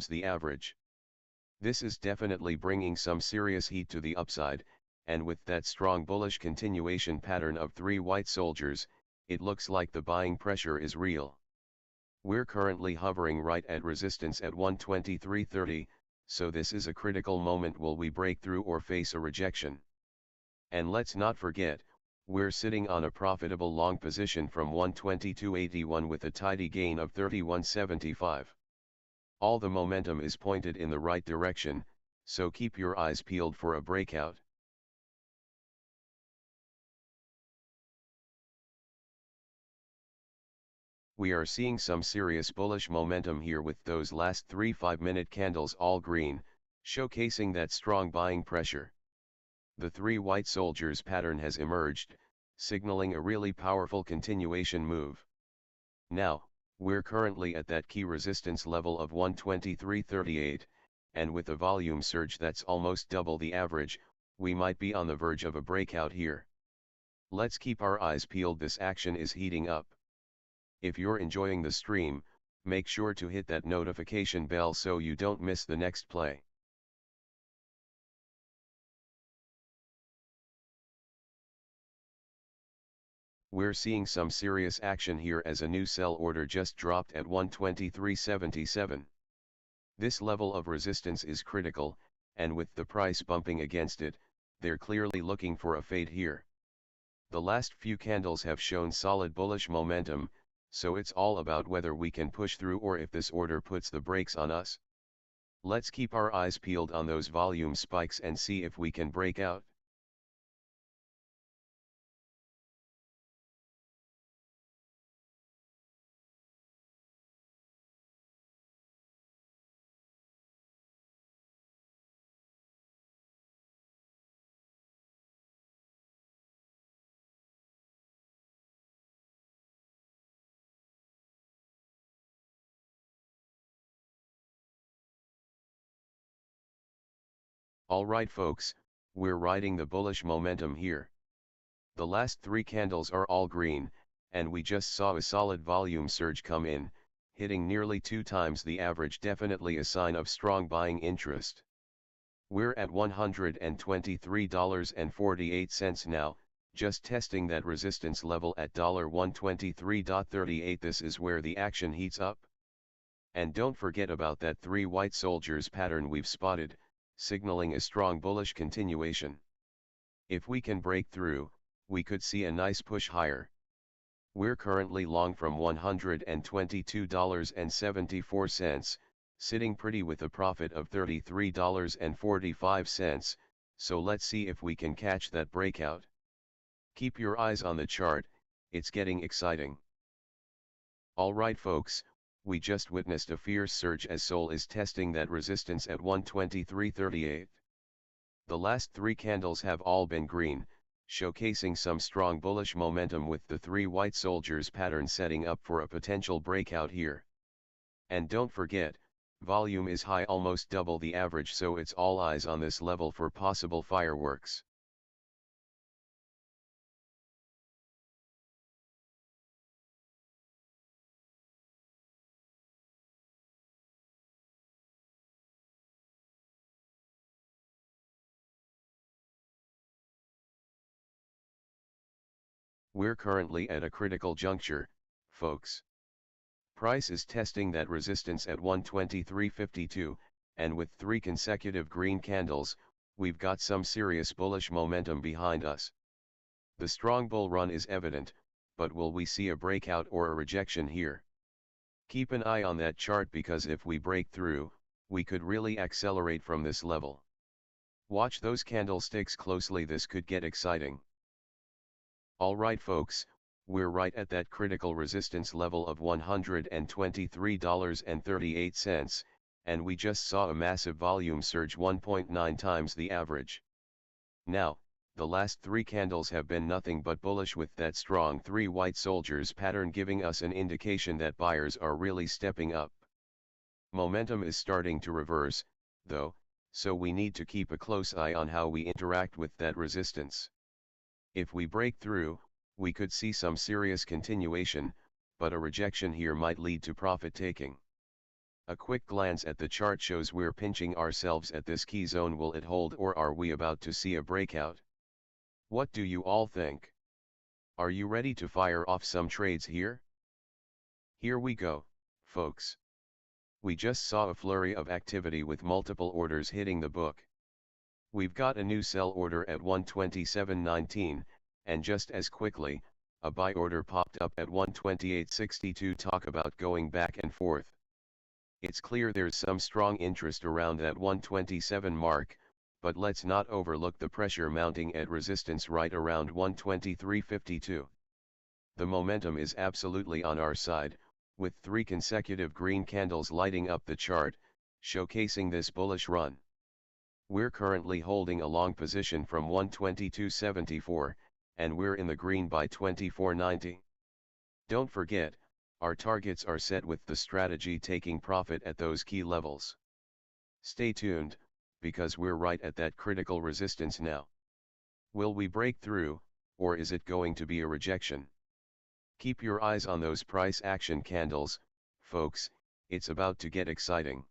the average. This is definitely bringing some serious heat to the upside, and with that strong bullish continuation pattern of 3 white soldiers, it looks like the buying pressure is real. We're currently hovering right at resistance at 123.30, so this is a critical moment. Will we break through or face a rejection? And let's not forget, we're sitting on a profitable long position from 122.81 with a tidy gain of 31.75. All the momentum is pointed in the right direction, so keep your eyes peeled for a breakout. We are seeing some serious bullish momentum here with those last 3 5-minute candles all green, showcasing that strong buying pressure. The 3 white soldiers pattern has emerged, signaling a really powerful continuation move. Now, we're currently at that key resistance level of 123.38, and with a volume surge that's almost double the average, we might be on the verge of a breakout here. Let's keep our eyes peeled. This action is heating up. If you're enjoying the stream, make sure to hit that notification bell so you don't miss the next play. We're seeing some serious action here as a new sell order just dropped at 123.77. This level of resistance is critical, and with the price bumping against it, they're clearly looking for a fade here. The last few candles have shown solid bullish momentum, so it's all about whether we can push through or if this order puts the brakes on us. Let's keep our eyes peeled on those volume spikes and see if we can break out. Alright folks, we're riding the bullish momentum here. The last 3 candles are all green, and we just saw a solid volume surge come in, hitting nearly 2 times the average, definitely a sign of strong buying interest. We're at $123.48 now, just testing that resistance level at $123.38. This is where the action heats up. And don't forget about that 3 white soldiers pattern we've spotted, signaling a strong bullish continuation. If we can break through, we could see a nice push higher. We're currently long from $122.74, sitting pretty with a profit of $33.45, so let's see if we can catch that breakout. Keep your eyes on the chart, it's getting exciting. Alright folks, we just witnessed a fierce surge as SOL is testing that resistance at 123.38. The last 3 candles have all been green, showcasing some strong bullish momentum with the 3 white soldiers pattern setting up for a potential breakout here. And don't forget, volume is high, almost double the average, so it's all eyes on this level for possible fireworks. We're currently at a critical juncture, folks. Price is testing that resistance at 123.52, and with 3 consecutive green candles, we've got some serious bullish momentum behind us. The strong bull run is evident, but will we see a breakout or a rejection here? Keep an eye on that chart, because if we break through, we could really accelerate from this level. Watch those candlesticks closely, this could get exciting. Alright folks, we're right at that critical resistance level of $123.38, and we just saw a massive volume surge, 1.9 times the average. Now, the last 3 candles have been nothing but bullish, with that strong 3 white soldiers pattern giving us an indication that buyers are really stepping up. Momentum is starting to reverse, though, so we need to keep a close eye on how we interact with that resistance. If we break through, we could see some serious continuation, but a rejection here might lead to profit taking. A quick glance at the chart shows we're pinching ourselves at this key zone. Will it hold, or are we about to see a breakout? What do you all think? Are you ready to fire off some trades here? Here we go, folks. We just saw a flurry of activity with multiple orders hitting the book. We've got a new sell order at 127.19, and just as quickly, a buy order popped up at 128.62. Talk about going back and forth. It's clear there's some strong interest around that 127 mark, but let's not overlook the pressure mounting at resistance right around 123.52. The momentum is absolutely on our side, with 3 consecutive green candles lighting up the chart, showcasing this bullish run. We're currently holding a long position from 122.74, and we're in the green by 24.90. Don't forget, our targets are set with the strategy taking profit at those key levels. Stay tuned, because we're right at that critical resistance now. Will we break through, or is it going to be a rejection? Keep your eyes on those price action candles, folks. It's about to get exciting.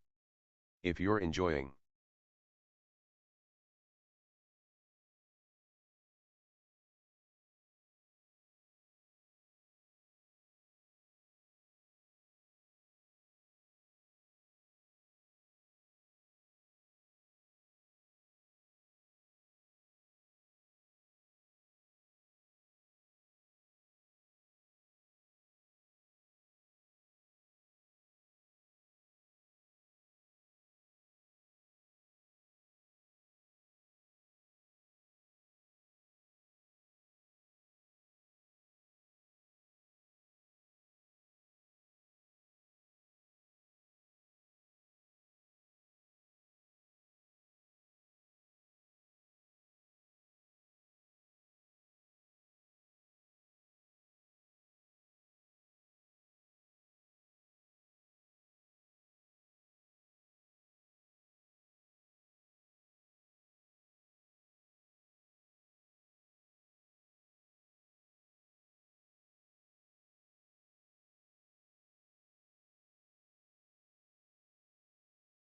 If you're enjoying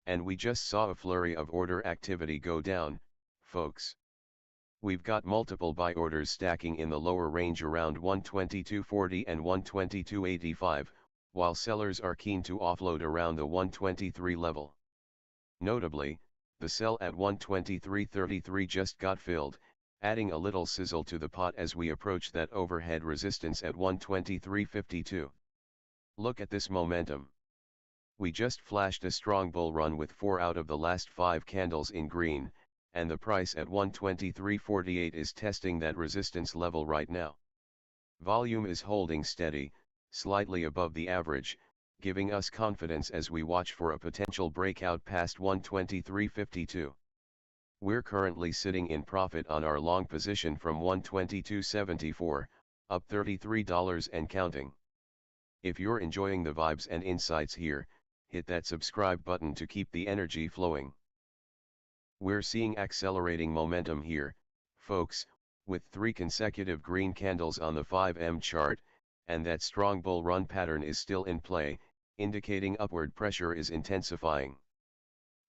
and we just saw a flurry of order activity go down, folks. We've got multiple buy orders stacking in the lower range around 122.40 and 122.85, while sellers are keen to offload around the 123 level. Notably, the sell at 123.33 just got filled, adding a little sizzle to the pot as we approach that overhead resistance at 123.52. Look at this momentum. We just flashed a strong bull run with 4 out of the last 5 candles in green, and the price at 123.48 is testing that resistance level right now. Volume is holding steady, slightly above the average, giving us confidence as we watch for a potential breakout past 123.52. We're currently sitting in profit on our long position from 122.74, up $33 and counting. If you're enjoying the vibes and insights here, hit that subscribe button to keep the energy flowing. We're seeing accelerating momentum here, folks, with 3 consecutive green candles on the 5M chart, and that strong bull run pattern is still in play, indicating upward pressure is intensifying.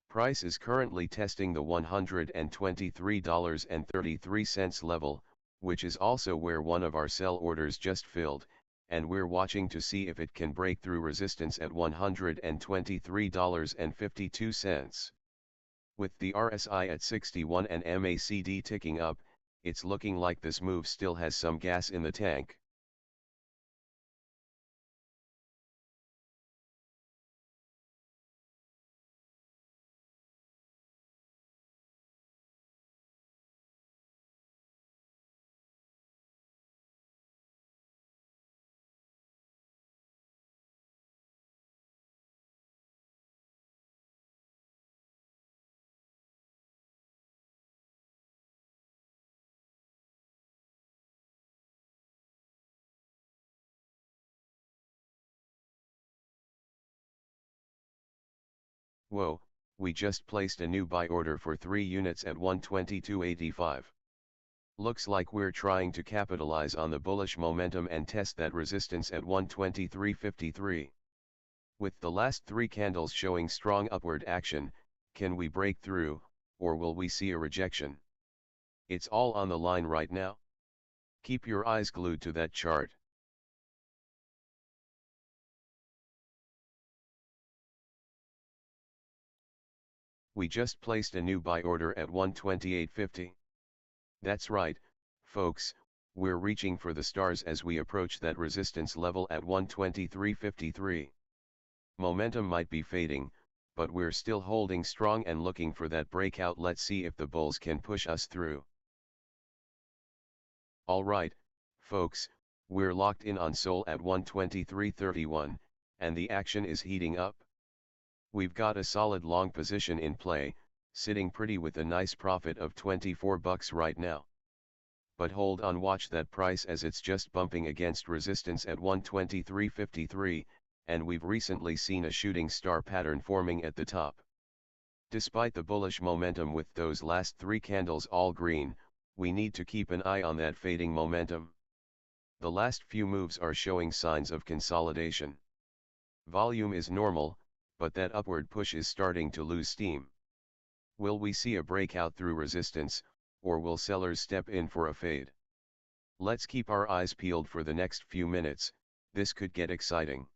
Price is currently testing the $123.33 level, which is also where one of our sell orders just filled, and we're watching to see if it can break through resistance at $123.52. With the RSI at 61 and MACD ticking up, it's looking like this move still has some gas in the tank. Whoa, we just placed a new buy order for 3 units at 122.85. Looks like we're trying to capitalize on the bullish momentum and test that resistance at 123.53. With the last 3 candles showing strong upward action, can we break through, or will we see a rejection? It's all on the line right now. Keep your eyes glued to that chart. We just placed a new buy order at 128.50. That's right, folks, we're reaching for the stars as we approach that resistance level at 123.53. Momentum might be fading, but we're still holding strong and looking for that breakout. Let's see if the bulls can push us through. Alright, folks, we're locked in on SOL at 123.31, and the action is heating up. We've got a solid long position in play, sitting pretty with a nice profit of $24 right now. But hold on, watch that price as it's just bumping against resistance at 123.53, and we've recently seen a shooting star pattern forming at the top. Despite the bullish momentum with those last 3 candles all green, we need to keep an eye on that fading momentum. The last few moves are showing signs of consolidation. Volume is normal, but that upward push is starting to lose steam. Will we see a breakout through resistance, or will sellers step in for a fade? Let's keep our eyes peeled for the next few minutes. This could get exciting.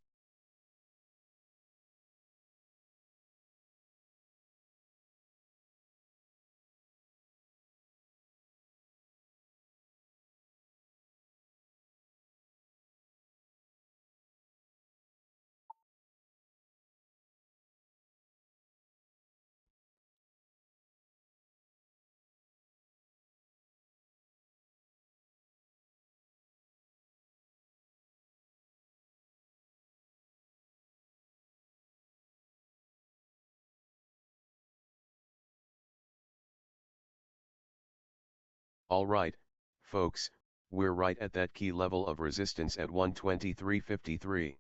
Alright, folks, we're right at that key level of resistance at 123.53.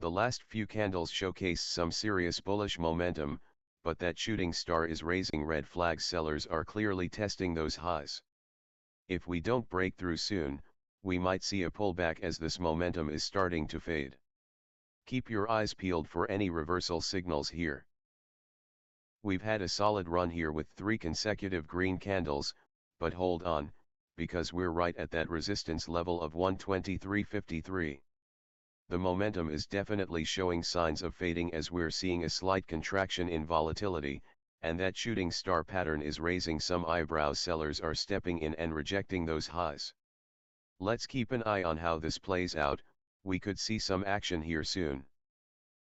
The last few candles showcase some serious bullish momentum, but that shooting star is raising red flags. Sellers are clearly testing those highs. If we don't break through soon, we might see a pullback as this momentum is starting to fade. Keep your eyes peeled for any reversal signals here. We've had a solid run here with 3 consecutive green candles, but hold on, because we're right at that resistance level of 123.53. The momentum is definitely showing signs of fading as we're seeing a slight contraction in volatility, and that shooting star pattern is raising some eyebrows. Sellers are stepping in and rejecting those highs. Let's keep an eye on how this plays out. We could see some action here soon.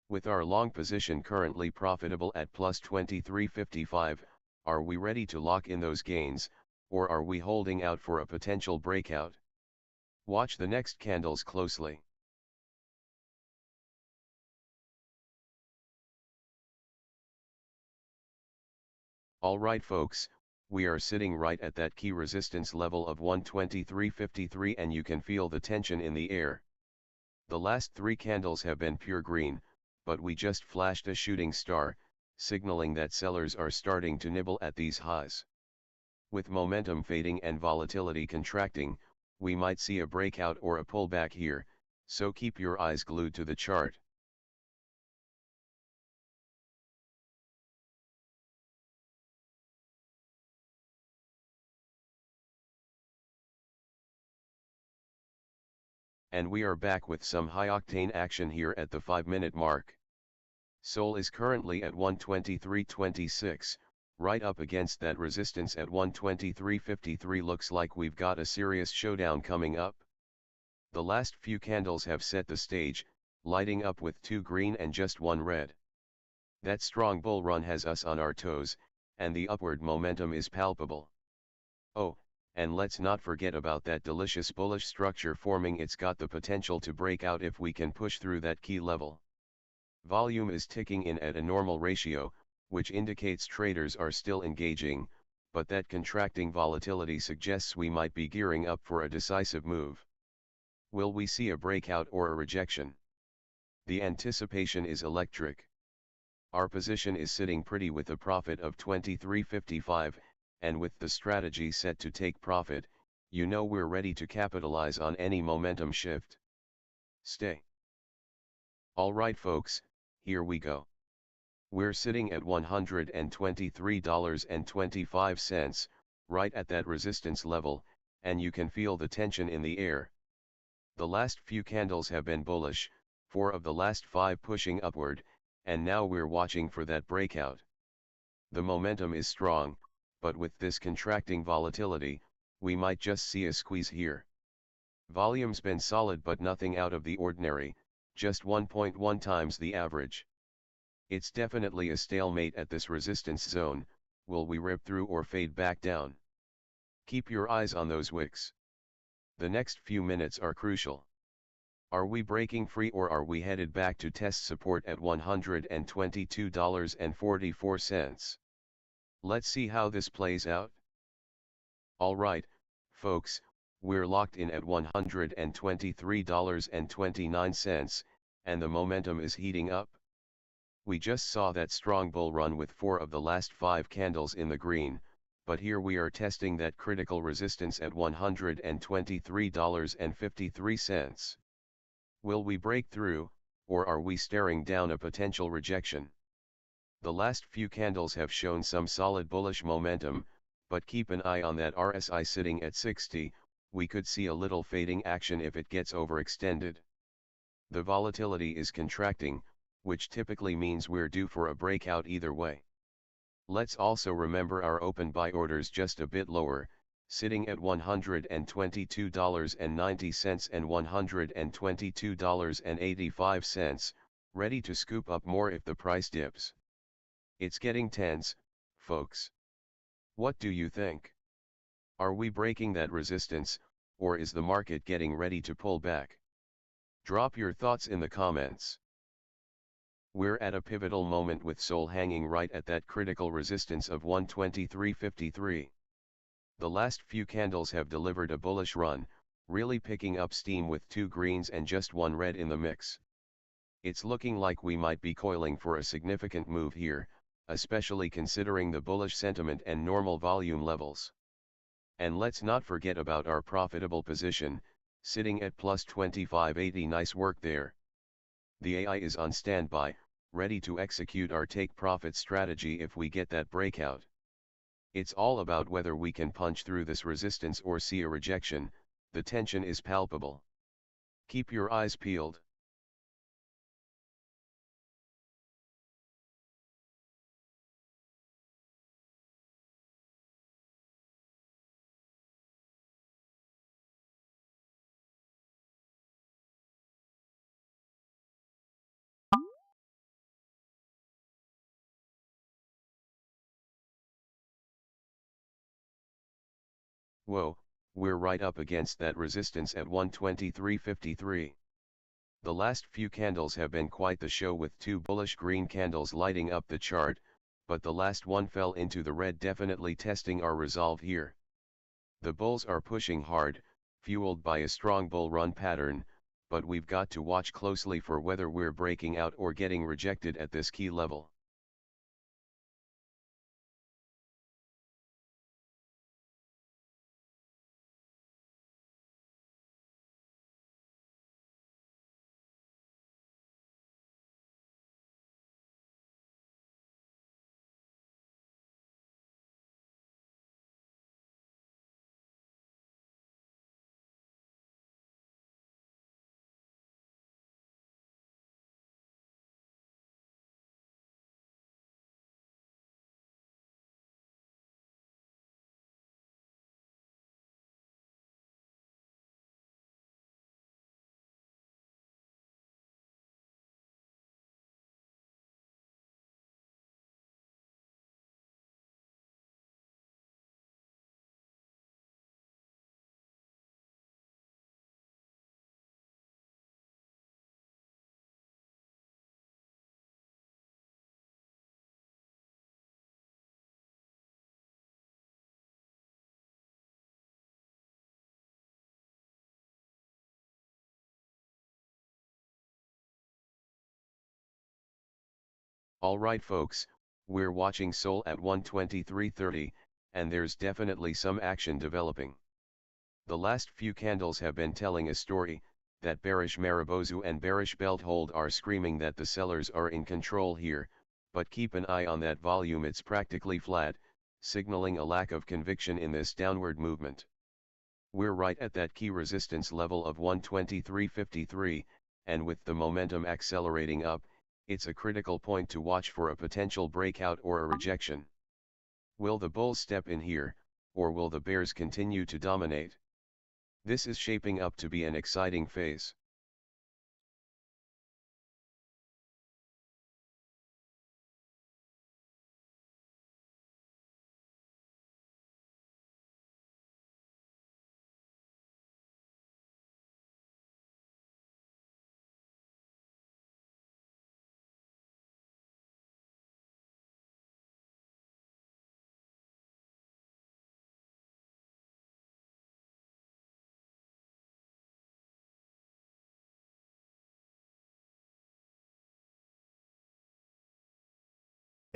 With our long position currently profitable at plus 23.55, are we ready to lock in those gains, or are we holding out for a potential breakout? Watch the next candles closely. Alright folks, we are sitting right at that key resistance level of 123.53 and you can feel the tension in the air. The last 3 candles have been pure green, but we just flashed a shooting star, signaling that sellers are starting to nibble at these highs. With momentum fading and volatility contracting, we might see a breakout or a pullback here, so keep your eyes glued to the chart. And we are back with some high-octane action here at the 5-minute mark. SOL is currently at 123.26, right up against that resistance at 123.53. Looks like we've got a serious showdown coming up. The last few candles have set the stage, lighting up with 2 green and just 1 red. That strong bull run has us on our toes, and the upward momentum is palpable. Oh, and let's not forget about that delicious bullish structure forming. It's got the potential to break out if we can push through that key level. Volume is ticking in at a normal ratio, which indicates traders are still engaging, but that contracting volatility suggests we might be gearing up for a decisive move. Will we see a breakout or a rejection? The anticipation is electric. Our position is sitting pretty with a profit of 23.55, and with the strategy set to take profit, you know we're ready to capitalize on any momentum shift. Stay. Alright folks, here we go. We're sitting at $123.25, right at that resistance level, and you can feel the tension in the air. The last few candles have been bullish, 4 of the last 5 pushing upward, and now we're watching for that breakout. The momentum is strong, but with this contracting volatility, we might just see a squeeze here. Volume's been solid but nothing out of the ordinary, just 1.1 times the average. It's definitely a stalemate at this resistance zone. Will we rip through or fade back down? Keep your eyes on those wicks. The next few minutes are crucial. Are we breaking free or are we headed back to test support at $122.44? Let's see how this plays out. Alright, folks, we're locked in at $123.29, and the momentum is heating up. We just saw that strong bull run with 4 of the last 5 candles in the green, but here we are testing that critical resistance at $123.53. Will we break through, or are we staring down a potential rejection? The last few candles have shown some solid bullish momentum, but keep an eye on that RSI sitting at 60, we could see a little fading action if it gets overextended. The volatility is contracting, which typically means we're due for a breakout either way. Let's also remember our open buy orders just a bit lower, sitting at $122.90 and $122.85, ready to scoop up more if the price dips. It's getting tense, folks. What do you think? Are we breaking that resistance, or is the market getting ready to pull back? Drop your thoughts in the comments. We're at a pivotal moment with SOL hanging right at that critical resistance of 123.53. The last few candles have delivered a bullish run, really picking up steam with 2 greens and just 1 red in the mix. It's looking like we might be coiling for a significant move here, especially considering the bullish sentiment and normal volume levels. And let's not forget about our profitable position, sitting at plus 2580. Nice work there. The AI is on standby, ready to execute our take profit strategy if we get that breakout. It's all about whether we can punch through this resistance or see a rejection. The tension is palpable. Keep your eyes peeled. Whoa, we're right up against that resistance at 123.53. The last few candles have been quite the show with 2 bullish green candles lighting up the chart, but the last one fell into the red, definitely testing our resolve here. The bulls are pushing hard, fueled by a strong bull run pattern, but we've got to watch closely for whether we're breaking out or getting rejected at this key level. Alright folks, we're watching SOL at 123.30, and there's definitely some action developing. The last few candles have been telling a story, that bearish Marubozu and bearish belt hold are screaming that the sellers are in control here, but keep an eye on that volume, it's practically flat, signaling a lack of conviction in this downward movement. We're right at that key resistance level of 123.53, and with the momentum accelerating up, it's a critical point to watch for a potential breakout or a rejection. Will the bulls step in here, or will the bears continue to dominate? This is shaping up to be an exciting phase.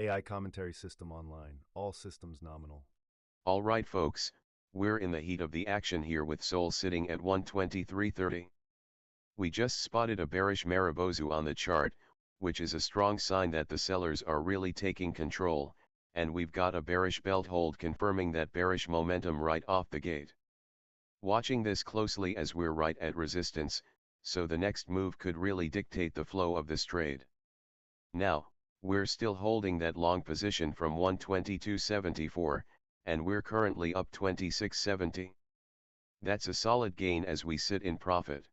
AI commentary system online, all systems nominal. Alright folks, we're in the heat of the action here with SOL sitting at 123.30. We just spotted a bearish Marubozu on the chart, which is a strong sign that the sellers are really taking control, and we've got a bearish belt hold confirming that bearish momentum right off the gate. Watching this closely as we're right at resistance, so the next move could really dictate the flow of this trade. Now, we're still holding that long position from 122.74, and we're currently up 26.70. That's a solid gain as we sit in profit.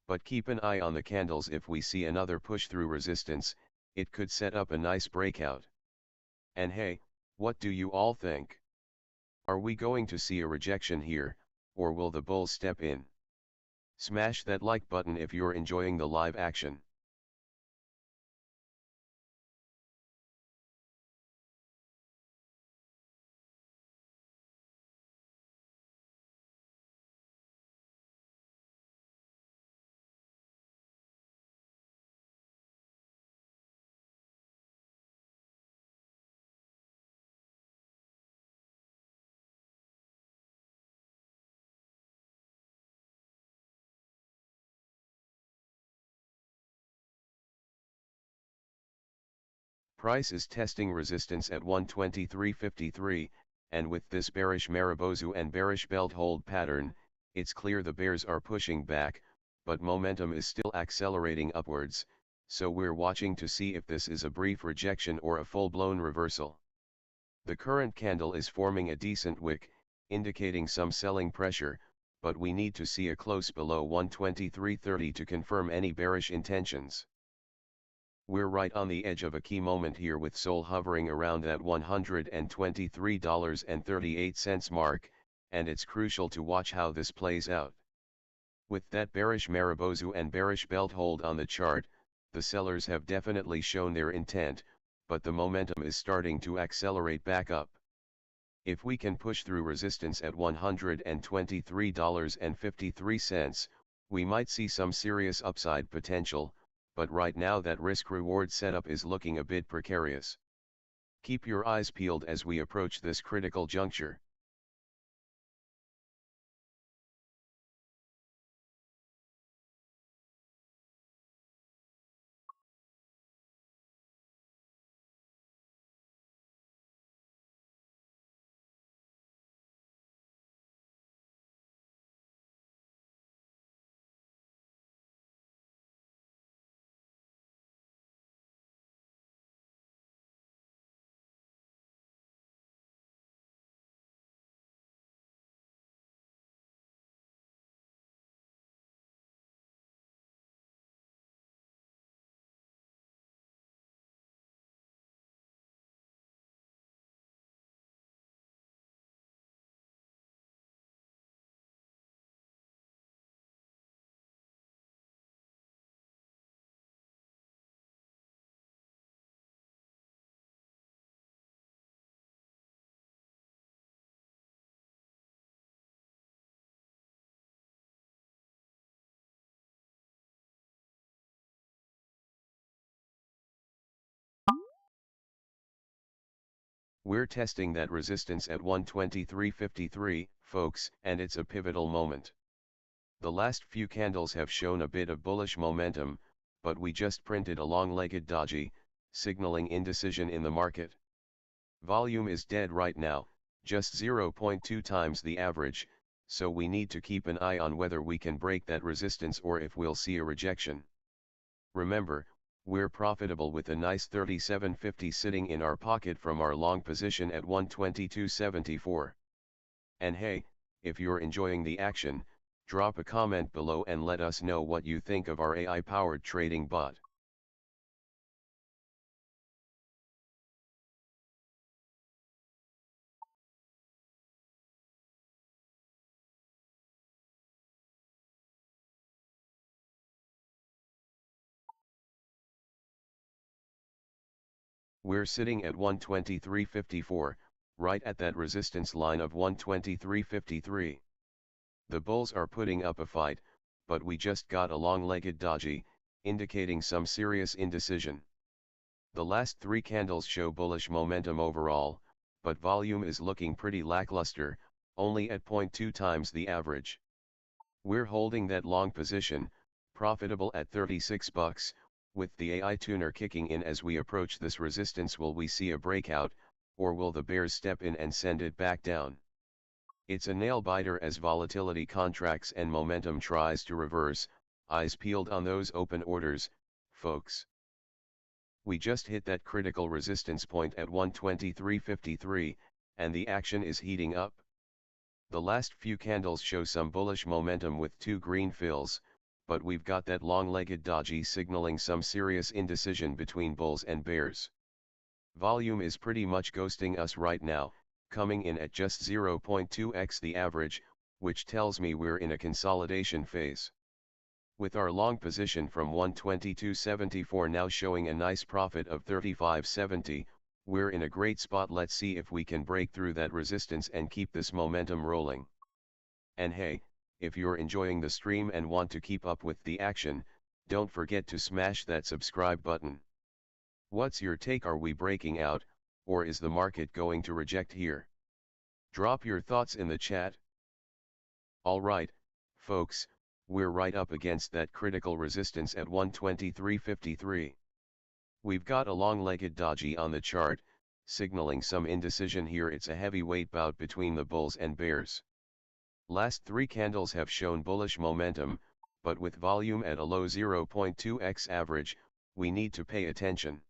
But keep an eye on the candles. If we see another push through resistance, it could set up a nice breakout. And hey, what do you all think? Are we going to see a rejection here, or will the bulls step in? Smash that like button if you're enjoying the live action. Price is testing resistance at 123.53, and with this bearish Marubozu and bearish belt hold pattern, it's clear the bears are pushing back, but momentum is still accelerating upwards, so we're watching to see if this is a brief rejection or a full-blown reversal. The current candle is forming a decent wick, indicating some selling pressure, but we need to see a close below 123.30 to confirm any bearish intentions. We're right on the edge of a key moment here with SOL hovering around that $123.38 mark, and it's crucial to watch how this plays out. With that bearish Marubozu and bearish belt hold on the chart, the sellers have definitely shown their intent, but the momentum is starting to accelerate back up. If we can push through resistance at $123.53, we might see some serious upside potential, but right now that risk-reward setup is looking a bit precarious. Keep your eyes peeled as we approach this critical juncture. We're testing that resistance at 123.53, folks, and it's a pivotal moment. The last few candles have shown a bit of bullish momentum, but we just printed a long-legged doji, signaling indecision in the market. Volume is dead right now, just 0.2 times the average, so we need to keep an eye on whether we can break that resistance or if we'll see a rejection. Remember, we're profitable with a nice 37.50 sitting in our pocket from our long position at 122.74. And hey, if you're enjoying the action, drop a comment below and let us know what you think of our AI-powered trading bot. We're sitting at 123.54, right at that resistance line of 123.53. The bulls are putting up a fight, but we just got a long-legged doji, indicating some serious indecision. The last three candles show bullish momentum overall, but volume is looking pretty lackluster, only at 0.2 times the average. We're holding that long position, profitable at 36 bucks, with the AI tuner kicking in as we approach this resistance. Will we see a breakout, or will the bears step in and send it back down? It's a nail biter as volatility contracts and momentum tries to reverse. Eyes peeled on those open orders, folks. We just hit that critical resistance point at 123.53, and the action is heating up. The last few candles show some bullish momentum with two green fills, but we've got that long-legged doji signaling some serious indecision between bulls and bears. Volume is pretty much ghosting us right now, coming in at just 0.2x the average, which tells me we're in a consolidation phase. With our long position from 122.74 now showing a nice profit of 35.70, we're in a great spot. Let's see if we can break through that resistance and keep this momentum rolling. And hey, if you're enjoying the stream and want to keep up with the action, don't forget to smash that subscribe button. What's your take? Are we breaking out, or is the market going to reject here? Drop your thoughts in the chat. Alright, folks, we're right up against that critical resistance at 123.53. We've got a long-legged doji on the chart, signaling some indecision here. It's a heavyweight bout between the bulls and bears. Last three candles have shown bullish momentum, but with volume at a low 0.2x average, we need to pay attention.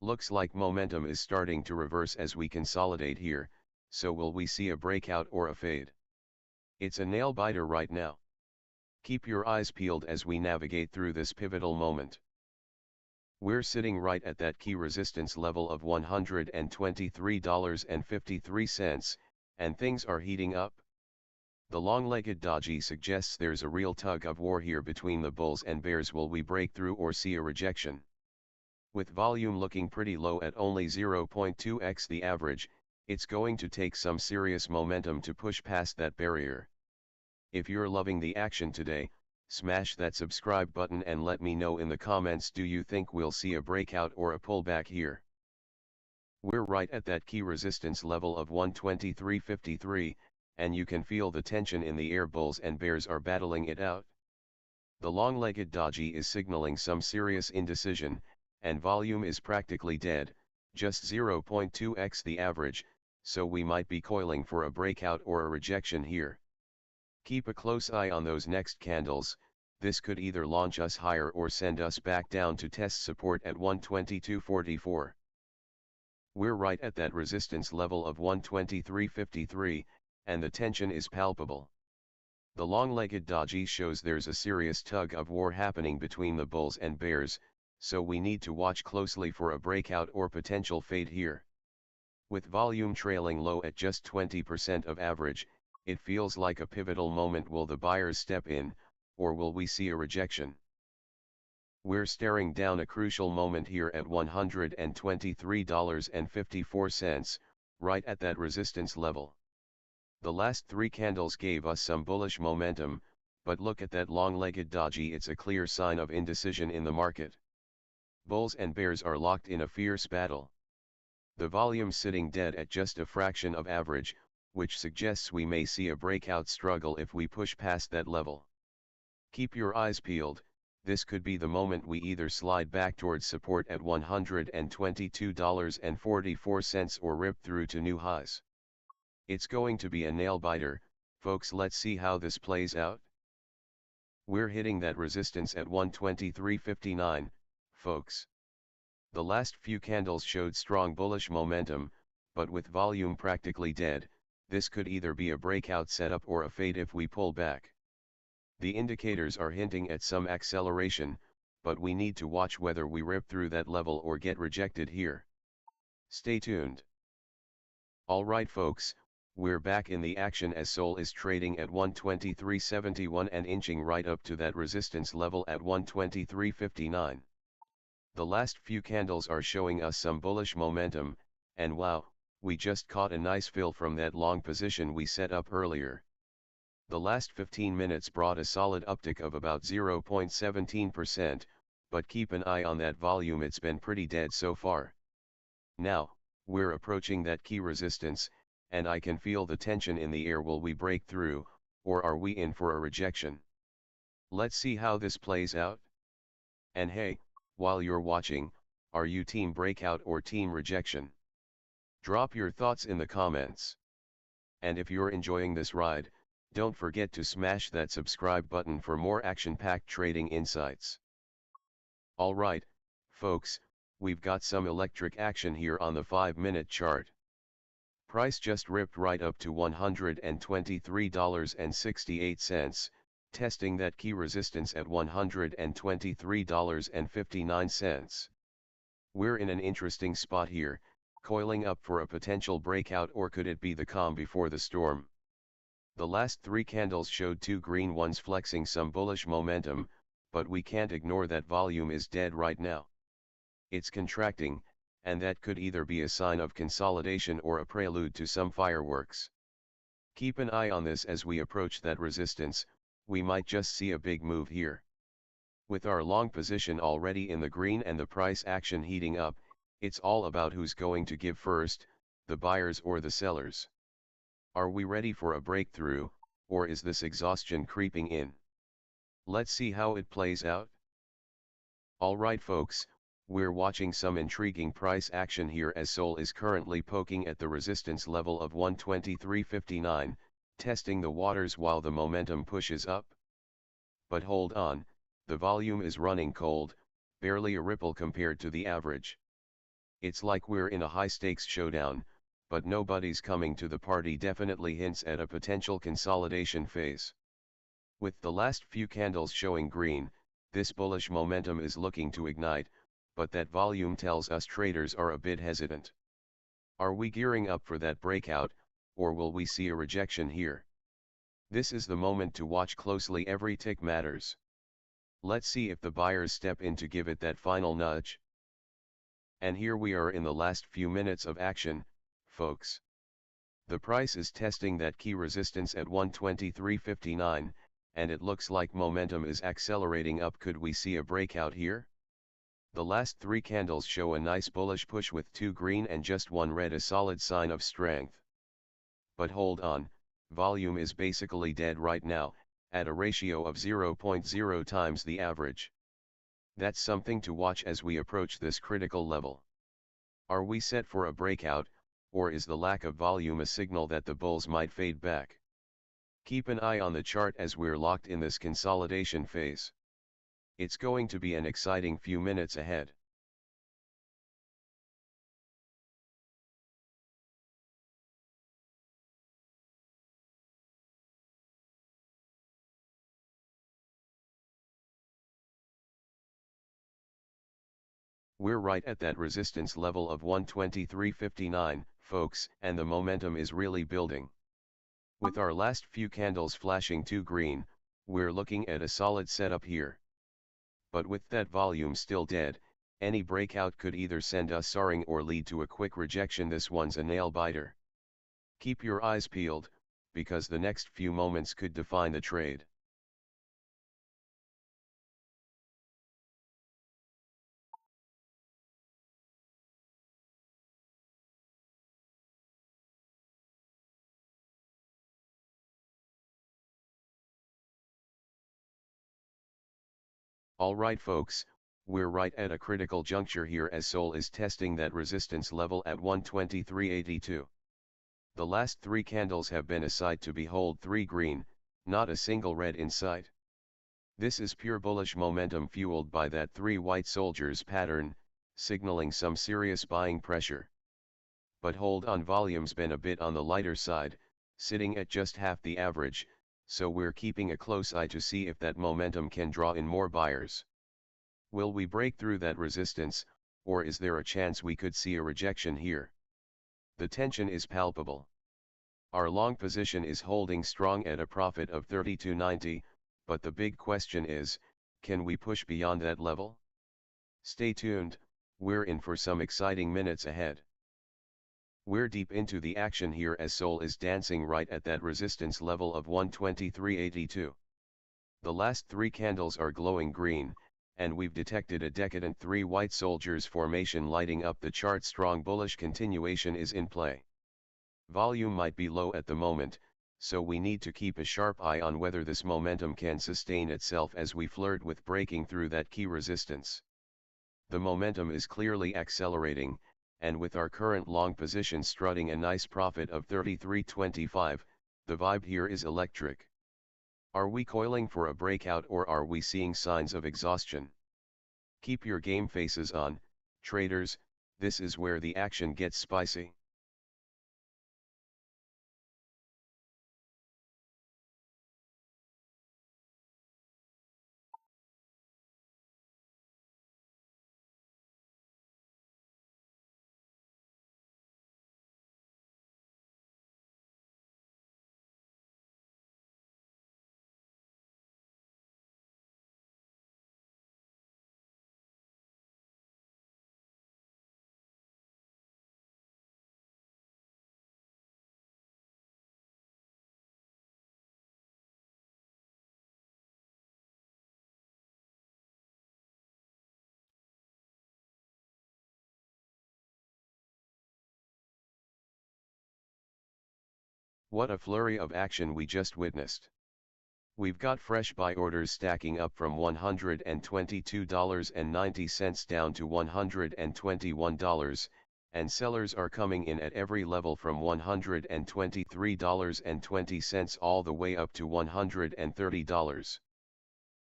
Looks like momentum is starting to reverse as we consolidate here, so will we see a breakout or a fade? It's a nail biter right now. Keep your eyes peeled as we navigate through this pivotal moment. We're sitting right at that key resistance level of $123.53, and things are heating up. The long-legged doji suggests there's a real tug of war here between the bulls and bears. Will we break through or see a rejection? With volume looking pretty low at only 0.2x the average, it's going to take some serious momentum to push past that barrier. If you're loving the action today, smash that subscribe button and let me know in the comments, do you think we'll see a breakout or a pullback here? We're right at that key resistance level of 123.53, and you can feel the tension in the air. Bulls and bears are battling it out. The long-legged doji is signaling some serious indecision, and volume is practically dead, just 0.2x the average, so we might be coiling for a breakout or a rejection here. Keep a close eye on those next candles. This could either launch us higher or send us back down to test support at 122.44. We're right at that resistance level of 123.53, and the tension is palpable. The long-legged doji shows there's a serious tug of war happening between the bulls and bears, so we need to watch closely for a breakout or potential fade here. With volume trailing low at just 20% of average, it feels like a pivotal moment. Will the buyers step in, or will we see a rejection? We're staring down a crucial moment here at $123.54, right at that resistance level. The last three candles gave us some bullish momentum, but look at that long-legged doji. It's a clear sign of indecision in the market. Bulls and bears are locked in a fierce battle. The volume sitting dead at just a fraction of average, which suggests we may see a breakout struggle if we push past that level. Keep your eyes peeled, this could be the moment we either slide back towards support at $122.44 or rip through to new highs. It's going to be a nail biter, folks. Let's see how this plays out. We're hitting that resistance at 123.59, folks. The last few candles showed strong bullish momentum, but with volume practically dead, this could either be a breakout setup or a fade if we pull back. The indicators are hinting at some acceleration, but we need to watch whether we rip through that level or get rejected here. Stay tuned. Alright folks, we're back in the action as SOL is trading at 123.71 and inching right up to that resistance level at 123.59. The last few candles are showing us some bullish momentum, and wow, we just caught a nice fill from that long position we set up earlier. The last 15 minutes brought a solid uptick of about 0.17%, but keep an eye on that volume, it's been pretty dead so far. Now, we're approaching that key resistance, and I can feel the tension in the air. Will we break through, or are we in for a rejection? Let's see how this plays out. And hey, while you're watching, are you team breakout or team rejection? Drop your thoughts in the comments. And if you're enjoying this ride, don't forget to smash that subscribe button for more action-packed trading insights. Alright, folks, we've got some electric action here on the 5-minute chart. Price just ripped right up to $123.68, testing that key resistance at $123.59. We're in an interesting spot here, coiling up for a potential breakout, or could it be the calm before the storm? The last 3 candles showed 2 green ones flexing some bullish momentum, but we can't ignore that volume is dead right now. It's contracting, and that could either be a sign of consolidation or a prelude to some fireworks. Keep an eye on this as we approach that resistance. We might just see a big move here. With our long position already in the green and the price action heating up, it's all about who's going to give first, the buyers or the sellers. Are we ready for a breakthrough, or is this exhaustion creeping in? Let's see how it plays out. Alright folks, we're watching some intriguing price action here as SOL is currently poking at the resistance level of 123.59, testing the waters while the momentum pushes up. But hold on, the volume is running cold, barely a ripple compared to the average. It's like we're in a high-stakes showdown, but nobody's coming to the party. Definitely hints at a potential consolidation phase. With the last few candles showing green, this bullish momentum is looking to ignite, but that volume tells us traders are a bit hesitant. Are we gearing up for that breakout, or will we see a rejection here? This is the moment to watch closely. Every tick matters. Let's see if the buyers step in to give it that final nudge. And here we are in the last few minutes of action, folks. The price is testing that key resistance at 123.59, and it looks like momentum is accelerating up. Could we see a breakout here? The last 3 candles show a nice bullish push with 2 green and just 1 red, a solid sign of strength. But hold on, volume is basically dead right now, at a ratio of 0.0 times the average. That's something to watch as we approach this critical level. Are we set for a breakout, or is the lack of volume a signal that the bulls might fade back? Keep an eye on the chart as we're locked in this consolidation phase. It's going to be an exciting few minutes ahead. We're right at that resistance level of 123.59, folks, and the momentum is really building. With our last few candles flashing 2 green, we're looking at a solid setup here. But with that volume still dead, any breakout could either send us soaring or lead to a quick rejection. This one's a nail biter. Keep your eyes peeled, because the next few moments could define the trade. Alright folks, we're right at a critical juncture here as SOL is testing that resistance level at 123.82. The last 3 candles have been a sight to behold, 3 green, not a single red in sight. This is pure bullish momentum fueled by that 3 white soldiers pattern, signaling some serious buying pressure. But hold on, volume's been a bit on the lighter side, sitting at just half the average, so we're keeping a close eye to see if that momentum can draw in more buyers. Will we break through that resistance, or is there a chance we could see a rejection here? The tension is palpable. Our long position is holding strong at a profit of 32.90, but the big question is, can we push beyond that level? Stay tuned, we're in for some exciting minutes ahead. We're deep into the action here as SOL is dancing right at that resistance level of 123.82. The last 3 candles are glowing green, and we've detected a decadent 3 white soldiers formation lighting up the chart. Strong bullish continuation is in play. Volume might be low at the moment, so we need to keep a sharp eye on whether this momentum can sustain itself as we flirt with breaking through that key resistance. The momentum is clearly accelerating, and with our current long position strutting a nice profit of 33.25, the vibe here is electric. Are we coiling for a breakout, or are we seeing signs of exhaustion? Keep your game faces on, traders, this is where the action gets spicy. What a flurry of action we just witnessed. We've got fresh buy orders stacking up from $122.90 down to $121, and sellers are coming in at every level from $123.20 all the way up to $130.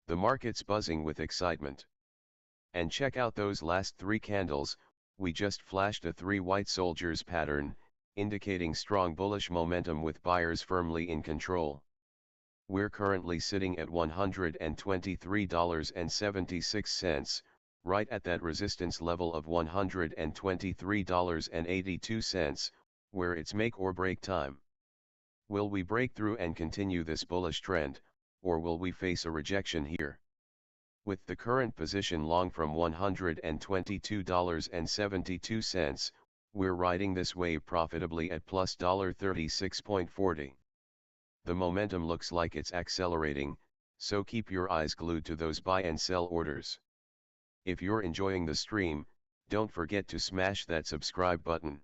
The market's buzzing with excitement. And check out those last 3 candles, we just flashed a 3 white soldiers pattern, indicating strong bullish momentum with buyers firmly in control. We're currently sitting at $123.76, right at that resistance level of $123.82, where it's make or break time. Will we break through and continue this bullish trend, or will we face a rejection here? With the current position long from $122.72, we're riding this wave profitably at plus $36.40. The momentum looks like it's accelerating, so keep your eyes glued to those buy and sell orders. If you're enjoying the stream, don't forget to smash that subscribe button.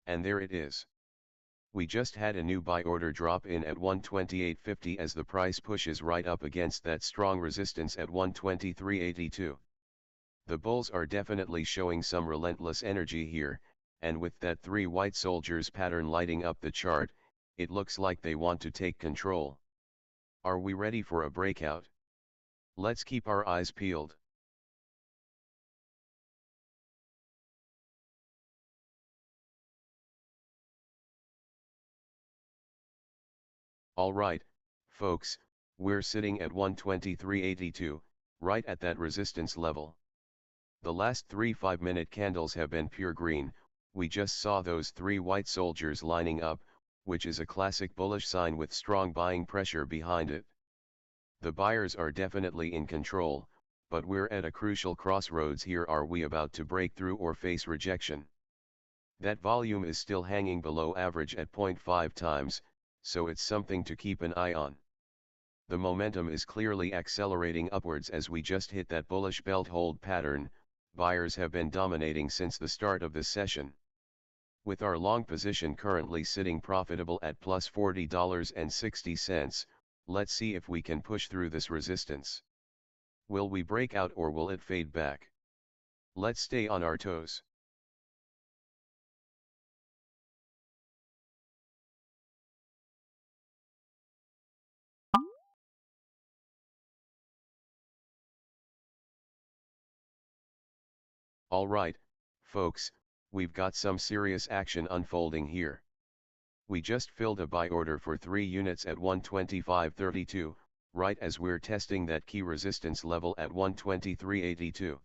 And there it is. We just had a new buy order drop in at 128.50 as the price pushes right up against that strong resistance at 123.82. The bulls are definitely showing some relentless energy here, and with that 3 white soldiers pattern lighting up the chart, it looks like they want to take control. Are we ready for a breakout? Let's keep our eyes peeled. Alright, folks, we're sitting at 123.82, right at that resistance level. The last 3 5-minute candles have been pure green, we just saw those 3 white soldiers lining up, which is a classic bullish sign with strong buying pressure behind it. The buyers are definitely in control, but we're at a crucial crossroads here. Are we about to break through or face rejection? That volume is still hanging below average at 0.5 times, so it's something to keep an eye on. The momentum is clearly accelerating upwards as we just hit that bullish belt hold pattern. Buyers have been dominating since the start of the session. With our long position currently sitting profitable at plus $40.60, let's see if we can push through this resistance. Will we break out or will it fade back? Let's stay on our toes. Alright, folks, we've got some serious action unfolding here. We just filled a buy order for 3 units at 125.32, right as we're testing that key resistance level at 123.82.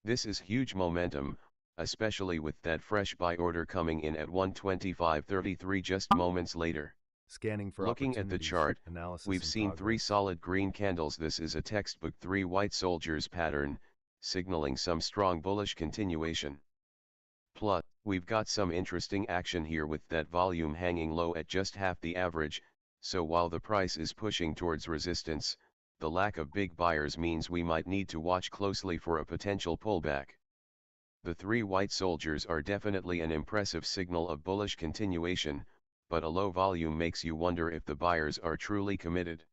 This is huge momentum, especially with that fresh buy order coming in at 125.33 just moments later. Scanning for Looking at the chart, analysis we've seen 3 solid green candles. This is a textbook 3 white soldiers pattern, signaling some strong bullish continuation. Plus, we've got some interesting action here with that volume hanging low at just half the average, so while the price is pushing towards resistance, the lack of big buyers means we might need to watch closely for a potential pullback. The 3 white soldiers are definitely an impressive signal of bullish continuation, but a low volume makes you wonder if the buyers are truly committed.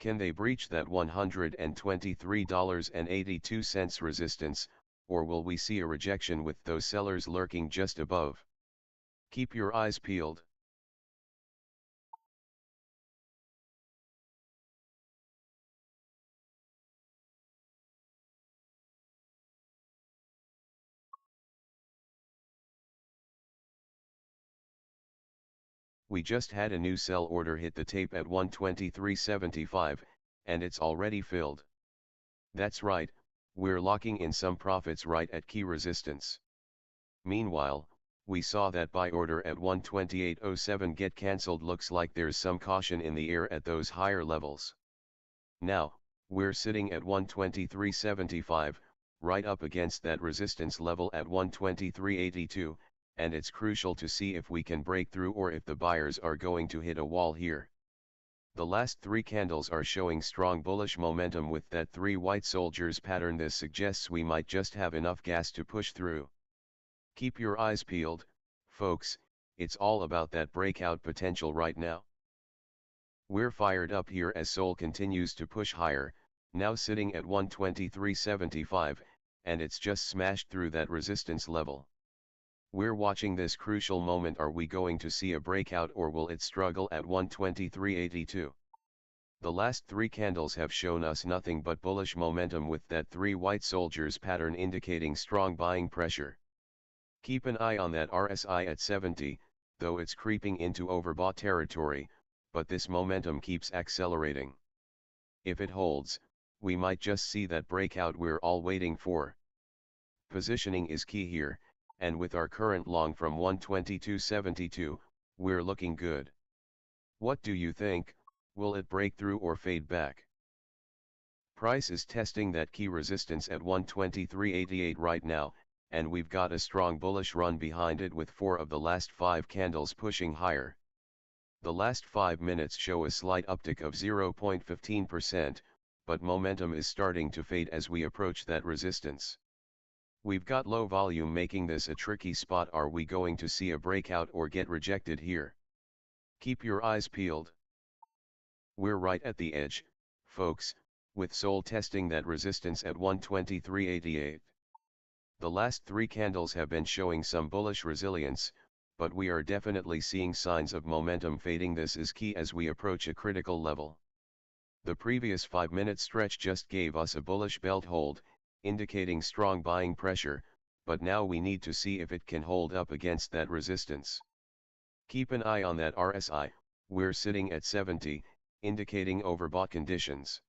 Can they breach that $123.82 resistance, or will we see a rejection with those sellers lurking just above? Keep your eyes peeled. We just had a new sell order hit the tape at 123.75, and it's already filled. That's right, we're locking in some profits right at key resistance. Meanwhile, we saw that buy order at 128.07 get cancelled. Looks like there's some caution in the air at those higher levels. Now, we're sitting at 123.75, right up against that resistance level at 123.82, and it's crucial to see if we can break through or if the buyers are going to hit a wall here. The last 3 candles are showing strong bullish momentum with that 3 white soldiers pattern. This suggests we might just have enough gas to push through. Keep your eyes peeled, folks, it's all about that breakout potential right now. We're fired up here as SOL continues to push higher, now sitting at 123.75, and it's just smashed through that resistance level. We're watching this crucial moment. Are we going to see a breakout or will it struggle at 123.82? The last 3 candles have shown us nothing but bullish momentum with that 3 white soldiers pattern indicating strong buying pressure. Keep an eye on that RSI at 70, though it's creeping into overbought territory, but this momentum keeps accelerating. If it holds, we might just see that breakout we're all waiting for. Positioning is key here, and with our current long from 122.72, we're looking good. What do you think? Will it break through or fade back? Price is testing that key resistance at 123.88 right now, and we've got a strong bullish run behind it with 4 of the last 5 candles pushing higher. The last 5 minutes show a slight uptick of 0.15%, but momentum is starting to fade as we approach that resistance. We've got low volume making this a tricky spot. Are we going to see a breakout or get rejected here? Keep your eyes peeled. We're right at the edge, folks, with SOL testing that resistance at 123.88. The last 3 candles have been showing some bullish resilience, but we are definitely seeing signs of momentum fading. This is key as we approach a critical level. The previous 5-minute stretch just gave us a bullish belt hold, indicating strong buying pressure, but now we need to see if it can hold up against that resistance. Keep an eye on that RSI, we're sitting at 70, indicating overbought conditions.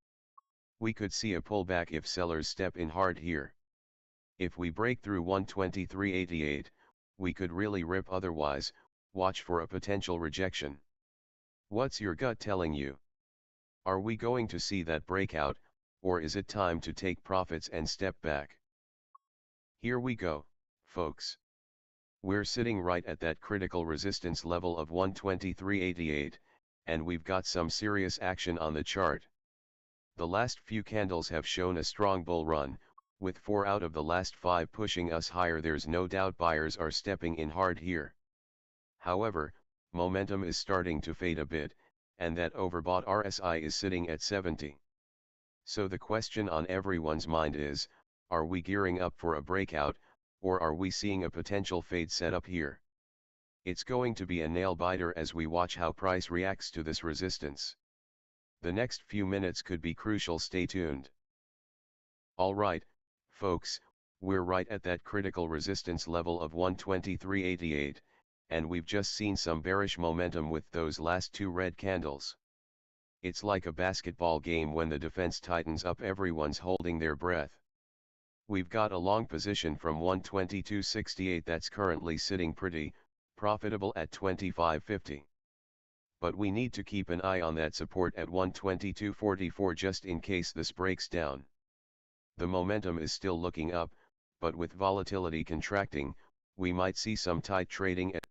We could see a pullback if sellers step in hard here. If we break through 123.88, we could really rip. Otherwise, watch for a potential rejection. What's your gut telling you? Are we going to see that breakout, or is it time to take profits and step back? Here we go, folks. We're sitting right at that critical resistance level of 123.88, and we've got some serious action on the chart. The last few candles have shown a strong bull run, with 4 out of the last 5 pushing us higher. There's no doubt buyers are stepping in hard here. However, momentum is starting to fade a bit, and that overbought RSI is sitting at 70. So the question on everyone's mind is, are we gearing up for a breakout, or are we seeing a potential fade setup here? It's going to be a nail biter as we watch how price reacts to this resistance. The next few minutes could be crucial. Stay tuned. Alright, folks, we're right at that critical resistance level of 123.88, and we've just seen some bearish momentum with those last 2 red candles. It's like a basketball game when the defense tightens up, everyone's holding their breath. We've got a long position from 122.68 that's currently sitting pretty profitable at 25.50. But we need to keep an eye on that support at 122.44 just in case this breaks down. The momentum is still looking up, but with volatility contracting, we might see some tight trading at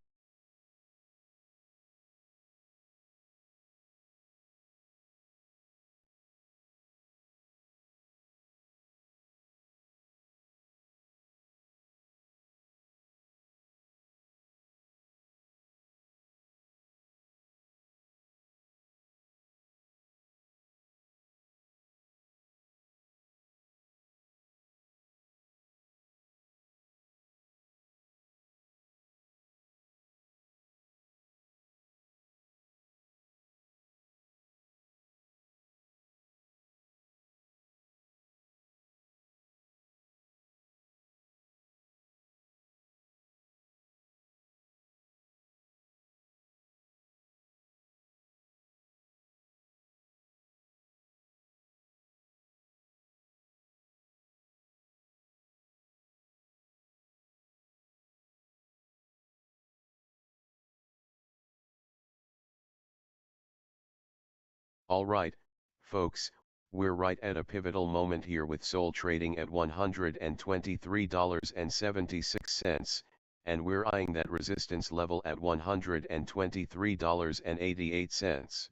Alright, folks, we're right at a pivotal moment here with SOL trading at $123.76, and we're eyeing that resistance level at $123.88.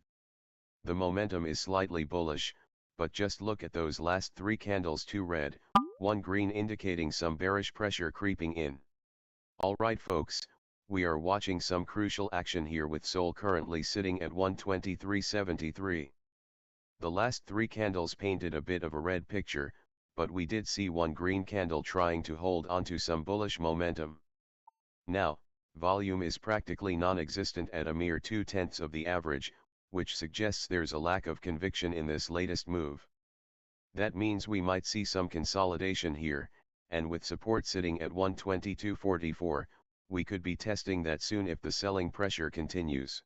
The momentum is slightly bullish, but just look at those last 3 candles, 2 red, 1 green, indicating some bearish pressure creeping in. Alright folks, we are watching some crucial action here with SOL currently sitting at 123.73. The last 3 candles painted a bit of a red picture, but we did see 1 green candle trying to hold onto some bullish momentum. Now, volume is practically non-existent at a mere 2/10 of the average, which suggests there's a lack of conviction in this latest move. That means we might see some consolidation here, and with support sitting at 122.44, we could be testing that soon if the selling pressure continues.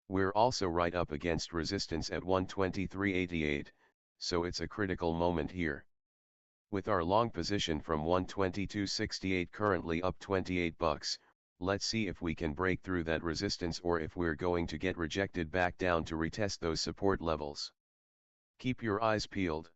We're also right up against resistance at 123.88, so it's a critical moment here. With our long position from 122.68 currently up 28 bucks, let's see if we can break through that resistance or if we're going to get rejected back down to retest those support levels. Keep your eyes peeled.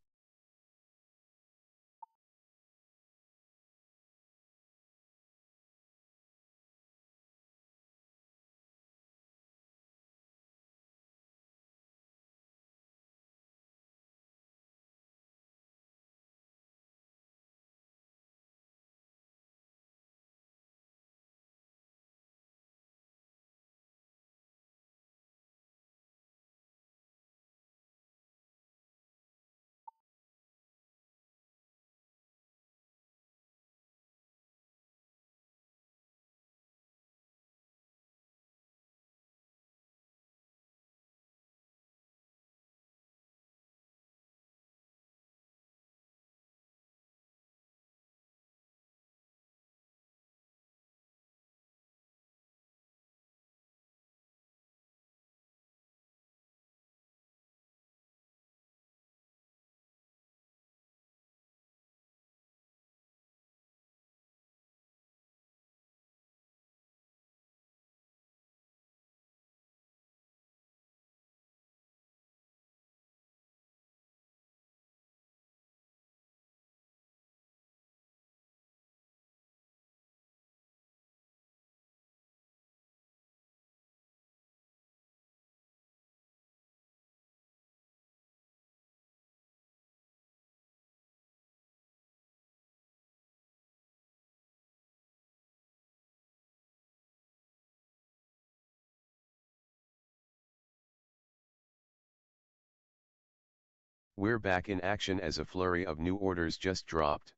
We're back in action as a flurry of new orders just dropped.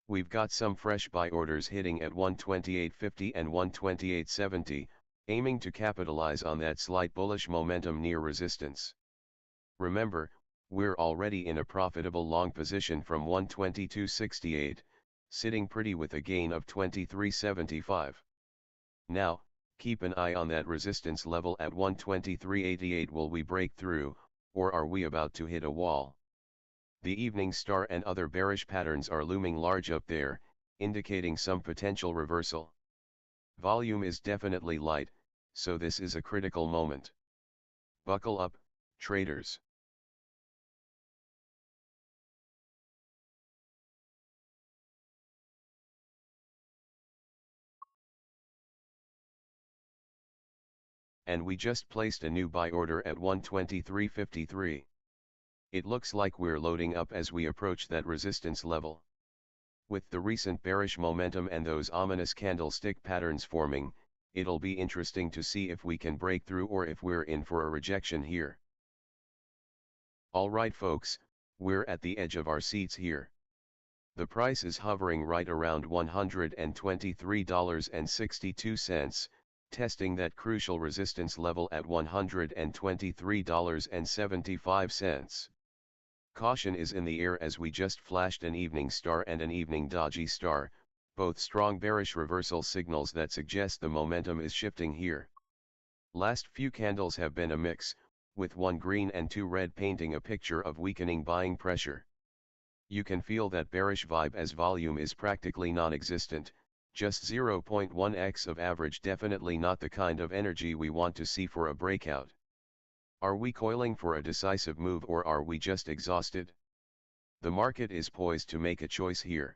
We've got some fresh buy orders hitting at 128.50 and 128.70, aiming to capitalize on that slight bullish momentum near resistance. Remember, we're already in a profitable long position from 122.68, sitting pretty with a gain of 23.75. Now, keep an eye on that resistance level at 123.88. Will we break through, or are we about to hit a wall? The evening star and other bearish patterns are looming large up there, indicating some potential reversal. Volume is definitely light, so this is a critical moment. Buckle up, traders. And we just placed a new buy order at 123.53. It looks like we're loading up as we approach that resistance level. With the recent bearish momentum and those ominous candlestick patterns forming, it'll be interesting to see if we can break through or if we're in for a rejection here. Alright folks, we're at the edge of our seats here. The price is hovering right around $123.62, testing that crucial resistance level at $123.75. Caution is in the air as we just flashed an evening star and an evening doji star, both strong bearish reversal signals that suggest the momentum is shifting here. Last few candles have been a mix, with one green and two red painting a picture of weakening buying pressure. You can feel that bearish vibe as volume is practically non-existent, just 0.1x of average, definitely not the kind of energy we want to see for a breakout. Are we coiling for a decisive move or are we just exhausted? The market is poised to make a choice here.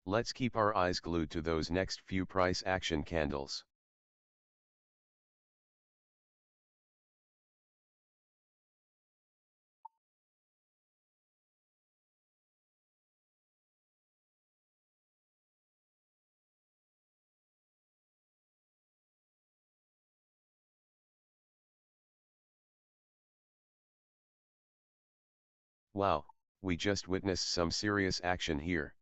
Let's keep our eyes glued to those next few price action candles. Wow, we just witnessed some serious action here.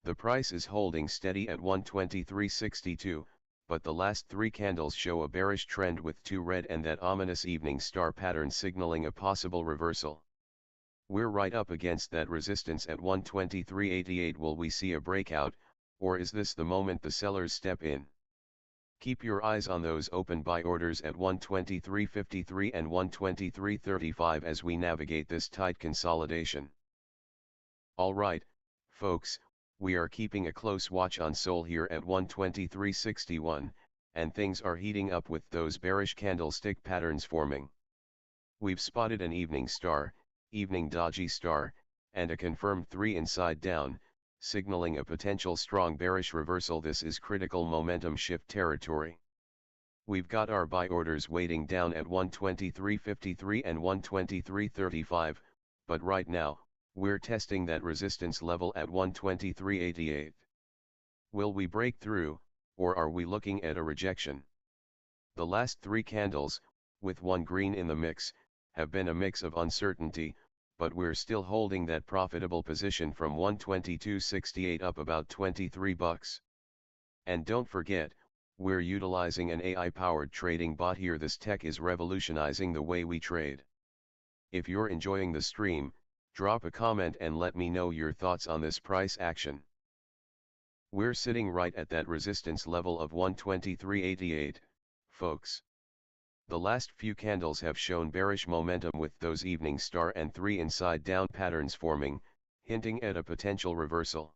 The price is holding steady at 123.62, but the last three candles show a bearish trend with two red and that ominous evening star pattern signaling a possible reversal. We're right up against that resistance at 123.88. Will we see a breakout, or is this the moment the sellers step in? Keep your eyes on those open buy orders at 123.53 and 123.35 as we navigate this tight consolidation. Alright, folks, we are keeping a close watch on SOL here at 123.61, and things are heating up with those bearish candlestick patterns forming. We've spotted an evening star, evening doji star, and a confirmed 3 inside down, signaling a potential strong bearish reversal. This is critical momentum shift territory. We've got our buy orders waiting down at 123.53 and 123.35, but right now, we're testing that resistance level at 123.88. Will we break through, or are we looking at a rejection? The last three candles, with one green in the mix, have been a mix of uncertainty, but we're still holding that profitable position from 122.68 up about 23 bucks. And don't forget, we're utilizing an AI-powered trading bot here. This tech is revolutionizing the way we trade. If you're enjoying the stream, drop a comment and let me know your thoughts on this price action. We're sitting right at that resistance level of 123.88, folks. The last few candles have shown bearish momentum with those evening star and 3 inside down patterns forming, hinting at a potential reversal.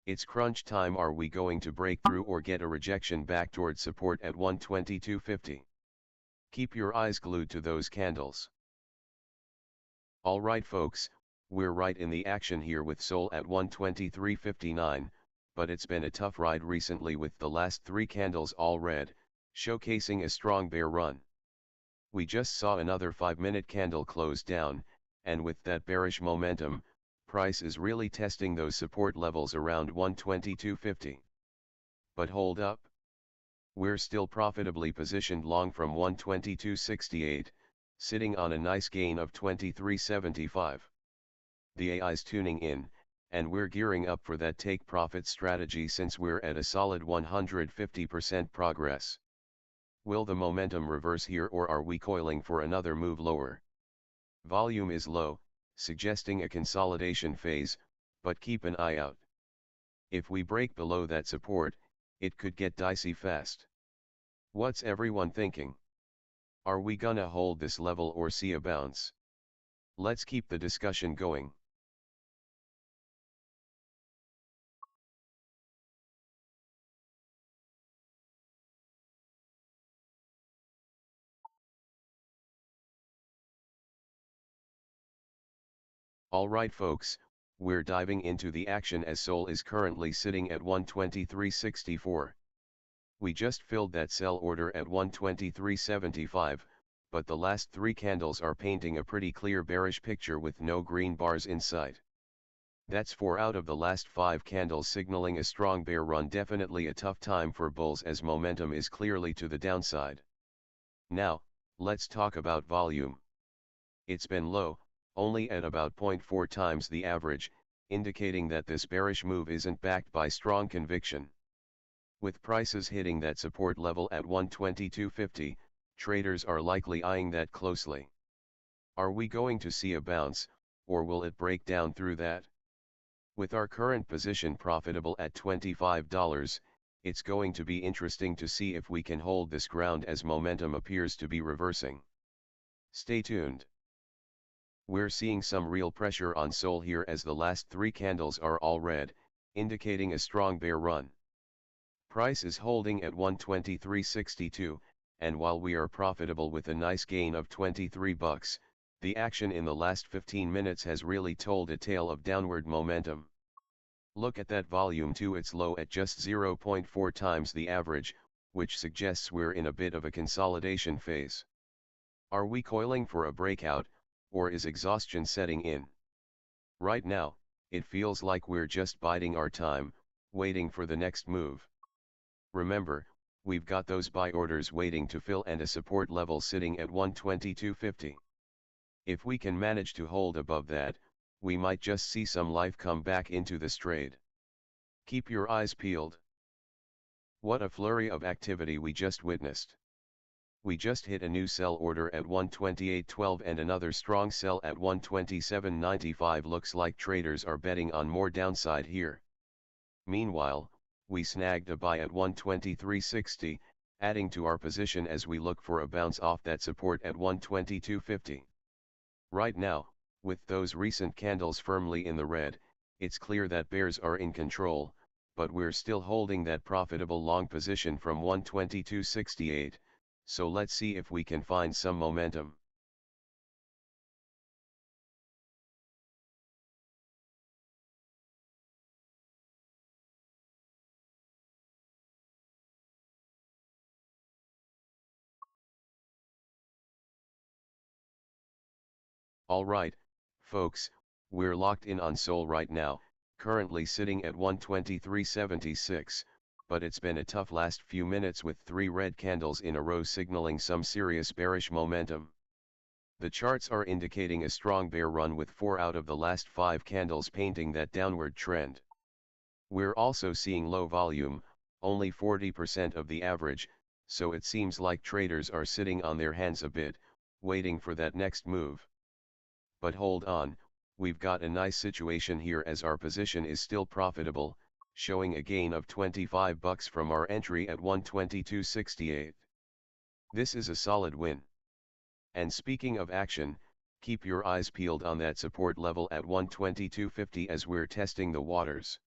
It's crunch time. Are we going to break through or get a rejection back toward support at 122.50? Keep your eyes glued to those candles. Alright folks, we're right in the action here with SOL at 123.59, but it's been a tough ride recently with the last three candles all red, showcasing a strong bear run. We just saw another 5-minute candle close down, and with that bearish momentum, price is really testing those support levels around 122.50. But hold up. We're still profitably positioned long from 122.68, sitting on a nice gain of 23.75. The AI's tuning in, and we're gearing up for that take profit strategy since we're at a solid 150% progress. Will the momentum reverse here, or are we coiling for another move lower? Volume is low, suggesting a consolidation phase, but keep an eye out. If we break below that support, it could get dicey fast. What's everyone thinking? Are we gonna hold this level or see a bounce? Let's keep the discussion going. Alright folks, we're diving into the action as SOL is currently sitting at 123.64. We just filled that sell order at 123.75, but the last three candles are painting a pretty clear bearish picture with no green bars in sight. That's 4 out of the last 5 candles signaling a strong bear run. Definitely a tough time for bulls as momentum is clearly to the downside. Now, let's talk about volume. It's been low, only at about 0.4 times the average, indicating that this bearish move isn't backed by strong conviction. With prices hitting that support level at 122.50, traders are likely eyeing that closely. Are we going to see a bounce, or will it break down through that? With our current position profitable at $25, it's going to be interesting to see if we can hold this ground as momentum appears to be reversing. Stay tuned. We're seeing some real pressure on SOL here as the last 3 candles are all red, indicating a strong bear run. Price is holding at 123.62, and while we are profitable with a nice gain of 23 bucks, the action in the last 15 minutes has really told a tale of downward momentum. Look at that volume too, it's low at just 0.4 times the average, which suggests we're in a bit of a consolidation phase. Are we coiling for a breakout, or is exhaustion setting in? Right now, it feels like we're just biding our time, waiting for the next move. Remember, we've got those buy orders waiting to fill and a support level sitting at 122.50. If we can manage to hold above that, we might just see some life come back into this trade. Keep your eyes peeled. What a flurry of activity we just witnessed. We just hit a new sell order at 128.12 and another strong sell at 127.95. Looks like traders are betting on more downside here. Meanwhile, we snagged a buy at 123.60, adding to our position as we look for a bounce off that support at 122.50. Right now, with those recent candles firmly in the red, it's clear that bears are in control, but we're still holding that profitable long position from 122.68, so let's see if we can find some momentum. Alright, folks, we're locked in on SOL right now, currently sitting at 123.76, but it's been a tough last few minutes with 3 red candles in a row signaling some serious bearish momentum. The charts are indicating a strong bear run with 4 out of the last 5 candles painting that downward trend. We're also seeing low volume, only 40% of the average, so it seems like traders are sitting on their hands a bit, waiting for that next move. But hold on, we've got a nice situation here as our position is still profitable, showing a gain of 25 bucks from our entry at 122.68. This is a solid win. And speaking of action, keep your eyes peeled on that support level at 122.50 as we're testing the waters.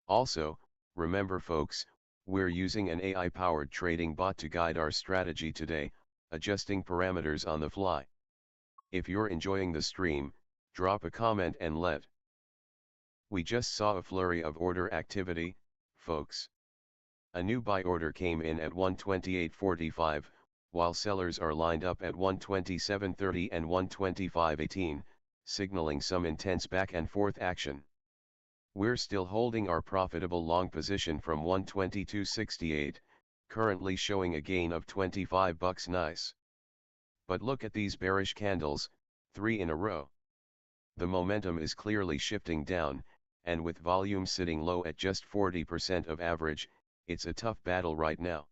Also, remember folks, we're using an AI-powered trading bot to guide our strategy today, adjusting parameters on the fly. If you're enjoying the stream, drop a comment and let. We just saw a flurry of order activity, folks. A new buy order came in at 128.45, while sellers are lined up at 127.30 and 125.18, signaling some intense back and forth action. We're still holding our profitable long position from 122.68, currently showing a gain of 25 bucks. Nice. But look at these bearish candles, 3 in a row. The momentum is clearly shifting down, and with volume sitting low at just 40% of average, it's a tough battle right now.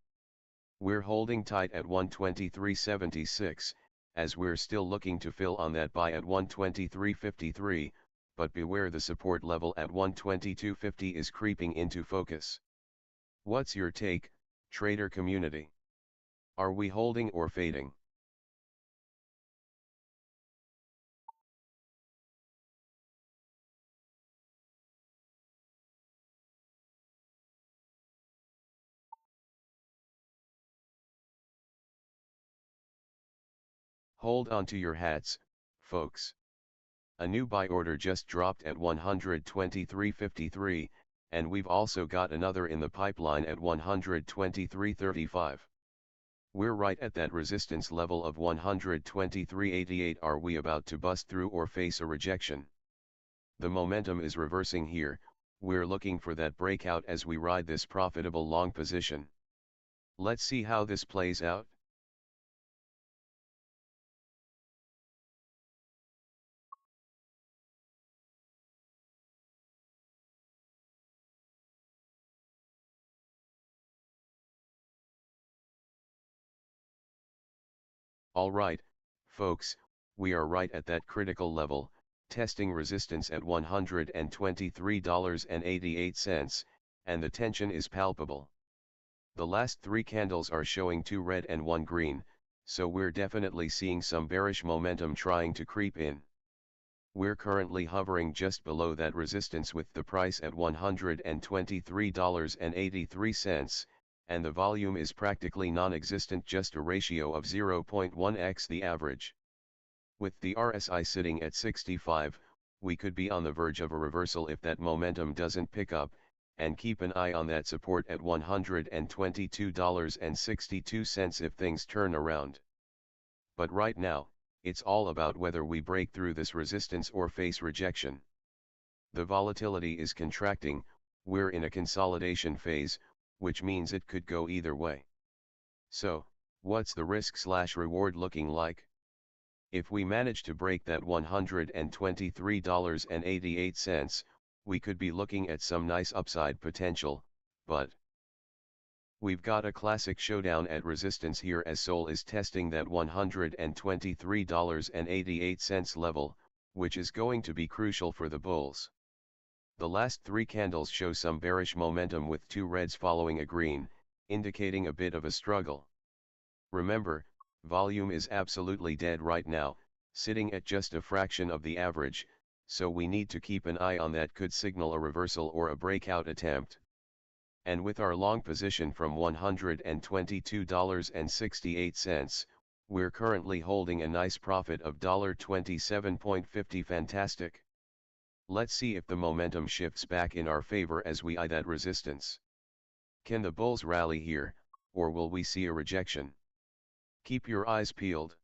We're holding tight at 123.76, as we're still looking to fill on that buy at 123.53, but beware the support level at 122.50 is creeping into focus. What's your take, trader community? Are we holding or fading? Hold on to your hats, folks. A new buy order just dropped at 123.53, and we've also got another in the pipeline at 123.35. We're right at that resistance level of 123.88. Are we about to bust through or face a rejection? The momentum is reversing here. We're looking for that breakout as we ride this profitable long position. Let's see how this plays out. Alright, folks, we are right at that critical level, testing resistance at $123.88, and the tension is palpable. The last 3 candles are showing 2 red and 1 green, so we're definitely seeing some bearish momentum trying to creep in. We're currently hovering just below that resistance with the price at $123.83, and the volume is practically non-existent, just a ratio of 0.1x the average. With the RSI sitting at 65, we could be on the verge of a reversal if that momentum doesn't pick up, and keep an eye on that support at $122.62 if things turn around. But right now, it's all about whether we break through this resistance or face rejection. The volatility is contracting, we're in a consolidation phase, which means it could go either way. So, what's the risk/reward looking like? If we manage to break that $123.88, we could be looking at some nice upside potential, but we've got a classic showdown at resistance here as SOL is testing that $123.88 level, which is going to be crucial for the bulls. The last 3 candles show some bearish momentum with 2 reds following a green, indicating a bit of a struggle. Remember, volume is absolutely dead right now, sitting at just a fraction of the average, so we need to keep an eye on that. Could signal a reversal or a breakout attempt. And with our long position from $122.68, we're currently holding a nice profit of $27.50. Fantastic. Let's see if the momentum shifts back in our favor as we eye that resistance. Can the bulls rally here, or will we see a rejection? Keep your eyes peeled.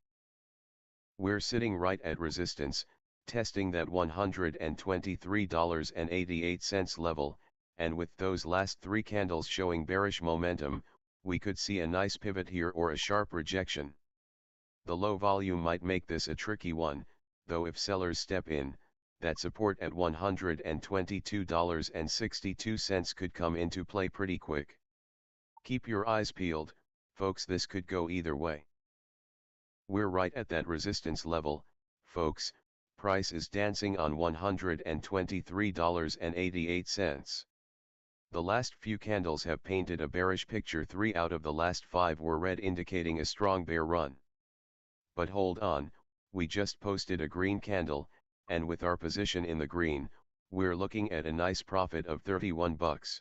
We're sitting right at resistance, testing that $123.88 level, and with those last 3 candles showing bearish momentum, we could see a nice pivot here or a sharp rejection. The low volume might make this a tricky one, though if sellers step in, that support at $122.62 could come into play pretty quick. Keep your eyes peeled, folks, this could go either way. We're right at that resistance level, folks, price is dancing on $123.88. The last few candles have painted a bearish picture. 3 out of the last 5 were red, indicating a strong bear run. But hold on, we just posted a green candle, and with our position in the green, we're looking at a nice profit of $31.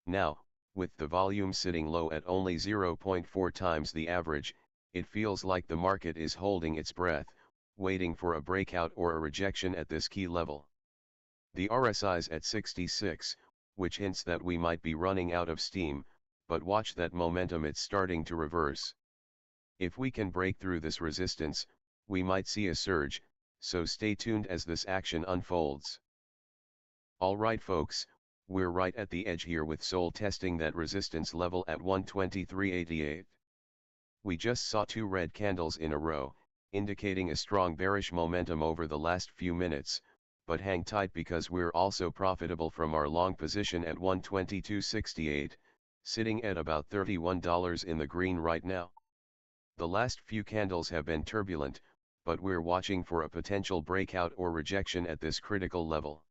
Now, with the volume sitting low at only 0.4 times the average, it feels like the market is holding its breath, waiting for a breakout or a rejection at this key level. The RSI is at 66, which hints that we might be running out of steam, but watch that momentum, it's starting to reverse. If we can break through this resistance, we might see a surge, so stay tuned as this action unfolds. Alright folks, we're right at the edge here with SOL testing that resistance level at 123.88. We just saw two red candles in a row, indicating a strong bearish momentum over the last few minutes, but hang tight because we're also profitable from our long position at 122.68, sitting at about $31 in the green right now. The last few candles have been turbulent, but we're watching for a potential breakout or rejection at this critical level.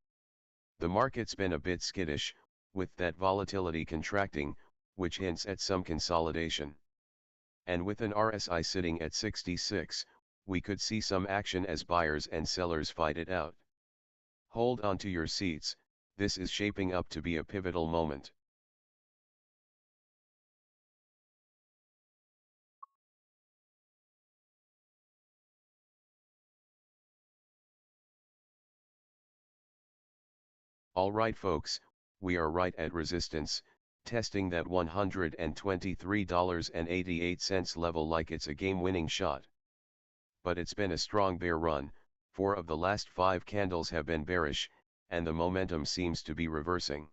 The market's been a bit skittish, with that volatility contracting, which hints at some consolidation. And with an RSI sitting at 66, we could see some action as buyers and sellers fight it out. Hold on to your seats, this is shaping up to be a pivotal moment. Alright folks, we are right at resistance, testing that $123.88 level like it's a game-winning shot. But it's been a strong bear run, 4 of the last 5 candles have been bearish, and the momentum seems to be reversing.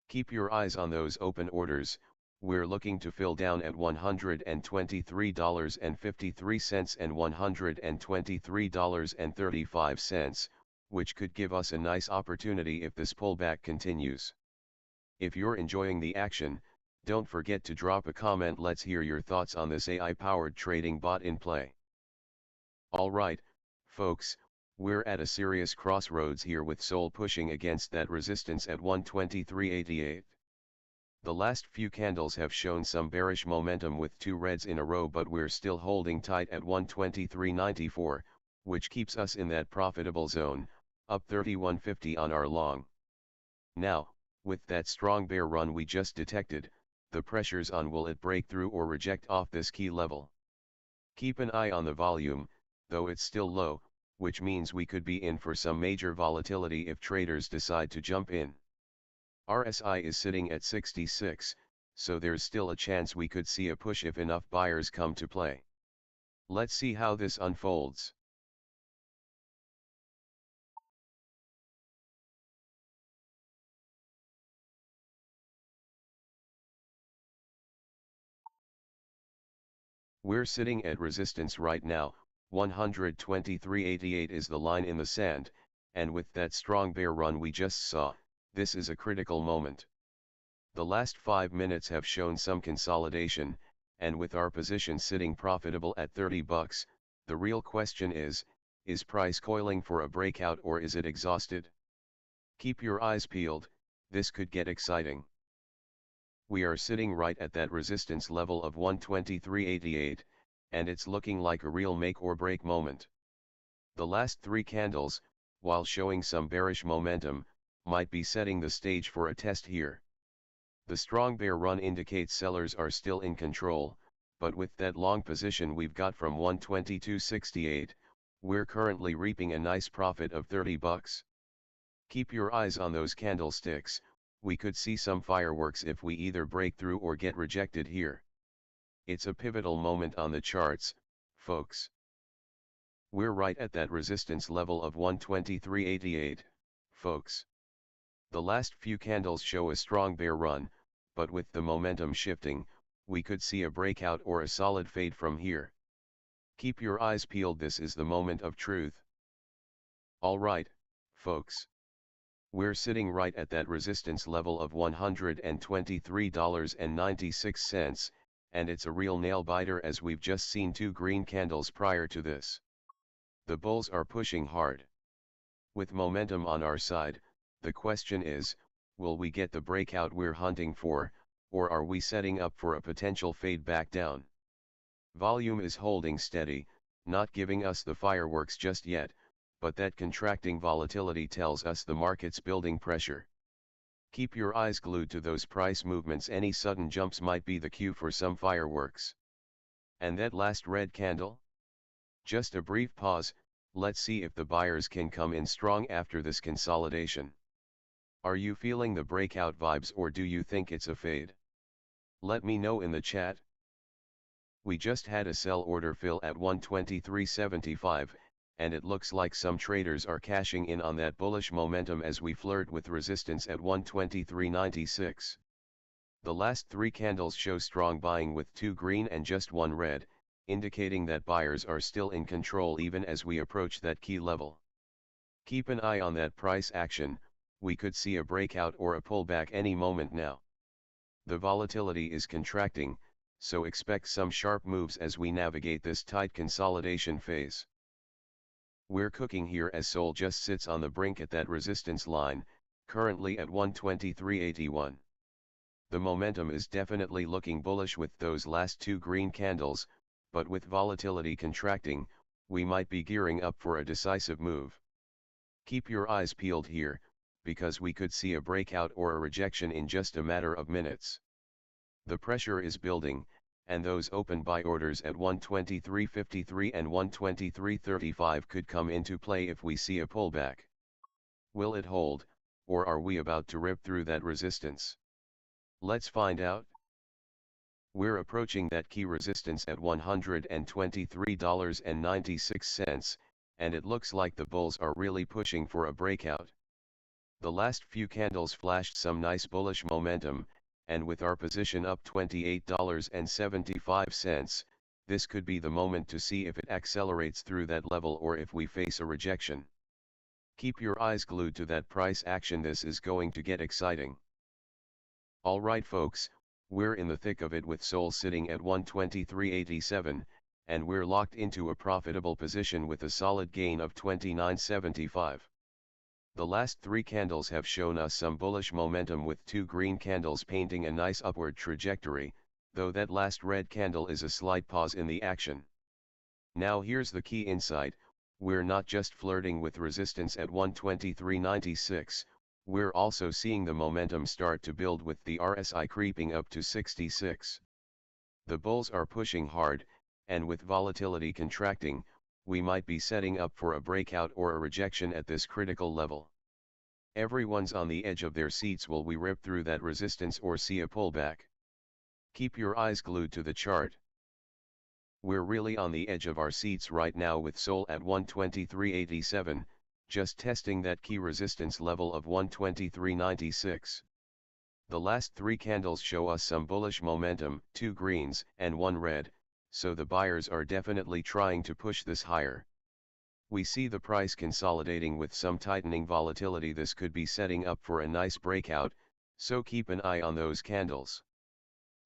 Keep your eyes on those open orders, we're looking to fill down at $123.53 and $123.35, which could give us a nice opportunity if this pullback continues. If you're enjoying the action, don't forget to drop a comment. Let's hear your thoughts on this AI-powered trading bot in play. Alright, folks, we're at a serious crossroads here with SOL pushing against that resistance at 123.88. The last few candles have shown some bearish momentum with 2 reds in a row, but we're still holding tight at 123.94, which keeps us in that profitable zone, up 31.50 on our long. Now, with that strong bear run we just detected, the pressure's on. Will it break through or reject off this key level? Keep an eye on the volume, though it's still low, which means we could be in for some major volatility if traders decide to jump in. RSI is sitting at 66, so there's still a chance we could see a push if enough buyers come to play. Let's see how this unfolds. We're sitting at resistance right now, 123.88 is the line in the sand, and with that strong bear run we just saw, this is a critical moment. The last 5 minutes have shown some consolidation, and with our position sitting profitable at $30, the real question is price coiling for a breakout or is it exhausted? Keep your eyes peeled, this could get exciting. We are sitting right at that resistance level of 123.88, and it's looking like a real make or break moment. The last 3 candles, while showing some bearish momentum, might be setting the stage for a test here. The strong bear run indicates sellers are still in control, but with that long position we've got from 122.68, we're currently reaping a nice profit of $30. Keep your eyes on those candlesticks, we could see some fireworks if we either break through or get rejected here. It's a pivotal moment on the charts, folks. We're right at that resistance level of 123.88, folks. The last few candles show a strong bear run, but with the momentum shifting, we could see a breakout or a solid fade from here. Keep your eyes peeled, this is the moment of truth. Alright, folks. We're sitting right at that resistance level of $123.96, and it's a real nail biter as we've just seen 2 green candles prior to this. The bulls are pushing hard. With momentum on our side, the question is, will we get the breakout we're hunting for, or are we setting up for a potential fade back down? Volume is holding steady, not giving us the fireworks just yet, but that contracting volatility tells us the market's building pressure. Keep your eyes glued to those price movements, any sudden jumps might be the cue for some fireworks. And that last red candle? Just a brief pause, let's see if the buyers can come in strong after this consolidation. Are you feeling the breakout vibes or do you think it's a fade? Let me know in the chat. We just had a sell order fill at 123.75, and it looks like some traders are cashing in on that bullish momentum as we flirt with resistance at 123.96. The last three candles show strong buying with 2 green and just 1 red, indicating that buyers are still in control even as we approach that key level. Keep an eye on that price action, we could see a breakout or a pullback any moment now. The volatility is contracting, so expect some sharp moves as we navigate this tight consolidation phase. We're cooking here as SOL just sits on the brink at that resistance line, currently at 123.81. The momentum is definitely looking bullish with those last 2 green candles, but with volatility contracting, we might be gearing up for a decisive move. Keep your eyes peeled here, because we could see a breakout or a rejection in just a matter of minutes. The pressure is building, and those open buy orders at 123.53 and 123.35 could come into play if we see a pullback. Will it hold, or are we about to rip through that resistance? Let's find out. We're approaching that key resistance at $123.96, and it looks like the bulls are really pushing for a breakout. The last few candles flashed some nice bullish momentum, and with our position up $28.75, this could be the moment to see if it accelerates through that level or if we face a rejection. Keep your eyes glued to that price action, this is going to get exciting. Alright folks, we're in the thick of it with SOL sitting at 123.87, and we're locked into a profitable position with a solid gain of $29.75. The last 3 candles have shown us some bullish momentum with 2 green candles painting a nice upward trajectory, though that last red candle is a slight pause in the action. Now here's the key insight, we're not just flirting with resistance at 123.96, we're also seeing the momentum start to build with the RSI creeping up to 66. The bulls are pushing hard, and with volatility contracting, we might be setting up for a breakout or a rejection at this critical level. Everyone's on the edge of their seats. Will we rip through that resistance or see a pullback? Keep your eyes glued to the chart. We're really on the edge of our seats right now with SOL at 123.87, just testing that key resistance level of 123.96. The last 3 candles show us some bullish momentum, 2 greens and 1 red, so the buyers are definitely trying to push this higher. We see the price consolidating with some tightening volatility. This could be setting up for a nice breakout, so keep an eye on those candles.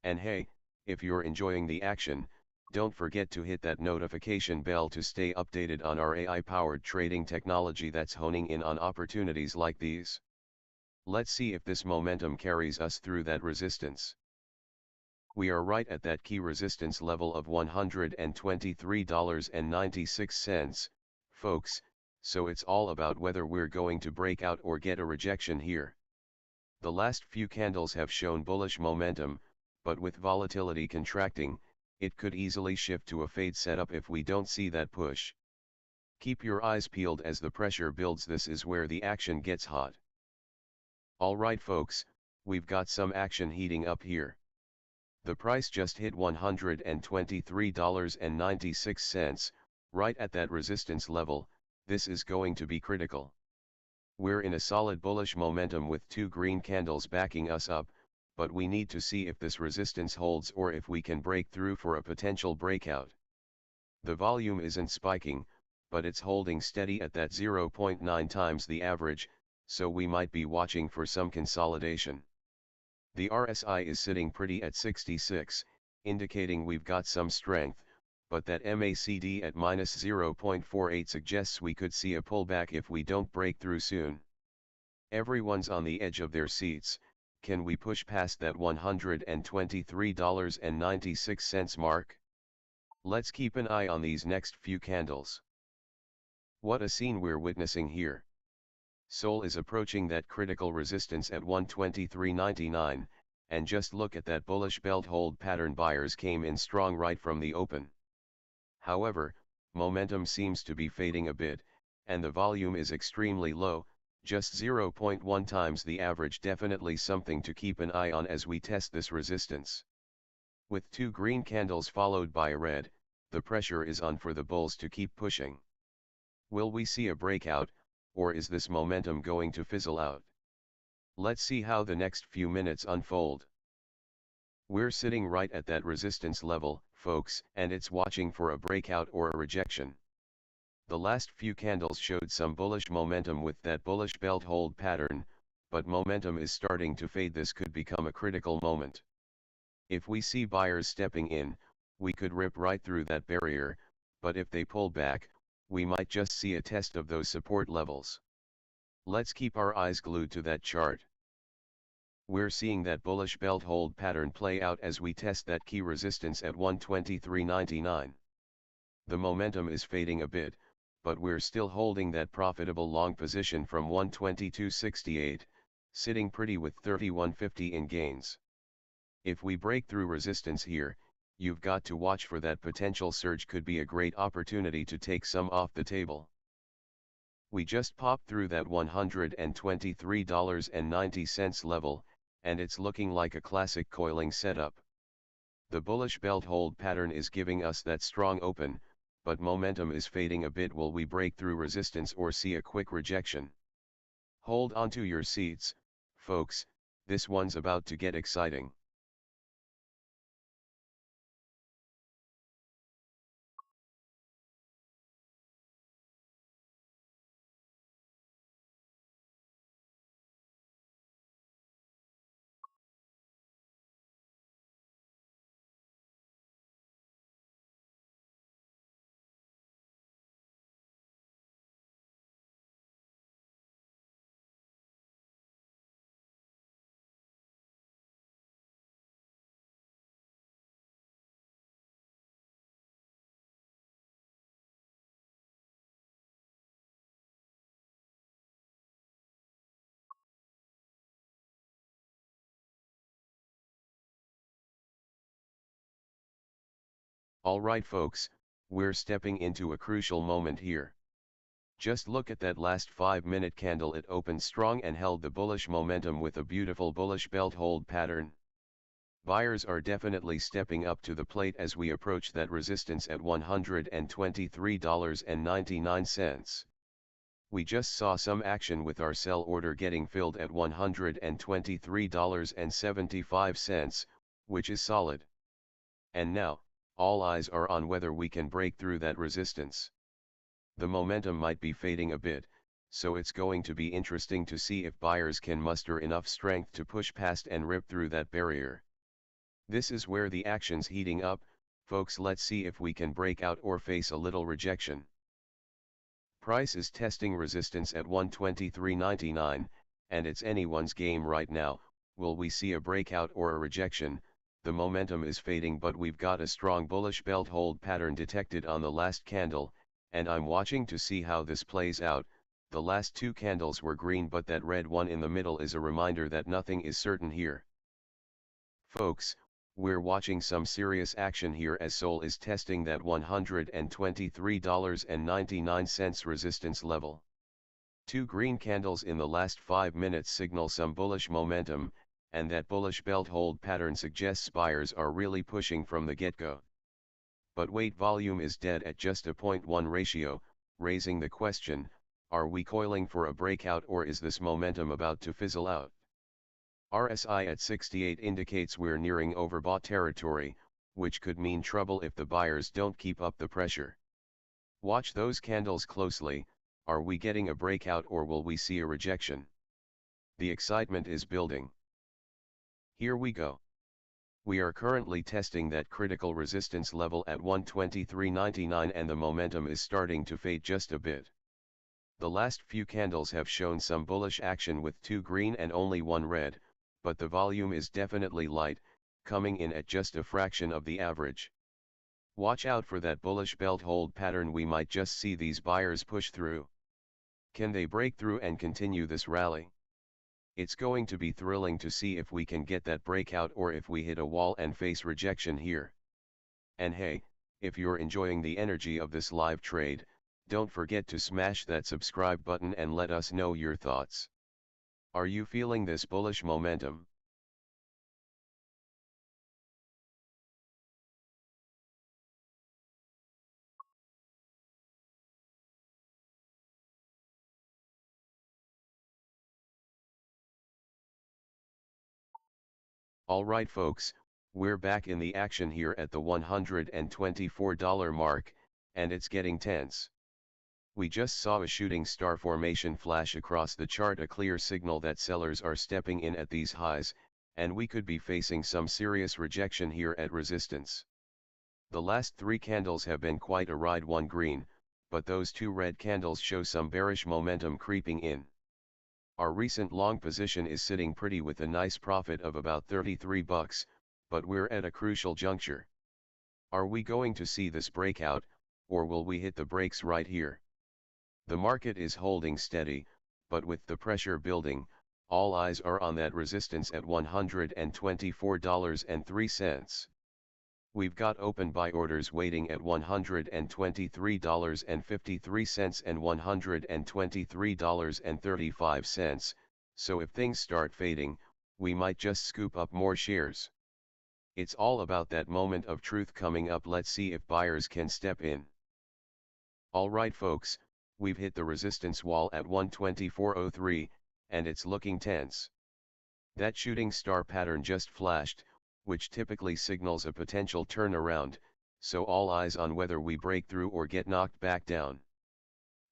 And hey, if you're enjoying the action, don't forget to hit that notification bell to stay updated on our AI-powered trading technology that's honing in on opportunities like these. Let's see if this momentum carries us through that resistance. We are right at that key resistance level of $123.96, folks, so it's all about whether we're going to break out or get a rejection here. The last few candles have shown bullish momentum, but with volatility contracting, it could easily shift to a fade setup if we don't see that push. Keep your eyes peeled as the pressure builds. This is where the action gets hot. Alright folks, we've got some action heating up here. The price just hit $123.96, right at that resistance level. This is going to be critical. We're in a solid bullish momentum with 2 green candles backing us up, but we need to see if this resistance holds or if we can break through for a potential breakout. The volume isn't spiking, but it's holding steady at that 0.9 times the average, so we might be watching for some consolidation. The RSI is sitting pretty at 66, indicating we've got some strength, but that MACD at -0.48 suggests we could see a pullback if we don't break through soon. Everyone's on the edge of their seats. Can we push past that $123.96 mark? Let's keep an eye on these next few candles. What a scene we're witnessing here. SOL is approaching that critical resistance at 123.99, and just look at that bullish belt hold pattern. Buyers came in strong right from the open. However, momentum seems to be fading a bit, and the volume is extremely low, just 0.1 times the average. Definitely something to keep an eye on as we test this resistance. With 2 green candles followed by a red, the pressure is on for the bulls to keep pushing. Will we see a breakout, or is this momentum going to fizzle out? Let's see how the next few minutes unfold. We're sitting right at that resistance level, folks, and it's watching for a breakout or a rejection. The last few candles showed some bullish momentum with that bullish belt hold pattern, but momentum is starting to fade. This could become a critical moment. If we see buyers stepping in, we could rip right through that barrier, but if they pull back, we might just see a test of those support levels. Let's keep our eyes glued to that chart. We're seeing that bullish belt hold pattern play out as we test that key resistance at 123.99. The momentum is fading a bit, but we're still holding that profitable long position from 122.68, sitting pretty with 31.50 in gains. If we break through resistance here, you've got to watch for that potential surge. Could be a great opportunity to take some off the table. We just popped through that $123.90 level, and it's looking like a classic coiling setup. The bullish belt hold pattern is giving us that strong open, but momentum is fading a bit. Will we break through resistance or see a quick rejection? Hold onto your seats, folks, this one's about to get exciting. Alright folks, we're stepping into a crucial moment here. Just look at that last 5-minute candle. It opened strong and held the bullish momentum with a beautiful bullish belt hold pattern. Buyers are definitely stepping up to the plate as we approach that resistance at $123.99. We just saw some action with our sell order getting filled at $123.75, which is solid. And now, all eyes are on whether we can break through that resistance. The momentum might be fading a bit, so it's going to be interesting to see if buyers can muster enough strength to push past and rip through that barrier. This is where the action's heating up, folks. Let's see if we can break out or face a little rejection. Price is testing resistance at 123.99, and it's anyone's game right now. Will we see a breakout or a rejection? The momentum is fading, but we've got a strong bullish belt hold pattern detected on the last candle, and I'm watching to see how this plays out. The last two candles were green, but that red one in the middle is a reminder that nothing is certain here. Folks, we're watching some serious action here as SOL is testing that $123.99 resistance level. Two green candles in the last 5 minutes signal some bullish momentum, and that bullish belt hold pattern suggests buyers are really pushing from the get-go. But wait, volume is dead at just a 0.1 ratio, raising the question, are we coiling for a breakout or is this momentum about to fizzle out? RSI at 68 indicates we're nearing overbought territory, which could mean trouble if the buyers don't keep up the pressure. Watch those candles closely. Are we getting a breakout or will we see a rejection? The excitement is building. Here we go. We are currently testing that critical resistance level at 123.99 and the momentum is starting to fade just a bit. The last few candles have shown some bullish action with two green and only one red, but the volume is definitely light, coming in at just a fraction of the average. Watch out for that bullish belt hold pattern. We might just see these buyers push through. Can they break through and continue this rally? It's going to be thrilling to see if we can get that breakout or if we hit a wall and face rejection here. And hey, if you're enjoying the energy of this live trade, don't forget to smash that subscribe button and let us know your thoughts. Are you feeling this bullish momentum? Alright folks, We're back in the action here at the $124 mark, and it's getting tense. We just saw a shooting star formation flash across the chart, a clear signal that sellers are stepping in at these highs, and we could be facing some serious rejection here at resistance. The last three candles have been quite a ride, one green, but those two red candles show some bearish momentum creeping in. Our recent long position is sitting pretty with a nice profit of about 33 bucks, but we're at a crucial juncture. Are we going to see this breakout, or will we hit the brakes right here? The market is holding steady, but with the pressure building, all eyes are on that resistance at $124.03. We've got open buy orders waiting at $123.53 and $123.35, so if things start fading, we might just scoop up more shares. It's all about that moment of truth coming up. Let's see if buyers can step in. Alright folks, we've hit the resistance wall at 124.03, and it's looking tense. That shooting star pattern just flashed, which typically signals a potential turnaround, so all eyes on whether we break through or get knocked back down.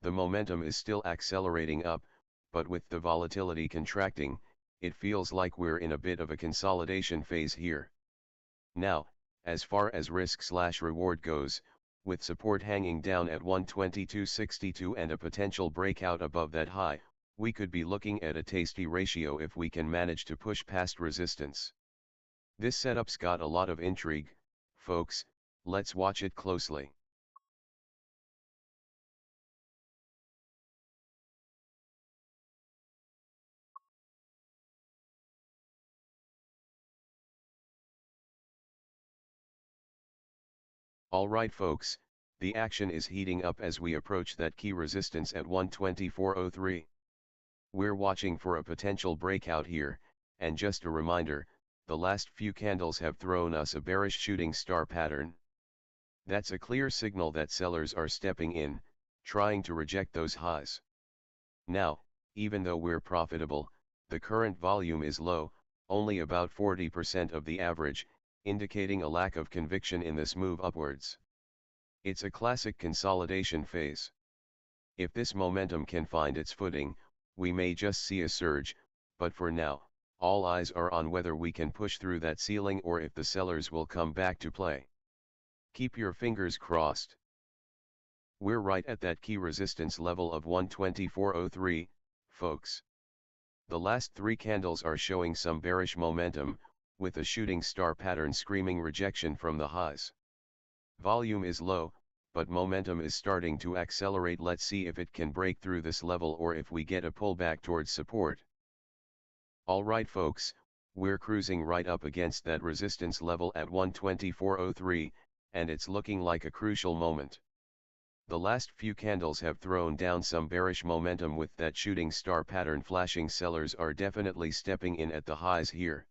The momentum is still accelerating up, but with the volatility contracting, it feels like we're in a bit of a consolidation phase here. Now, as far as risk/reward goes, with support hanging down at 122.62 and a potential breakout above that high, we could be looking at a tasty ratio if we can manage to push past resistance. This setup's got a lot of intrigue, folks, let's watch it closely. Alright folks, the action is heating up as we approach that key resistance at 124.03. We're watching for a potential breakout here, and just a reminder, the last few candles have thrown us a bearish shooting star pattern. That's a clear signal that sellers are stepping in, trying to reject those highs. Now, even though we're profitable, the current volume is low, only about 40% of the average, indicating a lack of conviction in this move upwards. It's a classic consolidation phase. If this momentum can find its footing, we may just see a surge, but for now, all eyes are on whether we can push through that ceiling or if the sellers will come back to play. Keep your fingers crossed. We're right at that key resistance level of 124.03, folks. The last three candles are showing some bearish momentum, with a shooting star pattern screaming rejection from the highs. Volume is low, but momentum is starting to accelerate. Let's see if it can break through this level or if we get a pullback towards support. Alright folks, we're cruising right up against that resistance level at 124.03, and it's looking like a crucial moment. The last few candles have thrown down some bearish momentum with that shooting star pattern flashing. Sellers are definitely stepping in at the highs here.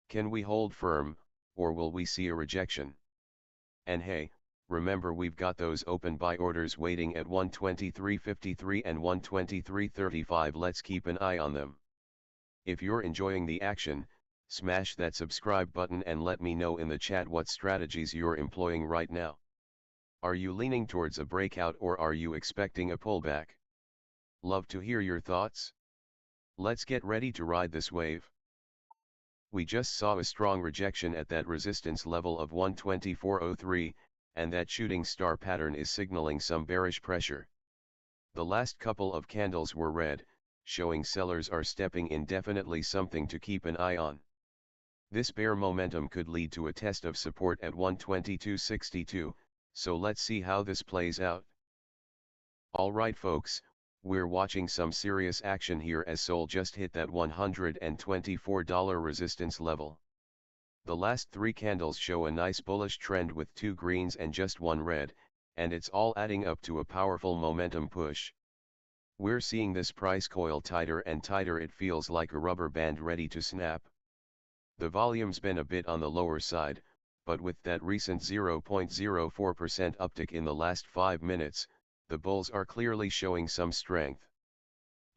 Can we hold firm, or will we see a rejection? And hey, remember we've got those open buy orders waiting at 123.53 and 123.35. Let's keep an eye on them. If you're enjoying the action, smash that subscribe button and let me know in the chat what strategies you're employing right now. Are you leaning towards a breakout or are you expecting a pullback? Love to hear your thoughts. Let's get ready to ride this wave. We just saw a strong rejection at that resistance level of 124.03, and that shooting star pattern is signaling some bearish pressure. The last couple of candles were red, showing sellers are stepping in. Definitely something to keep an eye on. This bear momentum could lead to a test of support at 122.62, so let's see how this plays out. Alright folks, we're watching some serious action here as SOL just hit that $124 resistance level. The last three candles show a nice bullish trend with two greens and just one red, and it's all adding up to a powerful momentum push. We're seeing this price coil tighter and tighter. It feels like a rubber band ready to snap. The volume's been a bit on the lower side, but with that recent 0.04% uptick in the last 5 minutes, the bulls are clearly showing some strength.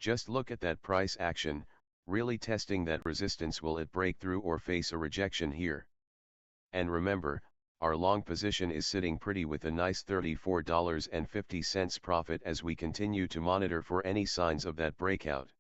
Just look at that price action, really testing that resistance. Will it break through or face a rejection here? And remember, our long position is sitting pretty with a nice $34.50 profit as we continue to monitor for any signs of that breakout.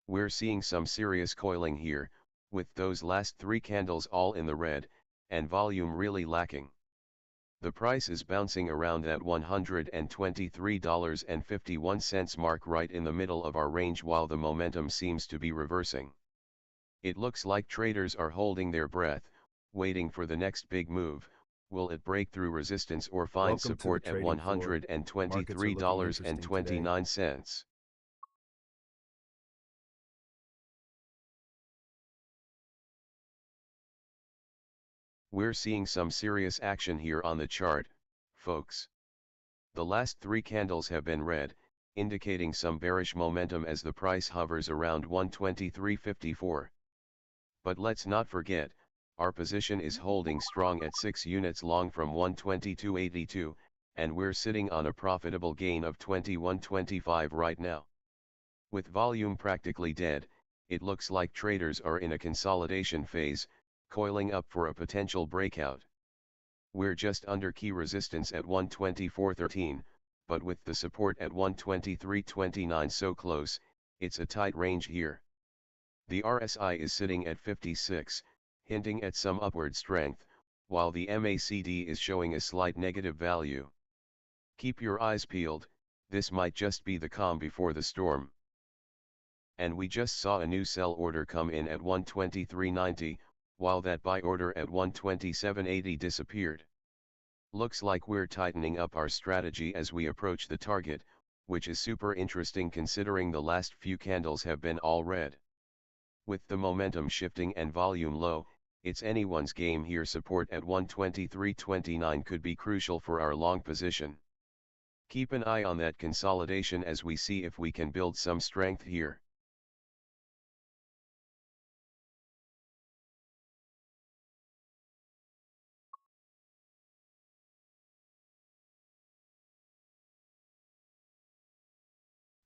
We're seeing some serious coiling here, with those last 3 candles all in the red, and volume really lacking. The price is bouncing around that $123.51 mark right in the middle of our range while the momentum seems to be reversing. It looks like traders are holding their breath, waiting for the next big move. Will it break through resistance or find Welcome to the support at trading floor. Markets are looking interesting today. $123.29? We're seeing some serious action here on the chart, folks. The last 3 candles have been red, indicating some bearish momentum as the price hovers around 123.54. But let's not forget, our position is holding strong at 6 units long from 122.82, and we're sitting on a profitable gain of 21.25 right now. With volume practically dead, it looks like traders are in a consolidation phase, coiling up for a potential breakout. We're just under key resistance at 124.13, but with the support at 123.29 so close, it's a tight range here. The RSI is sitting at 56, hinting at some upward strength, while the MACD is showing a slight negative value. Keep your eyes peeled, this might just be the calm before the storm. And we just saw a new sell order come in at 123.90, while that buy order at 127.80 disappeared. Looks like we're tightening up our strategy as we approach the target, which is super interesting considering the last few candles have been all red. With the momentum shifting and volume low, it's anyone's game here. Support at 123.29 could be crucial for our long position. Keep an eye on that consolidation as we see if we can build some strength here.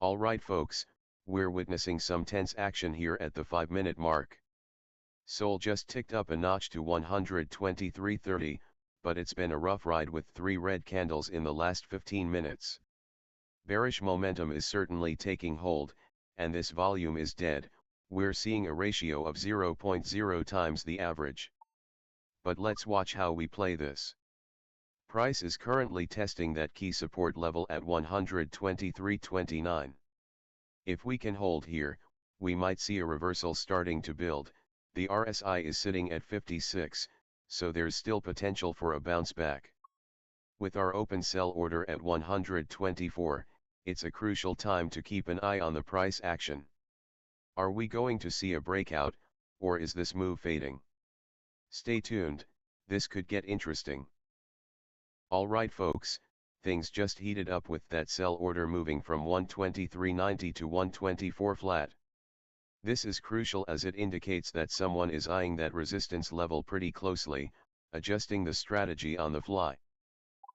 Alright folks, we're witnessing some tense action here at the 5-minute mark. SOL just ticked up a notch to 123.30, but it's been a rough ride with 3 red candles in the last 15 minutes. Bearish momentum is certainly taking hold, and this volume is dead. We're seeing a ratio of 0.0 times the average. But let's watch how we play this. Price is currently testing that key support level at 123.29. If we can hold here, we might see a reversal starting to build. The RSI is sitting at 56, so there's still potential for a bounce back. With our open sell order at 124, it's a crucial time to keep an eye on the price action. Are we going to see a breakout, or is this move fading? Stay tuned, this could get interesting. Alright folks, things just heated up with that sell order moving from 123.90 to 124 flat. This is crucial as it indicates that someone is eyeing that resistance level pretty closely, adjusting the strategy on the fly.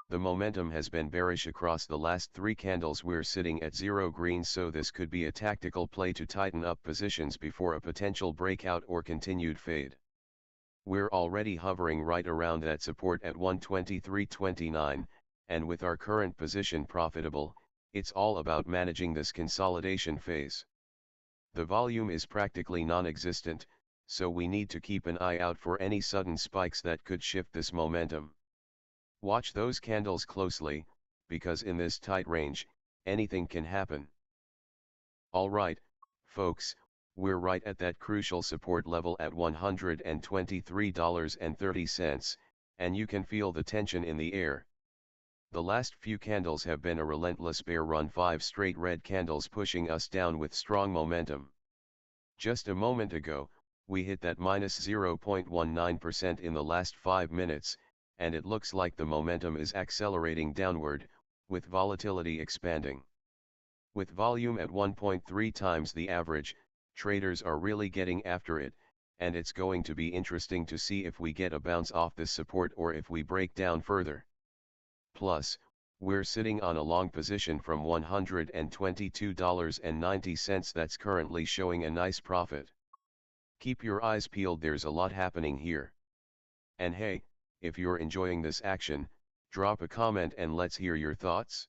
The momentum has been bearish across the last 3 candles. We're sitting at 0 green, so this could be a tactical play to tighten up positions before a potential breakout or continued fade. We're already hovering right around that support at 123.29, and with our current position profitable, it's all about managing this consolidation phase. The volume is practically non-existent, so we need to keep an eye out for any sudden spikes that could shift this momentum. Watch those candles closely, because in this tight range, anything can happen. Alright, folks, we're right at that crucial support level at $123.30, and you can feel the tension in the air. The last few candles have been a relentless bear run, 5 straight red candles pushing us down with strong momentum. Just a moment ago, we hit that minus 0.19% in the last 5 minutes, and it looks like the momentum is accelerating downward, with volatility expanding. With volume at 1.3 times the average, traders are really getting after it, and it's going to be interesting to see if we get a bounce off this support or if we break down further. Plus, we're sitting on a long position from $122.90 that's currently showing a nice profit. Keep your eyes peeled, there's a lot happening here. And hey, if you're enjoying this action, drop a comment and let's hear your thoughts.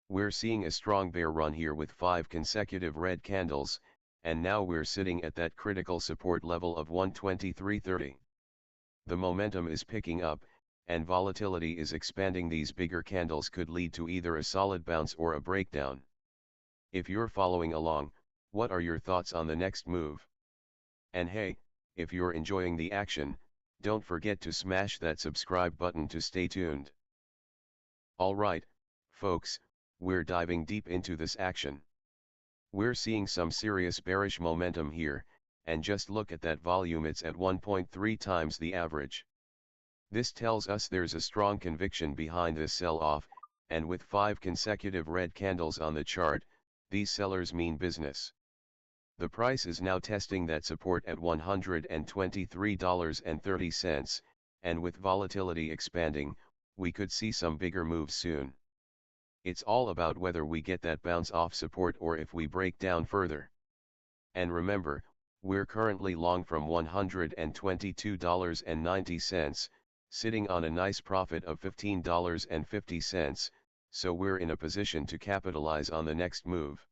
We're seeing a strong bear run here with 5 consecutive red candles, and now we're sitting at that critical support level of 123.30. The momentum is picking up, and volatility is expanding. These bigger candles could lead to either a solid bounce or a breakdown. If you're following along, what are your thoughts on the next move? And hey, if you're enjoying the action, don't forget to smash that subscribe button to stay tuned. Alright, folks, we're diving deep into this action. We're seeing some serious bearish momentum here, and just look at that volume, it's at 1.3 times the average. This tells us there's a strong conviction behind this sell-off, and with 5 consecutive red candles on the chart, these sellers mean business. The price is now testing that support at $123.30, and with volatility expanding, we could see some bigger moves soon. It's all about whether we get that bounce off support or if we break down further. And remember, we're currently long from $122.90, sitting on a nice profit of $15.50, so we're in a position to capitalize on the next move.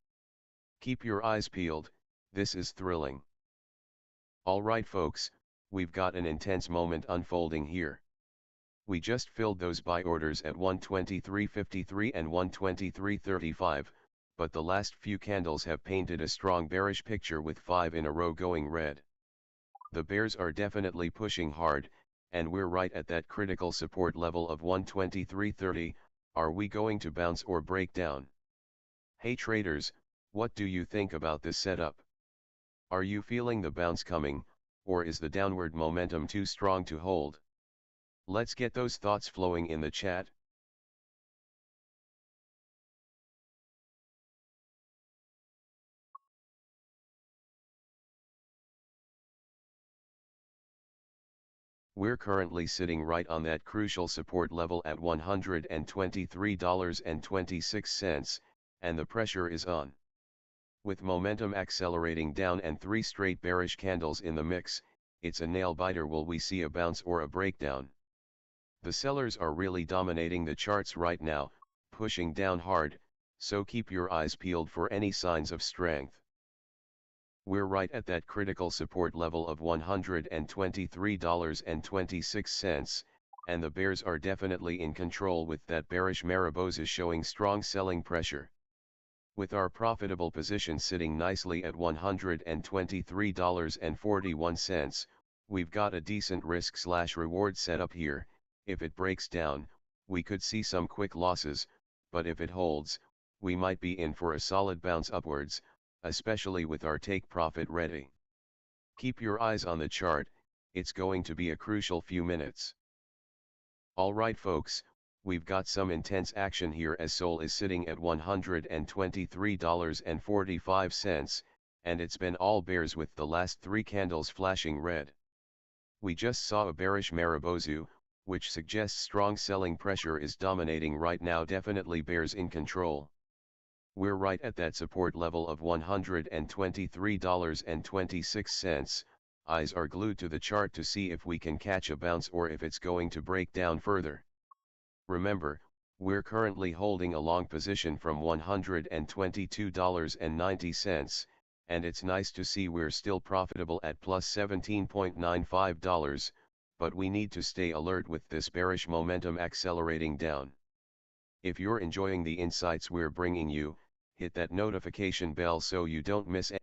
Keep your eyes peeled, this is thrilling. Alright folks, we've got an intense moment unfolding here. We just filled those buy orders at 123.53 and 123.35, but the last few candles have painted a strong bearish picture with 5 in a row going red. The bears are definitely pushing hard, and we're right at that critical support level of 123.30. Are we going to bounce or break down? Hey traders, what do you think about this setup? Are you feeling the bounce coming, or is the downward momentum too strong to hold? Let's get those thoughts flowing in the chat. We're currently sitting right on that crucial support level at $123.26, and the pressure is on. With momentum accelerating down and 3 straight bearish candles in the mix, it's a nail-biter. Will we see a bounce or a breakdown? The sellers are really dominating the charts right now, pushing down hard, so keep your eyes peeled for any signs of strength. We're right at that critical support level of $123.26, and the bears are definitely in control with that bearish Mariposa showing strong selling pressure. With our profitable position sitting nicely at $123.41, we've got a decent risk/reward setup here. If it breaks down, we could see some quick losses, but if it holds, we might be in for a solid bounce upwards, especially with our take profit ready. Keep your eyes on the chart, it's going to be a crucial few minutes. Alright folks, we've got some intense action here as SOL is sitting at $123.45, and it's been all bears with the last 3 candles flashing red. We just saw a bearish Mariposa, which suggests strong selling pressure is dominating right now. Definitely bears in control. We're right at that support level of $123.26, eyes are glued to the chart to see if we can catch a bounce or if it's going to break down further. Remember, we're currently holding a long position from $122.90, and it's nice to see we're still profitable at plus $17.95, but we need to stay alert with this bearish momentum accelerating down. If you're enjoying the insights we're bringing you, hit that notification bell so you don't miss any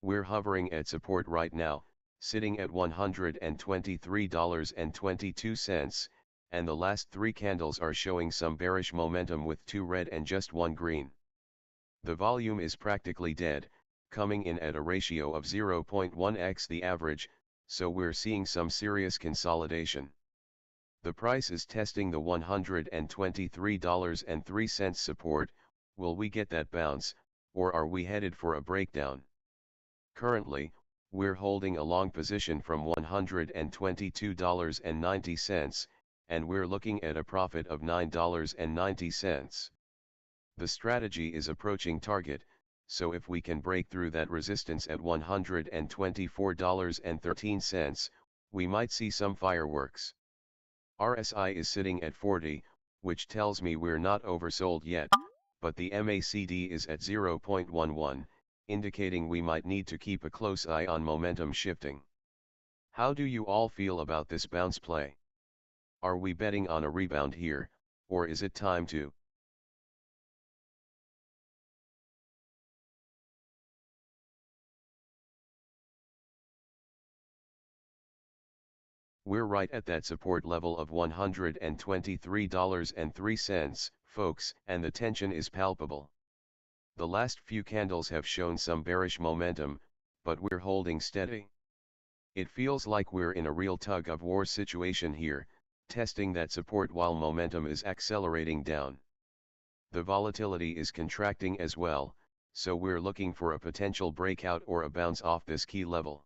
We're hovering at support right now, sitting at $123.22, and the last three candles are showing some bearish momentum with two red and just one green. The volume is practically dead, coming in at a ratio of 0.1x the average, so we're seeing some serious consolidation. The price is testing the $123.03 support. Will we get that bounce, or are we headed for a breakdown? Currently, we're holding a long position from $122.90, and we're looking at a profit of $9.90. The strategy is approaching target, so if we can break through that resistance at $124.13, we might see some fireworks. RSI is sitting at 40, which tells me we're not oversold yet, but the MACD is at 0.11, indicating we might need to keep a close eye on momentum shifting. How do you all feel about this bounce play? Are we betting on a rebound here, or is it time to? We're right at that support level of $123.03, folks, and the tension is palpable. The last few candles have shown some bearish momentum, but we're holding steady. It feels like we're in a real tug-of-war situation here, testing that support while momentum is accelerating down. The volatility is contracting as well, so we're looking for a potential breakout or a bounce off this key level.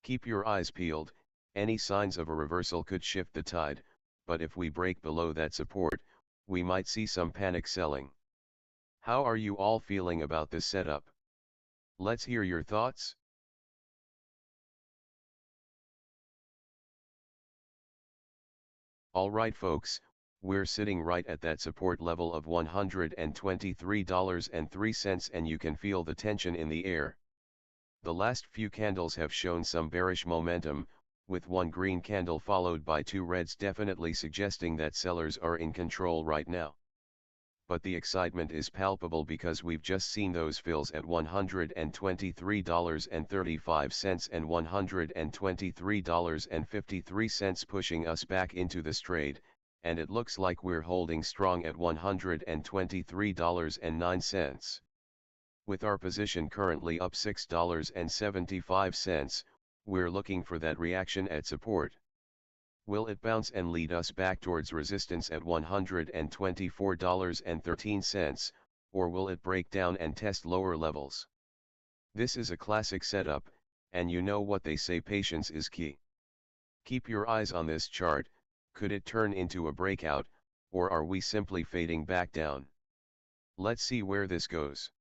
Keep your eyes peeled. Any signs of a reversal could shift the tide, but if we break below that support, we might see some panic selling. How are you all feeling about this setup? Let's hear your thoughts. Alright folks, we're sitting right at that support level of $123.03, and you can feel the tension in the air. The last few candles have shown some bearish momentum, with one green candle followed by two reds definitely suggesting that sellers are in control right now. But the excitement is palpable because we've just seen those fills at $123.35 and $123.53 pushing us back into the trade, and it looks like we're holding strong at $123.09. With our position currently up $6.75, we're looking for that reaction at support. Will it bounce and lead us back towards resistance at $124.13, or will it break down and test lower levels? This is a classic setup, and you know what they say, patience is key. Keep your eyes on this chart. Could it turn into a breakout, or are we simply fading back down? Let's see where this goes.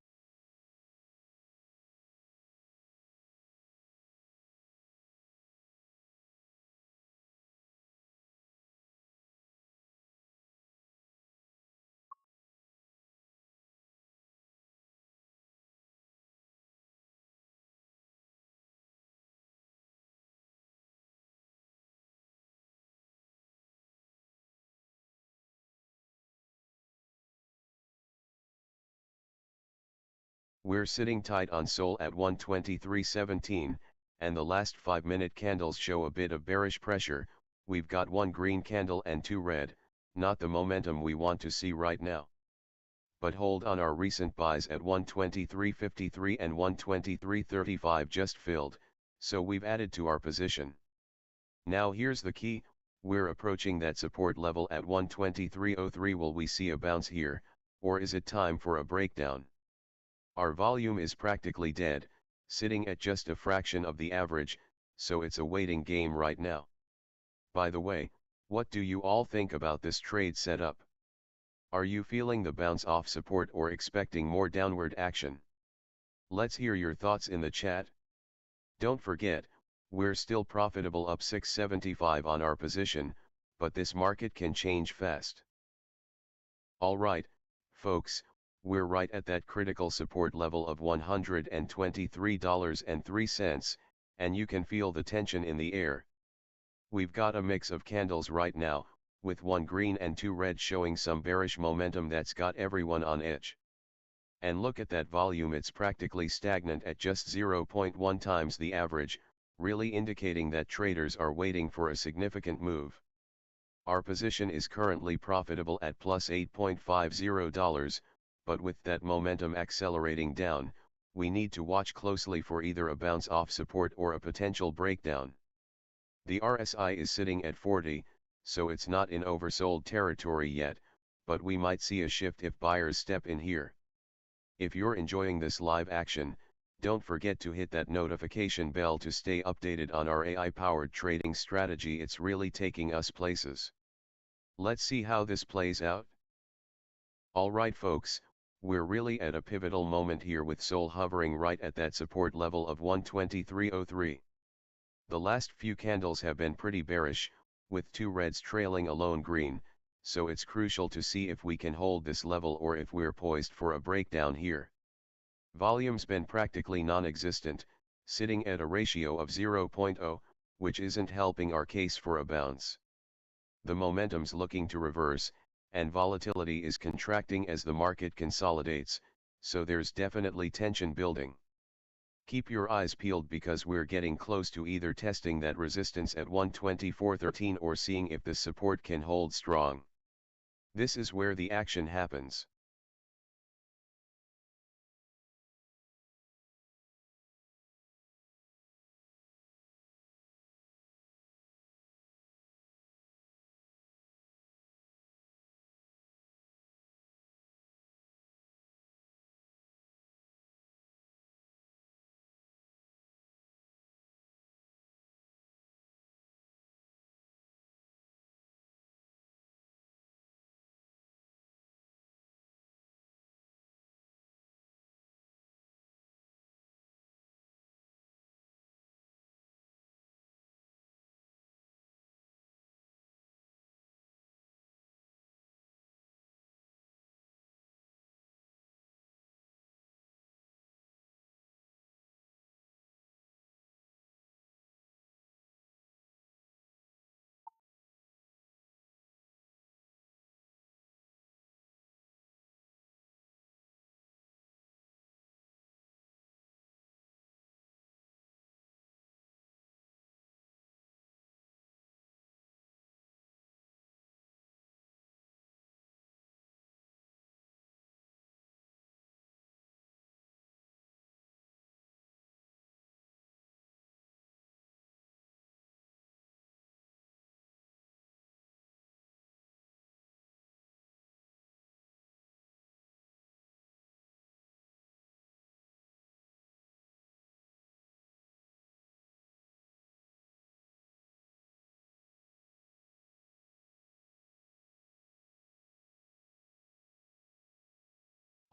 We're sitting tight on SOL at 123.17, and the last 5-minute candles show a bit of bearish pressure. We've got one green candle and two red, not the momentum we want to see right now. But hold on, our recent buys at 123.53 and 123.35 just filled, so we've added to our position. Now here's the key, we're approaching that support level at 123.03. Will we see a bounce here, or is it time for a breakdown? Our volume is practically dead, sitting at just a fraction of the average, so it's a waiting game right now. By the way, what do you all think about this trade setup? Are you feeling the bounce off support or expecting more downward action? Let's hear your thoughts in the chat. Don't forget, we're still profitable, up $6.75 on our position, but this market can change fast. Alright, folks, we're right at that critical support level of $123.03, and you can feel the tension in the air. We've got a mix of candles right now, with one green and two red showing some bearish momentum that's got everyone on edge. And look at that volume, it's practically stagnant at just 0.1 times the average, really indicating that traders are waiting for a significant move. Our position is currently profitable at plus $8.50, but with that momentum accelerating down, we need to watch closely for either a bounce off support or a potential breakdown. The RSI is sitting at 40, so it's not in oversold territory yet, but we might see a shift if buyers step in here. If you're enjoying this live action, don't forget to hit that notification bell to stay updated on our AI-powered trading strategy. It's really taking us places. Let's see how this plays out. Alright folks, we're really at a pivotal moment here with SOL hovering right at that support level of 123.03. The last few candles have been pretty bearish, with two reds trailing a lone green, so it's crucial to see if we can hold this level or if we're poised for a breakdown here. Volume's been practically non-existent, sitting at a ratio of 0.0, which isn't helping our case for a bounce. The momentum's looking to reverse, and volatility is contracting as the market consolidates, so there's definitely tension building. Keep your eyes peeled because we're getting close to either testing that resistance at 124.13 or seeing if this support can hold strong. This is where the action happens.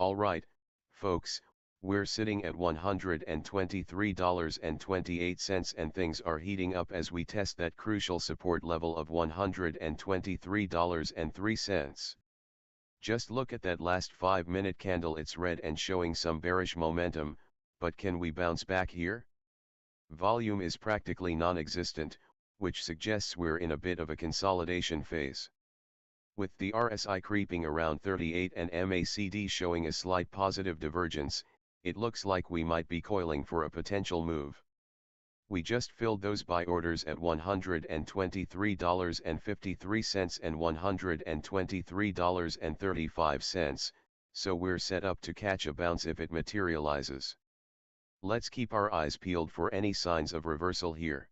Alright, folks, we're sitting at $123.28 and things are heating up as we test that crucial support level of $123.03. Just look at that last 5-minute candle, it's red and showing some bearish momentum, but can we bounce back here? Volume is practically non-existent, which suggests we're in a bit of a consolidation phase. With the RSI creeping around 38 and MACD showing a slight positive divergence, it looks like we might be coiling for a potential move. We just filled those buy orders at $123.53 and $123.35, so we're set up to catch a bounce if it materializes. Let's keep our eyes peeled for any signs of reversal here.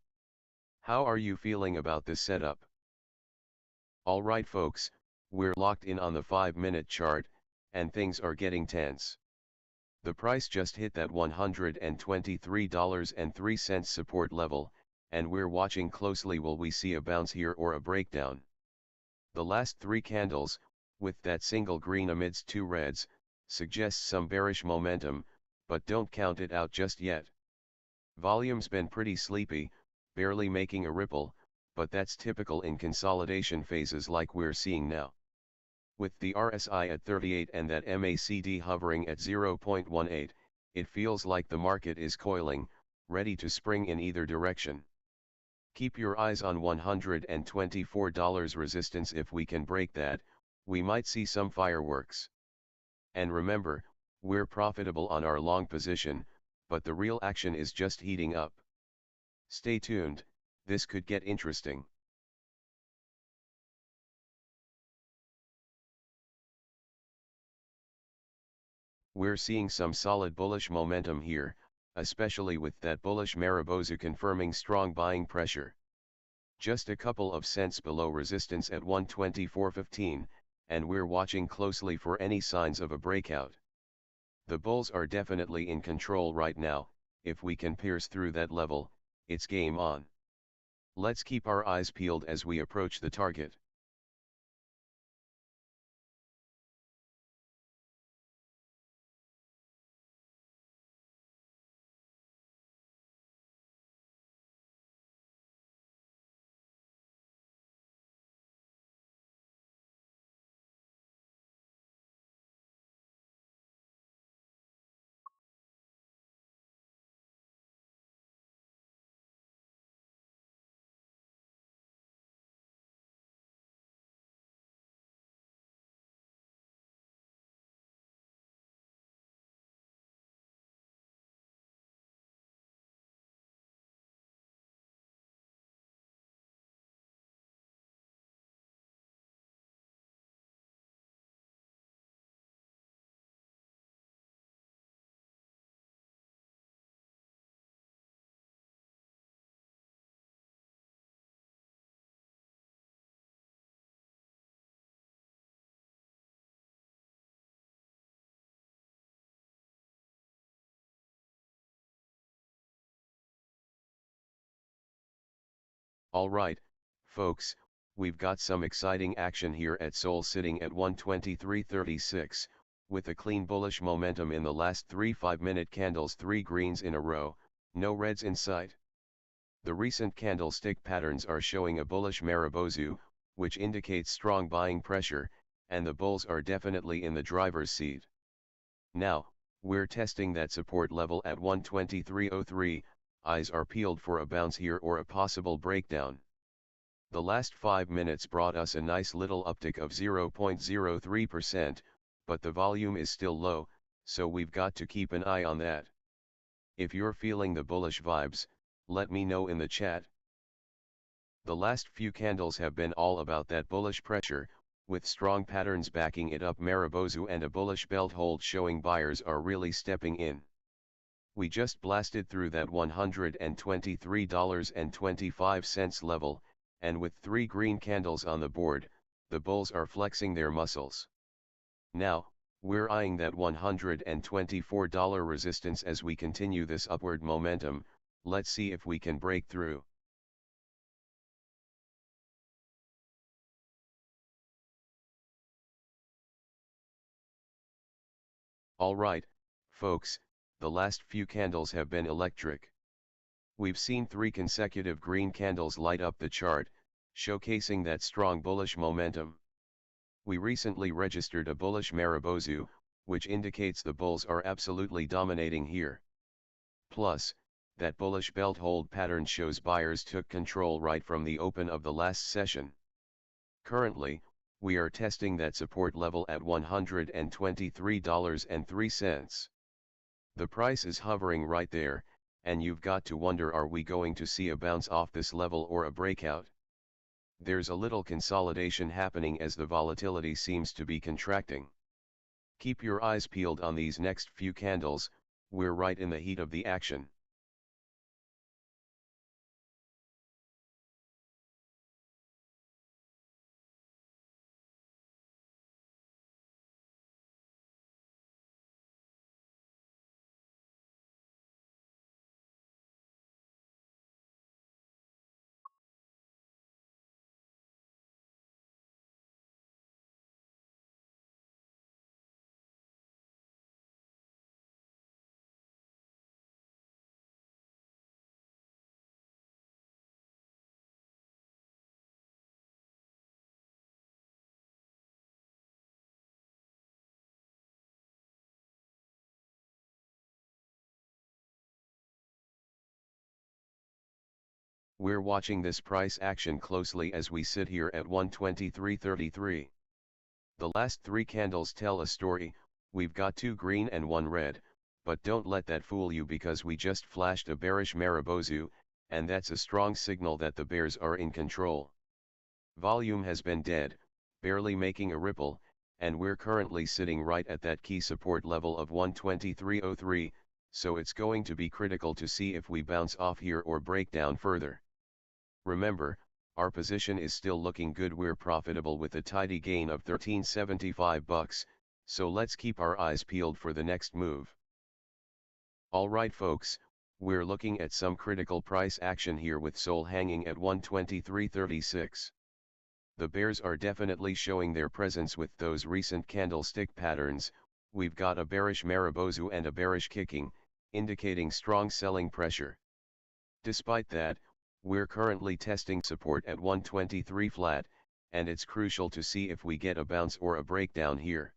How are you feeling about this setup? Alright folks, we're locked in on the 5-minute chart, and things are getting tense. The price just hit that $123.03 support level, and we're watching closely. Will we see a bounce here or a breakdown? The last 3 candles, with that single green amidst 2 reds, suggests some bearish momentum, but don't count it out just yet. Volume's been pretty sleepy, barely making a ripple, but that's typical in consolidation phases like we're seeing now. With the RSI at 38 and that MACD hovering at 0.18, it feels like the market is coiling, ready to spring in either direction. Keep your eyes on $124 resistance. If we can break that, we might see some fireworks. And remember, We're profitable on our long position, but the real action is just heating up. Stay tuned, this could get interesting. We're seeing some solid bullish momentum here, especially with that bullish Marubozu confirming strong buying pressure. Just a couple of cents below resistance at 124.15, and we're watching closely for any signs of a breakout. The bulls are definitely in control right now. If we can pierce through that level, it's game on. Let's keep our eyes peeled as we approach the target. Alright, folks, we've got some exciting action here at SOL sitting at 123.36, with a clean bullish momentum in the last 3 5-minute candles, 3 greens in a row, no reds in sight. The recent candlestick patterns are showing a bullish Marubozu, which indicates strong buying pressure, and the bulls are definitely in the driver's seat. Now, we're testing that support level at 123.03, eyes are peeled for a bounce here or a possible breakdown. The last 5 minutes brought us a nice little uptick of 0.03%, but the volume is still low, so we've got to keep an eye on that. If you're feeling the bullish vibes, let me know in the chat. The last few candles have been all about that bullish pressure, with strong patterns backing it up, Marubozu and a bullish belt hold showing buyers are really stepping in. We just blasted through that $123.25 level, and with 3 green candles on the board, the bulls are flexing their muscles. Now, we're eyeing that $124 resistance as we continue this upward momentum. Let's see if we can break through. Alright, folks, the last few candles have been electric. We've seen 3 consecutive green candles light up the chart, showcasing that strong bullish momentum. We recently registered a bullish Marubozu, which indicates the bulls are absolutely dominating here. Plus, that bullish belt hold pattern shows buyers took control right from the open of the last session. Currently, we are testing that support level at $123.03. The price is hovering right there, and you've got to wonder, are we going to see a bounce off this level or a breakout? There's a little consolidation happening as the volatility seems to be contracting. Keep your eyes peeled on these next few candles, we're right in the heat of the action. We're watching this price action closely as we sit here at 123.33. The last 3 candles tell a story, We've got 2 green and 1 red, but don't let that fool you because we just flashed a bearish Marubozu, and that's a strong signal that the bears are in control. Volume has been dead, barely making a ripple, and we're currently sitting right at that key support level of 123.03, so it's going to be critical to see if we bounce off here or break down further. Remember, our position is still looking good. We're profitable with a tidy gain of $13.75, so let's keep our eyes peeled for the next move. Alright folks, we're looking at some critical price action here with SOL hanging at 123.36. The bears are definitely showing their presence with those recent candlestick patterns. We've got a bearish Marubozu and a bearish kicking, indicating strong selling pressure. Despite that, we're currently testing support at 123 flat, and it's crucial to see if we get a bounce or a breakdown here.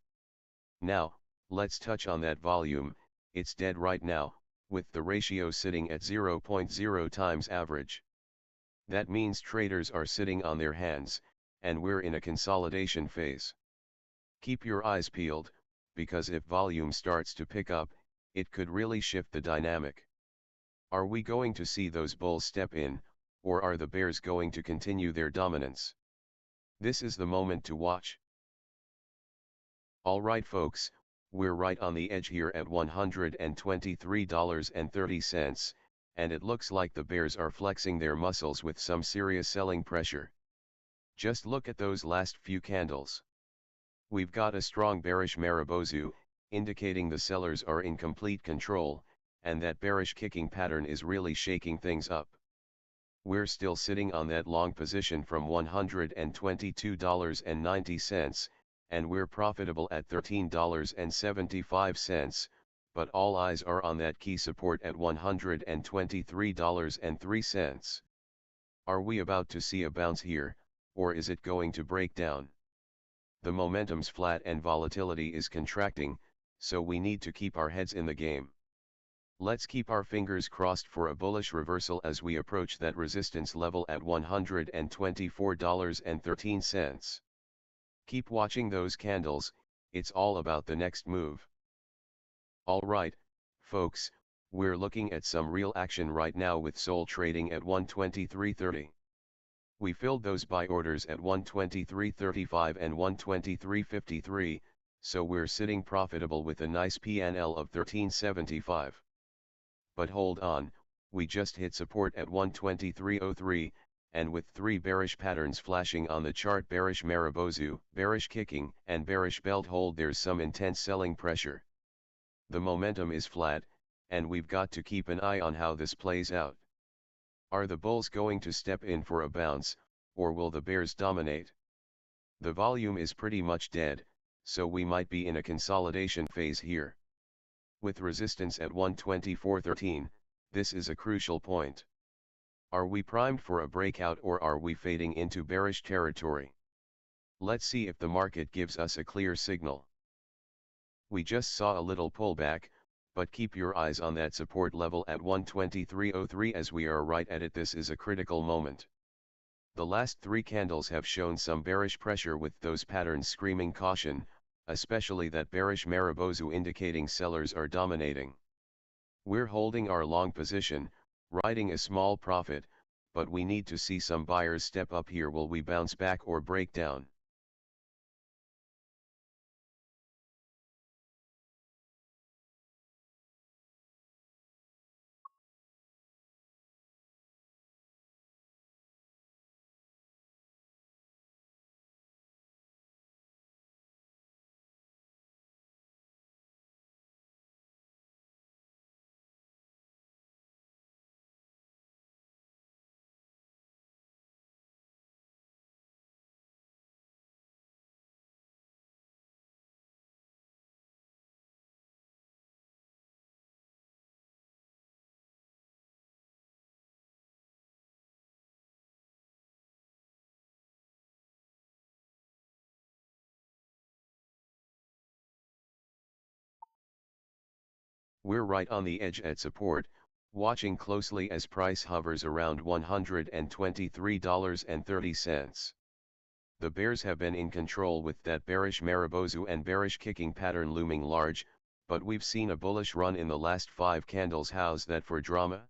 Now, let's touch on that volume. It's dead right now, with the ratio sitting at 0.0 times average. That means traders are sitting on their hands, and we're in a consolidation phase. Keep your eyes peeled, because if volume starts to pick up, it could really shift the dynamic. Are we going to see those bulls step in, or are the bears going to continue their dominance? This is the moment to watch. Alright folks, we're right on the edge here at $123.30, and it looks like the bears are flexing their muscles with some serious selling pressure. Just look at those last few candles. We've got a strong bearish Marubozu, indicating the sellers are in complete control, and that bearish kicking pattern is really shaking things up. We're still sitting on that long position from $122.90, and we're profitable at $13.75, but all eyes are on that key support at $123.03. Are we about to see a bounce here, or is it going to break down? The momentum's flat and volatility is contracting, so we need to keep our heads in the game. Let's keep our fingers crossed for a bullish reversal as we approach that resistance level at $124.13. Keep watching those candles, it's all about the next move. Alright, folks, we're looking at some real action right now with SOL trading at 123.30. We filled those buy orders at 123.35 and 123.53, so we're sitting profitable with a nice PNL of 13.75. But hold on, we just hit support at 123.03, and with 3 bearish patterns flashing on the chart, bearish Marubozu, bearish kicking, and bearish belt hold, there's some intense selling pressure. The momentum is flat, and we've got to keep an eye on how this plays out. Are the bulls going to step in for a bounce, or will the bears dominate? The volume is pretty much dead, so we might be in a consolidation phase here. With resistance at 124.13, this is a crucial point. Are we primed for a breakout, or are we fading into bearish territory? Let's see if the market gives us a clear signal. We just saw a little pullback, but keep your eyes on that support level at 123.03 as we are right at it. This is a critical moment. The last 3 candles have shown some bearish pressure with those patterns screaming caution, especially that bearish Marubozu indicating sellers are dominating. We're holding our long position, riding a small profit, but we need to see some buyers step up here. Will we bounce back or break down? We're right on the edge at support, watching closely as price hovers around $123.30. the bears have been in control with that bearish Marubozu and bearish kicking pattern looming large, but we've seen a bullish run in the last 5 candles. How's that for drama?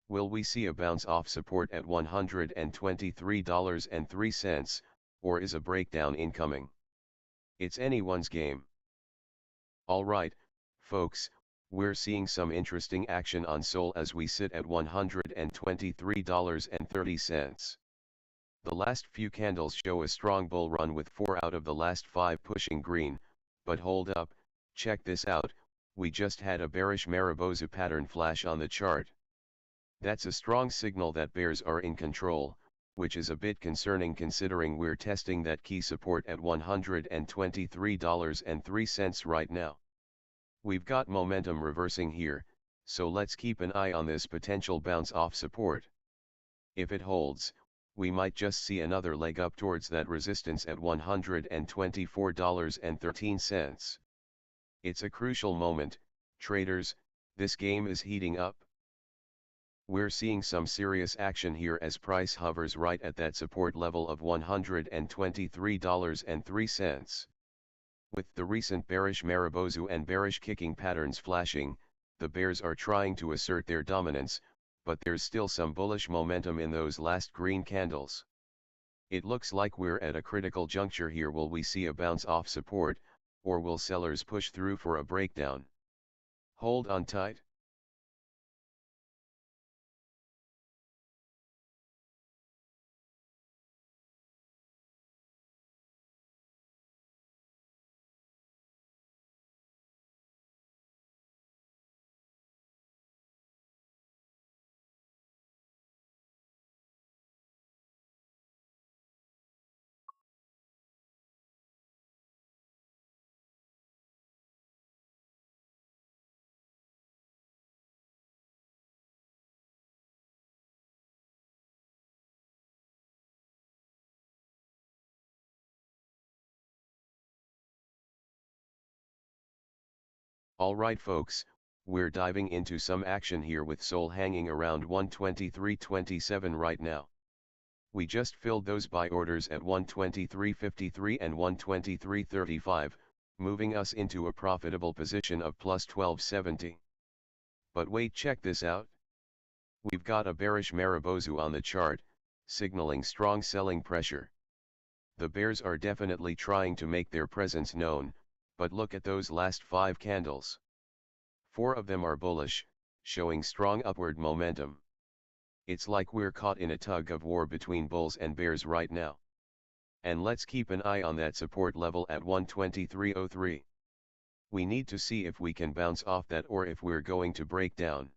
Will we see a bounce off support at $123.03, or is a breakdown incoming? It's anyone's game. Alright, folks, we're seeing some interesting action on SOL as we sit at $123.30. The last few candles show a strong bull run with 4 out of the last 5 pushing green, but hold up, check this out, we just had a bearish Marubozu pattern flash on the chart. That's a strong signal that bears are in control, which is a bit concerning considering we're testing that key support at $123.03 right now. We've got momentum reversing here, so let's keep an eye on this potential bounce off support. If it holds, we might just see another leg up towards that resistance at $124.13. It's a crucial moment, traders, this game is heating up. We're seeing some serious action here as price hovers right at that support level of $123.03. With the recent bearish Marubozu and bearish kicking patterns flashing, the bears are trying to assert their dominance, but there's still some bullish momentum in those last green candles. It looks like we're at a critical juncture here. Will we see a bounce off support, or will sellers push through for a breakdown? Hold on tight. Alright folks, we're diving into some action here with SOL hanging around 123.27 right now. We just filled those buy orders at 123.53 and 123.35, moving us into a profitable position of plus 1270. But wait, check this out. We've got a bearish Marubozu on the chart, signaling strong selling pressure. The bears are definitely trying to make their presence known, but look at those last 5 candles. 4 of them are bullish, showing strong upward momentum. It's like we're caught in a tug of war between bulls and bears right now. And let's keep an eye on that support level at 123.03. We need to see if we can bounce off that or if we're going to break down.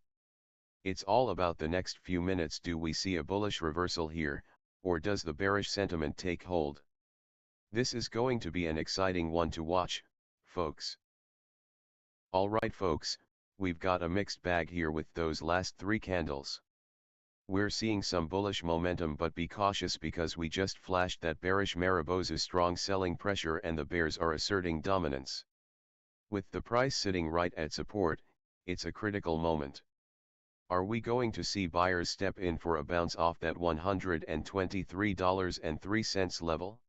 It's all about the next few minutes. Do we see a bullish reversal here, or does the bearish sentiment take hold? This is going to be an exciting one to watch, folks. Alright folks, we've got a mixed bag here with those last 3 candles. We're seeing some bullish momentum, but be cautious because we just flashed that bearish Marubozu strong selling pressure and the bears are asserting dominance. With the price sitting right at support, it's a critical moment. Are we going to see buyers step in for a bounce off that $123.03 level?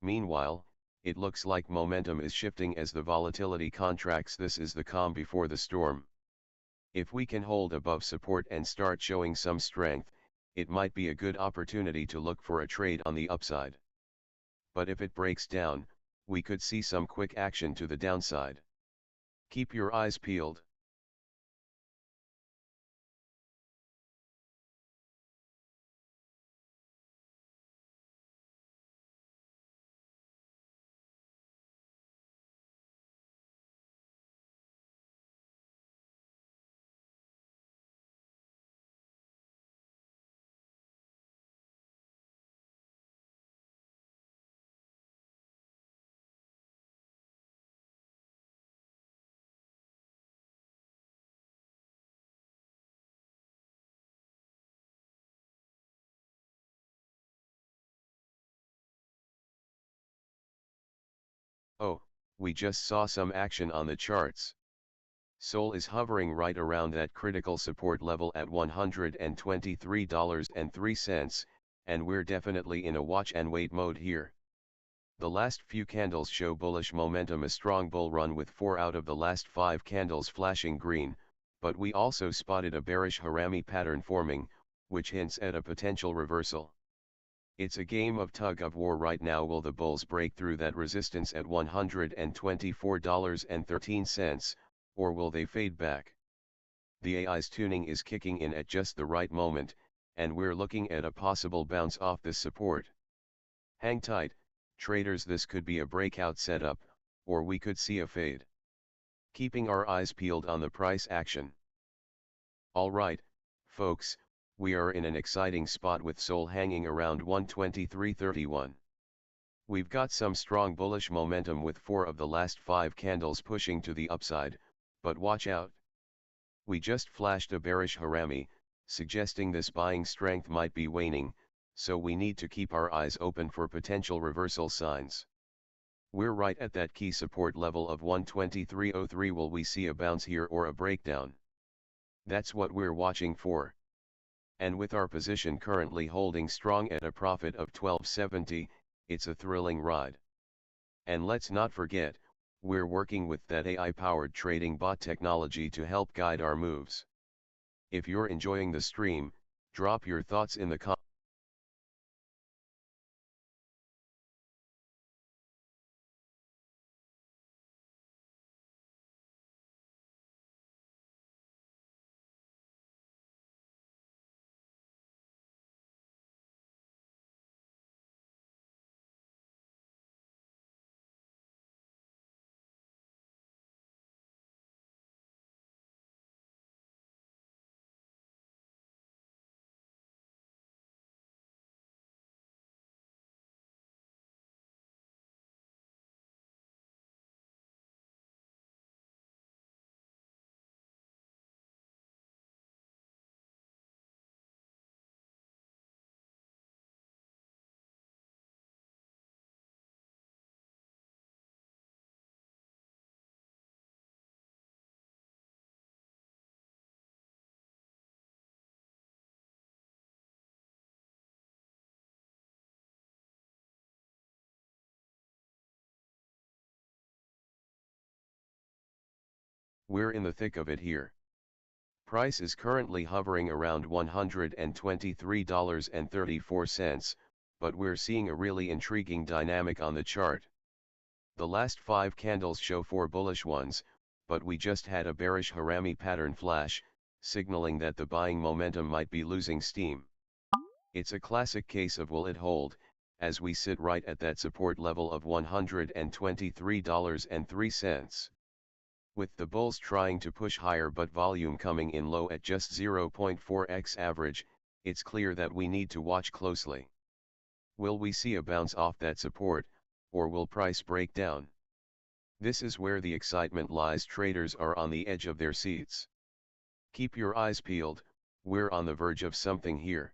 Meanwhile, it looks like momentum is shifting as the volatility contracts. This is the calm before the storm. If we can hold above support and start showing some strength, it might be a good opportunity to look for a trade on the upside. But if it breaks down, we could see some quick action to the downside. Keep your eyes peeled. Oh, we just saw some action on the charts. SOL is hovering right around that critical support level at $123.03, and we're definitely in a watch and wait mode here. The last few candles show bullish momentum, a strong bull run with 4 out of the last 5 candles flashing green, but we also spotted a bearish harami pattern forming, which hints at a potential reversal. It's a game of tug of war right now. Will the bulls break through that resistance at $124.13, or will they fade back? The AI's tuning is kicking in at just the right moment, and we're looking at a possible bounce off this support. Hang tight, traders, this could be a breakout setup, or we could see a fade. Keeping our eyes peeled on the price action. Alright, folks, we are in an exciting spot with SOL hanging around 123.31. We've got some strong bullish momentum with 4 of the last 5 candles pushing to the upside, but watch out. We just flashed a bearish harami, suggesting this buying strength might be waning, so we need to keep our eyes open for potential reversal signs. We're right at that key support level of 123.03. Will we see a bounce here or a breakdown? That's what we're watching for. And with our position currently holding strong at a profit of $12.70, it's a thrilling ride. And let's not forget, we're working with that AI-powered trading bot technology to help guide our moves. If you're enjoying the stream, drop your thoughts in the comments. We're in the thick of it here. Price is currently hovering around $123.34, but we're seeing a really intriguing dynamic on the chart. The last 5 candles show 4 bullish ones, but we just had a bearish harami pattern flash, signaling that the buying momentum might be losing steam. It's a classic case of will it hold, as we sit right at that support level of $123.03. With the bulls trying to push higher but volume coming in low at just 0.4x average, it's clear that we need to watch closely. Will we see a bounce off that support, or will price break down? This is where the excitement lies. Traders are on the edge of their seats. Keep your eyes peeled, we're on the verge of something here.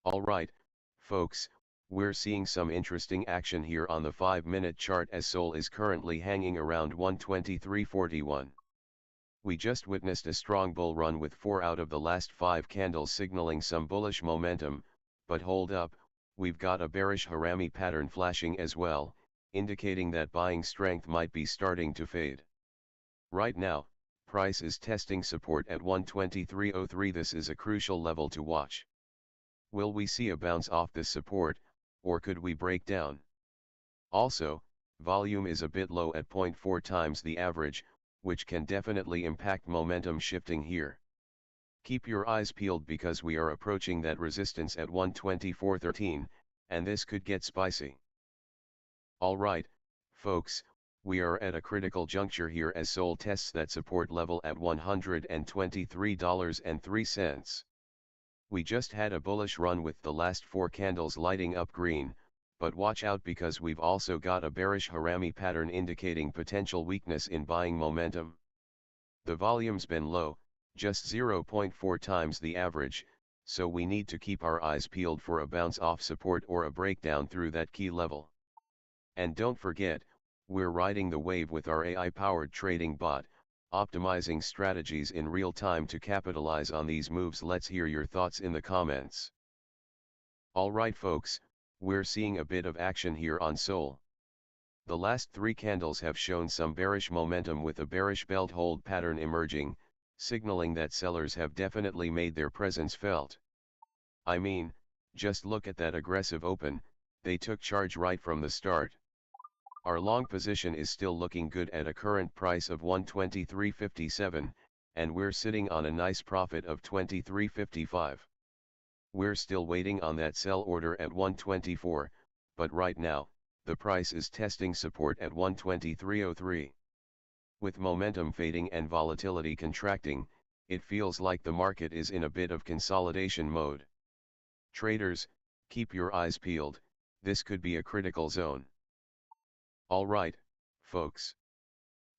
Alright, folks, we're seeing some interesting action here on the 5-minute chart as SOL is currently hanging around 123.41. We just witnessed a strong bull run with 4 out of the last 5 candles signaling some bullish momentum, but hold up, we've got a bearish harami pattern flashing as well, indicating that buying strength might be starting to fade. Right now, price is testing support at 123.03. This is a crucial level to watch. Will we see a bounce off this support, or could we break down? Also, volume is a bit low at 0.4 times the average, which can definitely impact momentum shifting here. Keep your eyes peeled because we are approaching that resistance at 124.13, and this could get spicy. Alright, folks, we are at a critical juncture here as SOL tests that support level at $123.03. We just had a bullish run with the last 4 candles lighting up green, but watch out because we've also got a bearish harami pattern indicating potential weakness in buying momentum. The volume's been low, just 0.4 times the average, so we need to keep our eyes peeled for a bounce off support or a breakdown through that key level. And don't forget, we're riding the wave with our AI-powered trading bot, optimizing strategies in real time to capitalize on these moves. Let's hear your thoughts in the comments. Alright folks, we're seeing a bit of action here on SOL. The last 3 candles have shown some bearish momentum with a bearish belt hold pattern emerging, signaling that sellers have definitely made their presence felt. I mean, just look at that aggressive open, they took charge right from the start. Our long position is still looking good at a current price of 123.57, and we're sitting on a nice profit of 23.55. We're still waiting on that sell order at 124, but right now, the price is testing support at 123.03. With momentum fading and volatility contracting, it feels like the market is in a bit of consolidation mode. Traders, keep your eyes peeled, this could be a critical zone. Alright, folks.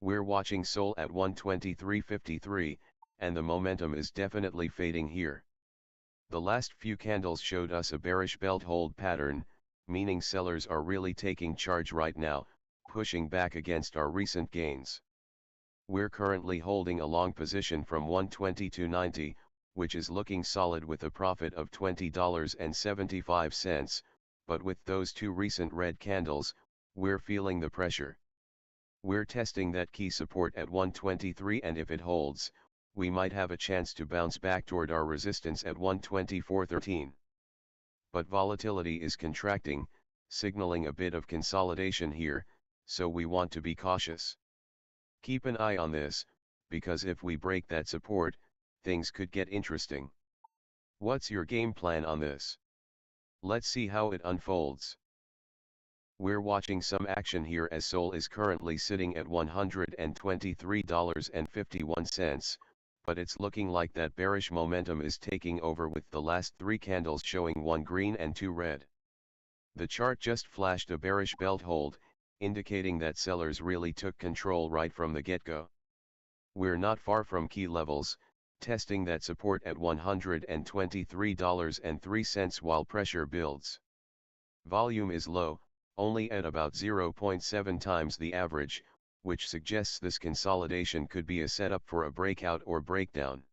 We're watching SOL at 123.53, and the momentum is definitely fading here. The last few candles showed us a bearish belt hold pattern, meaning sellers are really taking charge right now, pushing back against our recent gains. We're currently holding a long position from 122.90, which is looking solid with a profit of $20.75, but with those 2 recent red candles, we're feeling the pressure. We're testing that key support at 123, and if it holds, we might have a chance to bounce back toward our resistance at 124.13. But volatility is contracting, signaling a bit of consolidation here, so we want to be cautious. Keep an eye on this, because if we break that support, things could get interesting. What's your game plan on this? Let's see how it unfolds. We're watching some action here as SOL is currently sitting at $123.51, but it's looking like that bearish momentum is taking over with the last 3 candles showing 1 green and 2 red. The chart just flashed a bearish belt hold, indicating that sellers really took control right from the get-go. We're not far from key levels, testing that support at $123.03 while pressure builds. Volume is low, only at about 0.7 times the average, which suggests this consolidation could be a setup for a breakout or breakdown.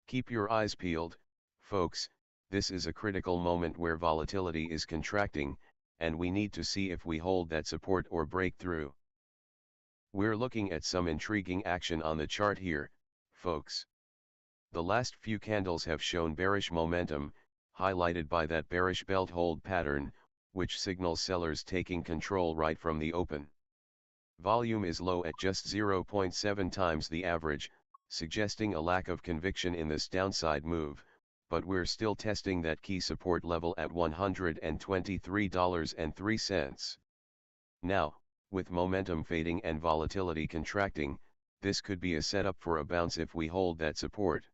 Keep your eyes peeled, folks, this is a critical moment where volatility is contracting, and we need to see if we hold that support or break through. We're looking at some intriguing action on the chart here, folks. The last few candles have shown bearish momentum, highlighted by that bearish belt hold pattern, which signals sellers taking control right from the open. Volume is low at just 0.7 times the average, suggesting a lack of conviction in this downside move, but we're still testing that key support level at $123.03. Now, with momentum fading and volatility contracting, this could be a setup for a bounce if we hold that support.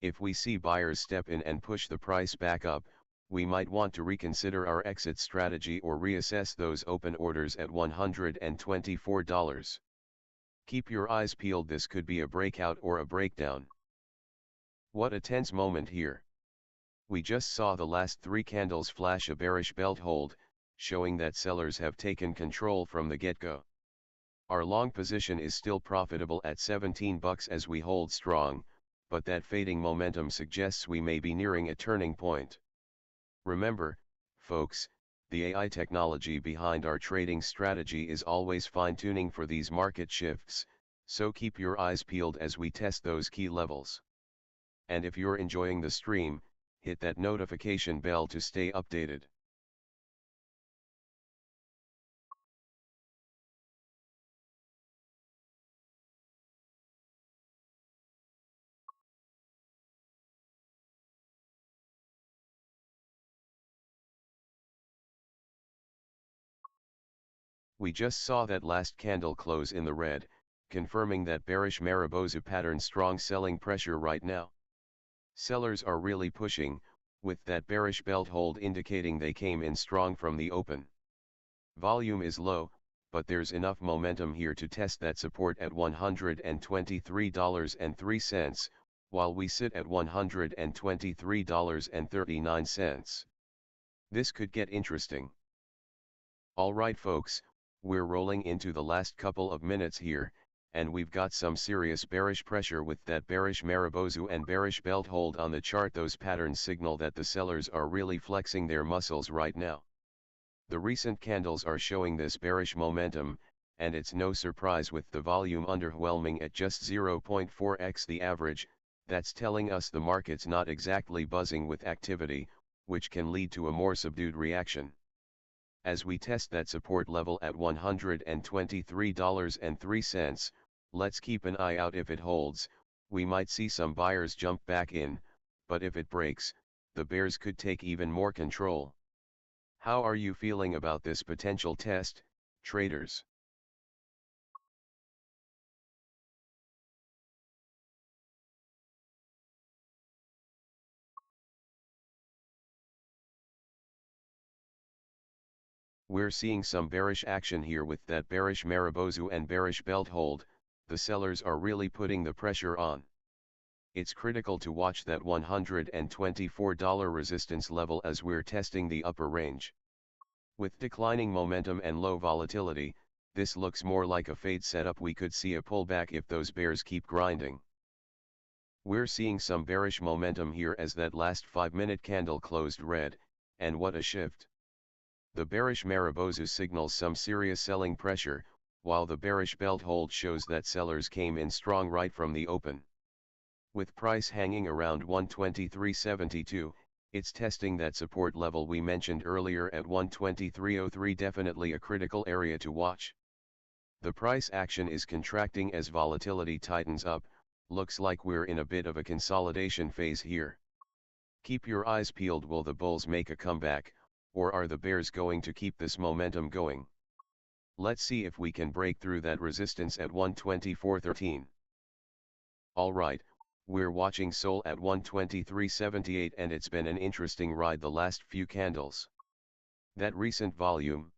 If we see buyers step in and push the price back up, we might want to reconsider our exit strategy or reassess those open orders at $124. Keep your eyes peeled, this could be a breakout or a breakdown. What a tense moment here. We just saw the last 3 candles flash a bearish belt hold, showing that sellers have taken control from the get-go. Our long position is still profitable at $17 as we hold strong, but that fading momentum suggests we may be nearing a turning point. Remember, folks, the AI technology behind our trading strategy is always fine-tuning for these market shifts, so keep your eyes peeled as we test those key levels. And if you're enjoying the stream, hit that notification bell to stay updated. We just saw that last candle close in the red, confirming that bearish Mariposa pattern strong selling pressure right now. Sellers are really pushing, with that bearish belt hold indicating they came in strong from the open. Volume is low, but there's enough momentum here to test that support at $123.03, while we sit at $123.39. This could get interesting. Alright folks, we're rolling into the last couple of minutes here, and we've got some serious bearish pressure with that bearish Marubozu and bearish belt hold on the chart. Those patterns signal that the sellers are really flexing their muscles right now. The recent candles are showing this bearish momentum, and it's no surprise with the volume underwhelming at just 0.4x the average. That's telling us the market's not exactly buzzing with activity, which can lead to a more subdued reaction. As we test that support level at $123.03, let's keep an eye out. If it holds, we might see some buyers jump back in, but if it breaks, the bears could take even more control. How are you feeling about this potential test, traders? We're seeing some bearish action here with that bearish Marubozu and bearish belt hold. The sellers are really putting the pressure on. It's critical to watch that $124 resistance level as we're testing the upper range. With declining momentum and low volatility, this looks more like a fade setup. We could see a pullback if those bears keep grinding. We're seeing some bearish momentum here as that last 5-minute candle closed red, and what a shift. The bearish Marubozu signals some serious selling pressure, while the bearish belt hold shows that sellers came in strong right from the open. With price hanging around 123.72, it's testing that support level we mentioned earlier at 123.03, definitely a critical area to watch. The price action is contracting as volatility tightens up. Looks like we're in a bit of a consolidation phase here. Keep your eyes peeled. Will the bulls make a comeback, or are the bears going to keep this momentum going? Let's see if we can break through that resistance at 124.13. Alright, we're watching SOL at 123.78, and it's been an interesting ride the last few candles. That recent volume,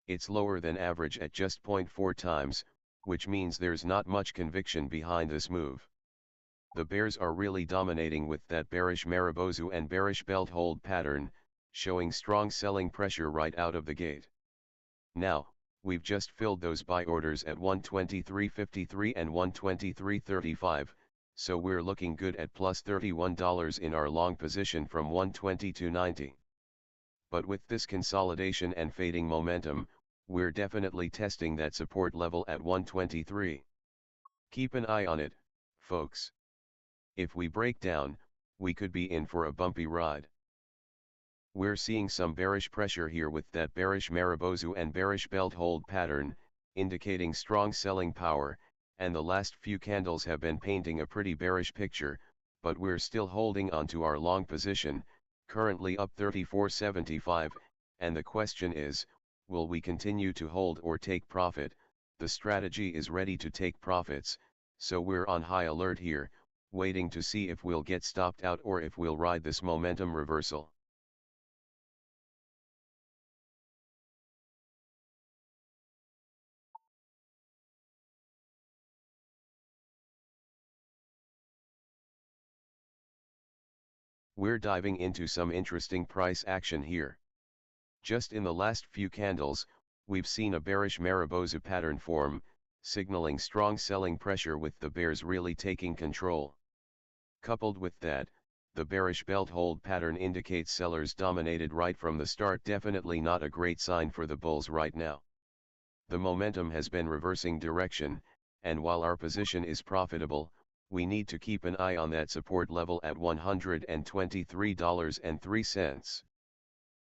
it's lower than average at just 0.4 times, which means there's not much conviction behind this move. The bears are really dominating with that bearish Marubozu and bearish belt hold pattern, showing strong selling pressure right out of the gate. Now, we've just filled those buy orders at 123.53 and 123.35, so we're looking good at plus $31 in our long position from 122.90. But with this consolidation and fading momentum, we're definitely testing that support level at 123. Keep an eye on it, folks. If we break down, we could be in for a bumpy ride. We're seeing some bearish pressure here with that bearish Marubozu and bearish belt hold pattern, indicating strong selling power, and the last few candles have been painting a pretty bearish picture, but we're still holding on to our long position, currently up 34.75, and the question is, will we continue to hold or take profit? The strategy is ready to take profits, so we're on high alert here, waiting to see if we'll get stopped out or if we'll ride this momentum reversal. We're diving into some interesting price action here. Just in the last few candles, we've seen a bearish Marubozu pattern form, signaling strong selling pressure with the bears really taking control. Coupled with that, the bearish belt hold pattern indicates sellers dominated right from the start. Definitely not a great sign for the bulls right now. The momentum has been reversing direction, and while our position is profitable, we need to keep an eye on that support level at $123.03.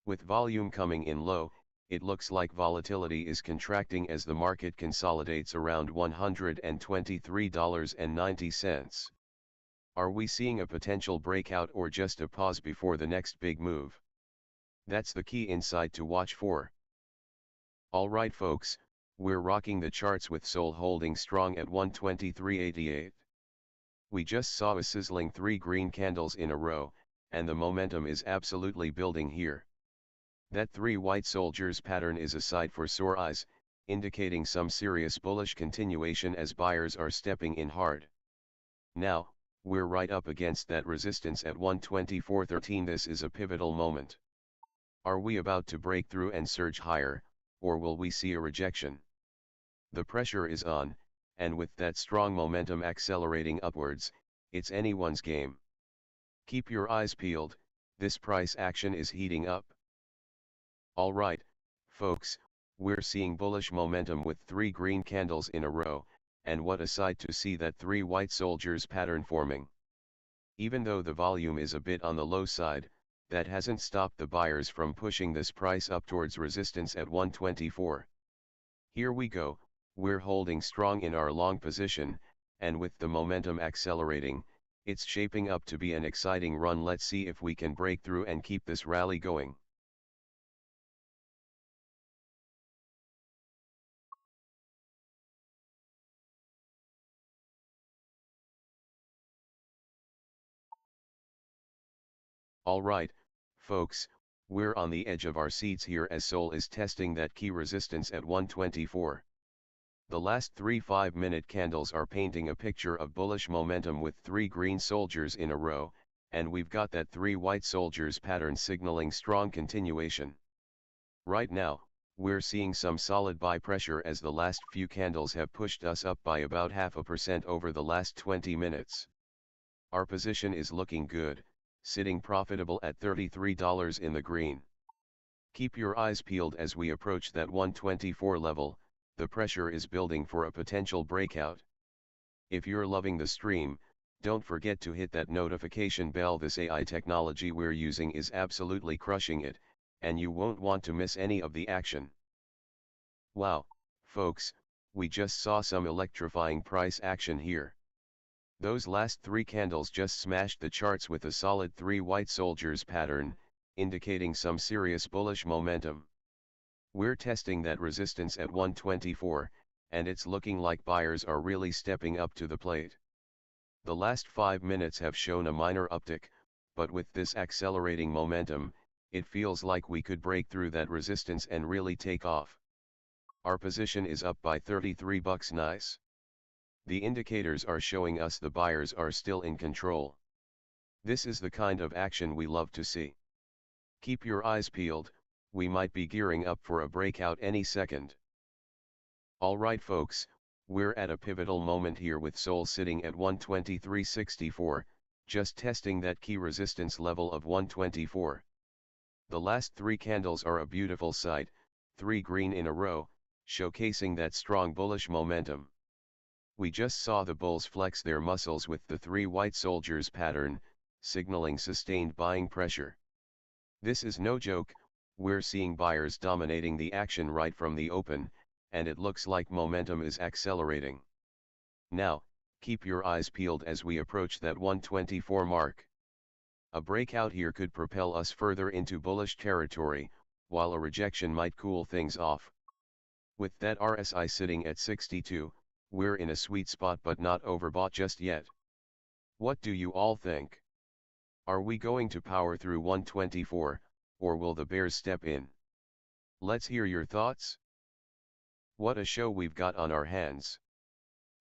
With volume coming in low, it looks like volatility is contracting as the market consolidates around $123.90. Are we seeing a potential breakout or just a pause before the next big move? That's the key insight to watch for. Alright folks, we're rocking the charts with SOL holding strong at 123.88. We just saw a sizzling 3 green candles in a row, and the momentum is absolutely building here. That three white soldiers pattern is a sight for sore eyes, indicating some serious bullish continuation as buyers are stepping in hard. Now, we're right up against that resistance at 124.13. This is a pivotal moment. Are we about to break through and surge higher, or will we see a rejection? The pressure is on, and with that strong momentum accelerating upwards, it's anyone's game. Keep your eyes peeled, this price action is heating up. Alright, folks, we're seeing bullish momentum with 3 green candles in a row, and what a sight to see that 3 white soldiers pattern forming. Even though the volume is a bit on the low side, that hasn't stopped the buyers from pushing this price up towards resistance at 124. Here we go, we're holding strong in our long position, and with the momentum accelerating, it's shaping up to be an exciting run. Let's see if we can break through and keep this rally going. Alright, folks, we're on the edge of our seats here as SOL is testing that key resistance at 124. The last 3 5-minute candles are painting a picture of bullish momentum with 3 green soldiers in a row, and we've got that 3 white soldiers pattern signaling strong continuation. Right now, we're seeing some solid buy pressure as the last few candles have pushed us up by about 0.5% over the last 20 minutes. Our position is looking good, sitting profitable at $33 in the green. Keep your eyes peeled as we approach that 124 level, the pressure is building for a potential breakout. If you're loving the stream, don't forget to hit that notification bell. This AI technology we're using is absolutely crushing it, and you won't want to miss any of the action. Wow, folks, we just saw some electrifying price action here. Those last 3 candles just smashed the charts with a solid 3 white soldiers pattern, indicating some serious bullish momentum. We're testing that resistance at 124, and it's looking like buyers are really stepping up to the plate. The last 5 minutes have shown a minor uptick, but with this accelerating momentum, it feels like we could break through that resistance and really take off. Our position is up by $33. Nice. The indicators are showing us the buyers are still in control. This is the kind of action we love to see. Keep your eyes peeled, we might be gearing up for a breakout any second. Alright folks, we're at a pivotal moment here with SOL sitting at 123.64, just testing that key resistance level of 124. The last 3 candles are a beautiful sight, 3 green in a row, showcasing that strong bullish momentum. We just saw the bulls flex their muscles with the 3 white soldiers pattern, signaling sustained buying pressure. This is no joke, we're seeing buyers dominating the action right from the open, and it looks like momentum is accelerating. Now, keep your eyes peeled as we approach that 124 mark. A breakout here could propel us further into bullish territory, while a rejection might cool things off. With that RSI sitting at 62, we're in a sweet spot but not overbought just yet. What do you all think? Are we going to power through 124, or will the bears step in? Let's hear your thoughts. What a show we've got on our hands.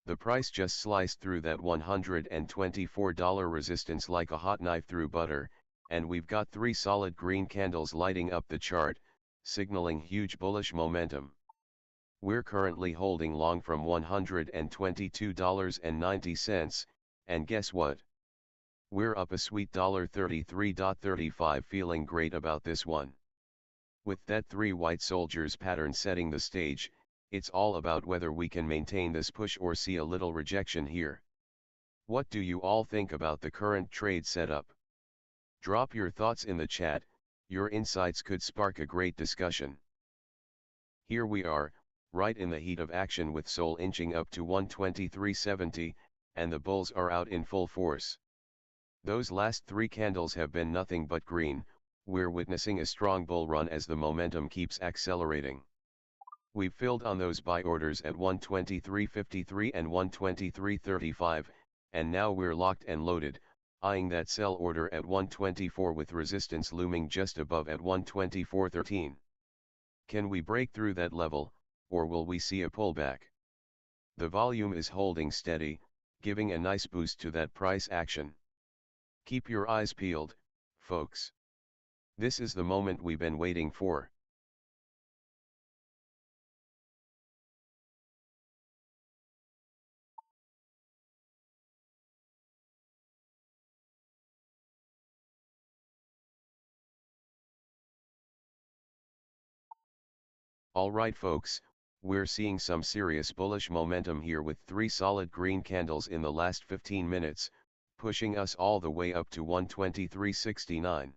The price just sliced through that $124 resistance like a hot knife through butter, and we've got 3 solid green candles lighting up the chart, signaling huge bullish momentum. We're currently holding long from $122.90, and guess what? We're up a sweet $33.35, feeling great about this one. With that 3 white soldiers pattern setting the stage, it's all about whether we can maintain this push or see a little rejection here. What do you all think about the current trade setup? Drop your thoughts in the chat, your insights could spark a great discussion. Here we are, right in the heat of action with SOL inching up to 123.70, and the bulls are out in full force. Those last 3 candles have been nothing but green, we're witnessing a strong bull run as the momentum keeps accelerating. We've filled on those buy orders at 123.53 and 123.35, and now we're locked and loaded, eyeing that sell order at 124 with resistance looming just above at 124.13. Can we break through that level, or will we see a pullback? The volume is holding steady, giving a nice boost to that price action. Keep your eyes peeled, folks. This is the moment we've been waiting for. Alright folks, we're seeing some serious bullish momentum here with 3 solid green candles in the last 15 minutes, pushing us all the way up to 123.69.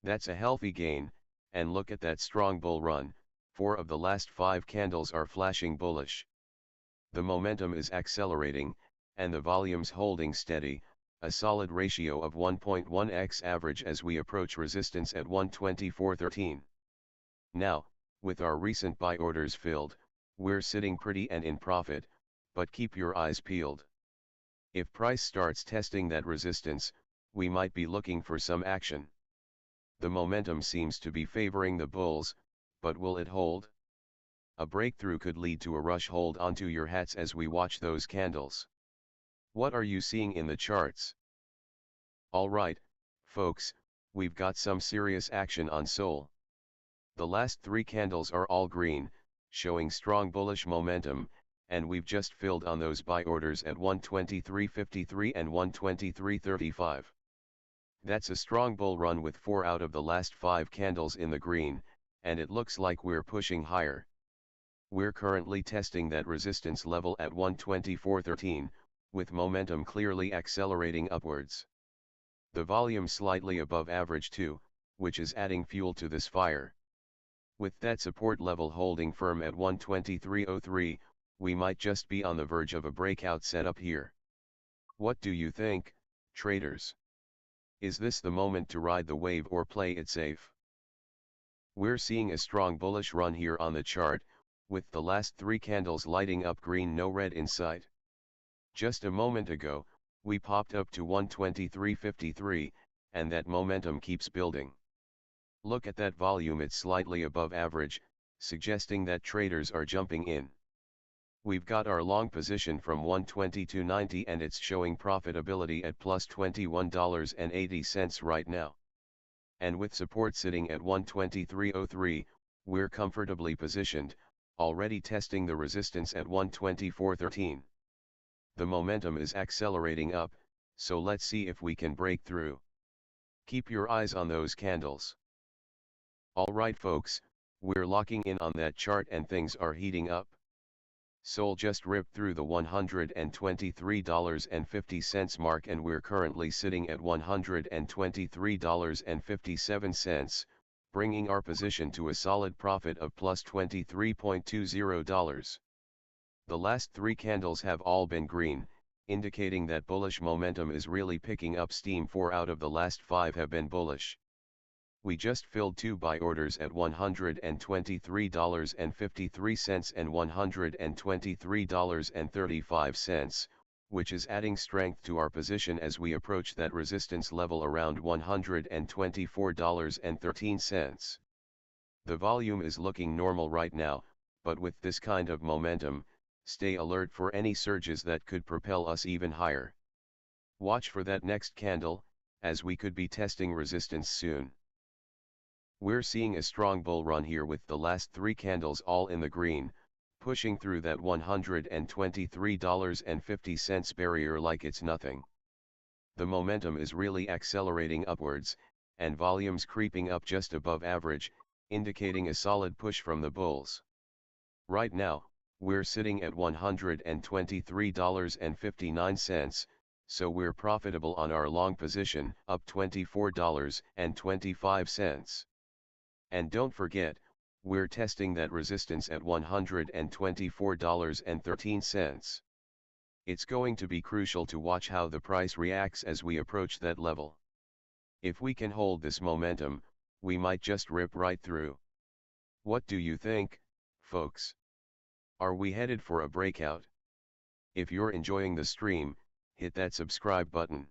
That's a healthy gain, and look at that strong bull run, 4 of the last 5 candles are flashing bullish. The momentum is accelerating, and the volume's holding steady, a solid ratio of 1.1x average as we approach resistance at 124.13. Now, with our recent buy orders filled, we're sitting pretty and in profit, but keep your eyes peeled. If price starts testing that resistance, we might be looking for some action. The momentum seems to be favoring the bulls, but will it hold? A breakthrough could lead to a rush. Hold onto your hats as we watch those candles. What are you seeing in the charts? Alright, folks, we've got some serious action on SOL. The last 3 candles are all green, showing strong bullish momentum, and we've just filled on those buy orders at 123.53 and 123.35. That's a strong bull run with 4 out of the last 5 candles in the green, and it looks like we're pushing higher. We're currently testing that resistance level at 124.13, with momentum clearly accelerating upwards. The volume slightly above average too, which is adding fuel to this fire. With that support level holding firm at 123.03, we might just be on the verge of a breakout setup here. What do you think, traders? Is this the moment to ride the wave or play it safe? We're seeing a strong bullish run here on the chart, with the last 3 candles lighting up green, no red in sight. Just a moment ago, we popped up to 123.53, and that momentum keeps building. Look at that volume, it's slightly above average, suggesting that traders are jumping in. We've got our long position from 122.90 and it's showing profitability at plus $21.80 right now. And with support sitting at 123.03, we're comfortably positioned, already testing the resistance at 124.13. The momentum is accelerating up, so let's see if we can break through. Keep your eyes on those candles. Alright folks, we're locking in on that chart and things are heating up. SOL just ripped through the $123.50 mark and we're currently sitting at $123.57, bringing our position to a solid profit of plus $23.20. The last 3 candles have all been green, indicating that bullish momentum is really picking up steam. 4 out of the last 5 have been bullish. We just filled 2 buy orders at $123.53 and $123.35, which is adding strength to our position as we approach that resistance level around $124.13. The volume is looking normal right now, but with this kind of momentum, stay alert for any surges that could propel us even higher. Watch for that next candle, as we could be testing resistance soon. We're seeing a strong bull run here with the last 3 candles all in the green, pushing through that $123.50 barrier like it's nothing. The momentum is really accelerating upwards, and volumes creeping up just above average, indicating a solid push from the bulls. Right now, we're sitting at $123.59, so we're profitable on our long position, up $24.25. And don't forget, we're testing that resistance at $124.13. It's going to be crucial to watch how the price reacts as we approach that level. If we can hold this momentum, we might just rip right through. What do you think, folks? Are we headed for a breakout? If you're enjoying the stream, hit that subscribe button.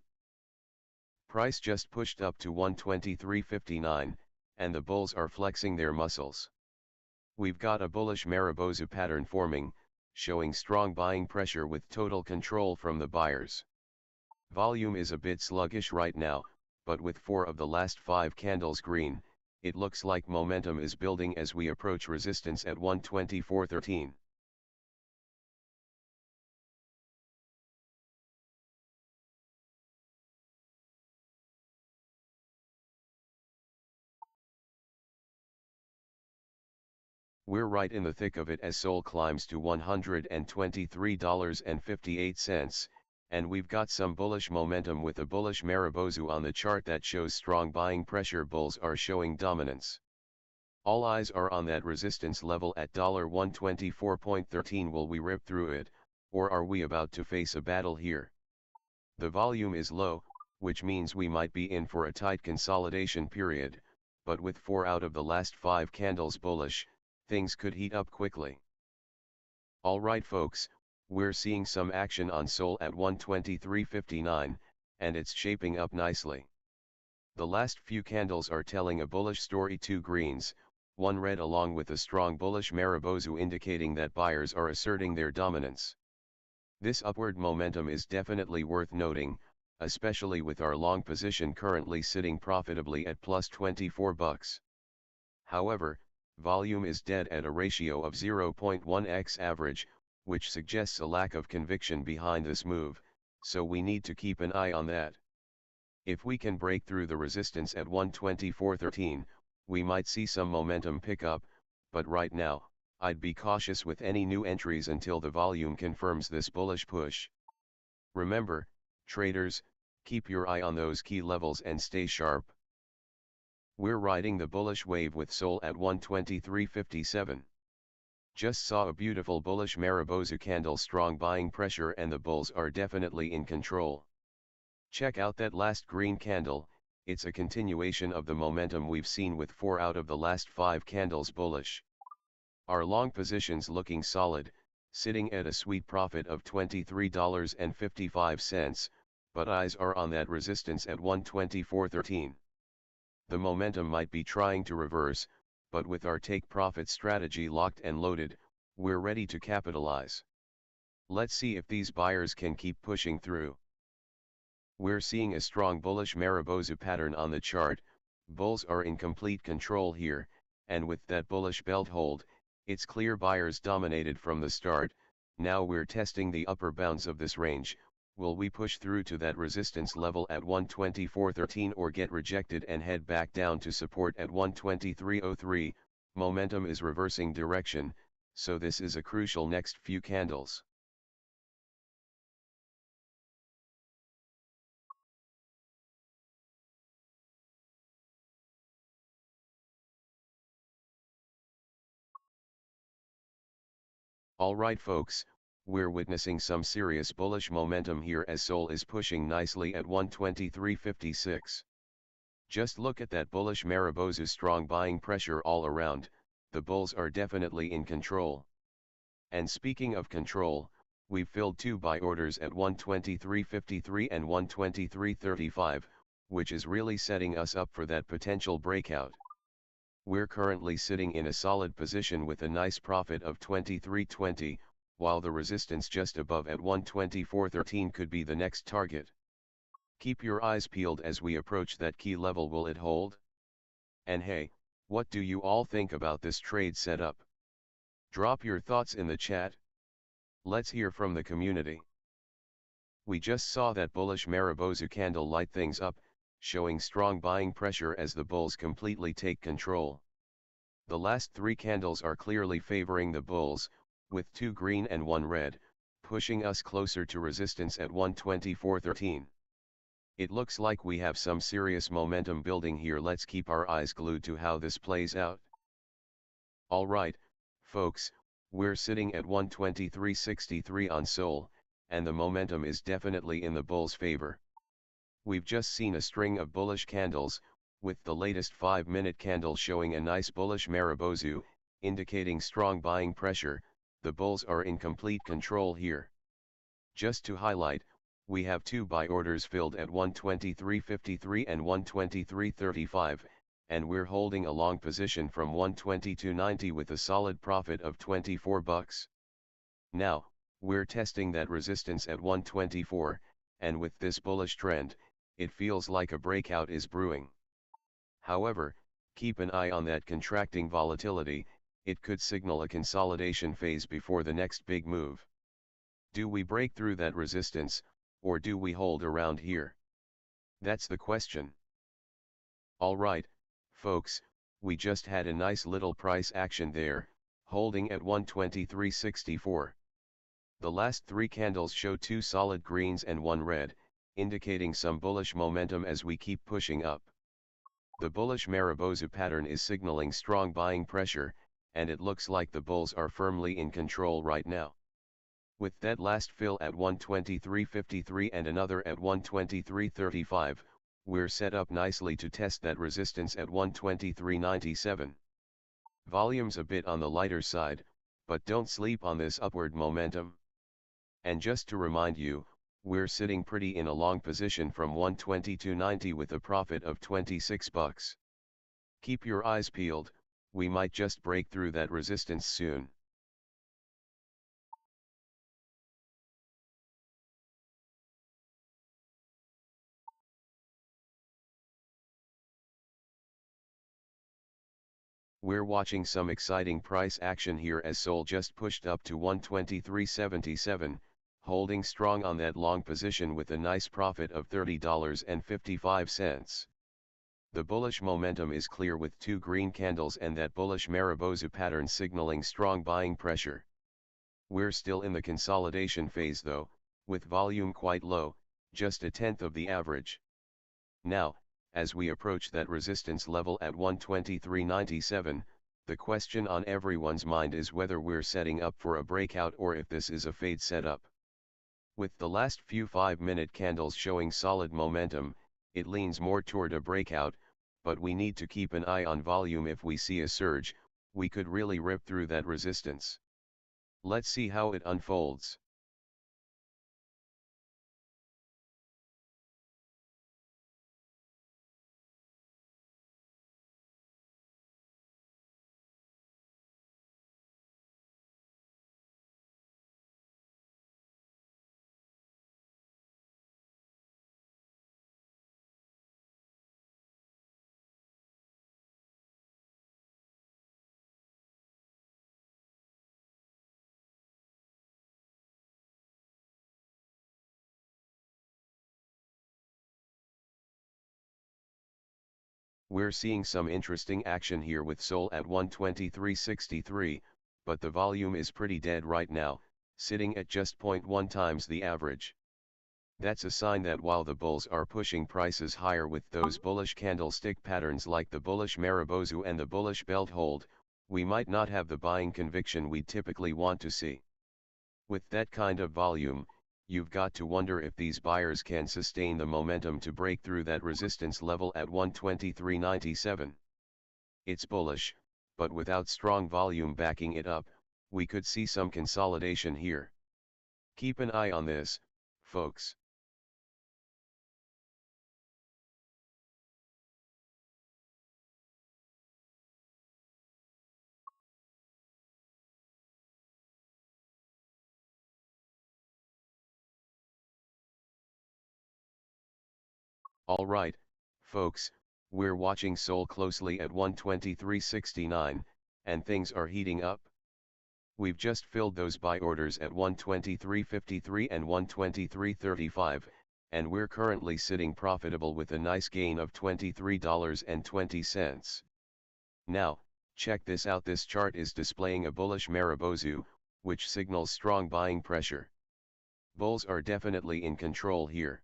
Price just pushed up to 123.59, and the bulls are flexing their muscles. We've got a bullish Marubozu pattern forming, showing strong buying pressure with total control from the buyers. Volume is a bit sluggish right now, but with 4 of the last 5 candles green, it looks like momentum is building as we approach resistance at 124.13. We're right in the thick of it as SOL climbs to $123.58, and we've got some bullish momentum with a bullish Marubozu on the chart that shows strong buying pressure. Bulls are showing dominance. All eyes are on that resistance level at $124.13. Will we rip through it, or are we about to face a battle here? The volume is low, which means we might be in for a tight consolidation period, but with 4 out of the last 5 candles bullish, things could heat up quickly. Alright folks, we're seeing some action on SOL at 123.59, and it's shaping up nicely. The last few candles are telling a bullish story: 2 greens, 1 red, along with a strong bullish Marubozu indicating that buyers are asserting their dominance. This upward momentum is definitely worth noting, especially with our long position currently sitting profitably at plus 24 bucks. However, volume is dead at a ratio of 0.1x average, which suggests a lack of conviction behind this move, so we need to keep an eye on that. If we can break through the resistance at 124.13, we might see some momentum pick up, but right now, I'd be cautious with any new entries until the volume confirms this bullish push. Remember, traders, keep your eye on those key levels and stay sharp. We're riding the bullish wave with SOL at 123.57. Just saw a beautiful bullish Marubozu candle, strong buying pressure, and the bulls are definitely in control. Check out that last green candle, it's a continuation of the momentum we've seen with 4 out of the last 5 candles bullish. Our long positions looking solid, sitting at a sweet profit of $23.55, but eyes are on that resistance at 124.13. The momentum might be trying to reverse, but with our take profit strategy locked and loaded, we're ready to capitalize. Let's see if these buyers can keep pushing through. We're seeing a strong bullish Marubozu pattern on the chart. Bulls are in complete control here, and with that bullish belt hold, it's clear buyers dominated from the start. Now we're testing the upper bounds of this range. Will we push through to that resistance level at 124.13 or get rejected and head back down to support at 123.03? Momentum is reversing direction, so this is a crucial next few candles. Alright folks, we're witnessing some serious bullish momentum here as SOL is pushing nicely at 123.56. Just look at that bullish Marubozu, strong buying pressure all around. The bulls are definitely in control. And speaking of control, we've filled 2 buy orders at 123.53 and 123.35, which is really setting us up for that potential breakout. We're currently sitting in a solid position with a nice profit of 23.20, while the resistance just above at 124.13 could be the next target. Keep your eyes peeled as we approach that key level. Will it hold? And hey, what do you all think about this trade setup? Drop your thoughts in the chat. Let's hear from the community. We just saw that bullish Marubozu candle light things up, showing strong buying pressure as the bulls completely take control. The last 3 candles are clearly favoring the bulls, with 2 green and 1 red, pushing us closer to resistance at 124.13. It looks like we have some serious momentum building here. Let's keep our eyes glued to how this plays out. Alright, folks, we're sitting at 123.63 on SOL, and the momentum is definitely in the bulls' favor. We've just seen a string of bullish candles, with the latest 5-minute candle showing a nice bullish Marubozu, indicating strong buying pressure. The bulls are in complete control here. Just to highlight, we have two buy orders filled at 123.53 and 123.35, and we're holding a long position from 122.90 with a solid profit of 24 bucks. Now, we're testing that resistance at 124, and with this bullish trend, it feels like a breakout is brewing. However, keep an eye on that contracting volatility, it could signal a consolidation phase before the next big move. Do we break through that resistance, or do we hold around here? That's the question. Alright, folks, we just had a nice little price action there, holding at 123.64. The last three candles show two solid greens and one red, indicating some bullish momentum as we keep pushing up. The bullish Marubozu pattern is signaling strong buying pressure, and it looks like the bulls are firmly in control right now. With that last fill at 123.53 and another at 123.35, we're set up nicely to test that resistance at 123.97. Volume's a bit on the lighter side, but don't sleep on this upward momentum. And just to remind you, we're sitting pretty in a long position from 122.90 with a profit of 26 bucks. Keep your eyes peeled, we might just break through that resistance soon. We're watching some exciting price action here as SOL just pushed up to 123.77, holding strong on that long position with a nice profit of $30.55. The bullish momentum is clear with two green candles and that bullish Marubozu pattern signaling strong buying pressure. We're still in the consolidation phase though, with volume quite low, just a tenth of the average. Now, as we approach that resistance level at 123.97, the question on everyone's mind is whether we're setting up for a breakout or if this is a fade setup. With the last few 5-minute candles showing solid momentum, it leans more toward a breakout, but we need to keep an eye on volume. If we see a surge, we could really rip through that resistance. Let's see how it unfolds. We're seeing some interesting action here with SOL at 123.63, but the volume is pretty dead right now, sitting at just 0.1 times the average. That's a sign that while the bulls are pushing prices higher with those bullish candlestick patterns like the bullish Marubozu and the bullish belt hold, we might not have the buying conviction we typically want to see. With that kind of volume, you've got to wonder if these buyers can sustain the momentum to break through that resistance level at 123.97. It's bullish, but without strong volume backing it up, we could see some consolidation here. Keep an eye on this, folks. Alright, folks, we're watching SOL closely at 123.69, and things are heating up. We've just filled those buy orders at 123.53 and 123.35, and we're currently sitting profitable with a nice gain of $23.20. Now, check this out. This chart is displaying a bullish Marubozu, which signals strong buying pressure. Bulls are definitely in control here.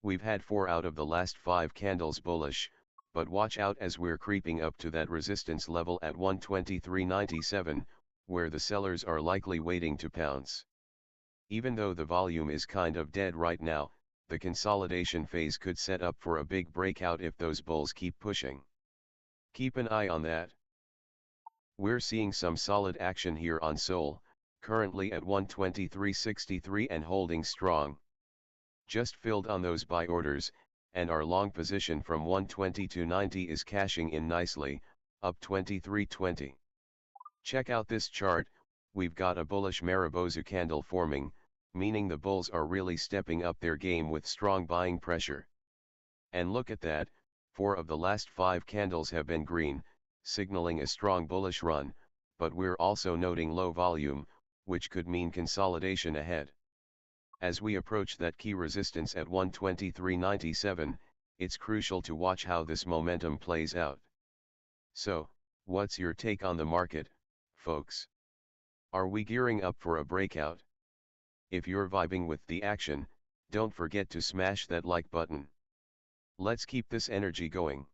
We've had 4 out of the last 5 candles bullish, but watch out as we're creeping up to that resistance level at 123.97, where the sellers are likely waiting to pounce. Even though the volume is kind of dead right now, the consolidation phase could set up for a big breakout if those bulls keep pushing. Keep an eye on that. We're seeing some solid action here on SOL, currently at 123.63 and holding strong. Just filled on those buy orders, and our long position from 120 to 90 is cashing in nicely, up 23.20. Check out this chart, we've got a bullish Maribozu candle forming, meaning the bulls are really stepping up their game with strong buying pressure. And look at that, 4 of the last 5 candles have been green, signaling a strong bullish run, but we're also noting low volume, which could mean consolidation ahead. As we approach that key resistance at 123.97, it's crucial to watch how this momentum plays out. So, what's your take on the market, folks? Are we gearing up for a breakout? If you're vibing with the action, don't forget to smash that like button. Let's keep this energy going.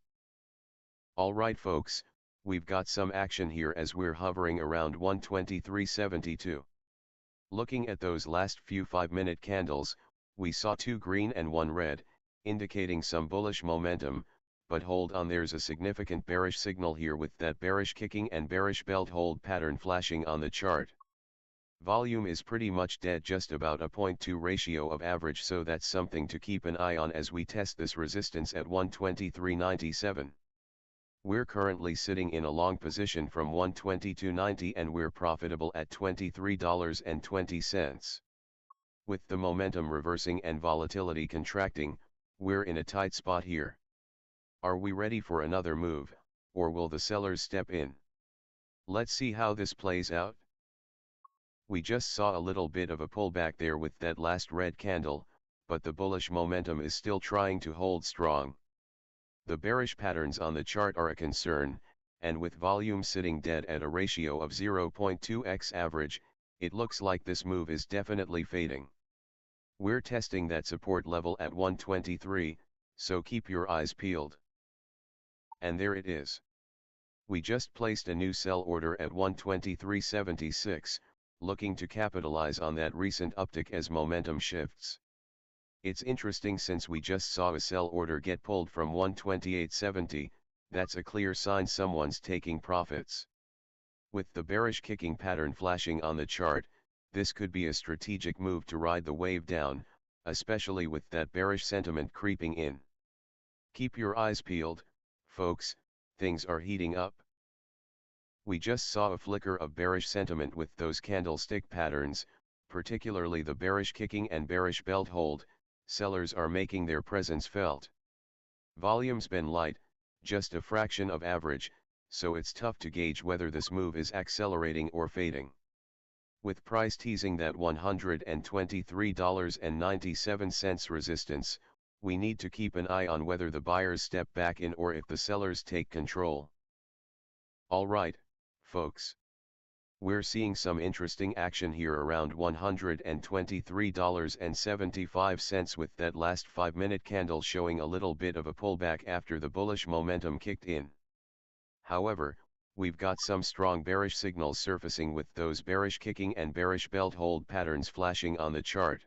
Alright folks, we've got some action here as we're hovering around 123.72. Looking at those last few 5-minute candles, we saw 2 green and 1 red, indicating some bullish momentum, but hold on, there's a significant bearish signal here with that bearish kicking and bearish belt hold pattern flashing on the chart. Volume is pretty much dead, just about a 0.2 ratio of average, so that's something to keep an eye on as we test this resistance at 123.97. We're currently sitting in a long position from 122.90 and we're profitable at $23.20. With the momentum reversing and volatility contracting, we're in a tight spot here. Are we ready for another move, or will the sellers step in? Let's see how this plays out. We just saw a little bit of a pullback there with that last red candle, but the bullish momentum is still trying to hold strong. The bearish patterns on the chart are a concern, and with volume sitting dead at a ratio of 0.2x average, it looks like this move is definitely fading. We're testing that support level at 123, so keep your eyes peeled. And there it is. We just placed a new sell order at 123.76, looking to capitalize on that recent uptick as momentum shifts. It's interesting, since we just saw a sell order get pulled from 128.70, that's a clear sign someone's taking profits. With the bearish kicking pattern flashing on the chart, this could be a strategic move to ride the wave down, especially with that bearish sentiment creeping in. Keep your eyes peeled, folks, things are heating up. We just saw a flicker of bearish sentiment with those candlestick patterns, particularly the bearish kicking and bearish belt hold. Sellers are making their presence felt. Volume's been light, just a fraction of average, so it's tough to gauge whether this move is accelerating or fading. With price teasing that $123.97 resistance, we need to keep an eye on whether the buyers step back in or if the sellers take control. Alright, folks. We're seeing some interesting action here around $123.75, with that last 5-minute candle showing a little bit of a pullback after the bullish momentum kicked in. However, we've got some strong bearish signals surfacing with those bearish kicking and bearish belt hold patterns flashing on the chart.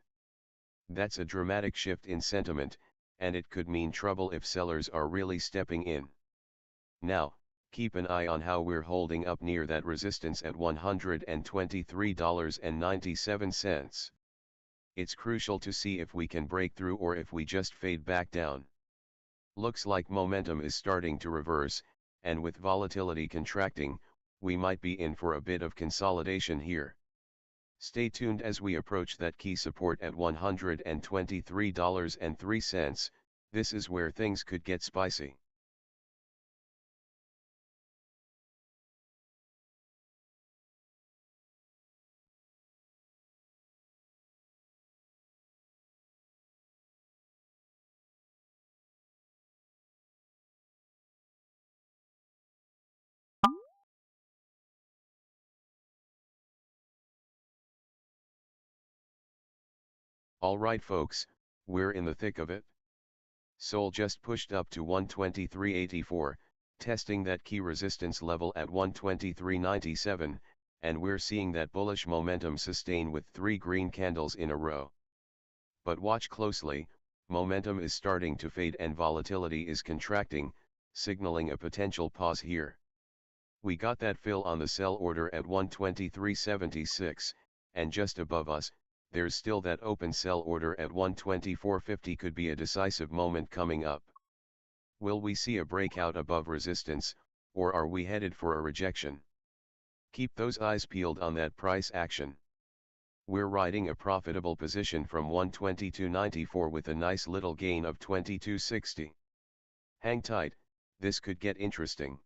That's a dramatic shift in sentiment, and it could mean trouble if sellers are really stepping in. Now, keep an eye on how we're holding up near that resistance at $123.97. It's crucial to see if we can break through or if we just fade back down. Looks like momentum is starting to reverse, and with volatility contracting, we might be in for a bit of consolidation here. Stay tuned as we approach that key support at $123.03, this is where things could get spicy. Alright folks, we're in the thick of it. SOL just pushed up to 123.84, testing that key resistance level at 123.97, and we're seeing that bullish momentum sustain with 3 green candles in a row. But watch closely, momentum is starting to fade and volatility is contracting, signaling a potential pause here. We got that fill on the sell order at 123.76, and just above us, there's still that open sell order at 124.50 could be a decisive moment coming up. Will we see a breakout above resistance, or are we headed for a rejection? Keep those eyes peeled on that price action. We're riding a profitable position from 122.94 with a nice little gain of 22.60. Hang tight, this could get interesting.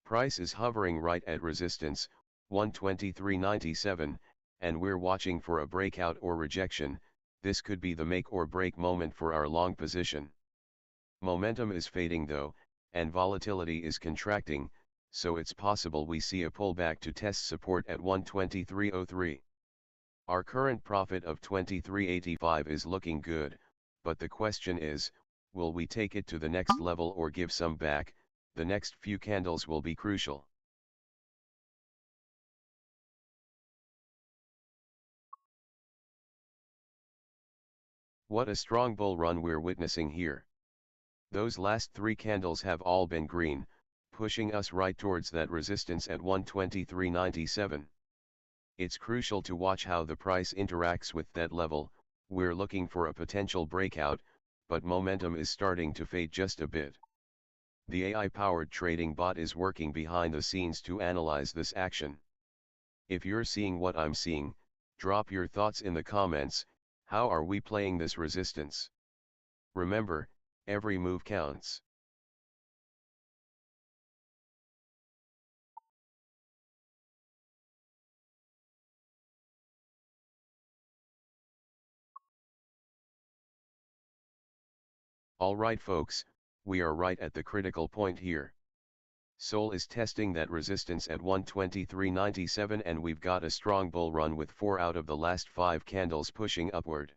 Price is hovering right at resistance, 123.97, and we're watching for a breakout or rejection. This could be the make or break moment for our long position. Momentum is fading though, and volatility is contracting, so it's possible we see a pullback to test support at 123.03. Our current profit of 23.85 is looking good, but the question is, will we take it to the next level or give some back? The next few candles will be crucial. What a strong bull run we're witnessing here. Those last three candles have all been green, pushing us right towards that resistance at 123.97. It's crucial to watch how the price interacts with that level. We're looking for a potential breakout, but momentum is starting to fade just a bit. The AI-powered trading bot is working behind the scenes to analyze this action. If you're seeing what I'm seeing, drop your thoughts in the comments. How are we playing this resistance? Remember, every move counts. Alright folks, we are right at the critical point here. SOL is testing that resistance at 123.97 and we've got a strong bull run with 4 out of the last 5 candles pushing upward.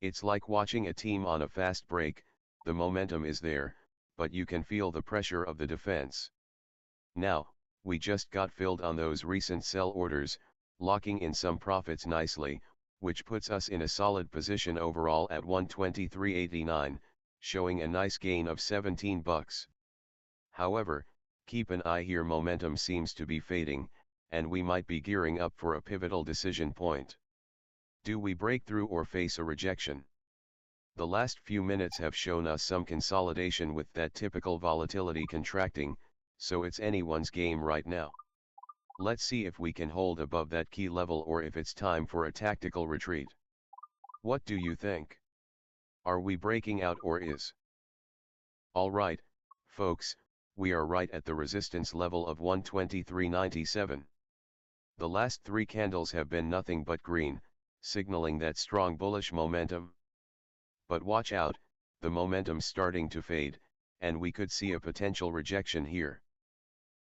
It's like watching a team on a fast break. The momentum is there, but you can feel the pressure of the defense. Now, we just got filled on those recent sell orders, locking in some profits nicely, which puts us in a solid position overall at 123.89, showing a nice gain of 17 bucks. However, keep an eye here, momentum seems to be fading, and we might be gearing up for a pivotal decision point. Do we break through or face a rejection? The last few minutes have shown us some consolidation with that typical volatility contracting, so it's anyone's game right now. Let's see if we can hold above that key level or if it's time for a tactical retreat. What do you think? Are we breaking out or is? Alright, folks, we are right at the resistance level of 123.97. The last 3 candles have been nothing but green, signaling that strong bullish momentum. But watch out, the momentum's starting to fade, and we could see a potential rejection here.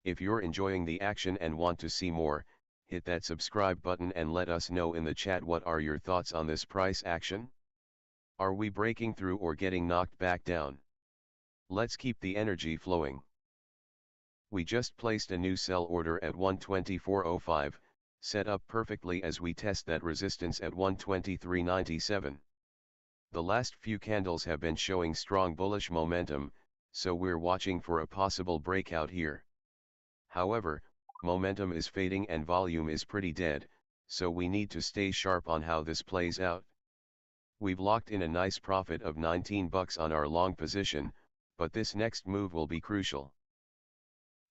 If you're enjoying the action and want to see more, hit that subscribe button and let us know in the chat what are your thoughts on this price action? Are we breaking through or getting knocked back down? Let's keep the energy flowing. We just placed a new sell order at 124.05, set up perfectly as we test that resistance at 123.97. The last few candles have been showing strong bullish momentum, so we're watching for a possible breakout here. However, momentum is fading and volume is pretty dead, so we need to stay sharp on how this plays out. We've locked in a nice profit of 19 bucks on our long position, but this next move will be crucial.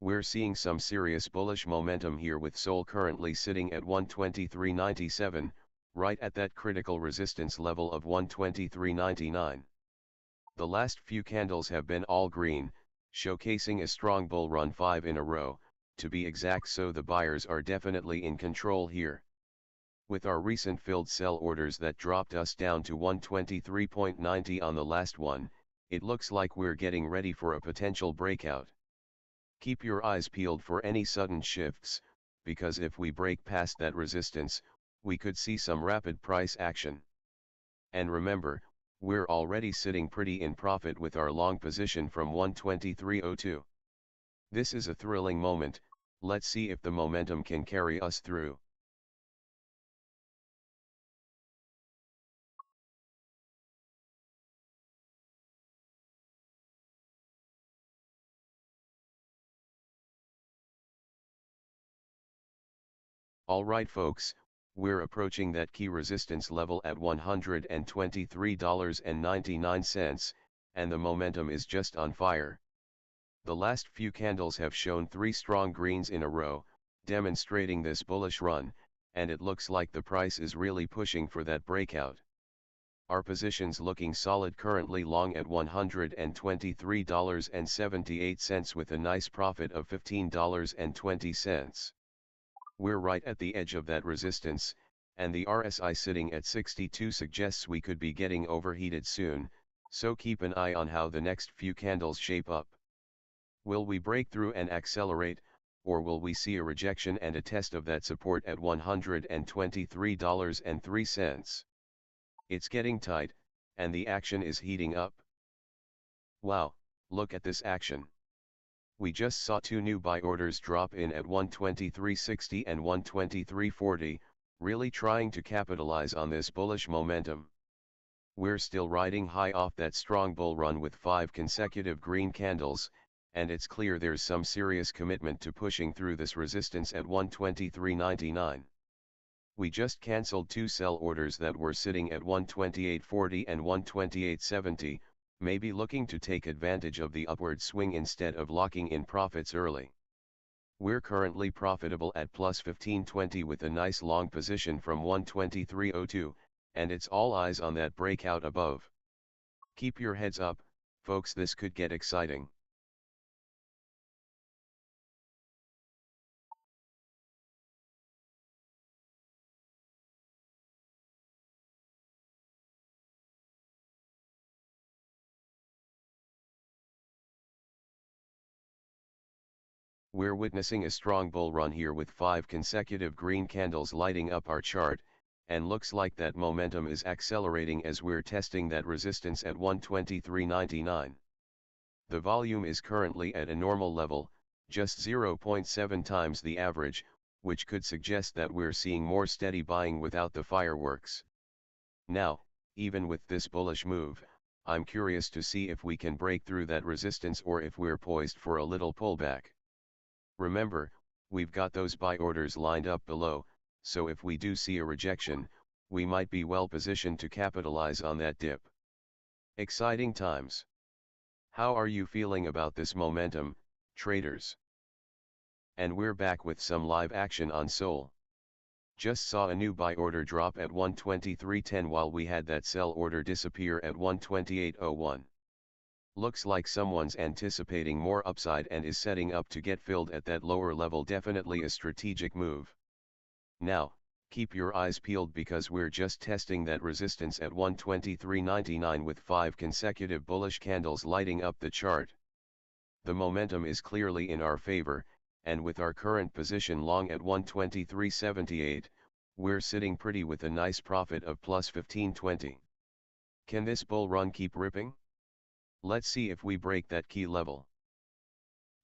We're seeing some serious bullish momentum here with SOL currently sitting at 123.97, right at that critical resistance level of 123.99. The last few candles have been all green, showcasing a strong bull run 5 in a row, to be exact, so the buyers are definitely in control here. With our recent filled sell orders that dropped us down to 123.90 on the last one, it looks like we're getting ready for a potential breakout. Keep your eyes peeled for any sudden shifts, because if we break past that resistance, we could see some rapid price action. And remember, we're already sitting pretty in profit with our long position from 123.02. This is a thrilling moment. Let's see if the momentum can carry us through. Alright folks, we're approaching that key resistance level at $123.99, and the momentum is just on fire. The last few candles have shown 3 strong greens in a row, demonstrating this bullish run, and it looks like the price is really pushing for that breakout. Our positions looking solid, currently long at $123.78 with a nice profit of $15.20. We're right at the edge of that resistance, and the RSI sitting at 62 suggests we could be getting overheated soon, so keep an eye on how the next few candles shape up. Will we break through and accelerate, or will we see a rejection and a test of that support at $123.03? It's getting tight, and the action is heating up. Wow, look at this action. We just saw 2 new buy orders drop in at 123.60 and 123.40, really trying to capitalize on this bullish momentum. We're still riding high off that strong bull run with 5 consecutive green candles, and it's clear there's some serious commitment to pushing through this resistance at 123.99. We just cancelled 2 sell orders that were sitting at 128.40 and 128.70, maybe looking to take advantage of the upward swing instead of locking in profits early. We're currently profitable at plus 15.20 with a nice long position from 123.02, and it's all eyes on that breakout above. Keep your heads up, folks, this could get exciting. We're witnessing a strong bull run here with 5 consecutive green candles lighting up our chart, and looks like that momentum is accelerating as we're testing that resistance at 123.99. The volume is currently at a normal level, just 0.7 times the average, which could suggest that we're seeing more steady buying without the fireworks. Now, even with this bullish move, I'm curious to see if we can break through that resistance or if we're poised for a little pullback. Remember, we've got those buy orders lined up below, so if we do see a rejection, we might be well positioned to capitalize on that dip. Exciting times. How are you feeling about this momentum, traders? And we're back with some live action on SOL. Just saw a new buy order drop at 123.10 while we had that sell order disappear at 128.01. Looks like someone's anticipating more upside and is setting up to get filled at that lower level. Definitely a strategic move. Now, keep your eyes peeled because we're just testing that resistance at 123.99 with 5 consecutive bullish candles lighting up the chart. The momentum is clearly in our favor, and with our current position long at 123.78, we're sitting pretty with a nice profit of plus 15.20. Can this bull run keep ripping? Let's see if we break that key level.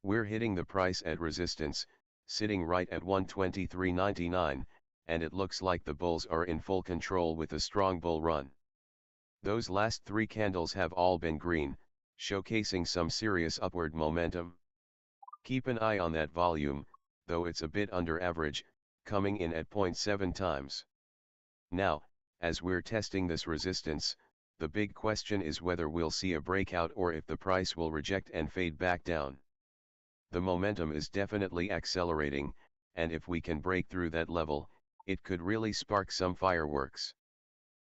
We're hitting the price at resistance, sitting right at 123.99, and it looks like the bulls are in full control with a strong bull run. Those last 3 candles have all been green, showcasing some serious upward momentum. Keep an eye on that volume, though it's a bit under average, coming in at 0.7 times. Now, as we're testing this resistance, the big question is whether we'll see a breakout or if the price will reject and fade back down. The momentum is definitely accelerating, and if we can break through that level, it could really spark some fireworks.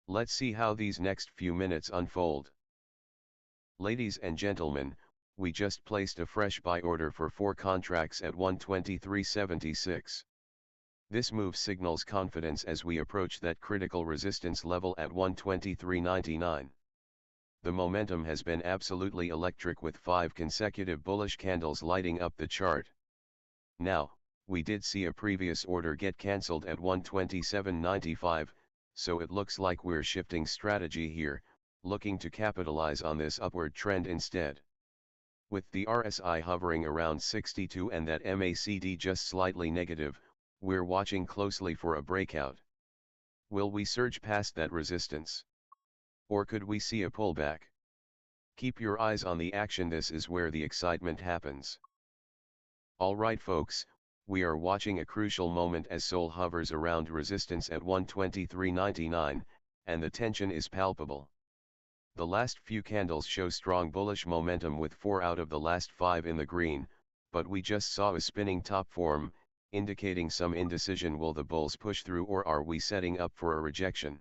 Let's see how these next few minutes unfold. Ladies and gentlemen, we just placed a fresh buy order for 4 contracts at 123.76. This move signals confidence as we approach that critical resistance level at 123.99. The momentum has been absolutely electric with 5 consecutive bullish candles lighting up the chart. Now, we did see a previous order get cancelled at 127.95, so it looks like we're shifting strategy here, looking to capitalize on this upward trend instead. With the RSI hovering around 62 and that MACD just slightly negative, we're watching closely for a breakout. Will we surge past that resistance? Or could we see a pullback? Keep your eyes on the action, this is where the excitement happens. Alright folks, we are watching a crucial moment as SOL hovers around resistance at 123.99, and the tension is palpable. The last few candles show strong bullish momentum with 4 out of the last 5 in the green, but we just saw a spinning top form, indicating some indecision. Will the bulls push through or are we setting up for a rejection?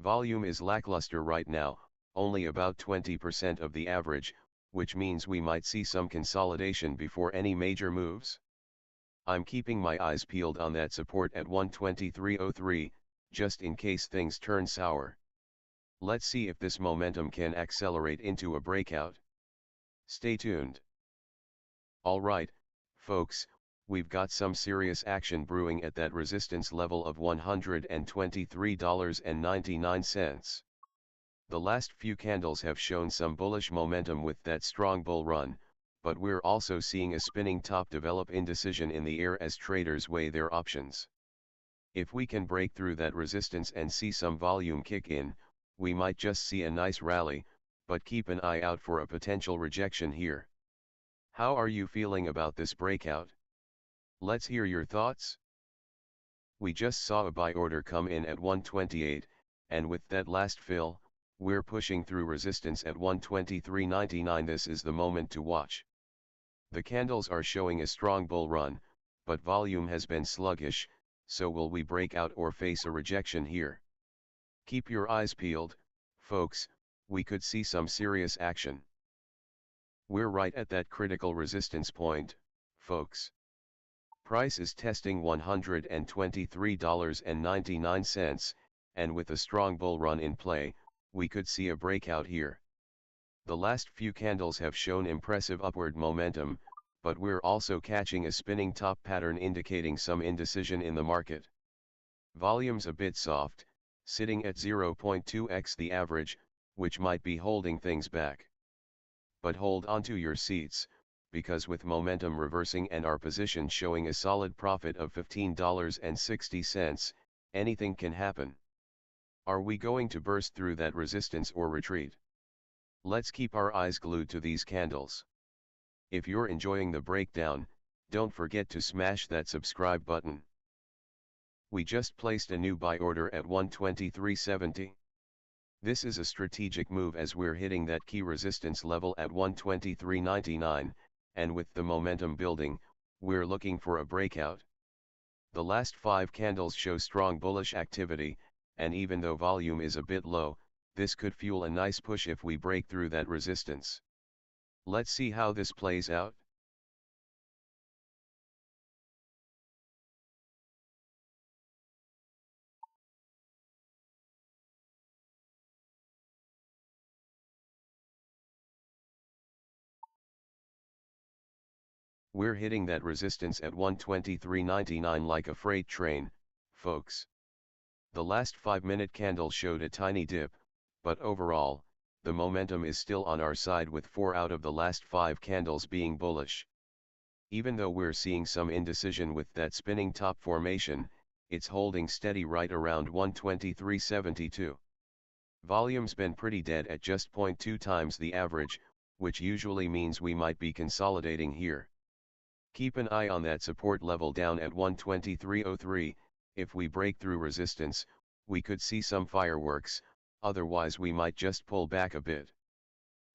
Volume is lackluster right now, only about 20% of the average, which means we might see some consolidation before any major moves. I'm keeping my eyes peeled on that support at 123.03, just in case things turn sour. Let's see if this momentum can accelerate into a breakout. Stay tuned. Alright, folks, we've got some serious action brewing at that resistance level of $123.99. The last few candles have shown some bullish momentum with that strong bull run, but we're also seeing a spinning top develop indecision in the air as traders weigh their options. If we can break through that resistance and see some volume kick in, we might just see a nice rally, but keep an eye out for a potential rejection here. How are you feeling about this breakout? Let's hear your thoughts. We just saw a buy order come in at 128, and with that last fill, we're pushing through resistance at 123.99. This is the moment to watch. The candles are showing a strong bull run, but volume has been sluggish, so will we break out or face a rejection here? Keep your eyes peeled, folks, we could see some serious action. We're right at that critical resistance point, folks. Price is testing $123.99, and with a strong bull run in play, we could see a breakout here. The last few candles have shown impressive upward momentum, but we're also catching a spinning top pattern indicating some indecision in the market. Volume's a bit soft, sitting at 0.2x the average, which might be holding things back. But hold onto your seats, because with momentum reversing and our position showing a solid profit of $15.60, anything can happen. Are we going to burst through that resistance or retreat? Let's keep our eyes glued to these candles. If you're enjoying the breakdown, don't forget to smash that subscribe button. We just placed a new buy order at 123.70. This is a strategic move as we're hitting that key resistance level at 123.99, and with the momentum building, we're looking for a breakout. The last 5 candles show strong bullish activity, and even though volume is a bit low, this could fuel a nice push if we break through that resistance. Let's see how this plays out. We're hitting that resistance at 123.99 like a freight train, folks. The last 5-minute candle showed a tiny dip, but overall, the momentum is still on our side with 4 out of the last 5 candles being bullish. Even though we're seeing some indecision with that spinning top formation, it's holding steady right around 123.72. Volume's been pretty dead at just 0.2 times the average, which usually means we might be consolidating here. Keep an eye on that support level down at 123.03, if we break through resistance, we could see some fireworks, otherwise we might just pull back a bit.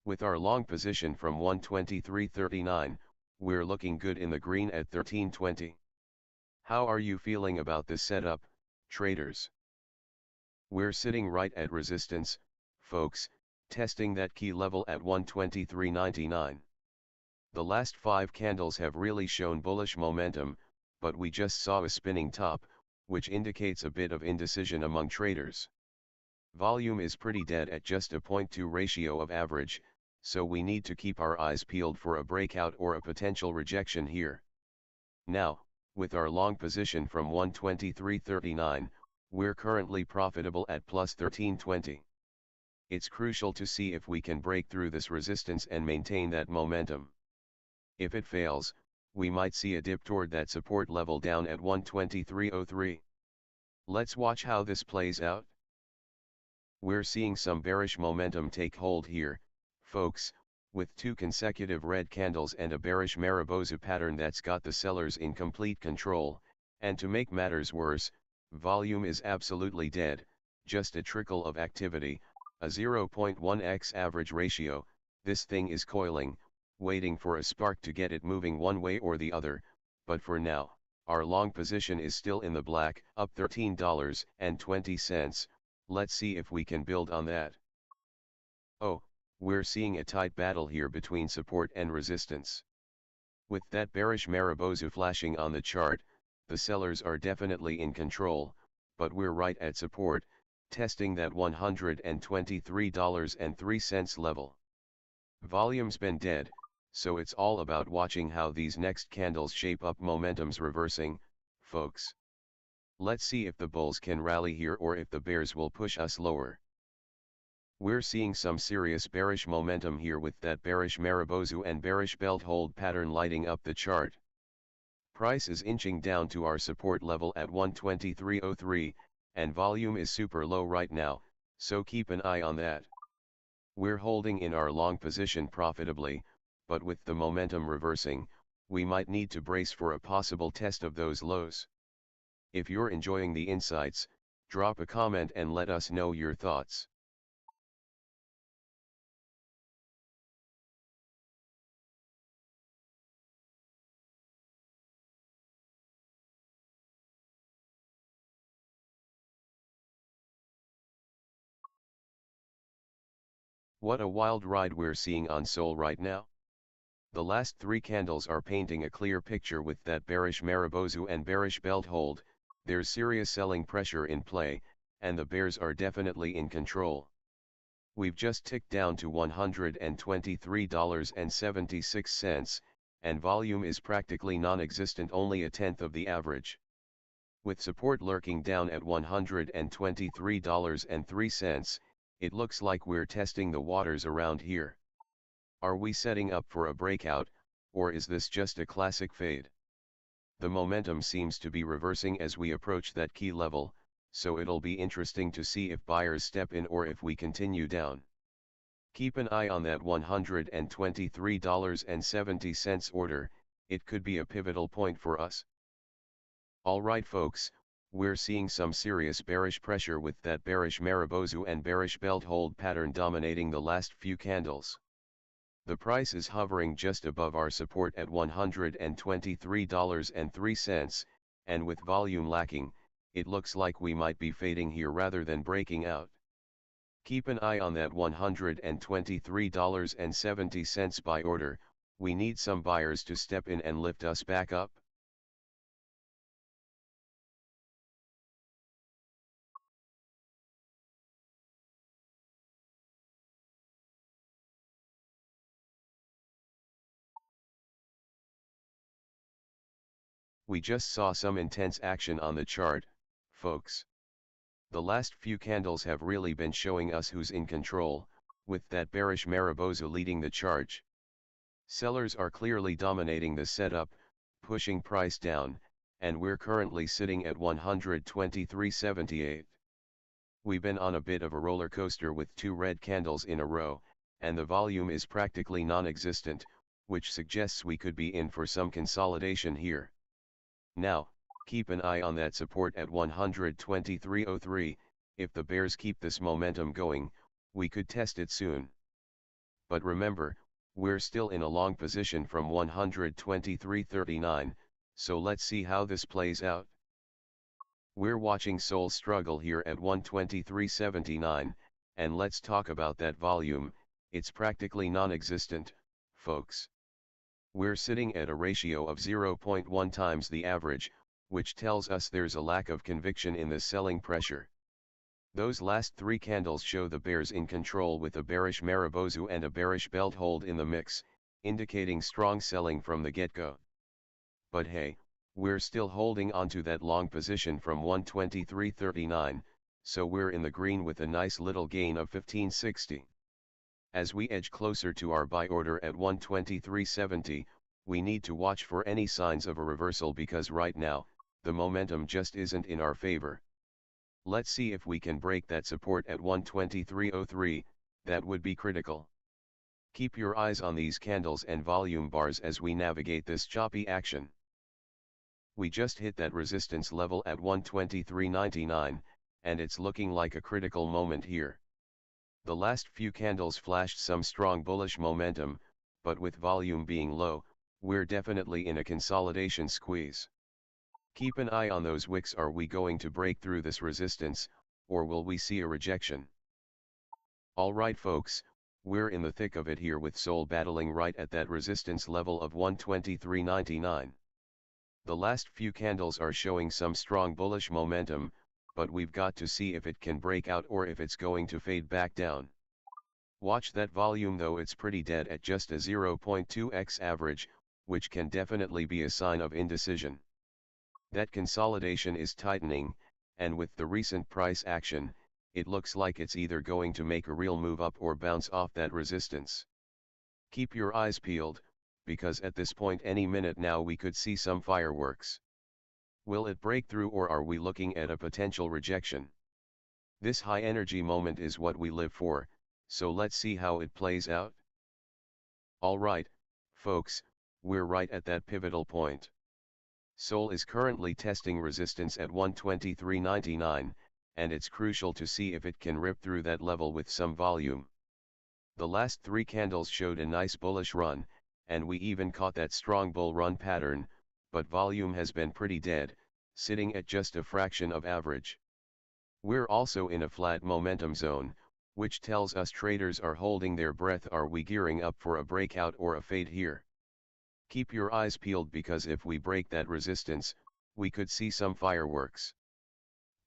With our long position from 123.39, we're looking good in the green at 1320. How are you feeling about this setup, traders? We're sitting right at resistance, folks, testing that key level at 123.99. The last 5 candles have really shown bullish momentum, but we just saw a spinning top, which indicates a bit of indecision among traders. Volume is pretty dead at just a 0.2 ratio of average, so we need to keep our eyes peeled for a breakout or a potential rejection here. Now, with our long position from 123.39, we're currently profitable at plus 1320. It's crucial to see if we can break through this resistance and maintain that momentum. If it fails, we might see a dip toward that support level down at 123.03. Let's watch how this plays out. We're seeing some bearish momentum take hold here, folks, with 2 consecutive red candles and a bearish Marubozu pattern that's got the sellers in complete control, and to make matters worse, volume is absolutely dead, just a trickle of activity, a 0.1x average ratio. This thing is coiling, waiting for a spark to get it moving one way or the other, but for now, our long position is still in the black, up $13.20, let's see if we can build on that. Oh, we're seeing a tight battle here between support and resistance. With that bearish Marubozu flashing on the chart, the sellers are definitely in control, but we're right at support, testing that $123.03 level. Volume's been dead, so it's all about watching how these next candles shape up. Momentum's reversing, folks. Let's see if the bulls can rally here or if the bears will push us lower. We're seeing some serious bearish momentum here with that bearish Marubozu and bearish belt hold pattern lighting up the chart. Price is inching down to our support level at 123.03, and volume is super low right now, so keep an eye on that. We're holding in our long position profitably, but with the momentum reversing, we might need to brace for a possible test of those lows. If you're enjoying the insights, drop a comment and let us know your thoughts. What a wild ride we're seeing on SOL right now. The last 3 candles are painting a clear picture with that bearish Marubozu and bearish belt hold. There's serious selling pressure in play, and the bears are definitely in control. We've just ticked down to $123.76, and volume is practically non-existent, only a tenth of the average. With support lurking down at $123.03, it looks like we're testing the waters around here. Are we setting up for a breakout, or is this just a classic fade? The momentum seems to be reversing as we approach that key level, so it'll be interesting to see if buyers step in or if we continue down. Keep an eye on that $123.70 order, it could be a pivotal point for us. Alright folks, we're seeing some serious bearish pressure with that bearish Marubozu and bearish belt hold pattern dominating the last few candles. The price is hovering just above our support at $123.03, and with volume lacking, it looks like we might be fading here rather than breaking out. Keep an eye on that $123.70 buy order, we need some buyers to step in and lift us back up. We just saw some intense action on the chart, folks. The last few candles have really been showing us who's in control, with that bearish Marubozu leading the charge. Sellers are clearly dominating the setup, pushing price down, and we're currently sitting at 123.78. We've been on a bit of a roller coaster with 2 red candles in a row, and the volume is practically non-existent, which suggests we could be in for some consolidation here. Now, keep an eye on that support at 123.03, if the bears keep this momentum going, we could test it soon. But remember, we're still in a long position from 123.39, so let's see how this plays out. We're watching SOL struggle here at 123.79, and let's talk about that volume. It's practically non-existent, folks. We're sitting at a ratio of 0.1 times the average, which tells us there's a lack of conviction in the selling pressure. Those last three candles show the bears in control with a bearish Marubozu and a bearish belt hold in the mix, indicating strong selling from the get-go. But hey, we're still holding onto that long position from 123.39, so we're in the green with a nice little gain of 1560. As we edge closer to our buy order at 123.70, we need to watch for any signs of a reversal because right now, the momentum just isn't in our favor. Let's see if we can break that support at 123.03, that would be critical. Keep your eyes on these candles and volume bars as we navigate this choppy action. We just hit that resistance level at 123.99, and it's looking like a critical moment here. The last few candles flashed some strong bullish momentum, but with volume being low, we're definitely in a consolidation squeeze. Keep an eye on those wicks. Are we going to break through this resistance, or will we see a rejection? Alright folks, we're in the thick of it here with SOL battling right at that resistance level of 123.99. The last few candles are showing some strong bullish momentum, but we've got to see if it can break out or if it's going to fade back down. Watch that volume though, it's pretty dead at just a 0.2x average, which can definitely be a sign of indecision. That consolidation is tightening, and with the recent price action, it looks like it's either going to make a real move up or bounce off that resistance. Keep your eyes peeled, because at this point any minute now we could see some fireworks. Will it break through or are we looking at a potential rejection? This high energy moment is what we live for, so let's see how it plays out. Alright, folks, we're right at that pivotal point. SOL is currently testing resistance at 123.99, and it's crucial to see if it can rip through that level with some volume. The last three candles showed a nice bullish run, and we even caught that strong bull run pattern, but volume has been pretty dead, sitting at just a fraction of average. We're also in a flat momentum zone, which tells us traders are holding their breath. Are we gearing up for a breakout or a fade here? Keep your eyes peeled because if we break that resistance, we could see some fireworks.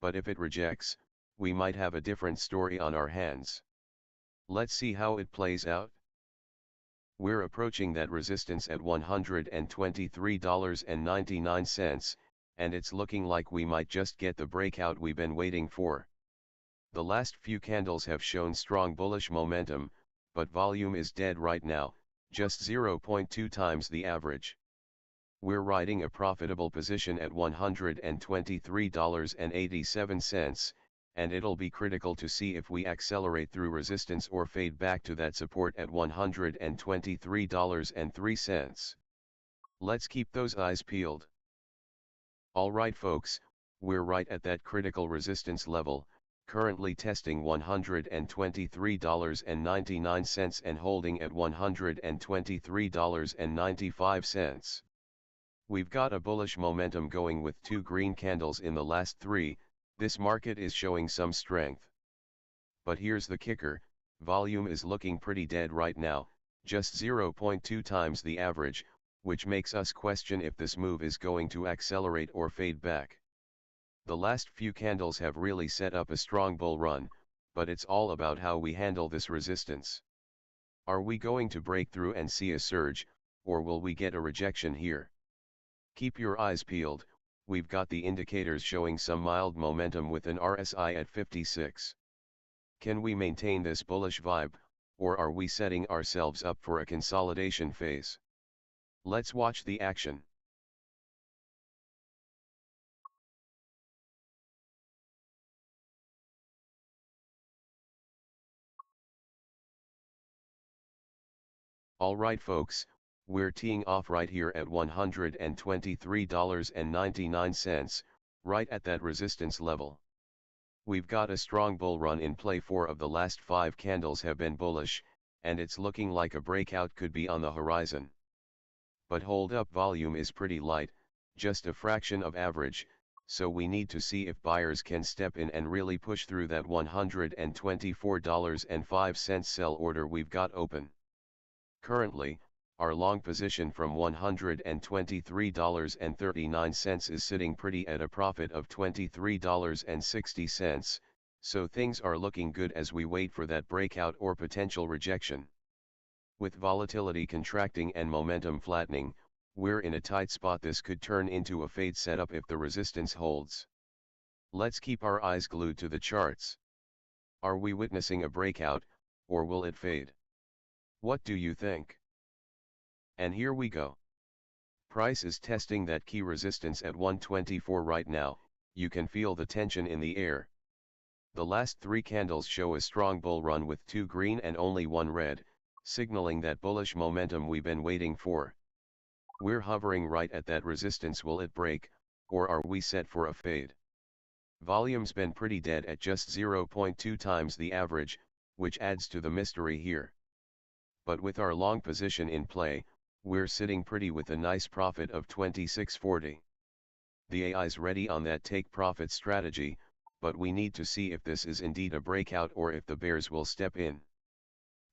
But if it rejects, we might have a different story on our hands. Let's see how it plays out. We're approaching that resistance at $123.99, and it's looking like we might just get the breakout we've been waiting for. The last few candles have shown strong bullish momentum, but volume is dead right now, just 0.2 times the average. We're riding a profitable position at $123.87, and it'll be critical to see if we accelerate through resistance or fade back to that support at $123.03. Let's keep those eyes peeled. Alright folks, we're right at that critical resistance level, currently testing $123.99 and holding at $123.95. We've got a bullish momentum going with two green candles in the last three. This market is showing some strength. But here's the kicker, volume is looking pretty dead right now, just 0.2 times the average, which makes us question if this move is going to accelerate or fade back. The last few candles have really set up a strong bull run, but it's all about how we handle this resistance. Are we going to break through and see a surge, or will we get a rejection here? Keep your eyes peeled. We've got the indicators showing some mild momentum with an RSI at 56. Can we maintain this bullish vibe, or are we setting ourselves up for a consolidation phase? Let's watch the action. Alright folks, we're teeing off right here at $123.99, right at that resistance level. We've got a strong bull run in play. 4 of the last 5 candles have been bullish, and it's looking like a breakout could be on the horizon. But hold up, volume is pretty light, just a fraction of average, so we need to see if buyers can step in and really push through that $124.05 sell order we've got open. Currently, our long position from $123.39 is sitting pretty at a profit of $23.60, so things are looking good as we wait for that breakout or potential rejection. With volatility contracting and momentum flattening, we're in a tight spot. This could turn into a fade setup if the resistance holds. Let's keep our eyes glued to the charts. Are we witnessing a breakout, or will it fade? What do you think? And here we go. Price is testing that key resistance at 124 right now. You can feel the tension in the air. The last 3 candles show a strong bull run with 2 green and only 1 red, signaling that bullish momentum we've been waiting for. We're hovering right at that resistance. Will it break, or are we set for a fade? Volume's been pretty dead at just 0.2 times the average, which adds to the mystery here. But with our long position in play, we're sitting pretty with a nice profit of $26.40. The AI's ready on that take profit strategy, but we need to see if this is indeed a breakout or if the bears will step in.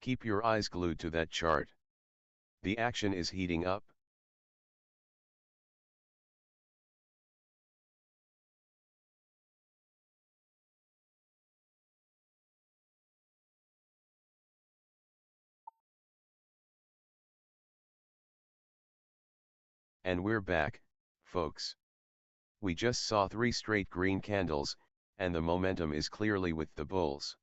Keep your eyes glued to that chart. The action is heating up. And we're back, folks. We just saw 3 straight green candles, and the momentum is clearly with the bulls.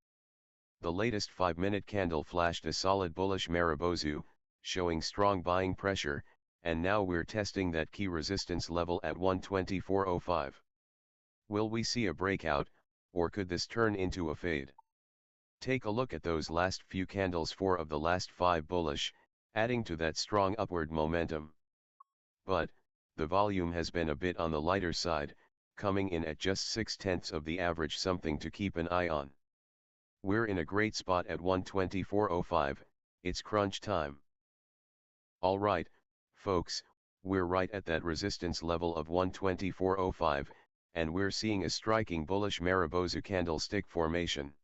The latest 5-minute candle flashed a solid bullish Maribozu, showing strong buying pressure, and now we're testing that key resistance level at 124.05. Will we see a breakout, or could this turn into a fade? Take a look at those last few candles. 4 of the last 5 bullish, adding to that strong upward momentum. But, the volume has been a bit on the lighter side, coming in at just 0.6 of the average, something to keep an eye on. We're in a great spot at 124.05, it's crunch time. Alright, folks, we're right at that resistance level of 124.05, and we're seeing a striking bullish Maribozu candlestick formation.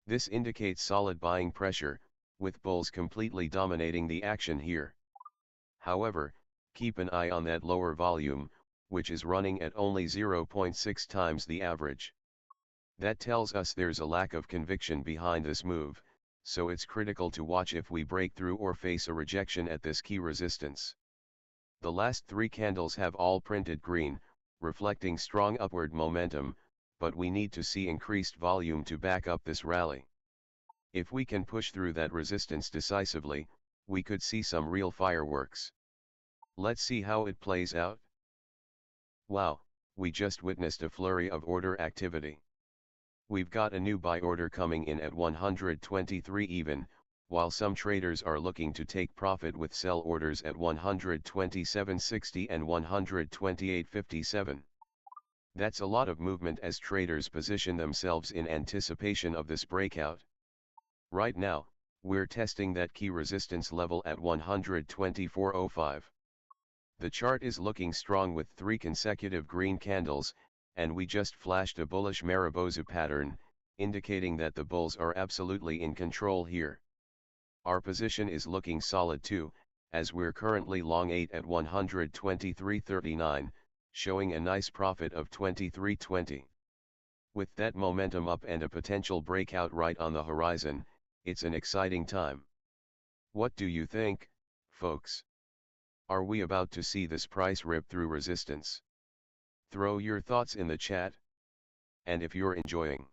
This indicates solid buying pressure, with bulls completely dominating the action here. However, keep an eye on that lower volume, which is running at only 0.6 times the average. That tells us there's a lack of conviction behind this move, so it's critical to watch if we break through or face a rejection at this key resistance. The last 3 candles have all printed green, reflecting strong upward momentum, but we need to see increased volume to back up this rally. If we can push through that resistance decisively, we could see some real fireworks. Let's see how it plays out. Wow, we just witnessed a flurry of order activity. We've got a new buy order coming in at 123 even, while some traders are looking to take profit with sell orders at 127.60 and 128.57. That's a lot of movement as traders position themselves in anticipation of this breakout. Right now, we're testing that key resistance level at 124.05. The chart is looking strong with 3 consecutive green candles, and we just flashed a bullish Maribozu pattern, indicating that the bulls are absolutely in control here. Our position is looking solid too, as we're currently long 8 at 123.39, showing a nice profit of 23.20. With that momentum up and a potential breakout right on the horizon, it's an exciting time. What do you think, folks? Are we about to see this price rip through resistance? Throw your thoughts in the chat. And if you're enjoying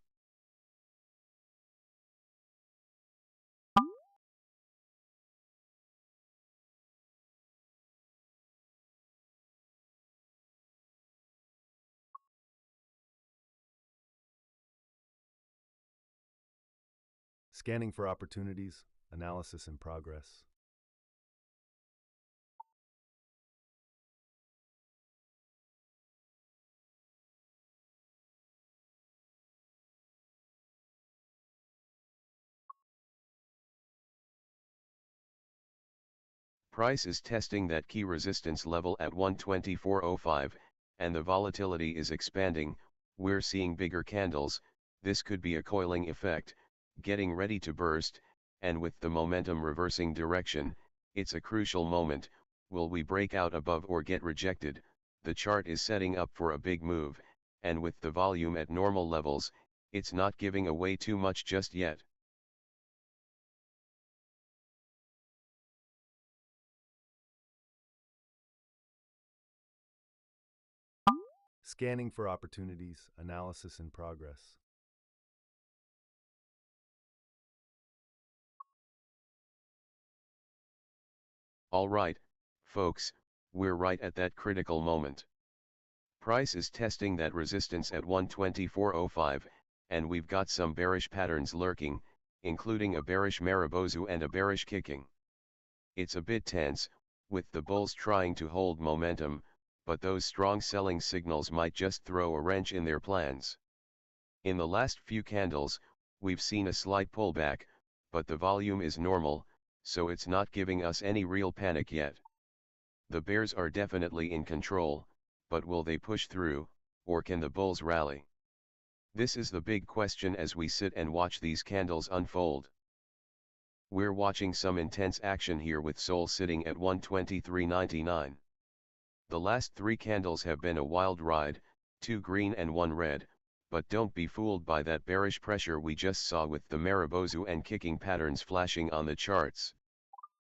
Scanning for opportunities, analysis in progress. Price is testing that key resistance level at 124.05, and the volatility is expanding. We're seeing bigger candles. This could be a coiling effect, getting ready to burst, and with the momentum reversing direction, it's a crucial moment. Will we break out above or get rejected? The chart is setting up for a big move, and with the volume at normal levels, it's not giving away too much just yet. Scanning for opportunities, analysis in progress. Alright, folks, we're right at that critical moment. Price is testing that resistance at 124.05, and we've got some bearish patterns lurking, including a bearish Marubozu and a bearish kicking. It's a bit tense, with the bulls trying to hold momentum, but those strong selling signals might just throw a wrench in their plans. In the last few candles, we've seen a slight pullback, but the volume is normal, so it's not giving us any real panic yet. The bears are definitely in control, but will they push through, or can the bulls rally? This is the big question as we sit and watch these candles unfold. We're watching some intense action here with SOL sitting at 123.99. The last three candles have been a wild ride, 2 green and 1 red, but don't be fooled by that bearish pressure we just saw with the Marubozu and kicking patterns flashing on the charts.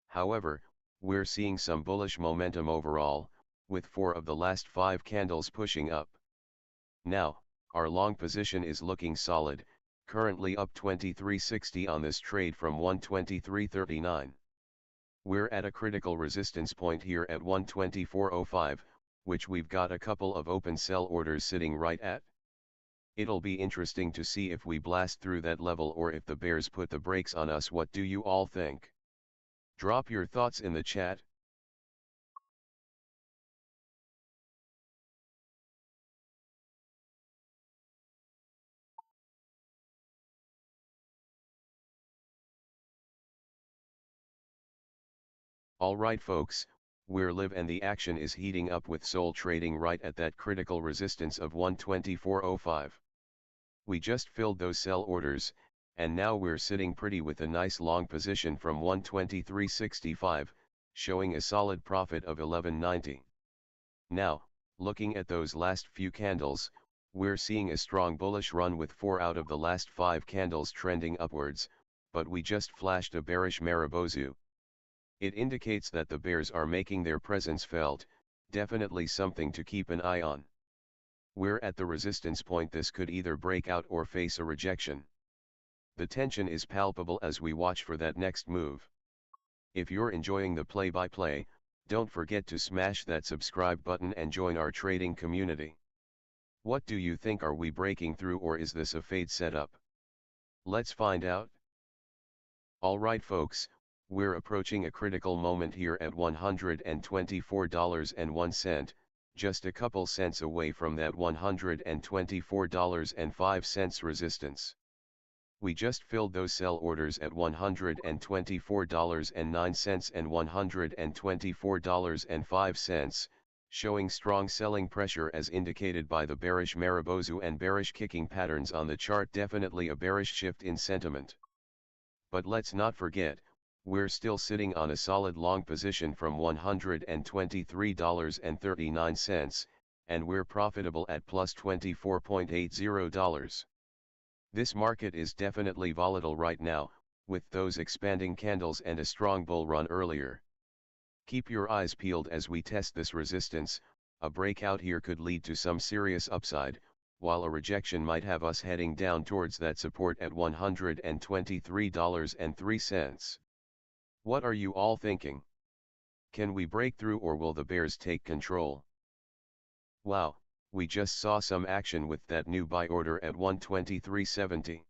However, we're seeing some bullish momentum overall, with 4 of the last 5 candles pushing up. Now, our long position is looking solid, currently up 23.60 on this trade from 123.39. We're at a critical resistance point here at 124.05, which we've got a couple of open sell orders sitting right at. It'll be interesting to see if we blast through that level or if the bears put the brakes on us. What do you all think? Drop your thoughts in the chat. Alright folks, we're live and the action is heating up with SOL trading right at that critical resistance of 124.05. We just filled those sell orders, and now we're sitting pretty with a nice long position from 123.65, showing a solid profit of 11.90. Now, looking at those last few candles, we're seeing a strong bullish run with 4 out of the last 5 candles trending upwards, but we just flashed a bearish Marubozu. It indicates that the bears are making their presence felt, definitely something to keep an eye on. We're at the resistance point. This could either break out or face a rejection. The tension is palpable as we watch for that next move. If you're enjoying the play-by-play, don't forget to smash that subscribe button and join our trading community. What do you think? Are we breaking through or is this a fade setup? Let's find out. Alright folks, we're approaching a critical moment here at $124.01, just a couple cents away from that $124.05 resistance. We just filled those sell orders at $124.09 and $124.05, showing strong selling pressure as indicated by the bearish Marubozu and bearish kicking patterns on the chart. Definitely a bearish shift in sentiment. But let's not forget, we're still sitting on a solid long position from $123.39, and we're profitable at plus $24.80. This market is definitely volatile right now, with those expanding candles and a strong bull run earlier. Keep your eyes peeled as we test this resistance. A breakout here could lead to some serious upside, while a rejection might have us heading down towards that support at $123.03. What are you all thinking? Can we break through or will the bears take control? Wow, we just saw some action with that new buy order at 123.70.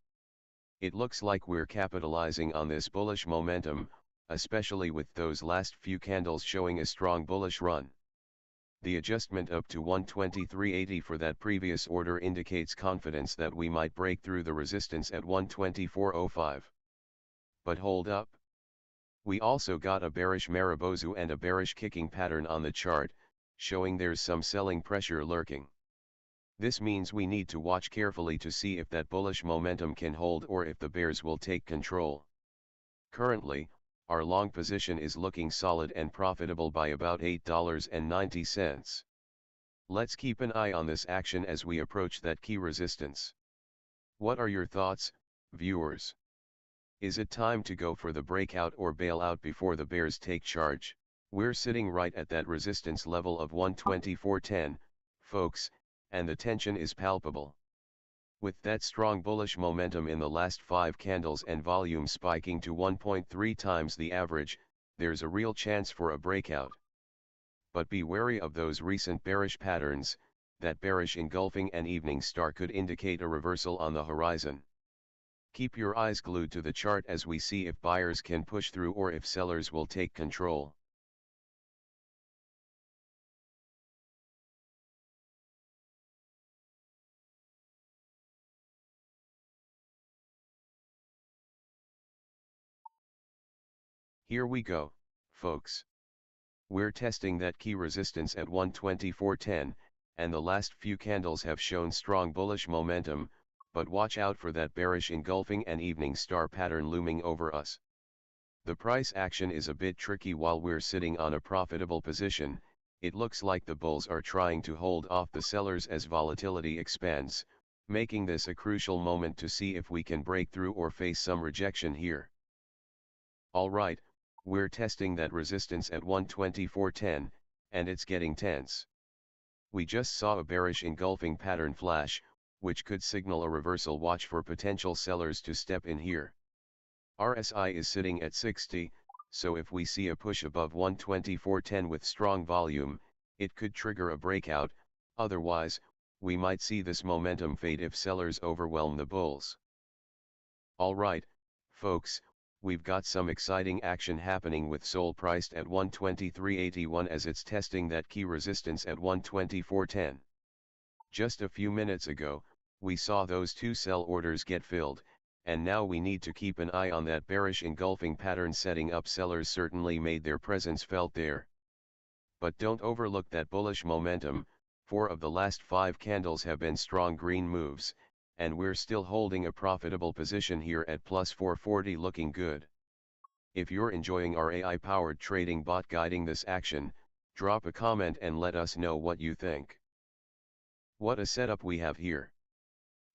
It looks like we're capitalizing on this bullish momentum, especially with those last few candles showing a strong bullish run. The adjustment up to 123.80 for that previous order indicates confidence that we might break through the resistance at 124.05. But hold up. We also got a bearish Marubozu and a bearish kicking pattern on the chart, showing there's some selling pressure lurking. This means we need to watch carefully to see if that bullish momentum can hold or if the bears will take control. Currently, our long position is looking solid and profitable by about $8.90. Let's keep an eye on this action as we approach that key resistance. What are your thoughts, viewers? Is it time to go for the breakout or bail out before the bears take charge? We're sitting right at that resistance level of 124.10, folks, and the tension is palpable. With that strong bullish momentum in the last 5 candles and volume spiking to 1.3 times the average, there's a real chance for a breakout. But be wary of those recent bearish patterns. That bearish engulfing and evening star could indicate a reversal on the horizon. Keep your eyes glued to the chart as we see if buyers can push through or if sellers will take control. Here we go, folks. We're testing that key resistance at 124.10, and the last few candles have shown strong bullish momentum, but watch out for that bearish engulfing and evening star pattern looming over us. The price action is a bit tricky while we're sitting on a profitable position. It looks like the bulls are trying to hold off the sellers as volatility expands, making this a crucial moment to see if we can break through or face some rejection here. Alright, we're testing that resistance at 124.10, and it's getting tense. We just saw a bearish engulfing pattern flash, which could signal a reversal. Watch for potential sellers to step in here. RSI is sitting at 60, so if we see a push above 124.10 with strong volume, it could trigger a breakout. Otherwise, we might see this momentum fade if sellers overwhelm the bulls. Alright, folks, we've got some exciting action happening with SOL priced at 123.81 as it's testing that key resistance at 124.10. Just a few minutes ago, we saw those 2 sell orders get filled, and now we need to keep an eye on that bearish engulfing pattern setting up. Sellers certainly made their presence felt there. But don't overlook that bullish momentum. 4 of the last 5 candles have been strong green moves, and we're still holding a profitable position here at plus 440, looking good. If you're enjoying our AI-powered trading bot guiding this action, drop a comment and let us know what you think. What a setup we have here.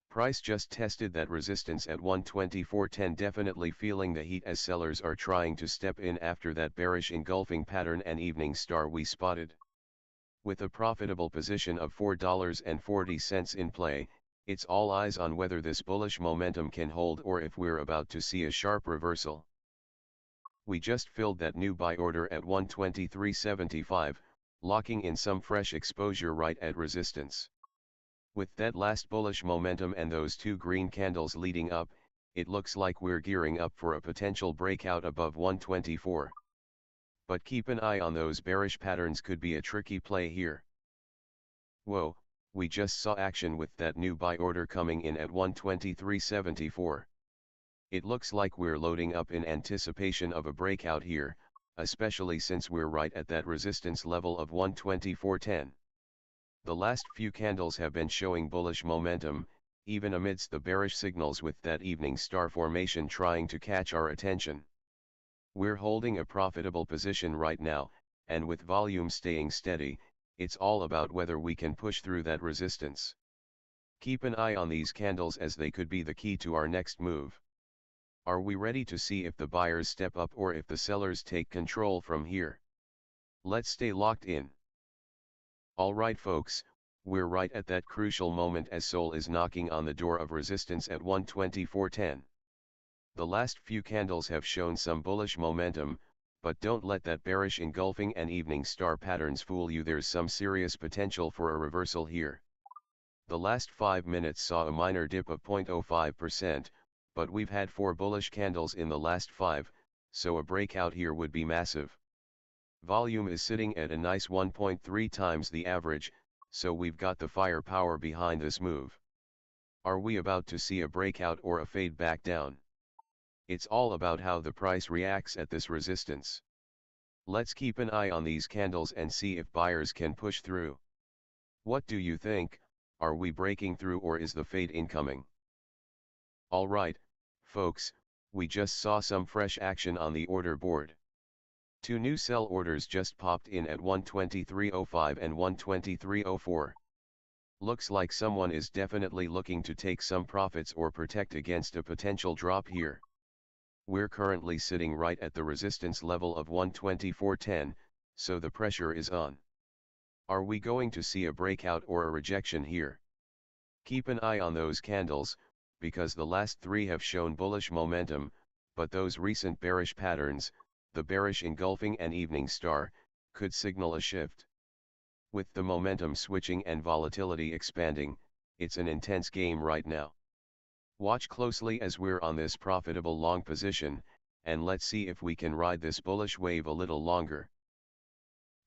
Price just tested that resistance at 124.10, definitely feeling the heat as sellers are trying to step in after that bearish engulfing pattern and evening star we spotted. With a profitable position of $4.40 in play, it's all eyes on whether this bullish momentum can hold or if we're about to see a sharp reversal. We just filled that new buy order at 123.75, locking in some fresh exposure right at resistance. With that last bullish momentum and those 2 green candles leading up, it looks like we're gearing up for a potential breakout above 124. But keep an eye on those bearish patterns, could be a tricky play here. Whoa, we just saw action with that new buy order coming in at 123.74. It looks like we're loading up in anticipation of a breakout here, especially since we're right at that resistance level of 124.10. The last few candles have been showing bullish momentum, even amidst the bearish signals, with that evening star formation trying to catch our attention. We're holding a profitable position right now, and with volume staying steady, it's all about whether we can push through that resistance. Keep an eye on these candles as they could be the key to our next move. Are we ready to see if the buyers step up or if the sellers take control from here? Let's stay locked in. Alright folks, we're right at that crucial moment as SOL is knocking on the door of resistance at 124.10. The last few candles have shown some bullish momentum, but don't let that bearish engulfing and evening star patterns fool you. There's some serious potential for a reversal here. The last 5 minutes saw a minor dip of 0.05%, but we've had 4 bullish candles in the last 5, so a breakout here would be massive. Volume is sitting at a nice 1.3 times the average, so we've got the firepower behind this move. Are we about to see a breakout or a fade back down? It's all about how the price reacts at this resistance. Let's keep an eye on these candles and see if buyers can push through. What do you think? Are we breaking through or is the fade incoming? Alright, folks, we just saw some fresh action on the order board. Two new sell orders just popped in at 123.05 and 123.04. Looks like someone is definitely looking to take some profits or protect against a potential drop here. We're currently sitting right at the resistance level of 124.10, so the pressure is on. Are we going to see a breakout or a rejection here? Keep an eye on those candles, because the last three have shown bullish momentum, but those recent bearish patterns, the bearish engulfing and evening star, could signal a shift. With the momentum switching and volatility expanding, it's an intense game right now. Watch closely as we're on this profitable long position, and let's see if we can ride this bullish wave a little longer.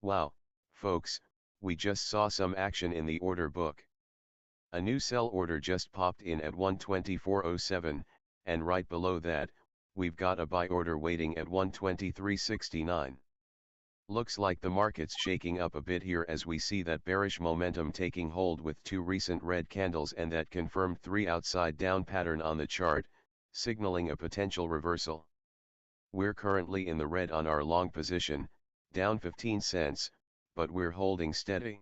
Wow, folks, we just saw some action in the order book. A new sell order just popped in at 124.07, and right below that, we've got a buy order waiting at 123.69. Looks like the market's shaking up a bit here as we see that bearish momentum taking hold with two recent red candles and that confirmed 3 outside down pattern on the chart, signaling a potential reversal. We're currently in the red on our long position, down 15 cents, but we're holding steady.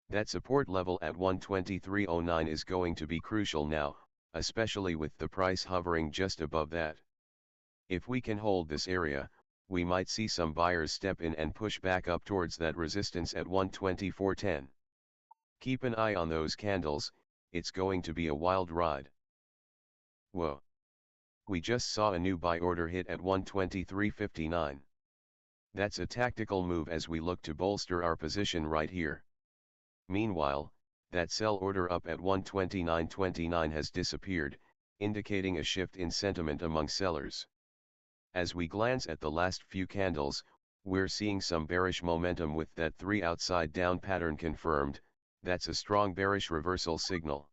That support level at 123.09 is going to be crucial now, especially with the price hovering just above that. If we can hold this area, we might see some buyers step in and push back up towards that resistance at 124.10. Keep an eye on those candles, it's going to be a wild ride. Whoa! We just saw a new buy order hit at 123.59. That's a tactical move as we look to bolster our position right here. Meanwhile, that sell order up at 129.29 has disappeared, indicating a shift in sentiment among sellers. As we glance at the last few candles, we're seeing some bearish momentum with that 3 outside down pattern confirmed. That's a strong bearish reversal signal.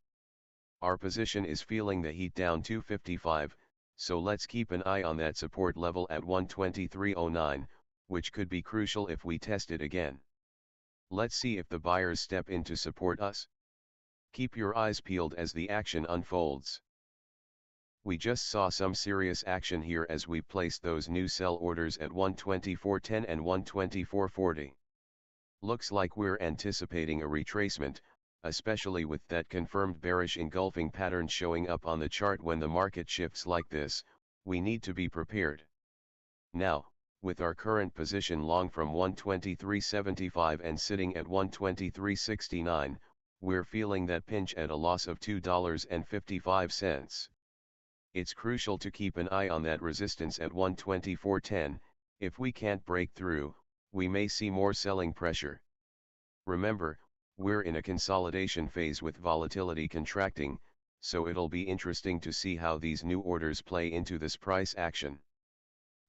Our position is feeling the heat down to 55, so let's keep an eye on that support level at 123.09, which could be crucial if we test it again. Let's see if the buyers step in to support us. Keep your eyes peeled as the action unfolds. We just saw some serious action here as we placed those new sell orders at 124.10 and 124.40. Looks like we're anticipating a retracement, especially with that confirmed bearish engulfing pattern showing up on the chart. When the market shifts like this, we need to be prepared. Now, with our current position long from 123.75 and sitting at 123.69, we're feeling that pinch at a loss of $2.55. It's crucial to keep an eye on that resistance at 124.10, if we can't break through, we may see more selling pressure. Remember, we're in a consolidation phase with volatility contracting, so it'll be interesting to see how these new orders play into this price action.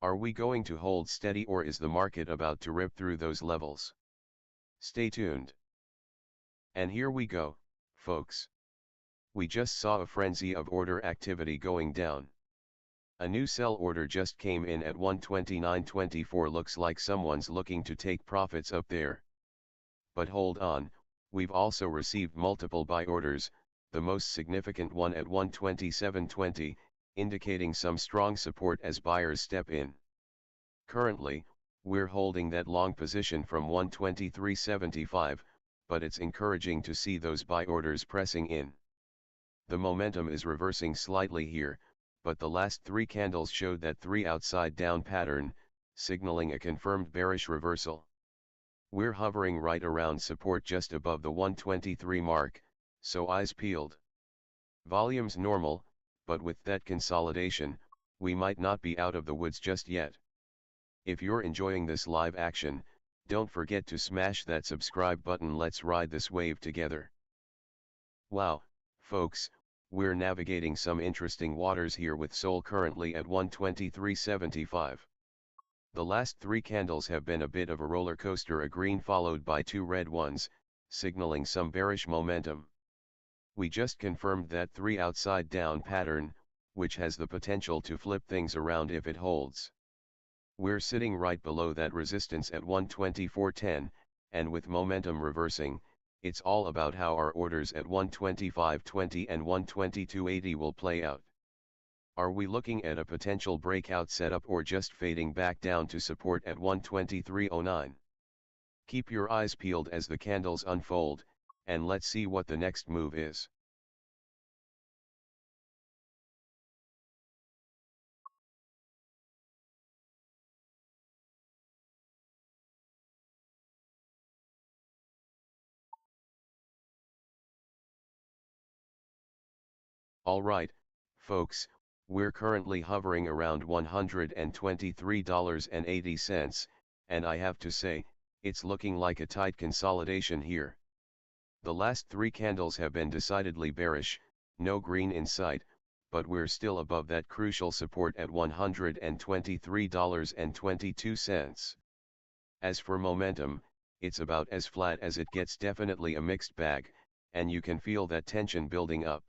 Are we going to hold steady or is the market about to rip through those levels? Stay tuned. And here we go, folks. We just saw a frenzy of order activity going down. A new sell order just came in at 129.24. Looks like someone's looking to take profits up there. But hold on, we've also received multiple buy orders, the most significant one at 127.20, indicating some strong support as buyers step in. Currently, we're holding that long position from 123.75, but it's encouraging to see those buy orders pressing in. The momentum is reversing slightly here, but the last 3 candles showed that 3 outside down pattern, signaling a confirmed bearish reversal. We're hovering right around support just above the 123 mark, so eyes peeled. Volume's normal, but with that consolidation, we might not be out of the woods just yet. If you're enjoying this live action, don't forget to smash that subscribe button. Let's ride this wave together. Wow, folks, we're navigating some interesting waters here with SOL currently at 123.75. The last 3 candles have been a bit of a roller coaster, a green followed by 2 red ones, signaling some bearish momentum. We just confirmed that 3 outside down pattern, which has the potential to flip things around if it holds. We're sitting right below that resistance at 124.10, and with momentum reversing, it's all about how our orders at 125.20 and 122.80 will play out. Are we looking at a potential breakout setup or just fading back down to support at 123.09? Keep your eyes peeled as the candles unfold, and let's see what the next move is. Alright, folks, we're currently hovering around $123.80, and I have to say, it's looking like a tight consolidation here. The last three candles have been decidedly bearish, no green in sight, but we're still above that crucial support at $123.22. As for momentum, it's about as flat as it gets, definitely a mixed bag, and you can feel that tension building up.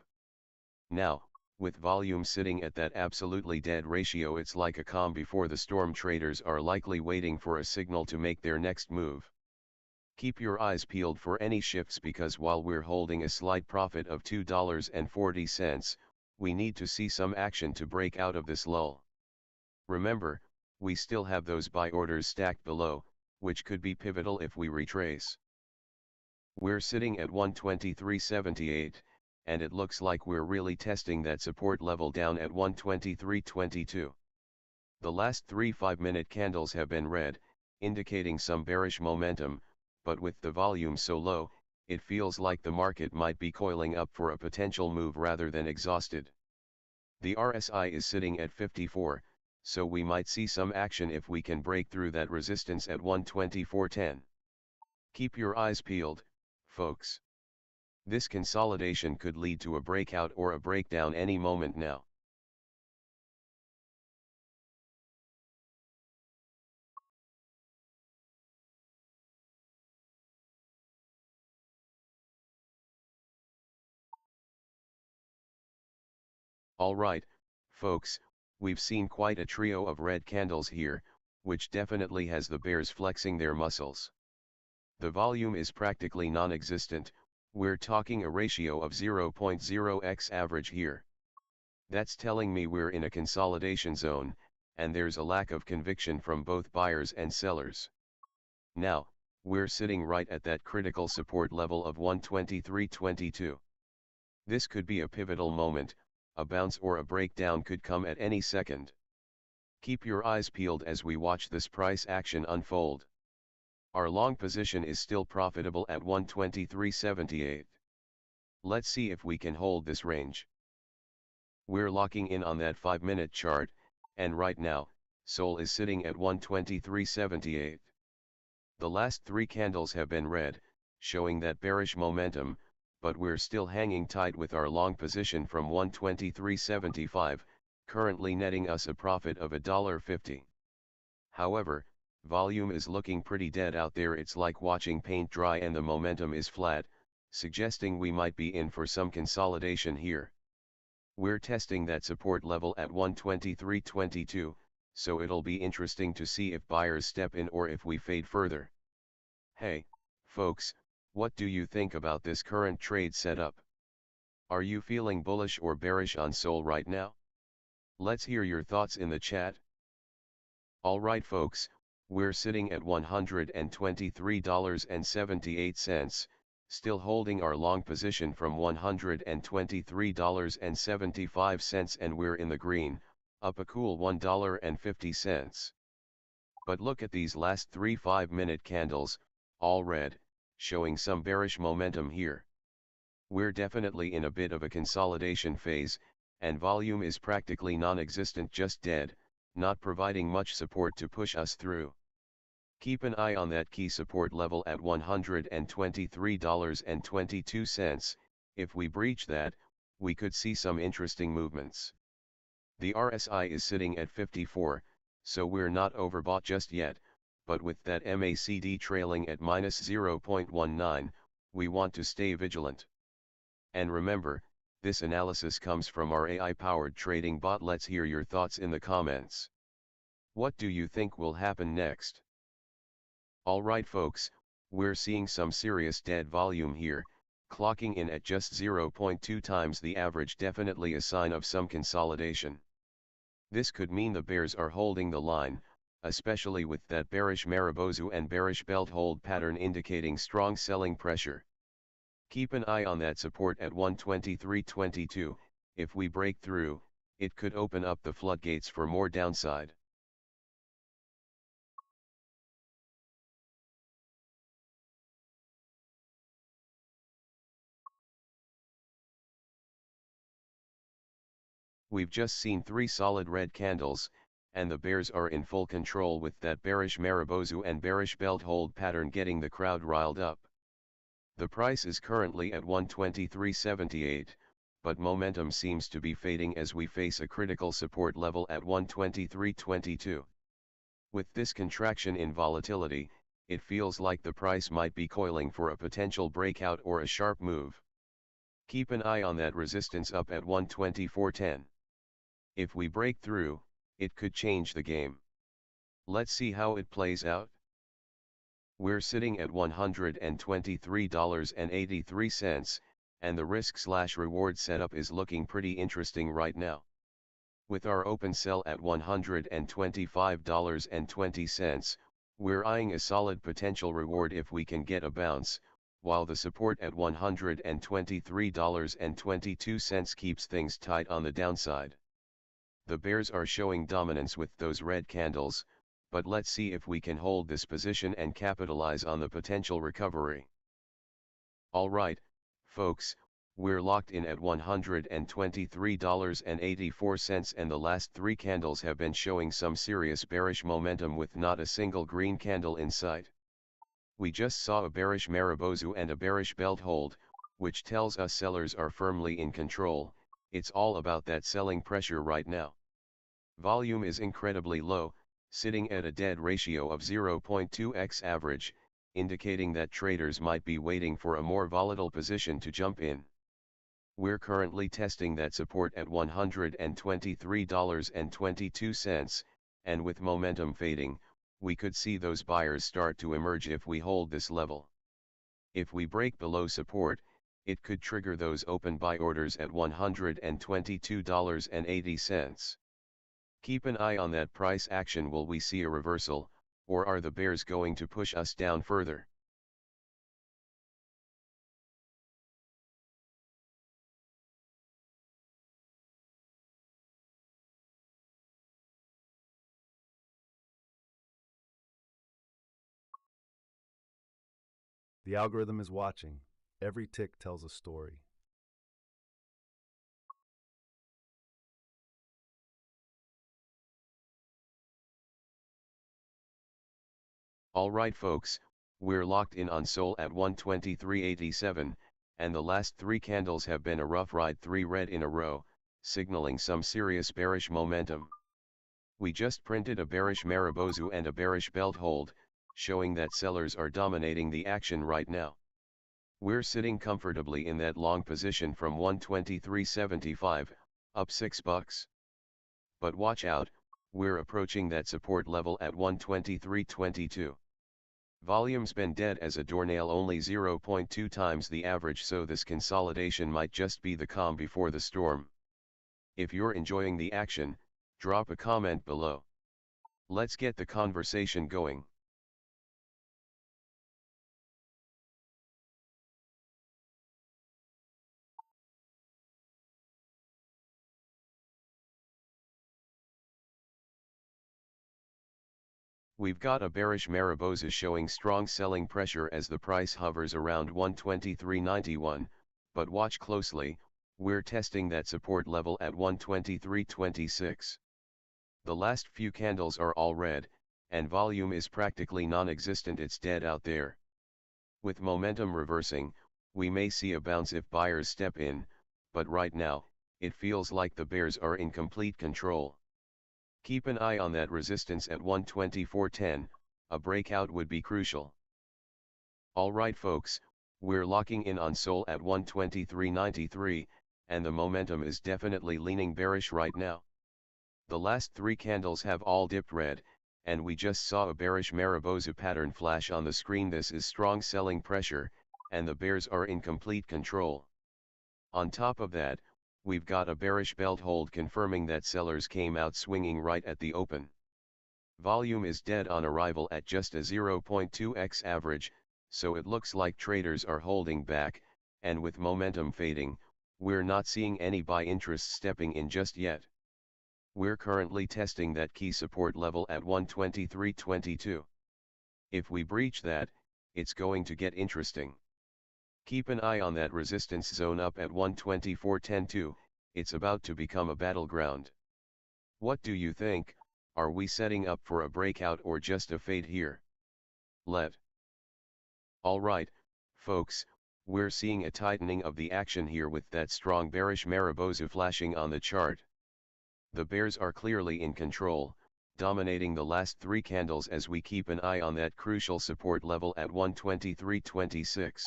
Now, with volume sitting at that absolutely dead ratio, it's like a calm before the storm. Traders are likely waiting for a signal to make their next move. Keep your eyes peeled for any shifts, because while we're holding a slight profit of $2.40, we need to see some action to break out of this lull. Remember, we still have those buy orders stacked below, which could be pivotal if we retrace. We're sitting at 123.78. And it looks like we're really testing that support level down at 123.22. The last three 5-minute candles have been red, indicating some bearish momentum, but with the volume so low, it feels like the market might be coiling up for a potential move rather than exhausted. The RSI is sitting at 54, so we might see some action if we can break through that resistance at 124.10. Keep your eyes peeled, folks. This consolidation could lead to a breakout or a breakdown any moment now. Alright, folks, we've seen quite a trio of red candles here, which definitely has the bears flexing their muscles. The volume is practically non-existent. We're talking a ratio of 0.0x average here. That's telling me we're in a consolidation zone, and there's a lack of conviction from both buyers and sellers. Now, we're sitting right at that critical support level of 123.22. This could be a pivotal moment, a bounce or a breakdown could come at any second. Keep your eyes peeled as we watch this price action unfold. Our long position is still profitable at 123.78. Let's see if we can hold this range. We're locking in on that 5-minute chart, and right now, SOL is sitting at 123.78. The last three candles have been red, showing that bearish momentum, but we're still hanging tight with our long position from 123.75, currently netting us a profit of $1.50. However, volume is looking pretty dead out there. It's like watching paint dry and the momentum is flat, suggesting we might be in for some consolidation here. We're testing that support level at 123.22, so it'll be interesting to see if buyers step in or if we fade further. Hey, folks, what do you think about this current trade setup? Are you feeling bullish or bearish on SOL right now? Let's hear your thoughts in the chat. Alright folks, we're sitting at $123.78, still holding our long position from $123.75, and we're in the green, up a cool $1.50. But look at these last three 5-minute candles, all red, showing some bearish momentum here. We're definitely in a bit of a consolidation phase, and volume is practically non-existent, just dead, not providing much support to push us through. Keep an eye on that key support level at $123.22, if we breach that, we could see some interesting movements. The RSI is sitting at 54, so we're not overbought just yet, but with that MACD trailing at -0.19, we want to stay vigilant. And remember, This analysis comes from our AI-powered trading bot. Let's hear your thoughts in the comments. What do you think will happen next? Alright folks, we're seeing some serious dead volume here, clocking in at just 0.2 times the average, definitely a sign of some consolidation. This could mean the bears are holding the line, especially with that bearish Marubozu and bearish belt hold pattern indicating strong selling pressure. Keep an eye on that support at 123.22, if we break through, it could open up the floodgates for more downside. We've just seen 3 solid red candles, and the bears are in full control with that bearish Marubozu and bearish belt hold pattern getting the crowd riled up. The price is currently at 123.78, but momentum seems to be fading as we face a critical support level at 123.22. With this contraction in volatility, it feels like the price might be coiling for a potential breakout or a sharp move. Keep an eye on that resistance up at 124.10. If we break through, it could change the game. Let's see how it plays out. We're sitting at $123.83, and the risk/reward setup is looking pretty interesting right now. With our open sell at $125.20, we're eyeing a solid potential reward if we can get a bounce, while the support at $123.22 keeps things tight on the downside. The bears are showing dominance with those red candles, but let's see if we can hold this position and capitalize on the potential recovery. Alright, folks, we're locked in at $123.84, and the last 3 candles have been showing some serious bearish momentum with not a single green candle in sight. We just saw a bearish Marubozu and a bearish belt hold, which tells us sellers are firmly in control. It's all about that selling pressure right now. Volume is incredibly low, sitting at a dead ratio of 0.2x average, indicating that traders might be waiting for a more volatile position to jump in. We're currently testing that support at $123.22, and with momentum fading, we could see those buyers start to emerge if we hold this level. If we break below support, it could trigger those open buy orders at $122.80. Keep an eye on that price action. Will we see a reversal, or are the bears going to push us down further? The algorithm is watching. Every tick tells a story. Alright folks, we're locked in on SOL at 123.87, and the last 3 candles have been a rough ride, 3 red in a row, signaling some serious bearish momentum. We just printed a bearish Marubozu and a bearish belt hold, showing that sellers are dominating the action right now. We're sitting comfortably in that long position from 123.75, up $6. But watch out, we're approaching that support level at 123.22. Volume's been dead as a doornail, only 0.2 times the average, so this consolidation might just be the calm before the storm. If you're enjoying the action, drop a comment below. Let's get the conversation going. We've got a bearish Marubozu showing strong selling pressure as the price hovers around 123.91, but watch closely, we're testing that support level at 123.26. The last few candles are all red, and volume is practically non-existent, it's dead out there. With momentum reversing, we may see a bounce if buyers step in, but right now, it feels like the bears are in complete control. Keep an eye on that resistance at 124.10, a breakout would be crucial. Alright folks, we're locking in on SOL at 123.93, and the momentum is definitely leaning bearish right now. The last 3 candles have all dipped red, and we just saw a bearish Marubozu pattern flash on the screen. This is strong selling pressure, and the bears are in complete control. On top of that, we've got a bearish belt hold confirming that sellers came out swinging right at the open. Volume is dead on arrival at just a 0.2x average, so it looks like traders are holding back, and with momentum fading, we're not seeing any buy interest stepping in just yet. We're currently testing that key support level at 123.22. If we breach that, it's going to get interesting. Keep an eye on that resistance zone up at 124.10 it's about to become a battleground. What do you think? Are we setting up for a breakout or just a fade here? Alright, folks, we're seeing a tightening of the action here with that strong bearish Marubozu flashing on the chart. The bears are clearly in control, dominating the last 3 candles as we keep an eye on that crucial support level at 123.26.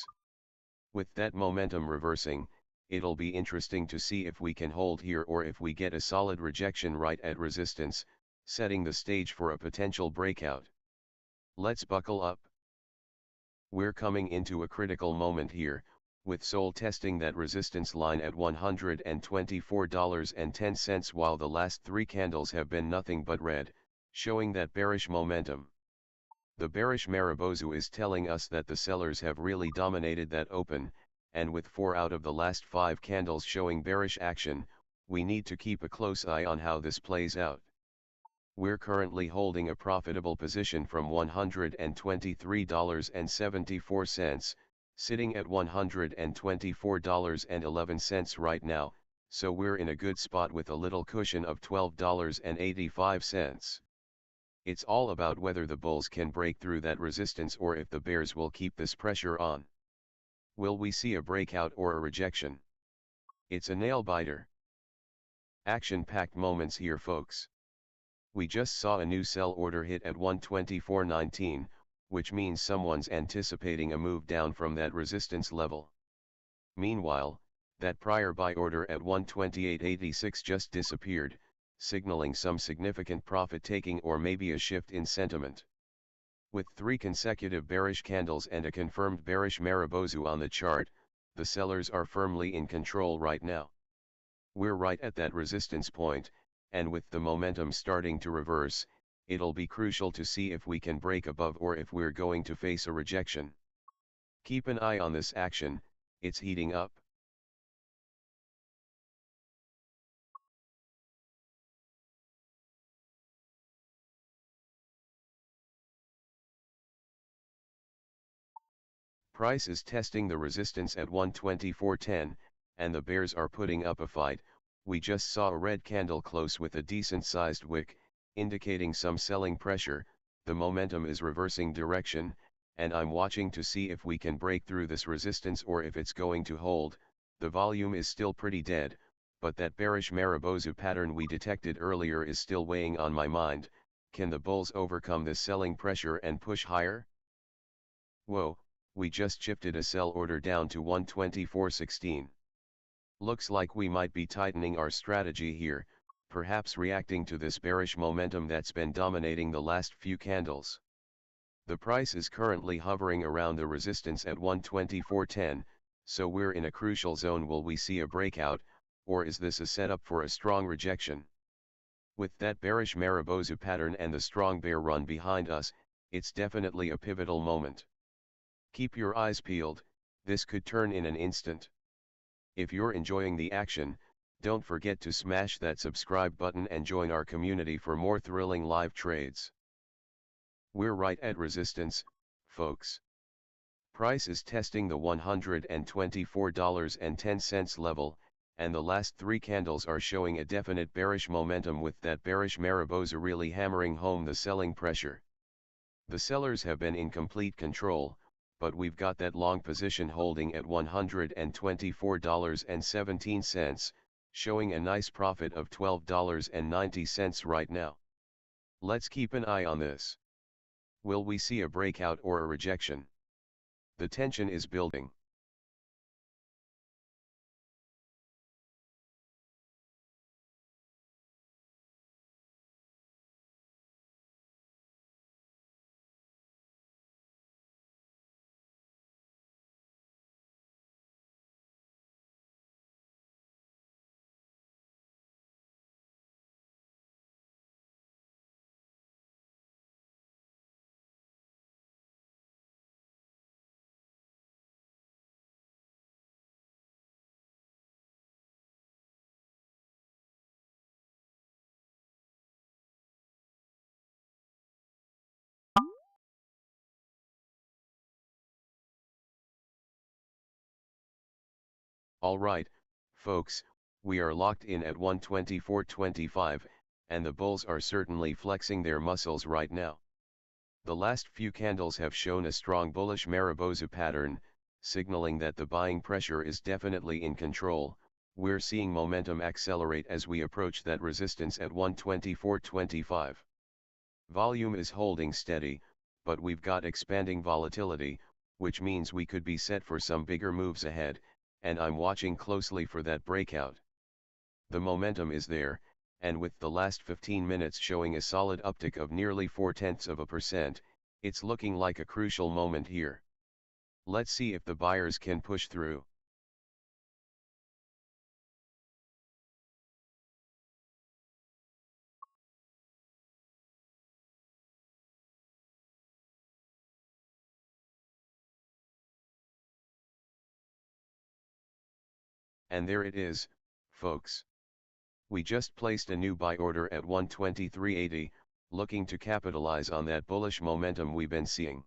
With that momentum reversing, it'll be interesting to see if we can hold here or if we get a solid rejection right at resistance, setting the stage for a potential breakout. Let's buckle up. We're coming into a critical moment here, with SOL testing that resistance line at $124.10 while the last 3 candles have been nothing but red, showing that bearish momentum. The bearish Marubozu is telling us that the sellers have really dominated that open, and with 4 out of the last 5 candles showing bearish action, we need to keep a close eye on how this plays out. We're currently holding a profitable position from $123.74, sitting at $124.11 right now, so we're in a good spot with a little cushion of $12.85. It's all about whether the bulls can break through that resistance or if the bears will keep this pressure on. Will we see a breakout or a rejection? It's a nail-biter. Action-packed moments here, folks. We just saw a new sell order hit at 124.19, which means someone's anticipating a move down from that resistance level. Meanwhile, that prior buy order at 128.86 just disappeared, signaling some significant profit taking or maybe a shift in sentiment. With 3 consecutive bearish candles and a confirmed bearish Marubozu on the chart, the sellers are firmly in control right now. We're right at that resistance point, and with the momentum starting to reverse, it'll be crucial to see if we can break above or if we're going to face a rejection. Keep an eye on this action, it's heating up. Price is testing the resistance at 124.10, and the bears are putting up a fight. We just saw a red candle close with a decent sized wick, indicating some selling pressure. The momentum is reversing direction, and I'm watching to see if we can break through this resistance or if it's going to hold. The volume is still pretty dead, but that bearish Marubozu pattern we detected earlier is still weighing on my mind. Can the bulls overcome this selling pressure and push higher? Whoa, we just shifted a sell order down to 124.16. Looks like we might be tightening our strategy here, perhaps reacting to this bearish momentum that's been dominating the last few candles. The price is currently hovering around the resistance at 124.10, so we're in a crucial zone. Will we see a breakout, or is this a setup for a strong rejection? With that bearish Marubozu pattern and the strong bear run behind us, it's definitely a pivotal moment. Keep your eyes peeled, this could turn in an instant. If you're enjoying the action, don't forget to smash that subscribe button and join our community for more thrilling live trades. We're right at resistance, folks. Price is testing the $124.10 level, and the last 3 candles are showing a definite bearish momentum with that bearish Marubozu really hammering home the selling pressure. The sellers have been in complete control, but we've got that long position holding at $124.17, showing a nice profit of $12.90 right now. Let's keep an eye on this. Will we see a breakout or a rejection? The tension is building. Alright, folks, we are locked in at 124.25, and the bulls are certainly flexing their muscles right now. The last few candles have shown a strong bullish Mariposa pattern, signaling that the buying pressure is definitely in control. We're seeing momentum accelerate as we approach that resistance at 124.25. Volume is holding steady, but we've got expanding volatility, which means we could be set for some bigger moves ahead, and I'm watching closely for that breakout. The momentum is there, and with the last 15 minutes showing a solid uptick of nearly 0.4%, it's looking like a crucial moment here. Let's see if the buyers can push through. And there it is, folks. We just placed a new buy order at 123.80, looking to capitalize on that bullish momentum we've been seeing.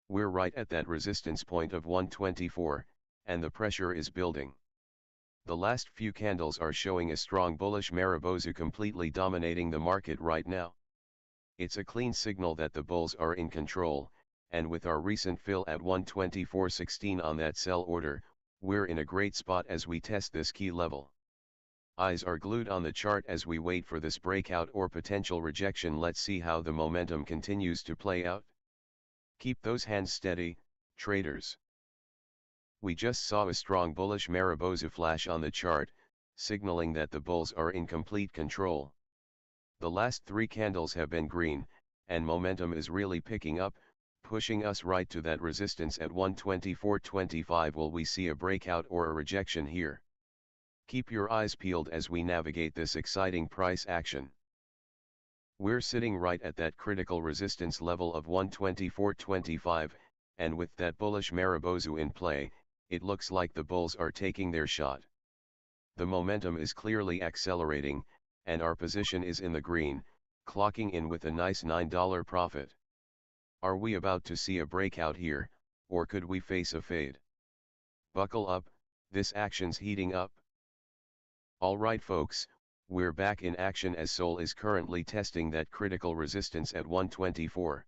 We're right at that resistance point of 124, and the pressure is building. The last few candles are showing a strong bullish Mariposa completely dominating the market right now. It's a clean signal that the bulls are in control, and with our recent fill at 124.16 on that sell order, we're in a great spot as we test this key level. Eyes are glued on the chart as we wait for this breakout or potential rejection. Let's see how the momentum continues to play out. Keep those hands steady, traders. We just saw a strong bullish Mariposa flash on the chart, signaling that the bulls are in complete control. The last three candles have been green, and momentum is really picking up, pushing us right to that resistance at 124.25. Will we see a breakout or a rejection here? Keep your eyes peeled as we navigate this exciting price action. We're sitting right at that critical resistance level of 124.25, and with that bullish Mariposa in play, it looks like the bulls are taking their shot. The momentum is clearly accelerating, and our position is in the green, clocking in with a nice $9 profit. Are we about to see a breakout here, or could we face a fade? Buckle up, this action's heating up. Alright folks, we're back in action as SOL is currently testing that critical resistance at 124.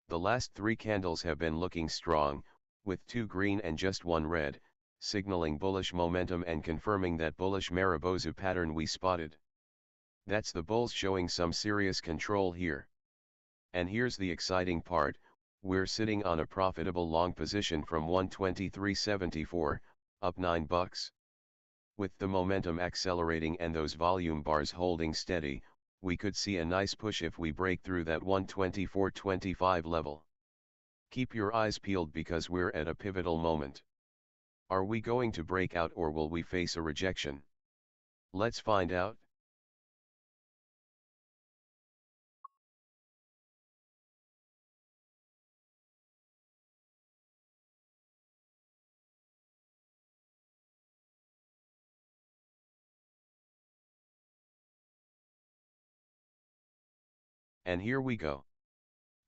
The last three candles have been looking strong, with two green and just one red, signaling bullish momentum and confirming that bullish Mariposa pattern we spotted. That's the bulls showing some serious control here. And here's the exciting part, we're sitting on a profitable long position from 123.74, up $9. With the momentum accelerating and those volume bars holding steady, we could see a nice push if we break through that 124.25 level. Keep your eyes peeled because we're at a pivotal moment. Are we going to break out or will we face a rejection? Let's find out. And here we go.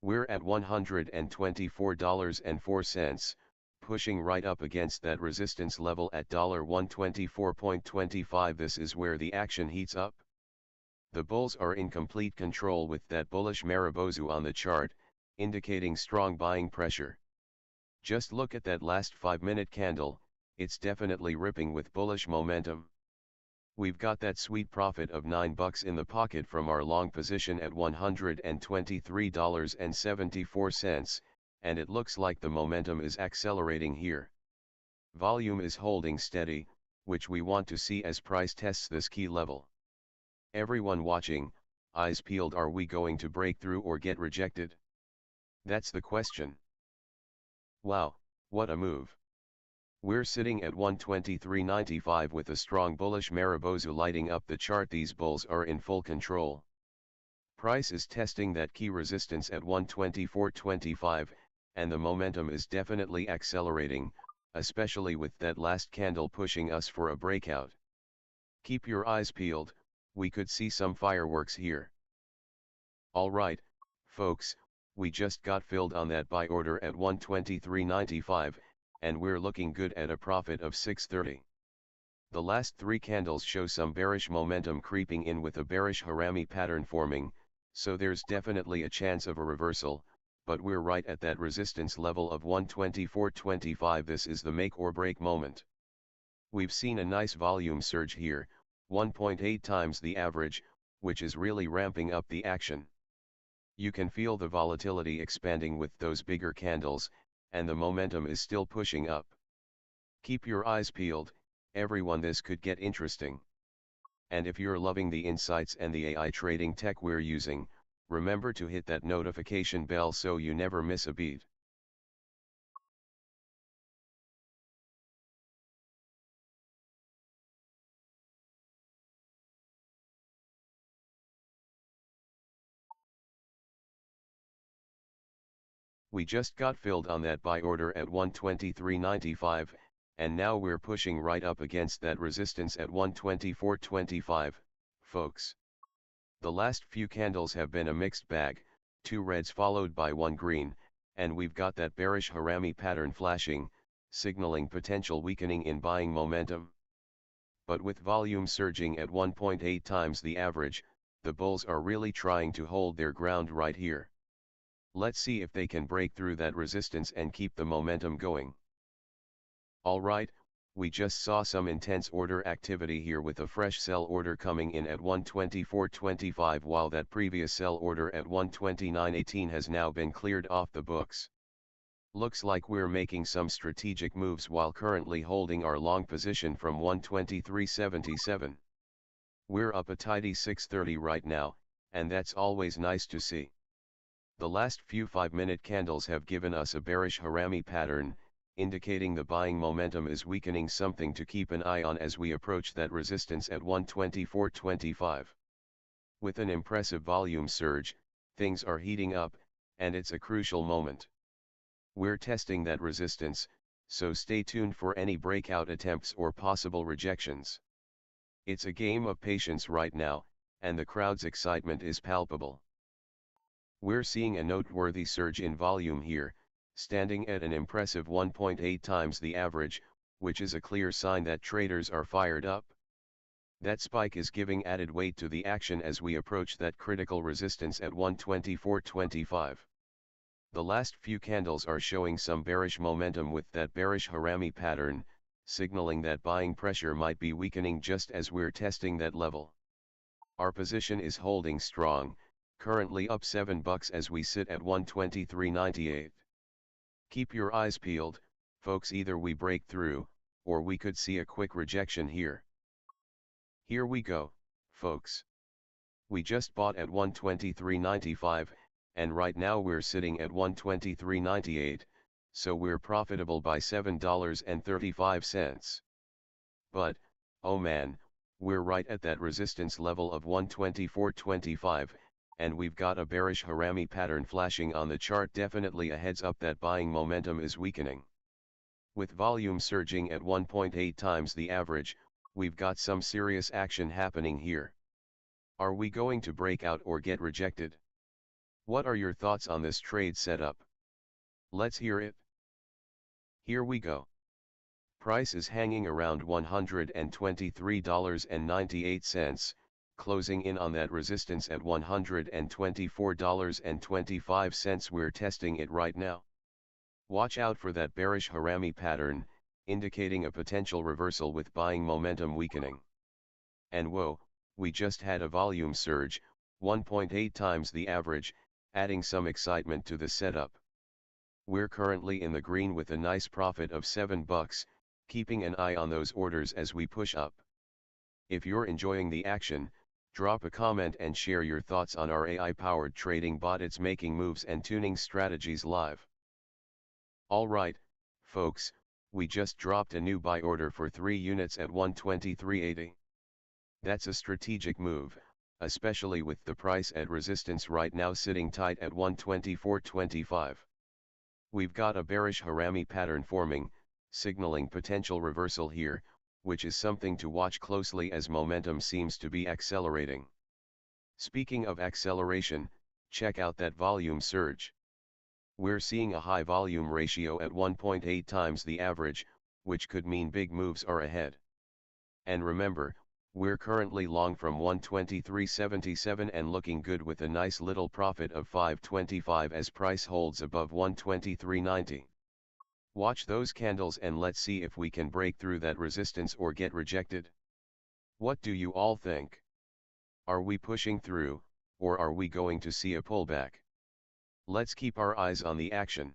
We're at $124.04, pushing right up against that resistance level at $124.25. This is where the action heats up. The bulls are in complete control with that bullish Mariposa on the chart, indicating strong buying pressure. Just look at that last 5-minute candle, it's definitely ripping with bullish momentum. We've got that sweet profit of $9 in the pocket from our long position at $123.74, and it looks like the momentum is accelerating here. Volume is holding steady, which we want to see as price tests this key level. Everyone watching, eyes peeled, are we going to break through or get rejected? That's the question. Wow, what a move. We're sitting at 123.95 with a strong bullish Mariposa lighting up the chart. These bulls are in full control. Price is testing that key resistance at 124.25, and the momentum is definitely accelerating, especially with that last candle pushing us for a breakout. Keep your eyes peeled, we could see some fireworks here. Alright, folks, we just got filled on that buy order at 123.95. And we're looking good at a profit of $6.30. The last three candles show some bearish momentum creeping in with a bearish Harami pattern forming, so there's definitely a chance of a reversal, but we're right at that resistance level of 124.25. This is the make or break moment. We've seen a nice volume surge here, 1.8 times the average, which is really ramping up the action. You can feel the volatility expanding with those bigger candles, and the momentum is still pushing up. Keep your eyes peeled, everyone, this could get interesting. And if you're loving the insights and the AI trading tech we're using, remember to hit that notification bell so you never miss a beat. We just got filled on that buy order at 123.95, and now we're pushing right up against that resistance at 124.25, folks. The last few candles have been a mixed bag, 2 reds followed by 1 green, and we've got that bearish Harami pattern flashing, signaling potential weakening in buying momentum. But with volume surging at 1.8 times the average, the bulls are really trying to hold their ground right here. Let's see if they can break through that resistance and keep the momentum going. Alright, we just saw some intense order activity here with a fresh sell order coming in at 124.25, while that previous sell order at 129.18 has now been cleared off the books. Looks like we're making some strategic moves while currently holding our long position from 123.77. We're up a tidy 630 right now, and that's always nice to see. The last few 5-minute candles have given us a bearish Harami pattern, indicating the buying momentum is weakening, something to keep an eye on as we approach that resistance at 124.25. With an impressive volume surge, things are heating up, and it's a crucial moment. We're testing that resistance, so stay tuned for any breakout attempts or possible rejections. It's a game of patience right now, and the crowd's excitement is palpable. We're seeing a noteworthy surge in volume here, standing at an impressive 1.8 times the average, which is a clear sign that traders are fired up. That spike is giving added weight to the action as we approach that critical resistance at 124.25. The last few candles are showing some bearish momentum with that bearish Harami pattern, signaling that buying pressure might be weakening just as we're testing that level. Our position is holding strong, currently up $7 as we sit at 123.98. Keep your eyes peeled, folks, either we break through, or we could see a quick rejection here. Here we go, folks. We just bought at 123.95, and right now we're sitting at 123.98, so we're profitable by $7.35. But, oh man, we're right at that resistance level of 124.25, and we've got a bearish Harami pattern flashing on the chart, definitely a heads up that buying momentum is weakening. With volume surging at 1.8 times the average, we've got some serious action happening here. Are we going to break out or get rejected? What are your thoughts on this trade setup? Let's hear it. Here we go. Price is hanging around $123.98, closing in on that resistance at $124.25. We're testing it right now. Watch out for that bearish Harami pattern, indicating a potential reversal with buying momentum weakening. And whoa, we just had a volume surge, 1.8 times the average, adding some excitement to the setup. We're currently in the green with a nice profit of $7, keeping an eye on those orders as we push up. If you're enjoying the action, drop a comment and share your thoughts on our AI-powered trading bot. It's making moves and tuning strategies live. Alright, folks, we just dropped a new buy order for 3 units at 123.80. That's a strategic move, especially with the price at resistance right now sitting tight at 124.25. We've got a bearish Harami pattern forming, signaling potential reversal here, which is something to watch closely as momentum seems to be accelerating. Speaking of acceleration, check out that volume surge. We're seeing a high volume ratio at 1.8 times the average, which could mean big moves are ahead. And remember, we're currently long from 123.77 and looking good with a nice little profit of 5.25 as price holds above 123.90. Watch those candles and let's see if we can break through that resistance or get rejected. What do you all think? Are we pushing through, or are we going to see a pullback? Let's keep our eyes on the action.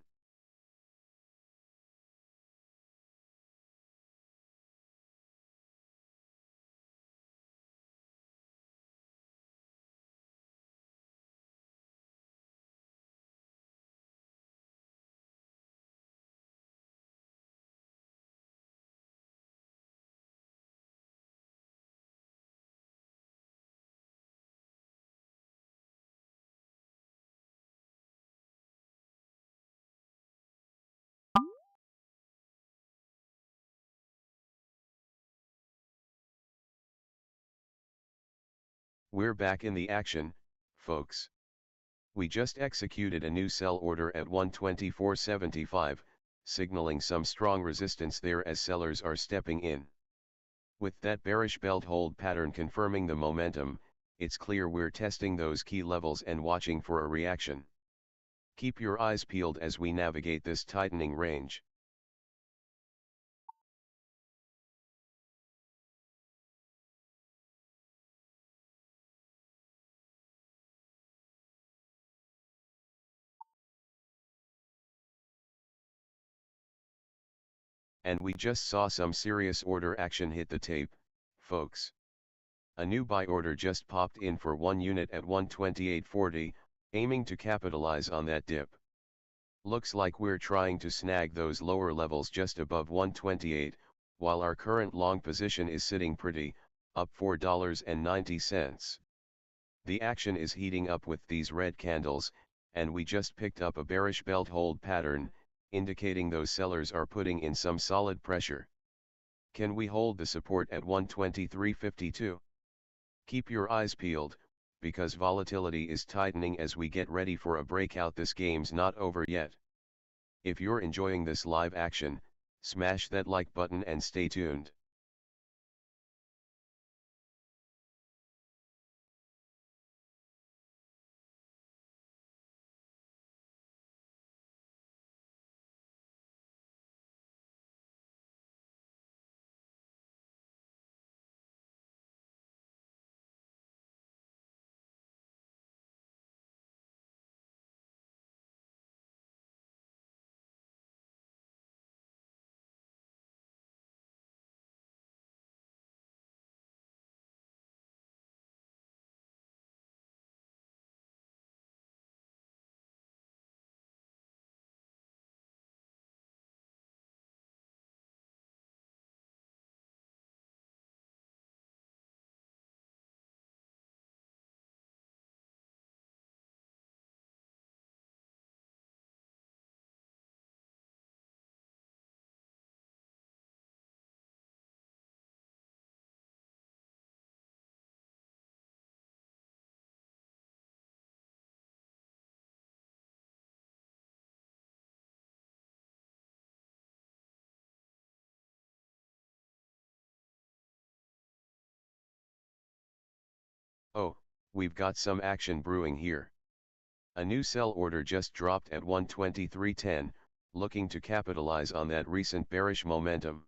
We're back in the action, folks. We just executed a new sell order at 124.75, signaling some strong resistance there as sellers are stepping in. With that bearish belt hold pattern confirming the momentum, it's clear we're testing those key levels and watching for a reaction. Keep your eyes peeled as we navigate this tightening range. And we just saw some serious order action hit the tape, folks. A new buy order just popped in for 1 unit at 128.40, aiming to capitalize on that dip. Looks like we're trying to snag those lower levels just above 128, while our current long position is sitting pretty, up $4.90. The action is heating up with these red candles, and we just picked up a bearish belt hold pattern, indicating those sellers are putting in some solid pressure. Can we hold the support at 123.52? Keep your eyes peeled, because volatility is tightening as we get ready for a breakout. This game's not over yet. If you're enjoying this live action, smash that like button and stay tuned. Oh, we've got some action brewing here. A new sell order just dropped at 123.10, looking to capitalize on that recent bearish momentum.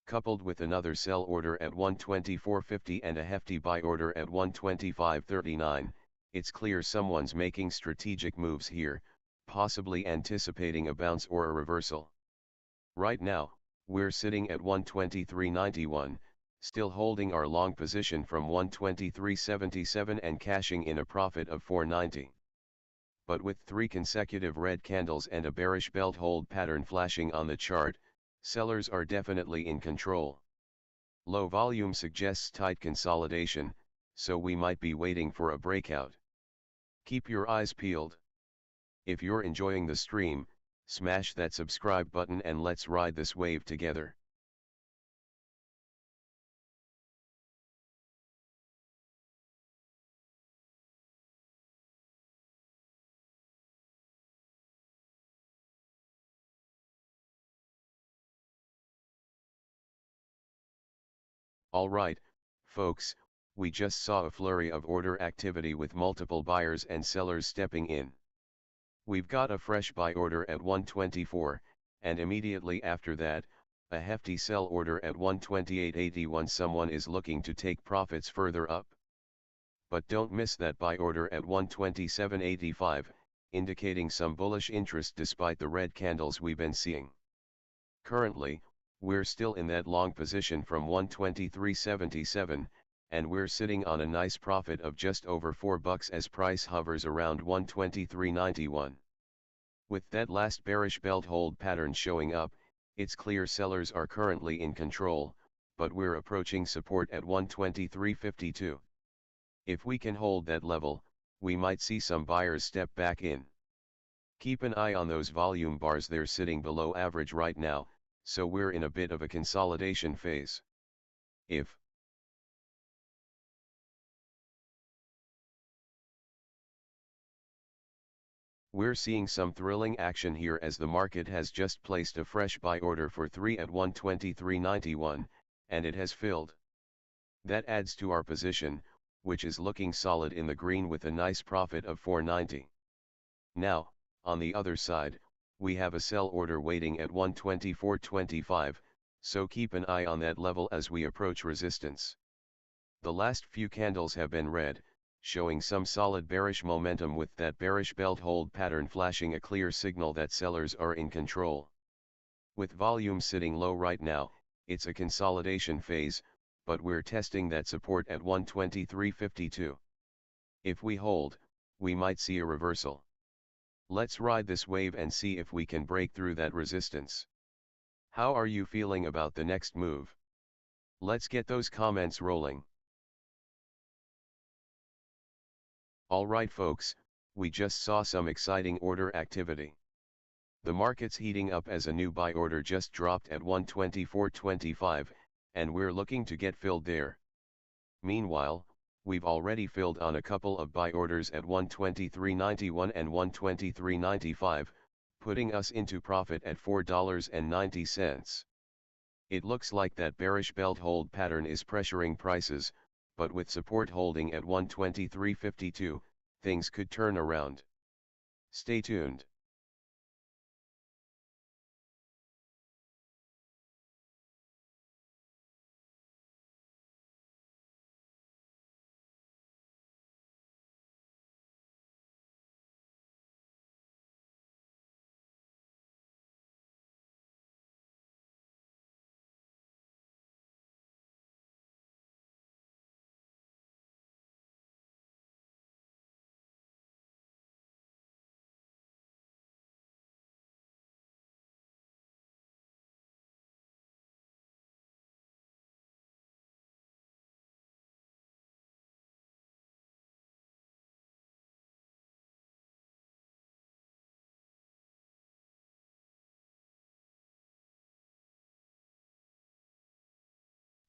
Coupled with another sell order at 124.50 and a hefty buy order at 125.39, it's clear someone's making strategic moves here, possibly anticipating a bounce or a reversal. Right now, we're sitting at 123.91, still holding our long position from 123.77 and cashing in a profit of 490. But with 3 consecutive red candles and a bearish belt hold pattern flashing on the chart, sellers are definitely in control. Low volume suggests tight consolidation, so we might be waiting for a breakout. Keep your eyes peeled. If you're enjoying the stream, smash that subscribe button and let's ride this wave together. Alright, folks, we just saw a flurry of order activity with multiple buyers and sellers stepping in. We've got a fresh buy order at 124, and immediately after that, a hefty sell order at 128.81. Someone is looking to take profits further up. But don't miss that buy order at 127.85, indicating some bullish interest despite the red candles we've been seeing. Currently, we're still in that long position from 123.77, and we're sitting on a nice profit of just over $4 as price hovers around 123.91. With that last bearish belt hold pattern showing up, it's clear sellers are currently in control, but we're approaching support at 123.52. If we can hold that level, we might see some buyers step back in. Keep an eye on those volume bars, they're sitting below average right now, so we're in a bit of a consolidation phase. We're seeing some thrilling action here as the market has just placed a fresh buy order for 3 at 123.91, and it has filled. That adds to our position, which is looking solid in the green with a nice profit of 4.90. Now, on the other side, we have a sell order waiting at 124.25, so keep an eye on that level as we approach resistance. The last few candles have been red, showing some solid bearish momentum with that bearish belt hold pattern flashing a clear signal that sellers are in control. With volume sitting low right now, it's a consolidation phase, but we're testing that support at 123.52. If we hold, we might see a reversal. Let's ride this wave and see if we can break through that resistance. How are you feeling about the next move? Let's get those comments rolling. Alright folks, we just saw some exciting order activity. The market's heating up as a new buy order just dropped at 124.25, and we're looking to get filled there. Meanwhile, we've already filled on a couple of buy orders at 123.91 and 123.95, putting us into profit at $4.90. It looks like that bearish belt hold pattern is pressuring prices, but with support holding at 123.52, things could turn around. Stay tuned.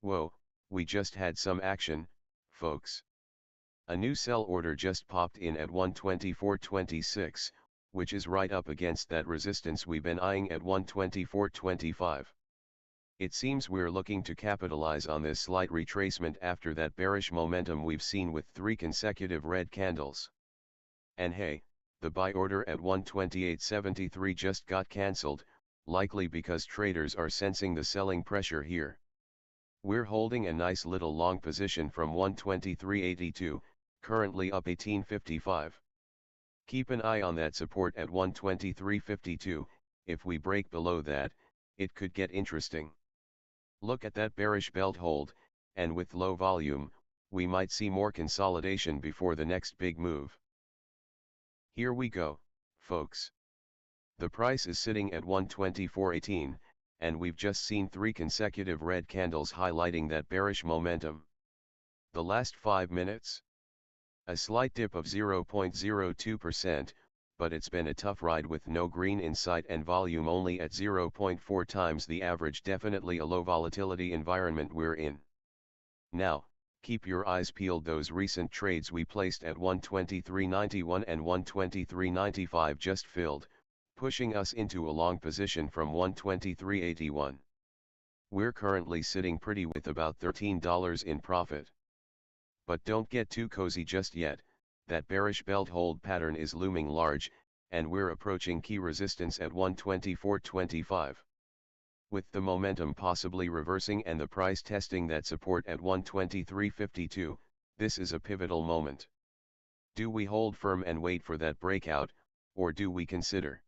Whoa, we just had some action, folks. A new sell order just popped in at 124.26, which is right up against that resistance we've been eyeing at 124.25. It seems we're looking to capitalize on this slight retracement after that bearish momentum we've seen with 3 consecutive red candles. And hey, the buy order at 128.73 just got cancelled, likely because traders are sensing the selling pressure here. We're holding a nice little long position from 123.82, currently up 18.55. Keep an eye on that support at 123.52, if we break below that, it could get interesting. Look at that bearish belt hold, and with low volume, we might see more consolidation before the next big move. Here we go, folks. The price is sitting at 124.18, and we've just seen 3 consecutive red candles highlighting that bearish momentum. The last 5 minutes? A slight dip of 0.02%, but it's been a tough ride with no green in sight and volume only at 0.4 times the average. Definitely a low volatility environment we're in. Now, keep your eyes peeled. Those recent trades we placed at 123.91 and 123.95 just filled, pushing us into a long position from 123.81. We're currently sitting pretty with about $13 in profit. But don't get too cozy just yet, that bearish belt hold pattern is looming large, and we're approaching key resistance at 124.25. With the momentum possibly reversing and the price testing that support at 123.52, this is a pivotal moment. Do we hold firm and wait for that breakout, or do we consider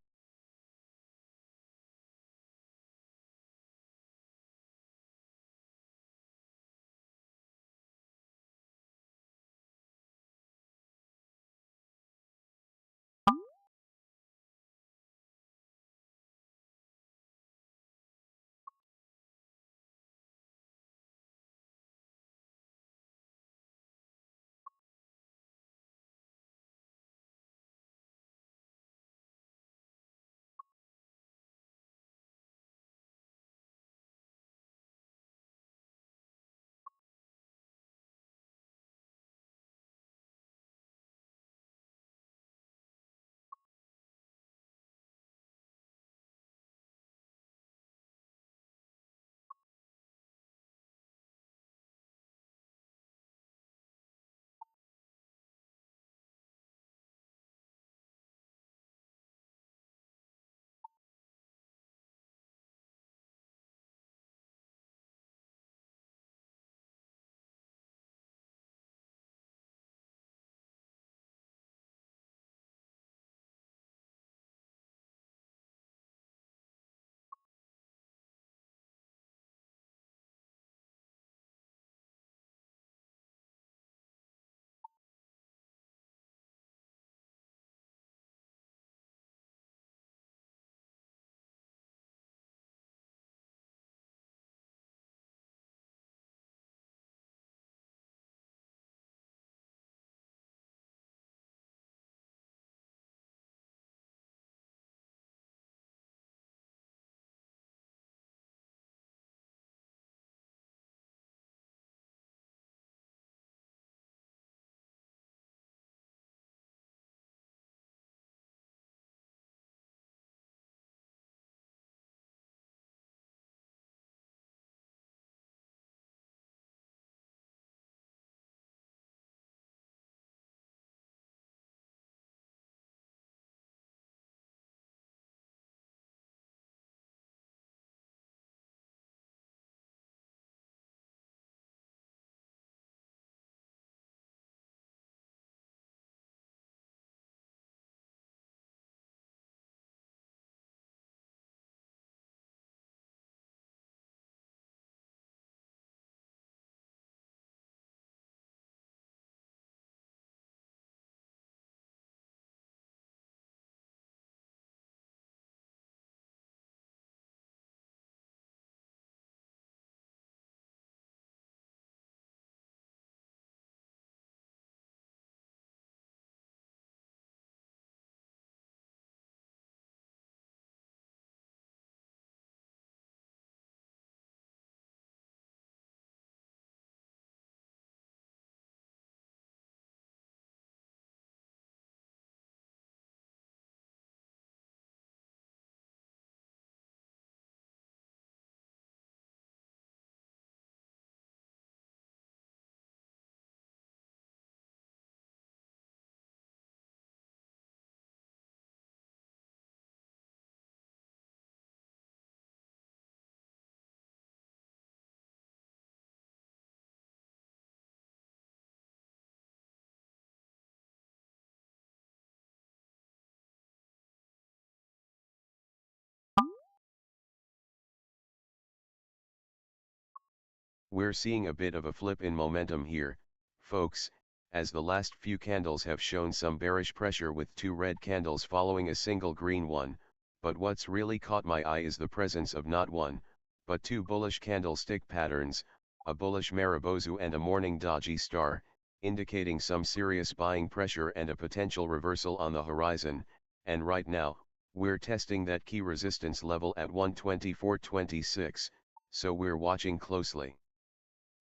We're seeing a bit of a flip in momentum here, folks, as the last few candles have shown some bearish pressure with two red candles following a single green one, but what's really caught my eye is the presence of not one, but two bullish candlestick patterns, a bullish Marubozu and a morning doji star, indicating some serious buying pressure and a potential reversal on the horizon, and right now, we're testing that key resistance level at 124.26, so we're watching closely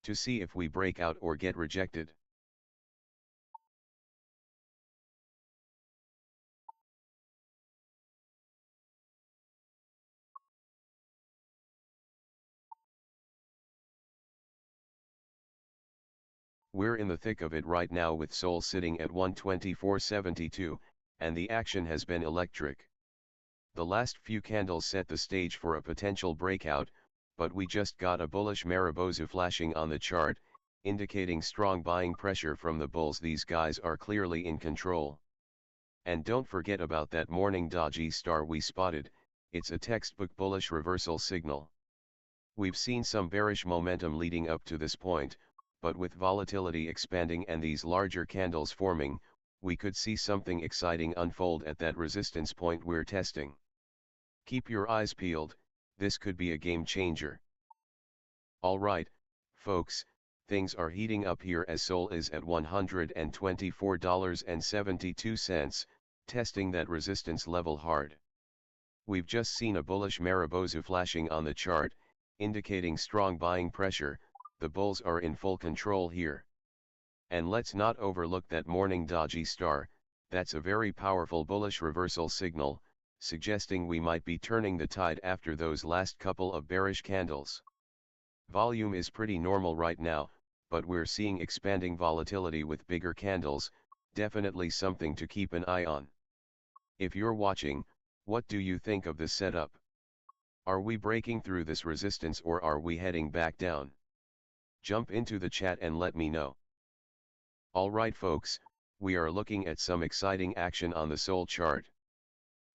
to see if we break out or get rejected. We're in the thick of it right now with SOL sitting at 124.72, and the action has been electric. The last few candles set the stage for a potential breakout, but we just got a bullish Maribozu flashing on the chart, indicating strong buying pressure from the bulls. These guys are clearly in control. And don't forget about that morning dodgy star we spotted. It's a textbook bullish reversal signal. We've seen some bearish momentum leading up to this point, but with volatility expanding and these larger candles forming, we could see something exciting unfold at that resistance point we're testing. Keep your eyes peeled, this could be a game changer. Alright, folks, things are heating up here as SOL is at $124.72, testing that resistance level hard. We've just seen a bullish Maribozu flashing on the chart, indicating strong buying pressure. The bulls are in full control here. And let's not overlook that morning dodgy star. That's a very powerful bullish reversal signal, suggesting we might be turning the tide after those last couple of bearish candles. Volume is pretty normal right now, but we're seeing expanding volatility with bigger candles, definitely something to keep an eye on. If you're watching, what do you think of this setup? Are we breaking through this resistance or are we heading back down? Jump into the chat and let me know. Alright folks, we are looking at some exciting action on the SOL chart.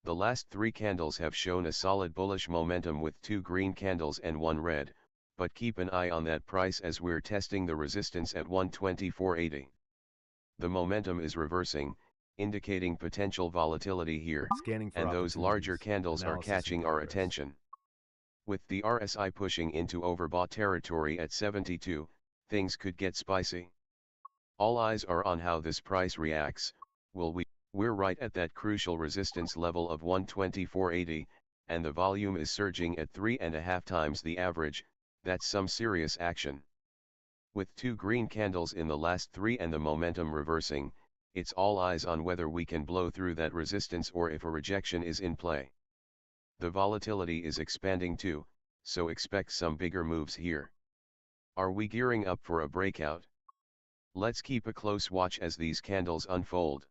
The last 3 candles have shown a solid bullish momentum with 2 green candles and 1 red, but keep an eye on that price as we're testing the resistance at 124.80. The momentum is reversing, indicating potential volatility here, and those larger candles are catching our attention. With the RSI pushing into overbought territory at 72, things could get spicy. All eyes are on how this price reacts. We're right at that crucial resistance level of 124.80, and the volume is surging at 3.5 times the average. That's some serious action. With 2 green candles in the last 3 and the momentum reversing, it's all eyes on whether we can blow through that resistance or if a rejection is in play. The volatility is expanding too, so expect some bigger moves here. Are we gearing up for a breakout? Let's keep a close watch as these candles unfold.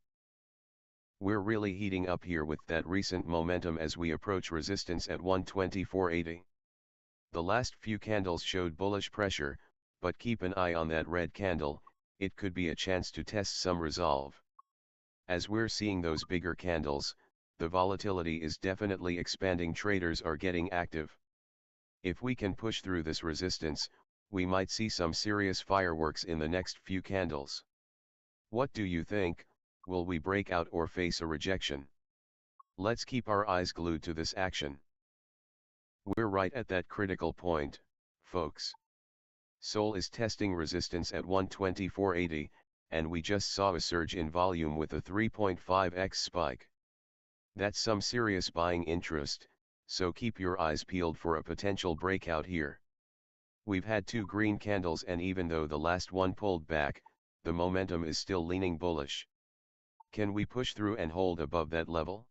We're really heating up here with that recent momentum as we approach resistance at 124.80. The last few candles showed bullish pressure, but keep an eye on that red candle. It could be a chance to test some resolve. As we're seeing those bigger candles, the volatility is definitely expanding. Traders are getting active. If we can push through this resistance, we might see some serious fireworks in the next few candles. What do you think? Will we break out or face a rejection? Let's keep our eyes glued to this action. We're right at that critical point, folks. SOL is testing resistance at 124.80, and we just saw a surge in volume with a 3.5x spike. That's some serious buying interest, so keep your eyes peeled for a potential breakout here. We've had 2 green candles, and even though the last one pulled back, the momentum is still leaning bullish. Can we push through and hold above that level?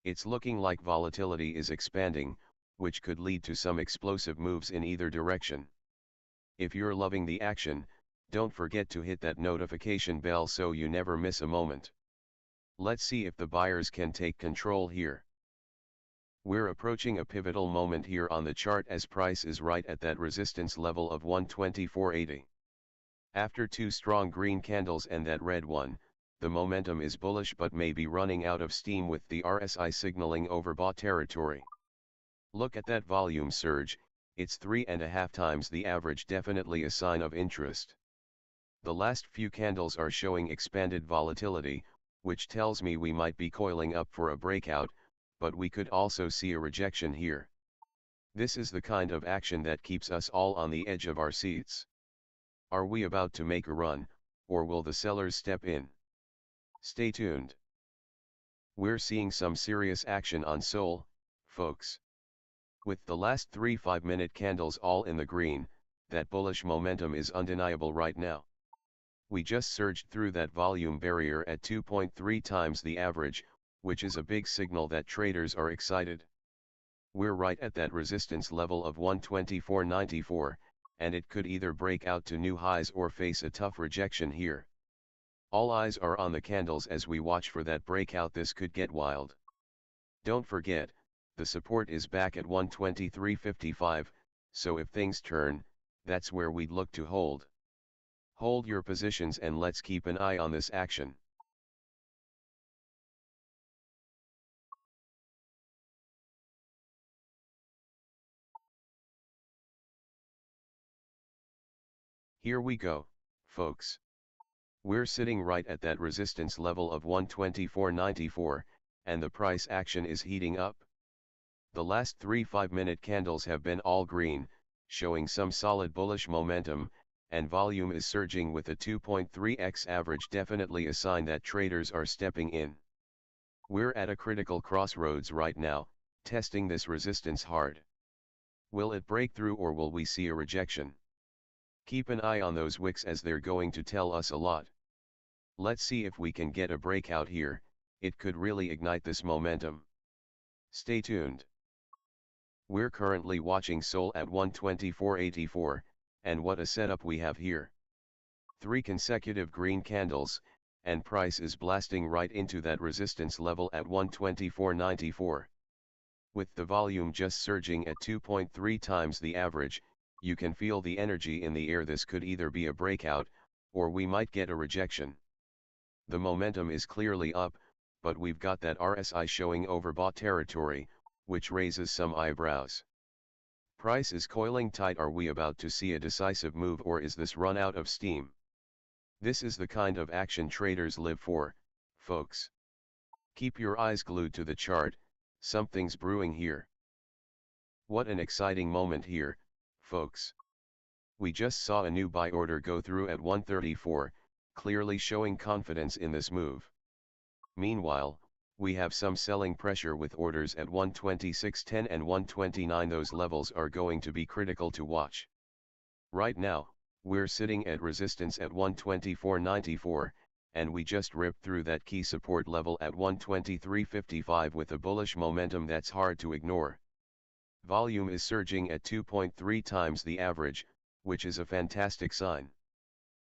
It's looking like volatility is expanding, which could lead to some explosive moves in either direction. If you're loving the action, don't forget to hit that notification bell so you never miss a moment. Let's see if the buyers can take control here. We're approaching a pivotal moment here on the chart as price is right at that resistance level of 124.80. After 2 strong green candles and that red one, the momentum is bullish but may be running out of steam with the RSI signaling overbought territory. Look at that volume surge, it's 3.5 times the average, definitely a sign of interest. The last few candles are showing expanded volatility, which tells me we might be coiling up for a breakout, but we could also see a rejection here. This is the kind of action that keeps us all on the edge of our seats. Are we about to make a run, or will the sellers step in? Stay tuned. We're seeing some serious action on SOL, folks. With the last 3 5-minute candles all in the green, that bullish momentum is undeniable right now. We just surged through that volume barrier at 2.3 times the average, which is a big signal that traders are excited. We're right at that resistance level of 124.94, and it could either break out to new highs or face a tough rejection here. All eyes are on the candles as we watch for that breakout. This could get wild. Don't forget, the support is back at 123.55, so if things turn, that's where we'd look to hold. Hold your positions and let's keep an eye on this action. Here we go, folks. We're sitting right at that resistance level of 124.94, and the price action is heating up. The last 3 5-minute candles have been all green, showing some solid bullish momentum, and volume is surging with a 2.3x average, definitely a sign that traders are stepping in. We're at a critical crossroads right now, testing this resistance hard. Will it break through or will we see a rejection? Keep an eye on those wicks as they're going to tell us a lot. Let's see if we can get a breakout here. It could really ignite this momentum. Stay tuned. We're currently watching SOL at 124.84, and what a setup we have here. 3 consecutive green candles, and price is blasting right into that resistance level at 124.94. With the volume just surging at 2.3 times the average, you can feel the energy in the air. This could either be a breakout, or we might get a rejection. The momentum is clearly up, but we've got that RSI showing overbought territory, which raises some eyebrows. Price is coiling tight. Are we about to see a decisive move, or is this run out of steam? This is the kind of action traders live for, folks. Keep your eyes glued to the chart, something's brewing here. What an exciting moment here, folks. We just saw a new buy order go through at 134, clearly showing confidence in this move. Meanwhile, we have some selling pressure with orders at 126.10 and 129. Those levels are going to be critical to watch. Right now, we're sitting at resistance at 124.94, and we just ripped through that key support level at 123.55 with a bullish momentum that's hard to ignore. Volume is surging at 2.3 times the average, which is a fantastic sign.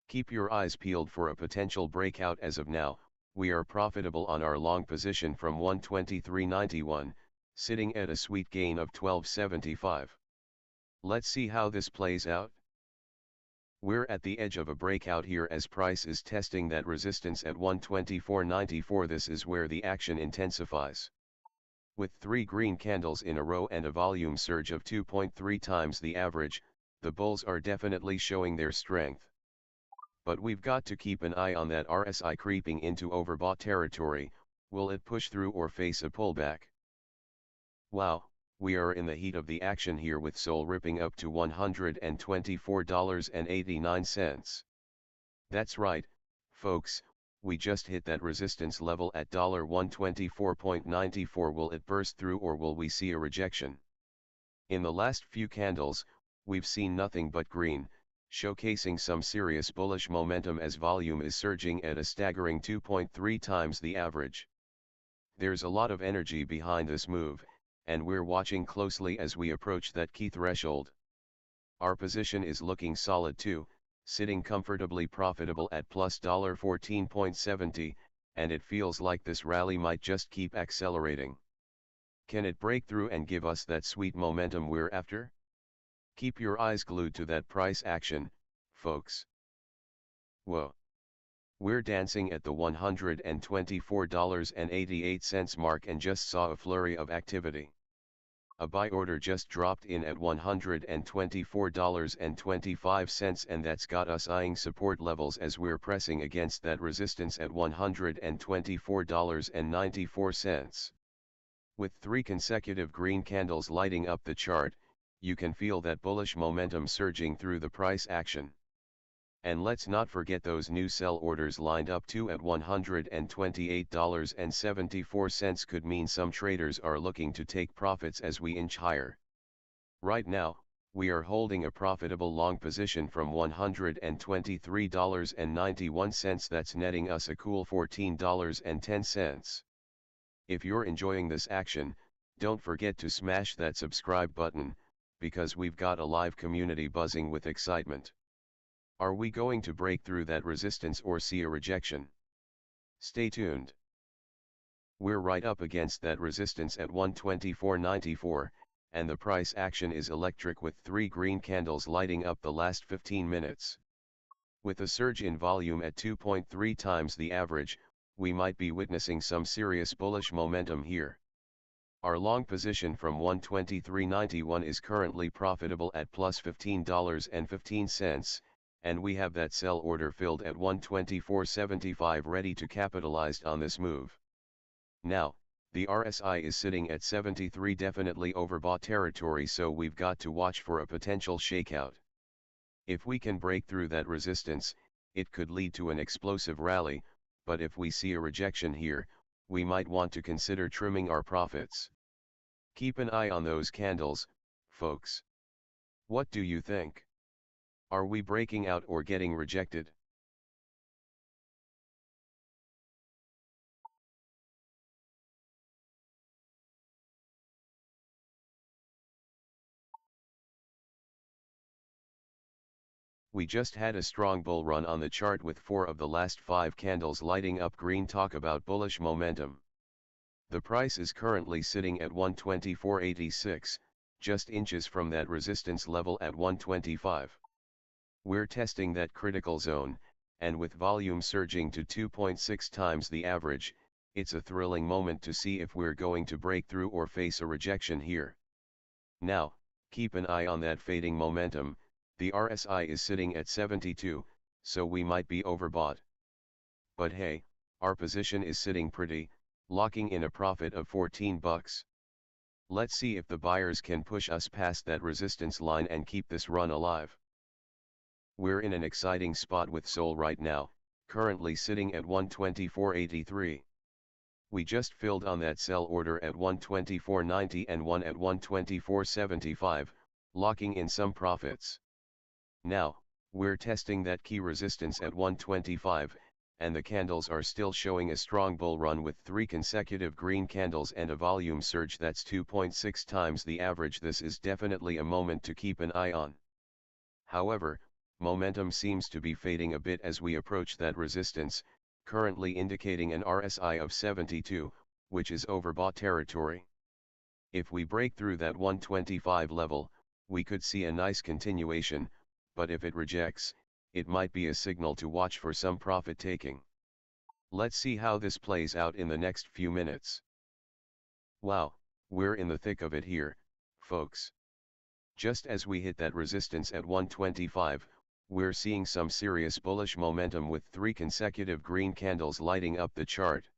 Keep your eyes peeled for a potential breakout. As of now, we are profitable on our long position from 123.91, sitting at a sweet gain of 12.75. Let's see how this plays out. We're at the edge of a breakout here as price is testing that resistance at 124.94. This is where the action intensifies. With 3 green candles in a row and a volume surge of 2.3 times the average, the bulls are definitely showing their strength. But we've got to keep an eye on that RSI creeping into overbought territory. Will it push through or face a pullback? Wow, we are in the heat of the action here with SOL ripping up to $124.89. That's right, folks, we just hit that resistance level at $124.94. Will it burst through or will we see a rejection? In the last few candles, we've seen nothing but green, showcasing some serious bullish momentum as volume is surging at a staggering 2.3 times the average. There's a lot of energy behind this move, and we're watching closely as we approach that key threshold. Our position is looking solid too, sitting comfortably profitable at plus $14.70, and it feels like this rally might just keep accelerating. Can it break through and give us that sweet momentum we're after? Keep your eyes glued to that price action, folks. Whoa. We're dancing at the $124.88 mark and just saw a flurry of activity. A buy order just dropped in at $124.25, and that's got us eyeing support levels as we're pressing against that resistance at $124.94. With 3 consecutive green candles lighting up the chart, you can feel that bullish momentum surging through the price action. And let's not forget those new sell orders lined up too at $128.74 could mean some traders are looking to take profits as we inch higher. Right now, we are holding a profitable long position from $123.91. That's netting us a cool $14.10. If you're enjoying this action, don't forget to smash that subscribe button, because we've got a live community buzzing with excitement. Are we going to break through that resistance or see a rejection? Stay tuned. We're right up against that resistance at 124.94, and the price action is electric with 3 green candles lighting up the last 15 minutes. With a surge in volume at 2.3 times the average, we might be witnessing some serious bullish momentum here. Our long position from 123.91 is currently profitable at plus $15.15, and we have that sell order filled at 124.75 ready to capitalize on this move. Now, the RSI is sitting at 73, definitely overbought territory, so we've got to watch for a potential shakeout. If we can break through that resistance, it could lead to an explosive rally, but if we see a rejection here, we might want to consider trimming our profits. Keep an eye on those candles, folks. What do you think? Are we breaking out or getting rejected? We just had a strong bull run on the chart with 4 of the last 5 candles lighting up green. Talk about bullish momentum. The price is currently sitting at 124.86, just inches from that resistance level at 125. We're testing that critical zone, and with volume surging to 2.6 times the average, it's a thrilling moment to see if we're going to break through or face a rejection here. Now, keep an eye on that fading momentum. The RSI is sitting at 72, so we might be overbought. But hey, our position is sitting pretty, locking in a profit of $14. Let's see if the buyers can push us past that resistance line and keep this run alive. We're in an exciting spot with SOL right now, currently sitting at 124.83. We just filled on that sell order at 124.90 and one at 124.75, locking in some profits. Now, we're testing that key resistance at 125, and the candles are still showing a strong bull run with 3 consecutive green candles and a volume surge that's 2.6 times the average. This is definitely a moment to keep an eye on. However, momentum seems to be fading a bit as we approach that resistance, currently indicating an RSI of 72, which is overbought territory. If we break through that 125 level, we could see a nice continuation, but if it rejects, it might be a signal to watch for some profit taking. Let's see how this plays out in the next few minutes. Wow, we're in the thick of it here, folks. Just as we hit that resistance at 125, we're seeing some serious bullish momentum with 3 consecutive green candles lighting up the chart.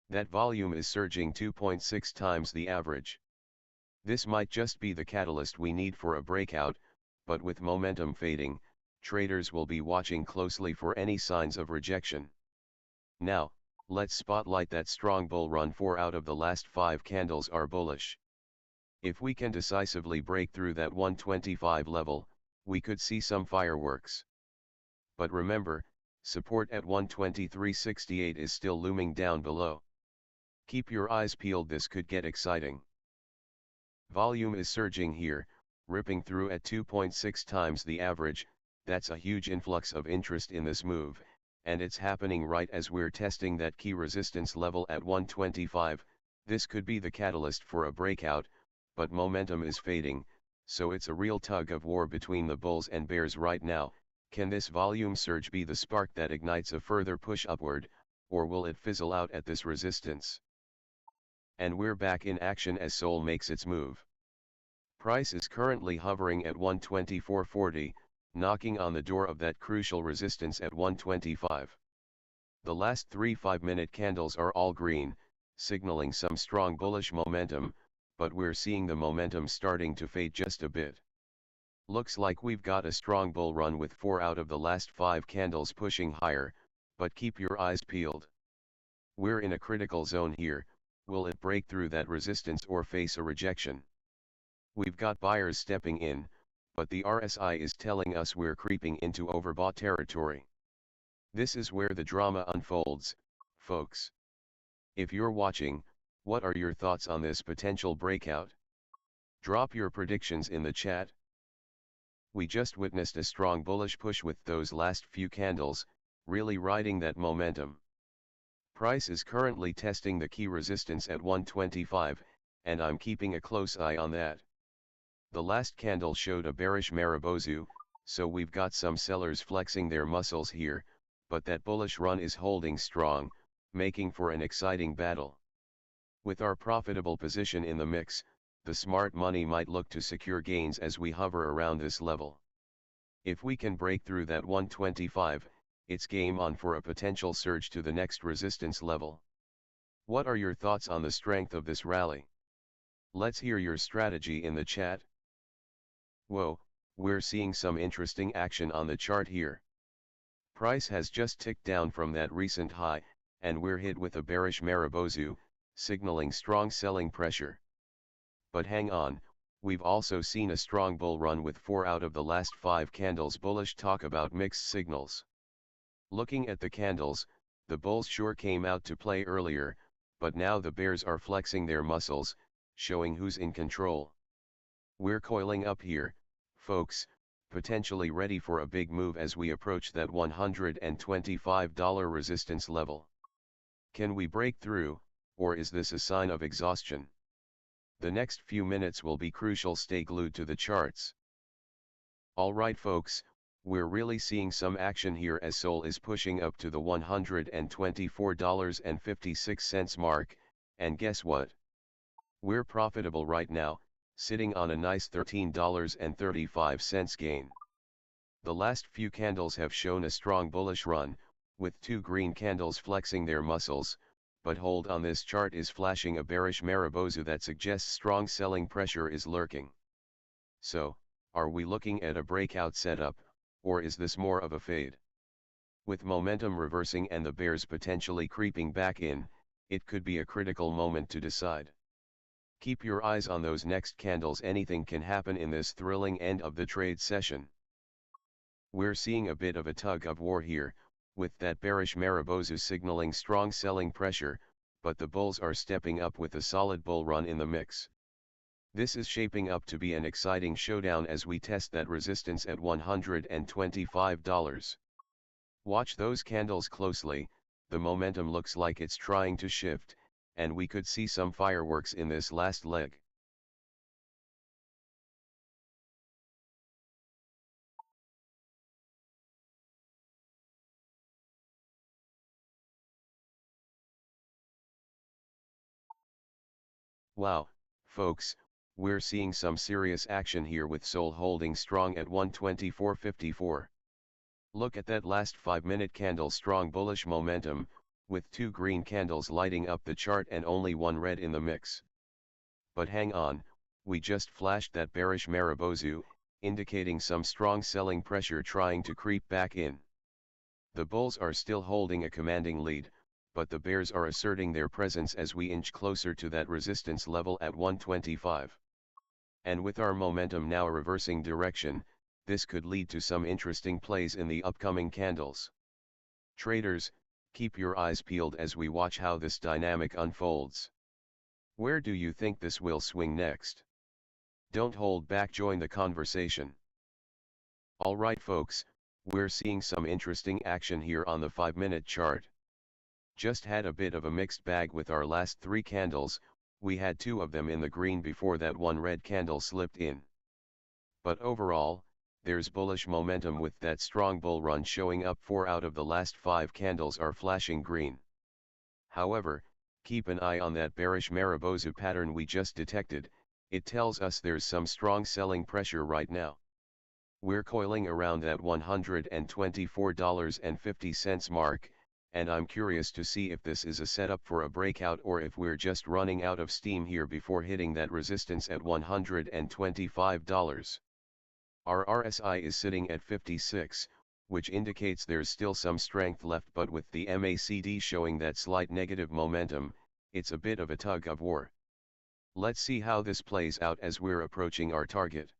That volume is surging 2.6 times the average. This might just be the catalyst we need for a breakout, but with momentum fading, traders will be watching closely for any signs of rejection. Now, let's spotlight that strong bull run. 4 out of the last 5 candles are bullish. If we can decisively break through that 125 level, we could see some fireworks. But remember, support at 123.68 is still looming down below. Keep your eyes peeled, this could get exciting. Volume is surging here, ripping through at 2.6 times the average. That's a huge influx of interest in this move, and it's happening right as we're testing that key resistance level at 125. This could be the catalyst for a breakout, but momentum is fading, so it's a real tug of war between the bulls and bears right now. Can this volume surge be the spark that ignites a further push upward, or will it fizzle out at this resistance? And we're back in action as SOL makes its move. Price is currently hovering at 124.40, knocking on the door of that crucial resistance at 125. The last 3 5-minute candles are all green, signaling some strong bullish momentum, but we're seeing the momentum starting to fade just a bit. Looks like we've got a strong bull run with 4 out of the last 5 candles pushing higher, but keep your eyes peeled. We're in a critical zone here. Will it break through that resistance or face a rejection? We've got buyers stepping in, but the RSI is telling us we're creeping into overbought territory. This is where the drama unfolds, folks. If you're watching, what are your thoughts on this potential breakout? Drop your predictions in the chat. We just witnessed a strong bullish push with those last few candles, really riding that momentum. Price is currently testing the key resistance at 125, and I'm keeping a close eye on that. The last candle showed a bearish Marubozu, so we've got some sellers flexing their muscles here, but that bullish run is holding strong, making for an exciting battle. With our profitable position in the mix, the smart money might look to secure gains as we hover around this level. If we can break through that 125, it's game on for a potential surge to the next resistance level. What are your thoughts on the strength of this rally? Let's hear your strategy in the chat. Whoa, we're seeing some interesting action on the chart here. Price has just ticked down from that recent high, and we're hit with a bearish Marubozu, signaling strong selling pressure. But hang on, we've also seen a strong bull run with 4 out of the last 5 candles bullish. Talk about mixed signals. Looking at the candles, the bulls sure came out to play earlier, but now the bears are flexing their muscles, showing who's in control. We're coiling up here, folks, potentially ready for a big move as we approach that $125 resistance level. Can we break through, or is this a sign of exhaustion? The next few minutes will be crucial. Stay glued to the charts. Alright folks, we're really seeing some action here as SOL is pushing up to the $124.56 mark, and guess what? We're profitable right now, sitting on a nice $13.35 gain. The last few candles have shown a strong bullish run, with 2 green candles flexing their muscles, but hold on, this chart is flashing a bearish Marubozu that suggests strong selling pressure is lurking. So, are we looking at a breakout setup, or is this more of a fade? With momentum reversing and the bears potentially creeping back in, it could be a critical moment to decide. Keep your eyes on those next candles. Anything can happen in this thrilling end of the trade session. We're seeing a bit of a tug of war here, with that bearish Marubozu signaling strong selling pressure, but the bulls are stepping up with a solid bull run in the mix. This is shaping up to be an exciting showdown as we test that resistance at $125. Watch those candles closely, the momentum looks like it's trying to shift, and we could see some fireworks in this last leg. Wow, folks, we're seeing some serious action here with SOL holding strong at 124.54. Look at that last 5-minute candle, strong bullish momentum, with 2 green candles lighting up the chart and only 1 red in the mix. But hang on, we just flashed that bearish Marubozu, indicating some strong selling pressure trying to creep back in. The bulls are still holding a commanding lead, but the bears are asserting their presence as we inch closer to that resistance level at 125. And with our momentum now reversing direction, this could lead to some interesting plays in the upcoming candles. Traders, keep your eyes peeled as we watch how this dynamic unfolds. Where do you think this will swing next? Don't hold back, join the conversation. Alright folks, we're seeing some interesting action here on the 5-minute chart. Just had a bit of a mixed bag with our last 3 candles, we had 2 of them in the green before that 1 red candle slipped in. But overall, there's bullish momentum with that strong bull run showing up. 4 out of the last 5 candles are flashing green. However, keep an eye on that bearish Marubozu pattern we just detected, it tells us there's some strong selling pressure right now. We're coiling around that $124.50 mark, and I'm curious to see if this is a setup for a breakout or if we're just running out of steam here before hitting that resistance at $125. Our RSI is sitting at 56, which indicates there's still some strength left, but with the MACD showing that slight negative momentum, it's a bit of a tug of war. Let's see how this plays out as we're approaching our target.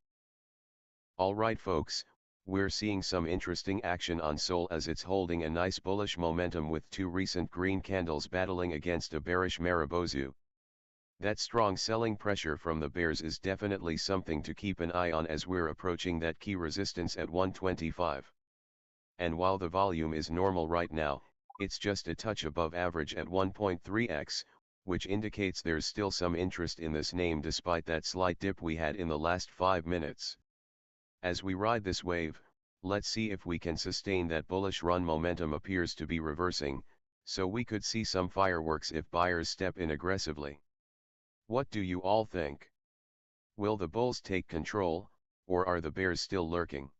Alright folks, we're seeing some interesting action on SOL as it's holding a nice bullish momentum with 2 recent green candles battling against a bearish Marubozu. That strong selling pressure from the bears is definitely something to keep an eye on as we're approaching that key resistance at 125. And while the volume is normal right now, it's just a touch above average at 1.3x, which indicates there's still some interest in this name despite that slight dip we had in the last 5 minutes. As we ride this wave, let's see if we can sustain that bullish run. Momentum appears to be reversing, so we could see some fireworks if buyers step in aggressively. What do you all think? Will the bulls take control, or are the bears still lurking?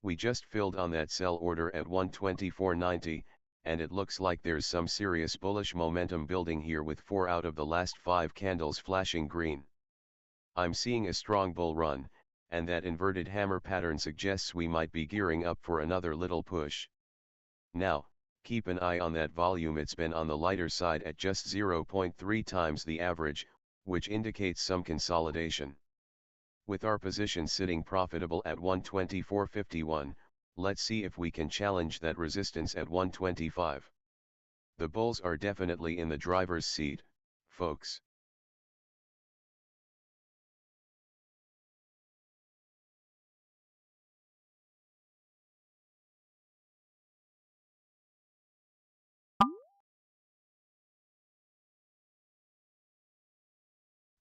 We just filled on that sell order at 124.90, and it looks like there's some serious bullish momentum building here with 4 out of the last 5 candles flashing green. I'm seeing a strong bull run, and that inverted hammer pattern suggests we might be gearing up for another little push. Now, keep an eye on that volume. It's been on the lighter side at just 0.3 times the average, which indicates some consolidation. With our position sitting profitable at 124.51, let's see if we can challenge that resistance at 125. The bulls are definitely in the driver's seat, folks.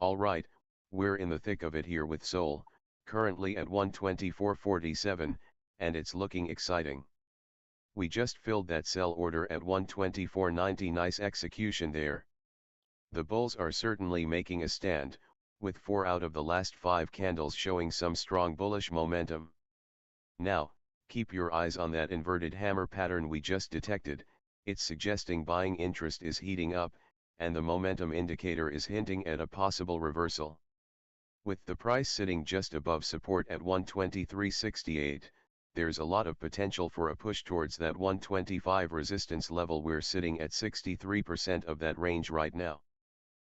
Alright, we're in the thick of it here with SOL, currently at 124.47, and it's looking exciting. We just filled that sell order at 124.90. Nice execution there. The bulls are certainly making a stand, with 4 out of the last 5 candles showing some strong bullish momentum. Now, keep your eyes on that inverted hammer pattern we just detected. It's suggesting buying interest is heating up, and the momentum indicator is hinting at a possible reversal. With the price sitting just above support at 123.68, there's a lot of potential for a push towards that 125 resistance level. We're sitting at 63% of that range right now.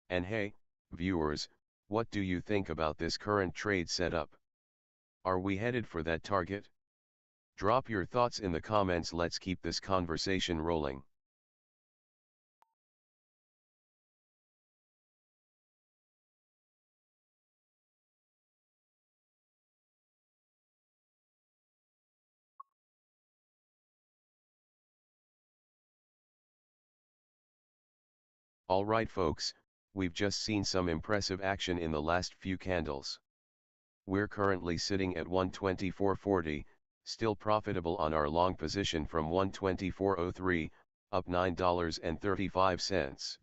And hey, viewers, what do you think about this current trade setup? Are we headed for that target? Drop your thoughts in the comments. Let's keep this conversation rolling. Alright folks, we've just seen some impressive action in the last few candles. We're currently sitting at 124.40, still profitable on our long position from 124.03, up $9.35.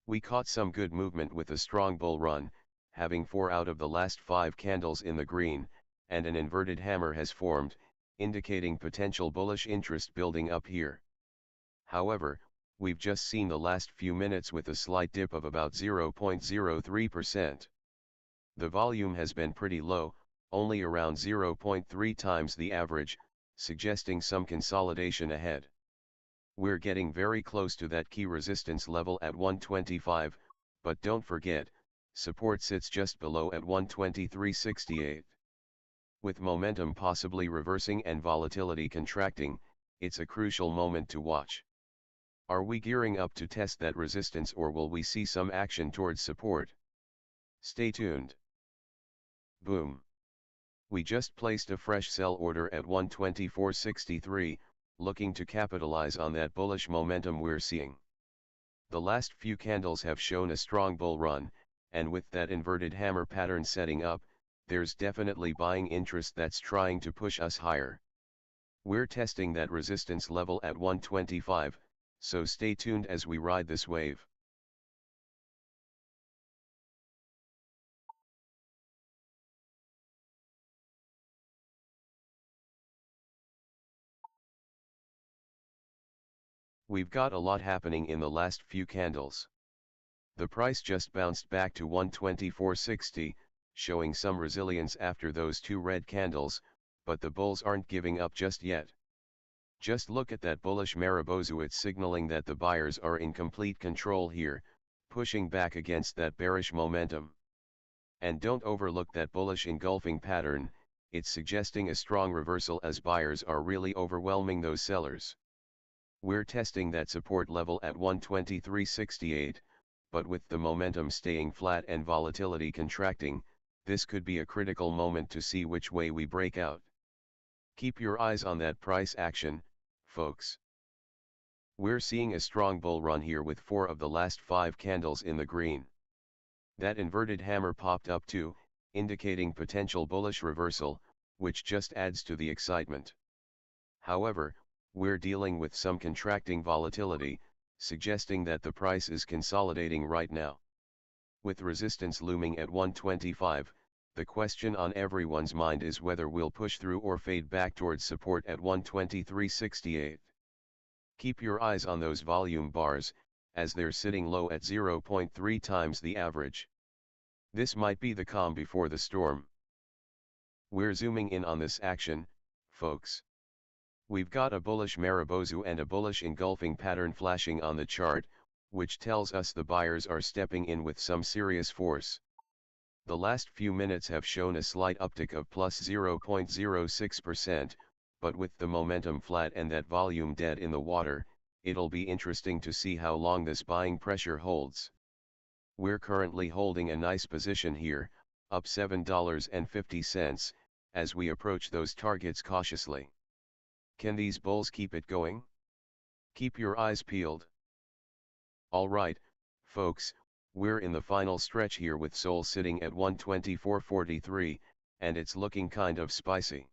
We caught some good movement with a strong bull run, having 4 out of the last 5 candles in the green, and an inverted hammer has formed, indicating potential bullish interest building up here. However, we've just seen the last few minutes with a slight dip of about 0.03%. The volume has been pretty low, only around 0.3 times the average, suggesting some consolidation ahead. We're getting very close to that key resistance level at 125, but don't forget, support sits just below at 123.68. With momentum possibly reversing and volatility contracting, it's a crucial moment to watch. Are we gearing up to test that resistance, or will we see some action towards support? Stay tuned. Boom. We just placed a fresh sell order at 124.63, looking to capitalize on that bullish momentum we're seeing. The last few candles have shown a strong bull run, and with that inverted hammer pattern setting up, there's definitely buying interest that's trying to push us higher. We're testing that resistance level at 125, so stay tuned as we ride this wave. We've got a lot happening in the last few candles. The price just bounced back to 124.60, showing some resilience after those 2 red candles, but the bulls aren't giving up just yet. Just look at that bullish Maribozu. It's signaling that the buyers are in complete control here, pushing back against that bearish momentum. And don't overlook that bullish engulfing pattern. It's suggesting a strong reversal as buyers are really overwhelming those sellers. We're testing that support level at 123.68, but with the momentum staying flat and volatility contracting, this could be a critical moment to see which way we break out. Keep your eyes on that price action, folks. We're seeing a strong bull run here with 4 of the last 5 candles in the green. That inverted hammer popped up too, indicating potential bullish reversal, which just adds to the excitement. However, we're dealing with some contracting volatility, suggesting that the price is consolidating right now. With resistance looming at 125, the question on everyone's mind is whether we'll push through or fade back towards support at 123.68. Keep your eyes on those volume bars, as they're sitting low at 0.3 times the average. This might be the calm before the storm. We're zooming in on this action, folks. We've got a bullish Marubozu and a bullish engulfing pattern flashing on the chart, which tells us the buyers are stepping in with some serious force. The last few minutes have shown a slight uptick of plus 0.06%, but with the momentum flat and that volume dead in the water, it'll be interesting to see how long this buying pressure holds. We're currently holding a nice position here, up $7.50, as we approach those targets cautiously. Can these bulls keep it going? Keep your eyes peeled. Alright, folks, we're in the final stretch here with SOL sitting at 124.43, and it's looking kind of spicy.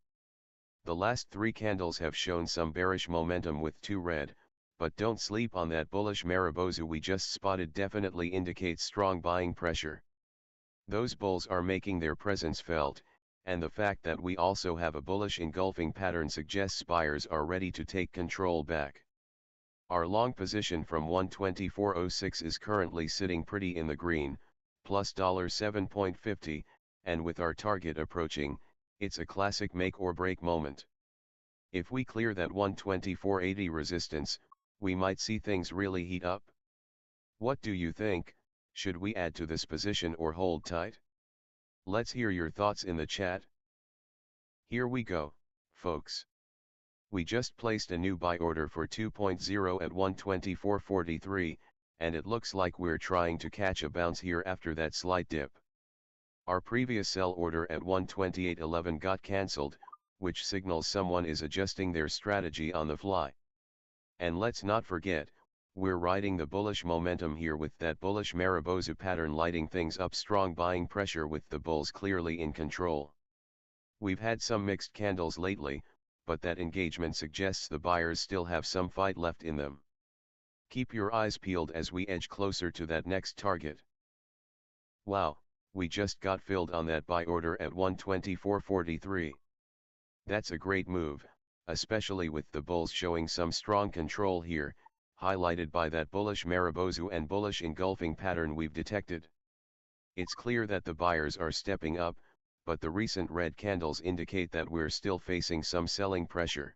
The last 3 candles have shown some bearish momentum with 2 red, but don't sleep on that bullish Marubozu we just spotted. Definitely indicates strong buying pressure. Those bulls are making their presence felt, and the fact that we also have a bullish engulfing pattern suggests buyers are ready to take control back. Our long position from 124.06 is currently sitting pretty in the green, plus $7.50, and with our target approaching, it's a classic make or break moment. If we clear that 124.80 resistance, we might see things really heat up. What do you think? Should we add to this position or hold tight? Let's hear your thoughts in the chat. Here we go, folks. We just placed a new buy order for 2.0 at 124.43, and it looks like we're trying to catch a bounce here after that slight dip. Our previous sell order at 128.11 got cancelled, which signals someone is adjusting their strategy on the fly. And let's not forget, we're riding the bullish momentum here with that bullish Marubozu pattern lighting things up. Strong buying pressure with the bulls clearly in control. We've had some mixed candles lately, but that engagement suggests the buyers still have some fight left in them. Keep your eyes peeled as we edge closer to that next target. Wow, we just got filled on that buy order at 124.43. That's a great move, especially with the bulls showing some strong control here, highlighted by that bullish Marubozu and bullish engulfing pattern we've detected. It's clear that the buyers are stepping up, but the recent red candles indicate that we're still facing some selling pressure.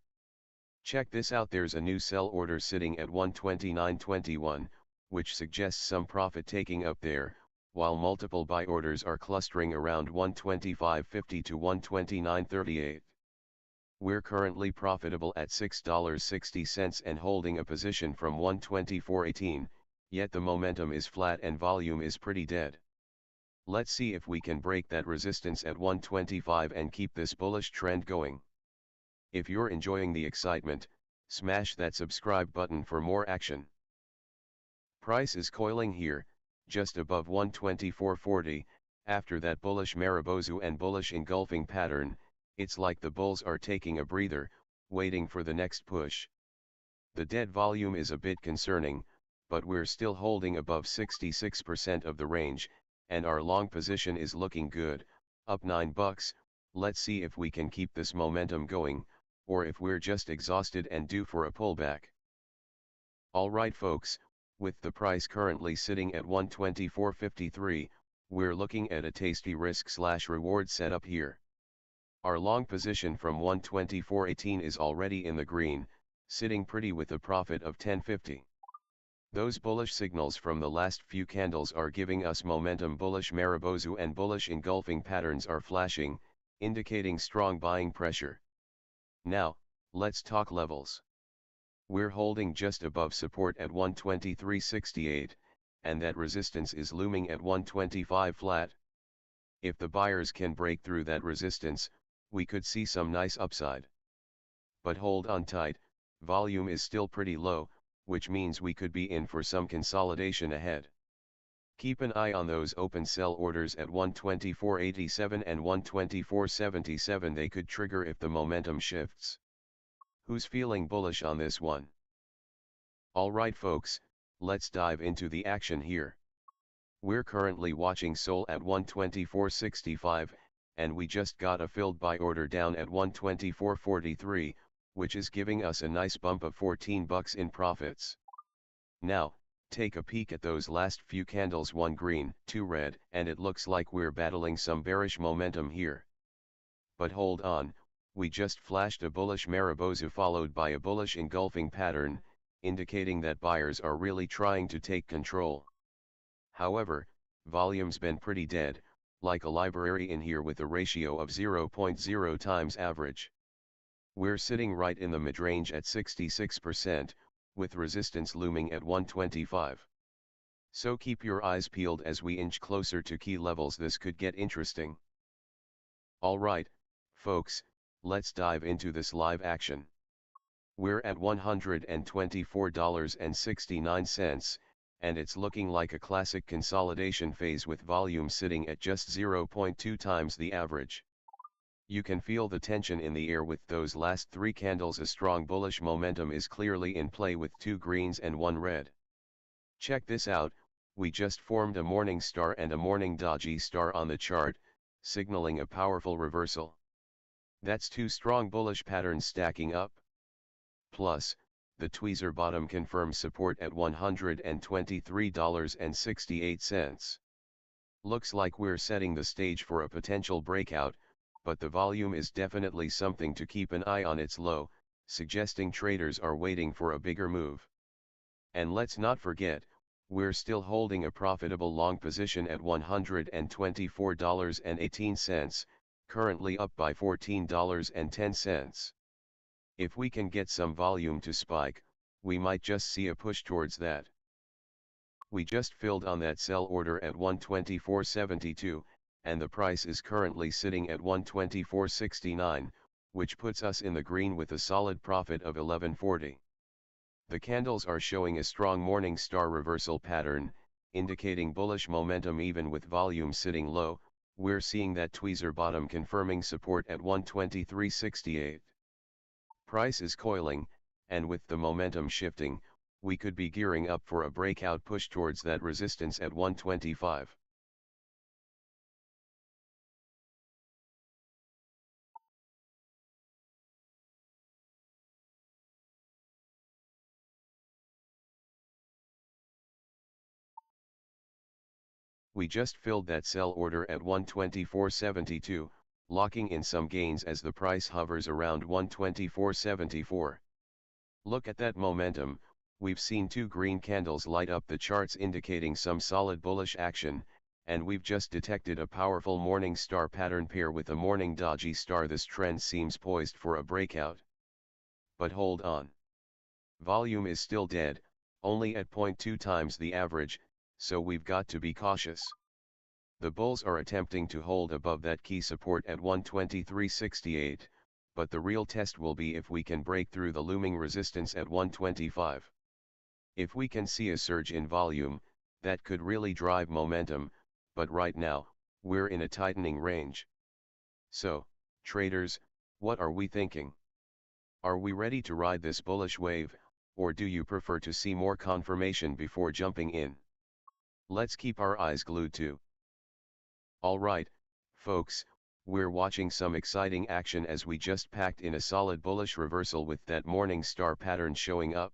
Check this out, there's a new sell order sitting at 129.21, which suggests some profit taking up there, while multiple buy orders are clustering around 125.50 to 129.38. We're currently profitable at $6.60 and holding a position from 124.18, yet the momentum is flat and volume is pretty dead. Let's see if we can break that resistance at 125 and keep this bullish trend going. If you're enjoying the excitement, smash that subscribe button for more action. Price is coiling here, just above 124.40, after that bullish Marubozu and bullish engulfing pattern. It's like the bulls are taking a breather, waiting for the next push. The dead volume is a bit concerning, but we're still holding above 66% of the range, and our long position is looking good, up $9. Let's see if we can keep this momentum going, or if we're just exhausted and due for a pullback. Alright folks, with the price currently sitting at 124.53, we're looking at a tasty risk/reward setup here. Our long position from 124.18 is already in the green, sitting pretty with a profit of $10.50. Those bullish signals from the last few candles are giving us momentum. Bullish Marubozu and bullish engulfing patterns are flashing, indicating strong buying pressure. Now, let's talk levels. We're holding just above support at 123.68, and that resistance is looming at 125 flat. If the buyers can break through that resistance, we could see some nice upside. But hold on tight, volume is still pretty low, which means we could be in for some consolidation ahead. Keep an eye on those open sell orders at 124.87 and 124.77. They could trigger if the momentum shifts. Who's feeling bullish on this one? Alright folks, let's dive into the action here. We're currently watching SOL at 124.65, and we just got a filled buy order down at 124.43, which is giving us a nice bump of $14 in profits. Now, take a peek at those last few candles, one green, two red, and it looks like we're battling some bearish momentum here. But hold on, we just flashed a bullish Marubozu followed by a bullish engulfing pattern, indicating that buyers are really trying to take control. However, volume's been pretty dead, like a library in here with a ratio of 0.0 times average. We're sitting right in the mid-range at 66%, with resistance looming at 125. So keep your eyes peeled as we inch closer to key levels. This could get interesting. Alright, folks, let's dive into this live action. We're at $124.69, and it's looking like a classic consolidation phase with volume sitting at just 0.2 times the average. You can feel the tension in the air with those last three candles. A strong bullish momentum is clearly in play with two greens and one red. Check this out, we just formed a morning star and a morning doji star on the chart, signaling a powerful reversal. That's two strong bullish patterns stacking up. Plus, the tweezer bottom confirms support at $123.68. Looks like we're setting the stage for a potential breakout, but the volume is definitely something to keep an eye on. It's low, suggesting traders are waiting for a bigger move. And let's not forget, we're still holding a profitable long position at $124.18, currently up by $14.10. If we can get some volume to spike, we might just see a push towards that. We just filled on that sell order at 124.72, and the price is currently sitting at 124.69, which puts us in the green with a solid profit of $11.40. The candles are showing a strong morning star reversal pattern, indicating bullish momentum even with volume sitting low. We're seeing that tweezer bottom confirming support at 123.68. Price is coiling, and with the momentum shifting, we could be gearing up for a breakout push towards that resistance at 125. We just filled that sell order at 124.72, locking in some gains as the price hovers around 124.74. Look at that momentum, we've seen two green candles light up the charts indicating some solid bullish action, and we've just detected a powerful morning star pattern pair with a morning doji star. This trend seems poised for a breakout. But hold on. Volume is still dead, only at 0.2 times the average, so we've got to be cautious. The bulls are attempting to hold above that key support at 123.68, but the real test will be if we can break through the looming resistance at 125. If we can see a surge in volume, that could really drive momentum, but right now, we're in a tightening range. So, traders, what are we thinking? Are we ready to ride this bullish wave, or do you prefer to see more confirmation before jumping in? Let's keep our eyes glued to. Alright, folks, we're watching some exciting action as we just packed in a solid bullish reversal with that morning star pattern showing up.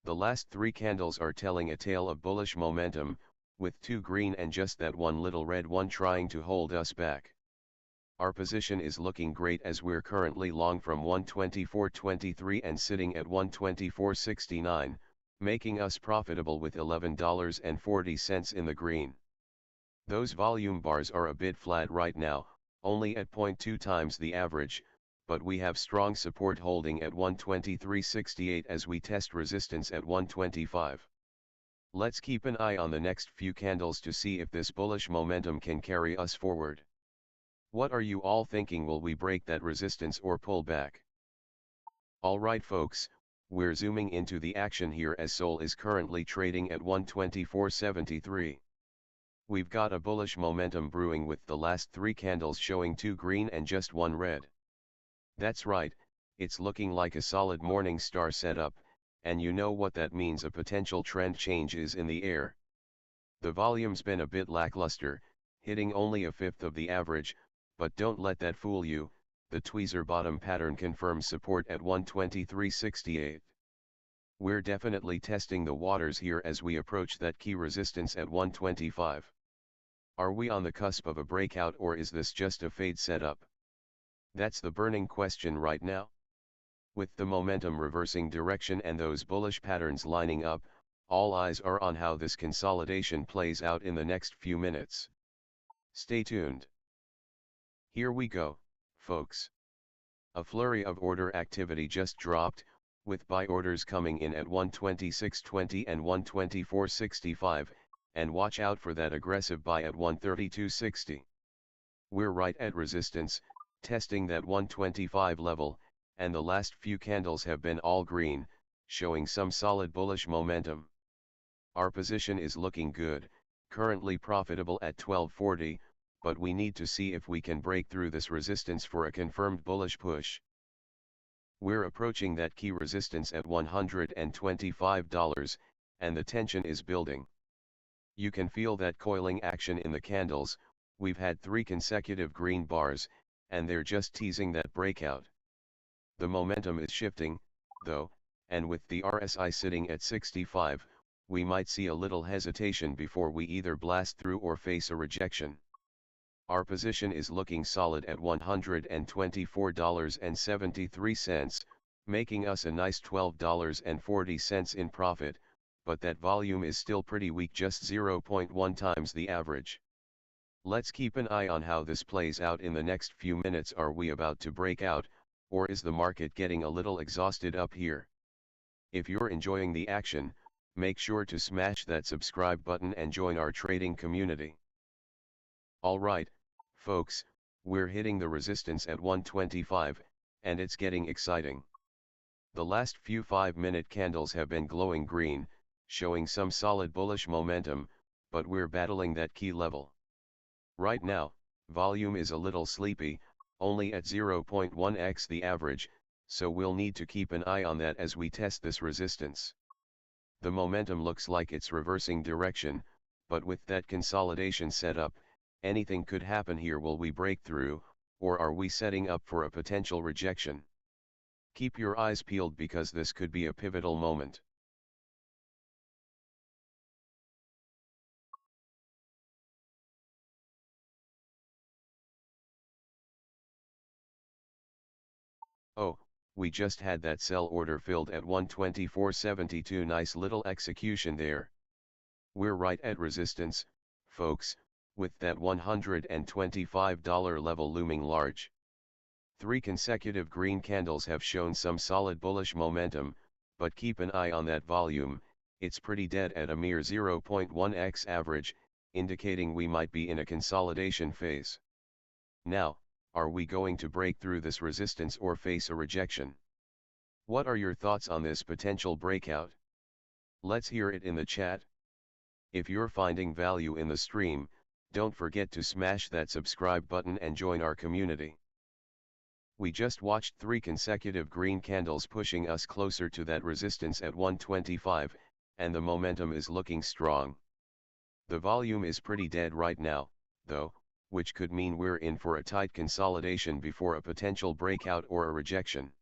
The last three candles are telling a tale of bullish momentum, with two green and just that one little red one trying to hold us back. Our position is looking great as we're currently long from 124.23 and sitting at 124.69, making us profitable with $11.40 in the green. Those volume bars are a bit flat right now, only at 0.2 times the average, but we have strong support holding at 123.68 as we test resistance at 125. Let's keep an eye on the next few candles to see if this bullish momentum can carry us forward. What are you all thinking? Will we break that resistance or pull back? Alright folks, we're zooming into the action here as SOL is currently trading at 124.73. We've got a bullish momentum brewing with the last 3 candles showing 2 green and just 1 red. That's right, it's looking like a solid morning star setup, and you know what that means, a potential trend change is in the air. The volume's been a bit lackluster, hitting only a fifth of the average, but don't let that fool you, the tweezer bottom pattern confirms support at 123.68. We're definitely testing the waters here as we approach that key resistance at 125. Are we on the cusp of a breakout, or is this just a fade setup? That's the burning question right now. With the momentum reversing direction and those bullish patterns lining up, all eyes are on how this consolidation plays out in the next few minutes. Stay tuned. Here we go, folks. A flurry of order activity just dropped, with buy orders coming in at 126.20 and 124.65, and watch out for that aggressive buy at 132.60. We're right at resistance, testing that 125 level, and the last few candles have been all green, showing some solid bullish momentum. Our position is looking good, currently profitable at 12.40, but we need to see if we can break through this resistance for a confirmed bullish push. We're approaching that key resistance at $125, and the tension is building. You can feel that coiling action in the candles. We've had 3 consecutive green bars, and they're just teasing that breakout. The momentum is shifting, though, and with the RSI sitting at 65, we might see a little hesitation before we either blast through or face a rejection. Our position is looking solid at $124.73, making us a nice $12.40 in profit, but that volume is still pretty weak, just 0.1 times the average. Let's keep an eye on how this plays out in the next few minutes. Are we about to break out, or is the market getting a little exhausted up here? If you're enjoying the action, make sure to smash that subscribe button and join our trading community. Alright, folks, we're hitting the resistance at 125, and it's getting exciting. The last few 5-minute candles have been glowing green, showing some solid bullish momentum, but we're battling that key level. Right now, volume is a little sleepy, only at 0.1x the average, so we'll need to keep an eye on that as we test this resistance. The momentum looks like it's reversing direction, but with that consolidation setup, anything could happen here. Will we break through, or are we setting up for a potential rejection? Keep your eyes peeled because this could be a pivotal moment. Oh, we just had that sell order filled at 124.72. Nice little execution there. We're right at resistance, folks, with that $125 level looming large. 3 consecutive green candles have shown some solid bullish momentum, but keep an eye on that volume. It's pretty dead at a mere 0.1x average, indicating we might be in a consolidation phase. Now, are we going to break through this resistance or face a rejection? What are your thoughts on this potential breakout? Let's hear it in the chat. If you're finding value in the stream, don't forget to smash that subscribe button and join our community. We just watched 3 consecutive green candles pushing us closer to that resistance at 125, and the momentum is looking strong. The volume is pretty dead right now, though, which could mean we're in for a tight consolidation before a potential breakout or a rejection.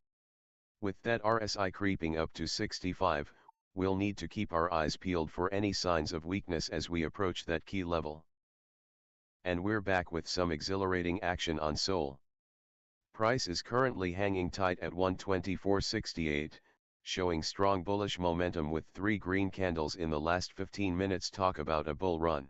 With that RSI creeping up to 65, we'll need to keep our eyes peeled for any signs of weakness as we approach that key level. And we're back with some exhilarating action on SOL. Price is currently hanging tight at 124.68, showing strong bullish momentum with 3 green candles in the last 15 minutes. Talk about a bull run.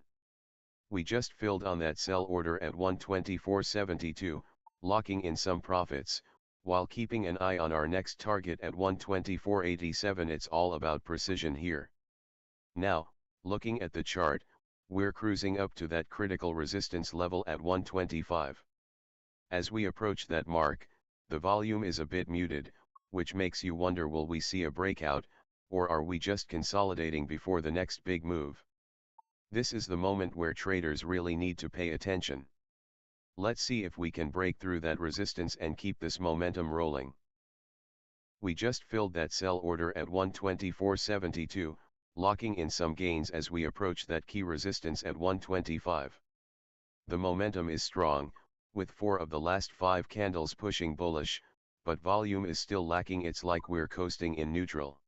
We just filled on that sell order at 124.72, locking in some profits, while keeping an eye on our next target at 124.87. It's all about precision here. Now, Looking at the chart, we're cruising up to that critical resistance level at 125. As we approach that mark, the volume is a bit muted, which makes you wonder, will we see a breakout, or are we just consolidating before the next big move? This is the moment where traders really need to pay attention. Let's see if we can break through that resistance and keep this momentum rolling. We just filled that sell order at 124.72, locking in some gains as we approach that key resistance at 125. The momentum is strong, with 4 of the last 5 candles pushing bullish, but volume is still lacking. It's like we're coasting in neutral.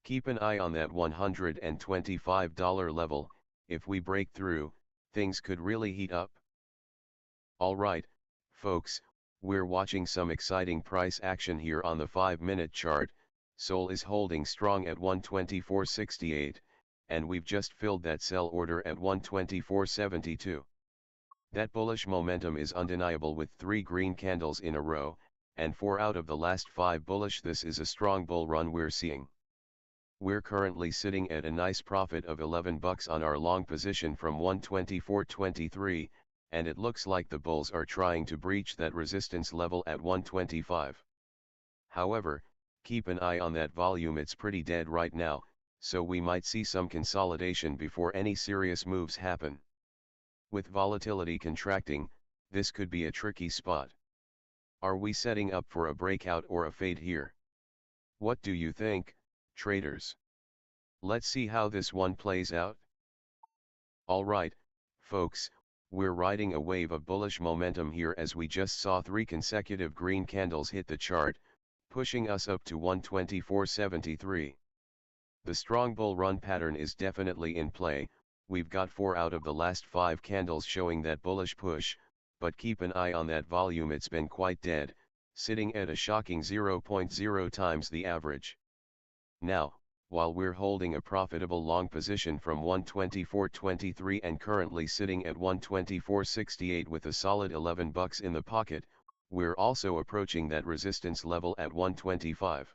Keep an eye on that $125 level. If we break through, things could really heat up. Alright, folks, we're watching some exciting price action here on the 5-minute chart. SOL is holding strong at 124.68, and we've just filled that sell order at 124.72. That bullish momentum is undeniable with 3 green candles in a row, and 4 out of the last 5 bullish. This is a strong bull run we're seeing. We're currently sitting at a nice profit of $11 on our long position from 124.23, and it looks like the bulls are trying to breach that resistance level at 125. However, keep an eye on that volume. It's pretty dead right now, so we might see some consolidation before any serious moves happen. With volatility contracting, this could be a tricky spot. Are we setting up for a breakout or a fade here? What do you think, traders? Let's see how this one plays out. Alright, folks, we're riding a wave of bullish momentum here as we just saw 3 consecutive green candles hit the chart, pushing us up to 124.73. The strong bull run pattern is definitely in play. We've got 4 out of the last 5 candles showing that bullish push, but keep an eye on that volume. It's been quite dead, sitting at a shocking 0.0 times the average. Now, while we're holding a profitable long position from 124.23 and currently sitting at 124.68 with a solid $11 in the pocket, we're also approaching that resistance level at 125.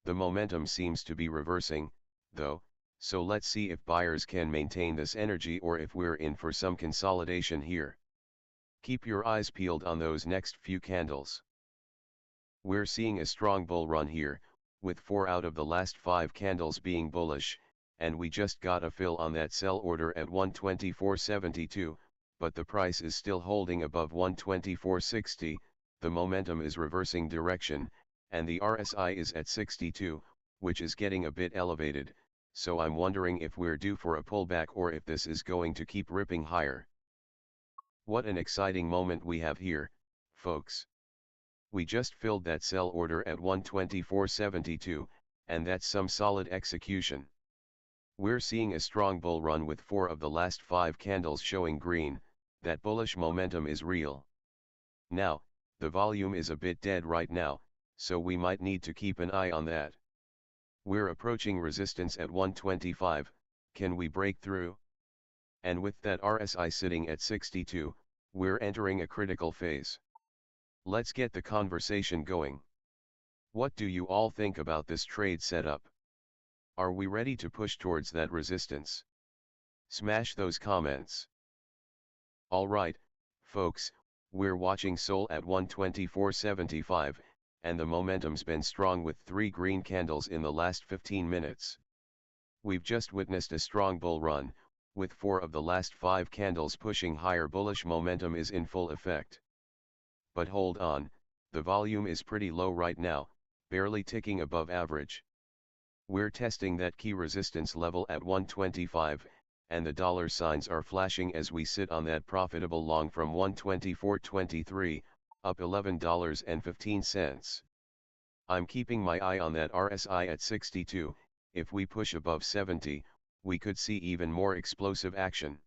The momentum seems to be reversing, though, so let's see if buyers can maintain this energy or if we're in for some consolidation here. Keep your eyes peeled on those next few candles. We're seeing a strong bull run here, with 4 out of the last 5 candles being bullish, and we just got a fill on that sell order at 124.72, but the price is still holding above 124.60, the momentum is reversing direction, and the RSI is at 62, which is getting a bit elevated, so I'm wondering if we're due for a pullback or if this is going to keep ripping higher. What an exciting moment we have here, folks. We just filled that sell order at 124.72, and that's some solid execution. We're seeing a strong bull run with 4 of the last 5 candles showing green. That bullish momentum is real. Now, the volume is a bit dead right now, so we might need to keep an eye on that. We're approaching resistance at 125, can we break through? And with that RSI sitting at 62, we're entering a critical phase. Let's get the conversation going. What do you all think about this trade setup? Are we ready to push towards that resistance? Smash those comments. Alright, folks, we're watching SOL at 124.75, and the momentum's been strong with 3 green candles in the last 15 minutes. We've just witnessed a strong bull run, with 4 of the last 5 candles pushing higher. Bullish momentum is in full effect. But hold on, the volume is pretty low right now, barely ticking above average. We're testing that key resistance level at 125, and the dollar signs are flashing as we sit on that profitable long from 124.23, up $11.15. I'm keeping my eye on that RSI at 62, if we push above 70, we could see even more explosive action.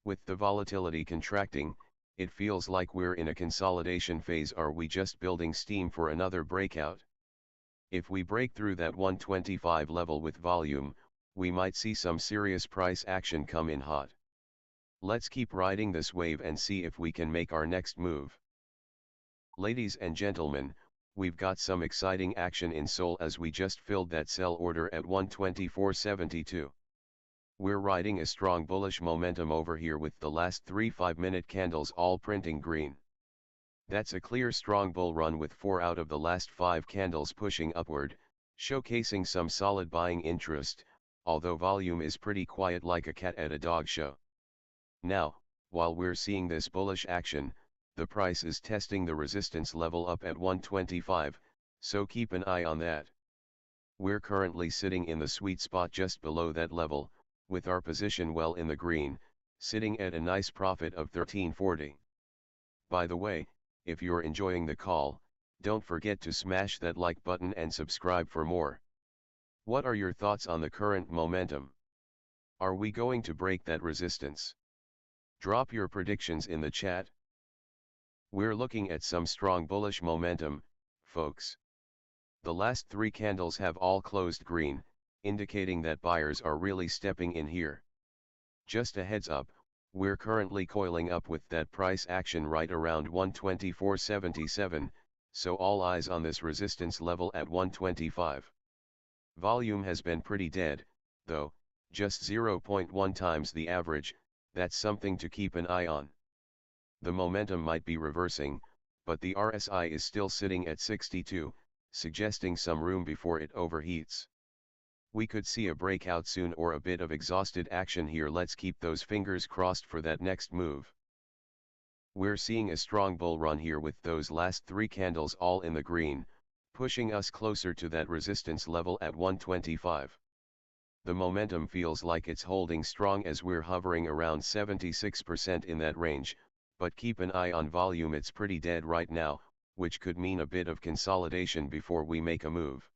With the volatility contracting, it feels like we're in a consolidation phase. Are we just building steam for another breakout? If we break through that 125 level with volume, we might see some serious price action come in hot. Let's keep riding this wave and see if we can make our next move. Ladies and gentlemen, we've got some exciting action in SOL as we just filled that sell order at 124.72. We're riding a strong bullish momentum over here with the last 3 5-minute candles all printing green. That's a clear strong bull run with 4 out of the last 5 candles pushing upward, showcasing some solid buying interest, although volume is pretty quiet like a cat at a dog show. Now, while we're seeing this bullish action, the price is testing the resistance level up at 125, so keep an eye on that. We're currently sitting in the sweet spot just below that level, with our position well in the green, sitting at a nice profit of 1340. By the way, if you're enjoying the call, don't forget to smash that like button and subscribe for more. What are your thoughts on the current momentum? Are we going to break that resistance? Drop your predictions in the chat. We're looking at some strong bullish momentum, folks. The last 3 candles have all closed green, indicating that buyers are really stepping in here. Just a heads up, we're currently coiling up with that price action right around 124.77, so all eyes on this resistance level at 125. Volume has been pretty dead, though, just 0.1 times the average. That's something to keep an eye on. The momentum might be reversing, but the RSI is still sitting at 62, suggesting some room before it overheats. We could see a breakout soon or a bit of exhausted action here. Let's keep those fingers crossed for that next move. We're seeing a strong bull run here with those last 3 candles all in the green, pushing us closer to that resistance level at 125. The momentum feels like it's holding strong as we're hovering around 76% in that range, but keep an eye on volume. It's pretty dead right now, which could mean a bit of consolidation before we make a move.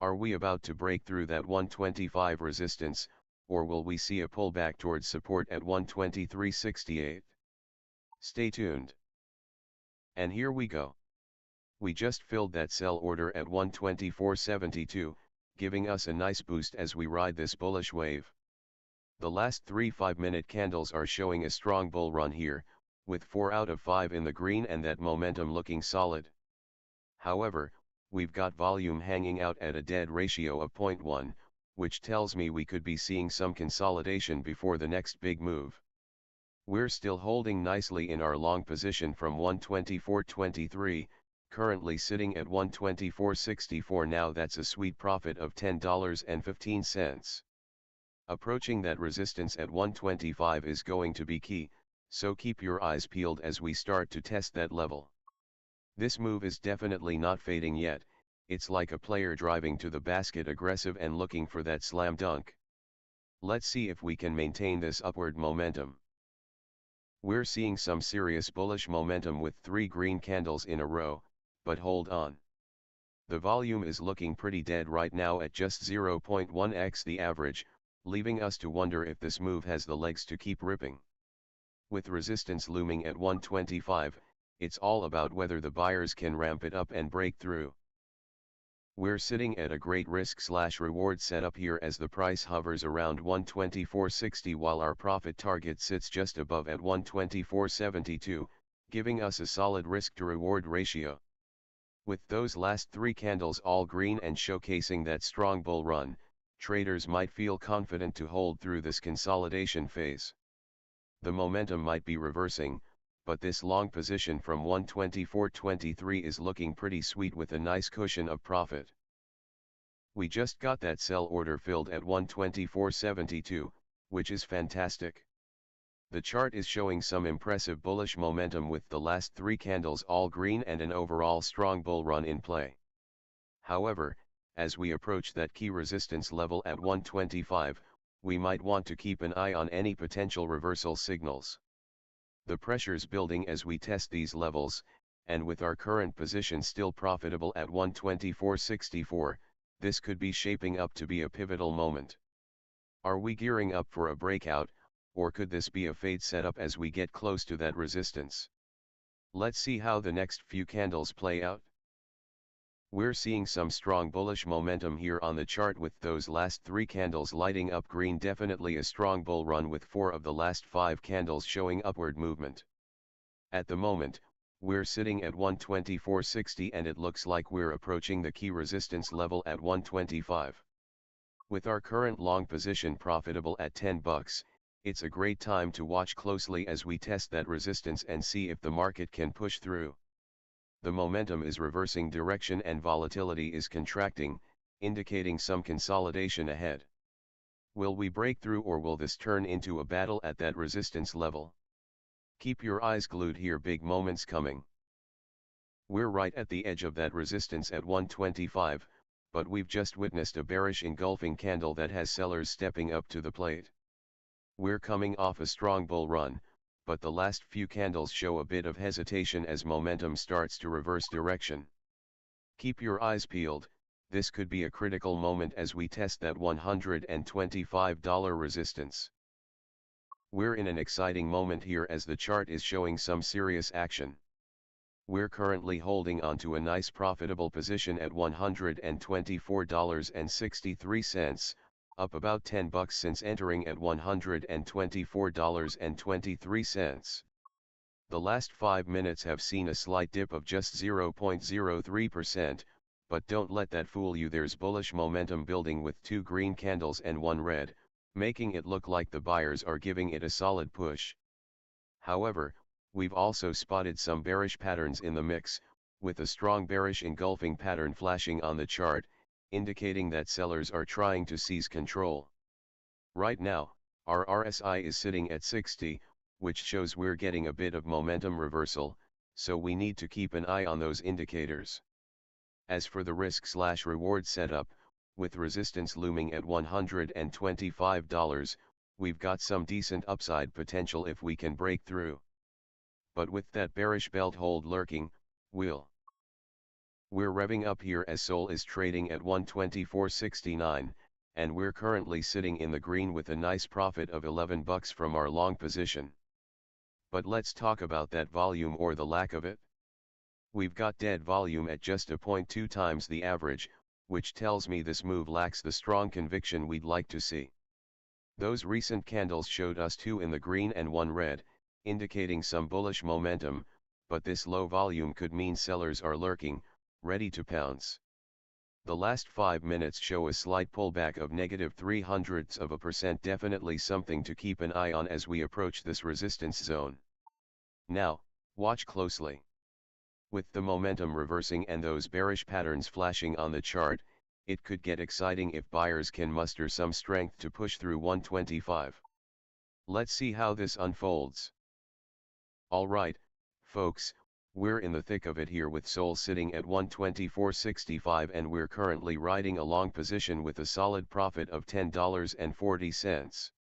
Are we about to break through that 125 resistance, or will we see a pullback towards support at 123.68? Stay tuned. And here we go. We just filled that sell order at 124.72, giving us a nice boost as we ride this bullish wave. The last 3 5-minute candles are showing a strong bull run here, with 4 out of 5 in the green and that momentum looking solid. However, we've got volume hanging out at a dead ratio of 0.1, which tells me we could be seeing some consolidation before the next big move. We're still holding nicely in our long position from 124.23, currently sitting at 124.64 now. That's a sweet profit of $10.15. Approaching that resistance at 125 is going to be key, so keep your eyes peeled as we start to test that level. This move is definitely not fading yet. It's like a player driving to the basket aggressive and looking for that slam dunk. Let's see if we can maintain this upward momentum. We're seeing some serious bullish momentum with 3 green candles in a row, but hold on. The volume is looking pretty dead right now at just 0.1x the average, leaving us to wonder if this move has the legs to keep ripping. With resistance looming at 125, it's all about whether the buyers can ramp it up and break through. We're sitting at a great risk/reward setup here as the price hovers around 124.60 while our profit target sits just above at 124.72, giving us a solid risk-to-reward ratio. With those last 3 candles all green and showcasing that strong bull run, traders might feel confident to hold through this consolidation phase. The momentum might be reversing, but this long position from 124.23 is looking pretty sweet with a nice cushion of profit. We just got that sell order filled at 124.72, which is fantastic. The chart is showing some impressive bullish momentum with the last 3 candles all green and an overall strong bull run in play. However, as we approach that key resistance level at 125, we might want to keep an eye on any potential reversal signals. The pressure's building as we test these levels, and with our current position still profitable at 124.64, this could be shaping up to be a pivotal moment. Are we gearing up for a breakout, or could this be a fade setup as we get close to that resistance? Let's see how the next few candles play out. We're seeing some strong bullish momentum here on the chart with those last 3 candles lighting up green, definitely a strong bull run with 4 of the last 5 candles showing upward movement. At the moment, we're sitting at 124.60 and it looks like we're approaching the key resistance level at 125. With our current long position profitable at 10 bucks, it's a great time to watch closely as we test that resistance and see if the market can push through. The momentum is reversing direction and volatility is contracting, indicating some consolidation ahead. Will we break through, or will this turn into a battle at that resistance level? Keep your eyes glued here, big moments coming. We're right at the edge of that resistance at 125, but we've just witnessed a bearish engulfing candle that has sellers stepping up to the plate. We're coming off a strong bull run, but the last few candles show a bit of hesitation as momentum starts to reverse direction. Keep your eyes peeled, this could be a critical moment as we test that $125 resistance. We're in an exciting moment here as the chart is showing some serious action. We're currently holding on to a nice profitable position at $124.63, up about 10 bucks since entering at $124.23. The last 5 minutes have seen a slight dip of just 0.03%, but don't let that fool you. There's bullish momentum building with 2 green candles and 1 red, making it look like the buyers are giving it a solid push. However, we've also spotted some bearish patterns in the mix, with a strong bearish engulfing pattern flashing on the chart, indicating that sellers are trying to seize control. Right now, our RSI is sitting at 60, which shows we're getting a bit of momentum reversal, so we need to keep an eye on those indicators. As for the risk/reward setup, with resistance looming at $125, we've got some decent upside potential if we can break through. But with that bearish belt hold lurking, we're revving up here as SOL is trading at 124.69, and we're currently sitting in the green with a nice profit of 11 bucks from our long position. But let's talk about that volume, or the lack of it. We've got dead volume at just 0.2 times the average, which tells me this move lacks the strong conviction we'd like to see. Those recent candles showed us 2 in the green and 1 red, indicating some bullish momentum, but this low volume could mean sellers are lurking, ready to pounce. The last 5 minutes show a slight pullback of -0.03%, definitely something to keep an eye on as we approach this resistance zone. Now, watch closely. With the momentum reversing and those bearish patterns flashing on the chart, it could get exciting if buyers can muster some strength to push through 125. Let's see how this unfolds. Alright, folks, we're in the thick of it here with SOL sitting at 124.65, and we're currently riding a long position with a solid profit of $10.40.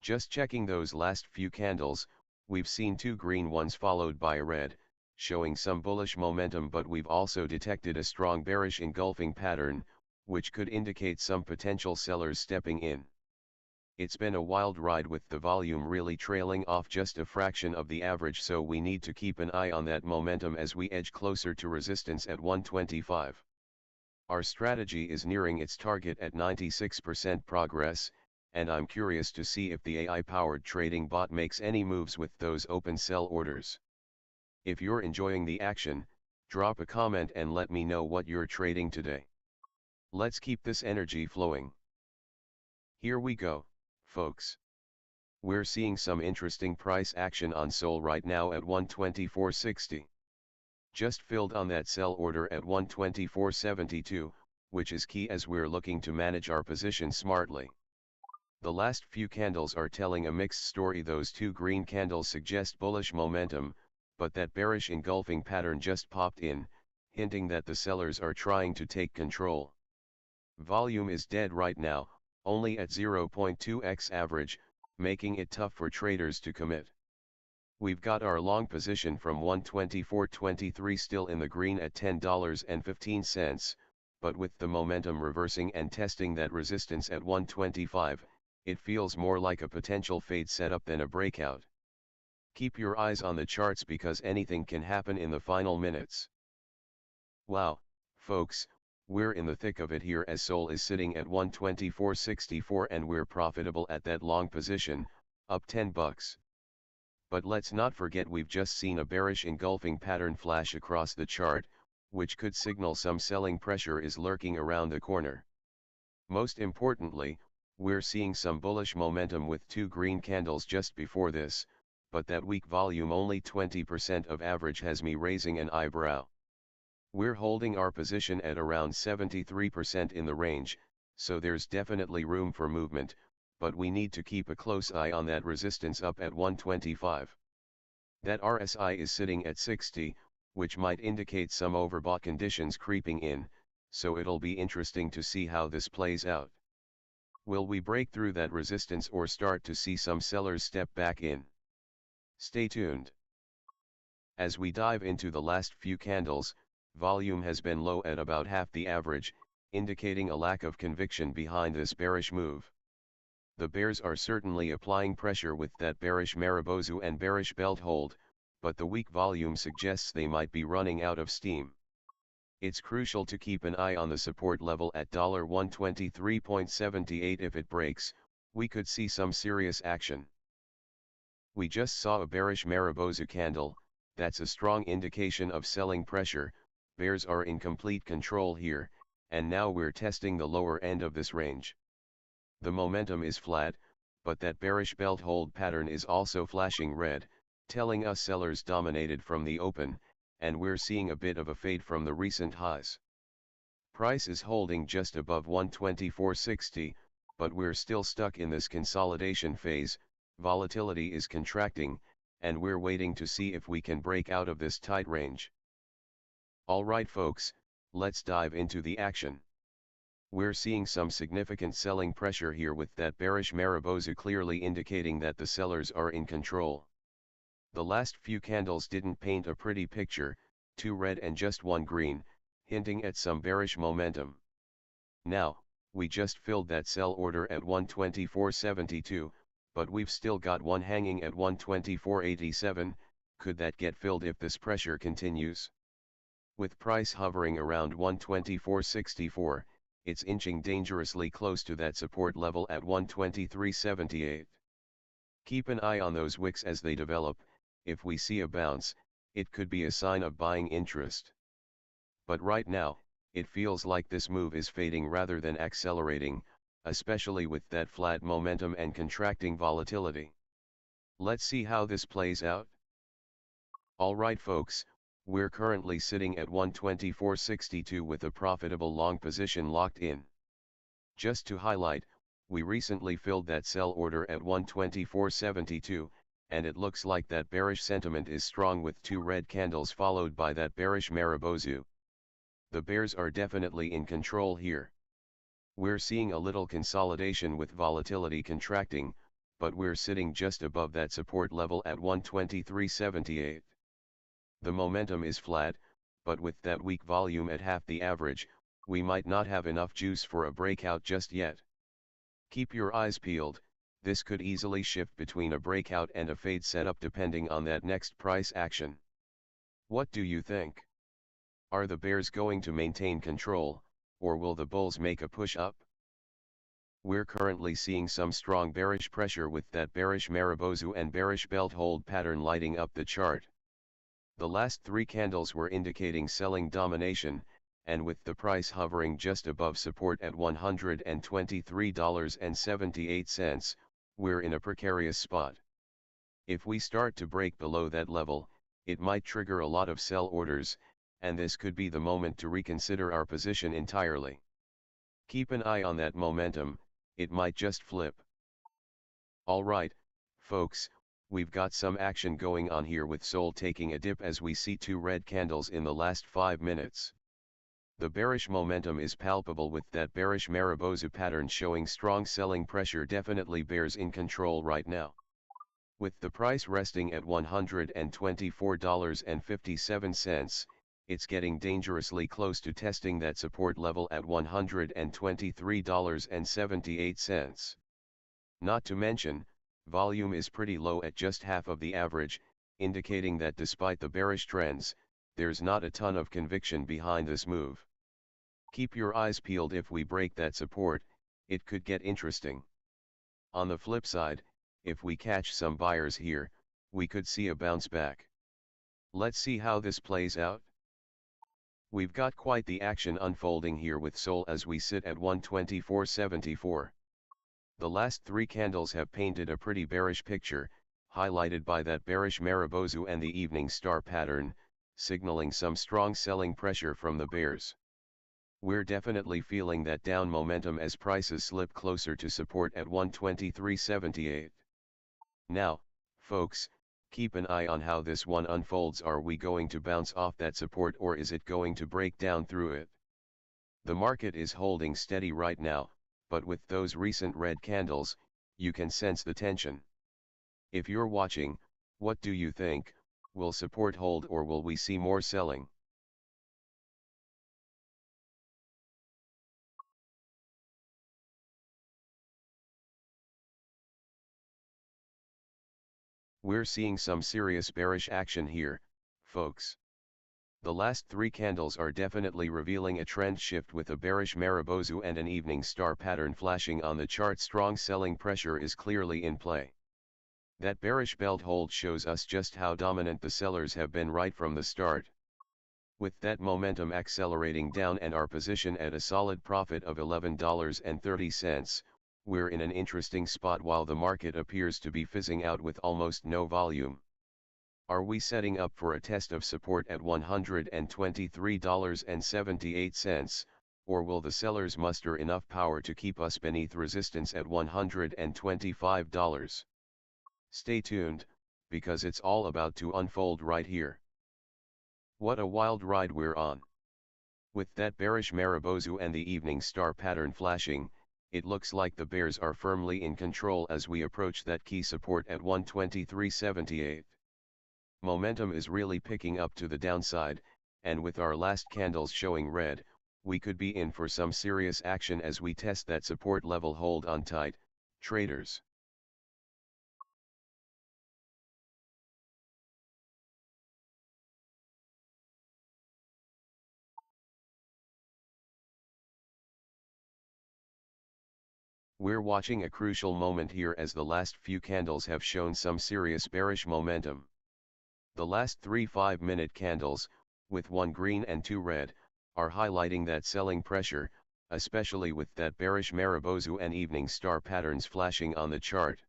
Just checking those last few candles, we've seen 2 green ones followed by a red, showing some bullish momentum, but we've also detected a strong bearish engulfing pattern, which could indicate some potential sellers stepping in. It's been a wild ride with the volume really trailing off just a fraction of the average, so we need to keep an eye on that momentum as we edge closer to resistance at 125. Our strategy is nearing its target at 96% progress, and I'm curious to see if the AI-powered trading bot makes any moves with those open sell orders. If you're enjoying the action, drop a comment and let me know what you're trading today. Let's keep this energy flowing. Here we go, folks. We're seeing some interesting price action on SOL right now at 124.60. Just filled on that sell order at 124.72, which is key as we're looking to manage our position smartly. The last few candles are telling a mixed story. Those 2 green candles suggest bullish momentum, but that bearish engulfing pattern just popped in, hinting that the sellers are trying to take control. Volume is dead right now, only at 0.2x average, making it tough for traders to commit. We've got our long position from 124.23 still in the green at $10.15, but with the momentum reversing and testing that resistance at 125, it feels more like a potential fade setup than a breakout. Keep your eyes on the charts because anything can happen in the final minutes. Wow, folks, we're in the thick of it here as SOL is sitting at 124.64 and we're profitable at that long position, up 10 bucks. But let's not forget we've just seen a bearish engulfing pattern flash across the chart, which could signal some selling pressure is lurking around the corner. Most importantly, we're seeing some bullish momentum with two green candles just before this, but that weak volume, only 20% of average, has me raising an eyebrow. We're holding our position at around 73% in the range, so there's definitely room for movement, but we need to keep a close eye on that resistance up at 125. That RSI is sitting at 60, which might indicate some overbought conditions creeping in, so it'll be interesting to see how this plays out. Will we break through that resistance or start to see some sellers step back in? Stay tuned. As we dive into the last few candles, volume has been low at about half the average, indicating a lack of conviction behind this bearish move. The bears are certainly applying pressure with that bearish Marubozu and bearish belt hold, but the weak volume suggests they might be running out of steam. It's crucial to keep an eye on the support level at $123.78. If it breaks, we could see some serious action. We just saw a bearish Marubozu candle. That's a strong indication of selling pressure. Bears are in complete control here, and now we're testing the lower end of this range. The momentum is flat, but that bearish belt hold pattern is also flashing red, telling us sellers dominated from the open, and we're seeing a bit of a fade from the recent highs. Price is holding just above 124.60, but we're still stuck in this consolidation phase. Volatility is contracting, and we're waiting to see if we can break out of this tight range. Alright folks, let's dive into the action. We're seeing some significant selling pressure here with that bearish Marubozu clearly indicating that the sellers are in control. The last few candles didn't paint a pretty picture, two red and just one green, hinting at some bearish momentum. Now, we just filled that sell order at 124.72, but we've still got one hanging at 124.87, could that get filled if this pressure continues? With price hovering around 124.64, it's inching dangerously close to that support level at 123.78. Keep an eye on those wicks as they develop. If we see a bounce, it could be a sign of buying interest. But right now, it feels like this move is fading rather than accelerating, especially with that flat momentum and contracting volatility. Let's see how this plays out. Alright folks, we're currently sitting at 124.62 with a profitable long position locked in. Just to highlight, we recently filled that sell order at 124.72, and it looks like that bearish sentiment is strong with two red candles followed by that bearish Marubozu. The bears are definitely in control here. We're seeing a little consolidation with volatility contracting, but we're sitting just above that support level at 123.78. The momentum is flat, but with that weak volume at half the average, we might not have enough juice for a breakout just yet. Keep your eyes peeled, this could easily shift between a breakout and a fade setup depending on that next price action. What do you think? Are the bears going to maintain control, or will the bulls make a push up? We're currently seeing some strong bearish pressure with that bearish Marubozu and bearish belt hold pattern lighting up the chart. The last three candles were indicating selling domination, and with the price hovering just above support at $123.78, we're in a precarious spot. If we start to break below that level, it might trigger a lot of sell orders, and this could be the moment to reconsider our position entirely. Keep an eye on that momentum, it might just flip. Alright, folks, we've got some action going on here with SOL taking a dip as we see two red candles in the last 5 minutes. The bearish momentum is palpable with that bearish Marubozu pattern showing strong selling pressure. Definitely bears in control right now. With the price resting at $124.57, it's getting dangerously close to testing that support level at $123.78. Not to mention, volume is pretty low at just half of the average, indicating that despite the bearish trends, there's not a ton of conviction behind this move. Keep your eyes peeled. If we break that support, it could get interesting. On the flip side, if we catch some buyers here, we could see a bounce back. Let's see how this plays out. We've got quite the action unfolding here with SOL as we sit at 124.74. The last three candles have painted a pretty bearish picture, highlighted by that bearish Marubozu and the evening star pattern, signaling some strong selling pressure from the bears. We're definitely feeling that down momentum as prices slip closer to support at 123.78. Now, folks, keep an eye on how this one unfolds. Are we going to bounce off that support or is it going to break down through it? The market is holding steady right now, but with those recent red candles, you can sense the tension. If you're watching, what do you think? Will support hold or will we see more selling? We're seeing some serious bearish action here, folks. The last three candles are definitely revealing a trend shift with a bearish Marubozu and an evening star pattern flashing on the chart. Strong selling pressure is clearly in play. That bearish belt hold shows us just how dominant the sellers have been right from the start. With that momentum accelerating down and our position at a solid profit of $11.30, we're in an interesting spot while the market appears to be fizzing out with almost no volume. Are we setting up for a test of support at $123.78, or will the sellers muster enough power to keep us beneath resistance at $125? Stay tuned, because it's all about to unfold right here. What a wild ride we're on. With that bearish Marubozu and the evening star pattern flashing, it looks like the bears are firmly in control as we approach that key support at 123.78. Momentum is really picking up to the downside, and with our last candles showing red, we could be in for some serious action as we test that support level. Hold on tight, traders. We're watching a crucial moment here as the last few candles have shown some serious bearish momentum. The last three 5-minute candles, with one green and two red, are highlighting that selling pressure, especially with that bearish Marubozu and evening star patterns flashing on the chart.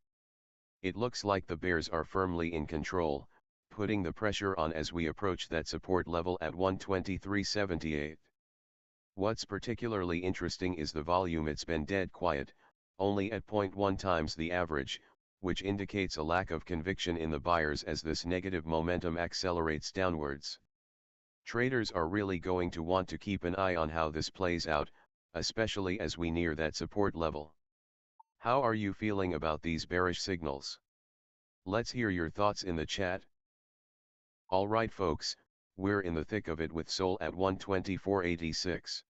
It looks like the bears are firmly in control, putting the pressure on as we approach that support level at 123.78. What's particularly interesting is the volume. It's been dead quiet, only at 0.1 times the average, which indicates a lack of conviction in the buyers as this negative momentum accelerates downwards. Traders are really going to want to keep an eye on how this plays out, especially as we near that support level. How are you feeling about these bearish signals? Let's hear your thoughts in the chat. Alright folks, we're in the thick of it with SOL at 124.86.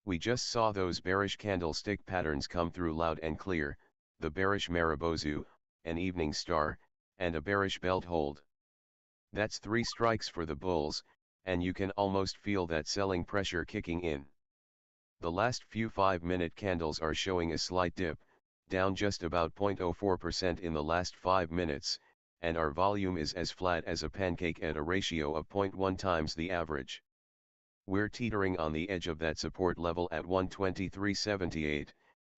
We just saw those bearish candlestick patterns come through loud and clear, the bearish Marubozu, an evening star, and a bearish belt hold. That's 3 strikes for the bulls, and you can almost feel that selling pressure kicking in. The last few 5-minute candles are showing a slight dip, down just about 0.04% in the last 5 minutes, and our volume is as flat as a pancake at a ratio of 0.1 times the average. We're teetering on the edge of that support level at 123.78,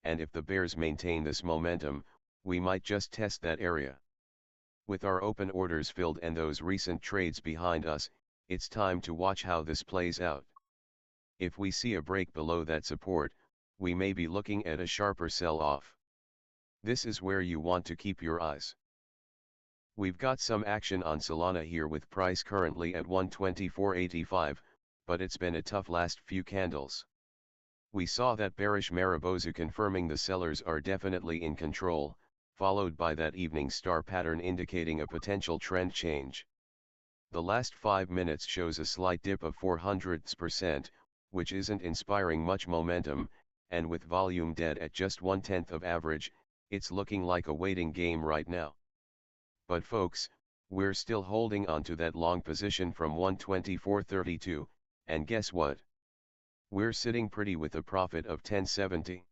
and if the bears maintain this momentum, we might just test that area. With our open orders filled and those recent trades behind us, it's time to watch how this plays out. If we see a break below that support, we may be looking at a sharper sell-off. This is where you want to keep your eyes. We've got some action on Solana here with price currently at 124.85, but it's been a tough last few candles. We saw that bearish Marubozu confirming the sellers are definitely in control, followed by that evening star pattern indicating a potential trend change. The last 5 minutes shows a slight dip of 0.04%, which isn't inspiring much momentum, and with volume dead at just 1/10 of average, it's looking like a waiting game right now. But folks, we're still holding on to that long position from 124.32, and guess what? We're sitting pretty with a profit of 1070.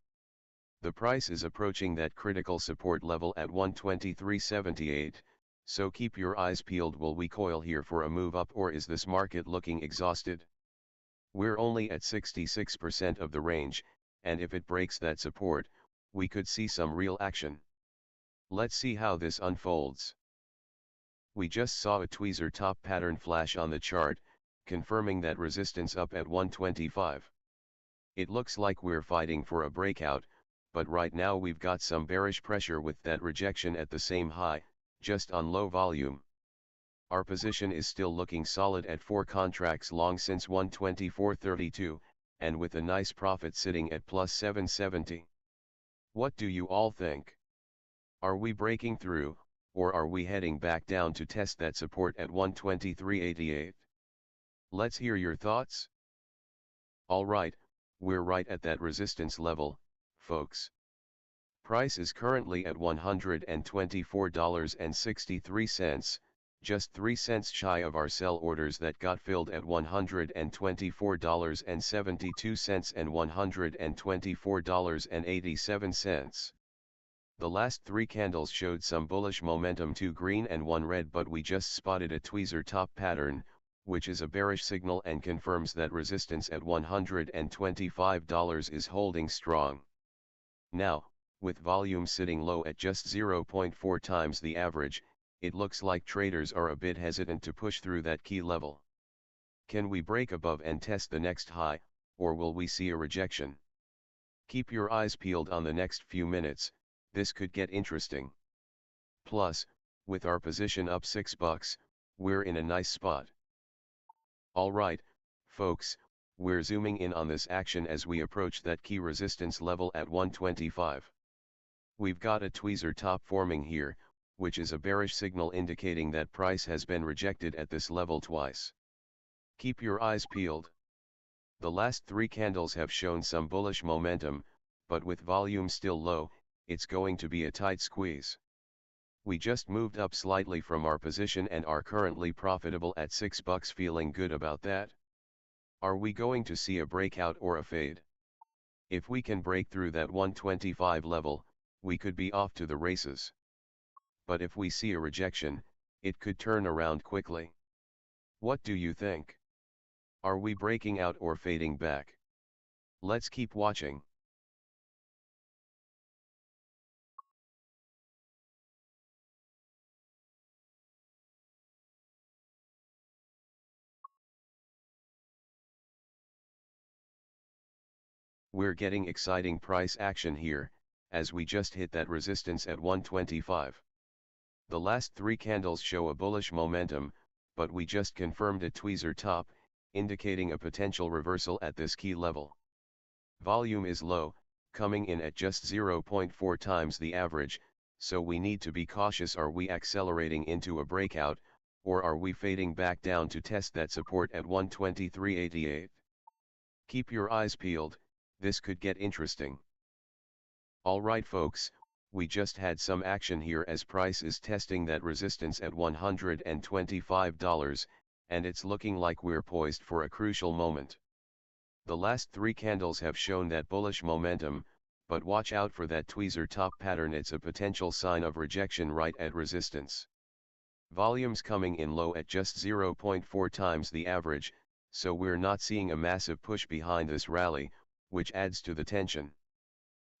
The price is approaching that critical support level at 123.78, so keep your eyes peeled. Will we coil here for a move up or is this market looking exhausted? We're only at 66% of the range, and if it breaks that support, we could see some real action. Let's see how this unfolds. We just saw a tweezer top pattern flash on the chart, confirming that resistance up at 125. It looks like we're fighting for a breakout, but right now we've got some bearish pressure with that rejection at the same high, just on low volume. Our position is still looking solid at 4 contracts long since 124.32, and with a nice profit sitting at plus 770. What do you all think? Are we breaking through, or are we heading back down to test that support at 123.88? Let's hear your thoughts. Alright, we're right at that resistance level, folks. Price is currently at $124.63, just 3 cents shy of our sell orders that got filled at $124.72 and $124.87. The last 3 candles showed some bullish momentum, 2 green and 1 red, but we just spotted a tweezer top pattern, which is a bearish signal and confirms that resistance at $125 is holding strong. Now, with volume sitting low at just 0.4 times the average, it looks like traders are a bit hesitant to push through that key level. Can we break above and test the next high, or will we see a rejection? Keep your eyes peeled on the next few minutes, this could get interesting. Plus, with our position up $6, we're in a nice spot. Alright, folks, we're zooming in on this action as we approach that key resistance level at 125. We've got a tweezer top forming here, which is a bearish signal indicating that price has been rejected at this level twice. Keep your eyes peeled. The last 3 candles have shown some bullish momentum, but with volume still low, it's going to be a tight squeeze. We just moved up slightly from our position and are currently profitable at $6, feeling good about that. Are we going to see a breakout or a fade? If we can break through that 125 level, we could be off to the races. But if we see a rejection, it could turn around quickly. What do you think? Are we breaking out or fading back? Let's keep watching. We're getting exciting price action here, as we just hit that resistance at 125. The last 3 candles show a bullish momentum, but we just confirmed a tweezer top, indicating a potential reversal at this key level. Volume is low, coming in at just 0.4 times the average, so we need to be cautious. Are we accelerating into a breakout, or are we fading back down to test that support at 123.88? Keep your eyes peeled, this could get interesting. Alright folks, we just had some action here as price is testing that resistance at $125, and it's looking like we're poised for a crucial moment. The last 3 candles have shown that bullish momentum, but watch out for that tweezer top pattern, it's a potential sign of rejection right at resistance. Volumes coming in low at just 0.4 times the average, so we're not seeing a massive push behind this rally, which adds to the tension.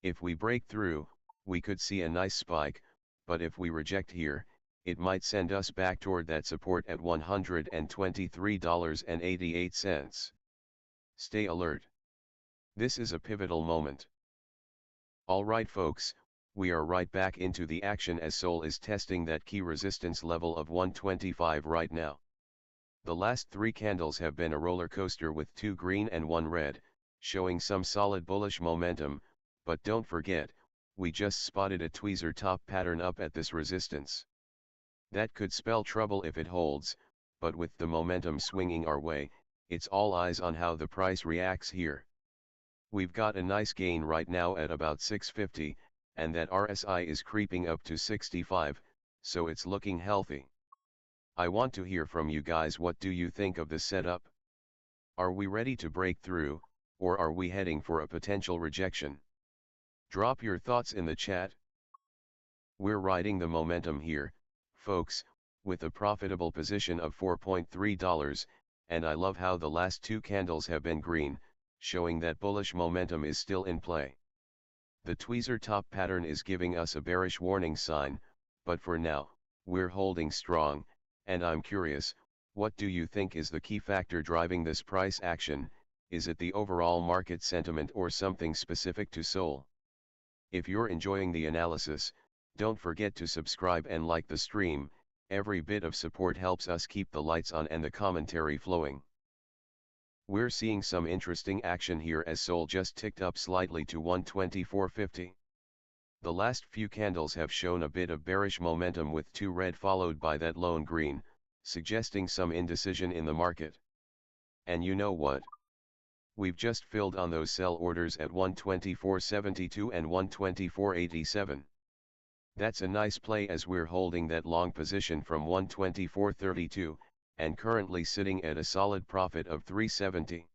If we break through, we could see a nice spike, but if we reject here, it might send us back toward that support at $123.88. Stay alert. This is a pivotal moment. Alright folks, we are right back into the action as SOL is testing that key resistance level of 125 right now. The last 3 candles have been a roller coaster with 2 green and 1 red, showing some solid bullish momentum, but don't forget, we just spotted a tweezer top pattern up at this resistance. That could spell trouble if it holds, but with the momentum swinging our way, it's all eyes on how the price reacts here. We've got a nice gain right now at about 650, and that RSI is creeping up to 65, so it's looking healthy. I want to hear from you guys. What do you think of this setup? Are we ready to break through, or are we heading for a potential rejection? Drop your thoughts in the chat. We're riding the momentum here, folks, with a profitable position of $4.3, and I love how the last two candles have been green, showing that bullish momentum is still in play. The tweezer top pattern is giving us a bearish warning sign, but for now, we're holding strong, and I'm curious, what do you think is the key factor driving this price action? Is it the overall market sentiment or something specific to SOL? If you're enjoying the analysis, don't forget to subscribe and like the stream. Every bit of support helps us keep the lights on and the commentary flowing. We're seeing some interesting action here as SOL just ticked up slightly to 124.50. The last few candles have shown a bit of bearish momentum with two red followed by that lone green, suggesting some indecision in the market. And you know what? We've just filled on those sell orders at 124.72 and 124.87. That's a nice play as we're holding that long position from 124.32, and currently sitting at a solid profit of 370.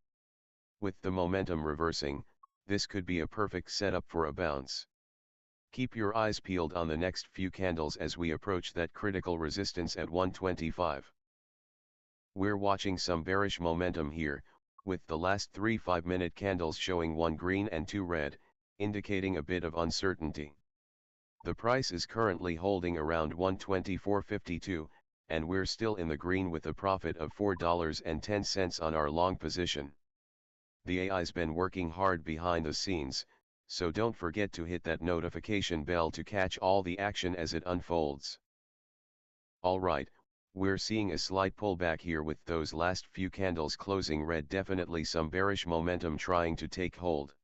With the momentum reversing, this could be a perfect setup for a bounce. Keep your eyes peeled on the next few candles as we approach that critical resistance at 125. We're watching some bearish momentum here, with the last three 5-minute candles showing one green and two red, indicating a bit of uncertainty. The price is currently holding around 124.52, and we're still in the green with a profit of $4.10 on our long position. The AI's been working hard behind the scenes, so don't forget to hit that notification bell to catch all the action as it unfolds. Alright, we're seeing a slight pullback here with those last few candles closing red, definitely some bearish momentum trying to take hold.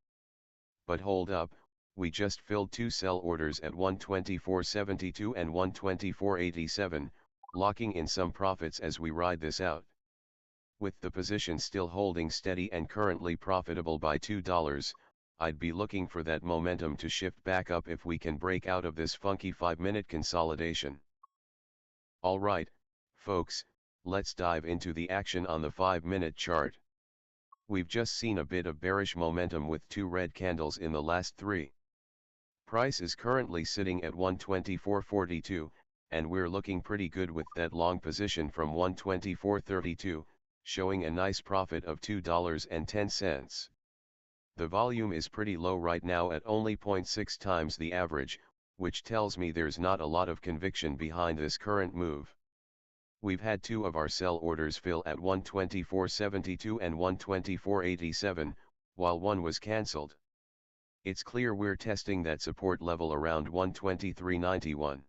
But hold up, we just filled two sell orders at 124.72 and 124.87, locking in some profits as we ride this out. With the position still holding steady and currently profitable by $2, I'd be looking for that momentum to shift back up if we can break out of this funky 5-minute consolidation. Alright, folks, let's dive into the action on the 5-minute chart. We've just seen a bit of bearish momentum with two red candles in the last three. Price is currently sitting at 124.42, and we're looking pretty good with that long position from 124.32, showing a nice profit of $2.10. The volume is pretty low right now at only 0.6 times the average, which tells me there's not a lot of conviction behind this current move. We've had two of our sell orders fill at 124.72 and 124.87, while one was cancelled. It's clear we're testing that support level around 123.91.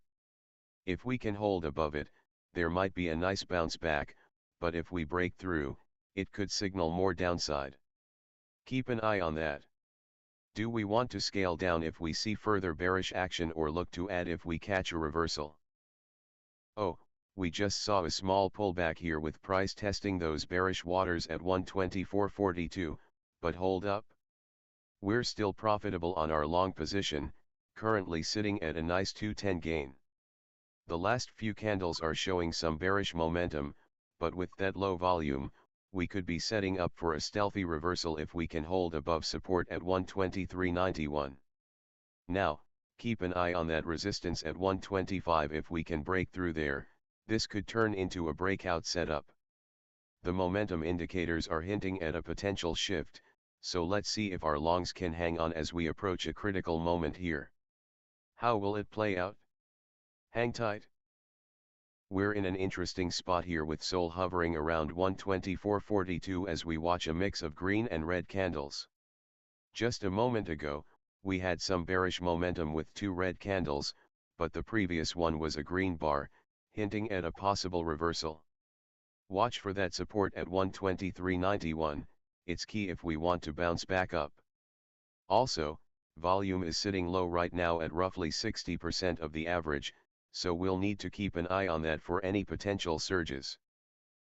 If we can hold above it, there might be a nice bounce back, but if we break through, it could signal more downside. Keep an eye on that. Do we want to scale down if we see further bearish action or look to add if we catch a reversal? Oh, we just saw a small pullback here with price testing those bearish waters at 124.42, but hold up. We're still profitable on our long position, currently sitting at a nice 210 gain. The last few candles are showing some bearish momentum, but with that low volume, we could be setting up for a stealthy reversal if we can hold above support at 123.91. Now, keep an eye on that resistance at 125. If we can break through there, this could turn into a breakout setup. The momentum indicators are hinting at a potential shift, so let's see if our longs can hang on as we approach a critical moment here. How will it play out? Hang tight. We're in an interesting spot here with SOL hovering around 124.42 as we watch a mix of green and red candles. Just a moment ago, we had some bearish momentum with two red candles, but the previous one was a green bar, hinting at a possible reversal. Watch for that support at 123.91, it's key if we want to bounce back up. Also, volume is sitting low right now at roughly 60% of the average, so we'll need to keep an eye on that for any potential surges.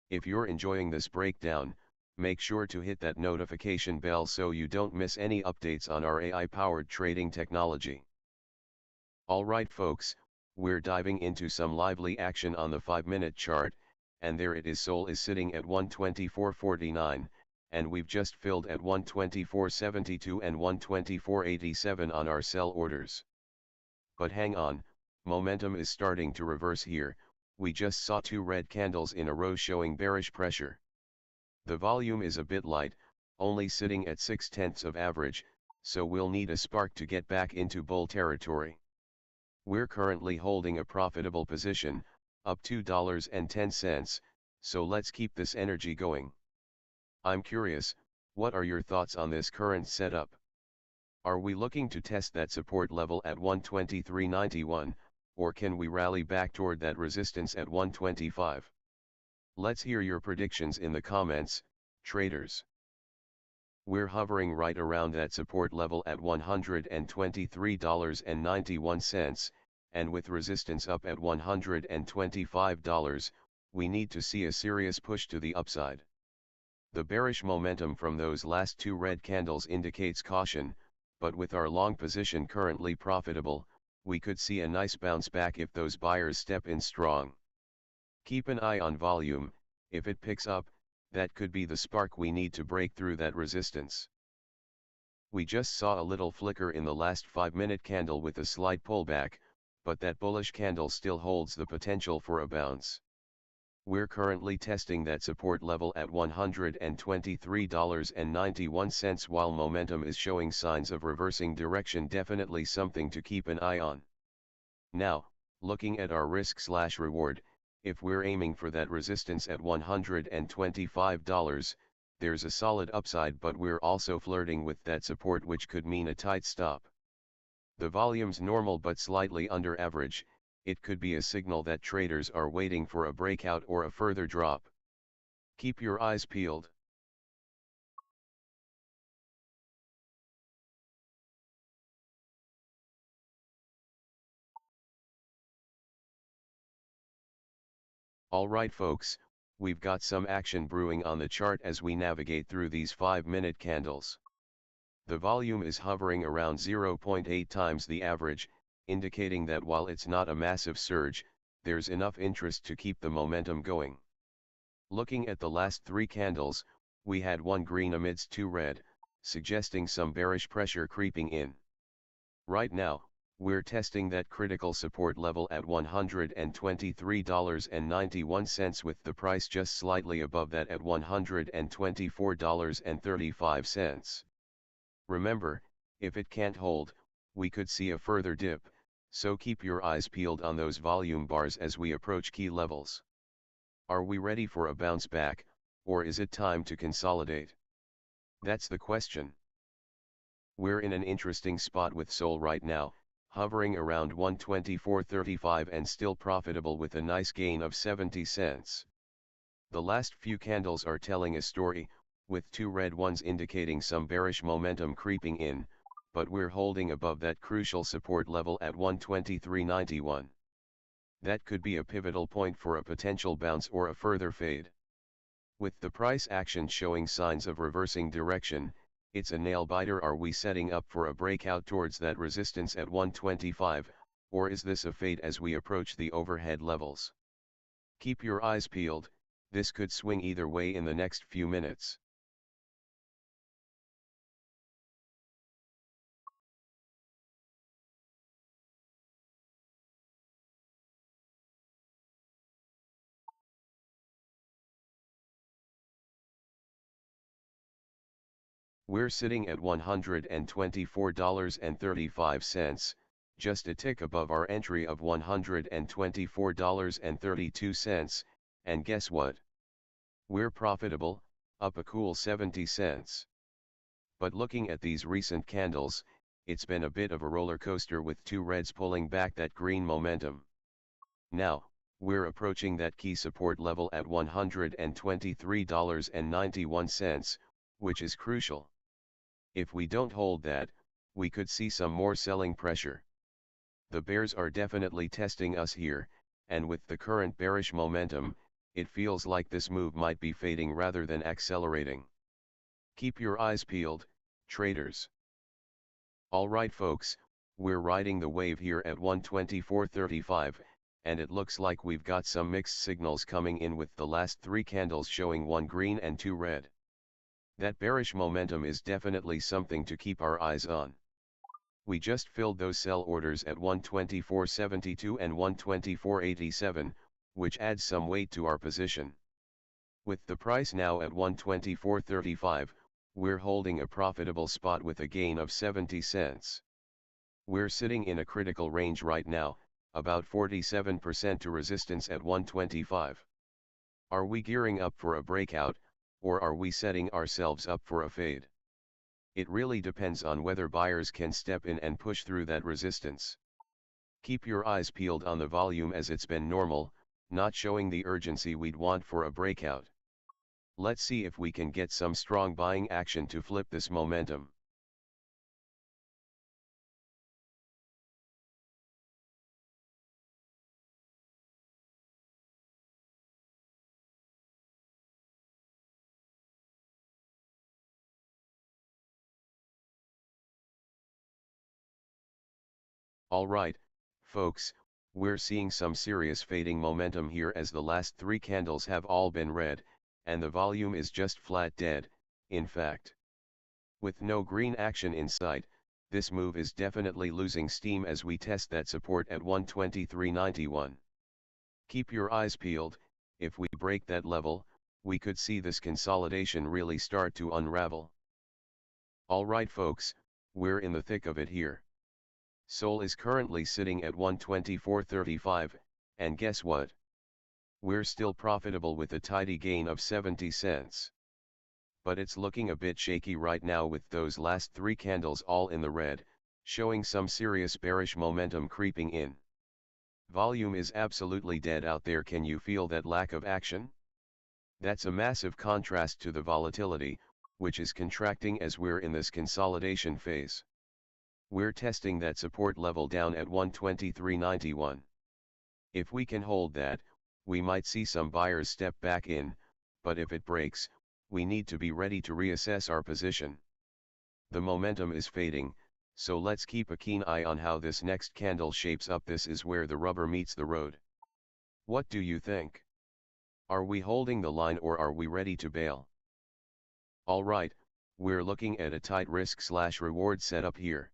If you're enjoying this breakdown, make sure to hit that notification bell so you don't miss any updates on our AI-powered trading technology. Alright folks, we're diving into some lively action on the 5-minute chart, and there it is. SOL is sitting at 124.49, and we've just filled at 124.72 and 124.87 on our sell orders. But hang on, momentum is starting to reverse here. We just saw two red candles in a row showing bearish pressure. The volume is a bit light, only sitting at 0.6 of average, so we'll need a spark to get back into bull territory. We're currently holding a profitable position, up $2.10, so let's keep this energy going. I'm curious, what are your thoughts on this current setup? Are we looking to test that support level at 123.91, or can we rally back toward that resistance at 125? Let's hear your predictions in the comments, traders. We're hovering right around that support level at $123.91, and with resistance up at $125, we need to see a serious push to the upside. The bearish momentum from those last two red candles indicates caution, but with our long position currently profitable, we could see a nice bounce back if those buyers step in strong. Keep an eye on volume. If it picks up, that could be the spark we need to break through that resistance. We just saw a little flicker in the last 5-minute candle with a slight pullback, but that bullish candle still holds the potential for a bounce. We're currently testing that support level at $123.91 while momentum is showing signs of reversing direction, definitely something to keep an eye on. Now, looking at our risk/reward, if we're aiming for that resistance at $125, there's a solid upside, but we're also flirting with that support, which could mean a tight stop. The volume's normal but slightly under average. It could be a signal that traders are waiting for a breakout or a further drop. Keep your eyes peeled. Alright folks, we've got some action brewing on the chart as we navigate through these 5-minute candles. The volume is hovering around 0.8 times the average, indicating that while it's not a massive surge, there's enough interest to keep the momentum going. Looking at the last 3 candles, we had one green amidst 2 red, suggesting some bearish pressure creeping in. Right now, we're testing that critical support level at $123.91 with the price just slightly above that at $124.35. Remember, if it can't hold, we could see a further dip, so keep your eyes peeled on those volume bars as we approach key levels. Are we ready for a bounce back, or is it time to consolidate? That's the question. We're in an interesting spot with SOL right now, hovering around 124.35 and still profitable with a nice gain of 70 cents. The last few candles are telling a story, with 2 red ones indicating some bearish momentum creeping in, but we're holding above that crucial support level at 123.91. That could be a pivotal point for a potential bounce or a further fade. With the price action showing signs of reversing direction, it's a nail biter. Are we setting up for a breakout towards that resistance at 125, or is this a fade as we approach the overhead levels? Keep your eyes peeled, this could swing either way in the next few minutes. We're sitting at $124.35, just a tick above our entry of $124.32, and guess what? We're profitable, up a cool 70 cents. But looking at these recent candles, it's been a bit of a roller coaster with 2 reds pulling back that green momentum. Now, we're approaching that key support level at $123.91, which is crucial. If we don't hold that, we could see some more selling pressure. The bears are definitely testing us here, and with the current bearish momentum, it feels like this move might be fading rather than accelerating. Keep your eyes peeled, traders. Alright folks, we're riding the wave here at 124.35, and it looks like we've got some mixed signals coming in with the last 3 candles showing 1 green and 2 red. That bearish momentum is definitely something to keep our eyes on. We just filled those sell orders at 124.72 and 124.87, which adds some weight to our position. With the price now at 124.35, we're holding a profitable spot with a gain of 70 cents. We're sitting in a critical range right now, about 47% to resistance at 125. Are we gearing up for a breakout, or are we setting ourselves up for a fade? It really depends on whether buyers can step in and push through that resistance. Keep your eyes peeled on the volume as it's been normal, not showing the urgency we'd want for a breakout. Let's see if we can get some strong buying action to flip this momentum. Alright, folks, we're seeing some serious fading momentum here as the last three candles have all been red, and the volume is just flat dead, in fact. With no green action in sight, this move is definitely losing steam as we test that support at 123.91. Keep your eyes peeled. If we break that level, we could see this consolidation really start to unravel. Alright folks, we're in the thick of it here. SOL is currently sitting at 124.35, and guess what? We're still profitable with a tidy gain of 70 cents. But it's looking a bit shaky right now with those last three candles all in the red, showing some serious bearish momentum creeping in. Volume is absolutely dead out there. Can you feel that lack of action? That's a massive contrast to the volatility, which is contracting as we're in this consolidation phase. We're testing that support level down at 123.91. If we can hold that, we might see some buyers step back in, but if it breaks, we need to be ready to reassess our position. The momentum is fading, so let's keep a keen eye on how this next candle shapes up. This is where the rubber meets the road. What do you think? Are we holding the line or are we ready to bail? Alright, we're looking at a tight risk/reward setup here.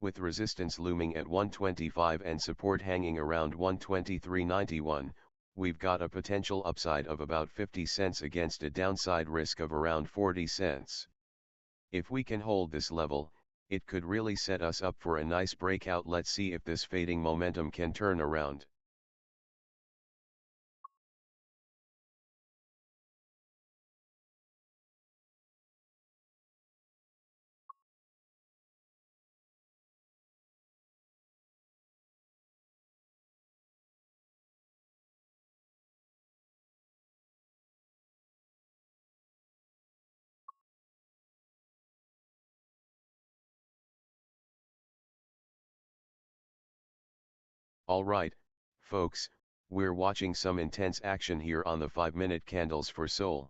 With resistance looming at 125 and support hanging around 123.91, we've got a potential upside of about 50 cents against a downside risk of around 40 cents. If we can hold this level, it could really set us up for a nice breakout. Let's see if this fading momentum can turn around. Alright, folks, we're watching some intense action here on the 5-minute candles for SOL.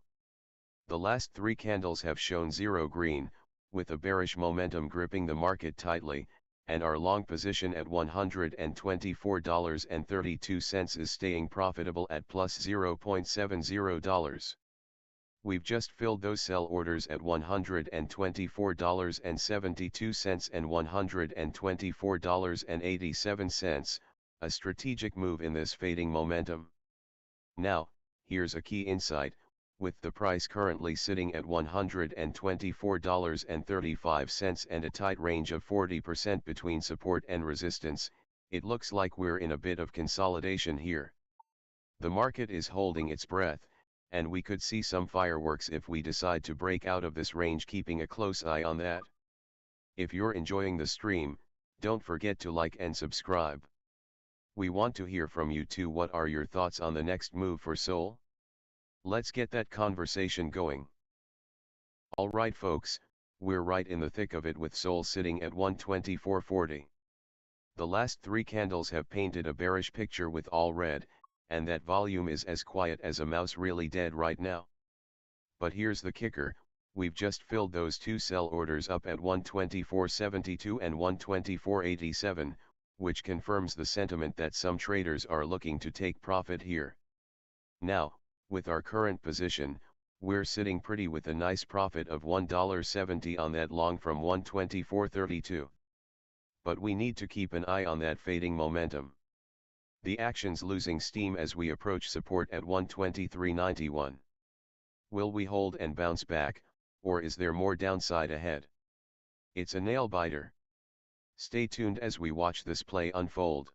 The last three candles have shown zero green, with a bearish momentum gripping the market tightly, and our long position at $124.32 is staying profitable at plus $0.70. We've just filled those sell orders at $124.72 and $124.87, a strategic move in this fading momentum. Now, here's a key insight. With the price currently sitting at $124.35 and a tight range of 40% between support and resistance, it looks like we're in a bit of consolidation here. The market is holding its breath, and we could see some fireworks if we decide to break out of this range, keeping a close eye on that. If you're enjoying the stream, don't forget to like and subscribe. We want to hear from you too. What are your thoughts on the next move for SOL? Let's get that conversation going. Alright folks, we're right in the thick of it with SOL sitting at 124.40. The last three candles have painted a bearish picture with all red, and that volume is as quiet as a mouse, really dead right now. But here's the kicker, we've just filled those two sell orders up at 124.72 and 124.87, which confirms the sentiment that some traders are looking to take profit here. Now, with our current position, we're sitting pretty with a nice profit of $1.70 on that long from 124.32. But we need to keep an eye on that fading momentum. The action's losing steam as we approach support at 123.91. Will we hold and bounce back, or is there more downside ahead? It's a nail biter. Stay tuned as we watch this play unfold.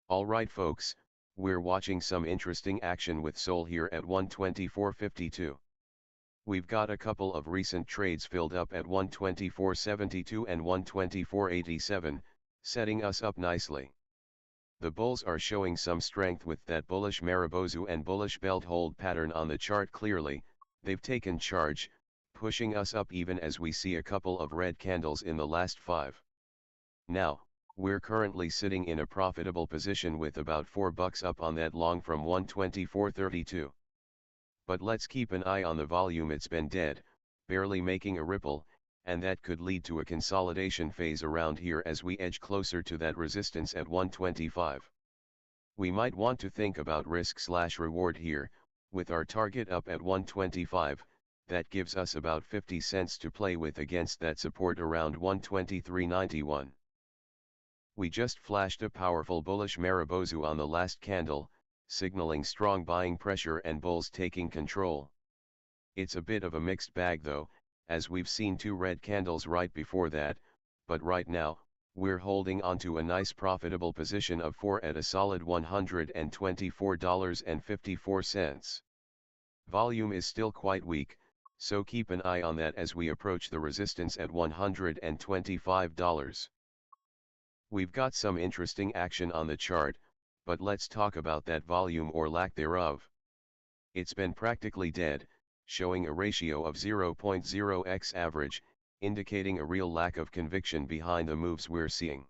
Alright folks, we're watching some interesting action with SOL here at 124.52. We've got a couple of recent trades filled up at 124.72 and 124.87, setting us up nicely. The bulls are showing some strength with that bullish Marubozu and bullish belt hold pattern on the chart clearly. They've taken charge, pushing us up even as we see a couple of red candles in the last 5. Now, we're currently sitting in a profitable position with about $4 up on that long from 124.32. But let's keep an eye on the volume. It's been dead, barely making a ripple, and that could lead to a consolidation phase around here as we edge closer to that resistance at 125. We might want to think about risk/reward here, with our target up at 125, that gives us about 50 cents to play with against that support around 123.91. We just flashed a powerful bullish Marubozu on the last candle, signaling strong buying pressure and bulls taking control. It's a bit of a mixed bag though, as we've seen 2 red candles right before that, but right now, we're holding onto a nice profitable position of 4 at a solid $124.54. Volume is still quite weak, so keep an eye on that as we approach the resistance at $125. We've got some interesting action on the chart, but let's talk about that volume or lack thereof. It's been practically dead, showing a ratio of 0.0x average, indicating a real lack of conviction behind the moves we're seeing.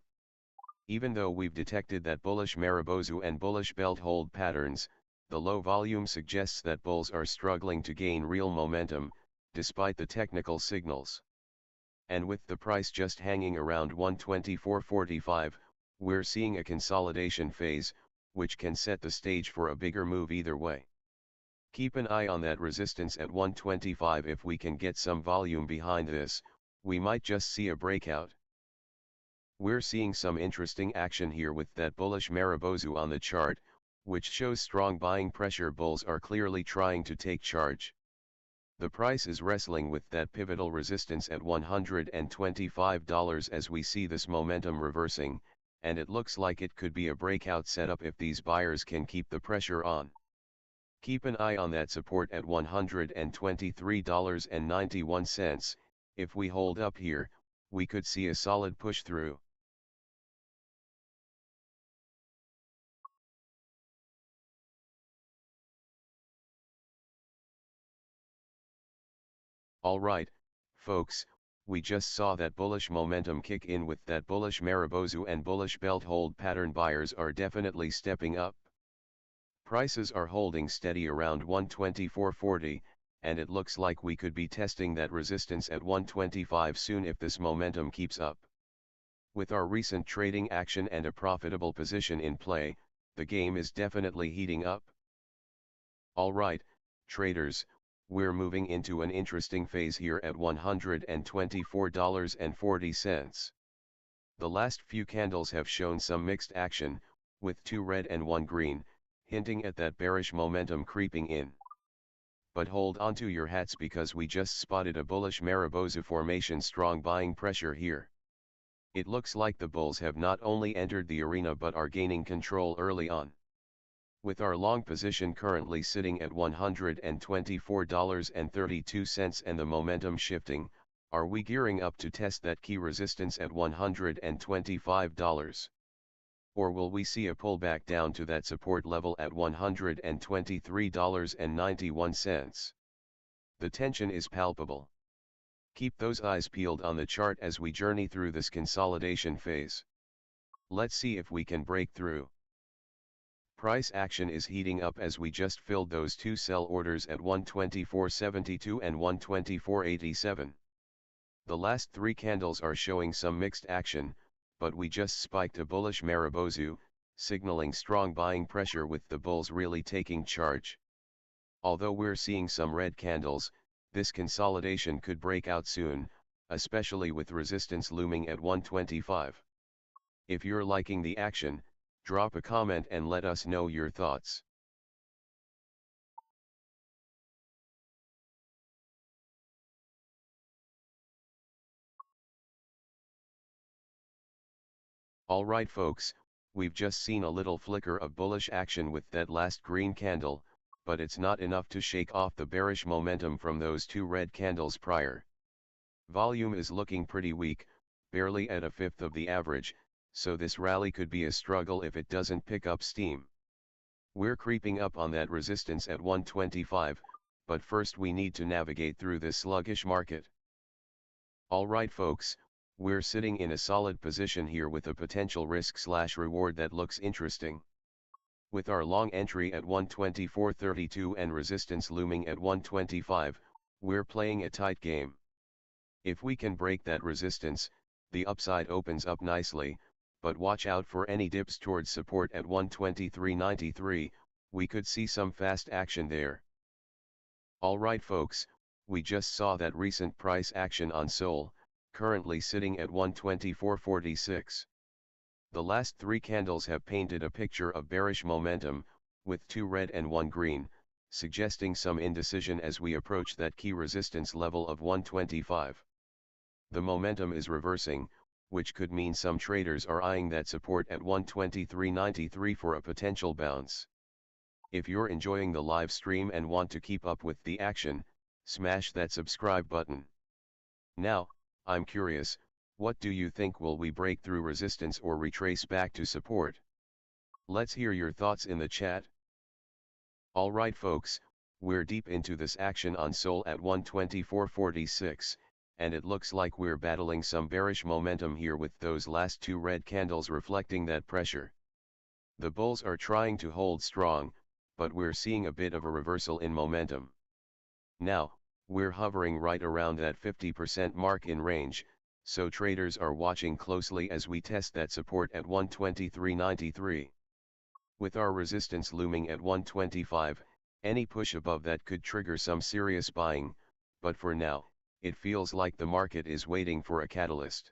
Even though we've detected that bullish Marubozu and bullish belt hold patterns, the low volume suggests that bulls are struggling to gain real momentum, despite the technical signals. And with the price just hanging around 124.45, we're seeing a consolidation phase, which can set the stage for a bigger move either way. Keep an eye on that resistance at 125. If we can get some volume behind this, we might just see a breakout. We're seeing some interesting action here with that bullish Marubozu on the chart, which shows strong buying pressure. Bulls are clearly trying to take charge. The price is wrestling with that pivotal resistance at $125 as we see this momentum reversing, and it looks like it could be a breakout setup if these buyers can keep the pressure on. Keep an eye on that support at $123.91. If we hold up here, we could see a solid push through. Alright, folks, we just saw that bullish momentum kick in with that bullish Marubozu and bullish belt hold pattern. Buyers are definitely stepping up. Prices are holding steady around 124.40, and it looks like we could be testing that resistance at 125 soon if this momentum keeps up. With our recent trading action and a profitable position in play, the game is definitely heating up. Alright, traders, we're moving into an interesting phase here at $124.40. The last few candles have shown some mixed action, with 2 red and 1 green, hinting at that bearish momentum creeping in. But hold onto your hats because we just spotted a bullish Marubozu formation. Strong buying pressure here. It looks like the bulls have not only entered the arena but are gaining control early on. With our long position currently sitting at $124.32 and the momentum shifting, are we gearing up to test that key resistance at $125? Or will we see a pullback down to that support level at $123.91? The tension is palpable. Keep those eyes peeled on the chart as we journey through this consolidation phase. Let's see if we can break through. Price action is heating up as we just filled those 2 sell orders at 124.72 and 124.87. The last 3 candles are showing some mixed action, but we just spiked a bullish Marubozu, signaling strong buying pressure with the bulls really taking charge. Although we're seeing some red candles, this consolidation could break out soon, especially with resistance looming at 125. If you're liking the action, drop a comment and let us know your thoughts. Alright folks, we've just seen a little flicker of bullish action with that last green candle, but it's not enough to shake off the bearish momentum from those two red candles prior. Volume is looking pretty weak, barely at a fifth of the average, so this rally could be a struggle if it doesn't pick up steam. We're creeping up on that resistance at 125, but first we need to navigate through this sluggish market. Alright folks, we're sitting in a solid position here with a potential risk/reward that looks interesting. With our long entry at 124.32 and resistance looming at 125, we're playing a tight game. If we can break that resistance, the upside opens up nicely, but watch out for any dips towards support at 123.93, we could see some fast action there. Alright folks, we just saw that recent price action on SOL, currently sitting at 124.46. The last three candles have painted a picture of bearish momentum, with two red and one green, suggesting some indecision as we approach that key resistance level of 125. The momentum is reversing, which could mean some traders are eyeing that support at 123.93 for a potential bounce. If you're enjoying the live stream and want to keep up with the action, smash that subscribe button. Now, I'm curious, what do you think? Will we break through resistance or retrace back to support? Let's hear your thoughts in the chat. Alright folks, we're deep into this action on SOL at 124.46, and it looks like we're battling some bearish momentum here with those last two red candles reflecting that pressure. The bulls are trying to hold strong, but we're seeing a bit of a reversal in momentum. Now, we're hovering right around that 50% mark in range, so traders are watching closely as we test that support at 123.93. With our resistance looming at 125, any push above that could trigger some serious buying, but for now, it feels like the market is waiting for a catalyst.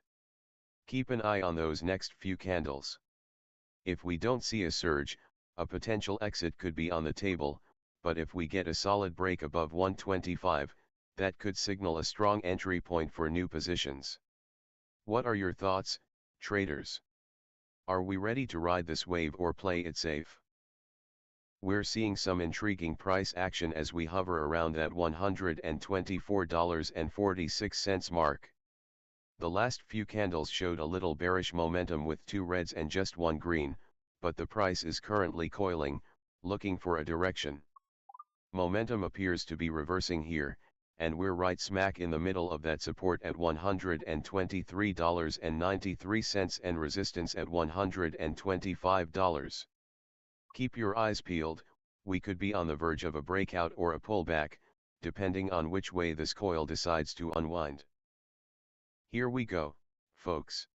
Keep an eye on those next few candles. If we don't see a surge, a potential exit could be on the table, but if we get a solid break above 125, that could signal a strong entry point for new positions. What are your thoughts, traders? Are we ready to ride this wave or play it safe? We're seeing some intriguing price action as we hover around that $124.46 mark. The last few candles showed a little bearish momentum with two reds and just one green, but the price is currently coiling, looking for a direction. Momentum appears to be reversing here, and we're right smack in the middle of that support at $123.93 and resistance at $125. Keep your eyes peeled, we could be on the verge of a breakout or a pullback, depending on which way this coil decides to unwind. Here we go, folks.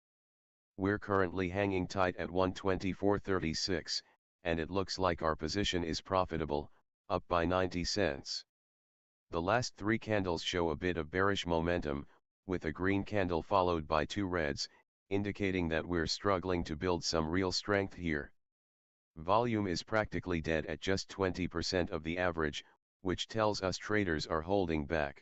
We're currently hanging tight at 124.36, and it looks like our position is profitable, up by 90 cents. The last three candles show a bit of bearish momentum, with a green candle followed by two reds, indicating that we're struggling to build some real strength here. Volume is practically dead at just 20% of the average, which tells us traders are holding back.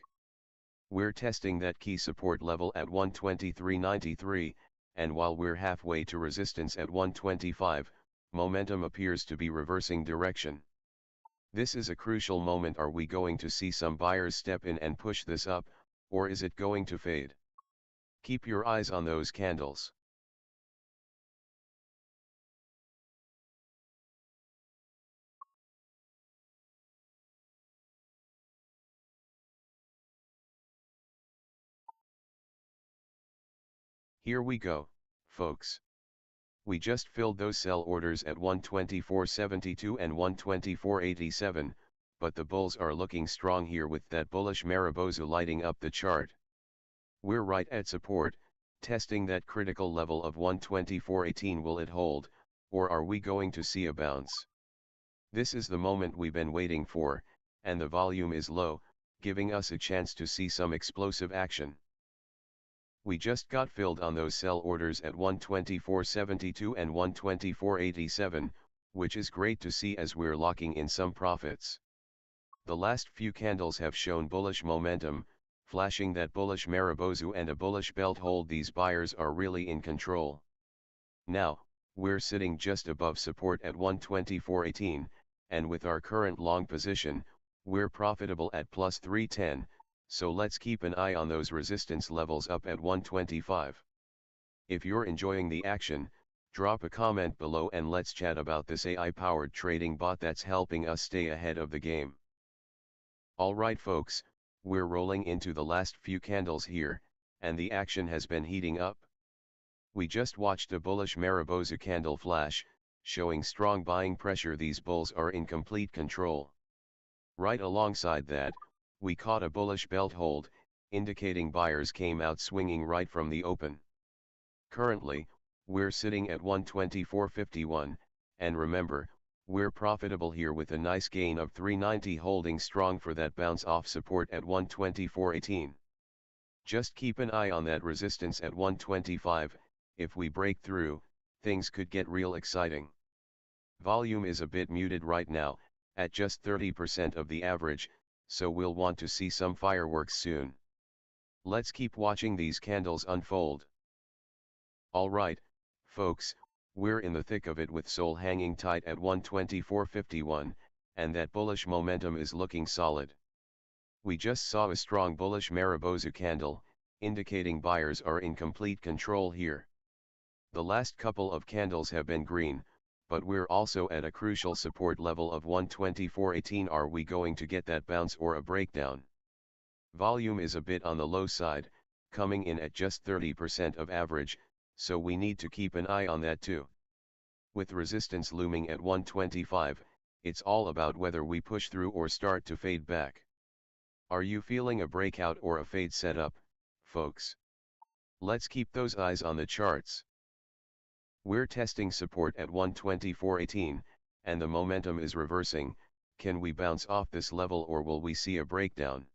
We're testing that key support level at 123.93, and while we're halfway to resistance at 125, momentum appears to be reversing direction. This is a crucial moment. Are we going to see some buyers step in and push this up, or is it going to fade? Keep your eyes on those candles. Here we go, folks. We just filled those sell orders at 124.72 and 124.87, but the bulls are looking strong here with that bullish Mariposa lighting up the chart. We're right at support, testing that critical level of 124.18. Will it hold, or are we going to see a bounce? This is the moment we've been waiting for, and the volume is low, giving us a chance to see some explosive action. We just got filled on those sell orders at 124.72 and 124.87, which is great to see as we're locking in some profits. The last few candles have shown bullish momentum, flashing that bullish Marubozu and a bullish belt hold. These buyers are really in control. Now, we're sitting just above support at 124.18, and with our current long position, we're profitable at plus 310, so let's keep an eye on those resistance levels up at 125. If you're enjoying the action, drop a comment below and let's chat about this AI-powered trading bot that's helping us stay ahead of the game. Alright folks, we're rolling into the last few candles here, and the action has been heating up. We just watched a bullish Marubozu candle flash, showing strong buying pressure. These bulls are in complete control. Right alongside that, we caught a bullish belt hold, indicating buyers came out swinging right from the open. Currently, we're sitting at 124.51, and remember, we're profitable here with a nice gain of 390, holding strong for that bounce off support at 124.18. Just keep an eye on that resistance at 125, if we break through, things could get real exciting. Volume is a bit muted right now, at just 30% of the average, so we'll want to see some fireworks soon. Let's keep watching these candles unfold. Alright, folks, we're in the thick of it with SOL hanging tight at 124.51, and that bullish momentum is looking solid. We just saw a strong bullish Marubozu candle, indicating buyers are in complete control here. The last couple of candles have been green, but we're also at a crucial support level of 124.18. Are we going to get that bounce or a breakdown? Volume is a bit on the low side, coming in at just 30% of average, so we need to keep an eye on that too. With resistance looming at 125, it's all about whether we push through or start to fade back. Are you feeling a breakout or a fade setup, folks? Let's keep those eyes on the charts. We're testing support at 124.18, and the momentum is reversing. Can we bounce off this level or will we see a breakdown?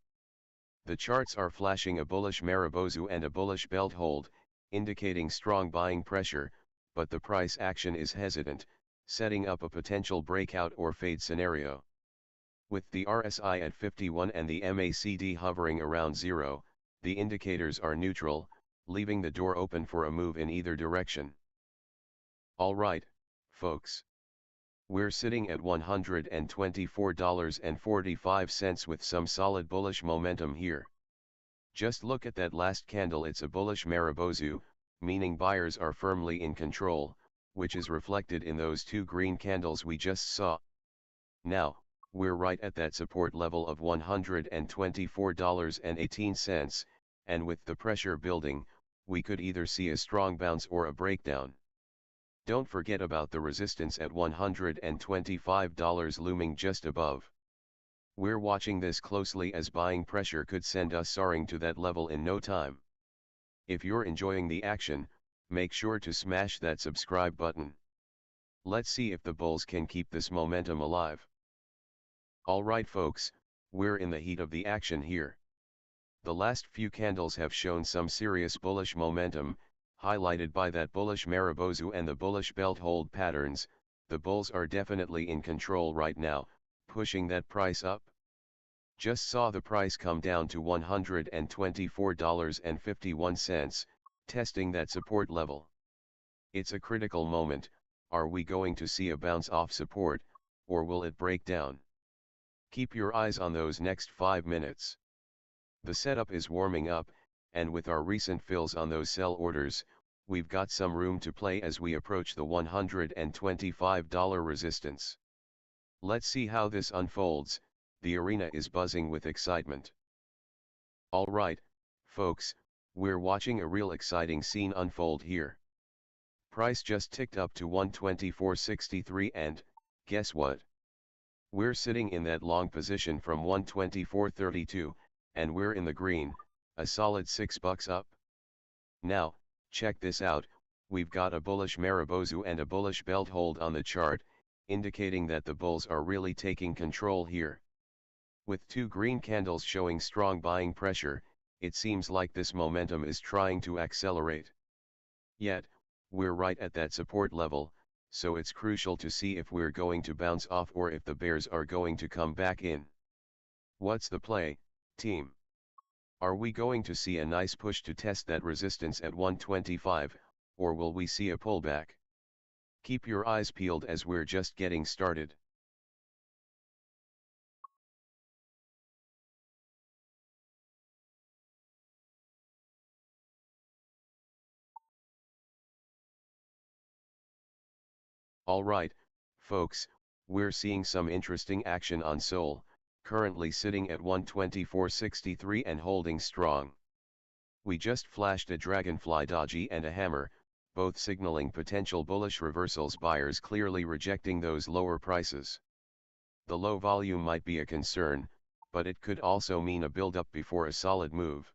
The charts are flashing a bullish Marubozu and a bullish belt hold, indicating strong buying pressure, but the price action is hesitant, setting up a potential breakout or fade scenario. With the RSI at 51 and the MACD hovering around 0, the indicators are neutral, leaving the door open for a move in either direction. Alright, folks. We're sitting at $124.45 with some solid bullish momentum here. Just look at that last candle. It's a bullish Marubozu, meaning buyers are firmly in control, which is reflected in those two green candles we just saw. Now, we're right at that support level of $124.18, and with the pressure building, we could either see a strong bounce or a breakdown. Don't forget about the resistance at $125 looming just above. We're watching this closely as buying pressure could send us soaring to that level in no time. If you're enjoying the action, make sure to smash that subscribe button. Let's see if the bulls can keep this momentum alive. Alright folks, we're in the heat of the action here. The last few candles have shown some serious bullish momentum, highlighted by that bullish Marubozu and the bullish belt hold patterns. The bulls are definitely in control right now, pushing that price up. Just saw the price come down to $124.51, testing that support level. It's a critical moment. Are we going to see a bounce off support, or will it break down? Keep your eyes on those next 5 minutes. The setup is warming up, and with our recent fills on those sell orders, we've got some room to play as we approach the $125 resistance. Let's see how this unfolds. The arena is buzzing with excitement. Alright, folks, we're watching a real exciting scene unfold here. Price just ticked up to 124.63 and, guess what? We're sitting in that long position from 124.32, and we're in the green, a solid $6 up. Now, check this out, we've got a bullish Marubozu and a bullish belt hold on the chart, indicating that the bulls are really taking control here. With two green candles showing strong buying pressure, it seems like this momentum is trying to accelerate. Yet, we're right at that support level, so it's crucial to see if we're going to bounce off or if the bears are going to come back in. What's the play, team? Are we going to see a nice push to test that resistance at 125, or will we see a pullback? Keep your eyes peeled as we're just getting started. Alright, folks, we're seeing some interesting action on SOL, currently sitting at 124.63 and holding strong. We just flashed a dragonfly doji and a hammer, both signaling potential bullish reversals, buyers clearly rejecting those lower prices. The low volume might be a concern, but it could also mean a build-up before a solid move.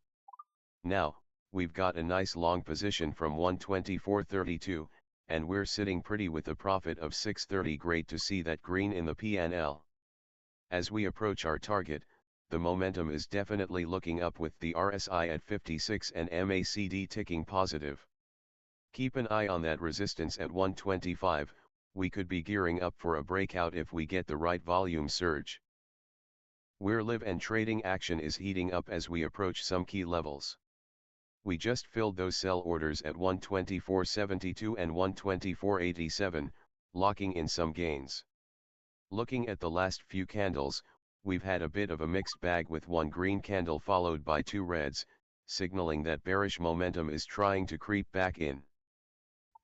Now, we've got a nice long position from 124.32, and we're sitting pretty with a profit of 630. Great to see that green in the P&L. As we approach our target, the momentum is definitely looking up with the RSI at 56 and MACD ticking positive. Keep an eye on that resistance at 125, we could be gearing up for a breakout if we get the right volume surge. We're live and trading action is heating up as we approach some key levels. We just filled those sell orders at 124.72 and 124.87, locking in some gains. Looking at the last few candles, we've had a bit of a mixed bag with one green candle followed by two reds, signaling that bearish momentum is trying to creep back in.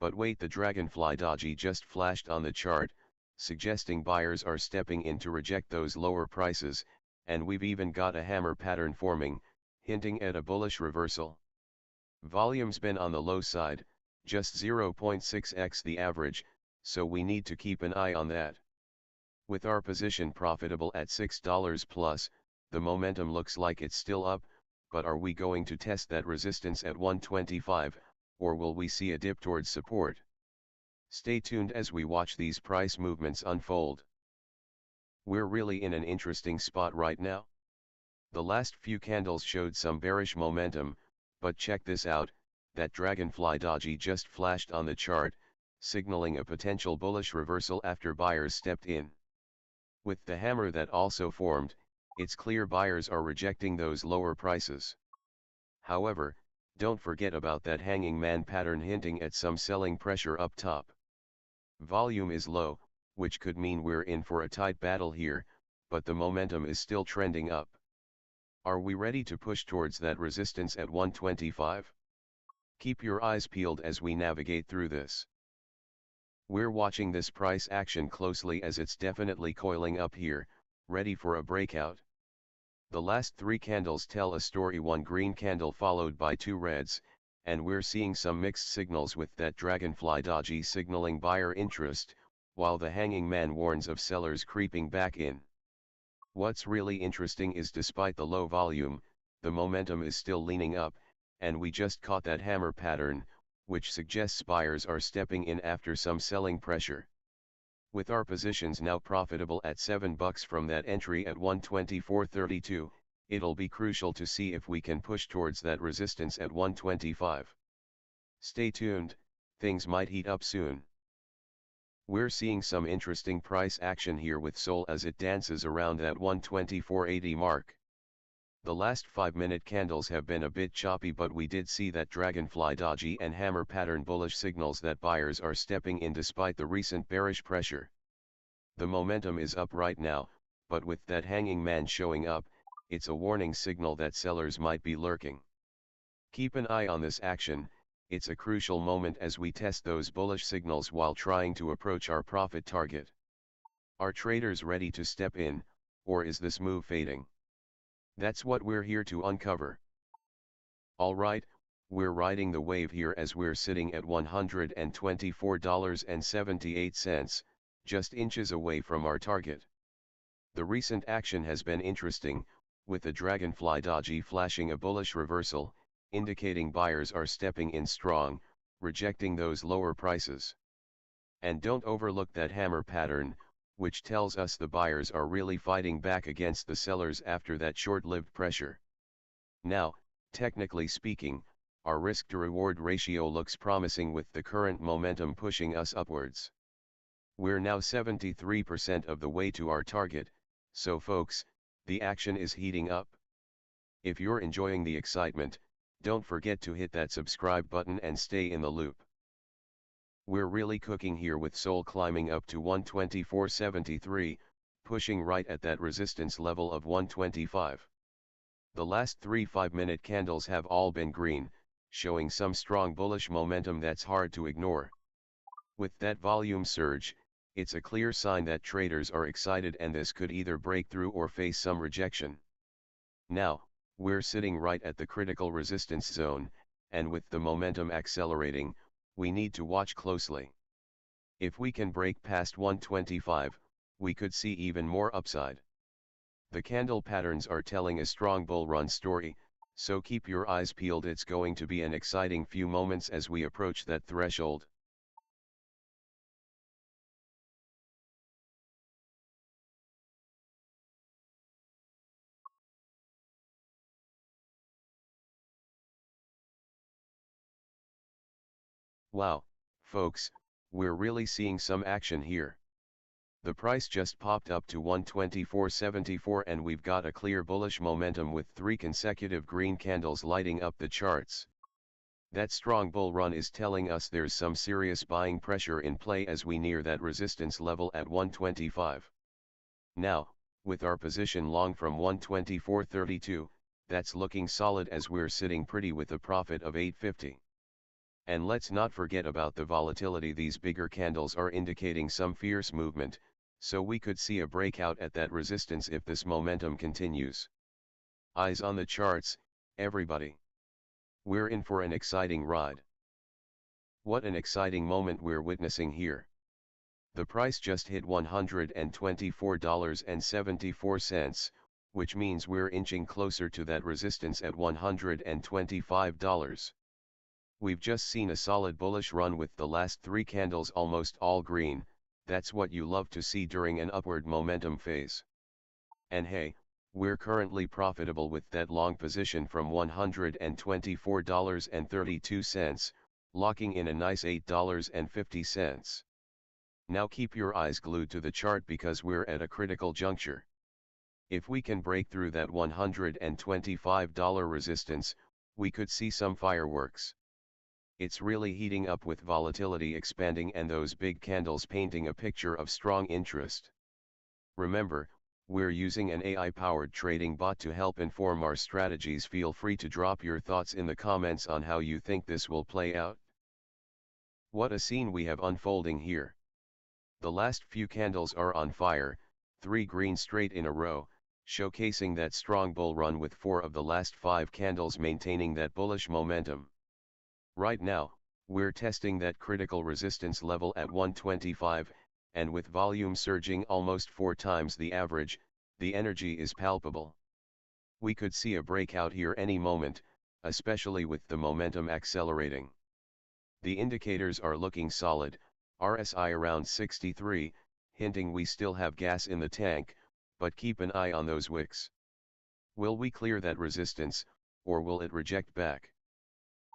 But wait, the dragonfly doji just flashed on the chart, suggesting buyers are stepping in to reject those lower prices, and we've even got a hammer pattern forming, hinting at a bullish reversal. Volume's been on the low side, just 0.6x the average, so we need to keep an eye on that. With our position profitable at $6 plus, the momentum looks like it's still up, but are we going to test that resistance at 125, or will we see a dip towards support? Stay tuned as we watch these price movements unfold. We're really in an interesting spot right now. The last few candles showed some bearish momentum, but check this out, that dragonfly doji just flashed on the chart, signaling a potential bullish reversal after buyers stepped in. With the hammer that also formed, it's clear buyers are rejecting those lower prices. However, don't forget about that hanging man pattern hinting at some selling pressure up top. Volume is low, which could mean we're in for a tight battle here, but the momentum is still trending up. Are we ready to push towards that resistance at 125? Keep your eyes peeled as we navigate through this. We're watching this price action closely as it's definitely coiling up here, ready for a breakout. The last three candles tell a story, one green candle followed by two reds, and we're seeing some mixed signals with that dragonfly doji signaling buyer interest, while the hanging man warns of sellers creeping back in. What's really interesting is despite the low volume, the momentum is still leaning up, and we just caught that hammer pattern, which suggests buyers are stepping in after some selling pressure. With our positions now profitable at $7 from that entry at 124.32, it'll be crucial to see if we can push towards that resistance at 125. Stay tuned, things might heat up soon. We're seeing some interesting price action here with SOL as it dances around that 124.80 mark. The last 5-minute candles have been a bit choppy, but we did see that dragonfly doji and hammer pattern bullish signals that buyers are stepping in despite the recent bearish pressure. The momentum is up right now, but with that hanging man showing up, it's a warning signal that sellers might be lurking. Keep an eye on this action, it's a crucial moment as we test those bullish signals while trying to approach our profit target. Are traders ready to step in, or is this move fading? That's what we're here to uncover. Alright, we're riding the wave here as we're sitting at $124.78, just inches away from our target. The recent action has been interesting, with the dragonfly doji flashing a bullish reversal, indicating buyers are stepping in strong, rejecting those lower prices. And don't overlook that hammer pattern, which tells us the buyers are really fighting back against the sellers after that short-lived pressure. Now, technically speaking, our risk-to-reward ratio looks promising with the current momentum pushing us upwards. We're now 73% of the way to our target, so folks, the action is heating up. If you're enjoying the excitement, don't forget to hit that subscribe button and stay in the loop. We're really cooking here with SOL climbing up to 124.73, pushing right at that resistance level of 125. The last 3 5-minute candles have all been green, showing some strong bullish momentum that's hard to ignore. With that volume surge, it's a clear sign that traders are excited and this could either break through or face some rejection. Now, we're sitting right at the critical resistance zone, and with the momentum accelerating, we need to watch closely. If we can break past 125, we could see even more upside. The candle patterns are telling a strong bull run story, so keep your eyes peeled. It's going to be an exciting few moments as we approach that threshold. Wow, folks, we're really seeing some action here. The price just popped up to 124.74 and we've got a clear bullish momentum with 3 consecutive green candles lighting up the charts. That strong bull run is telling us there's some serious buying pressure in play as we near that resistance level at 125. Now, with our position long from 124.32, that's looking solid as we're sitting pretty with a profit of 850. And let's not forget about the volatility. These bigger candles are indicating some fierce movement, so we could see a breakout at that resistance if this momentum continues. Eyes on the charts, everybody. We're in for an exciting ride. What an exciting moment we're witnessing here. The price just hit $124.74, which means we're inching closer to that resistance at $125. We've just seen a solid bullish run with the last 3 candles almost all green. That's what you love to see during an upward momentum phase. And hey, we're currently profitable with that long position from $124.32, locking in a nice $8.50. Now keep your eyes glued to the chart because we're at a critical juncture. If we can break through that $125 resistance, we could see some fireworks. It's really heating up with volatility expanding and those big candles painting a picture of strong interest. Remember, we're using an AI-powered trading bot to help inform our strategies. Feel free to drop your thoughts in the comments on how you think this will play out. What a scene we have unfolding here. The last few candles are on fire, 3 green straight in a row, showcasing that strong bull run with 4 of the last 5 candles maintaining that bullish momentum. Right now, we're testing that critical resistance level at 125, and with volume surging almost 4 times the average, the energy is palpable. We could see a breakout here any moment, especially with the momentum accelerating. The indicators are looking solid, RSI around 63, hinting we still have gas in the tank, but keep an eye on those wicks. Will we clear that resistance, or will it reject back?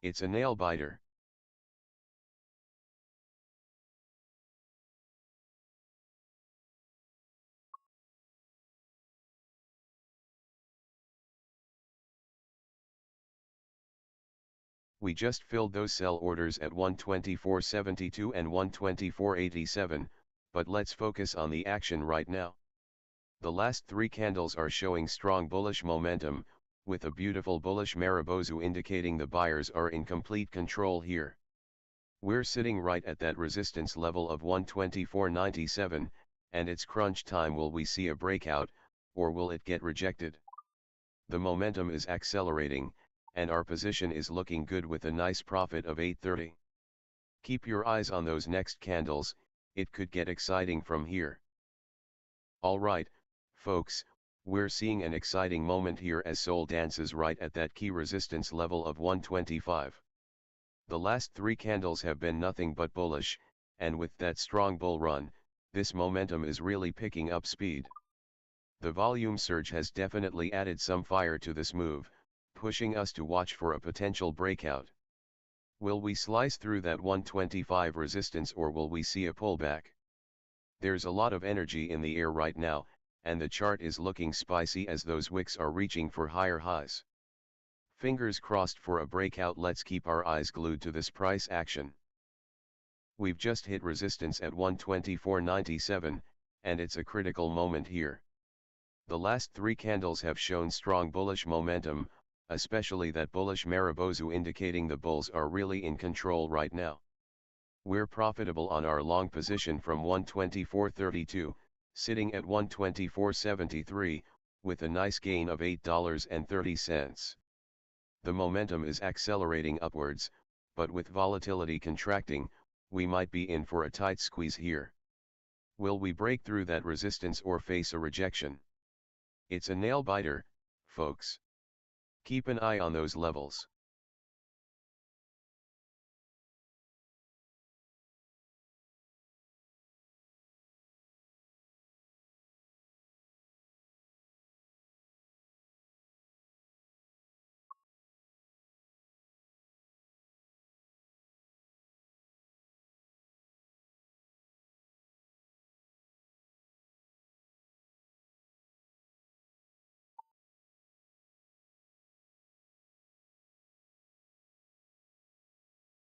It's a nail biter. We just filled those sell orders at 124.72 and 124.87, but let's focus on the action right now. The last 3 candles are showing strong bullish momentum, with a beautiful bullish Maribozu indicating the buyers are in complete control here. We're sitting right at that resistance level of 124.97, and it's crunch time. Will we see a breakout, or will it get rejected? The momentum is accelerating, and our position is looking good with a nice profit of 830. Keep your eyes on those next candles, it could get exciting from here. Alright, folks, we're seeing an exciting moment here as SOL dances right at that key resistance level of 125. The last 3 candles have been nothing but bullish, and with that strong bull run, this momentum is really picking up speed. The volume surge has definitely added some fire to this move, pushing us to watch for a potential breakout. Will we slice through that 125 resistance or will we see a pullback? There's a lot of energy in the air right now, and the chart is looking spicy as those wicks are reaching for higher highs. Fingers crossed for a breakout. Let's keep our eyes glued to this price action. We've just hit resistance at 124.97, and it's a critical moment here. The last three candles have shown strong bullish momentum, especially that bullish Marubozu indicating the bulls are really in control right now. We're profitable on our long position from 124.32, sitting at 124.73, with a nice gain of $8.30. The momentum is accelerating upwards, but with volatility contracting, we might be in for a tight squeeze here. Will we break through that resistance or face a rejection? It's a nail biter, folks. Keep an eye on those levels.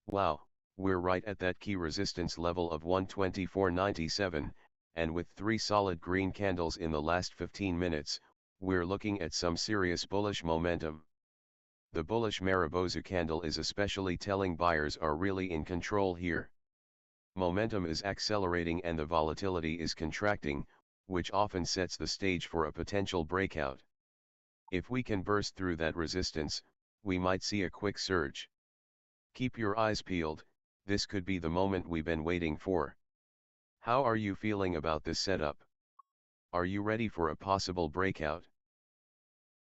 Wow, we're right at that key resistance level of 124.97, and with 3 solid green candles in the last 15 minutes, we're looking at some serious bullish momentum. The bullish Marubozu candle is especially telling buyers are really in control here. Momentum is accelerating and the volatility is contracting, which often sets the stage for a potential breakout. If we can burst through that resistance, we might see a quick surge. Keep your eyes peeled, this could be the moment we've been waiting for. How are you feeling about this setup? Are you ready for a possible breakout?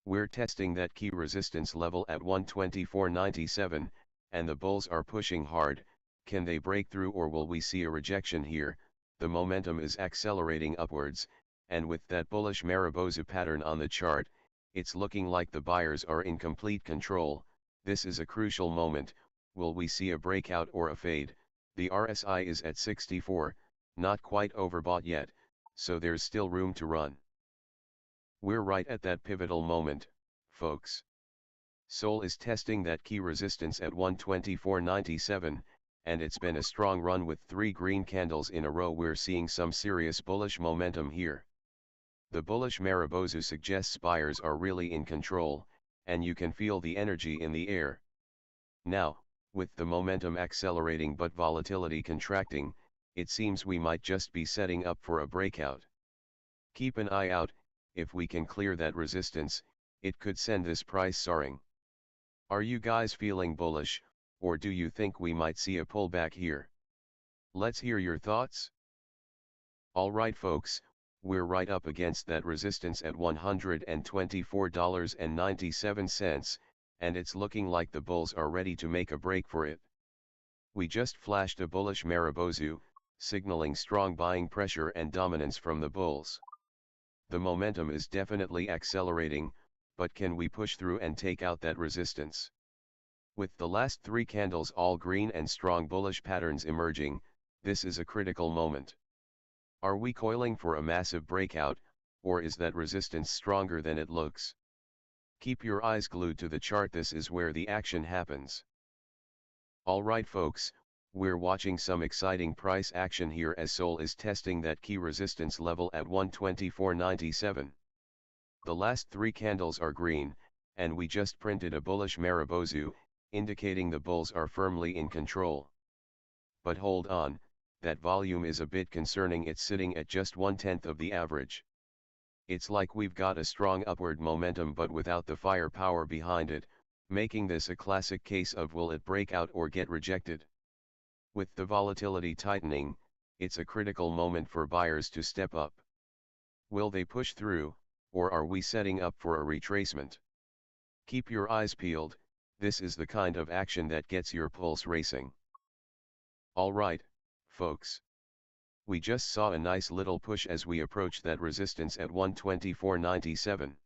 We're testing that key resistance level at 124.97, and the bulls are pushing hard. Can they break through or will we see a rejection here? The momentum is accelerating upwards, and with that bullish Marubozu pattern on the chart, it's looking like the buyers are in complete control. This is a crucial moment. Will we see a breakout or a fade? The RSI is at 64, not quite overbought yet, so there's still room to run. We're right at that pivotal moment, folks. SOL is testing that key resistance at 124.97, and it's been a strong run with 3 green candles in a row. We're seeing some serious bullish momentum here. The bullish Marubozu suggests buyers are really in control, and you can feel the energy in the air. Now, with the momentum accelerating but volatility contracting, it seems we might just be setting up for a breakout. Keep an eye out. If we can clear that resistance, it could send this price soaring. Are you guys feeling bullish, or do you think we might see a pullback here? Let's hear your thoughts. Alright folks, we're right up against that resistance at $124.97, and it's looking like the bulls are ready to make a break for it. We just flashed a bullish Marubozu, signaling strong buying pressure and dominance from the bulls. The momentum is definitely accelerating, but can we push through and take out that resistance? With the last 3 candles all green and strong bullish patterns emerging, this is a critical moment. Are we coiling for a massive breakout, or is that resistance stronger than it looks? Keep your eyes glued to the chart. This is where the action happens. Alright folks, we're watching some exciting price action here as SOL is testing that key resistance level at 124.97. The last 3 candles are green, and we just printed a bullish Marubozu, indicating the bulls are firmly in control. But hold on, that volume is a bit concerning. It's sitting at just 1/10 of the average. It's like we've got a strong upward momentum but without the firepower behind it, making this a classic case of will it break out or get rejected. With the volatility tightening, it's a critical moment for buyers to step up. Will they push through, or are we setting up for a retracement? Keep your eyes peeled, this is the kind of action that gets your pulse racing. Alright, folks. We just saw a nice little push as we approached that resistance at 124.97.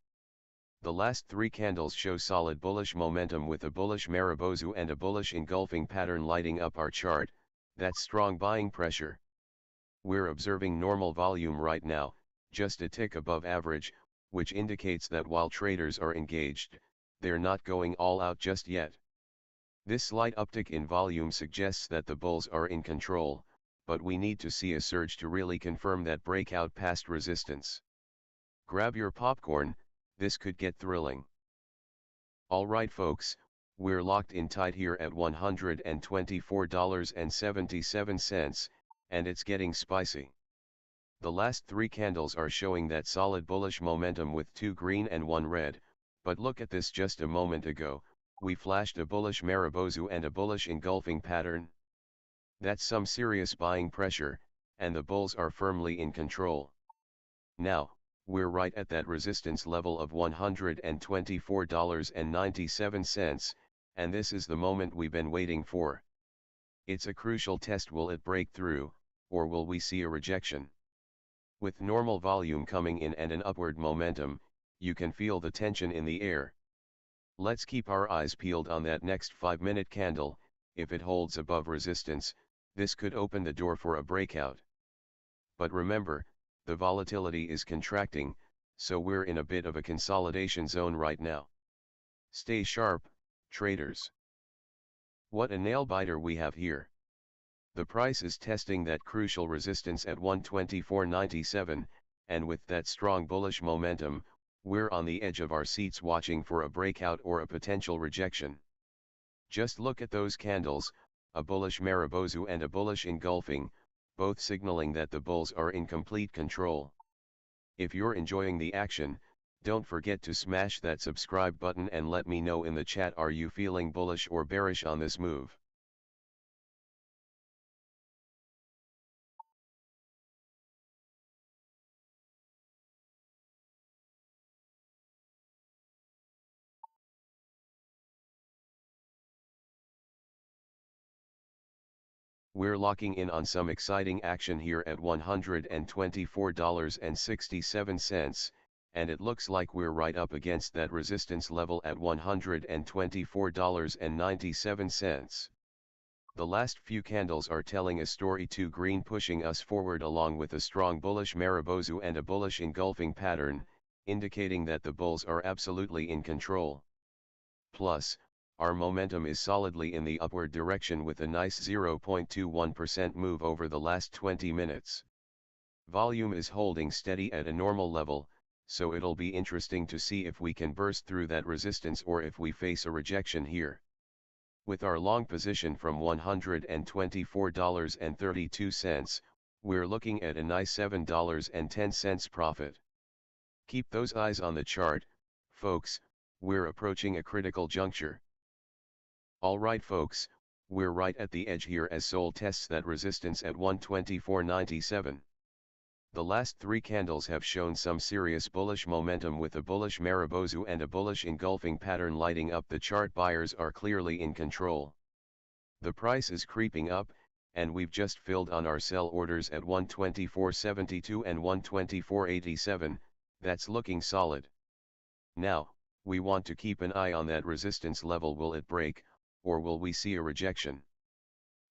The last three candles show solid bullish momentum with a bullish Marubozu and a bullish engulfing pattern lighting up our chart. That's strong buying pressure. We're observing normal volume right now, just a tick above average, which indicates that while traders are engaged, they're not going all out just yet. This slight uptick in volume suggests that the bulls are in control, but we need to see a surge to really confirm that breakout past resistance. Grab your popcorn, this could get thrilling. Alright folks, we're locked in tight here at $124.77, and it's getting spicy. The last three candles are showing that solid bullish momentum with 2 green and 1 red, but look at this just a moment ago, we flashed a bullish Marubozu and a bullish engulfing pattern. That's some serious buying pressure, and the bulls are firmly in control. Now, we're right at that resistance level of $124.97, and this is the moment we've been waiting for. It's a crucial test. Will it break through, or will we see a rejection? With normal volume coming in and an upward momentum, you can feel the tension in the air. Let's keep our eyes peeled on that next 5-minute candle. If it holds above resistance, this could open the door for a breakout. But remember, the volatility is contracting, so we're in a bit of a consolidation zone right now. Stay sharp, traders. What a nail biter we have here. The price is testing that crucial resistance at 124.97, and with that strong bullish momentum, we're on the edge of our seats watching for a breakout or a potential rejection. Just look at those candles, a bullish Marubozu and a bullish engulfing, both signaling that the bulls are in complete control. If you're enjoying the action, don't forget to smash that subscribe button and let me know in the chat, are you feeling bullish or bearish on this move? We're locking in on some exciting action here at $124.67, and it looks like we're right up against that resistance level at $124.97. The last few candles are telling a story: 2 green pushing us forward along with a strong bullish Marubozu and a bullish engulfing pattern, indicating that the bulls are absolutely in control. Plus, our momentum is solidly in the upward direction with a nice 0.21% move over the last 20 minutes. Volume is holding steady at a normal level, so it'll be interesting to see if we can burst through that resistance or if we face a rejection here. With our long position from $124.32, we're looking at a nice $7.10 profit. Keep those eyes on the chart, folks, we're approaching a critical juncture. Alright folks, we're right at the edge here as SOL tests that resistance at 124.97. The last three candles have shown some serious bullish momentum with a bullish Marubozu and a bullish engulfing pattern lighting up the chart. Buyers are clearly in control. The price is creeping up, and we've just filled on our sell orders at 124.72 and 124.87, that's looking solid. Now, we want to keep an eye on that resistance level. Will it break, or will we see a rejection?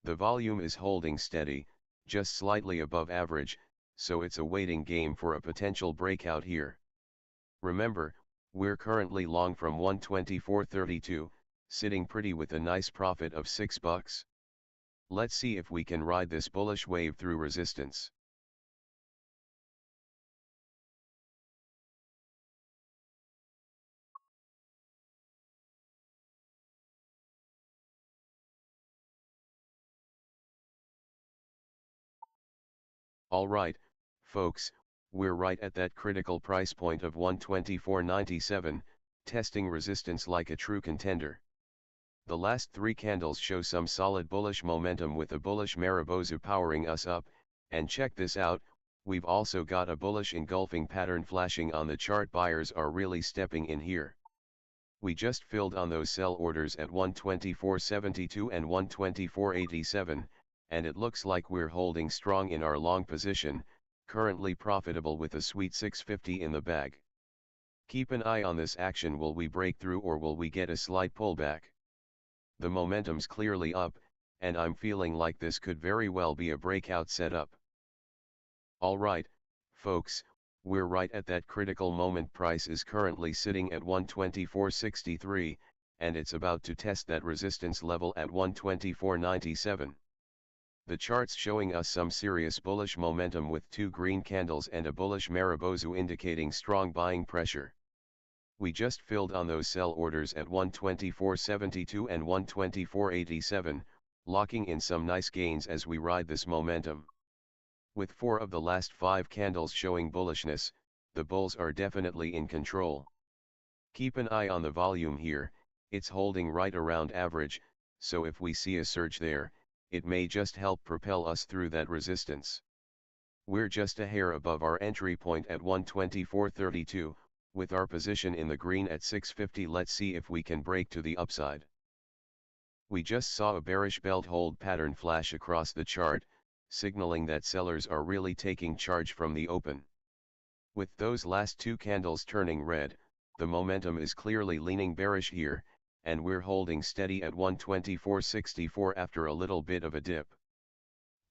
The volume is holding steady, just slightly above average, so it's a waiting game for a potential breakout here. Remember, we're currently long from 124.32, sitting pretty with a nice profit of $6. Let's see if we can ride this bullish wave through resistance. Alright, folks, we're right at that critical price point of 124.97, testing resistance like a true contender. The last three candles show some solid bullish momentum with a bullish Marubozu powering us up, and check this out, we've also got a bullish engulfing pattern flashing on the chart. Buyers are really stepping in here. We just filled on those sell orders at 124.72 and 124.87, and it looks like we're holding strong in our long position, currently profitable with a sweet 650 in the bag. Keep an eye on this action. Will we break through or will we get a slight pullback? The momentum's clearly up, and I'm feeling like this could very well be a breakout setup. Alright, folks, we're right at that critical moment. Price is currently sitting at 124.63, and it's about to test that resistance level at 124.97. The chart's showing us some serious bullish momentum with two green candles and a bullish Marubozu indicating strong buying pressure. We just filled on those sell orders at 124.72 and 124.87, locking in some nice gains as we ride this momentum. With 4 of the last 5 candles showing bullishness, the bulls are definitely in control. Keep an eye on the volume here, it's holding right around average, so if we see a surge there, it may just help propel us through that resistance. We're just a hair above our entry point at 124.32, with our position in the green at 650. Let's see if we can break to the upside. We just saw a bearish belt hold pattern flash across the chart, signaling that sellers are really taking charge from the open. With those last 2 candles turning red, the momentum is clearly leaning bearish here, and we're holding steady at 124.64 after a little bit of a dip.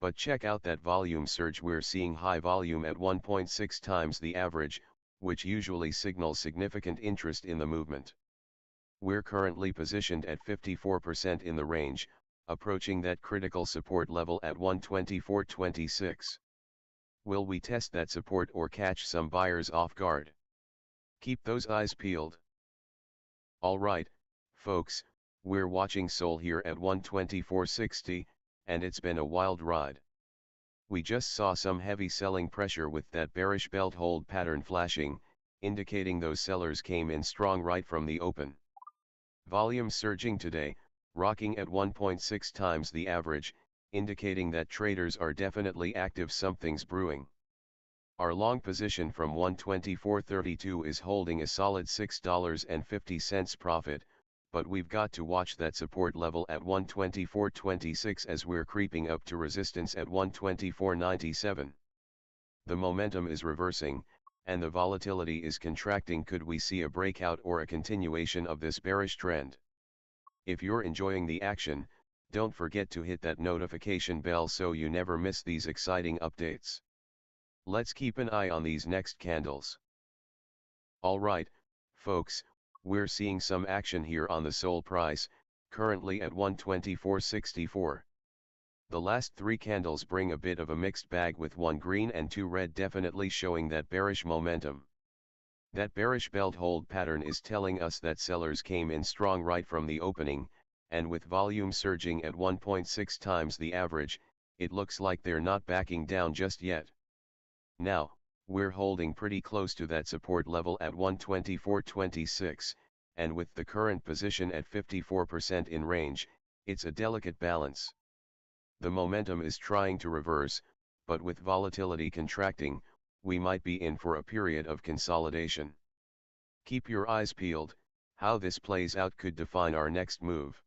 But check out that volume surge. We're seeing high volume at 1.6 times the average, which usually signals significant interest in the movement. We're currently positioned at 54% in the range, approaching that critical support level at 124.26. Will we test that support or catch some buyers off guard? Keep those eyes peeled. Alright, folks, we're watching SOL here at 124.60, and it's been a wild ride. We just saw some heavy selling pressure with that bearish belt hold pattern flashing, indicating those sellers came in strong right from the open. Volume surging today, rocking at 1.6 times the average, indicating that traders are definitely active. Something's brewing. Our long position from 124.32 is holding a solid $6.50 profit, but we've got to watch that support level at 124.26 as we're creeping up to resistance at 124.97. The momentum is reversing, and the volatility is contracting. Could we see a breakout or a continuation of this bearish trend? If you're enjoying the action, don't forget to hit that notification bell so you never miss these exciting updates. Let's keep an eye on these next candles. Alright, folks, we're seeing some action here on the SOL price, currently at 124.64. The last 3 candles bring a bit of a mixed bag, with 1 green and 2 red definitely showing that bearish momentum. That bearish belt hold pattern is telling us that sellers came in strong right from the opening, and with volume surging at 1.6 times the average, it looks like they're not backing down just yet. Now, we're holding pretty close to that support level at 124.26, and with the current position at 54% in range, it's a delicate balance. The momentum is trying to reverse, but with volatility contracting, we might be in for a period of consolidation. Keep your eyes peeled. How this plays out could define our next move.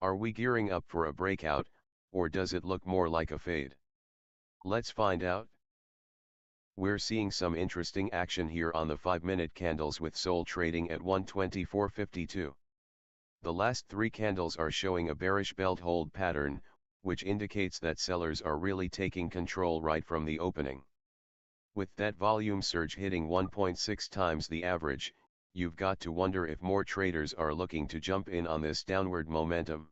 Are we gearing up for a breakout, or does it look more like a fade? Let's find out. We're seeing some interesting action here on the 5-minute candles, with SOL trading at 124.52. The last 3 candles are showing a bearish belt hold pattern, which indicates that sellers are really taking control right from the opening. With that volume surge hitting 1.6 times the average, you've got to wonder if more traders are looking to jump in on this downward momentum.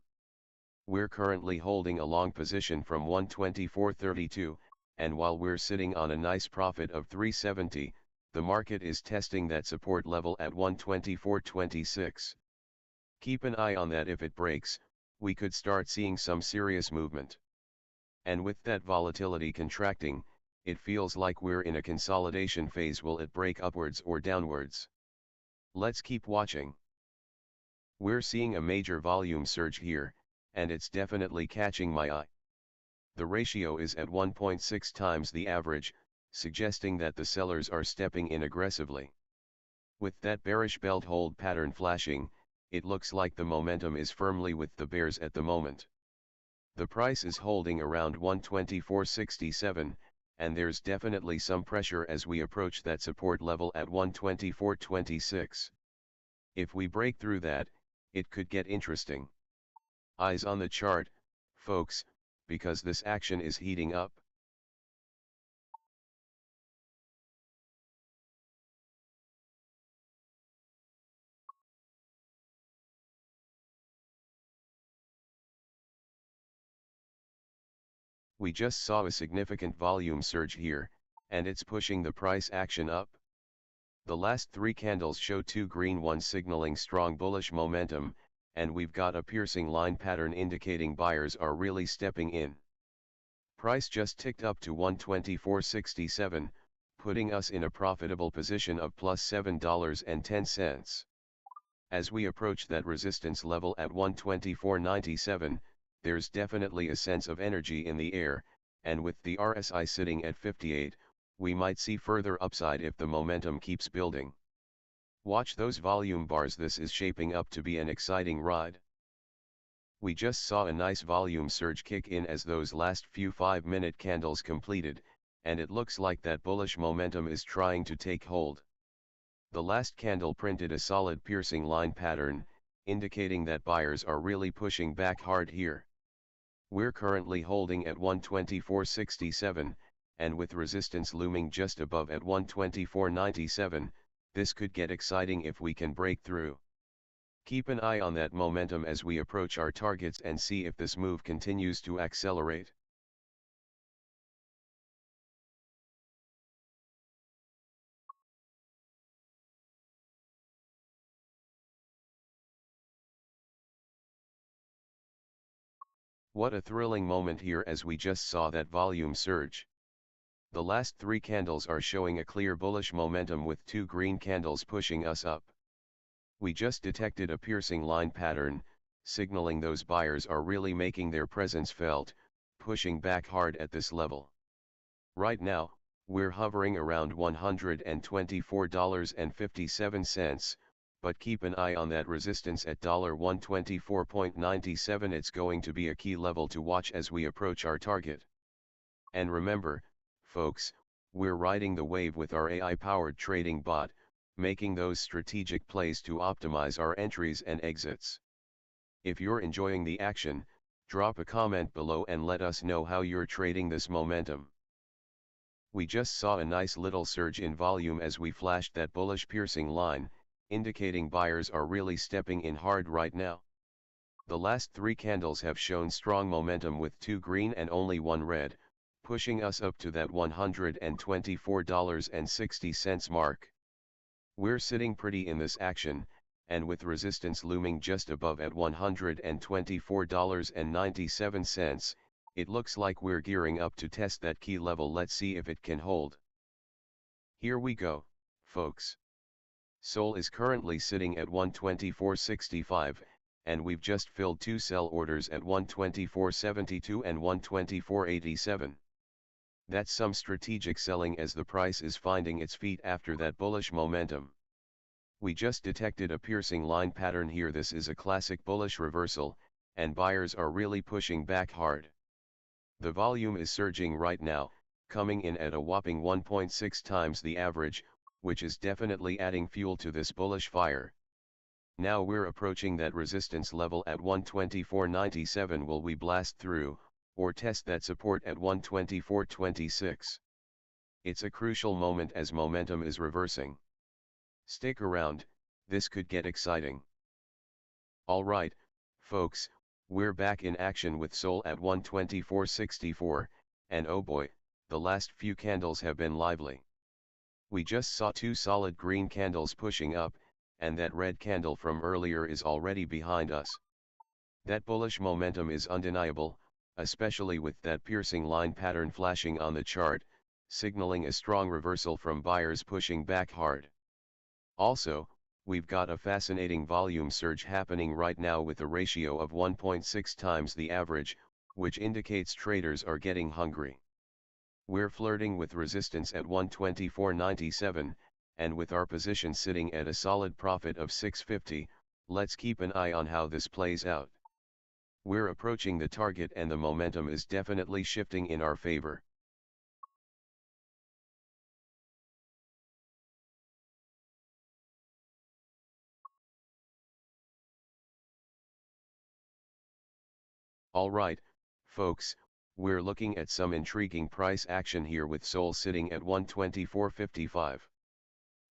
We're currently holding a long position from 124.32, and while we're sitting on a nice profit of 370, the market is testing that support level at 124.26. Keep an eye on that. If it breaks, we could start seeing some serious movement. And with that volatility contracting, it feels like we're in a consolidation phase. Will it break upwards or downwards? Let's keep watching. We're seeing a major volume surge here, and it's definitely catching my eye. The ratio is at 1.6 times the average, suggesting that the sellers are stepping in aggressively. With that bearish belt hold pattern flashing, it looks like the momentum is firmly with the bears at the moment. The price is holding around 124.67, and there's definitely some pressure as we approach that support level at 124.26. If we break through that, it could get interesting. Eyes on the chart, folks, because this action is heating up. We just saw a significant volume surge here, and it's pushing the price action up. The last three candles show two green ones signaling strong bullish momentum, and we've got a piercing line pattern indicating buyers are really stepping in. Price just ticked up to 124.67, putting us in a profitable position of plus $7.10. As we approach that resistance level at 124.97, there's definitely a sense of energy in the air, and with the RSI sitting at 58, we might see further upside if the momentum keeps building. Watch those volume bars, this is shaping up to be an exciting ride. We just saw a nice volume surge kick in as those last few 5-minute candles completed, and it looks like that bullish momentum is trying to take hold. The last candle printed a solid piercing line pattern, indicating that buyers are really pushing back hard here. We're currently holding at 124.67, and with resistance looming just above at 124.97, this could get exciting if we can break through. Keep an eye on that momentum as we approach our targets and see if this move continues to accelerate. What a thrilling moment here as we just saw that volume surge. The last three candles are showing a clear bullish momentum with two green candles pushing us up. We just detected a piercing line pattern, signaling those buyers are really making their presence felt, pushing back hard at this level. Right now, we're hovering around $124.57, but keep an eye on that resistance at $124.97. It's going to be a key level to watch as we approach our target. And remember, folks, we're riding the wave with our AI-powered trading bot, making those strategic plays to optimize our entries and exits. If you're enjoying the action, drop a comment below and let us know how you're trading this momentum. We just saw a nice little surge in volume as we flashed that bullish piercing line, indicating buyers are really stepping in hard right now. The last three candles have shown strong momentum with two green and only one red, pushing us up to that $124.60 mark. We're sitting pretty in this action, and with resistance looming just above at $124.97, it looks like we're gearing up to test that key level. Let's see if it can hold. Here we go, folks. SOL is currently sitting at 124.65, and we've just filled two sell orders at 124.72 and 124.87. That's some strategic selling as the price is finding its feet after that bullish momentum. We just detected a piercing line pattern here. This is a classic bullish reversal, and buyers are really pushing back hard. The volume is surging right now, coming in at a whopping 1.6 times the average, which is definitely adding fuel to this bullish fire. Now we're approaching that resistance level at 124.97. Will we blast through, or test that support at 124.26? It's a crucial moment as momentum is reversing. Stick around, this could get exciting. Alright, folks, we're back in action with SOL at 124.64, and oh boy, the last few candles have been lively. We just saw two solid green candles pushing up, and that red candle from earlier is already behind us. That bullish momentum is undeniable, especially with that piercing line pattern flashing on the chart, signaling a strong reversal from buyers pushing back hard. Also, we've got a fascinating volume surge happening right now with a ratio of 1.6 times the average, which indicates traders are getting hungry. We're flirting with resistance at 124.97, and with our position sitting at a solid profit of $6.50, let's keep an eye on how this plays out. We're approaching the target and the momentum is definitely shifting in our favor. Alright, folks, we're looking at some intriguing price action here with SOL sitting at 124.55.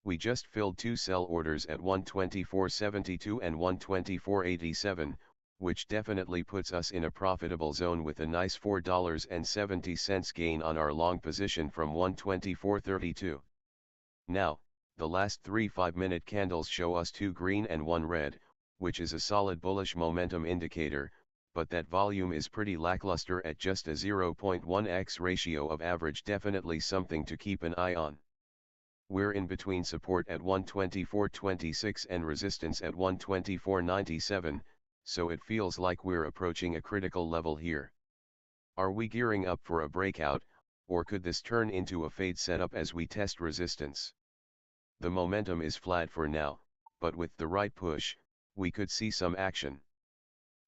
We just filled two sell orders at 124.72 and 124.87, which definitely puts us in a profitable zone with a nice $4.70 gain on our long position from 124.32. Now, the last three 5-minute candles show us two green and one red, which is a solid bullish momentum indicator, but that volume is pretty lackluster at just a 0.1x ratio of average, definitely something to keep an eye on. We're in between support at 124.26 and resistance at 124.97, so it feels like we're approaching a critical level here. Are we gearing up for a breakout, or could this turn into a fade setup as we test resistance? The momentum is flat for now, but with the right push, we could see some action.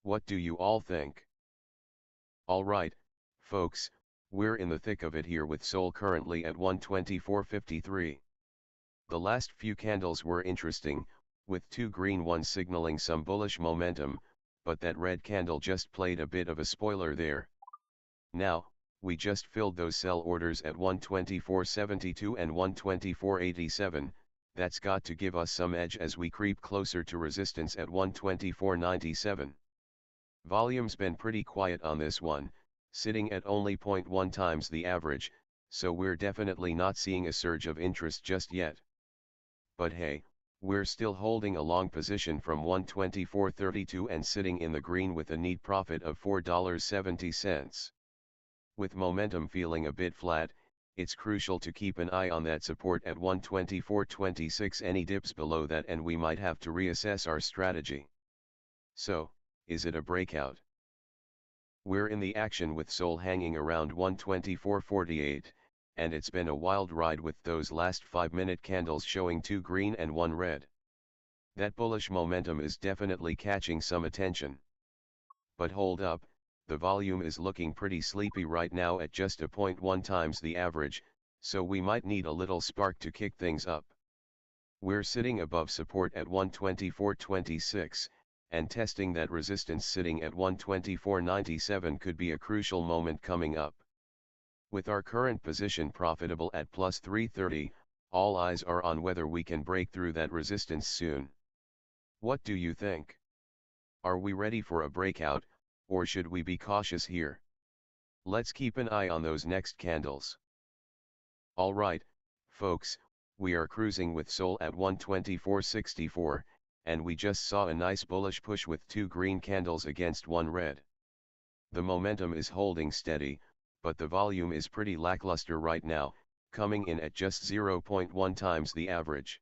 What do you all think? Alright, folks, we're in the thick of it here with SOL currently at 124.53. The last few candles were interesting, with two green ones signaling some bullish momentum, but that red candle just played a bit of a spoiler there. Now, we just filled those sell orders at 124.72 and 124.87, that's got to give us some edge as we creep closer to resistance at 124.97. Volume's been pretty quiet on this one, sitting at only 0.1 times the average, so we're definitely not seeing a surge of interest just yet. But hey, we're still holding a long position from 124.32 and sitting in the green with a neat profit of $4.70. With momentum feeling a bit flat, it's crucial to keep an eye on that support at 124.26. Any dips below that and we might have to reassess our strategy. So, is it a breakout? We're in the action with SOL hanging around 124.48, and it's been a wild ride with those last 5-minute candles showing two green and one red. That bullish momentum is definitely catching some attention. But hold up, the volume is looking pretty sleepy right now at just a 0.1 times the average, so we might need a little spark to kick things up. We're sitting above support at 124.26, and testing that resistance sitting at 124.97 could be a crucial moment coming up. With our current position profitable at plus 330, all eyes are on whether we can break through that resistance soon. What do you think? Are we ready for a breakout, or should we be cautious here? Let's keep an eye on those next candles. Alright, folks, we are cruising with SOL at 124.64, and we just saw a nice bullish push with two green candles against one red. The momentum is holding steady, but the volume is pretty lackluster right now, coming in at just 0.1 times the average.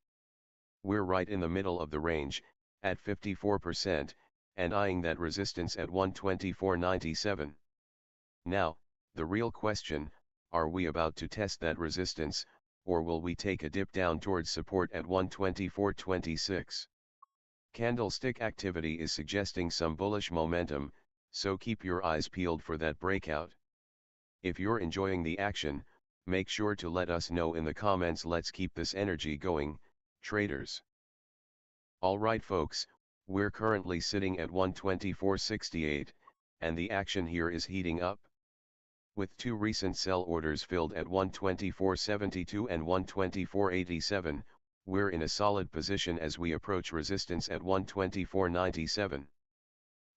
We're right in the middle of the range, at 54%, and eyeing that resistance at 124.97. Now, the real question, are we about to test that resistance, or will we take a dip down towards support at 124.26? Candlestick activity is suggesting some bullish momentum, so keep your eyes peeled for that breakout. If you're enjoying the action, make sure to let us know in the comments. Let's keep this energy going, traders. Alright folks, we're currently sitting at 124.68, and the action here is heating up. With two recent sell orders filled at 124.72 and 124.87, we're in a solid position as we approach resistance at 124.97.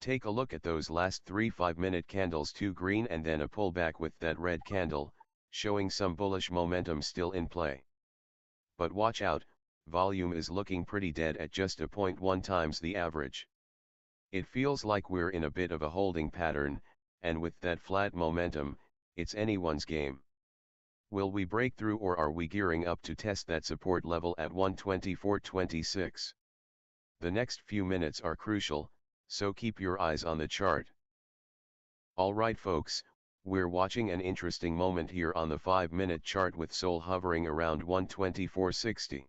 Take a look at those last three 5-minute candles, two green and then a pullback with that red candle, showing some bullish momentum still in play. But watch out, volume is looking pretty dead at just a 0.1 times the average. It feels like we're in a bit of a holding pattern, and with that flat momentum, it's anyone's game. Will we break through, or are we gearing up to test that support level at 124.26? The next few minutes are crucial, so keep your eyes on the chart. Alright folks, we're watching an interesting moment here on the 5-minute chart with SOL hovering around 124.60.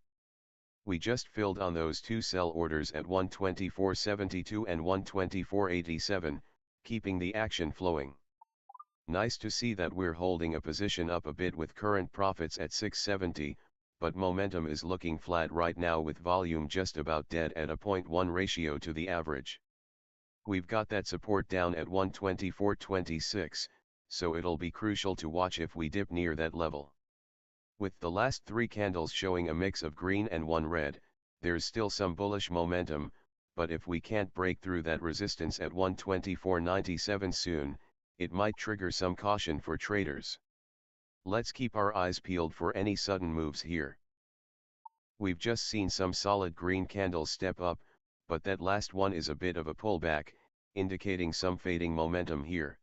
We just filled on those two sell orders at 124.72 and 124.87, keeping the action flowing. Nice to see that we're holding a position up a bit with current profits at 670, but momentum is looking flat right now with volume just about dead at a 0.1 ratio to the average. We've got that support down at 124.26, so it'll be crucial to watch if we dip near that level. With the last 3 candles showing a mix of green and 1 red, there's still some bullish momentum, but if we can't break through that resistance at 124.97 soon, it might trigger some caution for traders. Let's keep our eyes peeled for any sudden moves here. We've just seen some solid green candles step up, but that last one is a bit of a pullback, indicating some fading momentum here.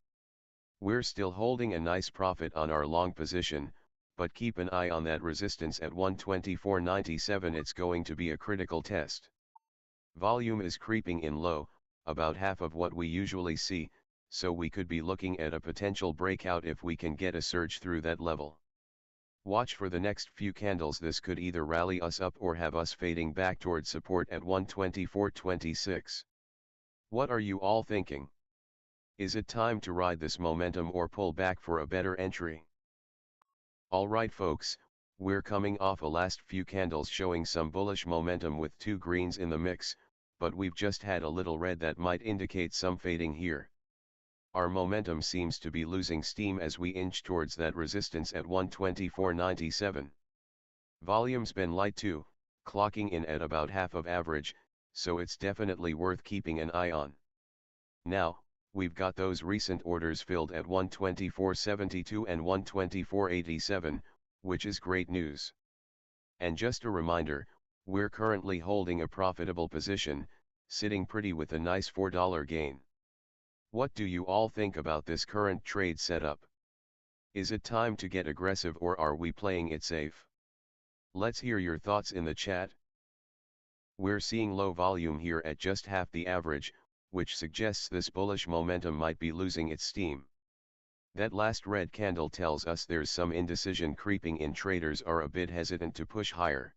We're still holding a nice profit on our long position, but keep an eye on that resistance at 124.97. It's going to be a critical test. Volume is creeping in low, about half of what we usually see, so we could be looking at a potential breakout if we can get a surge through that level. Watch for the next few candles. This could either rally us up or have us fading back towards support at 124.26. What are you all thinking? Is it time to ride this momentum or pull back for a better entry? Alright folks, we're coming off a last few candles showing some bullish momentum with 2 greens in the mix, but we've just had a little red that might indicate some fading here. Our momentum seems to be losing steam as we inch towards that resistance at 124.97. Volume's been light too, clocking in at about half of average, so it's definitely worth keeping an eye on. Now, we've got those recent orders filled at 124.72 and 124.87, which is great news. And just a reminder, we're currently holding a profitable position, sitting pretty with a nice $4 gain. What do you all think about this current trade setup? Is it time to get aggressive or are we playing it safe? Let's hear your thoughts in the chat. We're seeing low volume here at just half the average, which suggests this bullish momentum might be losing its steam. That last red candle tells us there's some indecision creeping in. Traders are a bit hesitant to push higher.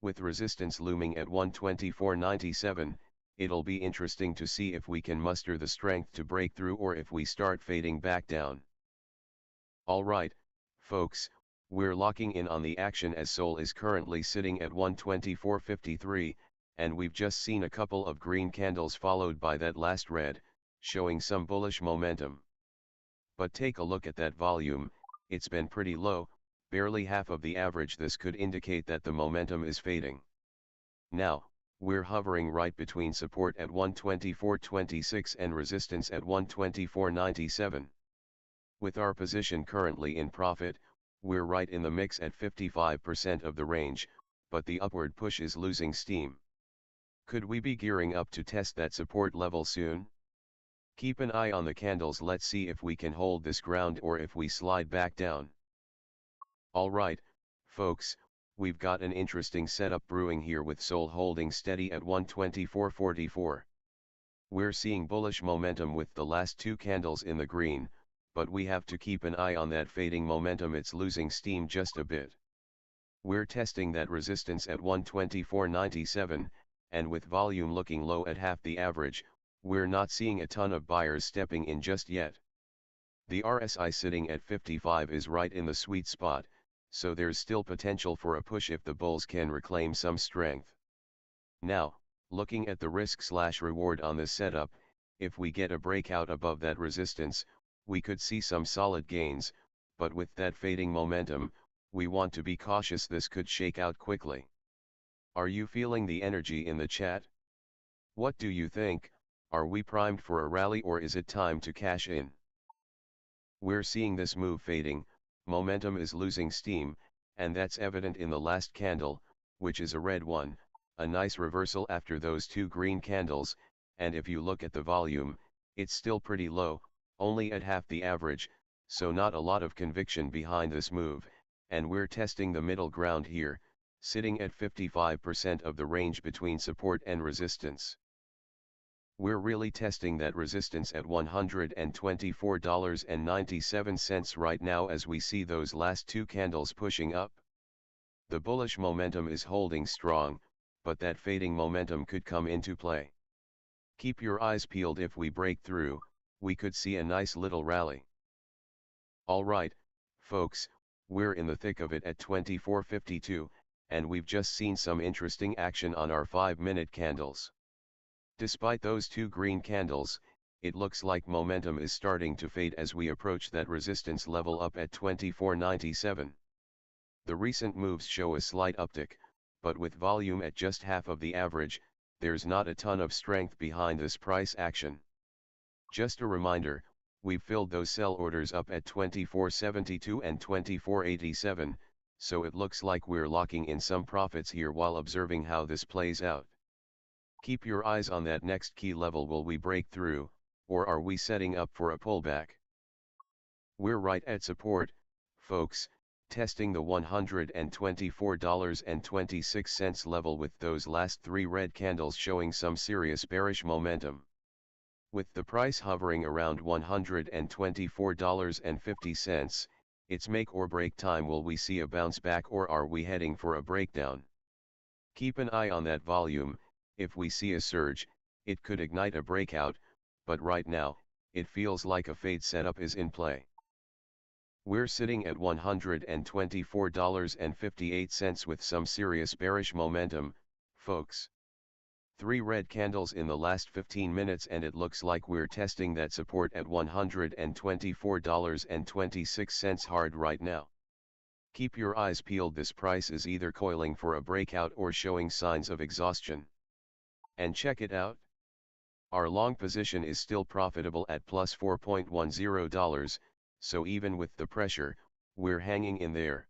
With resistance looming at 124.97, it'll be interesting to see if we can muster the strength to break through or if we start fading back down. Alright, folks, we're locking in on the action as SOL is currently sitting at 124.53, and we've just seen a couple of green candles followed by that last red, showing some bullish momentum. But take a look at that volume, it's been pretty low, barely half of the average. This could indicate that the momentum is fading. Now, we're hovering right between support at 124.26 and resistance at 124.97. With our position currently in profit, we're right in the mix at 55% of the range, but the upward push is losing steam. Could we be gearing up to test that support level soon? Keep an eye on the candles. Let's see if we can hold this ground or if we slide back down. Alright, folks, we've got an interesting setup brewing here with SOL holding steady at 124.44. We're seeing bullish momentum with the last 2 candles in the green, but we have to keep an eye on that fading momentum. It's losing steam just a bit. We're testing that resistance at 124.97, and with volume looking low at half the average, we're not seeing a ton of buyers stepping in just yet. The RSI sitting at 55 is right in the sweet spot, so there's still potential for a push if the bulls can reclaim some strength. Now, looking at the risk/reward on this setup, if we get a breakout above that resistance, we could see some solid gains, but with that fading momentum, we want to be cautious. This could shake out quickly. Are you feeling the energy in the chat? What do you think? Are we primed for a rally or is it time to cash in? We're seeing this move fading, momentum is losing steam, and that's evident in the last candle, which is a red one, a nice reversal after those 2 green candles, and if you look at the volume, it's still pretty low, only at half the average, so not a lot of conviction behind this move, and we're testing the middle ground here, sitting at 55% of the range between support and resistance. We're really testing that resistance at $124.97 right now as we see those last 2 candles pushing up. The bullish momentum is holding strong, but that fading momentum could come into play. Keep your eyes peeled. If we break through, we could see a nice little rally. Alright, folks, we're in the thick of it at 24.52, and we've just seen some interesting action on our 5-minute candles. Despite those two green candles, it looks like momentum is starting to fade as we approach that resistance level up at 24.97. The recent moves show a slight uptick, but with volume at just half of the average, there's not a ton of strength behind this price action. Just a reminder, we've filled those sell orders up at 24.72 and 24.87, so it looks like we're locking in some profits here while observing how this plays out. Keep your eyes on that next key level. Will we break through, or are we setting up for a pullback? We're right at support, folks, testing the $124.26 level with those last three red candles showing some serious bearish momentum. With the price hovering around $124.50, it's make or break time. Will we see a bounce back, or are we heading for a breakdown? Keep an eye on that volume. If we see a surge, it could ignite a breakout, but right now, it feels like a fade setup is in play. We're sitting at $124.58 with some serious bearish momentum, folks. 3 red candles in the last 15 minutes, and it looks like we're testing that support at $124.26 hard right now. Keep your eyes peeled. This price is either coiling for a breakout or showing signs of exhaustion. And check it out. Our long position is still profitable at plus $4.10, so even with the pressure, we're hanging in there.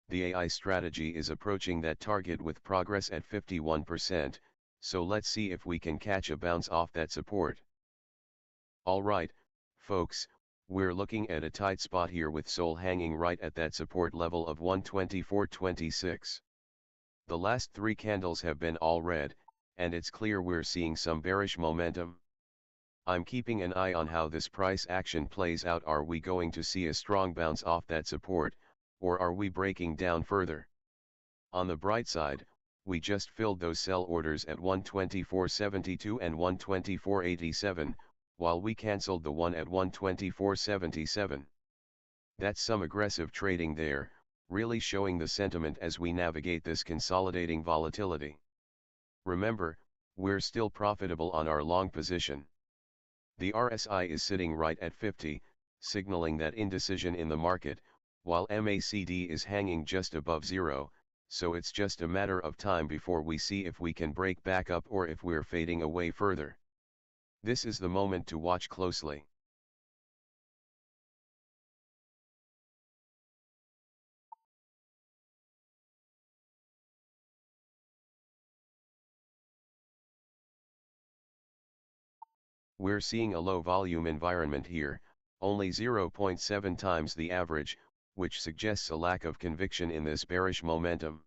The AI strategy is approaching that target with progress at 51%, so let's see if we can catch a bounce off that support. Alright, folks, we're looking at a tight spot here with SOL hanging right at that support level of 124.26. The last 3 candles have been all red, and it's clear we're seeing some bearish momentum. I'm keeping an eye on how this price action plays out. Are we going to see a strong bounce off that support, or are we breaking down further? On the bright side, we just filled those sell orders at 124.72 and 124.87, while we cancelled the one at 124.77. That's some aggressive trading there, really showing the sentiment as we navigate this consolidating volatility. Remember, we're still profitable on our long position. The RSI is sitting right at 50, signaling that indecision in the market, while MACD is hanging just above 0, so it's just a matter of time before we see if we can break back up or if we're fading away further. This is the moment to watch closely. We're seeing a low volume environment here, only 0.7 times the average, which suggests a lack of conviction in this bearish momentum.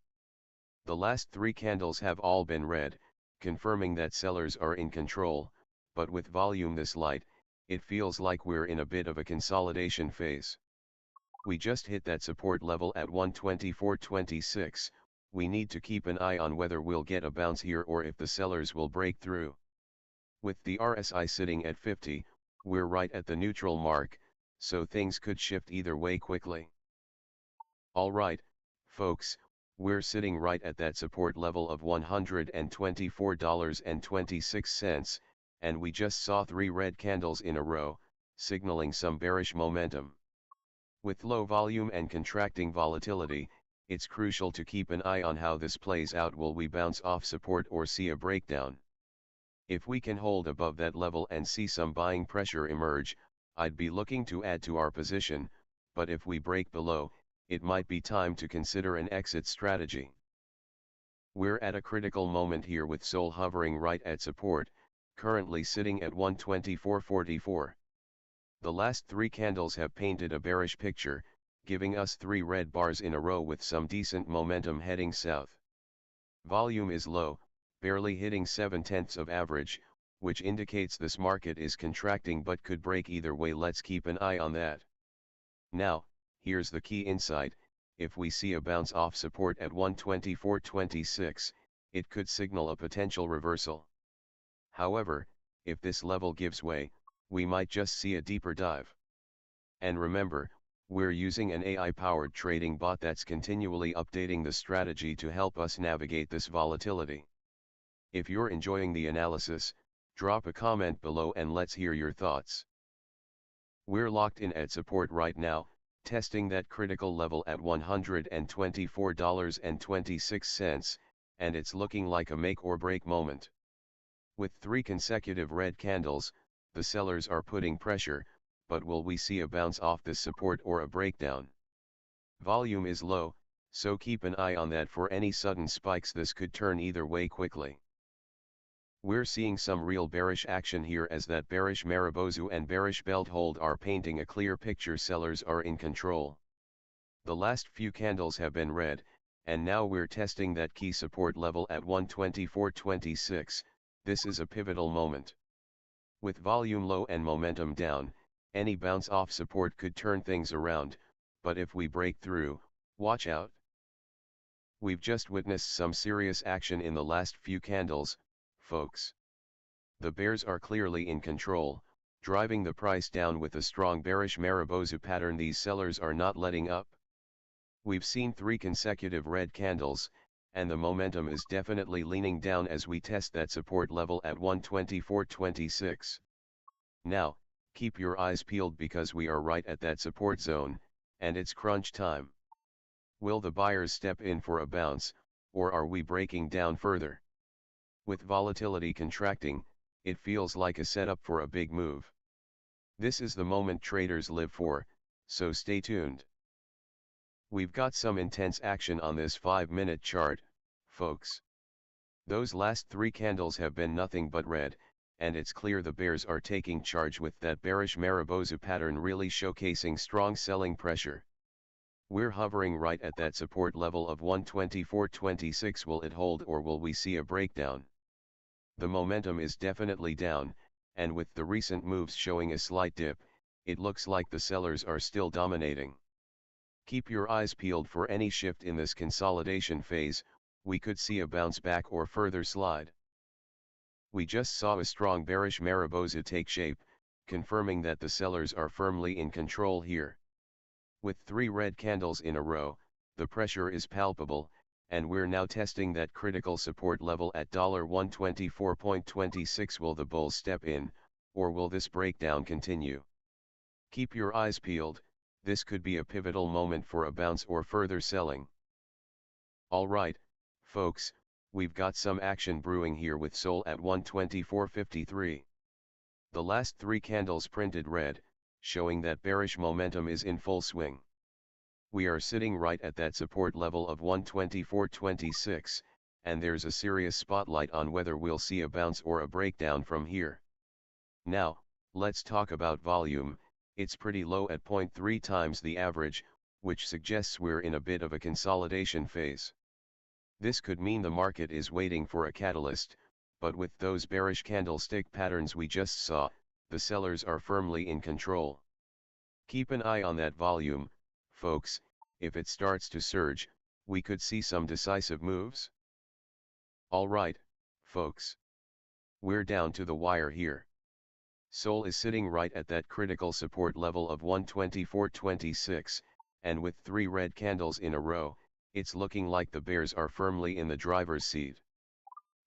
The last 3 candles have all been red, confirming that sellers are in control, but with volume this light, it feels like we're in a bit of a consolidation phase. We just hit that support level at 124.26, we need to keep an eye on whether we'll get a bounce here or if the sellers will break through. With the RSI sitting at 50, we're right at the neutral mark, so things could shift either way quickly. Alright, folks, we're sitting right at that support level of $124.26, and we just saw 3 red candles in a row, signaling some bearish momentum. With low volume and contracting volatility, it's crucial to keep an eye on how this plays out. Will we bounce off support or see a breakdown? If we can hold above that level and see some buying pressure emerge, I'd be looking to add to our position, but if we break below, it might be time to consider an exit strategy. We're at a critical moment here with SOL hovering right at support, currently sitting at 124.44. The last 3 candles have painted a bearish picture, giving us 3 red bars in a row with some decent momentum heading south. Volume is low, barely hitting 7/10 of average, which indicates this market is contracting but could break either way. Let's keep an eye on that. Now, here's the key insight: if we see a bounce off support at 124.26, it could signal a potential reversal. However, if this level gives way, we might just see a deeper dive. And remember, we're using an AI-powered trading bot that's continually updating the strategy to help us navigate this volatility. If you're enjoying the analysis, drop a comment below and let's hear your thoughts. We're locked in at support right now, testing that critical level at $124.26, and it's looking like a make or break moment. With 3 consecutive red candles, the sellers are putting pressure, but will we see a bounce off this support or a breakdown? Volume is low, so keep an eye on that for any sudden spikes. This could turn either way quickly. We're seeing some real bearish action here as that bearish Marubozu and bearish belt hold are painting a clear picture. Sellers are in control. The last few candles have been red, and now we're testing that key support level at 124.26. This is a pivotal moment. With volume low and momentum down, any bounce off support could turn things around, but if we break through, watch out. We've just witnessed some serious action in the last few candles, folks. The bears are clearly in control, driving the price down with a strong bearish Marubozu pattern. These sellers are not letting up. We've seen 3 consecutive red candles, and the momentum is definitely leaning down as we test that support level at 124.26. Now, keep your eyes peeled because we are right at that support zone, and it's crunch time. Will the buyers step in for a bounce, or are we breaking down further? With volatility contracting, it feels like a setup for a big move. This is the moment traders live for, so stay tuned. We've got some intense action on this 5-minute chart, folks. Those last 3 candles have been nothing but red, and it's clear the bears are taking charge with that bearish Marubozu pattern really showcasing strong selling pressure. We're hovering right at that support level of 124.26. Will it hold or will we see a breakdown? The momentum is definitely down, and with the recent moves showing a slight dip, it looks like the sellers are still dominating. Keep your eyes peeled for any shift in this consolidation phase. We could see a bounce back or further slide. We just saw a strong bearish Marubozu take shape, confirming that the sellers are firmly in control here. With 3 red candles in a row, the pressure is palpable, and we're now testing that critical support level at $124.26. Will the bulls step in, or will this breakdown continue? Keep your eyes peeled. This could be a pivotal moment for a bounce or further selling. Alright, folks, we've got some action brewing here with SOL at 124.53. The last 3 candles printed red, showing that bearish momentum is in full swing. We are sitting right at that support level of 124.26, and there's a serious spotlight on whether we'll see a bounce or a breakdown from here. Now, let's talk about volume. It's pretty low at 0.3 times the average, which suggests we're in a bit of a consolidation phase. This could mean the market is waiting for a catalyst, but with those bearish candlestick patterns we just saw, the sellers are firmly in control. Keep an eye on that volume, folks. If it starts to surge, we could see some decisive moves. Alright, folks. We're down to the wire here. SOL is sitting right at that critical support level of 124.26, and with 3 red candles in a row, it's looking like the bears are firmly in the driver's seat.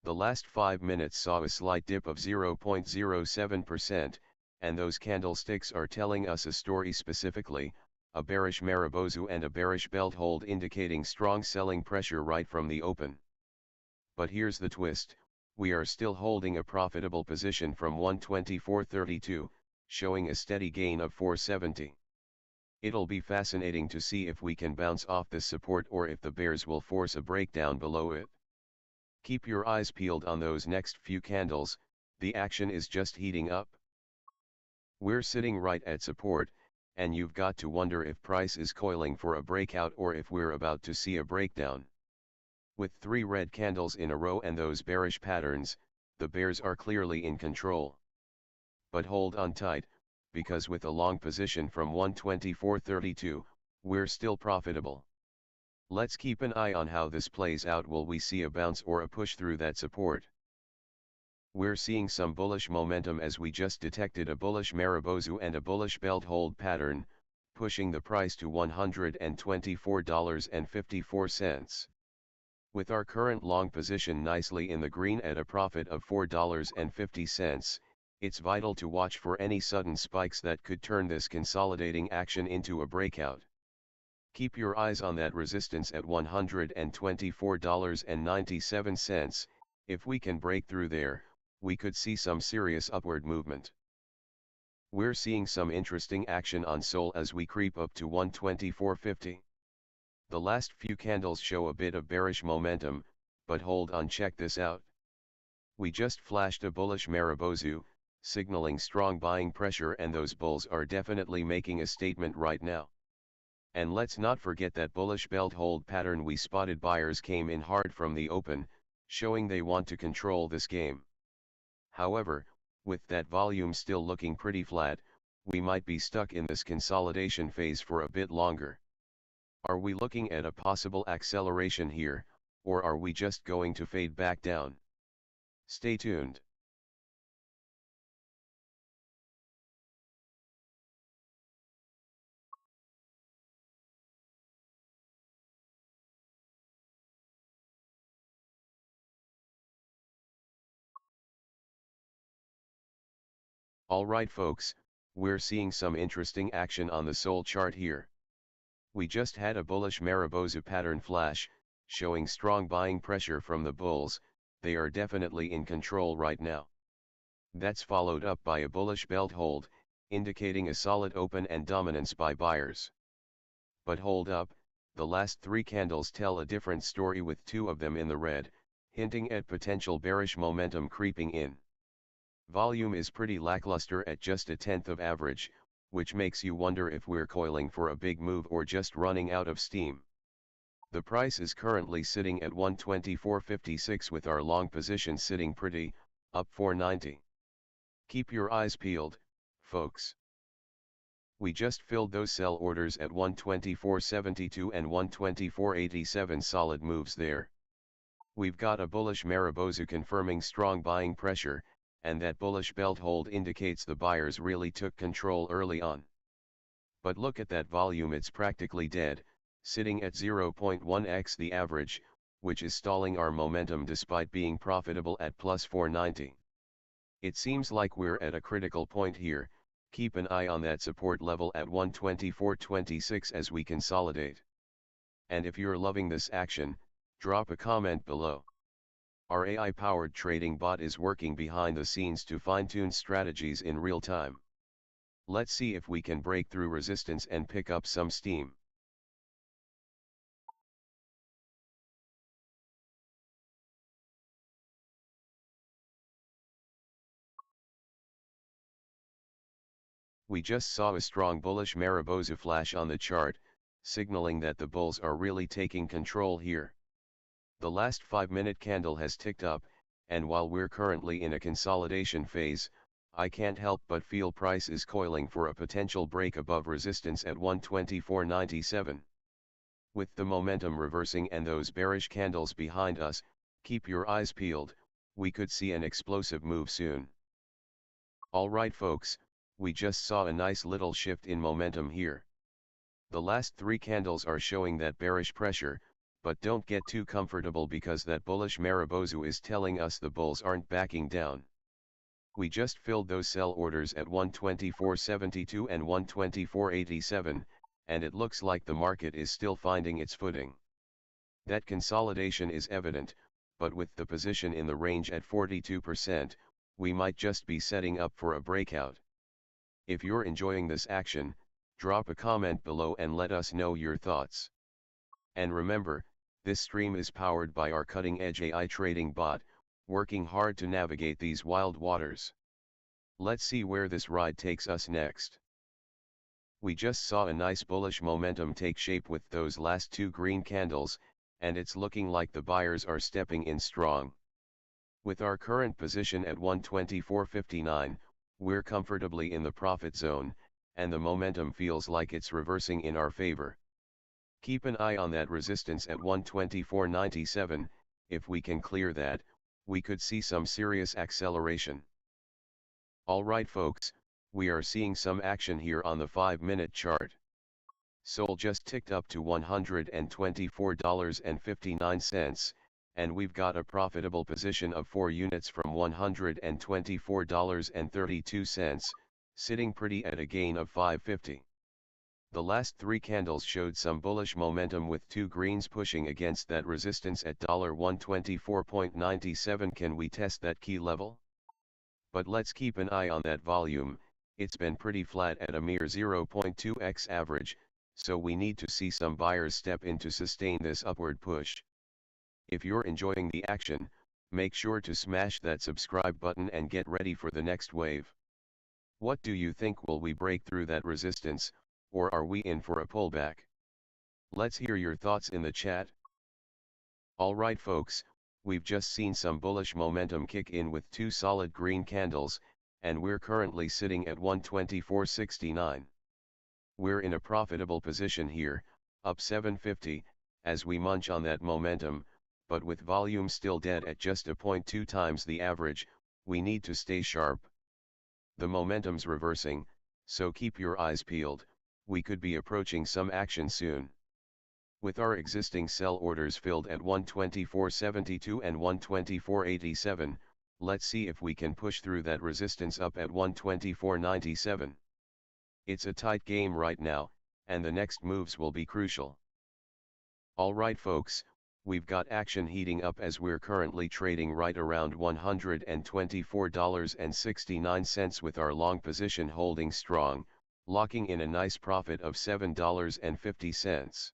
The last 5 minutes saw a slight dip of 0.07%, and those candlesticks are telling us a story specifically, a bearish Marubozu and a bearish belt hold indicating strong selling pressure right from the open. But here's the twist. We are still holding a profitable position from 124.32, showing a steady gain of 470. It'll be fascinating to see if we can bounce off this support or if the bears will force a breakdown below it. Keep your eyes peeled on those next few candles. The action is just heating up. We're sitting right at support, and you've got to wonder if price is coiling for a breakout or if we're about to see a breakdown. With 3 red candles in a row and those bearish patterns, the bears are clearly in control. But hold on tight, because with a long position from 124.32, we're still profitable. Let's keep an eye on how this plays out. Will we see a bounce or a push through that support? We're seeing some bullish momentum as we just detected a bullish Marubozu and a bullish belt hold pattern, pushing the price to $124.54. With our current long position nicely in the green at a profit of $4.50, it's vital to watch for any sudden spikes that could turn this consolidating action into a breakout. Keep your eyes on that resistance at $124.97, if we can break through there, we could see some serious upward movement. We're seeing some interesting action on SOL as we creep up to 124.50. The last few candles show a bit of bearish momentum, but hold on, check this out. We just flashed a bullish Marubozu, signaling strong buying pressure, and those bulls are definitely making a statement right now. And let's not forget that bullish belt hold pattern we spotted. Buyers came in hard from the open, showing they want to control this game. However, with that volume still looking pretty flat, we might be stuck in this consolidation phase for a bit longer. Are we looking at a possible acceleration here, or are we just going to fade back down? Stay tuned. Alright folks, we're seeing some interesting action on the SOL chart here. We just had a bullish Marubozu pattern flash, showing strong buying pressure from the bulls. They are definitely in control right now. That's followed up by a bullish belt hold, indicating a solid open and dominance by buyers. But hold up, the last three candles tell a different story, with two of them in the red, hinting at potential bearish momentum creeping in. Volume is pretty lackluster at just 1/10 of average, which makes you wonder if we're coiling for a big move or just running out of steam. The price is currently sitting at 124.56 with our long position sitting pretty, up 490. Keep your eyes peeled, folks. We just filled those sell orders at 124.72 and 124.87, solid moves there. We've got a bullish Marubozu confirming strong buying pressure, and that bullish belt hold indicates the buyers really took control early on. But look at that volume, it's practically dead, sitting at 0.1x the average, which is stalling our momentum despite being profitable at plus 490. It seems like we're at a critical point here. Keep an eye on that support level at 124.26 as we consolidate. And if you're loving this action, drop a comment below. Our AI-powered trading bot is working behind the scenes to fine-tune strategies in real time. Let's see if we can break through resistance and pick up some steam. We just saw a strong bullish Marubozu flash on the chart, signaling that the bulls are really taking control here. The last 5-minute candle has ticked up, and while we're currently in a consolidation phase, I can't help but feel price is coiling for a potential break above resistance at 124.97. With the momentum reversing and those bearish candles behind us, keep your eyes peeled, we could see an explosive move soon. Alright folks, we just saw a nice little shift in momentum here. The last three candles are showing that bearish pressure, but don't get too comfortable because that bullish Marubozu is telling us the bulls aren't backing down. We just filled those sell orders at 124.72 and 124.87, and it looks like the market is still finding its footing. That consolidation is evident, but with the position in the range at 42%, we might just be setting up for a breakout. If you're enjoying this action, drop a comment below and let us know your thoughts. And remember, this stream is powered by our cutting-edge AI trading bot, working hard to navigate these wild waters. Let's see where this ride takes us next. We just saw a nice bullish momentum take shape with those last two green candles, and it's looking like the buyers are stepping in strong. With our current position at 124.59, we're comfortably in the profit zone, and the momentum feels like it's reversing in our favor. Keep an eye on that resistance at 124.97, if we can clear that, we could see some serious acceleration. Alright folks, we are seeing some action here on the 5-minute chart. SOL just ticked up to $124.59, and we've got a profitable position of 4 units from $124.32, sitting pretty at a gain of $5.50. The last 3 candles showed some bullish momentum with 2 greens pushing against that resistance at $124.97. Can we test that key level? But let's keep an eye on that volume. It's been pretty flat at a mere 0.2x average, so we need to see some buyers step in to sustain this upward push. If you're enjoying the action, make sure to smash that subscribe button and get ready for the next wave. What do you think? Will we break through that resistance, or are we in for a pullback? Let's hear your thoughts in the chat. Alright folks, we've just seen some bullish momentum kick in with 2 solid green candles, and we're currently sitting at 124.69. We're in a profitable position here, up $7.50, as we munch on that momentum, but with volume still dead at just 0.2 times the average, we need to stay sharp. The momentum's reversing, so keep your eyes peeled. We could be approaching some action soon. With our existing sell orders filled at 124.72 and 124.87, let's see if we can push through that resistance up at 124.97. It's a tight game right now, and the next moves will be crucial. Alright folks, we've got action heating up as we're currently trading right around $124.69 with our long position holding strong, locking in a nice profit of $7.50.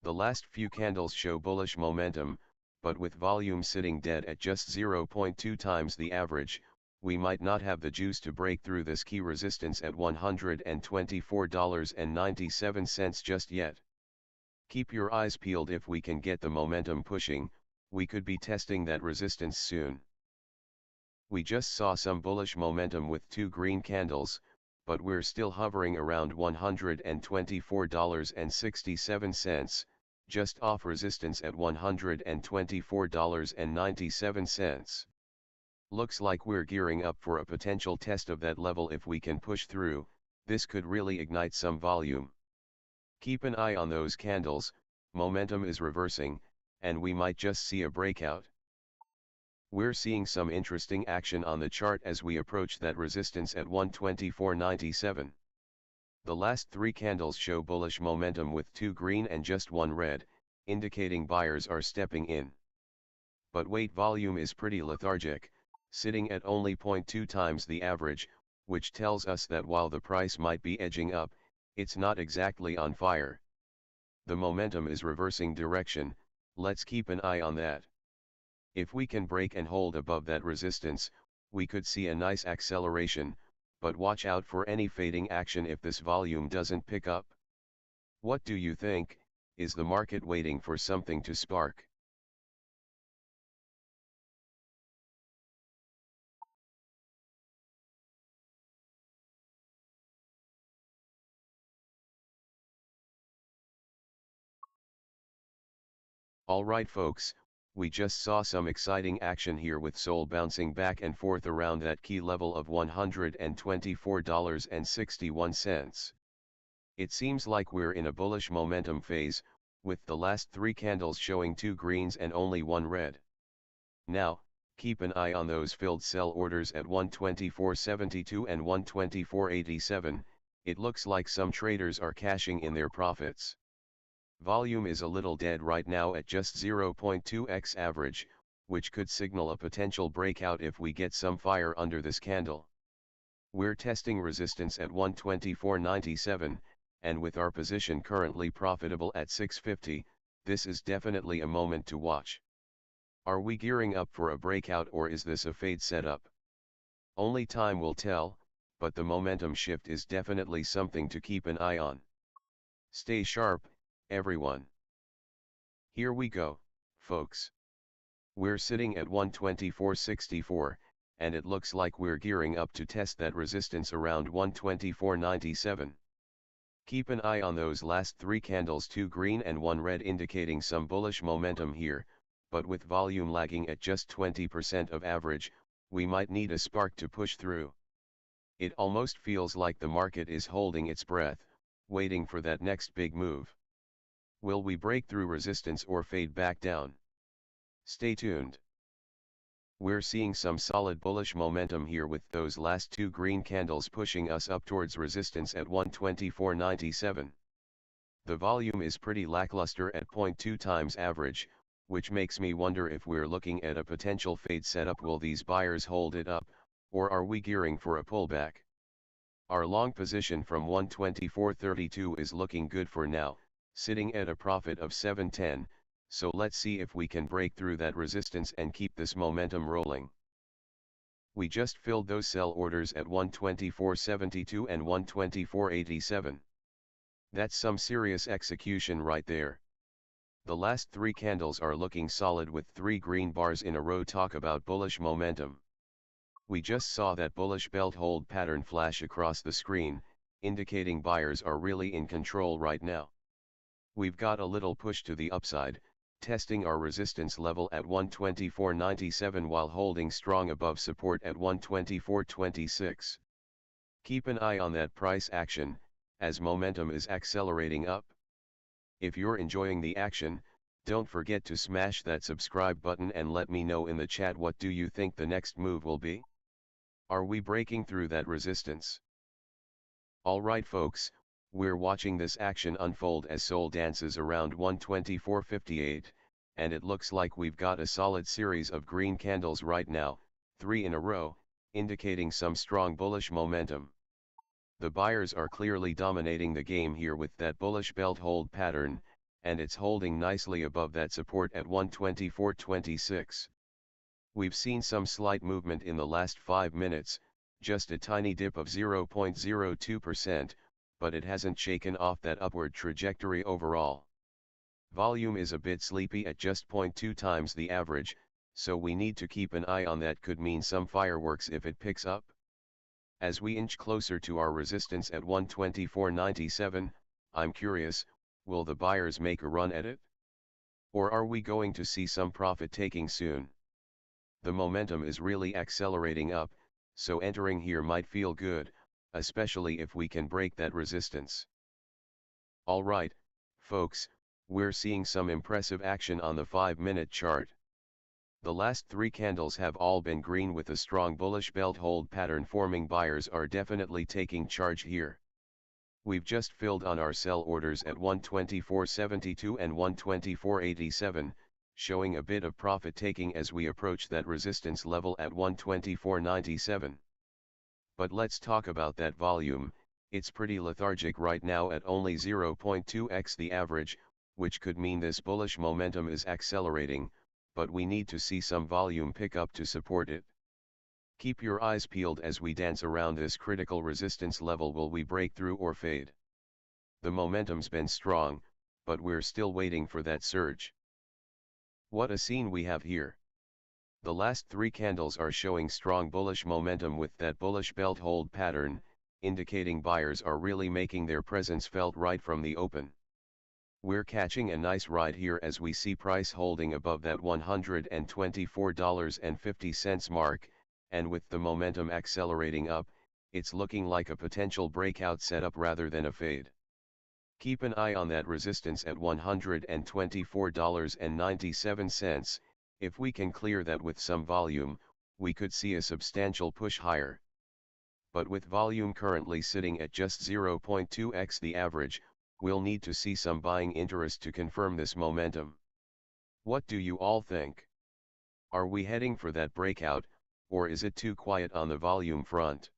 The last few candles show bullish momentum, but with volume sitting dead at just 0.2 times the average, we might not have the juice to break through this key resistance at $124.97 just yet. Keep your eyes peeled. If we can get the momentum pushing, we could be testing that resistance soon. We just saw some bullish momentum with 2 green candles, but we're still hovering around $124.67, just off resistance at $124.97. Looks like we're gearing up for a potential test of that level. If we can push through, this could really ignite some volume. Keep an eye on those candles, momentum is reversing, and we might just see a breakout. We're seeing some interesting action on the chart as we approach that resistance at 124.97. The last 3 candles show bullish momentum with 2 green and just 1 red, indicating buyers are stepping in. But wait, volume is pretty lethargic, sitting at only 0.2 times the average, which tells us that while the price might be edging up, it's not exactly on fire. The momentum is reversing direction, let's keep an eye on that. If we can break and hold above that resistance, we could see a nice acceleration, but watch out for any fading action if this volume doesn't pick up. What do you think? Is the market waiting for something to spark? Alright folks, we just saw some exciting action here with SOL bouncing back and forth around that key level of $124.61. It seems like we're in a bullish momentum phase, with the last 3 candles showing 2 greens and only 1 red. Now, keep an eye on those filled sell orders at 124.72 and 124.87, it looks like some traders are cashing in their profits. Volume is a little dead right now at just 0.2x average, which could signal a potential breakout if we get some fire under this candle. We're testing resistance at 124.97, and with our position currently profitable at $6.50, this is definitely a moment to watch. Are we gearing up for a breakout, or is this a fade setup? Only time will tell, but the momentum shift is definitely something to keep an eye on. Stay sharp, everyone. Here we go, folks. We're sitting at 124.64, and it looks like we're gearing up to test that resistance around 124.97. Keep an eye on those last 3 candles, 2 green and 1 red, indicating some bullish momentum here, but with volume lagging at just 20% of average, we might need a spark to push through. It almost feels like the market is holding its breath, waiting for that next big move. Will we break through resistance or fade back down? Stay tuned. We're seeing some solid bullish momentum here with those last two green candles pushing us up towards resistance at 124.97. The volume is pretty lackluster at 0.2 times average, which makes me wonder if we're looking at a potential fade setup. Will these buyers hold it up, or are we gearing for a pullback? Our long position from 124.32 is looking good for now, sitting at a profit of 710, so let's see if we can break through that resistance and keep this momentum rolling. We just filled those sell orders at 124.72 and 124.87. That's some serious execution right there. The last three candles are looking solid with three green bars in a row. Talk about bullish momentum. We just saw that bullish belt hold pattern flash across the screen, indicating buyers are really in control right now. We've got a little push to the upside, testing our resistance level at 124.97 while holding strong above support at 124.26. Keep an eye on that price action, as momentum is accelerating up. If you're enjoying the action, don't forget to smash that subscribe button and let me know in the chat what do you think the next move will be. Are we breaking through that resistance? Alright folks, we're watching this action unfold as SOL dances around 124.58, and it looks like we've got a solid series of green candles right now, 3 in a row, indicating some strong bullish momentum. The buyers are clearly dominating the game here with that bullish belt hold pattern, and it's holding nicely above that support at 124.26. We've seen some slight movement in the last 5 minutes, just a tiny dip of 0.02%, but it hasn't shaken off that upward trajectory overall. Volume is a bit sleepy at just 0.2 times the average, so we need to keep an eye on that. Could mean some fireworks if it picks up. As we inch closer to our resistance at 124.97, I'm curious, will the buyers make a run at it? Or are we going to see some profit taking soon? The momentum is really accelerating up, so entering here might feel good, especially if we can break that resistance. Alright, folks, we're seeing some impressive action on the 5-minute chart. The last three candles have all been green with a strong bullish belt hold pattern forming. Buyers are definitely taking charge here. We've just filled on our sell orders at 124.72 and 124.87, showing a bit of profit taking as we approach that resistance level at 124.97. But let's talk about that volume. It's pretty lethargic right now at only 0.2x the average, which could mean this bullish momentum is accelerating, but we need to see some volume pick up to support it. Keep your eyes peeled as we dance around this critical resistance level. Will we break through or fade? The momentum's been strong, but we're still waiting for that surge. What a scene we have here. The last three candles are showing strong bullish momentum with that bullish belt hold pattern, indicating buyers are really making their presence felt right from the open. We're catching a nice ride here as we see price holding above that $124.50 mark, and with the momentum accelerating up, it's looking like a potential breakout setup rather than a fade. Keep an eye on that resistance at $124.97. If we can clear that with some volume, we could see a substantial push higher. But with volume currently sitting at just 0.2x the average, we'll need to see some buying interest to confirm this momentum. What do you all think? Are we heading for that breakout, or is it too quiet on the volume front?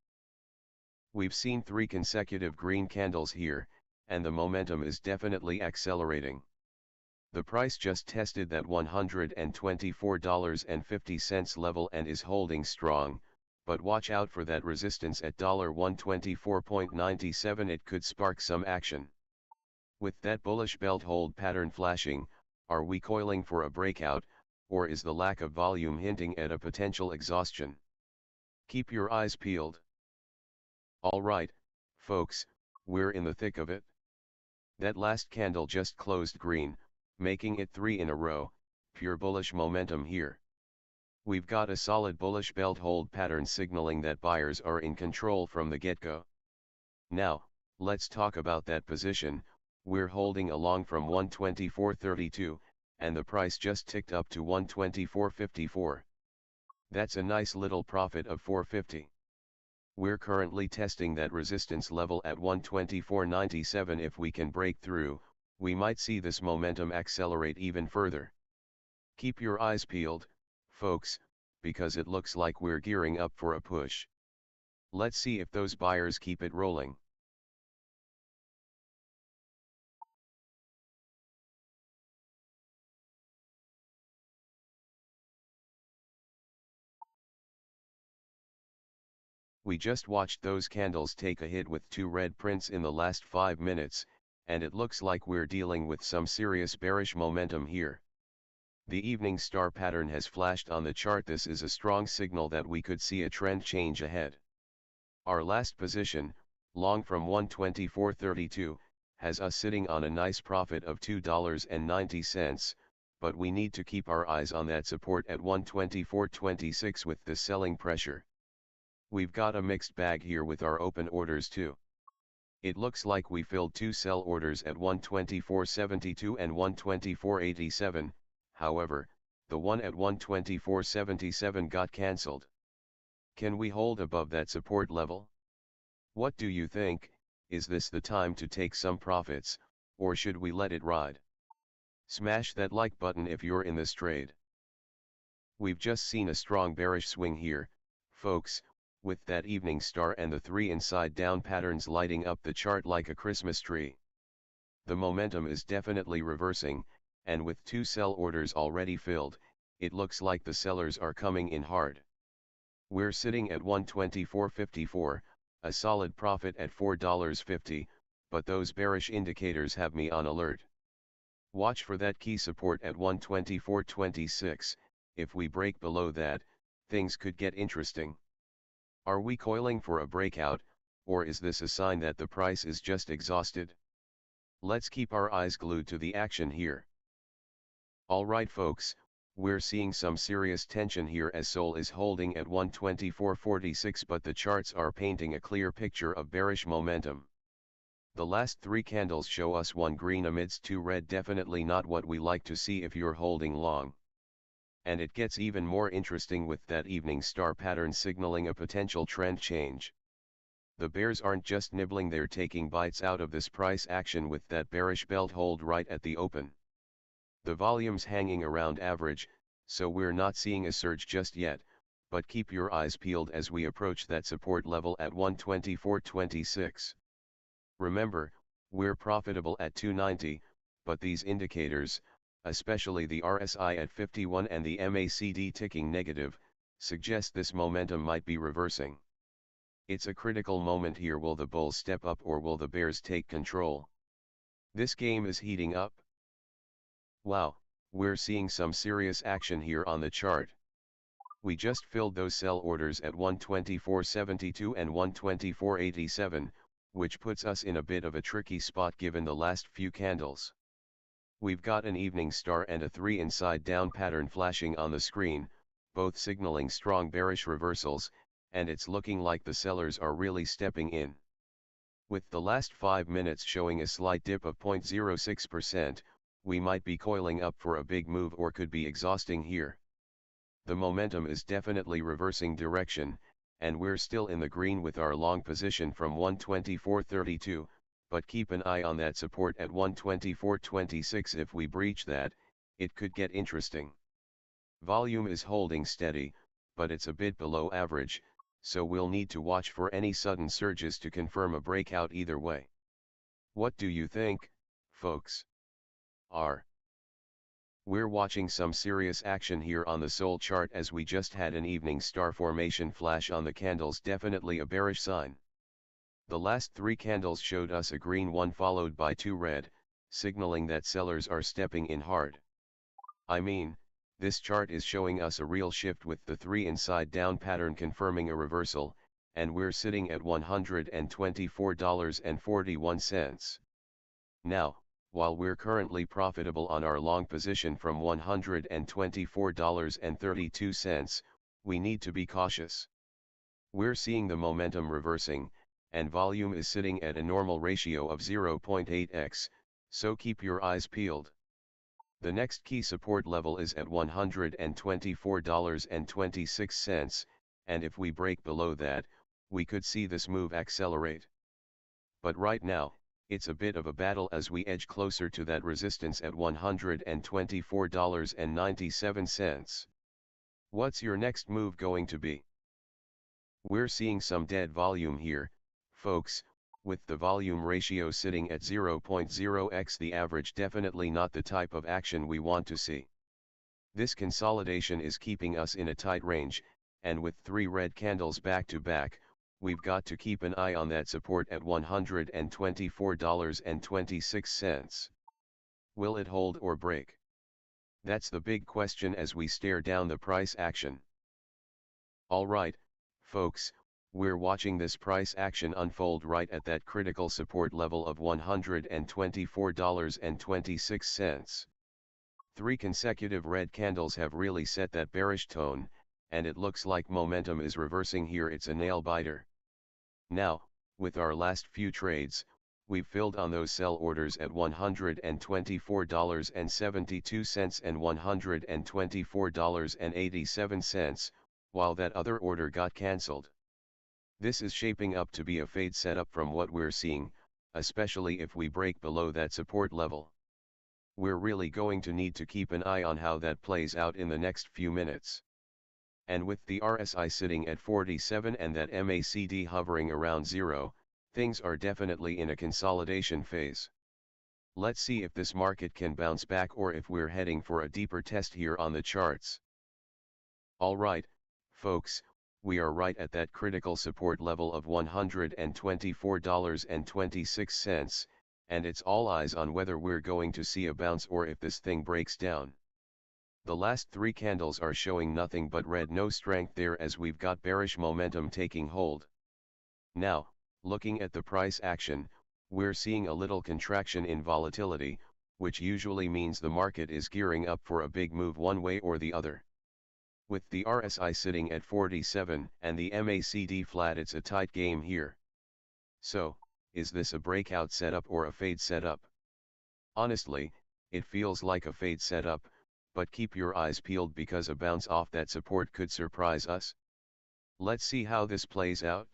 We've seen 3 consecutive green candles here, and the momentum is definitely accelerating. The price just tested that $124.50 level and is holding strong, but watch out for that resistance at $124.97. It could spark some action. With that bullish belt hold pattern flashing, are we coiling for a breakout, or is the lack of volume hinting at a potential exhaustion? Keep your eyes peeled. Alright, folks, we're in the thick of it. That last candle just closed green, making it 3 in a row, pure bullish momentum here. We've got a solid bullish belt hold pattern signaling that buyers are in control from the get-go. Now, let's talk about that position. We're holding along from 124.32, and the price just ticked up to 124.54. That's a nice little profit of 450. We're currently testing that resistance level at 124.97. If we can break through, we might see this momentum accelerate even further. Keep your eyes peeled, folks, because it looks like we're gearing up for a push. Let's see if those buyers keep it rolling. We just watched those candles take a hit with two red prints in the last 5 minutes, and it looks like we're dealing with some serious bearish momentum here. The evening star pattern has flashed on the chart. This is a strong signal that we could see a trend change ahead. Our last position, long from 124.32, has us sitting on a nice profit of $2.90, but we need to keep our eyes on that support at 124.26 with the selling pressure. We've got a mixed bag here with our open orders too. It looks like we filled two sell orders at 124.72 and 124.87, however, the one at 124.77 got cancelled. Can we hold above that support level? What do you think? Is this the time to take some profits, or should we let it ride? Smash that like button if you're in this trade. We've just seen a strong bearish swing here, folks, with that evening star and the three inside down patterns lighting up the chart like a Christmas tree. The momentum is definitely reversing, and with two sell orders already filled, it looks like the sellers are coming in hard. We're sitting at 124.54, a solid profit at $4.50, but those bearish indicators have me on alert. Watch for that key support at 124.26, if we break below that, things could get interesting. Are we coiling for a breakout, or is this a sign that the price is just exhausted? Let's keep our eyes glued to the action here. Alright folks, we're seeing some serious tension here as SOL is holding at 124.46, but the charts are painting a clear picture of bearish momentum. The last three candles show us one green amidst two red, definitely not what we like to see if you're holding long. And it gets even more interesting with that evening star pattern signaling a potential trend change. The bears aren't just nibbling, they're taking bites out of this price action with that bearish belt hold right at the open. The volume's hanging around average, so we're not seeing a surge just yet, but keep your eyes peeled as we approach that support level at 124.26. Remember, we're profitable at 290, but these indicators, especially the RSI at 51 and the MACD ticking negative, suggest this momentum might be reversing. It's a critical moment here. Will the bulls step up or will the bears take control? This game is heating up. Wow, we're seeing some serious action here on the chart. We just filled those sell orders at 124.72 and 124.87, which puts us in a bit of a tricky spot given the last few candles. We've got an evening star and a three inside down pattern flashing on the screen, both signaling strong bearish reversals, and it's looking like the sellers are really stepping in. With the last 5 minutes showing a slight dip of 0.06%, we might be coiling up for a big move or could be exhausting here. The momentum is definitely reversing direction, and we're still in the green with our long position from 124.32. But keep an eye on that support at 124.26. If we breach that, it could get interesting. Volume is holding steady, but it's a bit below average, so we'll need to watch for any sudden surges to confirm a breakout either way. What do you think, folks? We're watching some serious action here on the SOL chart as we just had an evening star formation flash on the candles, definitely a bearish sign. The last three candles showed us a green one followed by two red, signaling that sellers are stepping in hard. I mean, this chart is showing us a real shift with the three inside down pattern confirming a reversal, and we're sitting at $124.41. Now, While we're currently profitable on our long position from $124.32, we need to be cautious. We're seeing the momentum reversing, and volume is sitting at a normal ratio of 0.8x, so keep your eyes peeled. The next key support level is at $124.26, and if we break below that, we could see this move accelerate. But right now, it's a bit of a battle as we edge closer to that resistance at $124.97. What's your next move going to be? We're seeing some dead volume here, folks, with the volume ratio sitting at 0.0x the average, definitely not the type of action we want to see. This consolidation is keeping us in a tight range, and with 3 red candles back to back, we've got to keep an eye on that support at $124.26. Will it hold or break? That's the big question as we stare down the price action. Alright, folks, we're watching this price action unfold right at that critical support level of $124.26. 3 consecutive red candles have really set that bearish tone, and it looks like momentum is reversing here. It's a nail biter. Now, with our last few trades, we've filled on those sell orders at $124.72 and $124.87, while that other order got cancelled. This is shaping up to be a fade setup from what we're seeing, especially if we break below that support level. We're really going to need to keep an eye on how that plays out in the next few minutes. And with the RSI sitting at 47 and that MACD hovering around 0, things are definitely in a consolidation phase. Let's see if this market can bounce back or if we're heading for a deeper test here on the charts. Alright, folks, we are right at that critical support level of $124.26, and it's all eyes on whether we're going to see a bounce or if this thing breaks down. The last 3 candles are showing nothing but red, no strength there as we've got bearish momentum taking hold. Now, looking at the price action, we're seeing a little contraction in volatility, which usually means the market is gearing up for a big move one way or the other. With the RSI sitting at 47 and the MACD flat, it's a tight game here. So, is this a breakout setup or a fade setup? Honestly, it feels like a fade setup, but keep your eyes peeled because a bounce off that support could surprise us. Let's see how this plays out.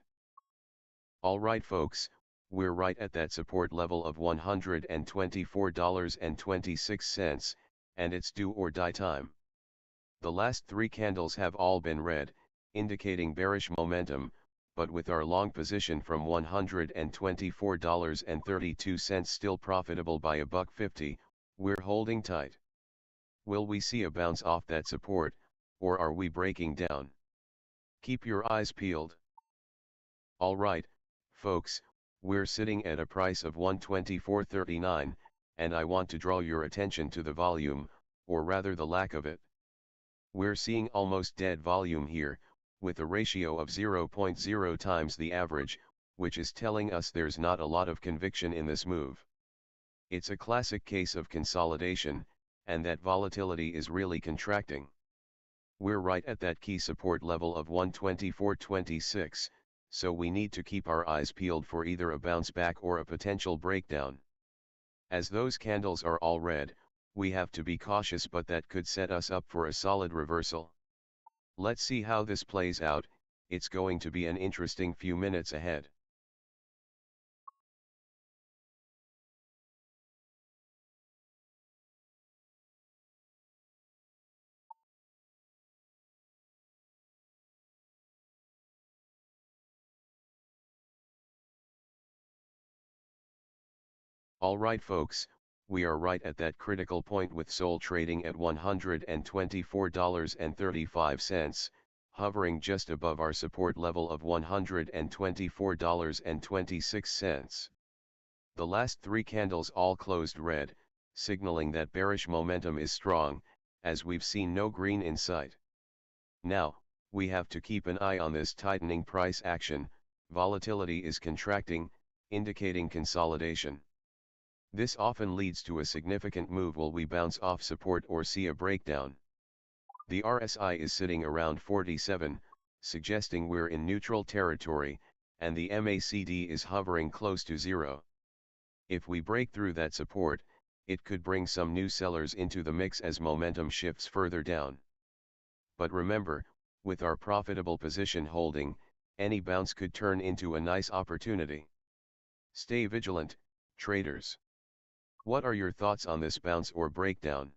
Alright folks, we're right at that support level of $124.26, and it's do or die time. The last 3 candles have all been red, indicating bearish momentum, but with our long position from $124.32 still profitable by $1.50, we're holding tight. Will we see a bounce off that support, or are we breaking down? Keep your eyes peeled. Alright, folks, we're sitting at a price of $124.39, and I want to draw your attention to the volume, or rather the lack of it. We're seeing almost dead volume here, with a ratio of 0.0 times the average, which is telling us there's not a lot of conviction in this move. It's a classic case of consolidation, and that volatility is really contracting. We're right at that key support level of $124.26, so we need to keep our eyes peeled for either a bounce back or a potential breakdown. As those candles are all red, we have to be cautious, but that could set us up for a solid reversal. Let's see how this plays out. It's going to be an interesting few minutes ahead. Alright folks, we are right at that critical point with SOL trading at $124.35, hovering just above our support level of $124.26. The last 3 candles all closed red, signaling that bearish momentum is strong, as we've seen no green in sight. Now, we have to keep an eye on this tightening price action. Volatility is contracting, indicating consolidation. This often leads to a significant move. Will we bounce off support or see a breakdown? The RSI is sitting around 47, suggesting we're in neutral territory, and the MACD is hovering close to 0. If we break through that support, it could bring some new sellers into the mix as momentum shifts further down. But remember, with our profitable position holding, any bounce could turn into a nice opportunity. Stay vigilant, traders. What are your thoughts on this bounce or breakdown?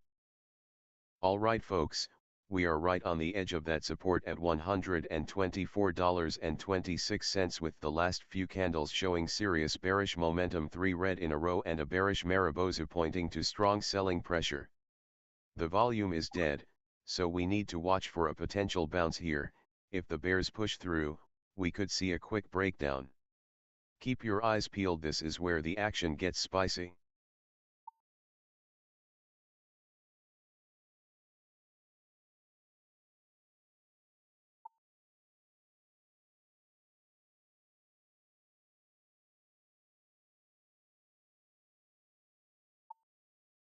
Alright folks, we are right on the edge of that support at $124.26 with the last few candles showing serious bearish momentum, 3 red in a row and a bearish Mariposa pointing to strong selling pressure. The volume is dead, so we need to watch for a potential bounce here. If the bears push through, we could see a quick breakdown. Keep your eyes peeled, this is where the action gets spicy.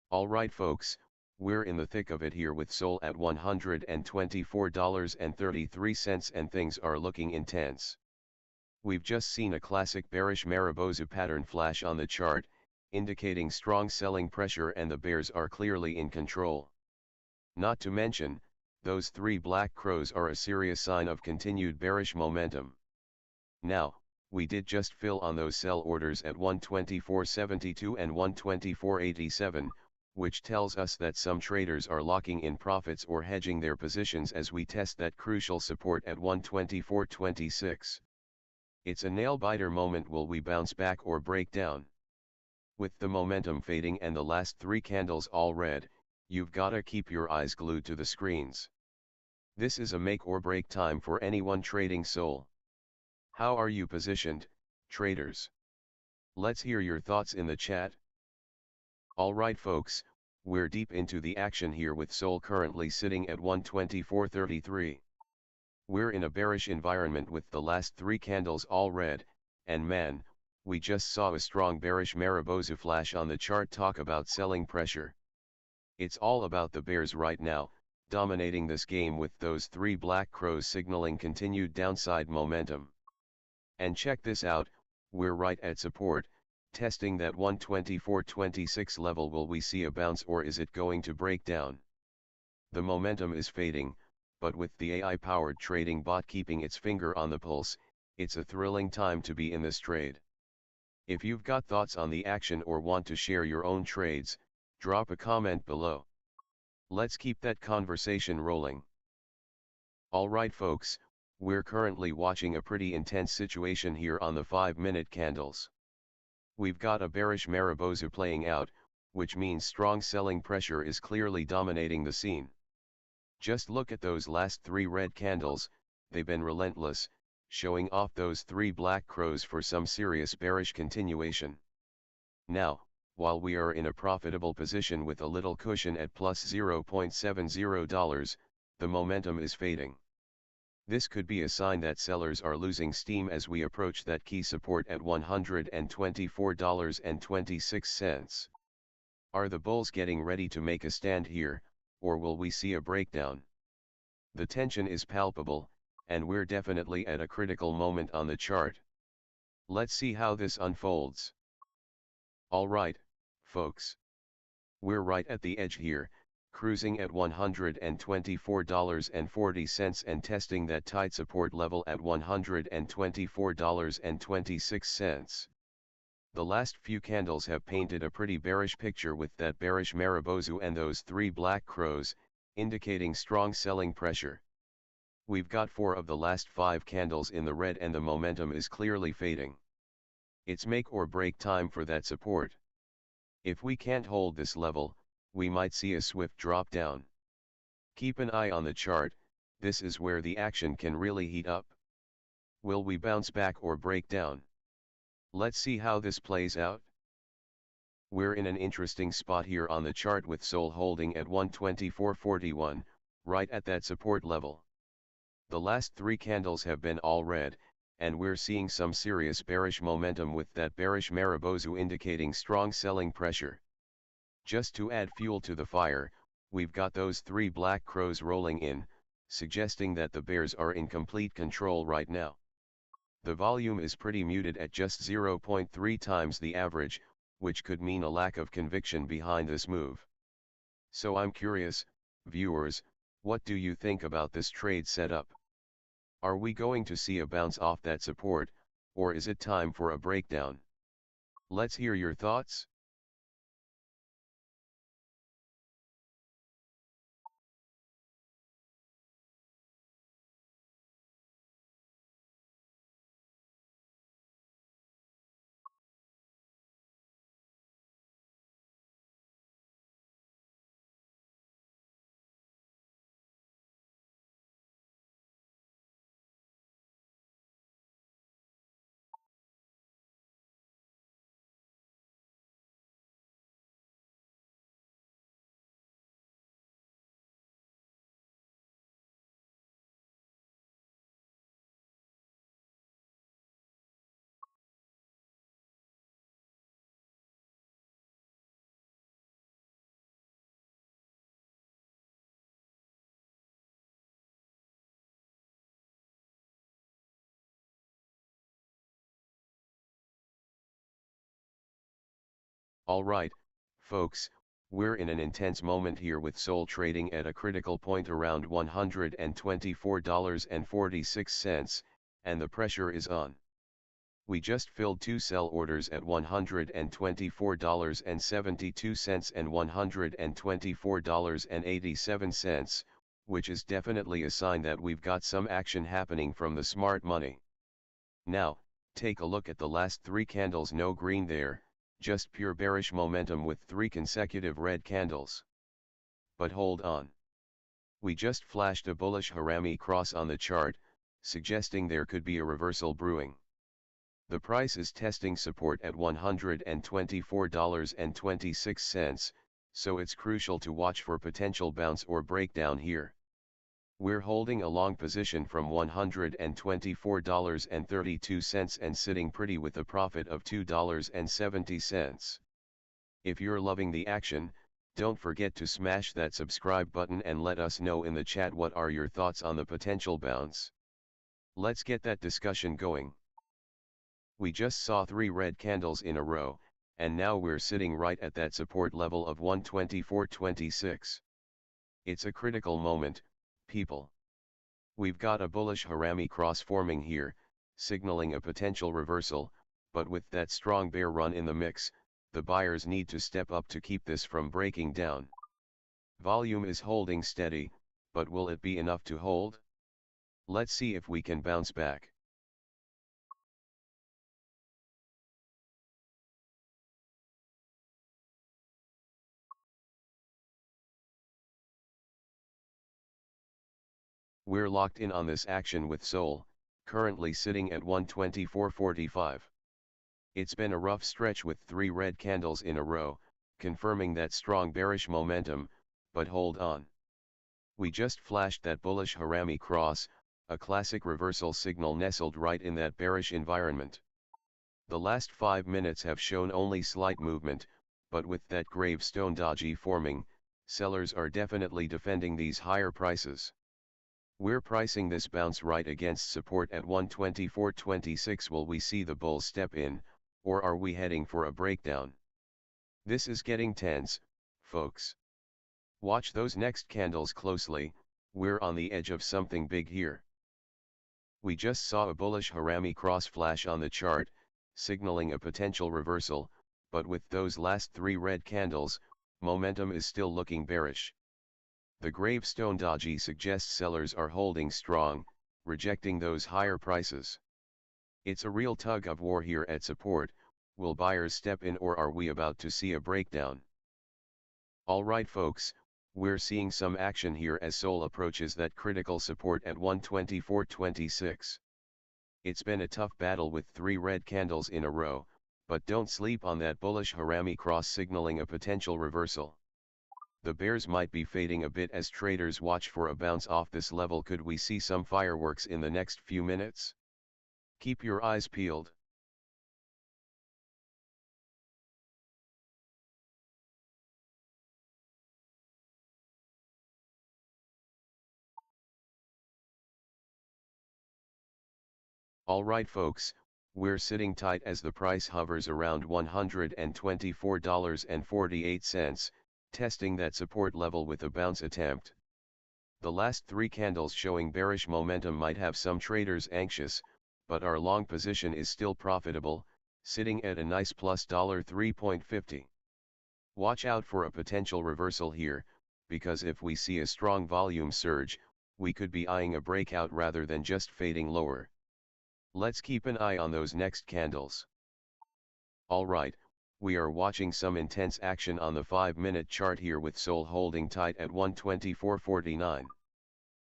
Alright folks, we're in the thick of it here with SOL at $124.33 and things are looking intense. We've just seen a classic bearish Mariposa pattern flash on the chart, indicating strong selling pressure, and the bears are clearly in control. Not to mention, those 3 black crows are a serious sign of continued bearish momentum. Now, we did just fill on those sell orders at 124.72 and 124.87, which tells us that some traders are locking in profits or hedging their positions as we test that crucial support at 124.26. It's a nail-biter moment. Will we bounce back or break down? With the momentum fading and the last 3 candles all red, you've gotta keep your eyes glued to the screens. This is a make or break time for anyone trading SOL. How are you positioned, traders? Let's hear your thoughts in the chat. Alright folks, we're deep into the action here with SOL currently sitting at 124.33. We're in a bearish environment with the last 3 candles all red, and man, we just saw a strong bearish Mariposa flash on the chart. Talk about selling pressure. It's all about the bears right now, dominating this game with those 3 black crows signaling continued downside momentum. And check this out, we're right at support, testing that 124.26 level. Will we see a bounce or is it going to break down? The momentum is fading, but with the AI-powered trading bot keeping its finger on the pulse, it's a thrilling time to be in this trade. If you've got thoughts on the action or want to share your own trades, drop a comment below. Let's keep that conversation rolling. Alright folks, we're currently watching a pretty intense situation here on the 5-minute candles. We've got a bearish Mariposa playing out, which means strong selling pressure is clearly dominating the scene. Just look at those last 3 red candles, they've been relentless, showing off those 3 black crows for some serious bearish continuation. Now, while we are in a profitable position with a little cushion at plus $0.70, the momentum is fading. This could be a sign that sellers are losing steam as we approach that key support at $124.26. Are the bulls getting ready to make a stand here, or will we see a breakdown? The tension is palpable, and we're definitely at a critical moment on the chart. Let's see how this unfolds. Alright, folks. We're right at the edge here, cruising at $124.40 and testing that tight support level at $124.26. The last few candles have painted a pretty bearish picture with that bearish Mariposa and those 3 black crows, indicating strong selling pressure. We've got 4 of the last 5 candles in the red and the momentum is clearly fading. It's make or break time for that support. If we can't hold this level, we might see a swift drop down. Keep an eye on the chart, this is where the action can really heat up. Will we bounce back or break down? Let's see how this plays out. We're in an interesting spot here on the chart with SOL holding at 124.41, right at that support level. The last 3 candles have been all red, and we're seeing some serious bearish momentum with that bearish Marubozu indicating strong selling pressure. Just to add fuel to the fire, we've got those three black crows rolling in, suggesting that the bears are in complete control right now. The volume is pretty muted at just 0.3 times the average, which could mean a lack of conviction behind this move. So I'm curious, viewers, what do you think about this trade setup? Are we going to see a bounce off that support, or is it time for a breakdown? Let's hear your thoughts. Alright, folks, we're in an intense moment here with SOL trading at a critical point around $124.46, and the pressure is on. We just filled two sell orders at $124.72 and $124.87, which is definitely a sign that we've got some action happening from the smart money. Now, take a look at the last three candles, no green there, just pure bearish momentum with three consecutive red candles. But hold on. We just flashed a bullish harami cross on the chart, suggesting there could be a reversal brewing. The price is testing support at $124.26, so it's crucial to watch for potential bounce or breakdown here. We're holding a long position from $124.32 and sitting pretty with a profit of $2.70. If you're loving the action, don't forget to smash that subscribe button and let us know in the chat what are your thoughts on the potential bounce. Let's get that discussion going. We just saw three red candles in a row, and now we're sitting right at that support level of $124.26. It's a critical moment, people. We've got a bullish harami cross forming here, signaling a potential reversal, but with that strong bear run in the mix, the buyers need to step up to keep this from breaking down. Volume is holding steady, but will it be enough to hold? Let's see if we can bounce back. We're locked in on this action with SOL, currently sitting at 124.45. It's been a rough stretch with three red candles in a row, confirming that strong bearish momentum, but hold on. We just flashed that bullish harami cross, a classic reversal signal nestled right in that bearish environment. The last 5 minutes have shown only slight movement, but with that gravestone doji forming, sellers are definitely defending these higher prices. We're pricing this bounce right against support at 124.26. Will we see the bull step in, or are we heading for a breakdown? This is getting tense, folks. Watch those next candles closely, we're on the edge of something big here. We just saw a bullish harami cross flash on the chart, signaling a potential reversal, but with those last three red candles, momentum is still looking bearish. The gravestone doji suggests sellers are holding strong, rejecting those higher prices. It's a real tug of war here at support. Will buyers step in, or are we about to see a breakdown? Alright folks, we're seeing some action here as SOL approaches that critical support at 124.26. It's been a tough battle with three red candles in a row, but don't sleep on that bullish harami cross signaling a potential reversal. The bears might be fading a bit as traders watch for a bounce off this level. Could we see some fireworks in the next few minutes? Keep your eyes peeled. Alright folks, we're sitting tight as the price hovers around $124.48, testing that support level with a bounce attempt. The last three candles showing bearish momentum might have some traders anxious, but our long position is still profitable, sitting at a nice plus $3.50. Watch out for a potential reversal here, because if we see a strong volume surge, we could be eyeing a breakout rather than just fading lower. Let's keep an eye on those next candles. Alright, we are watching some intense action on the 5-minute chart here with SOL holding tight at 124.49.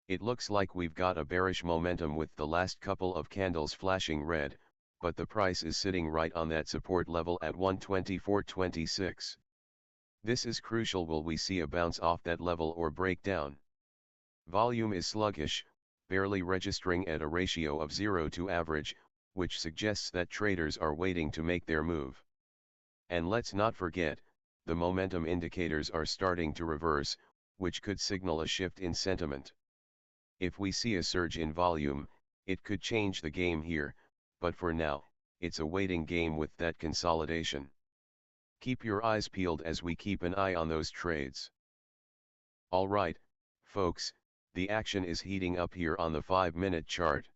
It looks like we've got a bearish momentum with the last couple of candles flashing red, but the price is sitting right on that support level at 124.26. This is crucial. Will we see a bounce off that level or break down? Volume is sluggish, barely registering at a ratio of 0 to average, which suggests that traders are waiting to make their move. And let's not forget, the momentum indicators are starting to reverse, which could signal a shift in sentiment. If we see a surge in volume, it could change the game here, but for now, it's a waiting game with that consolidation. Keep your eyes peeled as we keep an eye on those trades. Alright, folks, the action is heating up here on the 5-minute chart.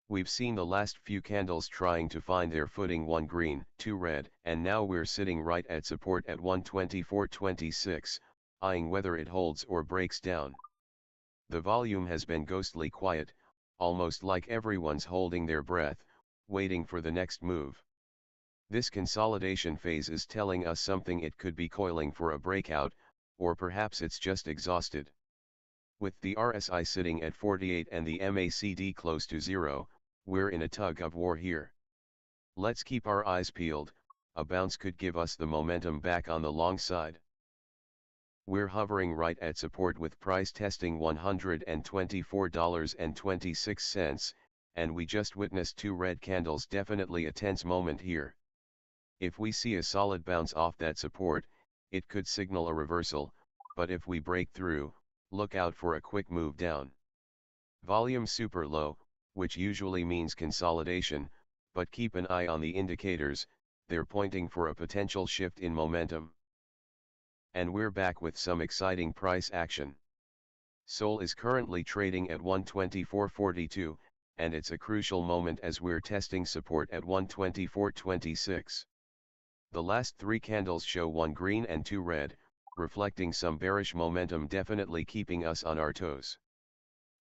We've seen the last few candles trying to find their footing, 1 green, 2 red, and now we're sitting right at support at 124.26, eyeing whether it holds or breaks down. The volume has been ghostly quiet, almost like everyone's holding their breath, waiting for the next move. This consolidation phase is telling us something. It could be coiling for a breakout, or perhaps it's just exhausted. With the RSI sitting at 48 and the MACD close to 0, we're in a tug of war here. Let's keep our eyes peeled. A bounce could give us the momentum back on the long side. We're hovering right at support with price testing $124.26, and we just witnessed 2 red candles. Definitely a tense moment here. If we see a solid bounce off that support, it could signal a reversal, but if we break through, look out for a quick move down. Volume super low, which usually means consolidation, but keep an eye on the indicators, they're pointing for a potential shift in momentum. And we're back with some exciting price action. SOL is currently trading at 124.42, and it's a crucial moment as we're testing support at 124.26. The last 3 candles show 1 green and 2 red, reflecting some bearish momentum, definitely keeping us on our toes.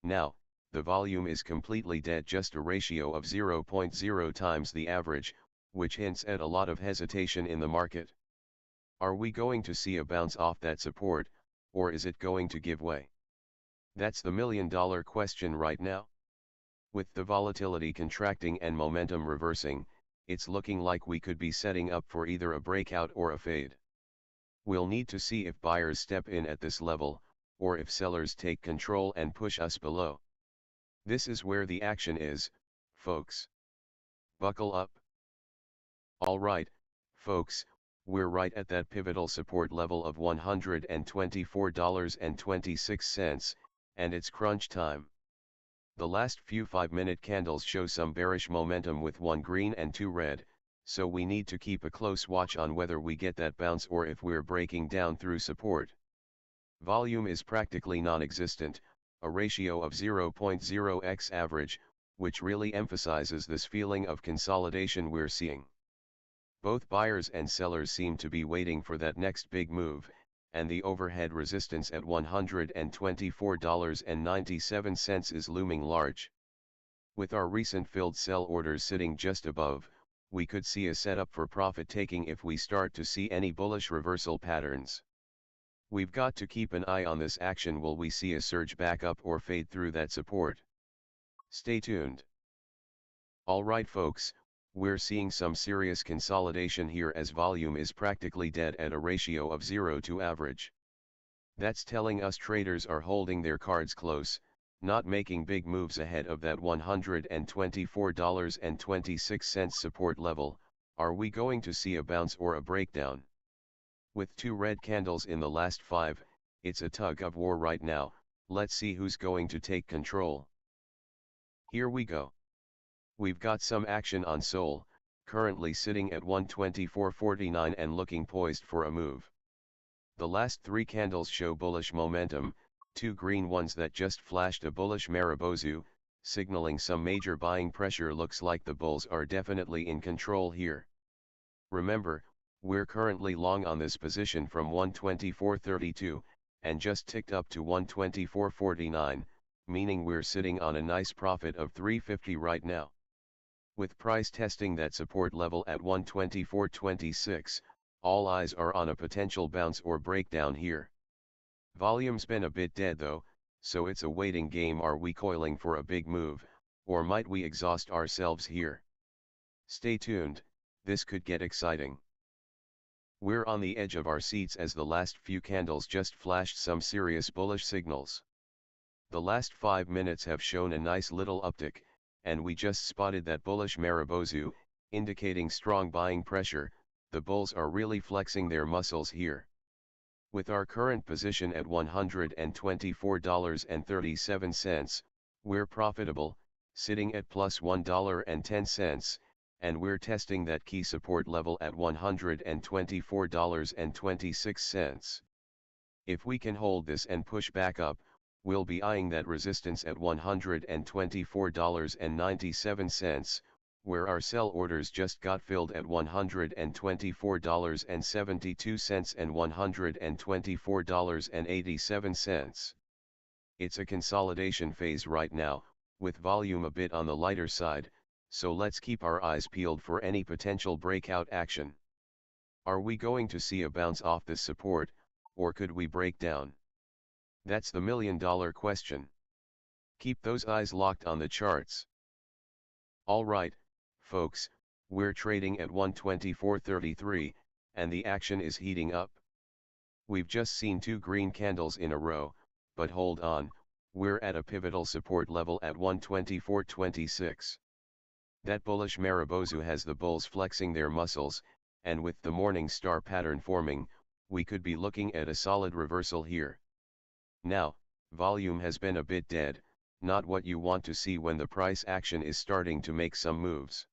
Now, the volume is completely dead, just a ratio of 0.0 times the average, which hints at a lot of hesitation in the market. Are we going to see a bounce off that support, or is it going to give way? That's the million-dollar question right now. With the volatility contracting and momentum reversing, it's looking like we could be setting up for either a breakout or a fade. We'll need to see if buyers step in at this level, or if sellers take control and push us below. This is where the action is, folks. Buckle up. Alright, folks, we're right at that pivotal support level of $124.26, and it's crunch time. The last few 5-minute candles show some bearish momentum with 1 green and 2 red, so we need to keep a close watch on whether we get that bounce or if we're breaking down through support. Volume is practically non-existent, a ratio of 0.0x average, which really emphasizes this feeling of consolidation we're seeing. Both buyers and sellers seem to be waiting for that next big move, and the overhead resistance at $124.97 is looming large. With our recent filled sell orders sitting just above, we could see a setup for profit taking if we start to see any bullish reversal patterns. We've got to keep an eye on this action. Will we see a surge back up or fade through that support? Stay tuned. Alright folks, we're seeing some serious consolidation here as volume is practically dead at a ratio of 0 to average. That's telling us traders are holding their cards close, not making big moves ahead of that $124.26 support level. Are we going to see a bounce or a breakdown? With two red candles in the last 5, it's a tug of war right now. Let's see who's going to take control. Here we go. We've got some action on SOL, currently sitting at 124.49 and looking poised for a move. The last 3 candles show bullish momentum, 2 green ones that just flashed a bullish Marubozu, signaling some major buying pressure. Looks like the bulls are definitely in control here. Remember, we're currently long on this position from 124.32, and just ticked up to 124.49, meaning we're sitting on a nice profit of $350 right now. With price testing that support level at 124.26, all eyes are on a potential bounce or breakdown here. Volume's been a bit dead though, so it's a waiting game. Are we coiling for a big move, or might we exhaust ourselves here? Stay tuned, this could get exciting. We're on the edge of our seats as the last few candles just flashed some serious bullish signals. The last 5 minutes have shown a nice little uptick, and we just spotted that bullish Marubozu, indicating strong buying pressure. The bulls are really flexing their muscles here. With our current position at $124.37, we're profitable, sitting at plus $1.10, and we're testing that key support level at $124.26. If we can hold this and push back up, we'll be eyeing that resistance at $124.97, where our sell orders just got filled at $124.72 and $124.87. It's a consolidation phase right now, with volume a bit on the lighter side, so let's keep our eyes peeled for any potential breakout action. Are we going to see a bounce off this support, or could we break down? That's the million-dollar question. Keep those eyes locked on the charts. Alright, folks, we're trading at 124.33, and the action is heating up. We've just seen 2 green candles in a row, but hold on, we're at a pivotal support level at 124.26. That bullish Marubozu has the bulls flexing their muscles, and with the morning star pattern forming, we could be looking at a solid reversal here. Now, volume has been a bit dead, not what you want to see when the price action is starting to make some moves.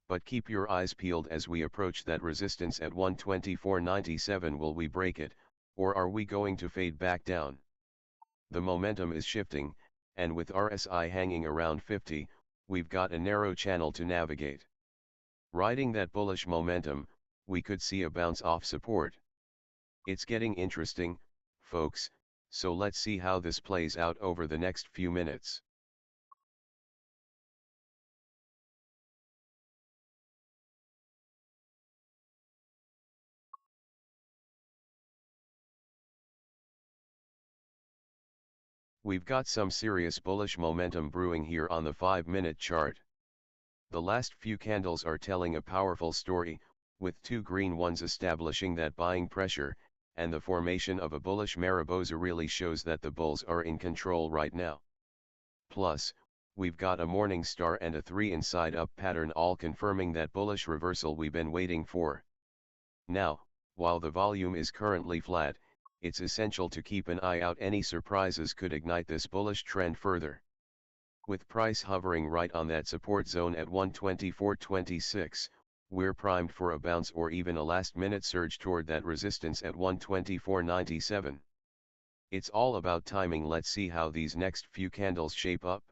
But keep your eyes peeled as we approach that resistance at 124.97. Will we break it, or are we going to fade back down? The momentum is shifting, and with RSI hanging around 50, we've got a narrow channel to navigate. Riding that bullish momentum, we could see a bounce off support. It's getting interesting, folks, so let's see how this plays out over the next few minutes. We've got some serious bullish momentum brewing here on the 5-minute chart. The last few candles are telling a powerful story, with 2 green ones establishing that buying pressure, and the formation of a bullish Marubozu really shows that the bulls are in control right now. Plus, we've got a morning star and a 3 inside up pattern, all confirming that bullish reversal we've been waiting for. Now, while the volume is currently flat, it's essential to keep an eye out. Any surprises could ignite this bullish trend further. With price hovering right on that support zone at 124.26, we're primed for a bounce or even a last-minute surge toward that resistance at 124.97. It's all about timing. Let's see how these next few candles shape up.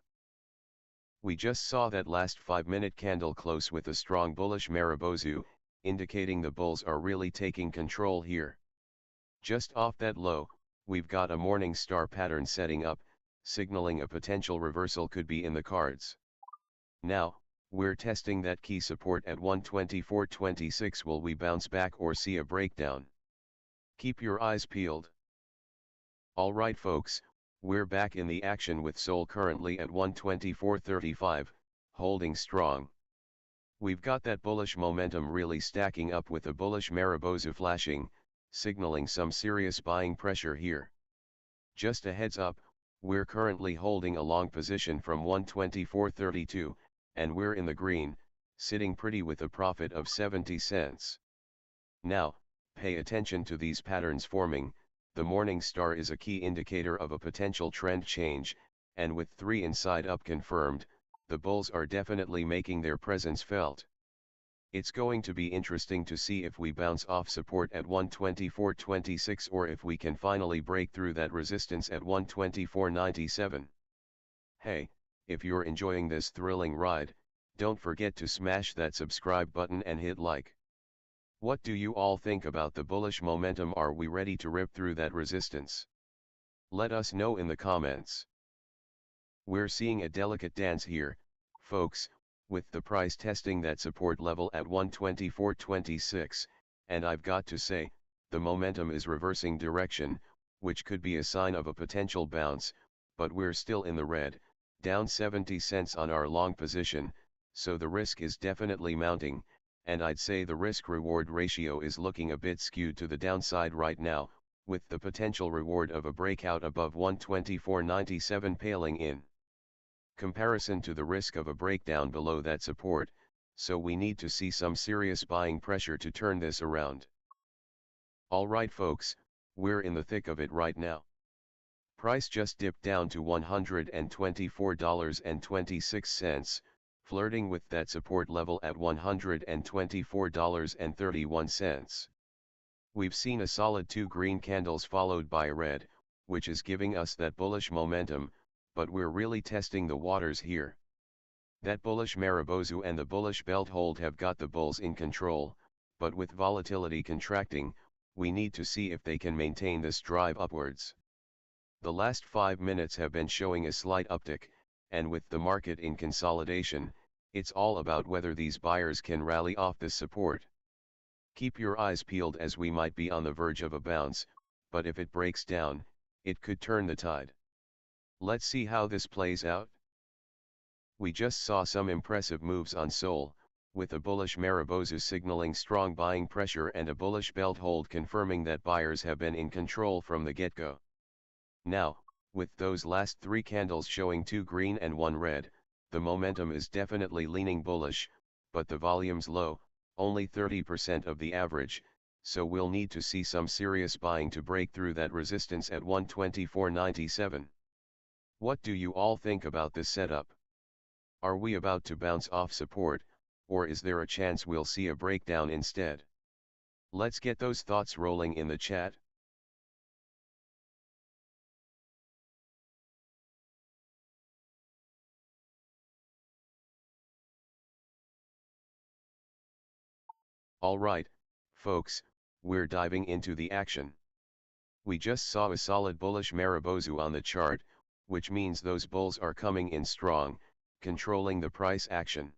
We just saw that last 5-minute candle close with a strong bullish Marubozu, indicating the bulls are really taking control here. Just off that low, we've got a morning star pattern setting up, signaling a potential reversal could be in the cards. Now, we're testing that key support at 124.26. Will we bounce back or see a breakdown? Keep your eyes peeled. Alright folks, we're back in the action with SOL currently at 124.35, holding strong. We've got that bullish momentum really stacking up with a bullish Marubozu flashing, signaling some serious buying pressure here. Just a heads up, We're currently holding a long position from 124.32, and we're in the green, sitting pretty with a profit of 70 cents. Now, pay attention to these patterns forming. The morning star is a key indicator of a potential trend change, and with 3 inside up confirmed, the bulls are definitely making their presence felt. It's going to be interesting to see if we bounce off support at 124.26 or if we can finally break through that resistance at 124.97. Hey, if you're enjoying this thrilling ride, don't forget to smash that subscribe button and hit like. What do you all think about the bullish momentum? Are we ready to rip through that resistance? Let us know in the comments. We're seeing a delicate dance here, folks, with the price testing that support level at 124.26, and I've got to say, the momentum is reversing direction, which could be a sign of a potential bounce, but we're still in the red, down 70 cents on our long position, so the risk is definitely mounting, and I'd say the risk-reward ratio is looking a bit skewed to the downside right now, with the potential reward of a breakout above 124.97 paling in comparison to the risk of a breakdown below that support, so we need to see some serious buying pressure to turn this around. Alright folks, we're in the thick of it right now. Price just dipped down to $124.26, flirting with that support level at $124.31. We've seen a solid 2 green candles followed by a red, which is giving us that bullish momentum, but we're really testing the waters here. That bullish Marubozu and the bullish belt hold have got the bulls in control, but with volatility contracting, we need to see if they can maintain this drive upwards. The last 5 minutes have been showing a slight uptick, and with the market in consolidation, it's all about whether these buyers can rally off this support. Keep your eyes peeled as we might be on the verge of a bounce, but if it breaks down, it could turn the tide. Let's see how this plays out. We just saw some impressive moves on SOL, with a bullish Marubozu signaling strong buying pressure and a bullish belt hold confirming that buyers have been in control from the get-go. Now, with those last 3 candles showing 2 green and 1 red, the momentum is definitely leaning bullish, but the volume's low, only 30% of the average, so we'll need to see some serious buying to break through that resistance at 124.97. What do you all think about this setup? Are we about to bounce off support, or is there a chance we'll see a breakdown instead? Let's get those thoughts rolling in the chat. Alright, folks, we're diving into the action. We just saw a solid bullish Marubozu on the chart, which means those bulls are coming in strong, controlling the price action.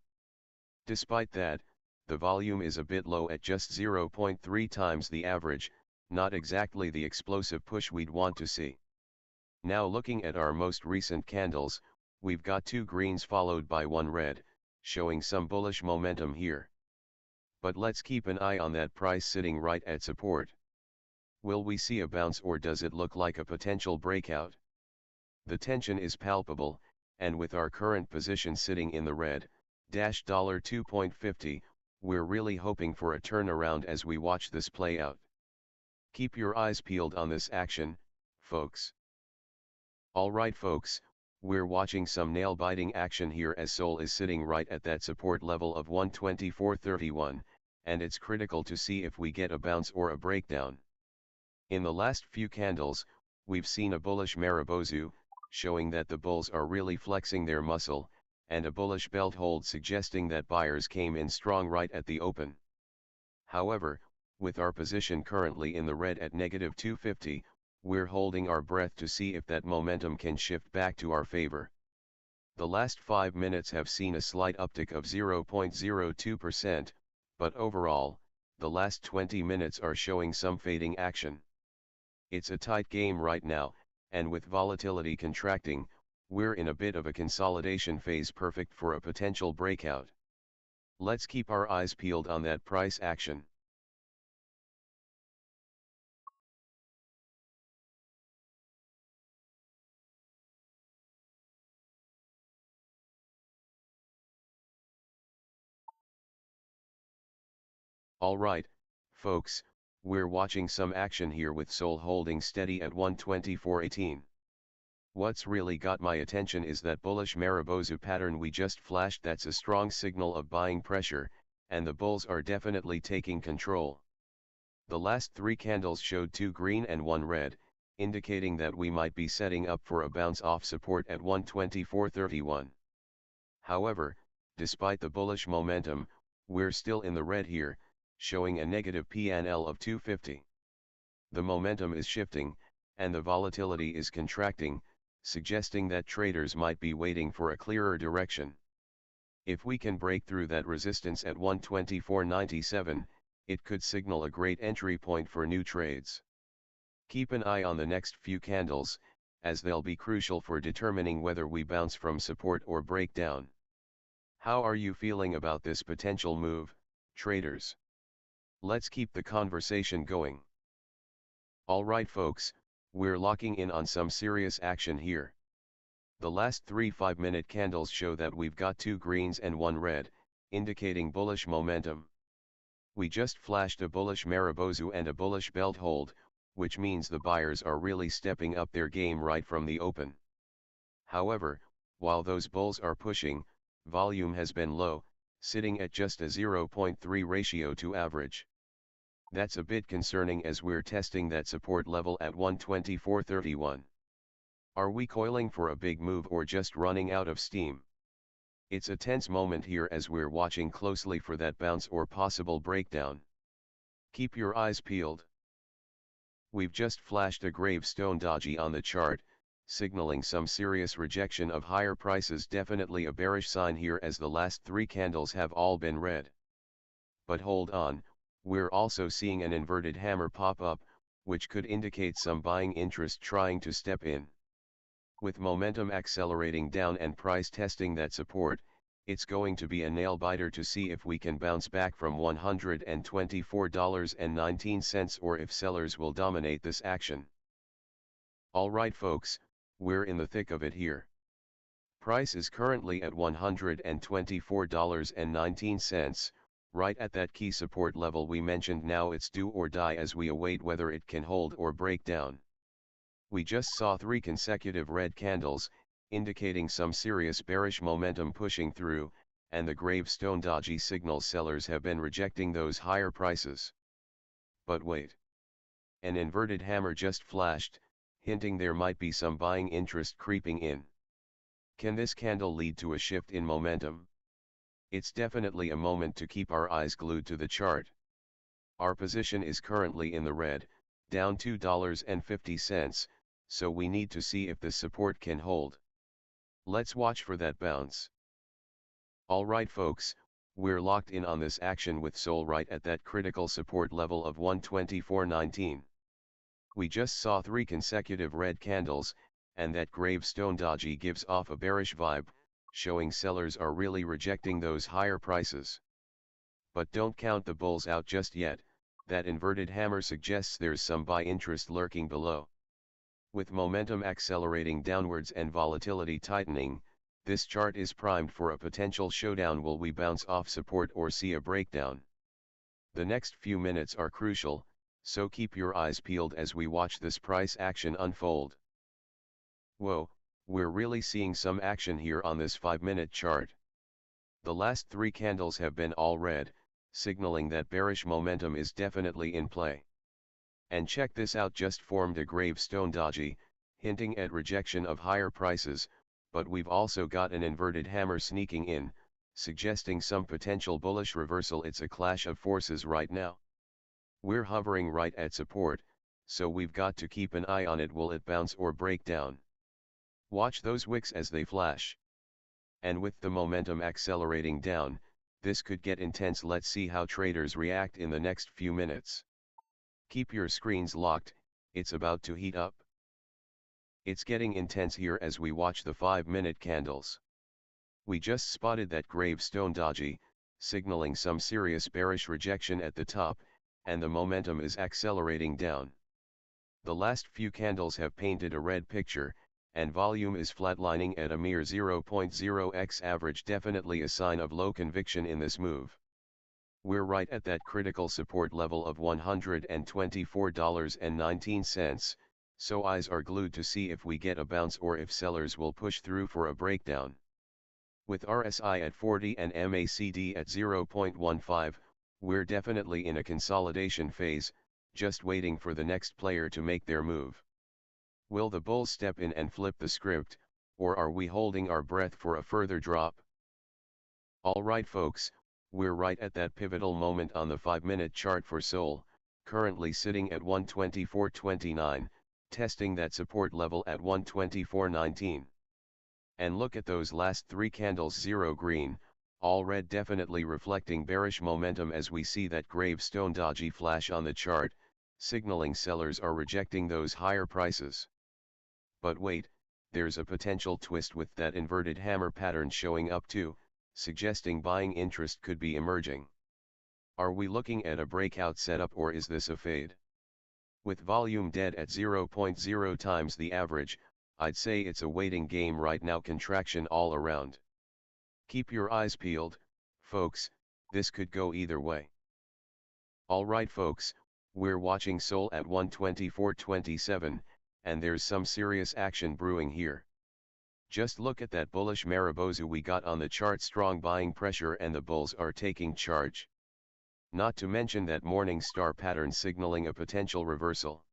Despite that, the volume is a bit low at just 0.3 times the average, not exactly the explosive push we'd want to see. Now looking at our most recent candles, we've got 2 greens followed by 1 red, showing some bullish momentum here. But let's keep an eye on that price sitting right at support. Will we see a bounce or does it look like a potential breakout? The tension is palpable, and with our current position sitting in the red, $2.50, we're really hoping for a turnaround as we watch this play out. Keep your eyes peeled on this action, folks. Alright folks, we're watching some nail-biting action here as SOL is sitting right at that support level of 124.31, and it's critical to see if we get a bounce or a breakdown. In the last few candles, we've seen a bullish Marubozu, showing that the bulls are really flexing their muscle, and a bullish belt hold suggesting that buyers came in strong right at the open. However, with our position currently in the red at -250, we're holding our breath to see if that momentum can shift back to our favor. The last 5 minutes have seen a slight uptick of 0.02%, but overall, the last 20 minutes are showing some fading action. It's a tight game right now, and with volatility contracting, we're in a bit of a consolidation phase perfect for a potential breakout. Let's keep our eyes peeled on that price action. Alright, folks, we're watching some action here with SOL holding steady at 124.18. What's really got my attention is that bullish Marubozu pattern we just flashed. That's a strong signal of buying pressure, and the bulls are definitely taking control. The last three candles showed 2 green and 1 red, indicating that we might be setting up for a bounce off support at 124.31. However, despite the bullish momentum, we're still in the red here, showing a negative P&L of 250. The momentum is shifting, and the volatility is contracting, suggesting that traders might be waiting for a clearer direction. If we can break through that resistance at 124.97, it could signal a great entry point for new trades. Keep an eye on the next few candles, as they'll be crucial for determining whether we bounce from support or break down. How are you feeling about this potential move, traders? Let's keep the conversation going. Alright folks, we're locking in on some serious action here. The last 3 5-minute candles show that we've got 2 greens and 1 red, indicating bullish momentum. We just flashed a bullish Marubozu and a bullish belt hold, which means the buyers are really stepping up their game right from the open. However, while those bulls are pushing, volume has been low, sitting at just a 0.3 ratio to average. That's a bit concerning as we're testing that support level at 124.31. Are we coiling for a big move or just running out of steam? It's a tense moment here as we're watching closely for that bounce or possible breakdown. Keep your eyes peeled. We've just flashed a gravestone doji on the chart, signaling some serious rejection of higher prices. Definitely a bearish sign here as the last 3 candles have all been red. But hold on, we're also seeing an inverted hammer pop up, which could indicate some buying interest trying to step in. With momentum accelerating down and price testing that support, it's going to be a nail-biter to see if we can bounce back from $124.19 or if sellers will dominate this action. Alright folks, we're in the thick of it here. Price is currently at $124.19, right at that key support level we mentioned. Now it's do or die as we await whether it can hold or break down. We just saw 3 consecutive red candles, indicating some serious bearish momentum pushing through, and the gravestone doji signals sellers have been rejecting those higher prices. But wait. An inverted hammer just flashed, hinting there might be some buying interest creeping in. Can this candle lead to a shift in momentum? It's definitely a moment to keep our eyes glued to the chart. Our position is currently in the red, down $2.50, so we need to see if this support can hold. Let's watch for that bounce. Alright folks, we're locked in on this action with SOL right at that critical support level of 124.19. We just saw 3 consecutive red candles, and that gravestone doji gives off a bearish vibe, showing sellers are really rejecting those higher prices. But don't count the bulls out just yet. That inverted hammer suggests there's some buy interest lurking below. With momentum accelerating downwards and volatility tightening, this chart is primed for a potential showdown. Will we bounce off support or see a breakdown? The next few minutes are crucial, so keep your eyes peeled as we watch this price action unfold. Whoa, we're really seeing some action here on this 5-minute chart. The last 3 candles have been all red, signaling that bearish momentum is definitely in play. And check this out, just formed a gravestone doji, hinting at rejection of higher prices, but we've also got an inverted hammer sneaking in, suggesting some potential bullish reversal. It's a clash of forces right now. We're hovering right at support, so we've got to keep an eye on it. Will it bounce or break down? Watch those wicks as they flash. And with the momentum accelerating down, this could get intense. Let's see how traders react in the next few minutes. Keep your screens locked, it's about to heat up. It's getting intense here as we watch the 5-minute candles. We just spotted that gravestone doji, signaling some serious bearish rejection at the top, and the momentum is accelerating down. The last few candles have painted a red picture, and volume is flatlining at a mere 0.0x average. Definitely a sign of low conviction in this move. We're right at that critical support level of $124.19, so eyes are glued to see if we get a bounce or if sellers will push through for a breakdown. With RSI at 40 and MACD at 0.15, we're definitely in a consolidation phase, just waiting for the next player to make their move. Will the bulls step in and flip the script, or are we holding our breath for a further drop? Alright folks, we're right at that pivotal moment on the 5-minute chart for SOL, currently sitting at 124.29, testing that support level at 124.19. And look at those last 3 candles, 0 green, all red, definitely reflecting bearish momentum as we see that gravestone doji flash on the chart, signaling sellers are rejecting those higher prices. But wait, there's a potential twist with that inverted hammer pattern showing up too, suggesting buying interest could be emerging. Are we looking at a breakout setup or is this a fade? With volume dead at 0.0 times the average, I'd say it's a waiting game right now, contraction all around. Keep your eyes peeled, folks, this could go either way. Alright folks, we're watching SOL at 124.27, and there's some serious action brewing here. Just look at that bullish Maribozu we got on the chart, strong buying pressure and the bulls are taking charge. Not to mention that morning star pattern signaling a potential reversal.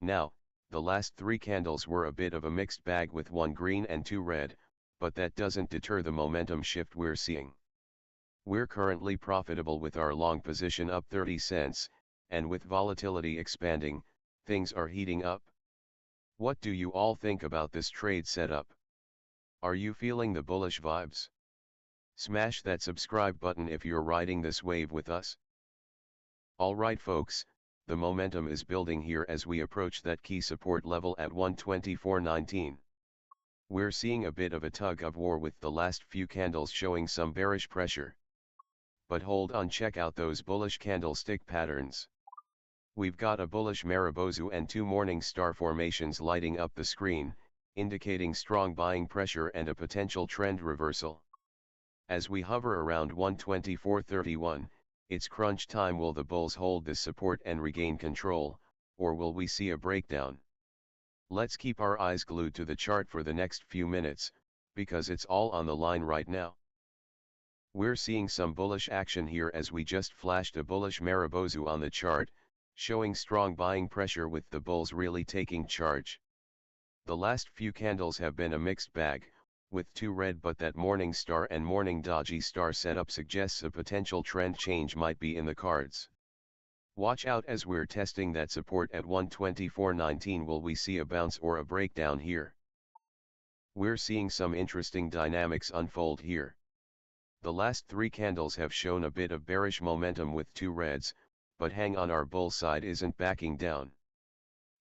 Now, the last 3 candles were a bit of a mixed bag with 1 green and 2 red, but that doesn't deter the momentum shift we're seeing. We're currently profitable with our long position up 30 cents, and with volatility expanding, things are heating up. What do you all think about this trade setup? Are you feeling the bullish vibes? Smash that subscribe button if you're riding this wave with us. Alright folks, the momentum is building here as we approach that key support level at 124.19. We're seeing a bit of a tug of war with the last few candles showing some bearish pressure. But hold on, check out those bullish candlestick patterns. We've got a bullish Maribozu and 2 morning star formations lighting up the screen, indicating strong buying pressure and a potential trend reversal. As we hover around 124.31, it's crunch time. Will the bulls hold this support and regain control, or will we see a breakdown? Let's keep our eyes glued to the chart for the next few minutes, because it's all on the line right now. We're seeing some bullish action here as we just flashed a bullish Maribozu on the chart, showing strong buying pressure with the bulls really taking charge. The last few candles have been a mixed bag, with 2 red, but that morning star and morning doji star setup suggests a potential trend change might be in the cards. Watch out as we're testing that support at 124.19. Will we see a bounce or a breakdown here? We're seeing some interesting dynamics unfold here. The last 3 candles have shown a bit of bearish momentum with 2 reds, but hang on, our bull side isn't backing down.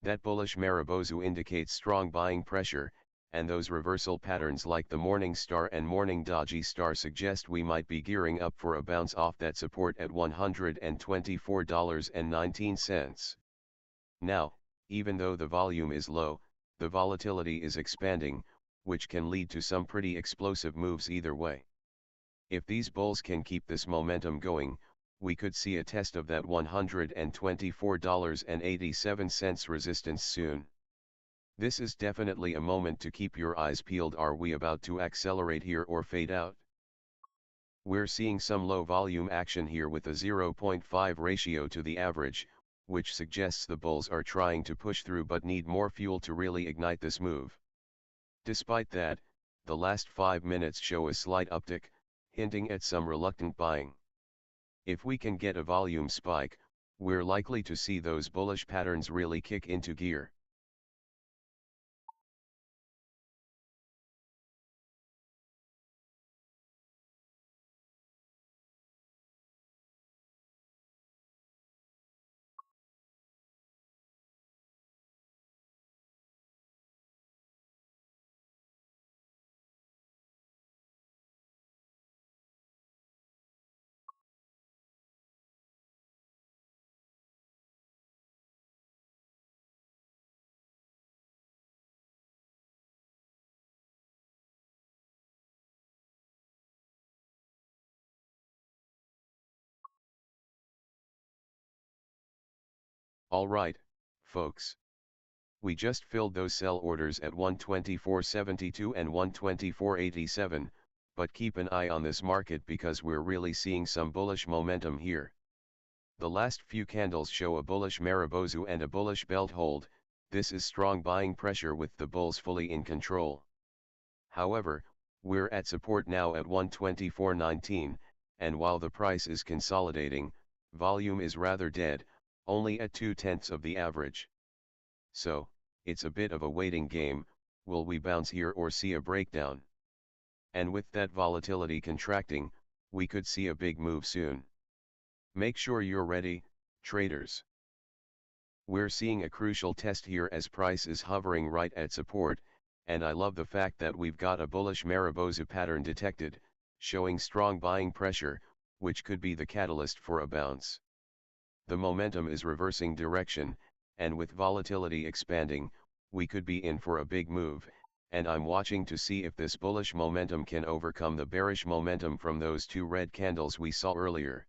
That bullish Maribozu indicates strong buying pressure, and those reversal patterns like the morning star and morning doji star suggest we might be gearing up for a bounce off that support at $124.19. Now, even though the volume is low, the volatility is expanding, which can lead to some pretty explosive moves either way. If these bulls can keep this momentum going, we could see a test of that $124.87 resistance soon. This is definitely a moment to keep your eyes peeled. Are we about to accelerate here or fade out? We're seeing some low volume action here with a 0.5 ratio to the average, which suggests the bulls are trying to push through but need more fuel to really ignite this move. Despite that, the last 5 minutes show a slight uptick, hinting at some reluctant buying. If we can get a volume spike, we're likely to see those bullish patterns really kick into gear. Alright, folks. We just filled those sell orders at 124.72 and 124.87, but keep an eye on this market because we're really seeing some bullish momentum here. The last few candles show a bullish Marubozu and a bullish belt hold. This is strong buying pressure with the bulls fully in control. However, we're at support now at 124.19, and while the price is consolidating, volume is rather dead, only at 2/10 of the average. So, it's a bit of a waiting game. Will we bounce here or see a breakdown? And with that volatility contracting, we could see a big move soon. Make sure you're ready, traders. We're seeing a crucial test here as price is hovering right at support, and I love the fact that we've got a bullish Marubozu pattern detected, showing strong buying pressure, which could be the catalyst for a bounce. The momentum is reversing direction, and with volatility expanding, we could be in for a big move, and I'm watching to see if this bullish momentum can overcome the bearish momentum from those two red candles we saw earlier.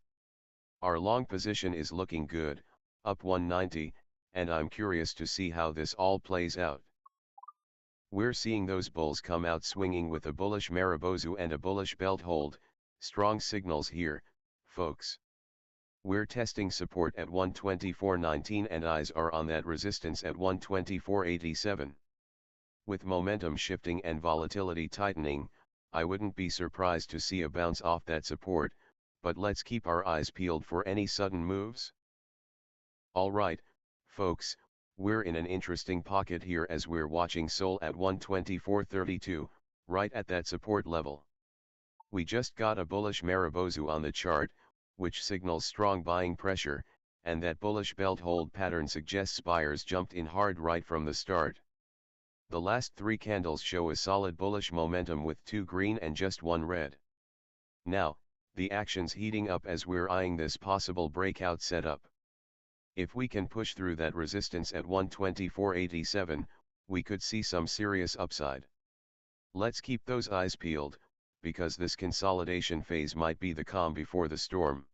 Our long position is looking good, up 190, and I'm curious to see how this all plays out. We're seeing those bulls come out swinging with a bullish Marubozu and a bullish belt hold, strong signals here, folks. We're testing support at 124.19 and eyes are on that resistance at 124.87. With momentum shifting and volatility tightening, I wouldn't be surprised to see a bounce off that support, but let's keep our eyes peeled for any sudden moves. Alright, folks, we're in an interesting pocket here as we're watching SOL at 124.32, right at that support level. We just got a bullish Marubozu on the chart, which signals strong buying pressure, and that bullish belt hold pattern suggests buyers jumped in hard right from the start. The last three candles show a solid bullish momentum with 2 green and just 1 red. Now, the action's heating up as we're eyeing this possible breakout setup. If we can push through that resistance at 124.87, we could see some serious upside. Let's keep those eyes peeled, because this consolidation phase might be the calm before the storm.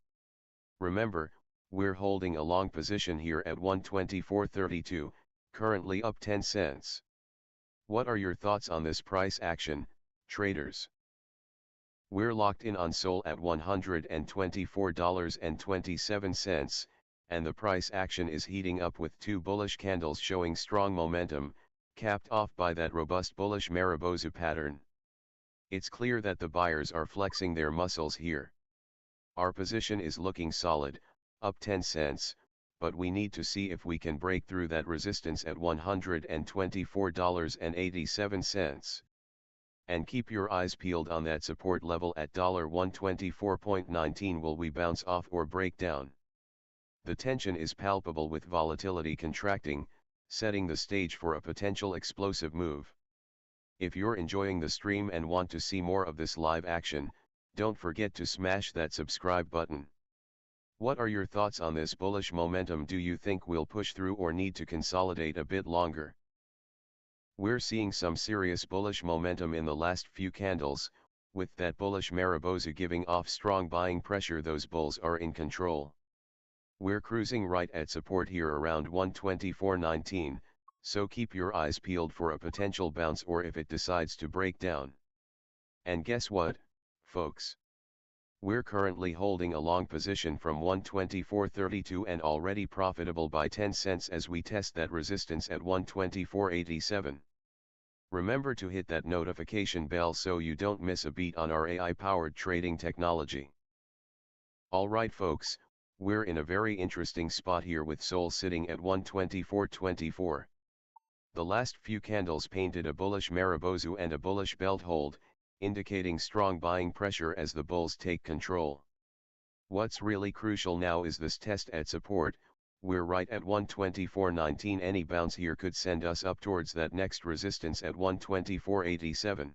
Remember, we're holding a long position here at 124.32, currently up 10 cents. What are your thoughts on this price action, traders? We're locked in on SOL at $124.27, and the price action is heating up with 2 bullish candles showing strong momentum, capped off by that robust bullish Marubozu pattern. It's clear that the buyers are flexing their muscles here. Our position is looking solid, up 10 cents, but we need to see if we can break through that resistance at $124.87. And keep your eyes peeled on that support level at $124.19. Will we bounce off or break down? The tension is palpable with volatility contracting, setting the stage for a potential explosive move. If you're enjoying the stream and want to see more of this live action, don't forget to smash that subscribe button. What are your thoughts on this bullish momentum? Do you think we'll push through or need to consolidate a bit longer? We're seeing some serious bullish momentum in the last few candles, with that bullish Marubozu giving off strong buying pressure. Those bulls are in control. We're cruising right at support here around 124.19, so keep your eyes peeled for a potential bounce or if it decides to break down. And guess what, folks? We're currently holding a long position from 124.32 and already profitable by 10 cents as we test that resistance at 124.87. Remember to hit that notification bell so you don't miss a beat on our AI-powered trading technology. Alright folks, we're in a very interesting spot here with SOL sitting at 124.24. The last few candles painted a bullish Marubozu and a bullish belt hold, indicating strong buying pressure as the bulls take control. What's really crucial now is this test at support. We're right at 124.19. Any bounce here could send us up towards that next resistance at 124.87.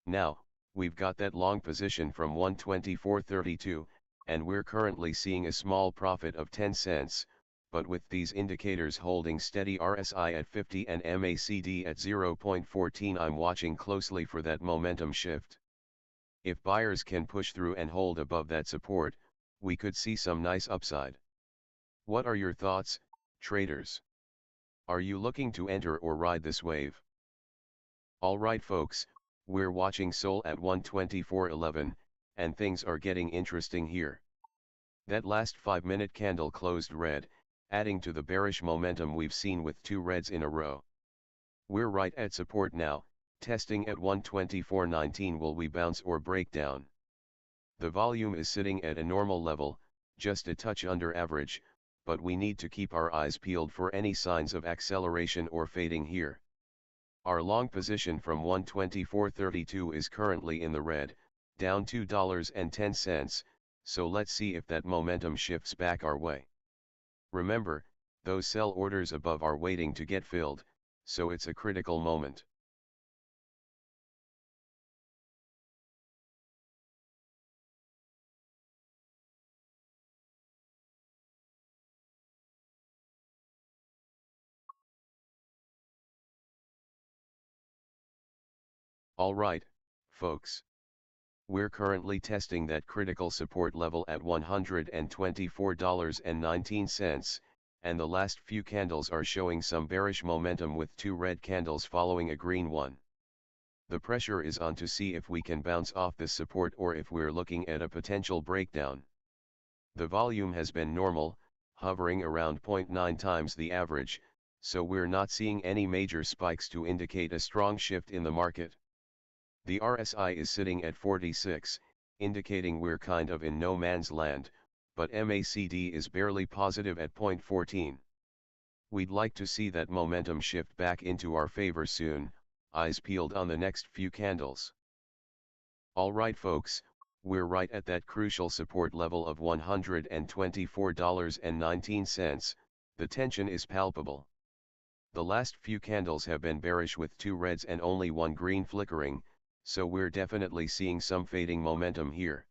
Now, we've got that long position from 124.32, and we're currently seeing a small profit of 10 cents, but with these indicators holding steady, RSI at 50 and MACD at 0.14, I'm watching closely for that momentum shift. If buyers can push through and hold above that support, we could see some nice upside. What are your thoughts, Traders, are you looking to enter or ride this wave? Alright folks, we're watching SOL at 124.11, and things are getting interesting here. That last 5-minute candle closed red, adding to the bearish momentum we've seen with two reds in a row. We're right at support now, testing at 124.19. Will we bounce or break down? The volume is sitting at a normal level, just a touch under average, but we need to keep our eyes peeled for any signs of acceleration or fading here. Our long position from 124.32 is currently in the red, down $2.10, so let's see if that momentum shifts back our way. Remember, those sell orders above are waiting to get filled, so it's a critical moment. Alright, folks. We're currently testing that critical support level at $124.19, and the last few candles are showing some bearish momentum with two red candles following a green one. The pressure is on to see if we can bounce off this support or if we're looking at a potential breakdown. The volume has been normal, hovering around 0.9 times the average, so we're not seeing any major spikes to indicate a strong shift in the market. The RSI is sitting at 46, indicating we're kind of in no man's land, but MACD is barely positive at 0.14. We'd like to see that momentum shift back into our favor soon, eyes peeled on the next few candles. Alright folks, we're right at that crucial support level of $124.19, the tension is palpable. The last few candles have been bearish with two reds and only one green flickering, so we're definitely seeing some fading momentum here.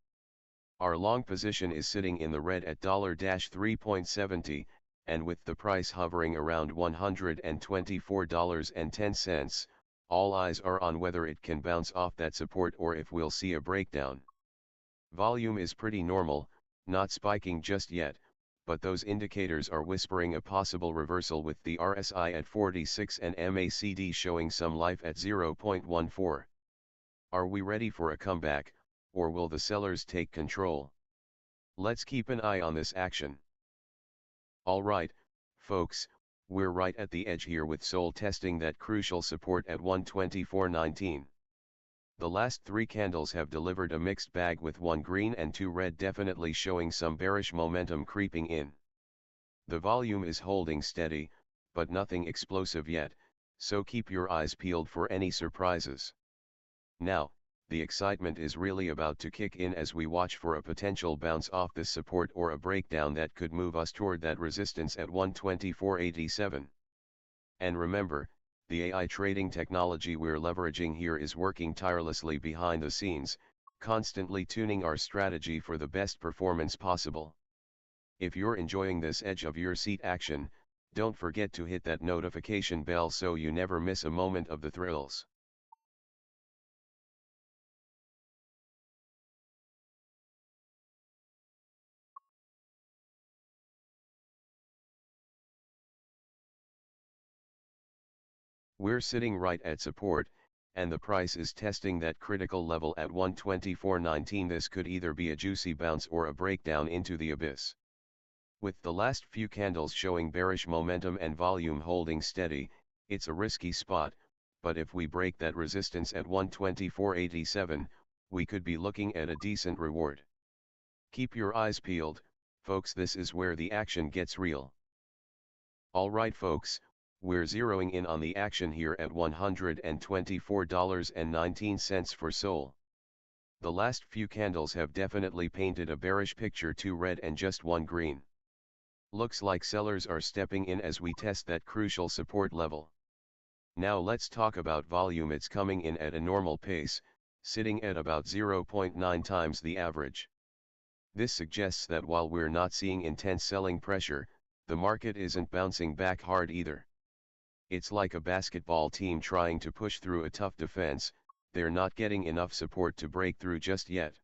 Our long position is sitting in the red at $3.70, and with the price hovering around $124.10, all eyes are on whether it can bounce off that support or if we'll see a breakdown. Volume is pretty normal, not spiking just yet, but those indicators are whispering a possible reversal with the RSI at 46 and MACD showing some life at 0.14. Are we ready for a comeback, or will the sellers take control? Let's keep an eye on this action. Alright, folks, we're right at the edge here with SOL testing that crucial support at 124.19. The last three candles have delivered a mixed bag with one green and two red definitely showing some bearish momentum creeping in. The volume is holding steady, but nothing explosive yet, so keep your eyes peeled for any surprises. Now, the excitement is really about to kick in as we watch for a potential bounce off this support or a breakdown that could move us toward that resistance at 124.87. And remember, the AI trading technology we're leveraging here is working tirelessly behind the scenes, constantly tuning our strategy for the best performance possible. If you're enjoying this edge of your seat action, don't forget to hit that notification bell so you never miss a moment of the thrills. We're sitting right at support, and the price is testing that critical level at 124.19. This could either be a juicy bounce or a breakdown into the abyss. With the last few candles showing bearish momentum and volume holding steady, it's a risky spot, but if we break that resistance at 124.87, we could be looking at a decent reward. Keep your eyes peeled, folks, this is where the action gets real. Alright folks, we're zeroing in on the action here at $124.19 for SOL. The last few candles have definitely painted a bearish picture, two red and just one green. Looks like sellers are stepping in as we test that crucial support level. Now let's talk about volume. It's coming in at a normal pace, sitting at about 0.9 times the average. This suggests that while we're not seeing intense selling pressure, the market isn't bouncing back hard either. It's like a basketball team trying to push through a tough defense, they're not getting enough support to break through just yet.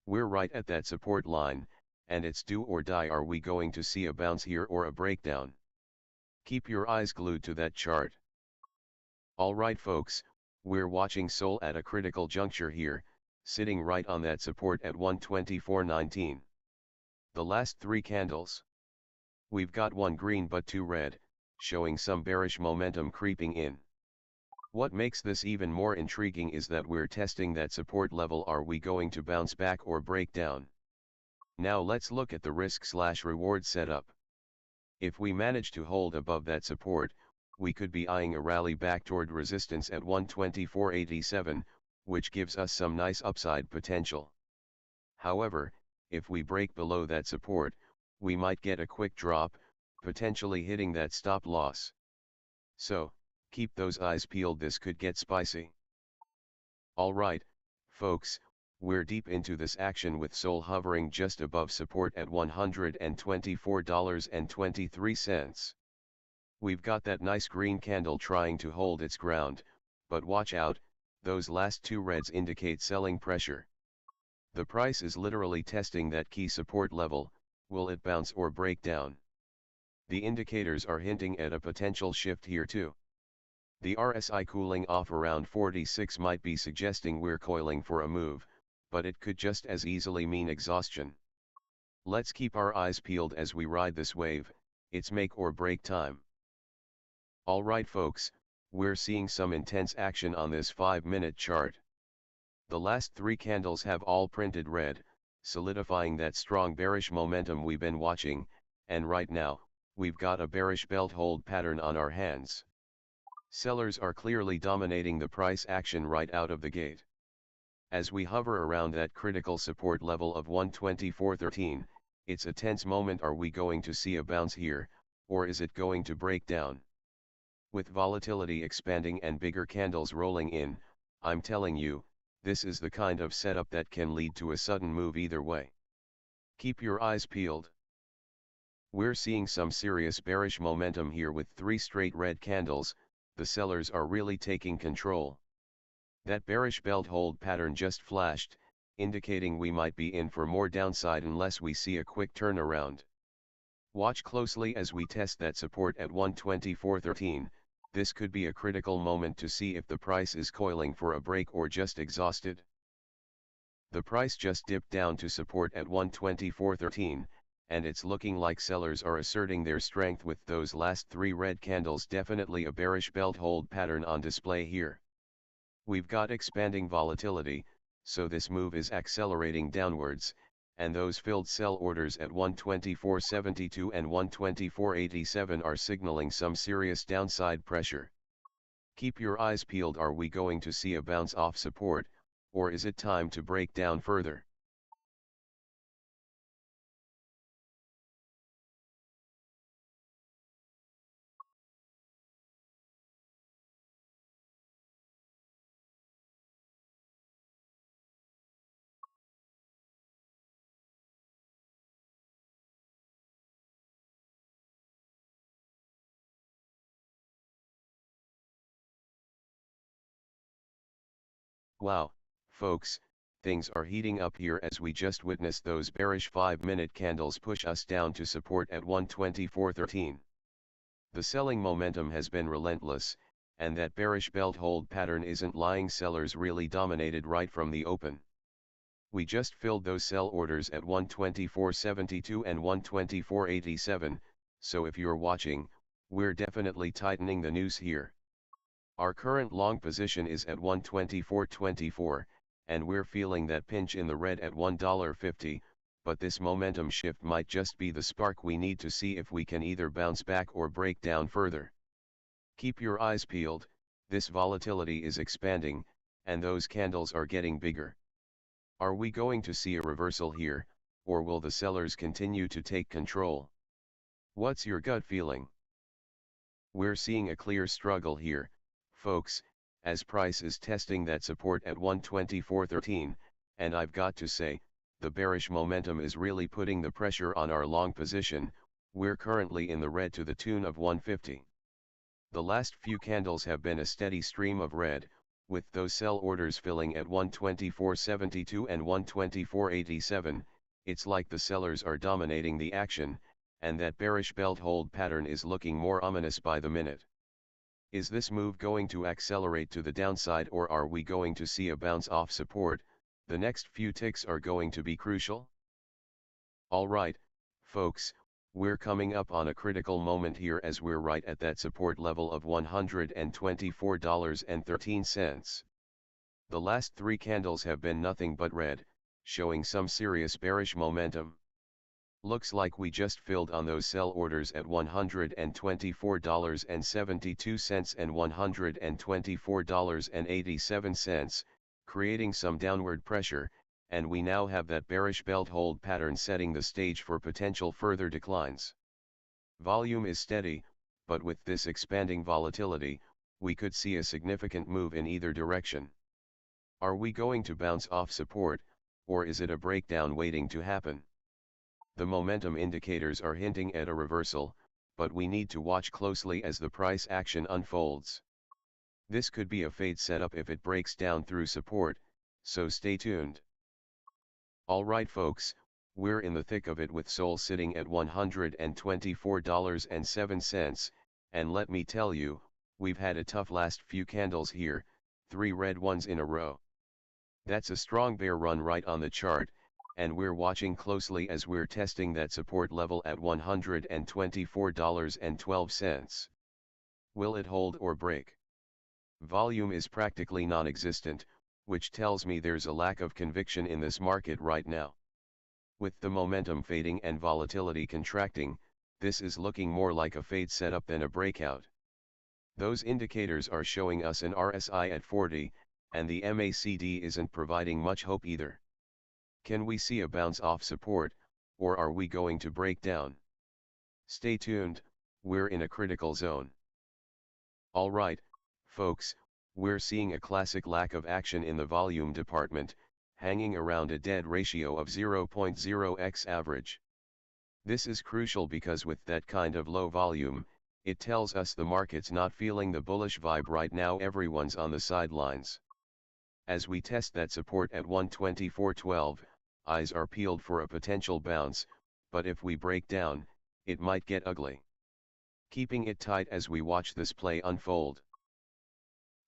We're right at that support line, and it's do or die. Are we going to see a bounce here or a breakdown? Keep your eyes glued to that chart. Alright folks, we're watching SOL at a critical juncture here, sitting right on that support at 124.19. The last 3 candles. We've got one green but 2 red, showing some bearish momentum creeping in. What makes this even more intriguing is that we're testing that support level. Are we going to bounce back or break down? Now let's look at the risk/reward setup. If we manage to hold above that support, we could be eyeing a rally back toward resistance at 124.87, which gives us some nice upside potential. However, if we break below that support, we might get a quick drop, potentially hitting that stop loss. So, keep those eyes peeled, this could get spicy. Alright, folks, we're deep into this action with SOL hovering just above support at $124.23. We've got that nice green candle trying to hold its ground, but watch out, those last 2 reds indicate selling pressure. The price is literally testing that key support level. Will it bounce or break down? The indicators are hinting at a potential shift here too. The RSI cooling off around 46 might be suggesting we're coiling for a move, but it could just as easily mean exhaustion. Let's keep our eyes peeled as we ride this wave. It's make or break time. Alright folks, we're seeing some intense action on this 5-minute chart. The last 3 candles have all printed red, solidifying that strong bearish momentum we've been watching, and right now, we've got a bearish belt hold pattern on our hands. Sellers are clearly dominating the price action right out of the gate. As we hover around that critical support level of 124.13, it's a tense moment. Are we going to see a bounce here, or is it going to break down? With volatility expanding and bigger candles rolling in, I'm telling you, this is the kind of setup that can lead to a sudden move either way. Keep your eyes peeled. We're seeing some serious bearish momentum here with 3 straight red candles. The sellers are really taking control. That bearish belt hold pattern just flashed, indicating we might be in for more downside unless we see a quick turnaround. Watch closely as we test that support at 124.13. This could be a critical moment to see if the price is coiling for a break or just exhausted. The price just dipped down to support at 124.13, and it's looking like sellers are asserting their strength with those last 3 red candles. Definitely a bearish belt hold pattern on display here. We've got expanding volatility, so this move is accelerating downwards, and those filled sell orders at 124.72 and 124.87 are signaling some serious downside pressure. Keep your eyes peeled. Are we going to see a bounce off support, or is it time to break down further? Wow, folks, things are heating up here as we just witnessed those bearish 5-minute candles push us down to support at 124.13. The selling momentum has been relentless, and that bearish belt hold pattern isn't lying. Sellers really dominated right from the open. We just filled those sell orders at 124.72 and 124.87, so if you're watching, we're definitely tightening the noose here. Our current long position is at 124.24, and we're feeling that pinch in the red at $1.50, but this momentum shift might just be the spark we need to see if we can either bounce back or break down further. Keep your eyes peeled. This volatility is expanding, and those candles are getting bigger. Are we going to see a reversal here, or will the sellers continue to take control? What's your gut feeling? We're seeing a clear struggle here, folks, as price is testing that support at 124.13, and I've got to say, the bearish momentum is really putting the pressure on our long position. We're currently in the red to the tune of 150. The last few candles have been a steady stream of red, with those sell orders filling at 124.72 and 124.87. It's like the sellers are dominating the action, and that bearish belt hold pattern is looking more ominous by the minute. Is this move going to accelerate to the downside, or are we going to see a bounce off support? The next few ticks are going to be crucial. Alright, folks, we're coming up on a critical moment here as we're right at that support level of $124.13. The last three candles have been nothing but red, showing some serious bearish momentum. Looks like we just filled on those sell orders at $124.72 and $124.87, creating some downward pressure, and we now have that bearish belt hold pattern setting the stage for potential further declines. Volume is steady, but with this expanding volatility, we could see a significant move in either direction. Are we going to bounce off support, or is it a breakdown waiting to happen? The momentum indicators are hinting at a reversal, but we need to watch closely as the price action unfolds. This could be a fade setup if it breaks down through support, so stay tuned. Alright folks, we're in the thick of it with SOL sitting at $124.07, and let me tell you, we've had a tough last few candles here, 3 red ones in a row. That's a strong bear run right on the chart, and we're watching closely as we're testing that support level at $124.12. Will it hold or break? Volume is practically non-existent, which tells me there's a lack of conviction in this market right now. With the momentum fading and volatility contracting, this is looking more like a fade setup than a breakout. Those indicators are showing us an RSI at 40, and the MACD isn't providing much hope either. Can we see a bounce off support, or are we going to break down? Stay tuned, we're in a critical zone. Alright, folks, we're seeing a classic lack of action in the volume department, hanging around a dead ratio of 0.0x average. This is crucial because with that kind of low volume, it tells us the market's not feeling the bullish vibe right now, everyone's on the sidelines. As we test that support at 124.12, eyes are peeled for a potential bounce, but if we break down, it might get ugly. Keeping it tight as we watch this play unfold.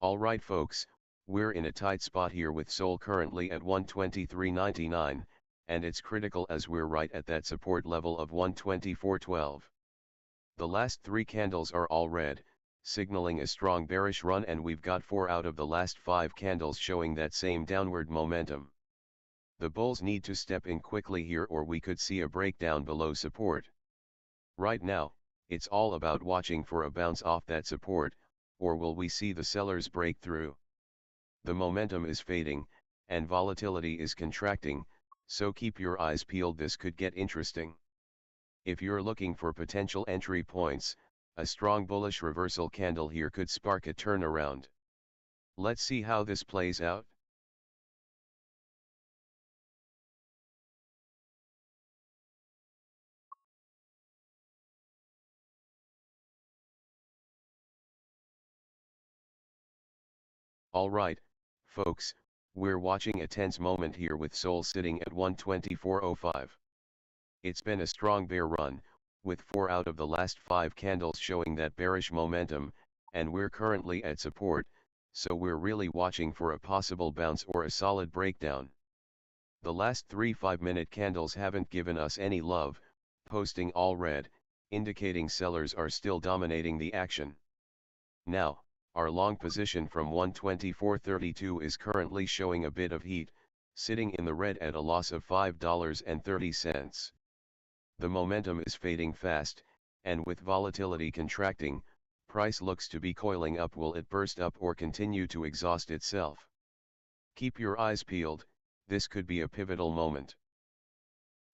Alright folks, we're in a tight spot here with SOL currently at 123.99, and it's critical as we're right at that support level of 124.12. The last three candles are all red, signaling a strong bearish run, and we've got 4 out of the last 5 candles showing that same downward momentum. The bulls need to step in quickly here, or we could see a breakdown below support. Right now, it's all about watching for a bounce off that support, or will we see the sellers break through? The momentum is fading, and volatility is contracting, so keep your eyes peeled, this could get interesting. If you're looking for potential entry points, a strong bullish reversal candle here could spark a turnaround. Let's see how this plays out. Alright, folks, we're watching a tense moment here with SOL sitting at 124.05. It's been a strong bear run, with 4 out of the last 5 candles showing that bearish momentum, and we're currently at support, so we're really watching for a possible bounce or a solid breakdown. The last 3 5-minute candles haven't given us any love, posting all red, indicating sellers are still dominating the action. Now, our long position from 124.32 is currently showing a bit of heat, sitting in the red at a loss of $5.30. The momentum is fading fast, and with volatility contracting, price looks to be coiling up. Will it burst up or continue to exhaust itself? Keep your eyes peeled, this could be a pivotal moment.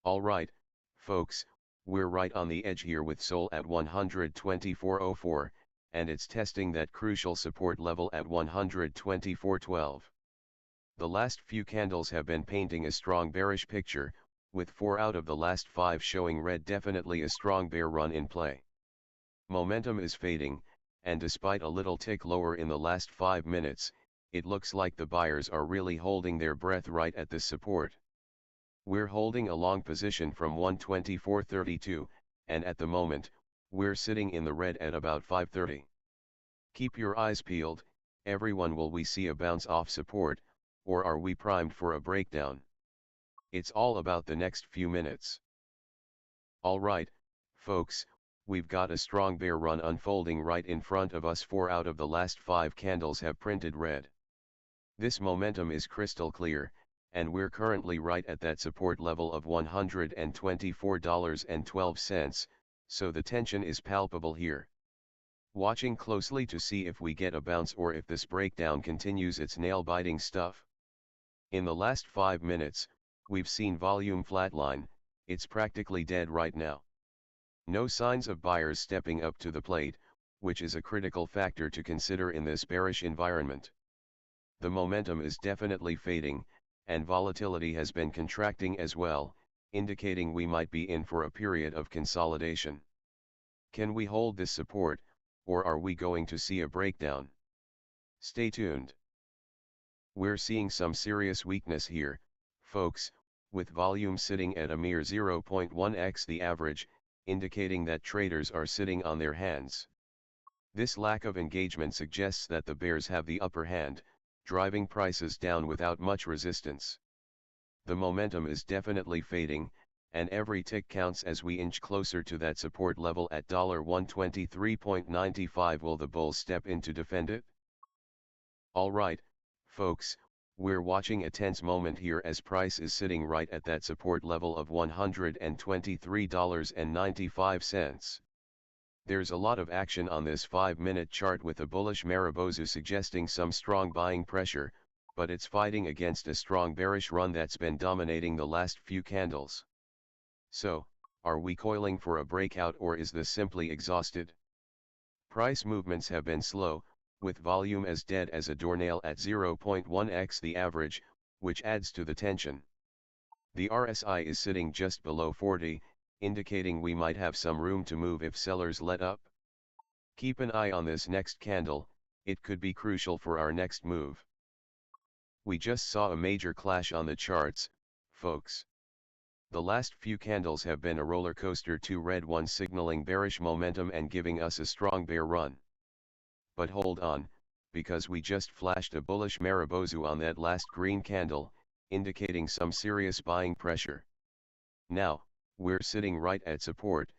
Alright, folks, we're right on the edge here with SOL at 124.04, and it's testing that crucial support level at 124.12. The last few candles have been painting a strong bearish picture, with 4 out of the last 5 showing red, definitely a strong bear run in play. Momentum is fading, and despite a little tick lower in the last 5 minutes, it looks like the buyers are really holding their breath right at this support. We're holding a long position from 124.32, and at the moment, we're sitting in the red at about 530. Keep your eyes peeled, everyone. Will we see a bounce off support, or are we primed for a breakdown? It's all about the next few minutes. Alright, folks, we've got a strong bear run unfolding right in front of us. 4 out of the last 5 candles have printed red. This momentum is crystal clear, and we're currently right at that support level of $124.12, so the tension is palpable here. Watching closely to see if we get a bounce or if this breakdown continues its nail-biting stuff. In the last 5 minutes, we've seen volume flatline. It's practically dead right now. No signs of buyers stepping up to the plate, which is a critical factor to consider in this bearish environment. The momentum is definitely fading, and volatility has been contracting as well, indicating we might be in for a period of consolidation. Can we hold this support, or are we going to see a breakdown? Stay tuned. We're seeing some serious weakness here, folks, with volume sitting at a mere 0.1x the average, indicating that traders are sitting on their hands. This lack of engagement suggests that the bears have the upper hand, driving prices down without much resistance. The momentum is definitely fading, and every tick counts as we inch closer to that support level at $123.95. Will the bulls step in to defend it? Alright, folks, we're watching a tense moment here as price is sitting right at that support level of $123.95. There's a lot of action on this 5-minute chart with a bullish Maribozu suggesting some strong buying pressure, but it's fighting against a strong bearish run that's been dominating the last few candles. So, are we coiling for a breakout, or is this simply exhausted? Price movements have been slow, with volume as dead as a doornail at 0.1x the average, which adds to the tension. The RSI is sitting just below 40, indicating we might have some room to move if sellers let up. Keep an eye on this next candle, it could be crucial for our next move. We just saw a major clash on the charts, folks. The last few candles have been a roller coaster, 2 red ones signaling bearish momentum and giving us a strong bear run. But hold on, because we just flashed a bullish Maribozu on that last green candle, indicating some serious buying pressure. Now, we're sitting right at support,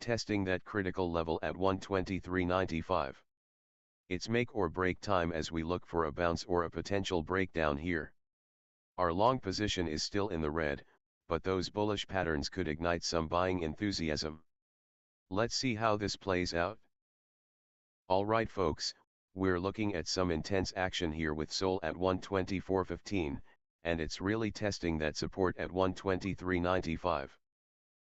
testing that critical level at 123.95. It's make or break time as we look for a bounce or a potential breakdown here. Our long position is still in the red, but those bullish patterns could ignite some buying enthusiasm. Let's see how this plays out. Alright folks, we're looking at some intense action here with SOL at 124.15, and it's really testing that support at 123.95.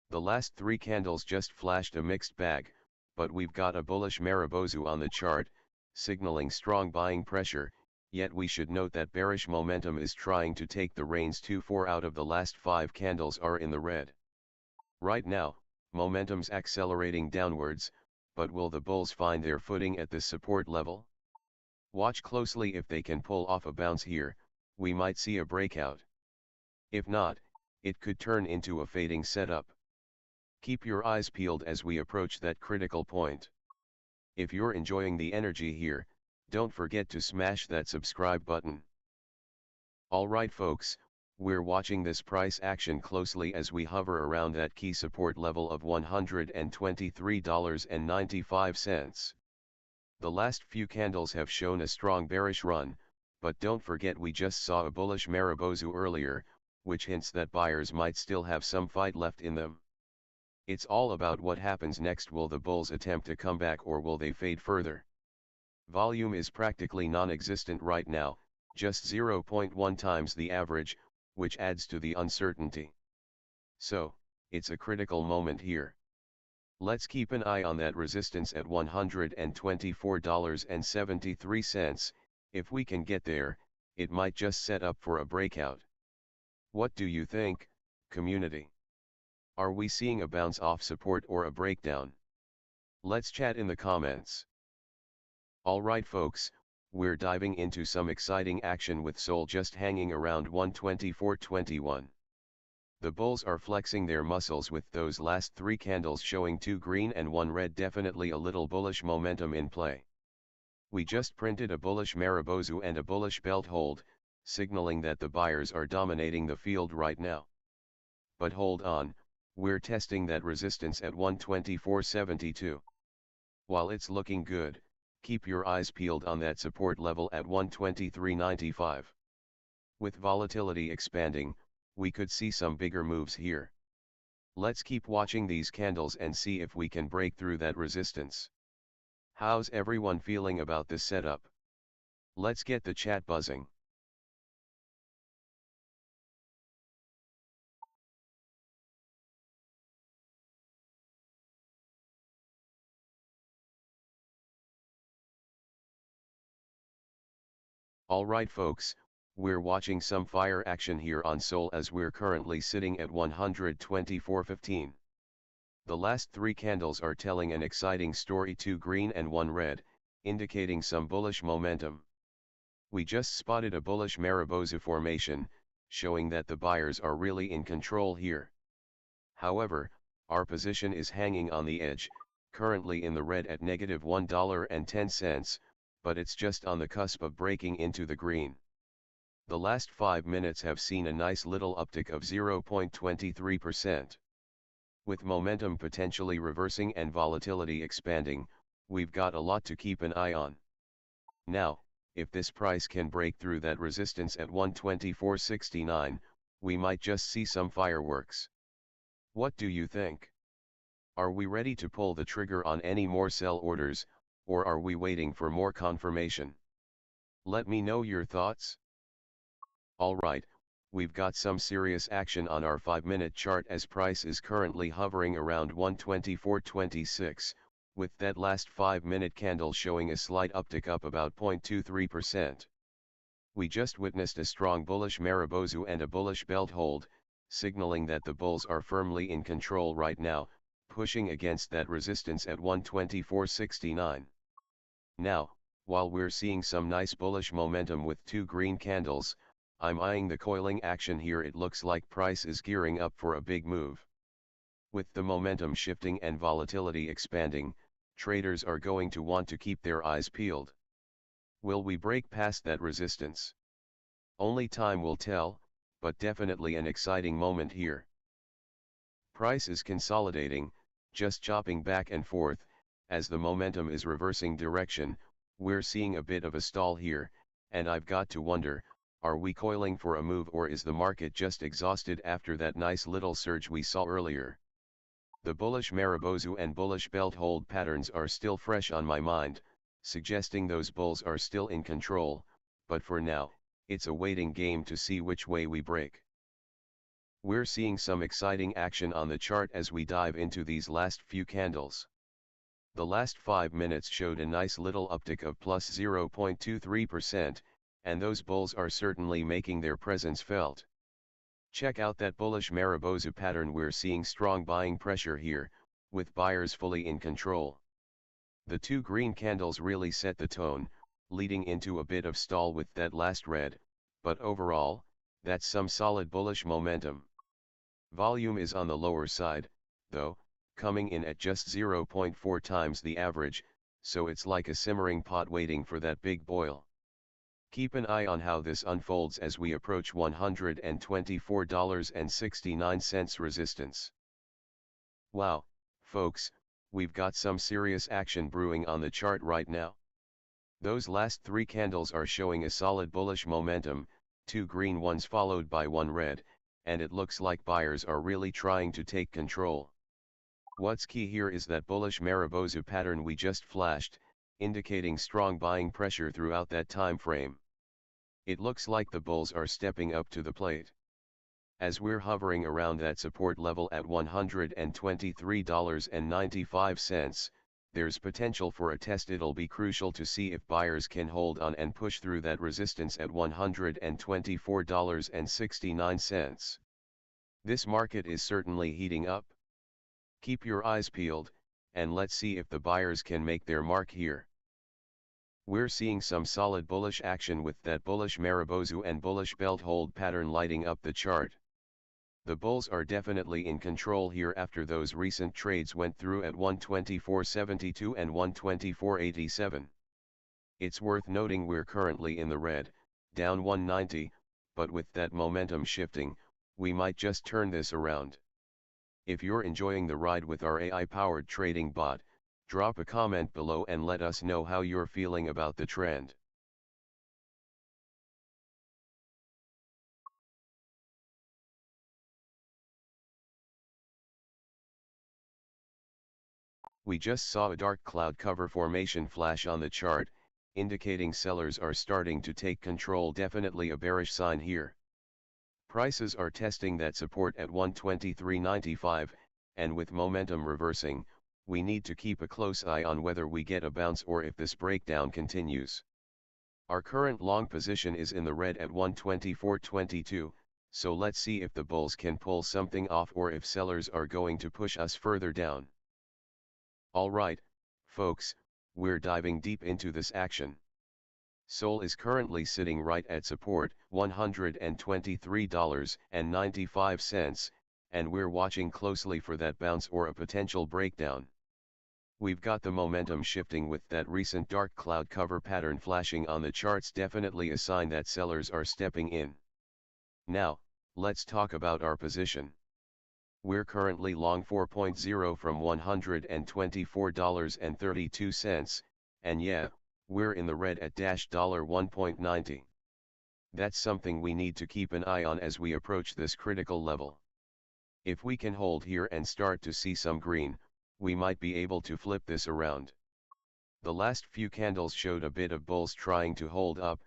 The last 3 candles just flashed a mixed bag, but we've got a bullish Maribozu on the chart, signaling strong buying pressure, yet we should note that bearish momentum is trying to take the reins too. 4 out of the last 5 candles are in the red. Right now, momentum's accelerating downwards, but will the bulls find their footing at this support level? Watch closely. If they can pull off a bounce here, we might see a breakout. If not, it could turn into a fading setup. Keep your eyes peeled as we approach that critical point. If you're enjoying the energy here, don't forget to smash that subscribe button. Alright folks, we're watching this price action closely as we hover around that key support level of $123.95. The last few candles have shown a strong bearish run, but don't forget we just saw a bullish Maribozu earlier, which hints that buyers might still have some fight left in them. It's all about what happens next. Will the bulls attempt to come back, or will they fade further? Volume is practically non-existent right now, just 0.1 times the average, which adds to the uncertainty. So, it's a critical moment here. Let's keep an eye on that resistance at $124.73, if we can get there, it might just set up for a breakout. What do you think, community? Are we seeing a bounce off support or a breakdown? Let's chat in the comments. Alright folks, we're diving into some exciting action with SOL just hanging around 124.21. The bulls are flexing their muscles with those last three candles showing 2 green and 1 red, definitely a little bullish momentum in play. We just printed a bullish Marubozu and a bullish belt hold, signaling that the buyers are dominating the field right now. But hold on, we're testing that resistance at 124.72. While it's looking good, keep your eyes peeled on that support level at 123.95. With volatility expanding, we could see some bigger moves here. Let's keep watching these candles and see if we can break through that resistance. How's everyone feeling about this setup? Let's get the chat buzzing. Alright folks, we're watching some fire action here on SOL as we're currently sitting at 124.15. The last three candles are telling an exciting story, 2 green and 1 red, indicating some bullish momentum. We just spotted a bullish Marubozu formation, showing that the buyers are really in control here. However, our position is hanging on the edge, currently in the red at -$1.10, but it's just on the cusp of breaking into the green. The last 5 minutes have seen a nice little uptick of 0.23%. With momentum potentially reversing and volatility expanding, we've got a lot to keep an eye on. Now, if this price can break through that resistance at 124.69, we might just see some fireworks. What do you think? Are we ready to pull the trigger on any more sell orders, or are we waiting for more confirmation? Let me know your thoughts. Alright, we've got some serious action on our 5-minute chart as price is currently hovering around 124.26, with that last 5-minute candle showing a slight uptick up about 0.23%. We just witnessed a strong bullish Marubozu and a bullish belt hold, signaling that the bulls are firmly in control right now, pushing against that resistance at 124.69. Now, while we're seeing some nice bullish momentum with 2 green candles, I'm eyeing the coiling action here. It looks like price is gearing up for a big move. With the momentum shifting and volatility expanding, traders are going to want to keep their eyes peeled. Will we break past that resistance? Only time will tell, but definitely an exciting moment here. Price is consolidating, just chopping back and forth. As the momentum is reversing direction, we're seeing a bit of a stall here, and I've got to wonder, are we coiling for a move, or is the market just exhausted after that nice little surge we saw earlier? The bullish Marubozu and bullish belt hold patterns are still fresh on my mind, suggesting those bulls are still in control, but for now, it's a waiting game to see which way we break. We're seeing some exciting action on the chart as we dive into these last few candles. The last 5 minutes showed a nice little uptick of plus 0.23%, and those bulls are certainly making their presence felt. Check out that bullish Marubozu pattern. We're seeing strong buying pressure here, with buyers fully in control. The 2 green candles really set the tone, leading into a bit of stall with that last red, but overall, that's some solid bullish momentum. Volume is on the lower side, though, coming in at just 0.4 times the average, so it's like a simmering pot waiting for that big boil. Keep an eye on how this unfolds as we approach $124.69 resistance. Wow, folks, we've got some serious action brewing on the chart right now. Those last 3 candles are showing a solid bullish momentum, 2 green ones followed by 1 red, and it looks like buyers are really trying to take control. What's key here is that bullish Marubozu pattern we just flashed, indicating strong buying pressure throughout that time frame. It looks like the bulls are stepping up to the plate. As we're hovering around that support level at $123.95, there's potential for a test. It'll be crucial to see if buyers can hold on and push through that resistance at $124.69. This market is certainly heating up. Keep your eyes peeled, and let's see if the buyers can make their mark here. We're seeing some solid bullish action with that bullish Marubozu and bullish belt hold pattern lighting up the chart. The bulls are definitely in control here after those recent trades went through at 124.72 and 124.87. It's worth noting we're currently in the red, down 190, but with that momentum shifting, we might just turn this around. If you're enjoying the ride with our AI-powered trading bot, drop a comment below and let us know how you're feeling about the trend. We just saw a dark cloud cover formation flash on the chart, indicating sellers are starting to take control, definitely a bearish sign here. Prices are testing that support at 123.95, and with momentum reversing, we need to keep a close eye on whether we get a bounce or if this breakdown continues. Our current long position is in the red at 124.22, so let's see if the bulls can pull something off or if sellers are going to push us further down. Alright, folks, we're diving deep into this action. SOL is currently sitting right at support, $123.95, and we're watching closely for that bounce or a potential breakdown. We've got the momentum shifting with that recent dark cloud cover pattern flashing on the charts, definitely a sign that sellers are stepping in. Now, let's talk about our position. We're currently long 4.0 from $124.32, and yeah, we're in the red at $1.90. That's something we need to keep an eye on as we approach this critical level. If we can hold here and start to see some green, we might be able to flip this around. The last few candles showed a bit of bulls trying to hold up,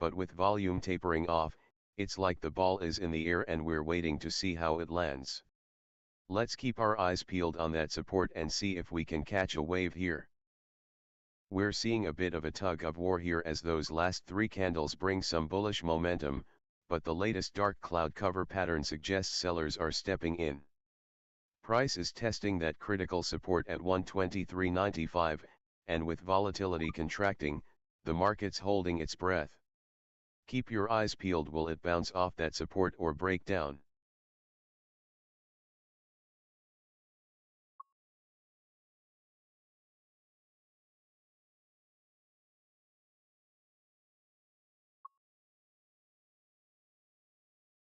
but with volume tapering off, it's like the ball is in the air and we're waiting to see how it lands. Let's keep our eyes peeled on that support and see if we can catch a wave here. We're seeing a bit of a tug of war here as those last three candles bring some bullish momentum, but the latest dark cloud cover pattern suggests sellers are stepping in. Price is testing that critical support at 123.95, and with volatility contracting, the market's holding its breath. Keep your eyes peeled. Will it bounce off that support or break down?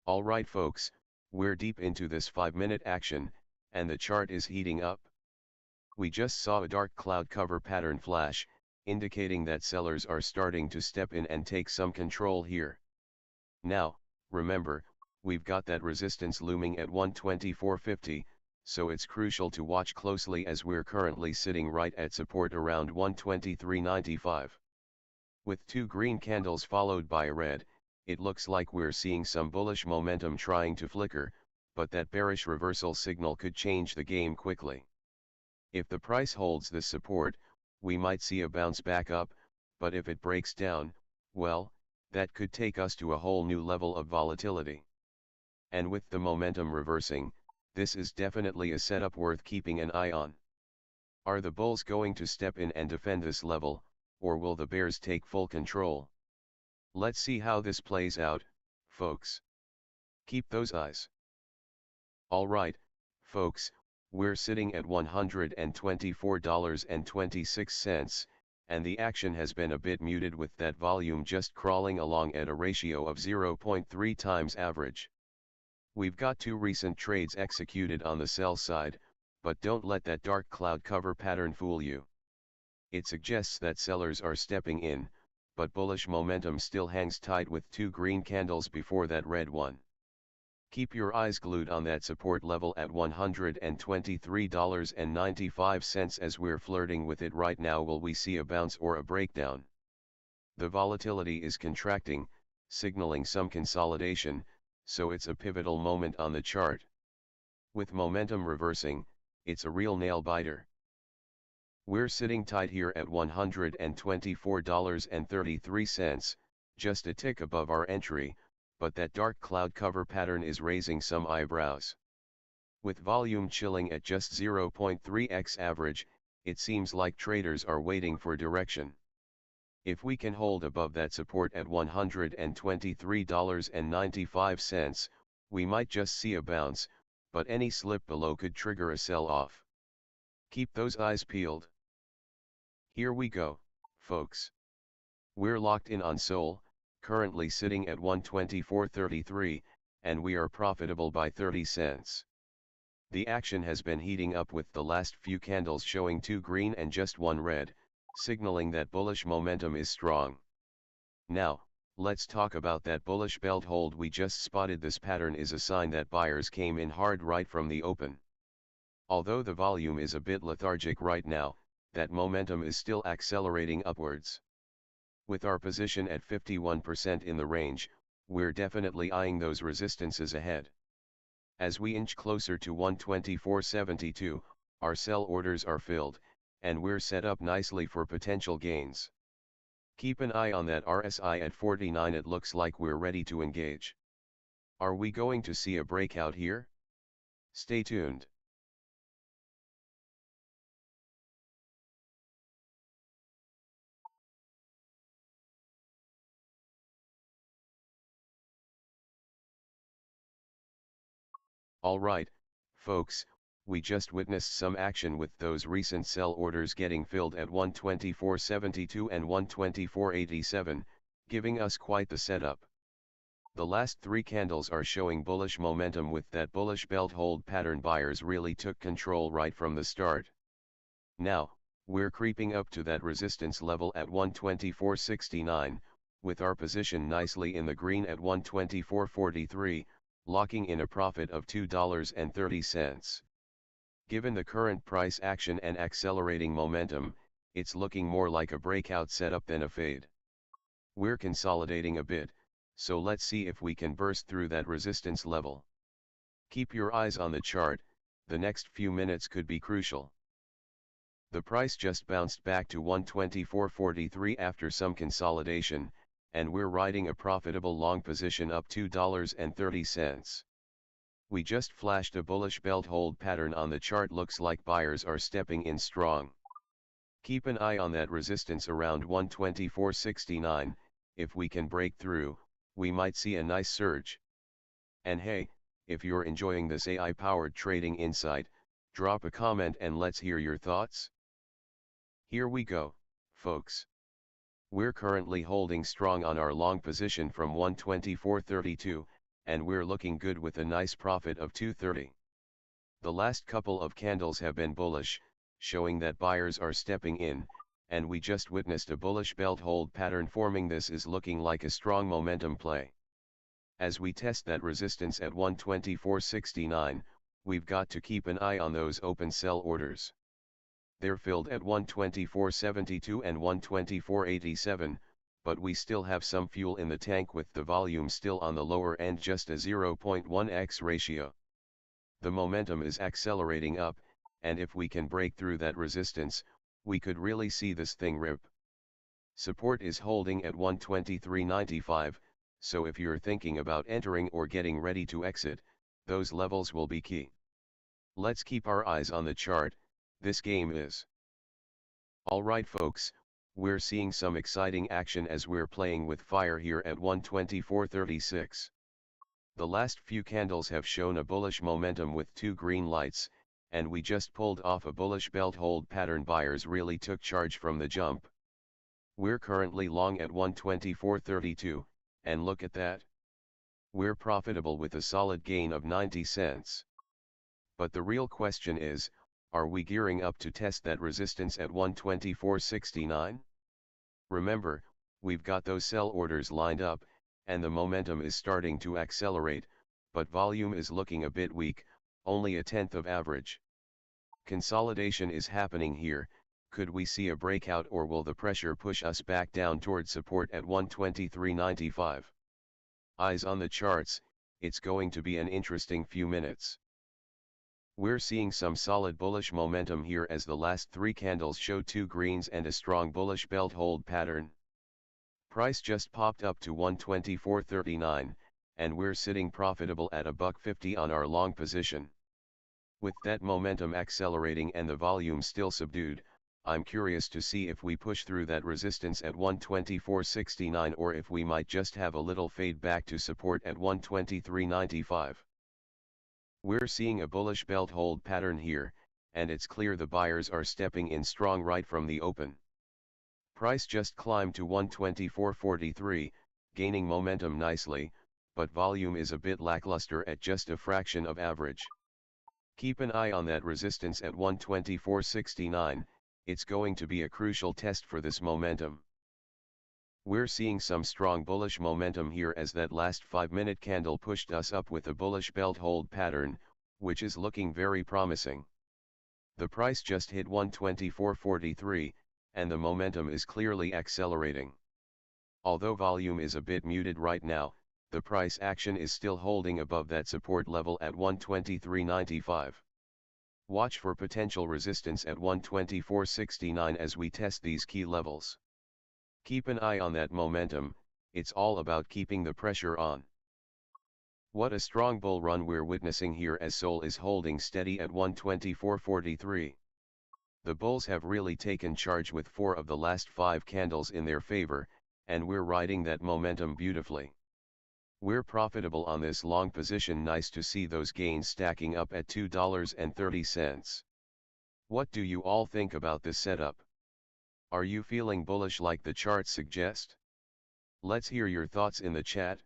Alright folks, we're deep into this 5-minute action, and the chart is heating up. We just saw a dark cloud cover pattern flash, indicating that sellers are starting to step in and take some control here. Now, remember, we've got that resistance looming at 124.50, so it's crucial to watch closely as we're currently sitting right at support around 123.95. With two green candles followed by a red, it looks like we're seeing some bullish momentum trying to flicker, but that bearish reversal signal could change the game quickly. If the price holds this support, we might see a bounce back up, but if it breaks down, well, that could take us to a whole new level of volatility. And with the momentum reversing, this is definitely a setup worth keeping an eye on. Are the bulls going to step in and defend this level, or will the bears take full control? Let's see how this plays out, folks. Keep those eyes. Alright, folks, we're sitting at $124.26, and the action has been a bit muted with that volume just crawling along at a ratio of 0.3 times average. We've got two recent trades executed on the sell side, but don't let that dark cloud cover pattern fool you. It suggests that sellers are stepping in, but bullish momentum still hangs tight with two green candles before that red one. Keep your eyes glued on that support level at $123.95 as we're flirting with it right now. Will we see a bounce or a breakdown? The volatility is contracting, signaling some consolidation, so it's a pivotal moment on the chart. With momentum reversing, it's a real nail biter. We're sitting tight here at $124.33, just a tick above our entry, but that dark cloud cover pattern is raising some eyebrows. With volume chilling at just 0.3x average, it seems like traders are waiting for direction. If we can hold above that support at $123.95, we might just see a bounce, but any slip below could trigger a sell-off. Keep those eyes peeled. Here we go, folks. We're locked in on SOL, currently sitting at 124.33, and we are profitable by 30 cents. The action has been heating up with the last few candles showing 2 green and just 1 red, signaling that bullish momentum is strong. Now, let's talk about that bullish belt hold we just spotted. This pattern is a sign that buyers came in hard right from the open. Although the volume is a bit lethargic right now, that momentum is still accelerating upwards. With our position at 51% in the range, we're definitely eyeing those resistances ahead. As we inch closer to 124.72, our sell orders are filled, and we're set up nicely for potential gains. Keep an eye on that RSI at 49. It looks like we're ready to engage. Are we going to see a breakout here? Stay tuned. Alright, folks, we just witnessed some action with those recent sell orders getting filled at 124.72 and 124.87, giving us quite the setup. The last 3 candles are showing bullish momentum. With that bullish belt hold pattern, buyers really took control right from the start. Now, we're creeping up to that resistance level at 124.69, with our position nicely in the green at 124.43, locking in a profit of $2.30. Given the current price action and accelerating momentum, it's looking more like a breakout setup than a fade. We're consolidating a bit, so let's see if we can burst through that resistance level. Keep your eyes on the chart, the next few minutes could be crucial. The price just bounced back to 124.43 after some consolidation, and we're riding a profitable long position up $2.30. We just flashed a bullish belt hold pattern on the chart. Looks like buyers are stepping in strong. Keep an eye on that resistance around 124.69, if we can break through, we might see a nice surge. And hey, if you're enjoying this AI-powered trading insight, drop a comment and let's hear your thoughts. Here we go, folks. We're currently holding strong on our long position from 124.32, and we're looking good with a nice profit of $2.30. The last couple of candles have been bullish, showing that buyers are stepping in, and we just witnessed a bullish belt hold pattern forming. This is looking like a strong momentum play. As we test that resistance at 124.69, we've got to keep an eye on those open sell orders. They're filled at 124.72 and 124.87, but we still have some fuel in the tank with the volume still on the lower end, just a 0.1x ratio. The momentum is accelerating up, and if we can break through that resistance, we could really see this thing rip. Support is holding at 123.95, so if you're thinking about entering or getting ready to exit, those levels will be key. Let's keep our eyes on the chart. This game is. Alright folks, we're seeing some exciting action as we're playing with fire here at 124.36. The last few candles have shown a bullish momentum with 2 green lights, and we just pulled off a bullish belt hold pattern. Buyers really took charge from the jump. We're currently long at 124.32, and look at that. We're profitable with a solid gain of 90 cents. But the real question is, are we gearing up to test that resistance at 124.69? Remember, we've got those sell orders lined up, and the momentum is starting to accelerate, but volume is looking a bit weak, only a tenth of average. Consolidation is happening here. Could we see a breakout, or will the pressure push us back down toward support at 123.95? Eyes on the charts, it's going to be an interesting few minutes. We're seeing some solid bullish momentum here as the last 3 candles show 2 greens and a strong bullish belt hold pattern. Price just popped up to 124.39, and we're sitting profitable at $1.50 on our long position. With that momentum accelerating and the volume still subdued, I'm curious to see if we push through that resistance at 124.69 or if we might just have a little fade back to support at 123.95. We're seeing a bullish belt hold pattern here, and it's clear the buyers are stepping in strong right from the open. Price just climbed to 124.43, gaining momentum nicely, but volume is a bit lackluster at just a fraction of average. Keep an eye on that resistance at 124.69, it's going to be a crucial test for this momentum. We're seeing some strong bullish momentum here as that last 5-minute candle pushed us up with a bullish belt hold pattern, which is looking very promising. The price just hit 124.43, and the momentum is clearly accelerating. Although volume is a bit muted right now, the price action is still holding above that support level at 123.95. Watch for potential resistance at 124.69 as we test these key levels. Keep an eye on that momentum, it's all about keeping the pressure on. What a strong bull run we're witnessing here as SOL is holding steady at 124.43. The bulls have really taken charge with 4 of the last 5 candles in their favor, and we're riding that momentum beautifully. We're profitable on this long position. Nice to see those gains stacking up at $2.30. What do you all think about this setup? Are you feeling bullish like the charts suggest? Let's hear your thoughts in the chat.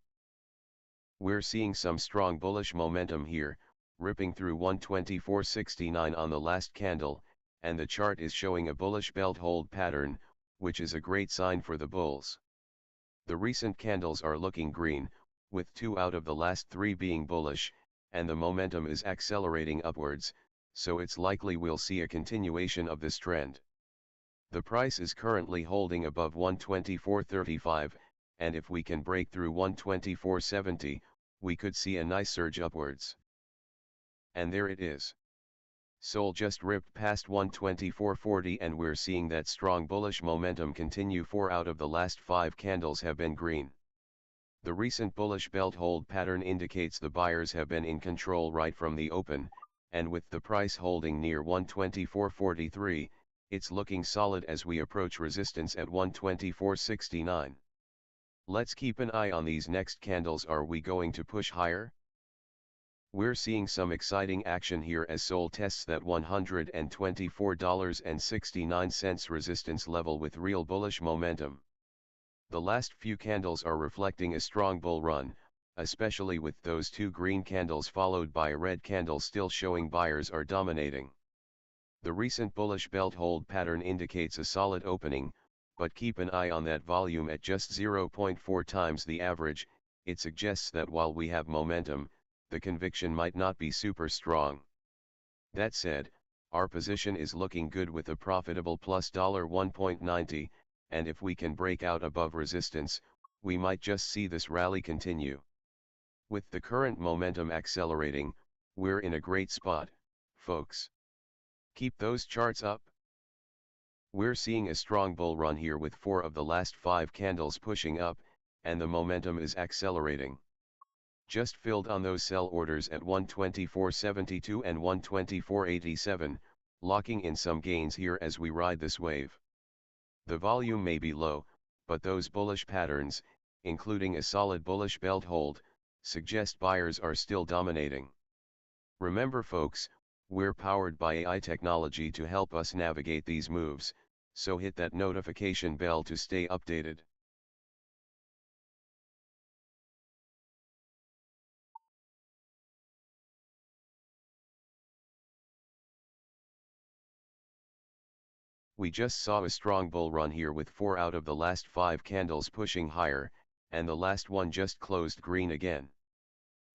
We're seeing some strong bullish momentum here, ripping through 124.69 on the last candle, and the chart is showing a bullish belt hold pattern, which is a great sign for the bulls. The recent candles are looking green, with 2 out of the last 3 being bullish, and the momentum is accelerating upwards, so it's likely we'll see a continuation of this trend. The price is currently holding above 124.35, and if we can break through 124.70, we could see a nice surge upwards. And there it is. SOL just ripped past 124.40 and we're seeing that strong bullish momentum continue. 4 out of the last 5 candles have been green. The recent bullish belt hold pattern indicates the buyers have been in control right from the open, and with the price holding near 124.43, it's looking solid as we approach resistance at 124.69. Let's keep an eye on these next candles. Are we going to push higher? We're seeing some exciting action here as SOL tests that $124.69 resistance level with real bullish momentum. The last few candles are reflecting a strong bull run, especially with those 2 green candles followed by a red candle still showing buyers are dominating. The recent bullish belt hold pattern indicates a solid opening, but keep an eye on that volume at just 0.4 times the average. It suggests that while we have momentum, the conviction might not be super strong. That said, our position is looking good with a profitable plus $1.90, and if we can break out above resistance, we might just see this rally continue. With the current momentum accelerating, we're in a great spot, folks. Keep those charts up. We're seeing a strong bull run here with 4 of the last 5 candles pushing up, and the momentum is accelerating. Just filled on those sell orders at 124.72 and 124.87, locking in some gains here as we ride this wave. The volume may be low, but those bullish patterns, including a solid bullish belt hold, suggest buyers are still dominating. Remember folks, we're powered by AI technology to help us navigate these moves, so hit that notification bell to stay updated. We just saw a strong bull run here with 4 out of the last 5 candles pushing higher, and the last one just closed green again.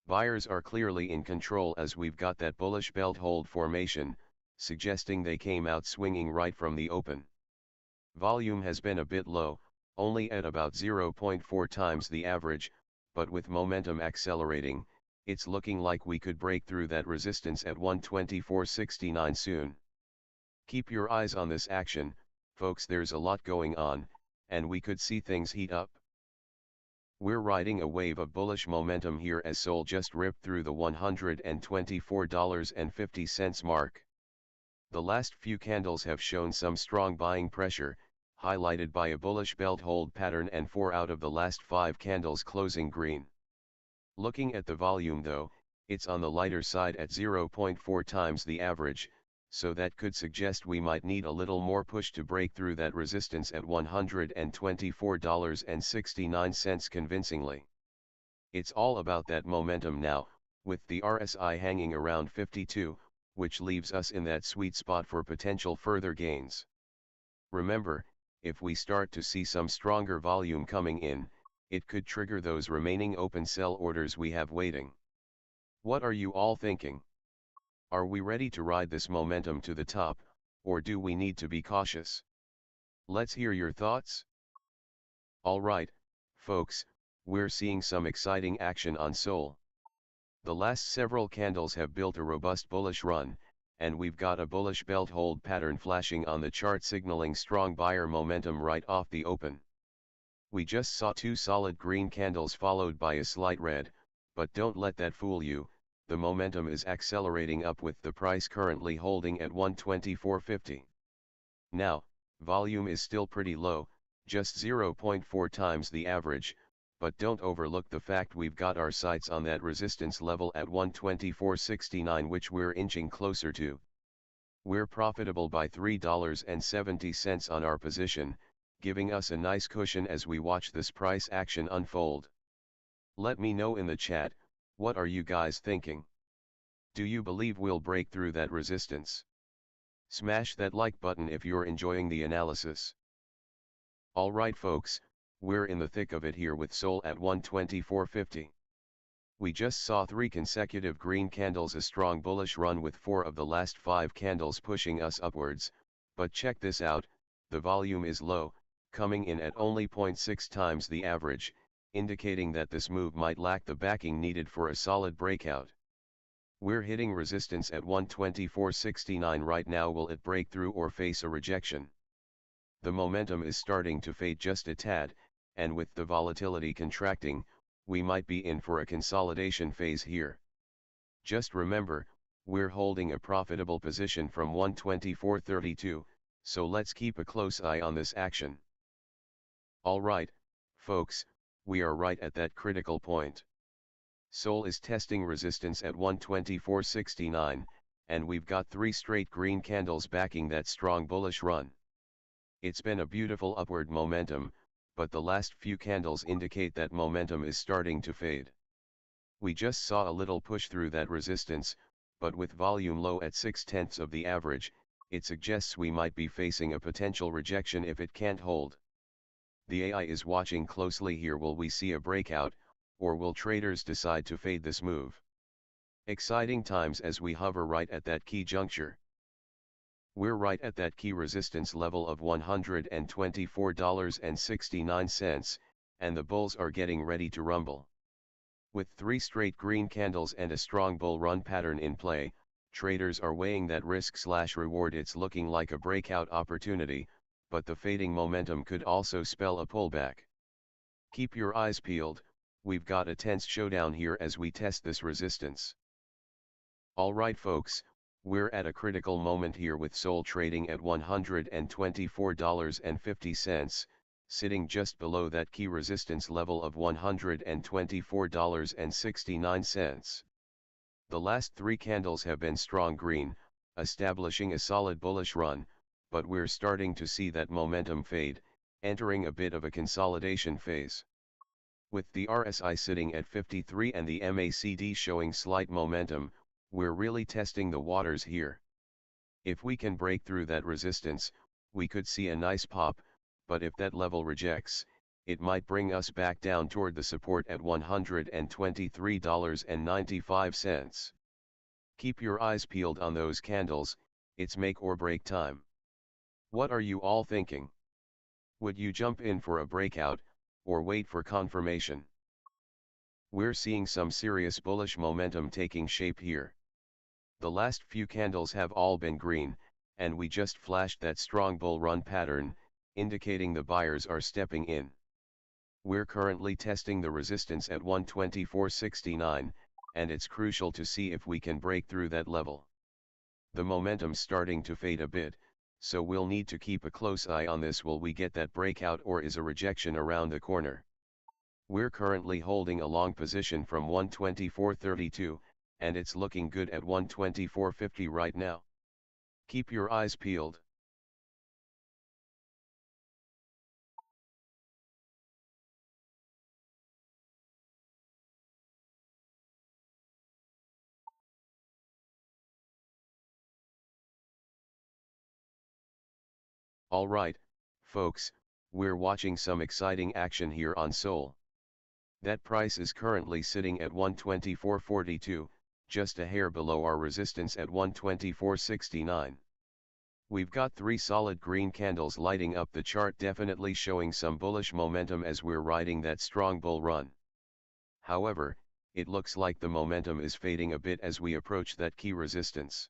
Buyers are clearly in control as we've got that bullish belt hold formation, suggesting they came out swinging right from the open. Volume has been a bit low, only at about 0.4 times the average, but with momentum accelerating, it's looking like we could break through that resistance at 124.69 soon. Keep your eyes on this action, folks. There's a lot going on, and we could see things heat up. We're riding a wave of bullish momentum here as SOL just ripped through the $124.50 mark. The last few candles have shown some strong buying pressure, highlighted by a bullish belt hold pattern and 4 out of the last 5 candles closing green. Looking at the volume though, it's on the lighter side at 0.4 times the average, so that could suggest we might need a little more push to break through that resistance at $124.69 convincingly. It's all about that momentum now, with the RSI hanging around 52, which leaves us in that sweet spot for potential further gains. Remember, if we start to see some stronger volume coming in, it could trigger those remaining open sell orders we have waiting. What are you all thinking? Are we ready to ride this momentum to the top, or do we need to be cautious? Let's hear your thoughts. Alright, folks, we're seeing some exciting action on SOL. The last several candles have built a robust bullish run, and we've got a bullish belt hold pattern flashing on the chart signaling strong buyer momentum right off the open. We just saw 2 solid green candles followed by a slight red, but don't let that fool you. The momentum is accelerating up with the price currently holding at $124.50. Now, volume is still pretty low, just 0.4 times the average, but don't overlook the fact we've got our sights on that resistance level at $124.69, which we're inching closer to. We're profitable by $3.70 on our position, giving us a nice cushion as we watch this price action unfold. Let me know in the chat, what are you guys thinking? Do you believe we'll break through that resistance? Smash that like button if you're enjoying the analysis. Alright folks, we're in the thick of it here with SOL at $124.50. We just saw 3 consecutive green candles, a strong bullish run with 4 of the last 5 candles pushing us upwards, but check this out, the volume is low, coming in at only 0.6 times the average, indicating that this move might lack the backing needed for a solid breakout. We're hitting resistance at $124.69 right now. Will it break through or face a rejection? The momentum is starting to fade just a tad, and with the volatility contracting, we might be in for a consolidation phase here. Just remember, we're holding a profitable position from $124.32, so let's keep a close eye on this action. Alright, folks, we are right at that critical point. SOL is testing resistance at $124.69, and we've got 3 straight green candles backing that strong bullish run. It's been a beautiful upward momentum, but the last few candles indicate that momentum is starting to fade. We just saw a little push through that resistance, but with volume low at 0.6 of the average, it suggests we might be facing a potential rejection if it can't hold. The AI is watching closely here. Will we see a breakout, or will traders decide to fade this move? Exciting times as we hover right at that key juncture. We're right at that key resistance level of $124.69, and the bulls are getting ready to rumble. With 3 straight green candles and a strong bull run pattern in play, traders are weighing that risk/reward. It's looking like a breakout opportunity, but the fading momentum could also spell a pullback. Keep your eyes peeled, we've got a tense showdown here as we test this resistance. Alright folks, we're at a critical moment here with SOL trading at $124.50, sitting just below that key resistance level of $124.69. The last 3 candles have been strong green, establishing a solid bullish run, but we're starting to see that momentum fade, entering a bit of a consolidation phase. With the RSI sitting at 53 and the MACD showing slight momentum, we're really testing the waters here. If we can break through that resistance, we could see a nice pop, but if that level rejects, it might bring us back down toward the support at $123.95. Keep your eyes peeled on those candles, it's make or break time. What are you all thinking? Would you jump in for a breakout, or wait for confirmation? We're seeing some serious bullish momentum taking shape here. The last few candles have all been green, and we just flashed that strong bull run pattern, indicating the buyers are stepping in. We're currently testing the resistance at $124.69, and it's crucial to see if we can break through that level. The momentum's starting to fade a bit, so we'll need to keep a close eye on this. Will we get that breakout, or is a rejection around the corner? We're currently holding a long position from 124.32, and it's looking good at 124.50 right now. Keep your eyes peeled. Alright, folks, we're watching some exciting action here on SOL. That price is currently sitting at 124.42, just a hair below our resistance at 124.69. We've got three solid green candles lighting up the chart, definitely showing some bullish momentum as we're riding that strong bull run. However, it looks like the momentum is fading a bit as we approach that key resistance.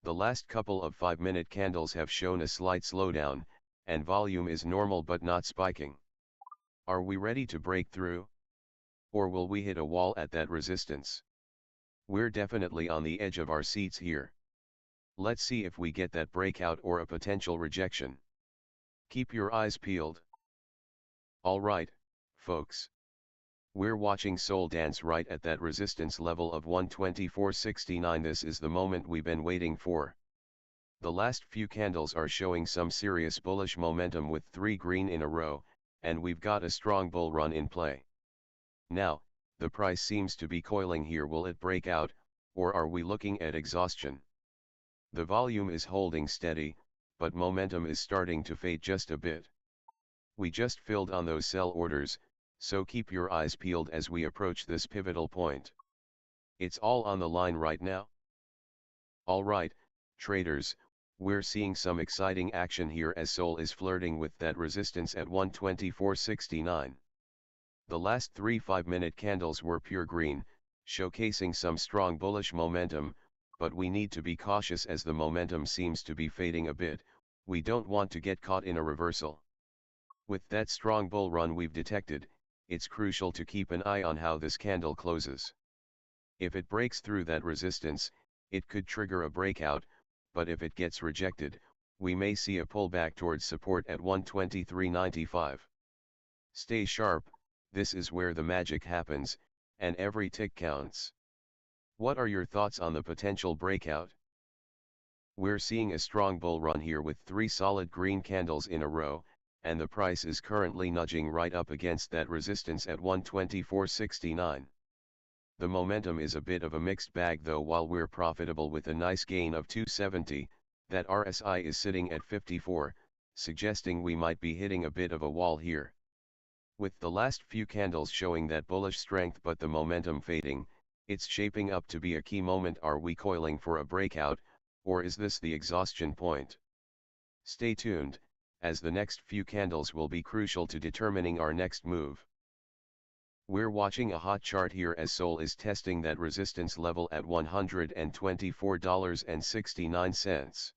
The last couple of 5-minute candles have shown a slight slowdown, and volume is normal but not spiking. Are we ready to break through? Or will we hit a wall at that resistance? We're definitely on the edge of our seats here. Let's see if we get that breakout or a potential rejection. Keep your eyes peeled. Alright, folks. We're watching SOL dance right at that resistance level of 124.69. This is the moment we've been waiting for. The last few candles are showing some serious bullish momentum with 3 green in a row, and we've got a strong bull run in play. Now, the price seems to be coiling here. Will it break out, or are we looking at exhaustion? The volume is holding steady, but momentum is starting to fade just a bit. We just filled on those sell orders, so keep your eyes peeled as we approach this pivotal point. It's all on the line right now. Alright, traders, we're seeing some exciting action here as SOL is flirting with that resistance at 124.69. The last 3 5-minute candles were pure green, showcasing some strong bullish momentum, but we need to be cautious as the momentum seems to be fading a bit. We don't want to get caught in a reversal. With that strong bull run we've detected, it's crucial to keep an eye on how this candle closes. If it breaks through that resistance, it could trigger a breakout, but if it gets rejected, we may see a pullback towards support at 123.95. Stay sharp, this is where the magic happens, and every tick counts. What are your thoughts on the potential breakout? We're seeing a strong bull run here with 3 solid green candles in a row, and the price is currently nudging right up against that resistance at 124.69. The momentum is a bit of a mixed bag though. While we're profitable with a nice gain of 270, that RSI is sitting at 54, suggesting we might be hitting a bit of a wall here. With the last few candles showing that bullish strength but the momentum fading, it's shaping up to be a key moment. Are we coiling for a breakout, or is this the exhaustion point? Stay tuned, as the next few candles will be crucial to determining our next move. We're watching a hot chart here as SOL is testing that resistance level at $124.69.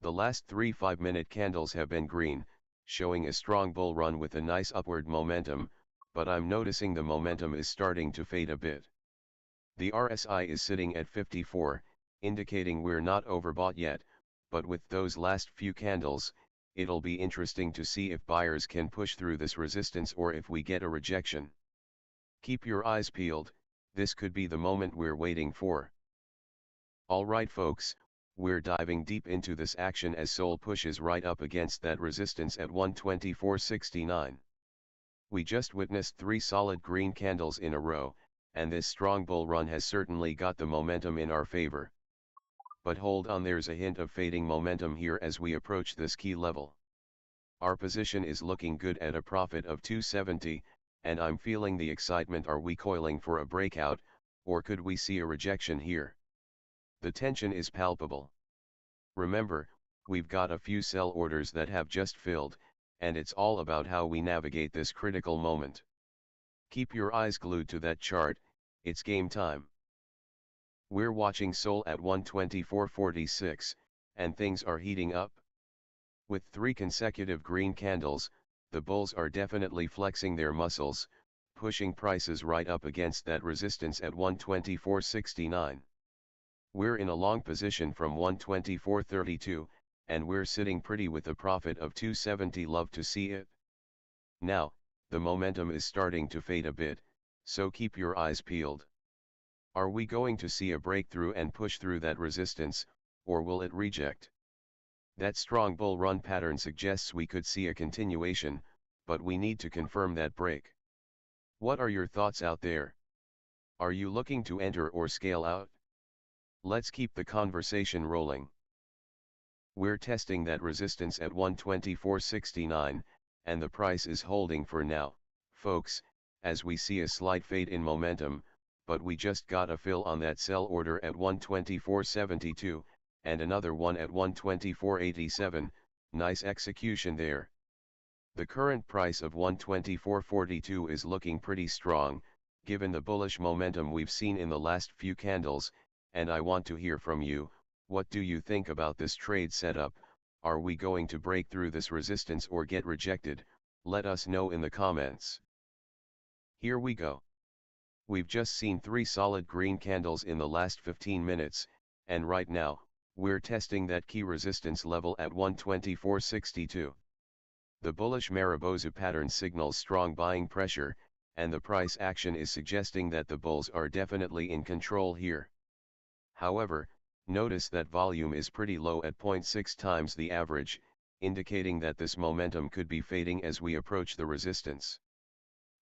The last 3 5-minute candles have been green, showing a strong bull run with a nice upward momentum, but I'm noticing the momentum is starting to fade a bit. The RSI is sitting at 54, indicating we're not overbought yet, but with those last few candles, it'll be interesting to see if buyers can push through this resistance or if we get a rejection. Keep your eyes peeled, this could be the moment we're waiting for. Alright folks, we're diving deep into this action as SOL pushes right up against that resistance at 124.69. We just witnessed 3 solid green candles in a row, and this strong bull run has certainly got the momentum in our favor. But hold on, there's a hint of fading momentum here as we approach this key level. Our position is looking good at a profit of 270, and I'm feeling the excitement. Are we coiling for a breakout, or could we see a rejection here? The tension is palpable. Remember, we've got a few sell orders that have just filled, and it's all about how we navigate this critical moment. Keep your eyes glued to that chart, it's game time. We're watching SOL at 124.46, and things are heating up. With 3 consecutive green candles, the bulls are definitely flexing their muscles, pushing prices right up against that resistance at 124.69. We're in a long position from 124.32, and we're sitting pretty with a profit of 270. Love to see it. Now, the momentum is starting to fade a bit, so keep your eyes peeled. Are we going to see a breakthrough and push through that resistance, or will it reject? That strong bull run pattern suggests we could see a continuation, but we need to confirm that break. What are your thoughts out there? Are you looking to enter or scale out? Let's keep the conversation rolling. We're testing that resistance at 124.69, and the price is holding for now, folks, as we see a slight fade in momentum, but we just got a fill on that sell order at 124.72, and another one at 124.87, nice execution there. The current price of 124.42 is looking pretty strong, given the bullish momentum we've seen in the last few candles, and I want to hear from you. What do you think about this trade setup? Are we going to break through this resistance or get rejected? Let us know in the comments. Here we go. We've just seen 3 solid green candles in the last 15 minutes, and right now, we're testing that key resistance level at 124.62. The bullish Marubozu pattern signals strong buying pressure, and the price action is suggesting that the bulls are definitely in control here. However, notice that volume is pretty low at 0.6 times the average, indicating that this momentum could be fading as we approach the resistance.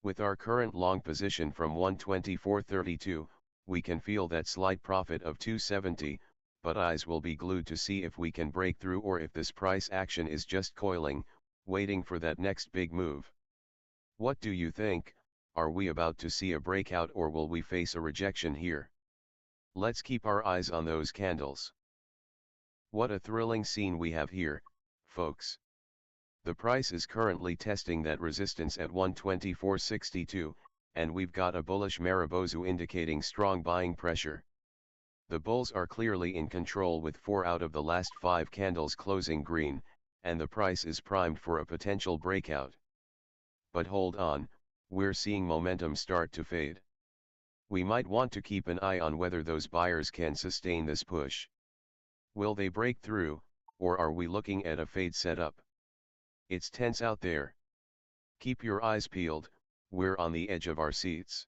With our current long position from 124.32, we can feel that slight profit of 270, but eyes will be glued to see if we can break through or if this price action is just coiling, waiting for that next big move. What do you think? Are we about to see a breakout or will we face a rejection here? Let's keep our eyes on those candles. What a thrilling scene we have here, folks. The price is currently testing that resistance at 124.62, and we've got a bullish Marubozu indicating strong buying pressure. The bulls are clearly in control with 4 out of the last 5 candles closing green, and the price is primed for a potential breakout. But hold on, we're seeing momentum start to fade. We might want to keep an eye on whether those buyers can sustain this push. Will they break through, or are we looking at a fade setup? It's tense out there. Keep your eyes peeled, we're on the edge of our seats.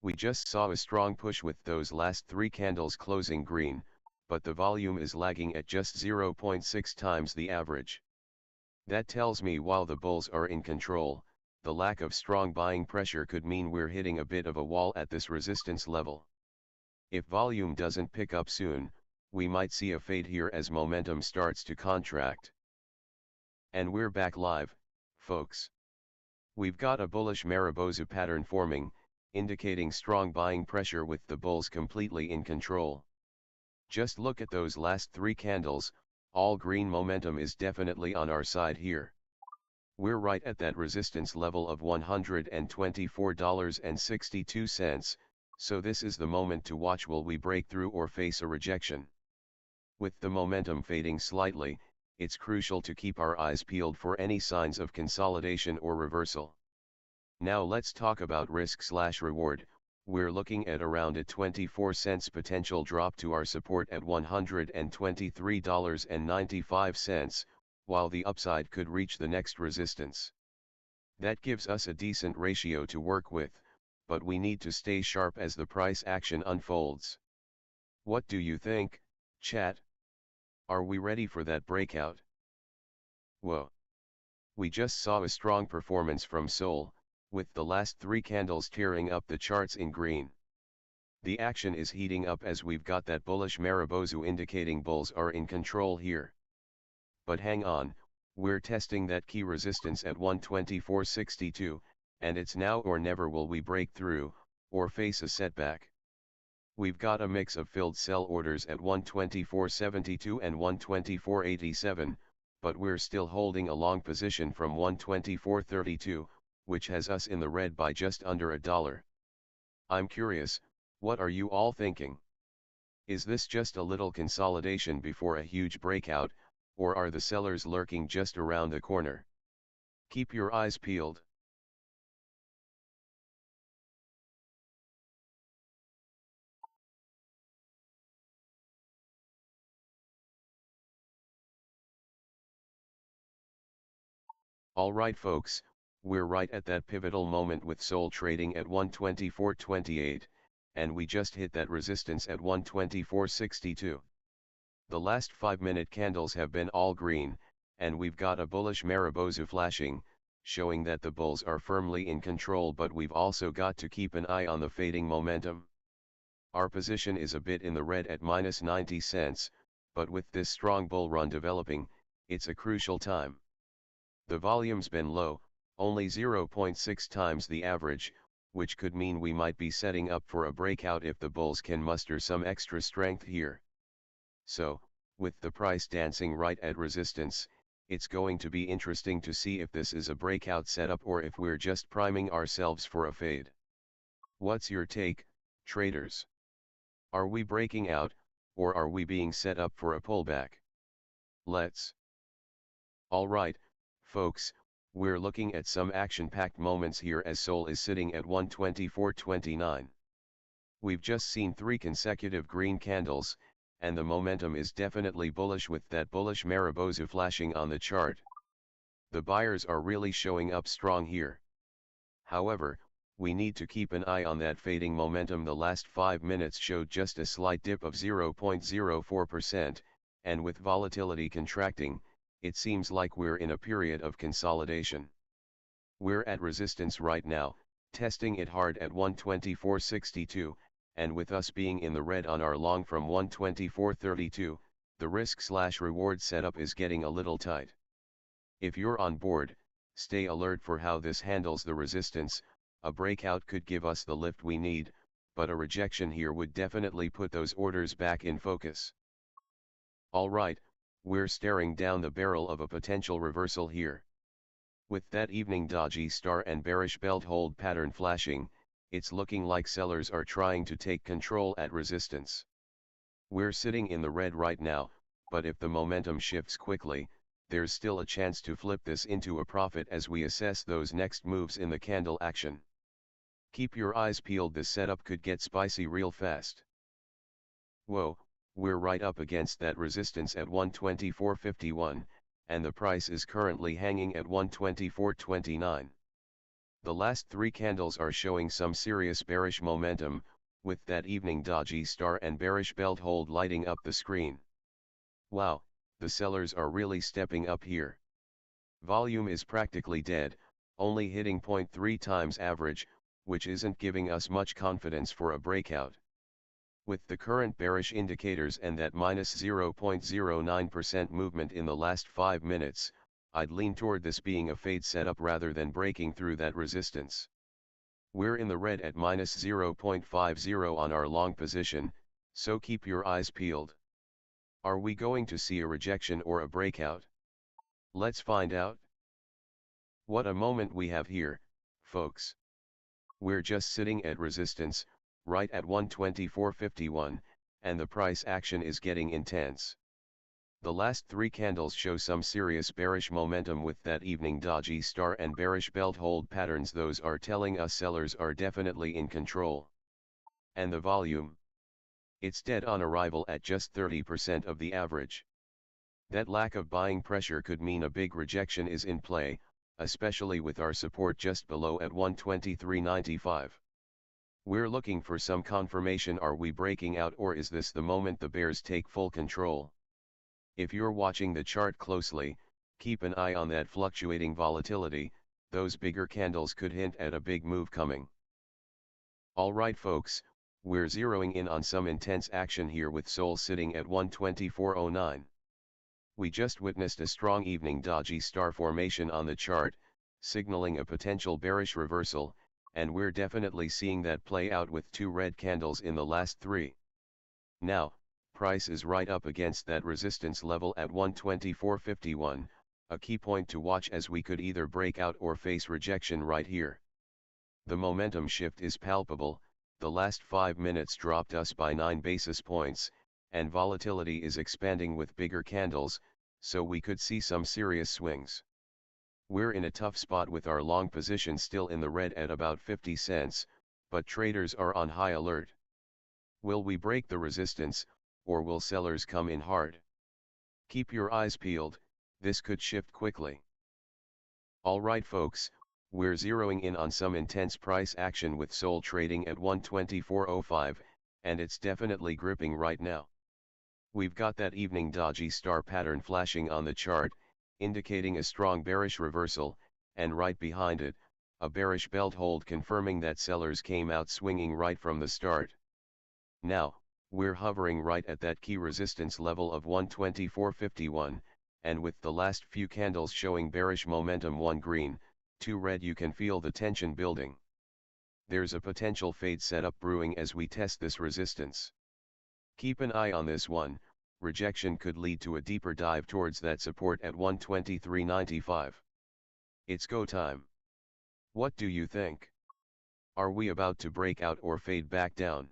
We just saw a strong push with those last 3 candles closing green, but the volume is lagging at just 0.6 times the average. That tells me while the bulls are in control, the lack of strong buying pressure could mean we're hitting a bit of a wall at this resistance level. If volume doesn't pick up soon, we might see a fade here as momentum starts to contract. And we're back live, folks. We've got a bullish Marubozu pattern forming, indicating strong buying pressure with the bulls completely in control. Just look at those last 3 candles, all green momentum is definitely on our side here. We're right at that resistance level of $124.62, so this is the moment to watch. Will we break through or face a rejection? With the momentum fading slightly, it's crucial to keep our eyes peeled for any signs of consolidation or reversal. Now let's talk about risk/reward. We're looking at around a 24-cent potential drop to our support at $123.95, while the upside could reach the next resistance. That gives us a decent ratio to work with, but we need to stay sharp as the price action unfolds. What do you think, chat? Are we ready for that breakout? Whoa! We just saw a strong performance from SOL, with the last 3 candles tearing up the charts in green. The action is heating up as we've got that bullish Marubozu indicating bulls are in control here. But hang on, we're testing that key resistance at 124.62, and it's now or never. Will we break through, or face a setback? We've got a mix of filled sell orders at 124.72 and 124.87, but we're still holding a long position from 124.32, which has us in the red by just under $1. I'm curious, what are you all thinking? Is this just a little consolidation before a huge breakout, or are the sellers lurking just around the corner? Keep your eyes peeled. Alright folks, we're right at that pivotal moment with SOL trading at 124.28, and we just hit that resistance at 124.62. The last 5-minute candles have been all green, and we've got a bullish Mariposa flashing, showing that the bulls are firmly in control, but we've also got to keep an eye on the fading momentum. Our position is a bit in the red at minus 90 cents, but with this strong bull run developing, it's a crucial time. The volume's been low, only 0.6 times the average, which could mean we might be setting up for a breakout if the bulls can muster some extra strength here. So, with the price dancing right at resistance, it's going to be interesting to see if this is a breakout setup or if we're just priming ourselves for a fade. What's your take, traders? Are we breaking out, or are we being set up for a pullback? Alright, folks, we're looking at some action-packed moments here as SOL is sitting at 124.29. We've just seen 3 consecutive green candles, and the momentum is definitely bullish with that bullish Mariposa flashing on the chart. The buyers are really showing up strong here. However, we need to keep an eye on that fading momentum. The last 5 minutes showed just a slight dip of 0.04%, and with volatility contracting, it seems like we're in a period of consolidation. We're at resistance right now, testing it hard at 124.62, and with us being in the red on our long from 124.32, the risk/reward setup is getting a little tight. If you're on board, stay alert for how this handles the resistance. A breakout could give us the lift we need, but a rejection here would definitely put those orders back in focus. Alright, we're staring down the barrel of a potential reversal here. With that evening dodgy star and bearish belt hold pattern flashing, it's looking like sellers are trying to take control at resistance. We're sitting in the red right now, but if the momentum shifts quickly, there's still a chance to flip this into a profit as we assess those next moves in the candle action. Keep your eyes peeled, this setup could get spicy real fast. Whoa, we're right up against that resistance at 124.51, and the price is currently hanging at 124.29. The last 3 candles are showing some serious bearish momentum, with that evening dodgy star and bearish belt hold lighting up the screen. Wow, the sellers are really stepping up here. Volume is practically dead, only hitting 0.3 times average, which isn't giving us much confidence for a breakout. With the current bearish indicators and that minus 0.09% movement in the last 5 minutes, I'd lean toward this being a fade setup rather than breaking through that resistance. We're in the red at minus 0.50 on our long position, so keep your eyes peeled. Are we going to see a rejection or a breakout? Let's find out. What a moment we have here, folks. We're just sitting at resistance, right at 124.51, and the price action is getting intense. The last 3 candles show some serious bearish momentum with that evening dodgy star and bearish belt hold patterns. Those are telling us sellers are definitely in control. And the volume? It's dead on arrival at just 30% of the average. That lack of buying pressure could mean a big rejection is in play, especially with our support just below at 123.95. We're looking for some confirmation. Are we breaking out, or is this the moment the bears take full control? If you're watching the chart closely, keep an eye on that fluctuating volatility. Those bigger candles could hint at a big move coming. Alright folks, we're zeroing in on some intense action here with SOL sitting at 124.09. We just witnessed a strong evening dodgy star formation on the chart, signaling a potential bearish reversal, and we're definitely seeing that play out with 2 red candles in the last 3. Now, price is right up against that resistance level at 124.51, a key point to watch as we could either break out or face rejection right here. The momentum shift is palpable. The last 5 minutes dropped us by 9 basis points, and volatility is expanding with bigger candles, so we could see some serious swings. We're in a tough spot with our long position still in the red at about 50 cents, but traders are on high alert. Will we break the resistance, or will sellers come in hard? Keep your eyes peeled, this could shift quickly. Alright folks, we're zeroing in on some intense price action with SOL trading at 124.05, and it's definitely gripping right now. We've got that evening dodgy star pattern flashing on the chart, indicating a strong bearish reversal, and right behind it, a bearish belt hold confirming that sellers came out swinging right from the start. Now, we're hovering right at that key resistance level of 124.51, and with the last few candles showing bearish momentum, 1 green, 2 red, you can feel the tension building. There's a potential fade setup brewing as we test this resistance. Keep an eye on this one. Rejection could lead to a deeper dive towards that support at 123.95. It's go time. What do you think? Are we about to break out or fade back down?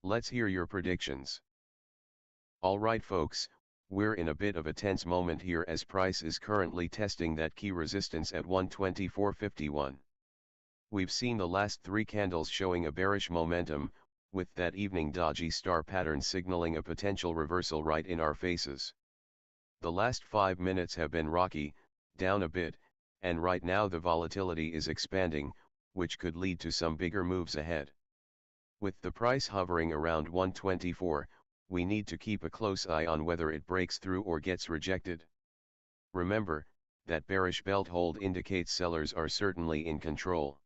Let's hear your predictions. Alright folks, we're in a bit of a tense moment here as price is currently testing that key resistance at 124.51. We've seen the last 3 candles showing a bearish momentum, with that evening dodgy star pattern signaling a potential reversal right in our faces. The last 5 minutes have been rocky, down a bit, and right now the volatility is expanding, which could lead to some bigger moves ahead. With the price hovering around 124, we need to keep a close eye on whether it breaks through or gets rejected. Remember, that bearish belt hold indicates sellers are certainly in control.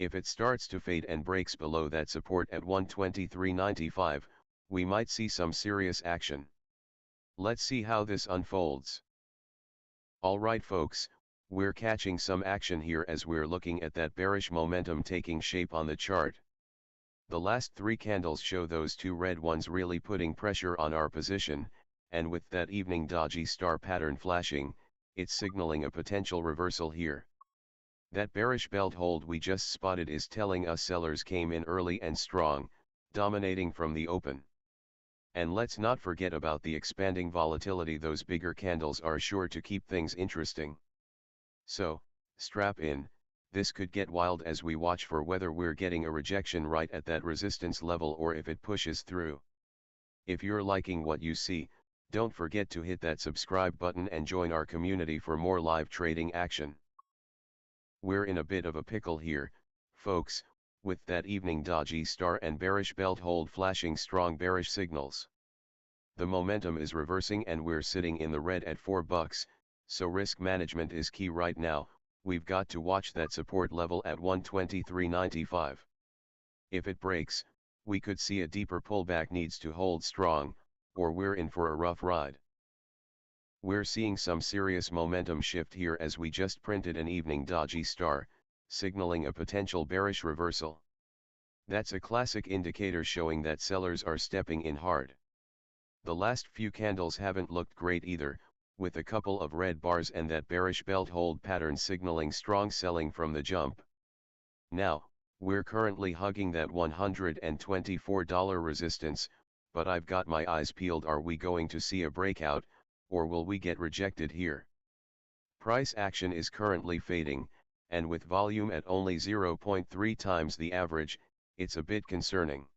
If it starts to fade and breaks below that support at 123.95, we might see some serious action. Let's see how this unfolds. Alright folks, we're catching some action here as we're looking at that bearish momentum taking shape on the chart. The last 3 candles show those 2 red ones really putting pressure on our position, and with that evening dodgy star pattern flashing, it's signaling a potential reversal here. That bearish belt hold we just spotted is telling us sellers came in early and strong, dominating from the open. And let's not forget about the expanding volatility. Those bigger candles are sure to keep things interesting. So, strap in, this could get wild as we watch for whether we're getting a rejection right at that resistance level or if it pushes through. If you're liking what you see, don't forget to hit that subscribe button and join our community for more live trading action. We're in a bit of a pickle here, folks, with that evening dodgy star and bearish belt hold flashing strong bearish signals. The momentum is reversing and we're sitting in the red at $4, so risk management is key right now. We've got to watch that support level at 123.95. If it breaks, we could see a deeper pullback needs to hold strong, or we're in for a rough ride. We're seeing some serious momentum shift here as we just printed an evening dodgy star, signaling a potential bearish reversal. That's a classic indicator showing that sellers are stepping in hard. The last few candles haven't looked great either, with a couple of red bars and that bearish belt hold pattern signaling strong selling from the jump. Now, we're currently hugging that $124 resistance, but I've got my eyes peeled. Are we going to see a breakout, or will we get rejected here? Price action is currently fading, and with volume at only 0.3 times the average, it's a bit concerning.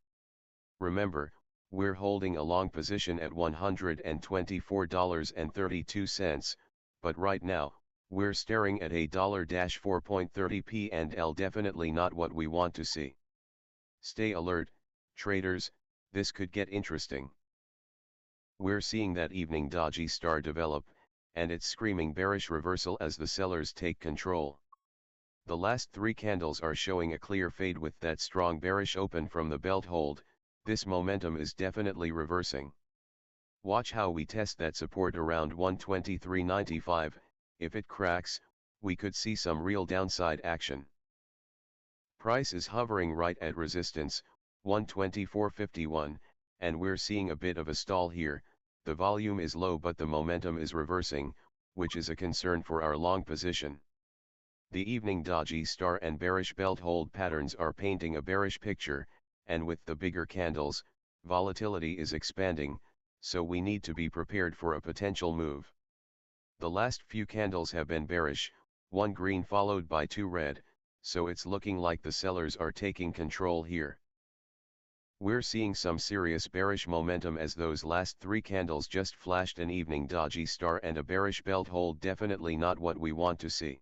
Remember, we're holding a long position at $124.32, but right now, we're staring at a $4.30 P&L, definitely not what we want to see. Stay alert, traders, this could get interesting. We're seeing that evening dodgy star develop, and it's screaming bearish reversal as the sellers take control. The last 3 candles are showing a clear fade with that strong bearish open from the belt hold. This momentum is definitely reversing. Watch how we test that support around 123.95, if it cracks, we could see some real downside action. Price is hovering right at resistance, 124.51, and we're seeing a bit of a stall here. The volume is low but the momentum is reversing, which is a concern for our long position. The evening dodgy star and bearish belt hold patterns are painting a bearish picture, and with the bigger candles, volatility is expanding, so we need to be prepared for a potential move. The last few candles have been bearish, 1 green followed by 2 red, so it's looking like the sellers are taking control here. We're seeing some serious bearish momentum as those last 3 candles just flashed an evening dodgy star and a bearish belt hold, definitely not what we want to see.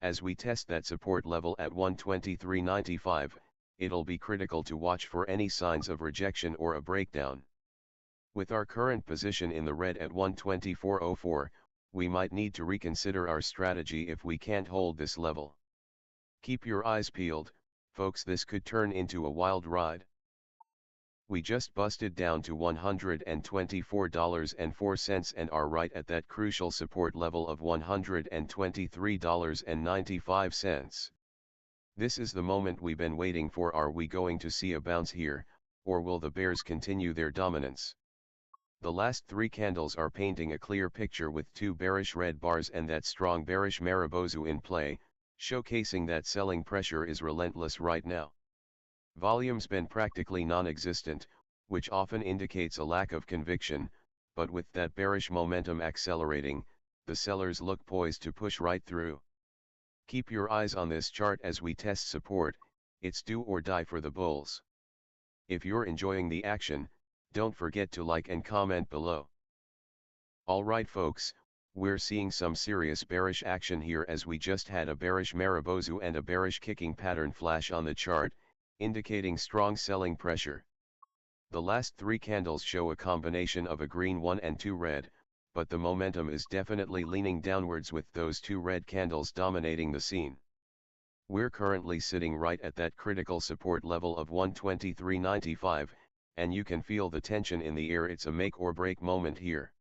As we test that support level at 123.95, it'll be critical to watch for any signs of rejection or a breakdown. With our current position in the red at 124.04, we might need to reconsider our strategy if we can't hold this level. Keep your eyes peeled, folks, this could turn into a wild ride. We just busted down to $124.04 and are right at that crucial support level of $123.95. This is the moment we've been waiting for. Are we going to see a bounce here, or will the bears continue their dominance? The last three candles are painting a clear picture with two bearish red bars and that strong bearish Marubozu in play, showcasing that selling pressure is relentless right now. Volume's been practically non-existent, which often indicates a lack of conviction, but with that bearish momentum accelerating, the sellers look poised to push right through. Keep your eyes on this chart as we test support. It's do or die for the bulls. If you're enjoying the action, don't forget to like and comment below. Alright folks, we're seeing some serious bearish action here as we just had a bearish Marubozu and a bearish kicking pattern flash on the chart, indicating strong selling pressure. The last three candles show a combination of a green 1 and 2 red, but the momentum is definitely leaning downwards with those two red candles dominating the scene. We're currently sitting right at that critical support level of 123.95, and you can feel the tension in the air. It's a make or break moment here.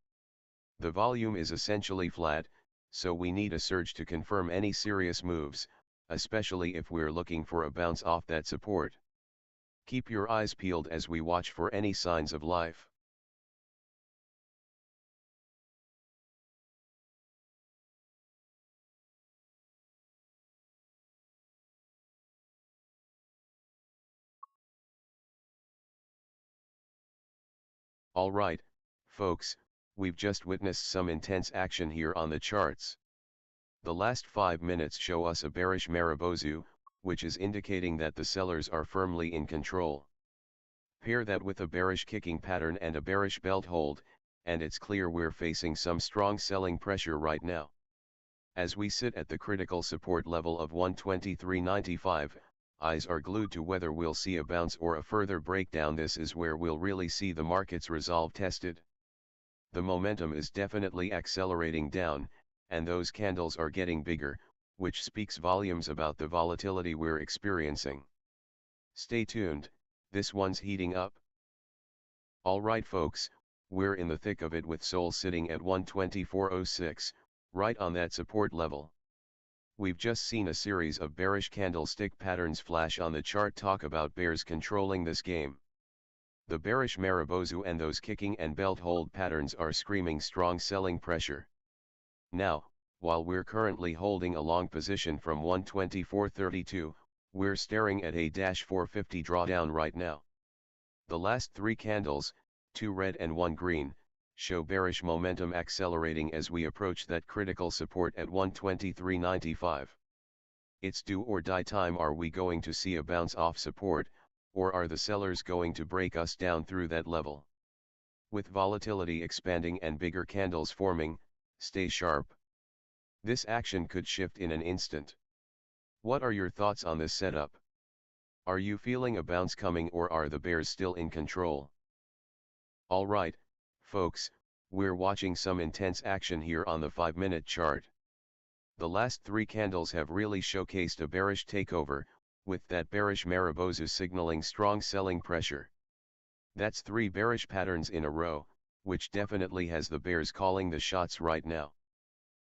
The volume is essentially flat, so we need a surge to confirm any serious moves, especially if we're looking for a bounce off that support. Keep your eyes peeled as we watch for any signs of life. Alright, folks, we've just witnessed some intense action here on the charts. The last 5 minutes show us a bearish Marubozu, which is indicating that the sellers are firmly in control. Pair that with a bearish kicking pattern and a bearish belt hold, and it's clear we're facing some strong selling pressure right now. As we sit at the critical support level of 123.95, eyes are glued to whether we'll see a bounce or a further breakdown. This is where we'll really see the market's resolve tested. The momentum is definitely accelerating down, and those candles are getting bigger, which speaks volumes about the volatility we're experiencing. Stay tuned, this one's heating up. Alright folks, we're in the thick of it with SOL sitting at 124.06, right on that support level. We've just seen a series of bearish candlestick patterns flash on the chart. Talk about bears controlling this game. The bearish Marubozu and those kicking and belt hold patterns are screaming strong selling pressure. Now, while we're currently holding a long position from 124.32, we're staring at a -450 drawdown right now. The last three candles, 2 red and 1 green, show bearish momentum accelerating as we approach that critical support at 123.95. It's do or die time. Are we going to see a bounce off support, or are the sellers going to break us down through that level? With volatility expanding and bigger candles forming, stay sharp. This action could shift in an instant. What are your thoughts on this setup? Are you feeling a bounce coming, or are the bears still in control? Alright, folks, we're watching some intense action here on the 5-minute chart. The last three candles have really showcased a bearish takeover, with that bearish Marubozu signaling strong selling pressure. That's 3 bearish patterns in a row, which definitely has the bears calling the shots right now.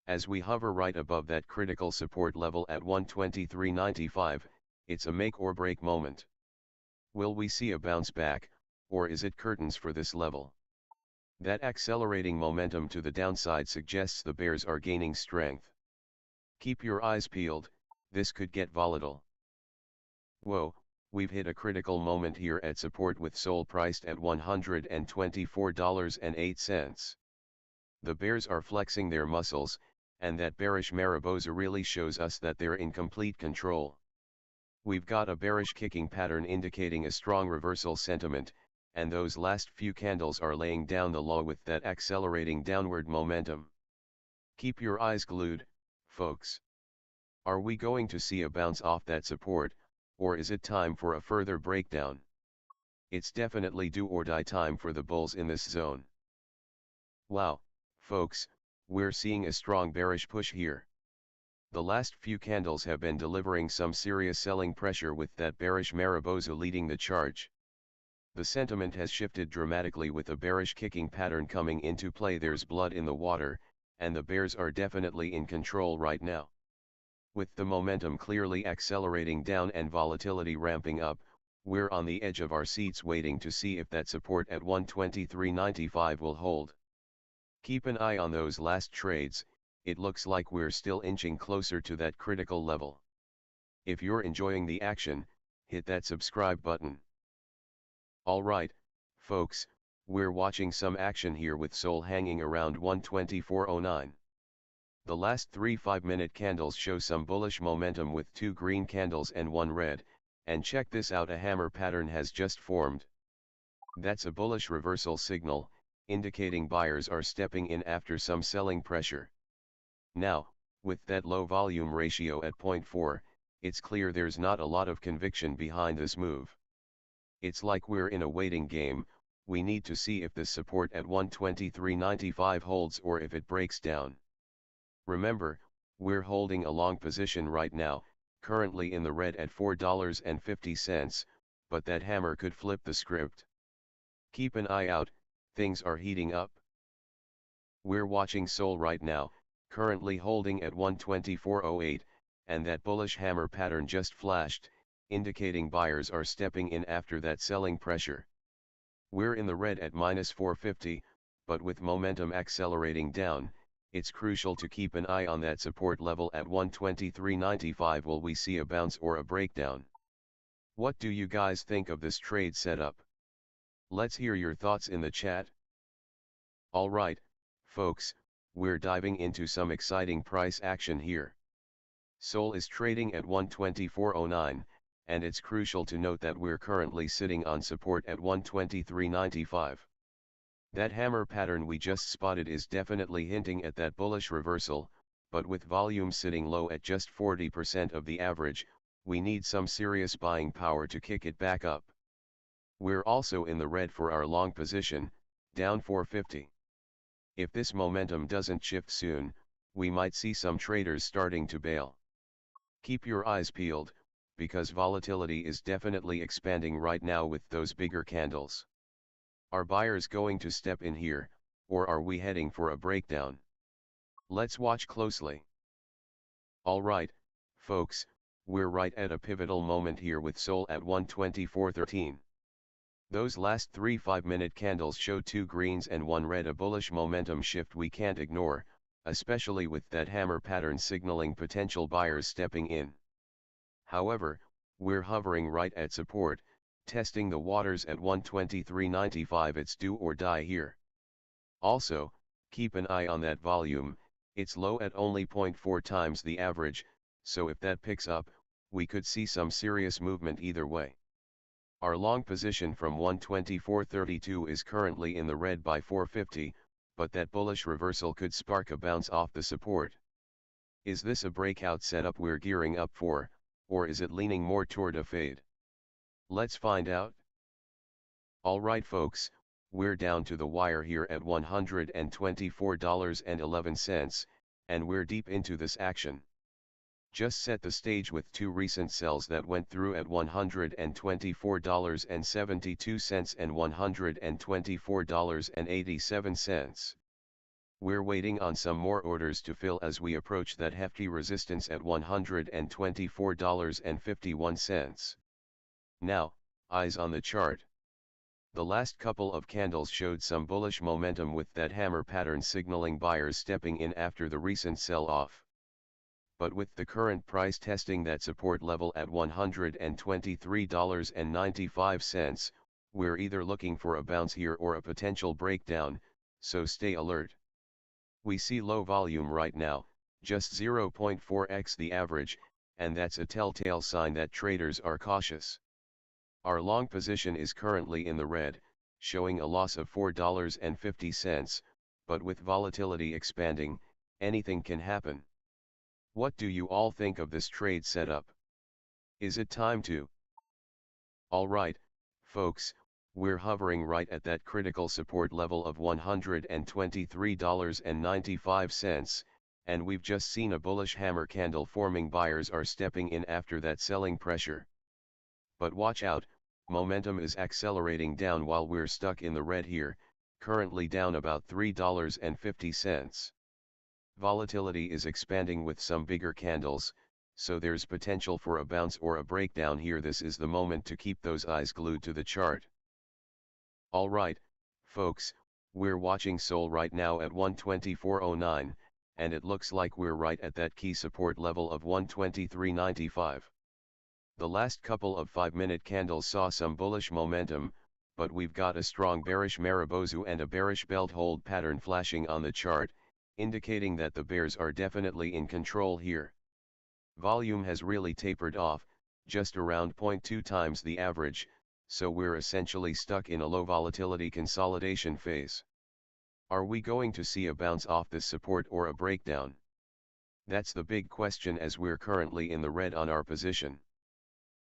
As we hover right above that critical support level at 123.95, it's a make or break moment. Will we see a bounce back, or is it curtains for this level? That accelerating momentum to the downside suggests the bears are gaining strength. Keep your eyes peeled, this could get volatile. Whoa, we've hit a critical moment here at support with SOL priced at $124.08. The bears are flexing their muscles, and that bearish Marubozu really shows us that they're in complete control. We've got a bearish kicking pattern indicating a strong reversal sentiment, and those last few candles are laying down the law with that accelerating downward momentum. Keep your eyes glued, folks. Are we going to see a bounce off that support, or is it time for a further breakdown? It's definitely do or die time for the bulls in this zone. Wow, folks, we're seeing a strong bearish push here. The last few candles have been delivering some serious selling pressure with that bearish Mariposa leading the charge. The sentiment has shifted dramatically with a bearish kicking pattern coming into play. There's blood in the water, and the bears are definitely in control right now. With the momentum clearly accelerating down and volatility ramping up, we're on the edge of our seats waiting to see if that support at 123.95 will hold. Keep an eye on those last trades. It looks like we're still inching closer to that critical level. If you're enjoying the action, hit that subscribe button. Alright, folks, we're watching some action here with SOL hanging around 124.09. The last 3 5-minute candles show some bullish momentum with 2 green candles and 1 red, and check this out, a hammer pattern has just formed. That's a bullish reversal signal, indicating buyers are stepping in after some selling pressure. Now, with that low volume ratio at 0.4, it's clear there's not a lot of conviction behind this move. It's like we're in a waiting game. We need to see if this support at 123.95 holds or if it breaks down. Remember, we're holding a long position right now, currently in the red at $4.50, but that hammer could flip the script. Keep an eye out, things are heating up. We're watching SOL right now, currently holding at 124.08, and that bullish hammer pattern just flashed, indicating buyers are stepping in after that selling pressure. We're in the red at -450, but with momentum accelerating down, it's crucial to keep an eye on that support level at 123.95. Will we see a bounce or a breakdown? What do you guys think of this trade setup? Let's hear your thoughts in the chat. Alright, folks, we're diving into some exciting price action here. SOL is trading at 124.09, and it's crucial to note that we're currently sitting on support at 123.95. That hammer pattern we just spotted is definitely hinting at that bullish reversal, but with volume sitting low at just 40% of the average, we need some serious buying power to kick it back up. We're also in the red for our long position, down 450. If this momentum doesn't shift soon, we might see some traders starting to bail. Keep your eyes peeled, because volatility is definitely expanding right now with those bigger candles. Are buyers going to step in here, or are we heading for a breakdown? Let's watch closely. Alright, folks, we're right at a pivotal moment here with SOL at 124.13. Those last 3 5-minute candles show 2 greens and 1 red, a bullish momentum shift we can't ignore, especially with that hammer pattern signaling potential buyers stepping in. However, we're hovering right at support, testing the waters at 123.95. It's do or die here. Also, keep an eye on that volume, it's low at only 0.4 times the average, so if that picks up, we could see some serious movement either way. Our long position from 124.32 is currently in the red by 450, but that bullish reversal could spark a bounce off the support. Is this a breakout setup we're gearing up for, or is it leaning more toward a fade? Let's find out. Alright folks, we're down to the wire here at $124.11, and we're deep into this action. Just set the stage with 2 recent sells that went through at $124.72 and $124.87. We're waiting on some more orders to fill as we approach that hefty resistance at $124.51. Now, eyes on the chart. The last couple of candles showed some bullish momentum with that hammer pattern signaling buyers stepping in after the recent sell-off. But with the current price testing that support level at $123.95, we're either looking for a bounce here or a potential breakdown, so stay alert. We see low volume right now, just 0.4x the average, and that's a telltale sign that traders are cautious. Our long position is currently in the red, showing a loss of $4.50, but with volatility expanding, anything can happen. What do you all think of this trade setup? Is it time to? Alright, folks, we're hovering right at that critical support level of $123.95, and we've just seen a bullish hammer candle forming. Buyers are stepping in after that selling pressure. But watch out, momentum is accelerating down while we're stuck in the red here, currently down about $3.50. Volatility is expanding with some bigger candles, so there's potential for a bounce or a breakdown here. This is the moment to keep those eyes glued to the chart. Alright, folks, we're watching SOL right now at 124.09, and it looks like we're right at that key support level of 123.95. The last couple of 5-minute candles saw some bullish momentum, but we've got a strong bearish Marubozu and a bearish belt hold pattern flashing on the chart, indicating that the bears are definitely in control here. Volume has really tapered off, just around 0.2 times the average, so we're essentially stuck in a low volatility consolidation phase. Are we going to see a bounce off this support or a breakdown? That's the big question, as we're currently in the red on our position.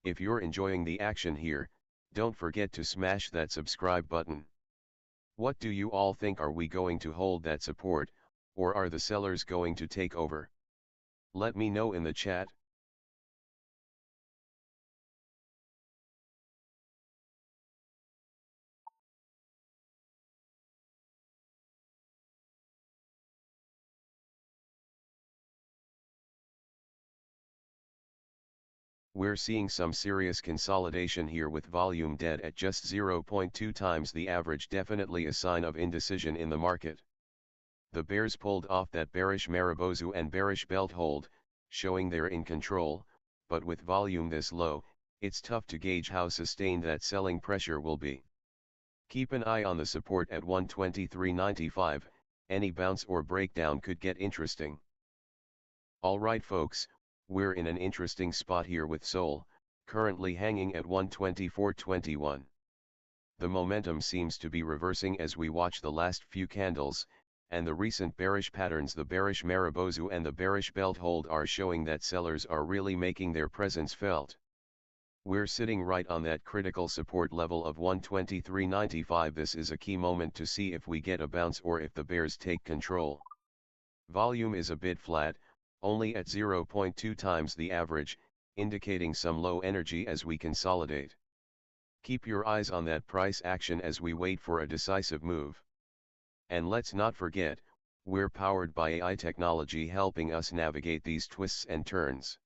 If you're enjoying the action here, don't forget to smash that subscribe button. What do you all think? Are we going to hold that support, or are the sellers going to take over? Let me know in the chat. We're seeing some serious consolidation here with volume dead at just 0.2 times the average, definitely a sign of indecision in the market. The bears pulled off that bearish Marubozu and bearish belt hold, showing they're in control, but with volume this low, it's tough to gauge how sustained that selling pressure will be. Keep an eye on the support at 123.95, any bounce or breakdown could get interesting. Alright folks, we're in an interesting spot here with SOL, currently hanging at 124.21. The momentum seems to be reversing as we watch the last few candles, and the recent bearish patterns, the bearish Marubozu and the bearish belt hold, are showing that sellers are really making their presence felt. We're sitting right on that critical support level of 123.95. This is a key moment to see if we get a bounce or if the bears take control. Volume is a bit flat, only at 0.2 times the average, indicating some low energy as we consolidate. Keep your eyes on that price action as we wait for a decisive move. And let's not forget, we're powered by AI technology helping us navigate these twists and turns.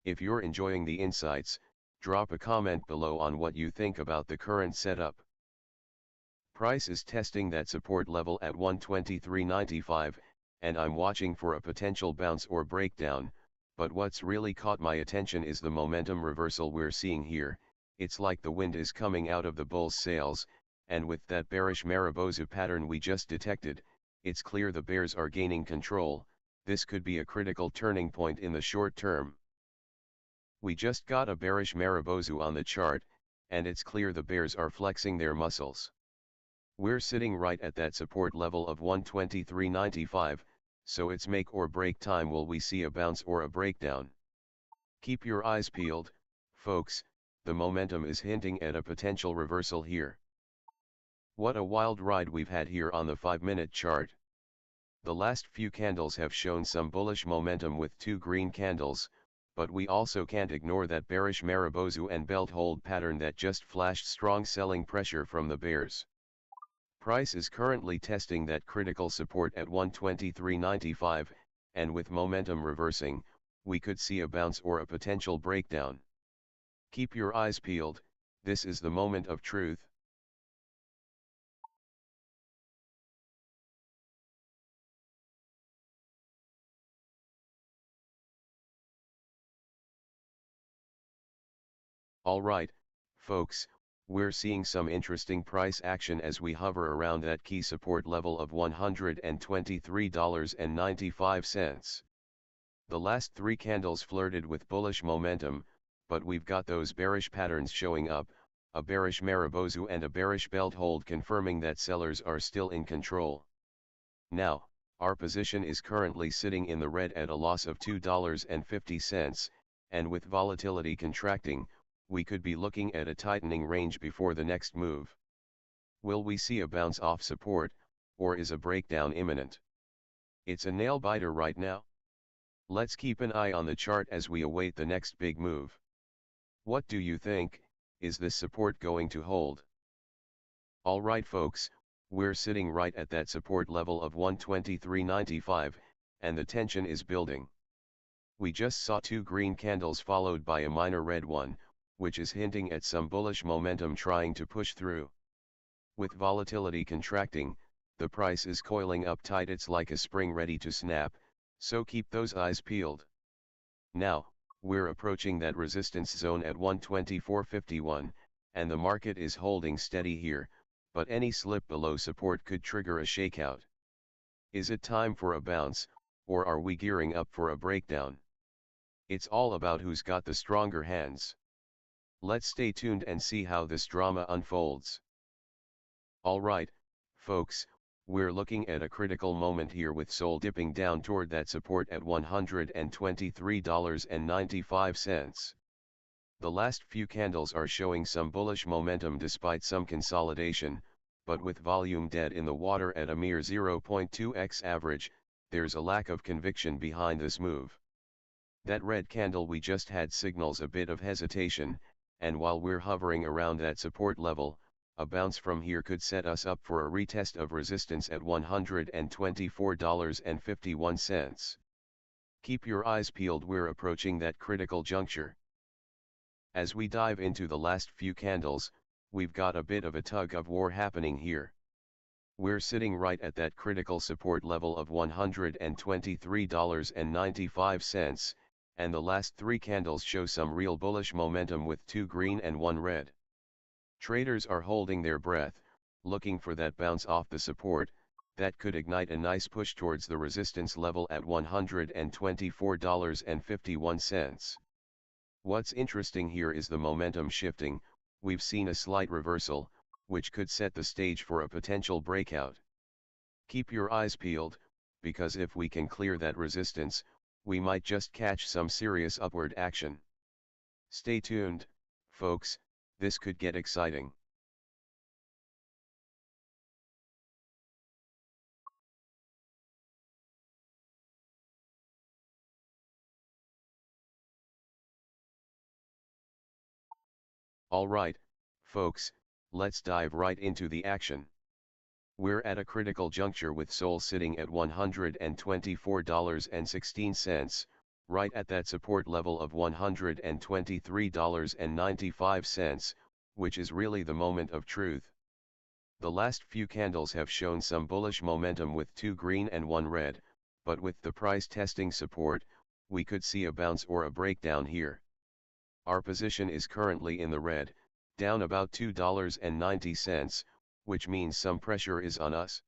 If you're enjoying the insights, drop a comment below on what you think about the current setup. Price is testing that support level at 123.95, and I'm watching for a potential bounce or breakdown, but what's really caught my attention is the momentum reversal we're seeing here. It's like the wind is coming out of the bull's sails, and with that bearish Marubozu pattern we just detected, it's clear the bears are gaining control. This could be a critical turning point in the short term. We just got a bearish Marubozu on the chart, and it's clear the bears are flexing their muscles. We're sitting right at that support level of 123.95, so it's make or break time. Will we see a bounce or a breakdown? Keep your eyes peeled, folks, the momentum is hinting at a potential reversal here. What a wild ride we've had here on the 5-minute chart. The last few candles have shown some bullish momentum with 2 green candles, but we also can't ignore that bearish Marubozu and belt hold pattern that just flashed strong selling pressure from the bears. Price is currently testing that critical support at 123.95, and with momentum reversing, we could see a bounce or a potential breakdown. Keep your eyes peeled, this is the moment of truth. Alright, folks, we're seeing some interesting price action as we hover around that key support level of $123.95. The last 3 candles flirted with bullish momentum, but we've got those bearish patterns showing up, a bearish Marubozu and a bearish belt hold confirming that sellers are still in control. Now, Our position is currently sitting in the red at a loss of $2.50, and with volatility contracting, we could be looking at a tightening range before the next move. Will we see a bounce off support, or is a breakdown imminent? It's a nail biter right now. Let's keep an eye on the chart as we await the next big move. What do you think? Is this support going to hold? Alright folks, we're sitting right at that support level of 123.95, and the tension is building. We just saw two green candles followed by a minor red one, which is hinting at some bullish momentum trying to push through. With volatility contracting, the price is coiling up tight. It's like a spring ready to snap, so keep those eyes peeled. Now, we're approaching that resistance zone at 124.51, and the market is holding steady here, but any slip below support could trigger a shakeout. Is it time for a bounce, or are we gearing up for a breakdown? It's all about who's got the stronger hands. Let's stay tuned and see how this drama unfolds. Alright, folks, we're looking at a critical moment here with SOL dipping down toward that support at $123.95. The last few candles are showing some bullish momentum despite some consolidation, but with volume dead in the water at a mere 0.2x average, there's a lack of conviction behind this move. That red candle we just had signals a bit of hesitation, and while we're hovering around that support level, a bounce from here could set us up for a retest of resistance at $124.51. Keep your eyes peeled, we're approaching that critical juncture. As we dive into the last few candles, we've got a bit of a tug of war happening here. We're sitting right at that critical support level of $123.95, and the last three candles show some real bullish momentum with two green and one red. Traders are holding their breath, looking for that bounce off the support, that could ignite a nice push towards the resistance level at $124.51. What's interesting here is the momentum shifting. We've seen a slight reversal, which could set the stage for a potential breakout. Keep your eyes peeled, because if we can clear that resistance, we might just catch some serious upward action. Stay tuned, folks, this could get exciting. Alright, folks, let's dive right into the action. We're at a critical juncture with SOL sitting at $124.16, right at that support level of $123.95, which is really the moment of truth. The last few candles have shown some bullish momentum with two green and one red, but with the price testing support, we could see a bounce or a breakdown here. Our position is currently in the red, down about $2.90, which means some pressure is on us.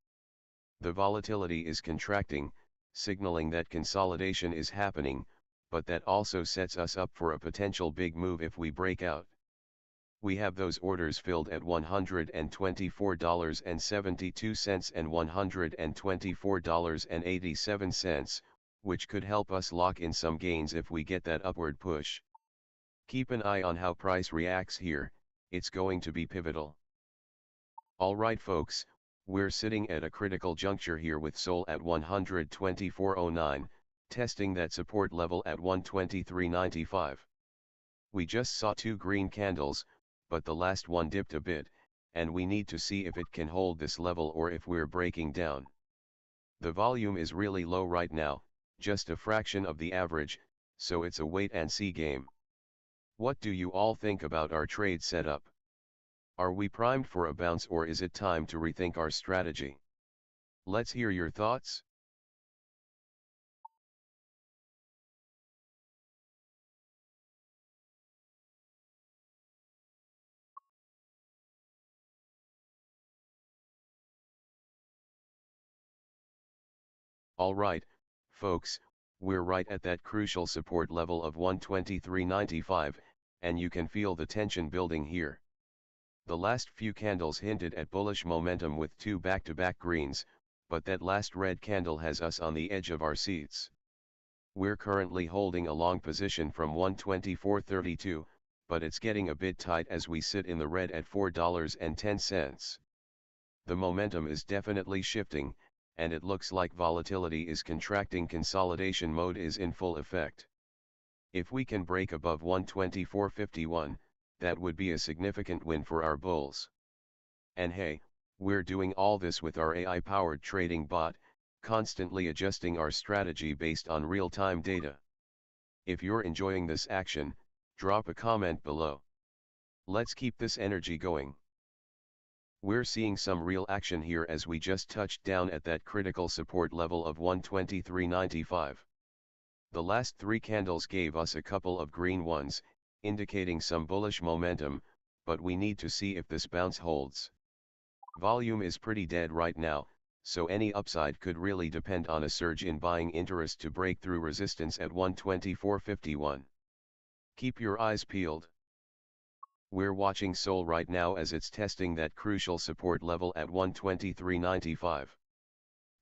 The volatility is contracting, signaling that consolidation is happening, but that also sets us up for a potential big move if we break out. We have those orders filled at $124.72 and $124.87, which could help us lock in some gains if we get that upward push. Keep an eye on how price reacts here, it's going to be pivotal. Alright folks, we're sitting at a critical juncture here with SOL at 124.09, testing that support level at 123.95. We just saw two green candles, but the last one dipped a bit, and we need to see if it can hold this level or if we're breaking down. The volume is really low right now, just a fraction of the average, so it's a wait and see game. What do you all think about our trade setup? Are we primed for a bounce or is it time to rethink our strategy? Let's hear your thoughts. Alright, folks, we're right at that crucial support level of 123.95, and you can feel the tension building here. The last few candles hinted at bullish momentum with two back-to-back greens, but that last red candle has us on the edge of our seats. We're currently holding a long position from 124.32, but it's getting a bit tight as we sit in the red at $4.10. The momentum is definitely shifting, and it looks like volatility is contracting. Consolidation mode is in full effect. If we can break above 124.51, that would be a significant win for our bulls. And hey, we're doing all this with our AI-powered trading bot, constantly adjusting our strategy based on real-time data. If you're enjoying this action, drop a comment below. Let's keep this energy going. We're seeing some real action here as we just touched down at that critical support level of 123.95. The last three candles gave us a couple of green ones, indicating some bullish momentum, but we need to see if this bounce holds. Volume is pretty dead right now, so any upside could really depend on a surge in buying interest to break through resistance at 124.51. Keep your eyes peeled. We're watching SOL right now as it's testing that crucial support level at 123.95.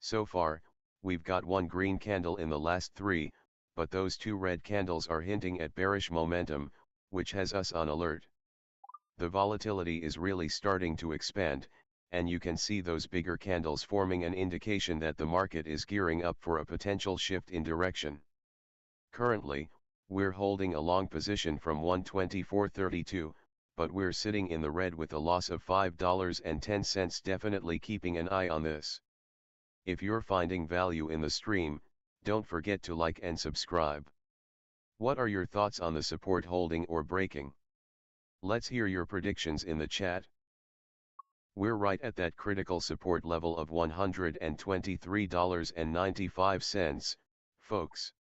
So far, we've got one green candle in the last three, but those two red candles are hinting at bearish momentum, which has us on alert. The volatility is really starting to expand, and you can see those bigger candles forming an indication that the market is gearing up for a potential shift in direction. Currently, we're holding a long position from 124.32, but we're sitting in the red with a loss of $5.10. Definitely keeping an eye on this. If you're finding value in the stream, don't forget to like and subscribe. What are your thoughts on the support holding or breaking? Let's hear your predictions in the chat. We're right at that critical support level of $123.95, folks.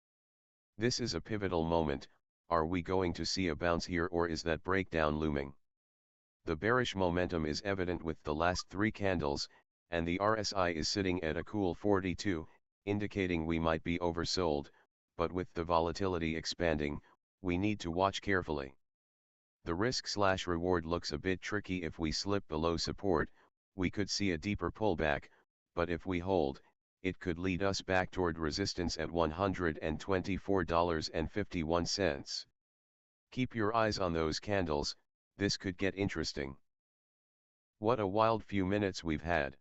This is a pivotal moment. Are we going to see a bounce here, or is that breakdown looming? The bearish momentum is evident with the last three candles, and the RSI is sitting at a cool 42, indicating we might be oversold, but with the volatility expanding, we need to watch carefully. The risk/reward looks a bit tricky. If we slip below support, we could see a deeper pullback, but if we hold, it could lead us back toward resistance at $124.51. Keep your eyes on those candles, this could get interesting. What a wild few minutes we've had.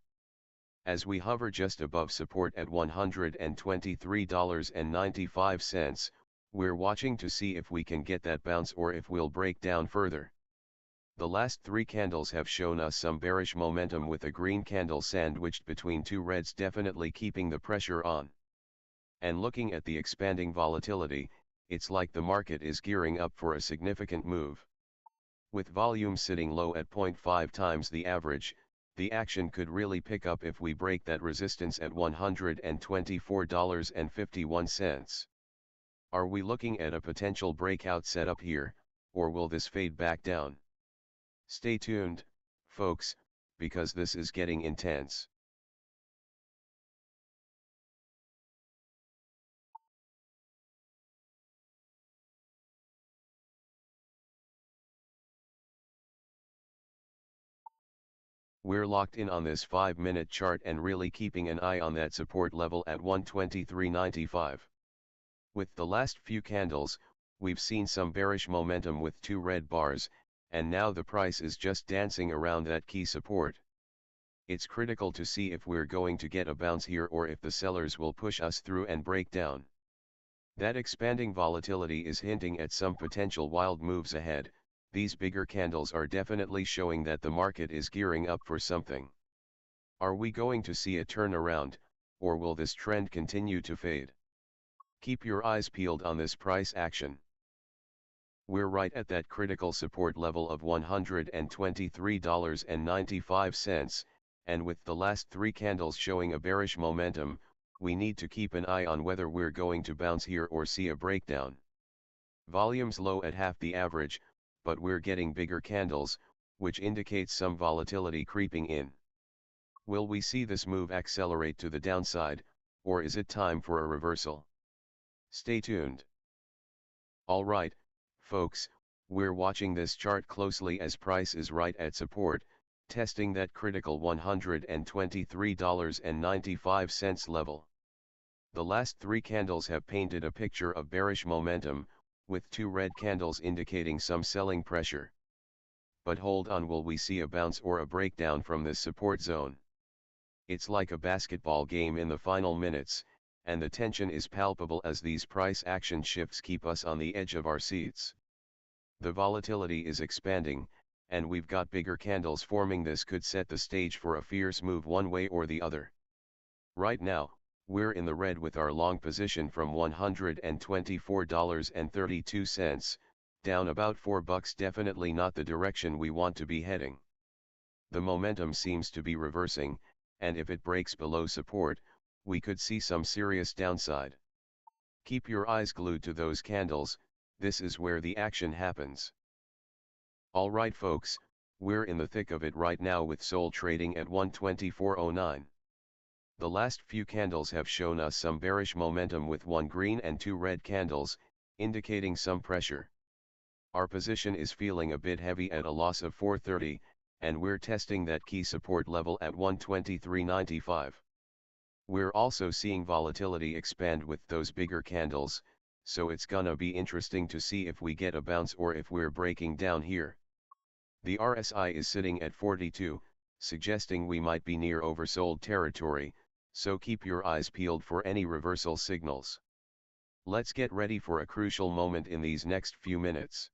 As we hover just above support at $123.95, we're watching to see if we can get that bounce or if we'll break down further. The last three candles have shown us some bearish momentum, with a green candle sandwiched between two reds, definitely keeping the pressure on. And looking at the expanding volatility, it's like the market is gearing up for a significant move. With volume sitting low at 0.5 times the average, the action could really pick up if we break that resistance at $124.51. Are we looking at a potential breakout setup here, or will this fade back down? Stay tuned, folks, because this is getting intense. We're locked in on this 5-minute chart and really keeping an eye on that support level at 123.95. With the last few candles, we've seen some bearish momentum with two red bars, and now the price is just dancing around that key support. It's critical to see if we're going to get a bounce here or if the sellers will push us through and break down. That expanding volatility is hinting at some potential wild moves ahead. These bigger candles are definitely showing that the market is gearing up for something. Are we going to see a turnaround, or will this trend continue to fade? Keep your eyes peeled on this price action. We're right at that critical support level of $123.95, and with the last three candles showing a bearish momentum, we need to keep an eye on whether we're going to bounce here or see a breakdown. Volume's low at half the average, but we're getting bigger candles, which indicates some volatility creeping in. Will we see this move accelerate to the downside, or is it time for a reversal? Stay tuned. Alright, folks, we're watching this chart closely as price is right at support, testing that critical $123.95 level. The last three candles have painted a picture of bearish momentum, with two red candles indicating some selling pressure. But hold on, will we see a bounce or a breakdown from this support zone? It's like a basketball game in the final minutes, and the tension is palpable as these price action shifts keep us on the edge of our seats. The volatility is expanding, and we've got bigger candles forming. This could set the stage for a fierce move one way or the other. Right now, we're in the red with our long position from $124.32, down about $4, definitely not the direction we want to be heading. The momentum seems to be reversing, and if it breaks below support, we could see some serious downside. Keep your eyes glued to those candles, this is where the action happens. Alright folks, we're in the thick of it right now with SOL trading at 124.09. The last few candles have shown us some bearish momentum with one green and two red candles, indicating some pressure. Our position is feeling a bit heavy at a loss of 430, and we're testing that key support level at 123.95. We're also seeing volatility expand with those bigger candles, so it's gonna be interesting to see if we get a bounce or if we're breaking down here. The RSI is sitting at 42, suggesting we might be near oversold territory, so keep your eyes peeled for any reversal signals. Let's get ready for a crucial moment in these next few minutes.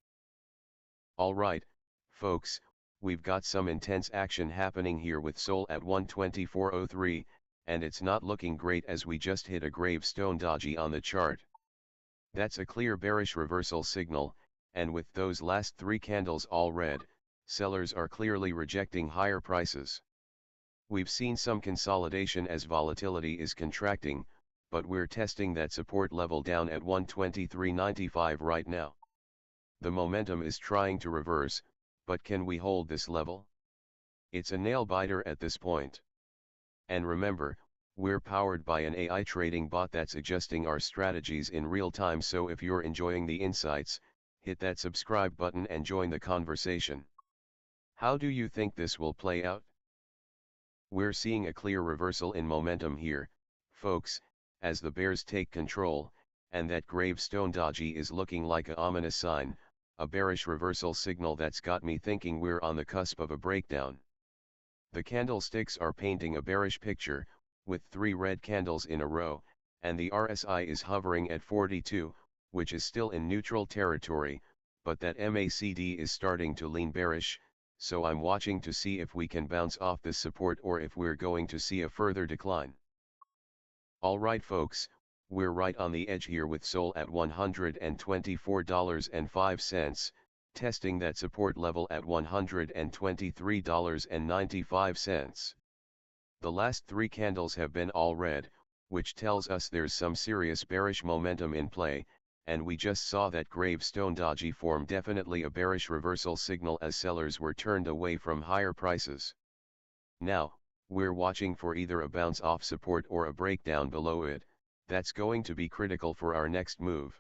Alright, folks, we've got some intense action happening here with SOL at 124.03, and it's not looking great as we just hit a gravestone doji on the chart. That's a clear bearish reversal signal, and with those last three candles all red, sellers are clearly rejecting higher prices. We've seen some consolidation as volatility is contracting, but we're testing that support level down at 123.95 right now. The momentum is trying to reverse, but can we hold this level? It's a nail biter at this point. And remember, we're powered by an AI trading bot that's adjusting our strategies in real time, so if you're enjoying the insights, hit that subscribe button and join the conversation. How do you think this will play out? We're seeing a clear reversal in momentum here, folks, as the bears take control, and that gravestone doji is looking like an ominous sign, a bearish reversal signal that's got me thinking we're on the cusp of a breakdown. The candlesticks are painting a bearish picture, with three red candles in a row, and the RSI is hovering at 42, which is still in neutral territory, but that MACD is starting to lean bearish, so I'm watching to see if we can bounce off this support or if we're going to see a further decline. Alright folks, we're right on the edge here with SOL at $124.05, testing that support level at $123.95. The last three candles have been all red, which tells us there's some serious bearish momentum in play, and we just saw that gravestone doji form, definitely a bearish reversal signal as sellers were turned away from higher prices. Now, we're watching for either a bounce off support or a breakdown below it. That's going to be critical for our next move.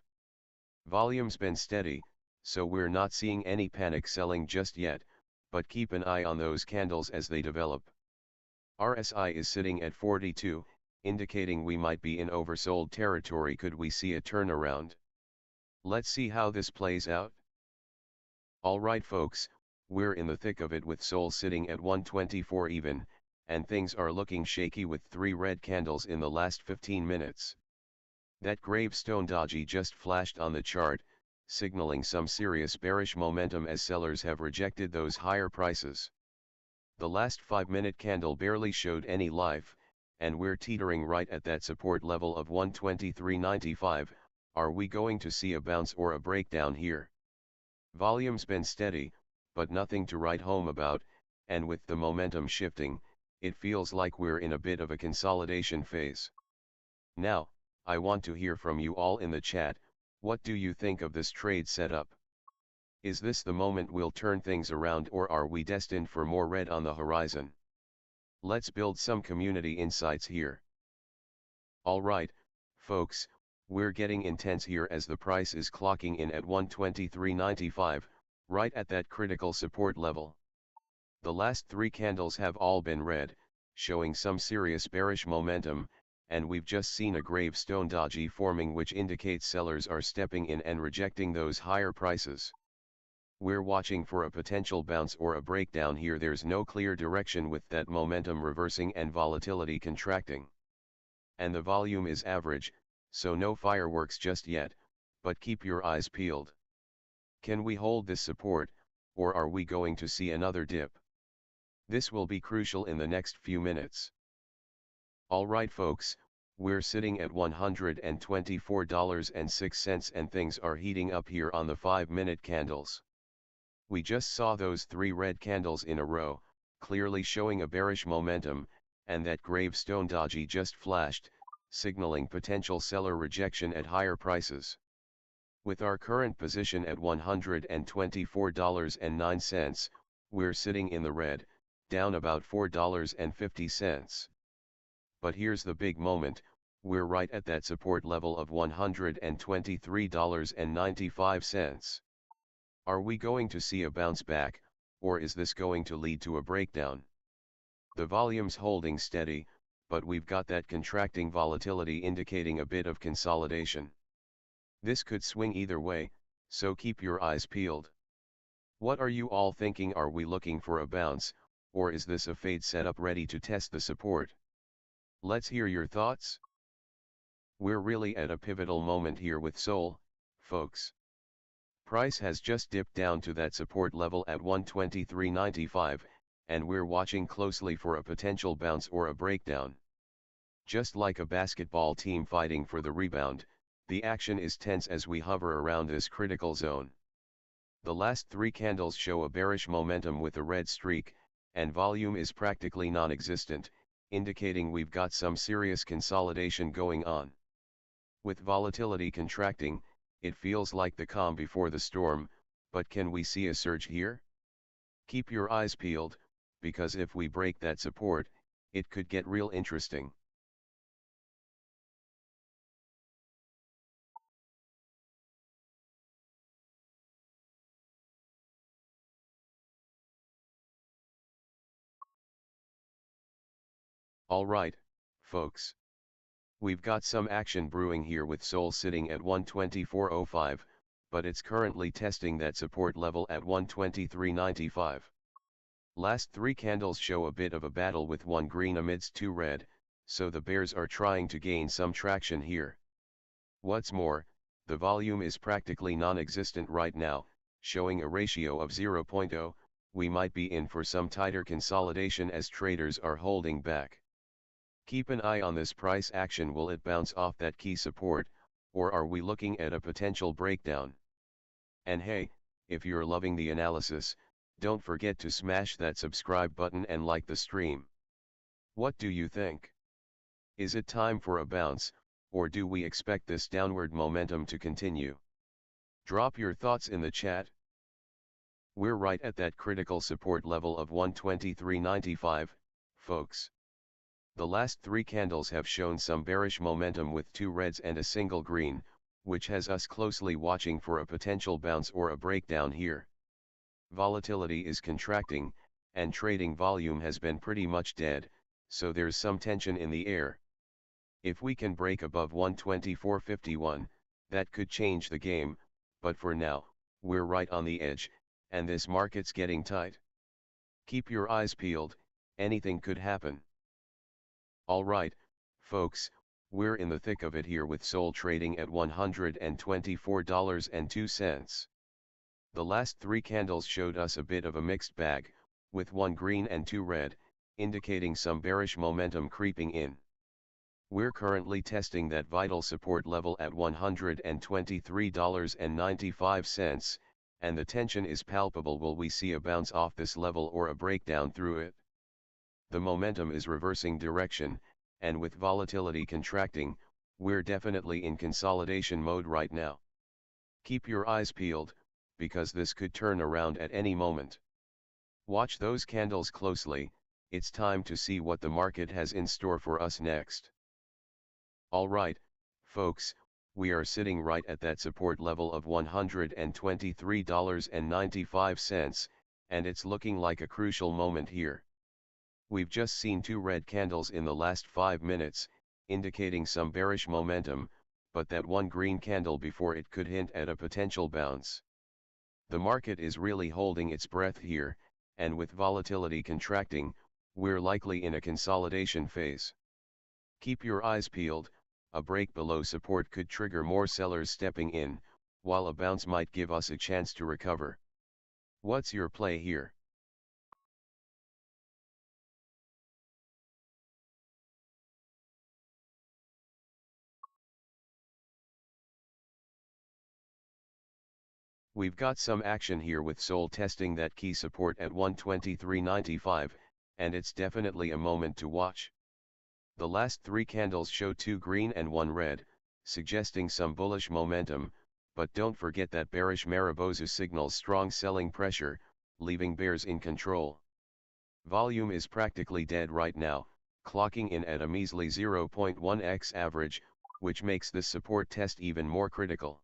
Volume's been steady, so we're not seeing any panic selling just yet, but keep an eye on those candles as they develop. RSI is sitting at 42, indicating we might be in oversold territory. Could we see a turnaround? Let's see how this plays out. Alright folks, we're in the thick of it with SOL sitting at 124 even, and things are looking shaky with three red candles in the last 15 minutes. That gravestone doji just flashed on the chart, signaling some serious bearish momentum as sellers have rejected those higher prices. The last 5-minute candle barely showed any life, and we're teetering right at that support level of 123.95. Are we going to see a bounce or a breakdown here? Volume's been steady, but nothing to write home about, and with the momentum shifting, it feels like we're in a bit of a consolidation phase. Now, I want to hear from you all in the chat. What do you think of this trade setup? Is this the moment we'll turn things around, or are we destined for more red on the horizon? Let's build some community insights here. Alright, folks, we're getting intense here as the price is clocking in at 123.95, right at that critical support level. The last three candles have all been red, showing some serious bearish momentum, and we've just seen a gravestone doji forming, which indicates sellers are stepping in and rejecting those higher prices. We're watching for a potential bounce or a breakdown here. There's no clear direction with that momentum reversing and volatility contracting. And the volume is average, so no fireworks just yet, but keep your eyes peeled. Can we hold this support, or are we going to see another dip? This will be crucial in the next few minutes. Alright folks, we're sitting at $124.06 and things are heating up here on the 5-minute candles. We just saw those 3 red candles in a row, clearly showing a bearish momentum, and that gravestone doji just flashed, signaling potential seller rejection at higher prices. With our current position at $124.09, we're sitting in the red, down about $4.50. But here's the big moment, we're right at that support level of $123.95. Are we going to see a bounce back, or is this going to lead to a breakdown? The volume's holding steady, but we've got that contracting volatility indicating a bit of consolidation. This could swing either way, so keep your eyes peeled. What are you all thinking? Are we looking for a bounce, or is this a fade setup ready to test the support? Let's hear your thoughts. We're really at a pivotal moment here with SOL, folks. Price has just dipped down to that support level at $123.95, and we're watching closely for a potential bounce or a breakdown. Just like a basketball team fighting for the rebound, the action is tense as we hover around this critical zone. The last 3 candles show a bearish momentum with a red streak, and volume is practically non-existent, indicating we've got some serious consolidation going on. With volatility contracting, it feels like the calm before the storm, but can we see a surge here? Keep your eyes peeled, because if we break that support, it could get real interesting. Alright, folks. We've got some action brewing here with SOL sitting at 124.05, but it's currently testing that support level at 123.95. Last 3 candles show a bit of a battle with 1 green amidst 2 red, so the bears are trying to gain some traction here. What's more, the volume is practically non-existent right now, showing a ratio of 0.0, we might be in for some tighter consolidation as traders are holding back. Keep an eye on this price action. Will it bounce off that key support, or are we looking at a potential breakdown? And hey, if you're loving the analysis, don't forget to smash that subscribe button and like the stream. What do you think? Is it time for a bounce, or do we expect this downward momentum to continue? Drop your thoughts in the chat. We're right at that critical support level of 123.95, folks. The last 3 candles have shown some bearish momentum with 2 reds and a single green, which has us closely watching for a potential bounce or a breakdown here. Volatility is contracting, and trading volume has been pretty much dead, so there's some tension in the air. If we can break above 124.51, that could change the game, but for now, we're right on the edge, and this market's getting tight. Keep your eyes peeled, anything could happen. Alright, folks, we're in the thick of it here with SOL trading at $124.02. The last 3 candles showed us a bit of a mixed bag, with 1 green and 2 red, indicating some bearish momentum creeping in. We're currently testing that vital support level at $123.95, and the tension is palpable. Will we see a bounce off this level or a breakdown through it? The momentum is reversing direction, and with volatility contracting, we're definitely in consolidation mode right now. Keep your eyes peeled, because this could turn around at any moment. Watch those candles closely, it's time to see what the market has in store for us next. Alright, folks, we are sitting right at that support level of $123.95, and it's looking like a crucial moment here. We've just seen two red candles in the last 5 minutes, indicating some bearish momentum, but that one green candle before it could hint at a potential bounce. The market is really holding its breath here, and with volatility contracting, we're likely in a consolidation phase. Keep your eyes peeled. A break below support could trigger more sellers stepping in, while a bounce might give us a chance to recover. What's your play here? We've got some action here with SOL testing that key support at 123.95, and it's definitely a moment to watch. The last 3 candles show 2 green and 1 red, suggesting some bullish momentum, but don't forget that bearish Marubozu signals strong selling pressure, leaving bears in control. Volume is practically dead right now, clocking in at a measly 0.1x average, which makes this support test even more critical.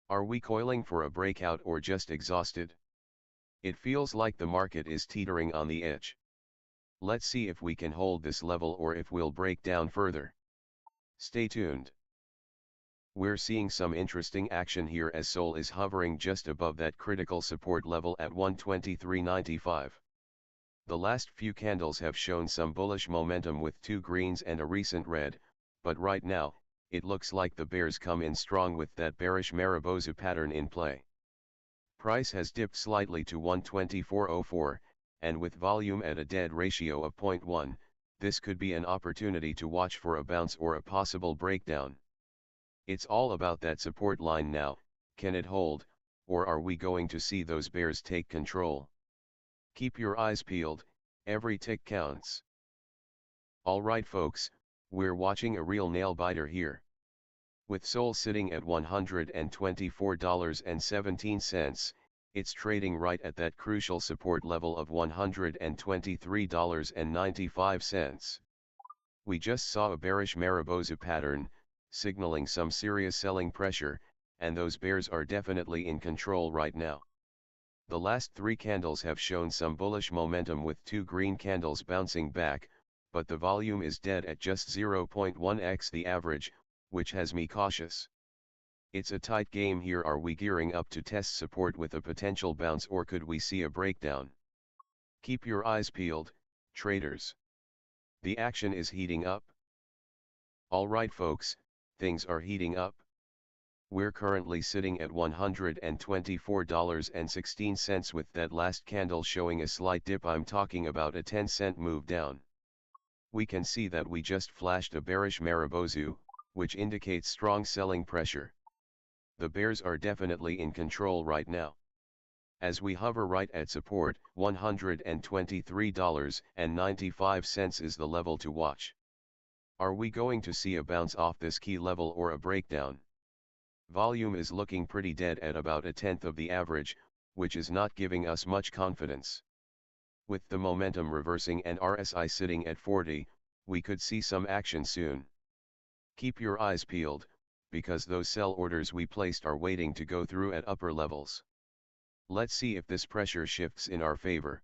Are we coiling for a breakout or just exhausted? It feels like the market is teetering on the edge. Let's see if we can hold this level or if we'll break down further. Stay tuned. We're seeing some interesting action here as SOL is hovering just above that critical support level at 123.95. The last few candles have shown some bullish momentum with 2 greens and a recent red, but right now, it looks like the bears come in strong with that bearish Marubozu pattern in play. Price has dipped slightly to 124.04, and with volume at a dead ratio of 0.1, this could be an opportunity to watch for a bounce or a possible breakdown. It's all about that support line now. Can it hold, or are we going to see those bears take control? Keep your eyes peeled, every tick counts. Alright folks, we're watching a real nail biter here. With SOL sitting at $124.17, it's trading right at that crucial support level of $123.95. We just saw a bearish Marubozu pattern, signaling some serious selling pressure, and those bears are definitely in control right now. The last 3 candles have shown some bullish momentum with 2 green candles bouncing back, but the volume is dead at just 0.1x the average, which has me cautious. It's a tight game here. Are we gearing up to test support with a potential bounce, or could we see a breakdown? Keep your eyes peeled, traders. The action is heating up. Alright folks, things are heating up. We're currently sitting at $124.16 with that last candle showing a slight dip. I'm talking about a 10-cent move down. We can see that we just flashed a bearish Marubozu, which indicates strong selling pressure. The bears are definitely in control right now. As we hover right at support, $123.95 is the level to watch. Are we going to see a bounce off this key level or a breakdown? Volume is looking pretty dead at about 1/10 of the average, which is not giving us much confidence. With the momentum reversing and RSI sitting at 40, we could see some action soon. Keep your eyes peeled, because those sell orders we placed are waiting to go through at upper levels. Let's see if this pressure shifts in our favor.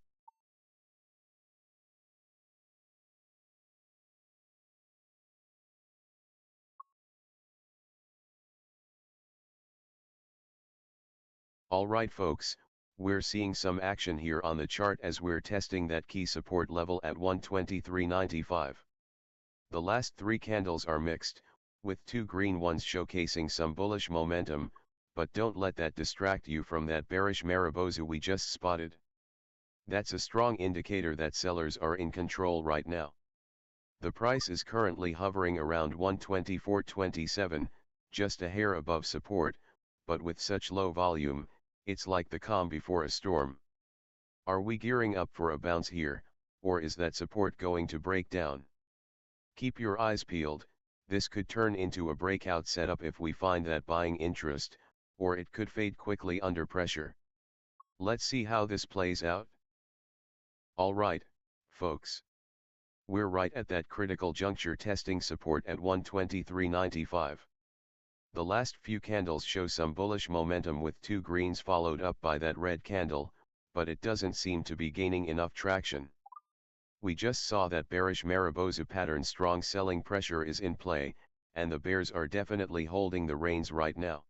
Alright folks, we're seeing some action here on the chart as we're testing that key support level at 123.95. The last 3 candles are mixed, with 2 green ones showcasing some bullish momentum, but don't let that distract you from that bearish Marubozu we just spotted. That's a strong indicator that sellers are in control right now. The price is currently hovering around 124.27, just a hair above support, but with such low volume, it's like the calm before a storm. Are we gearing up for a bounce here, or is that support going to break down? Keep your eyes peeled. This could turn into a breakout setup if we find that buying interest, or it could fade quickly under pressure. Let's see how this plays out. Alright, folks. We're right at that critical juncture testing support at 123.95. The last few candles show some bullish momentum with 2 greens followed up by that red candle, but it doesn't seem to be gaining enough traction. We just saw that bearish Mariposa pattern strong selling pressure is in play, and the bears are definitely holding the reins right now.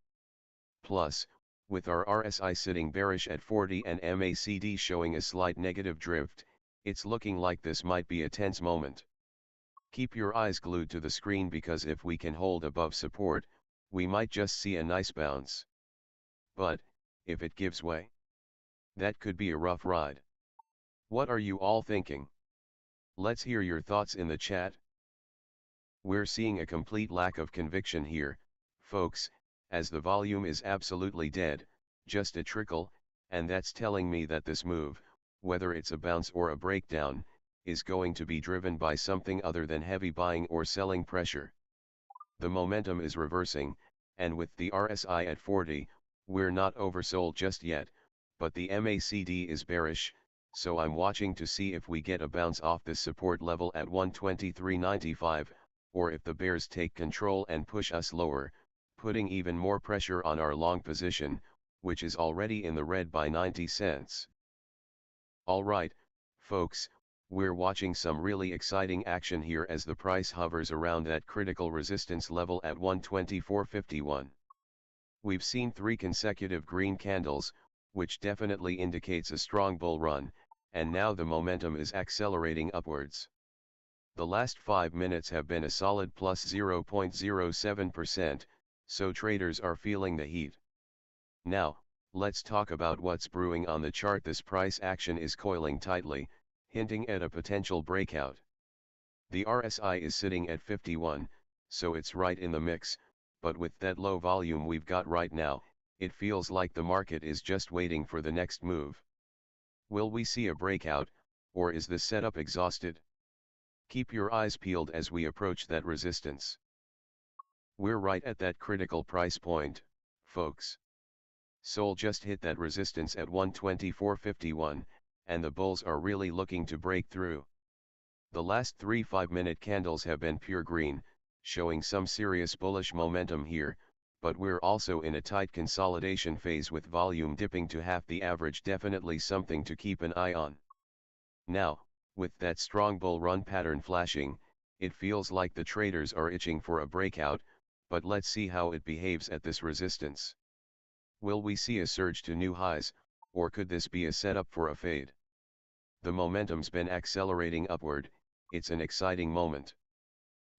Plus, with our RSI sitting bearish at 40 and MACD showing a slight negative drift, it's looking like this might be a tense moment. Keep your eyes glued to the screen because if we can hold above support, we might just see a nice bounce. But, if it gives way, that could be a rough ride. What are you all thinking? Let's hear your thoughts in the chat. We're seeing a complete lack of conviction here, folks, as the volume is absolutely dead, just a trickle, and that's telling me that this move, whether it's a bounce or a breakdown, is going to be driven by something other than heavy buying or selling pressure. The momentum is reversing, and with the RSI at 40, we're not oversold just yet, but the MACD is bearish, so I'm watching to see if we get a bounce off this support level at 123.95, or if the bears take control and push us lower, putting even more pressure on our long position, which is already in the red by 90 cents. Alright, folks, we're watching some really exciting action here as the price hovers around that critical resistance level at 124.51. We've seen 3 consecutive green candles, which definitely indicates a strong bull run, and now the momentum is accelerating upwards. The last 5 minutes have been a solid plus 0.07%, so traders are feeling the heat. Now, let's talk about what's brewing on the chart. This price action is coiling tightly, hinting at a potential breakout. The RSI is sitting at 51, so it's right in the mix, but with that low volume we've got right now, it feels like the market is just waiting for the next move. Will we see a breakout, or is the setup exhausted? Keep your eyes peeled as we approach that resistance. We're right at that critical price point, folks. SOL just hit that resistance at 124.51, and the bulls are really looking to break through. The last 3 5-minute candles have been pure green, showing some serious bullish momentum here, but we're also in a tight consolidation phase with volume dipping to half the average, definitely something to keep an eye on. Now, with that strong bull run pattern flashing, it feels like the traders are itching for a breakout, but let's see how it behaves at this resistance. Will we see a surge to new highs, or could this be a setup for a fade? The momentum's been accelerating upward, it's an exciting moment.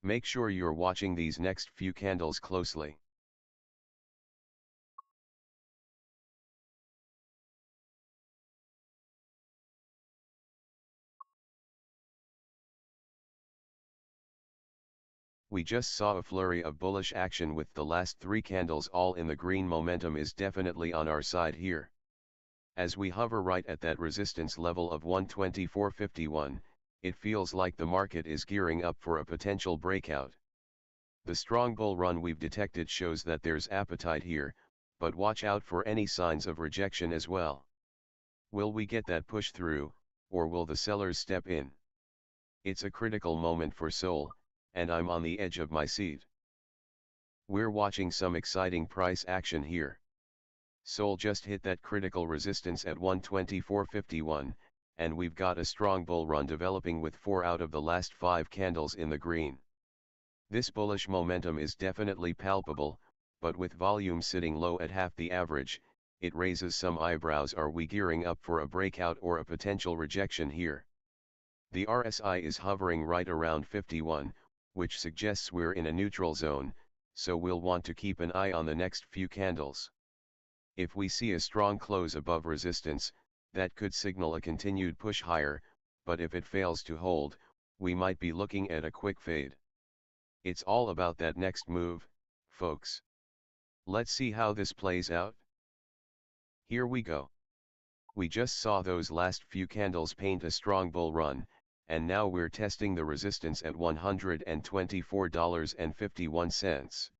Make sure you're watching these next few candles closely. We just saw a flurry of bullish action with the last 3 candles all in the green. Momentum is definitely on our side here. As we hover right at that resistance level of 124.51, it feels like the market is gearing up for a potential breakout. The strong bull run we've detected shows that there's appetite here, but watch out for any signs of rejection as well. Will we get that push through, or will the sellers step in? It's a critical moment for SOL, and I'm on the edge of my seat. We're watching some exciting price action here. SOL just hit that critical resistance at 124.51, and we've got a strong bull run developing with 4 out of the last 5 candles in the green. This bullish momentum is definitely palpable, but with volume sitting low at half the average, it raises some eyebrows. Are we gearing up for a breakout or a potential rejection here? The RSI is hovering right around 51, which suggests we're in a neutral zone, so we'll want to keep an eye on the next few candles. If we see a strong close above resistance, that could signal a continued push higher, but if it fails to hold, we might be looking at a quick fade. It's all about that next move, folks. Let's see how this plays out. Here we go. We just saw those last few candles paint a strong bull run, and now we're testing the resistance at $124.51.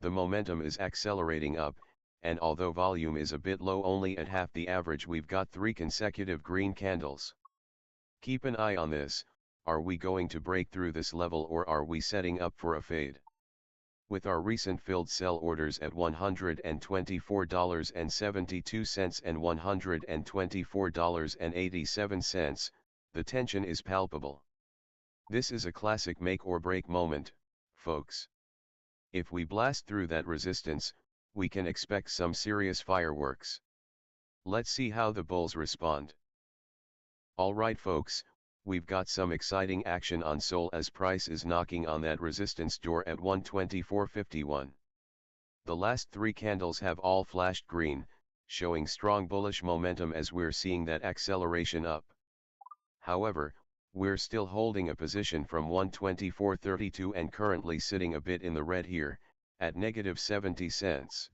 The momentum is accelerating up, and although volume is a bit low, only at half the average, we've got 3 consecutive green candles. Keep an eye on this. Are we going to break through this level, or are we setting up for a fade? With our recent filled sell orders at $124.72 and $124.87, the tension is palpable. This is a classic make or break moment, folks. If we blast through that resistance, we can expect some serious fireworks. Let's see how the bulls respond. Alright folks, we've got some exciting action on SOL as price is knocking on that resistance door at 124.51. The last three candles have all flashed green, showing strong bullish momentum as we're seeing that acceleration up. However, we're still holding a position from 124.32 and currently sitting a bit in the red here, at negative 70 cents.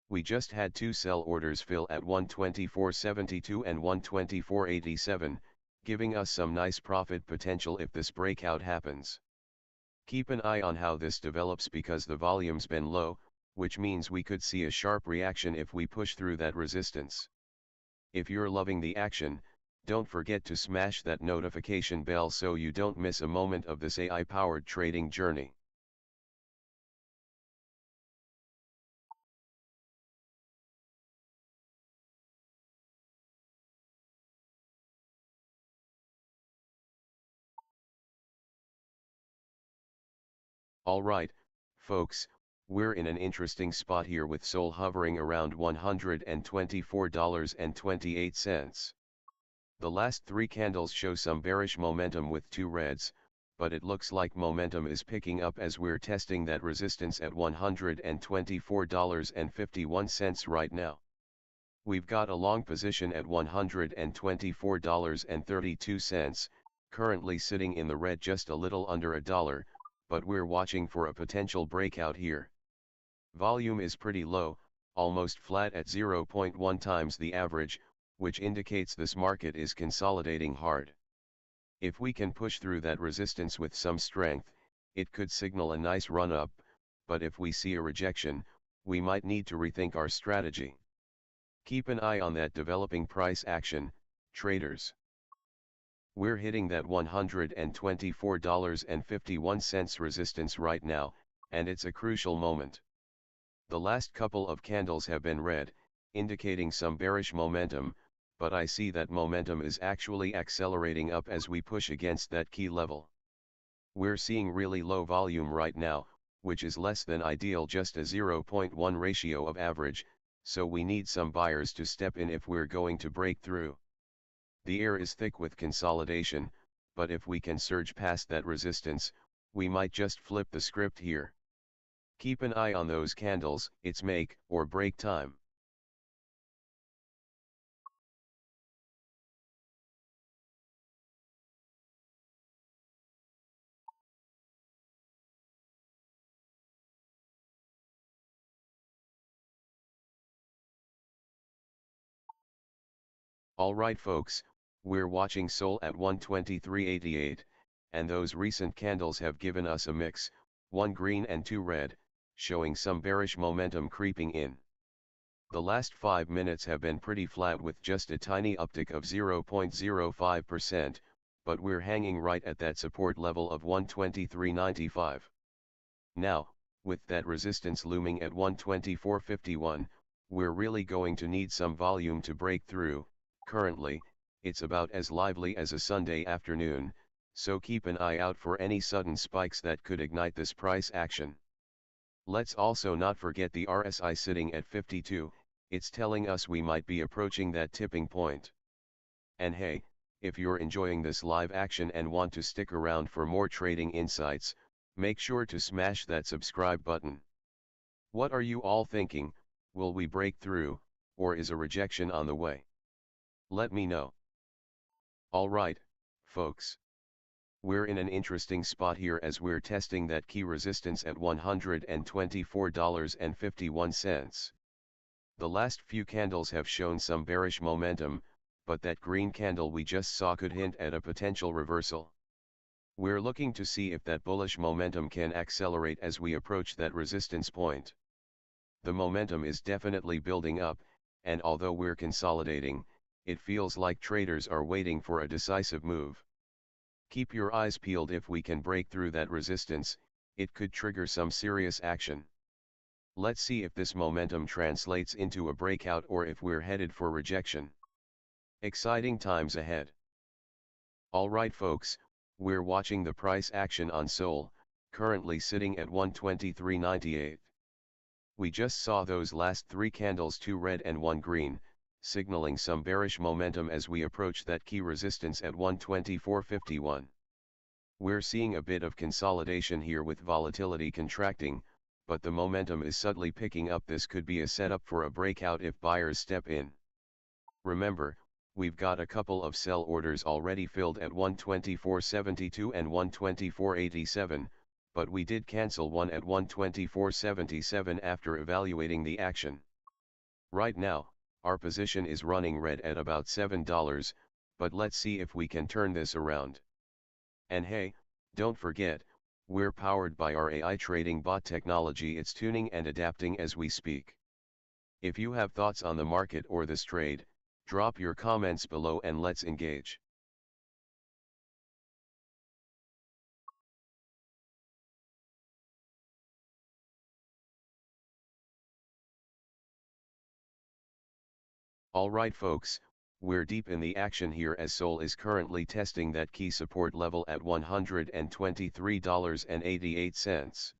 We just had two sell orders fill at 124.72 and 124.87, giving us some nice profit potential if this breakout happens. Keep an eye on how this develops because the volume's been low, which means we could see a sharp reaction if we push through that resistance. If you're loving the action, don't forget to smash that notification bell so you don't miss a moment of this AI-powered trading journey. Alright, folks, we're in an interesting spot here with SOL hovering around $124.28. The last three candles show some bearish momentum with two reds, but it looks like momentum is picking up as we're testing that resistance at $124.51 right now. We've got a long position at $124.32, currently sitting in the red just a little under $1, but we're watching for a potential breakout here. Volume is pretty low, almost flat at 0.1 times the average, which indicates this market is consolidating hard. If we can push through that resistance with some strength, it could signal a nice run-up, but if we see a rejection, we might need to rethink our strategy. Keep an eye on that developing price action, traders. We're hitting that $124.51 resistance right now, and it's a crucial moment. The last couple of candles have been red, indicating some bearish momentum, but I see that momentum is actually accelerating up as we push against that key level. We're seeing really low volume right now, which is less than ideal, just a 0.1 ratio of average, so we need some buyers to step in if we're going to break through. The air is thick with consolidation, but if we can surge past that resistance, we might just flip the script here. Keep an eye on those candles, it's make or break time. Alright folks, we're watching SOL at 123.88, and those recent candles have given us a mix, one green and two red, showing some bearish momentum creeping in. The last 5 minutes have been pretty flat with just a tiny uptick of 0.05%, but we're hanging right at that support level of 123.95. Now, with that resistance looming at 124.51, we're really going to need some volume to break through. Currently, it's about as lively as a Sunday afternoon, so keep an eye out for any sudden spikes that could ignite this price action. Let's also not forget the RSI sitting at 52, it's telling us we might be approaching that tipping point. And hey, if you're enjoying this live action and want to stick around for more trading insights, make sure to smash that subscribe button. What are you all thinking? Will we break through, or is a rejection on the way? Let me know. Alright, folks. We're in an interesting spot here as we're testing that key resistance at $124.51. The last few candles have shown some bearish momentum, but that green candle we just saw could hint at a potential reversal. We're looking to see if that bullish momentum can accelerate as we approach that resistance point. The momentum is definitely building up, and although we're consolidating, it feels like traders are waiting for a decisive move. Keep your eyes peeled if we can break through that resistance. it could trigger some serious action. Let's see if this momentum translates into a breakout or if we're headed for rejection. Exciting times ahead. Alright folks, we're watching the price action on SOL, currently sitting at 123.98. We just saw those last three candles, two red and one green, signaling some bearish momentum as we approach that key resistance at 124.51. We're seeing a bit of consolidation here with volatility contracting, but the momentum is subtly picking up. This could be a setup for a breakout if buyers step in. Remember, we've got a couple of sell orders already filled at 124.72 and 124.87, but we did cancel one at 124.77 after evaluating the action. Right now, our position is running red at about $7, but let's see if we can turn this around. And hey, don't forget, we're powered by our AI trading bot technology. It's tuning and adapting as we speak. If you have thoughts on the market or this trade, drop your comments below and let's engage. Alright folks, we're deep in the action here as SOL is currently testing that key support level at $123.88.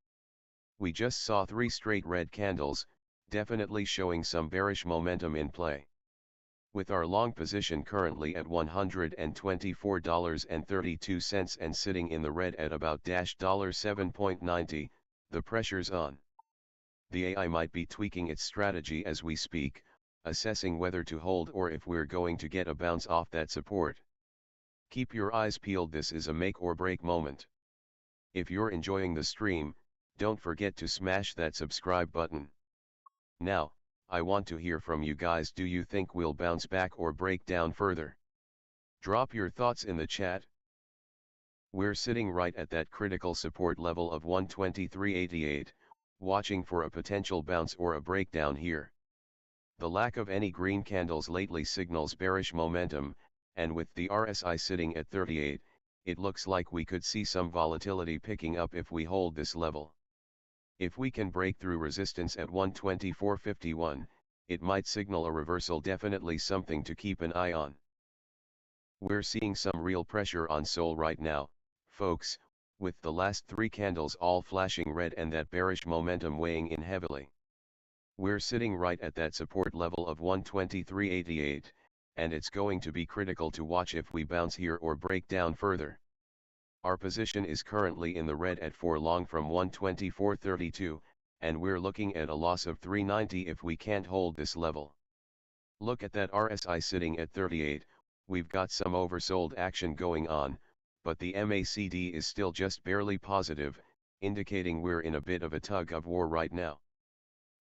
We just saw three straight red candles, definitely showing some bearish momentum in play. With our long position currently at $124.32 and sitting in the red at about $7.90, the pressure's on. The AI might be tweaking its strategy as we speak, assessing whether to hold or if we're going to get a bounce off that support. Keep your eyes peeled. This is a make or break moment. If you're enjoying the stream, don't forget to smash that subscribe button. Now, I want to hear from you guys. Do you think we'll bounce back or break down further? Drop your thoughts in the chat. We're sitting right at that critical support level of 123.88, watching for a potential bounce or a breakdown here. The lack of any green candles lately signals bearish momentum, and with the RSI sitting at 38, it looks like we could see some volatility picking up if we hold this level. If we can break through resistance at 124.51, it might signal a reversal. Definitely something to keep an eye on. We're seeing some real pressure on SOL right now, folks, with the last three candles all flashing red and that bearish momentum weighing in heavily. We're sitting right at that support level of 123.88, and it's going to be critical to watch if we bounce here or break down further. Our position is currently in the red at 4 long from 124.32, and we're looking at a loss of 390 if we can't hold this level. Look at that RSI sitting at 38, we've got some oversold action going on, but the MACD is still just barely positive, indicating we're in a bit of a tug of war right now.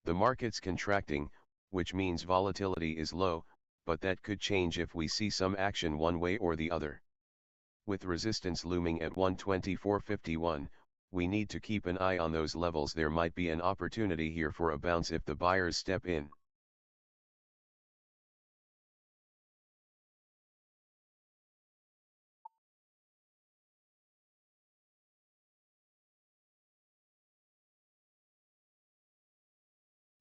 The market's contracting, which means volatility is low, but that could change if we see some action one way or the other. With resistance looming at 124.51, we need to keep an eye on those levels. There might be an opportunity here for a bounce if the buyers step in.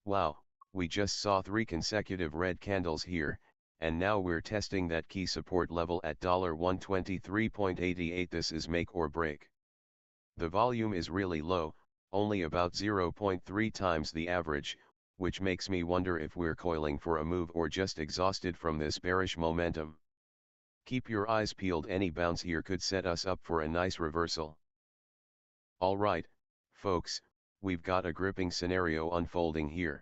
Wow, we just saw three consecutive red candles here, and now we're testing that key support level at $123.88. This is make or break. The volume is really low, only about 0.3 times the average, which makes me wonder if we're coiling for a move or just exhausted from this bearish momentum. Keep your eyes peeled. Any bounce here could set us up for a nice reversal. Alright, folks, we've got a gripping scenario unfolding here.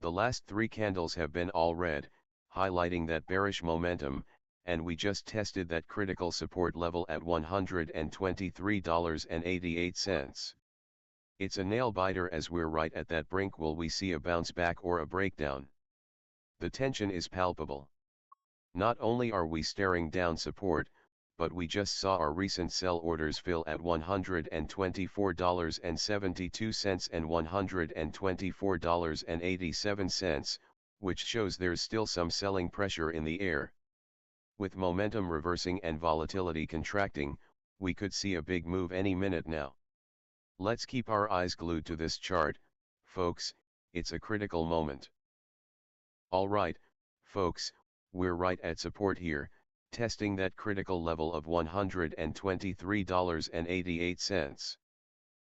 The last three candles have been all red, highlighting that bearish momentum, and we just tested that critical support level at $123.88. It's a nail biter as we're right at that brink. Will we see a bounce back or a breakdown? The tension is palpable. Not only are we staring down support, but we just saw our recent sell orders fill at $124.72 and $124.87, which shows there's still some selling pressure in the air. With momentum reversing and volatility contracting, we could see a big move any minute now. Let's keep our eyes glued to this chart, folks, it's a critical moment. Alright, folks, we're right at support here, testing that critical level of $123.88.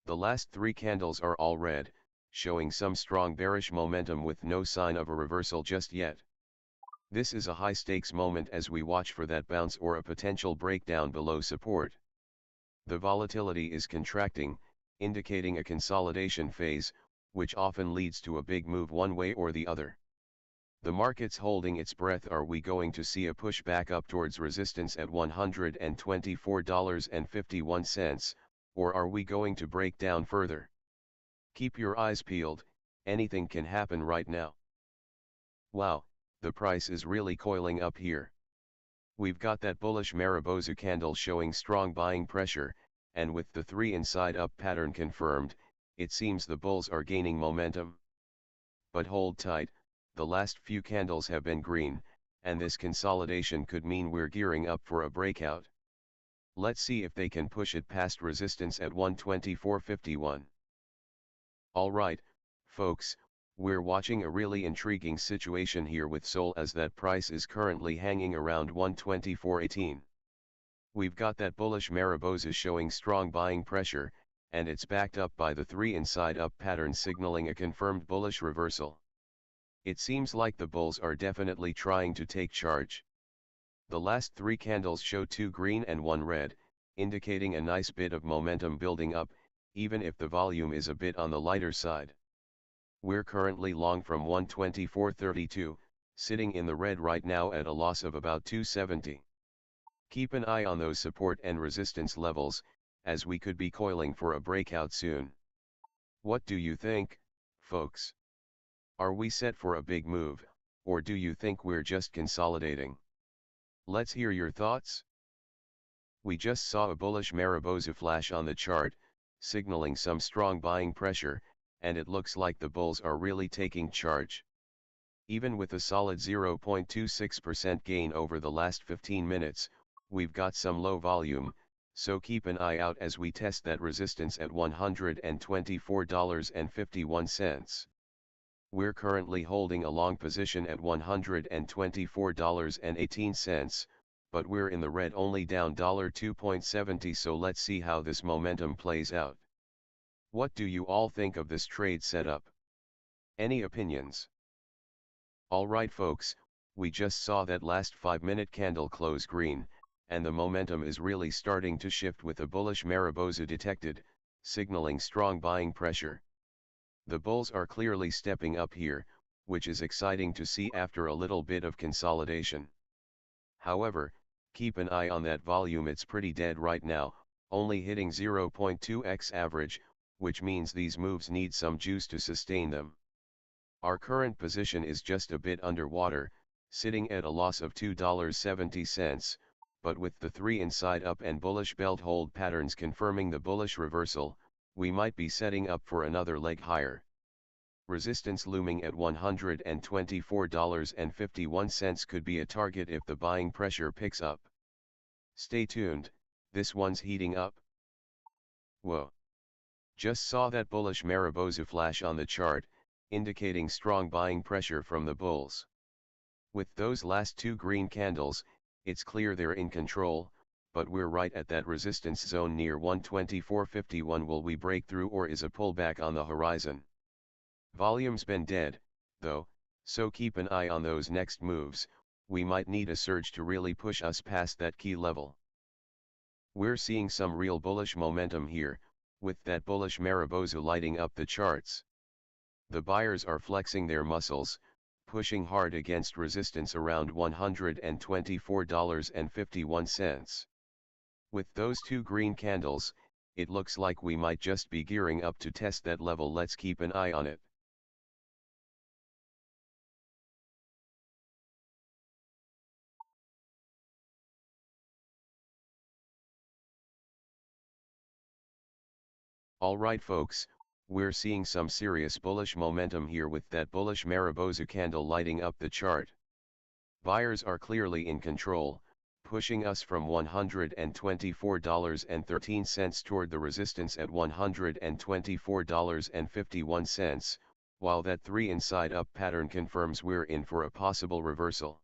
The last three candles are all red, showing some strong bearish momentum with no sign of a reversal just yet. This is a high-stakes moment as we watch for that bounce or a potential breakdown below support. The volatility is contracting, indicating a consolidation phase, which often leads to a big move one way or the other. The market's holding its breath. Are we going to see a push back up towards resistance at $124.51, or are we going to break down further? Keep your eyes peeled, anything can happen right now. Wow, the price is really coiling up here. We've got that bullish Mariposa candle showing strong buying pressure, and with the 3 inside up pattern confirmed, it seems the bulls are gaining momentum. But hold tight, the last few candles have been green, and this consolidation could mean we're gearing up for a breakout. Let's see if they can push it past resistance at 124.51. Alright, folks, we're watching a really intriguing situation here with SOL as that price is currently hanging around 124.18. We've got that bullish Mariposa showing strong buying pressure, and it's backed up by the 3 inside up pattern signaling a confirmed bullish reversal. It seems like the bulls are definitely trying to take charge. The last 3 candles show 2 green and 1 red, indicating a nice bit of momentum building up, even if the volume is a bit on the lighter side. We're currently long from 124.32, sitting in the red right now at a loss of about 270. Keep an eye on those support and resistance levels, as we could be coiling for a breakout soon. What do you think, folks? Are we set for a big move, or do you think we're just consolidating? Let's hear your thoughts. We just saw a bullish Mariposa flash on the chart, signaling some strong buying pressure, and it looks like the bulls are really taking charge. Even with a solid 0.26% gain over the last 15 minutes, we've got some low volume, so keep an eye out as we test that resistance at $124.51. We're currently holding a long position at $124.18, but we're in the red, only down $2.70, so let's see how this momentum plays out. What do you all think of this trade setup? Any opinions? Alright folks, we just saw that last 5-minute candle close green, and the momentum is really starting to shift with a bullish Mariposa detected, signaling strong buying pressure. The bulls are clearly stepping up here, which is exciting to see after a little bit of consolidation. However, keep an eye on that volume, it's pretty dead right now, only hitting 0.2x average, which means these moves need some juice to sustain them. Our current position is just a bit underwater, sitting at a loss of $2.70, but with the 3 inside up and bullish belt hold patterns confirming the bullish reversal, we might be setting up for another leg higher. Resistance looming at $124.51 could be a target if the buying pressure picks up. Stay tuned, this one's heating up. Whoa. Just saw that bullish Mariposa flash on the chart, indicating strong buying pressure from the bulls. With those last 2 green candles, it's clear they're in control, but we're right at that resistance zone near 124.51. Will we break through, or is a pullback on the horizon? Volume's been dead, though, so keep an eye on those next moves. We might need a surge to really push us past that key level. We're seeing some real bullish momentum here, with that bullish Mariposa lighting up the charts. The buyers are flexing their muscles, pushing hard against resistance around $124.51. With those 2 green candles, it looks like we might just be gearing up to test that level. Let's keep an eye on it. Alright folks, we're seeing some serious bullish momentum here with that bullish Mariposa candle lighting up the chart. Buyers are clearly in control, pushing us from $124.13 toward the resistance at $124.51, while that 3 inside up pattern confirms we're in for a possible reversal.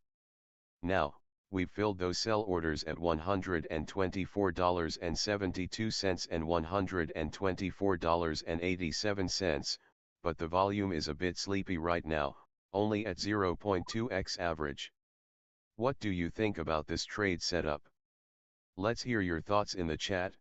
Now, we've filled those sell orders at $124.72 and $124.87, but the volume is a bit sleepy right now, only at 0.2x average. What do you think about this trade setup? Let's hear your thoughts in the chat.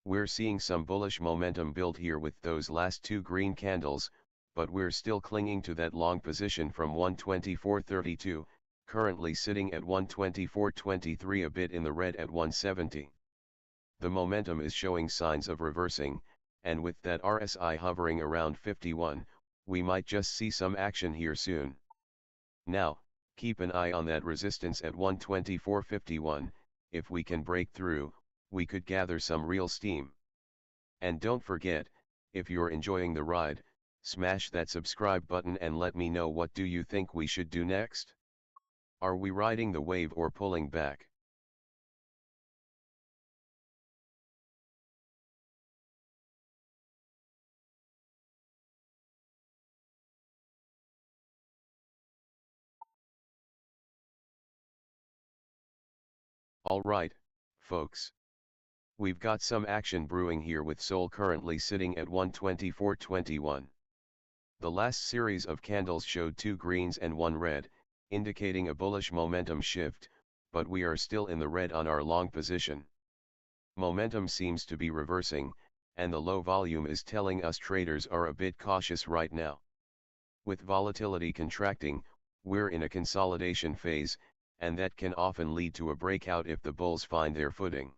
We're seeing some bullish momentum build here with those last two green candles, but we're still clinging to that long position from 124.32, currently sitting at 124.23, a bit in the red at 170. The momentum is showing signs of reversing, and with that RSI hovering around 51, we might just see some action here soon. Now, keep an eye on that resistance at 124.51, if we can break through, we could gather some real steam. And don't forget, if you're enjoying the ride, smash that subscribe button and let me know what do you think we should do next? Are we riding the wave or pulling back? Alright, folks. We've got some action brewing here with SOL currently sitting at 124.21. The last series of candles showed 2 greens and 1 red, indicating a bullish momentum shift, but we are still in the red on our long position. Momentum seems to be reversing, and the low volume is telling us traders are a bit cautious right now. With volatility contracting, we're in a consolidation phase, and that can often lead to a breakout if the bulls find their footing.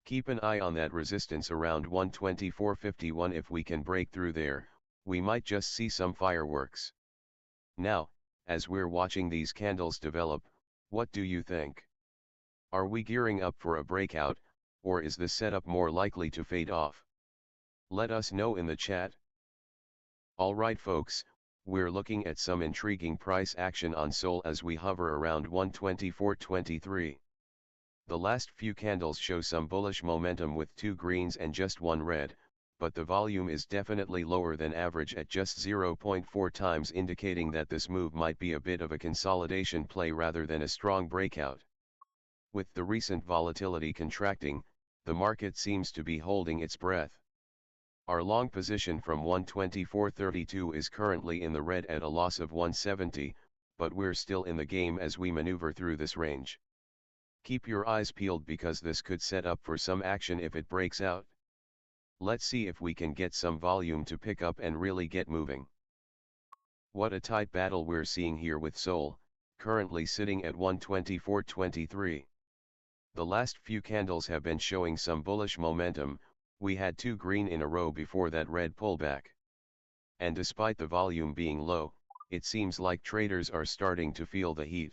Keep an eye on that resistance around 124.51. If we can break through there, we might just see some fireworks. Now, as we're watching these candles develop, what do you think? Are we gearing up for a breakout, or is the setup more likely to fade off? Let us know in the chat. Alright folks, we're looking at some intriguing price action on SOL as we hover around 124.23. The last few candles show some bullish momentum with 2 greens and just 1 red, but the volume is definitely lower than average at just 0.4 times, indicating that this move might be a bit of a consolidation play rather than a strong breakout. With the recent volatility contracting, the market seems to be holding its breath. Our long position from 124.32 is currently in the red at a loss of 170, but we're still in the game as we maneuver through this range. Keep your eyes peeled because this could set up for some action if it breaks out. Let's see if we can get some volume to pick up and really get moving. What a tight battle we're seeing here with SOL, currently sitting at 124.23. The last few candles have been showing some bullish momentum. We had 2 green in a row before that red pullback. And despite the volume being low, it seems like traders are starting to feel the heat.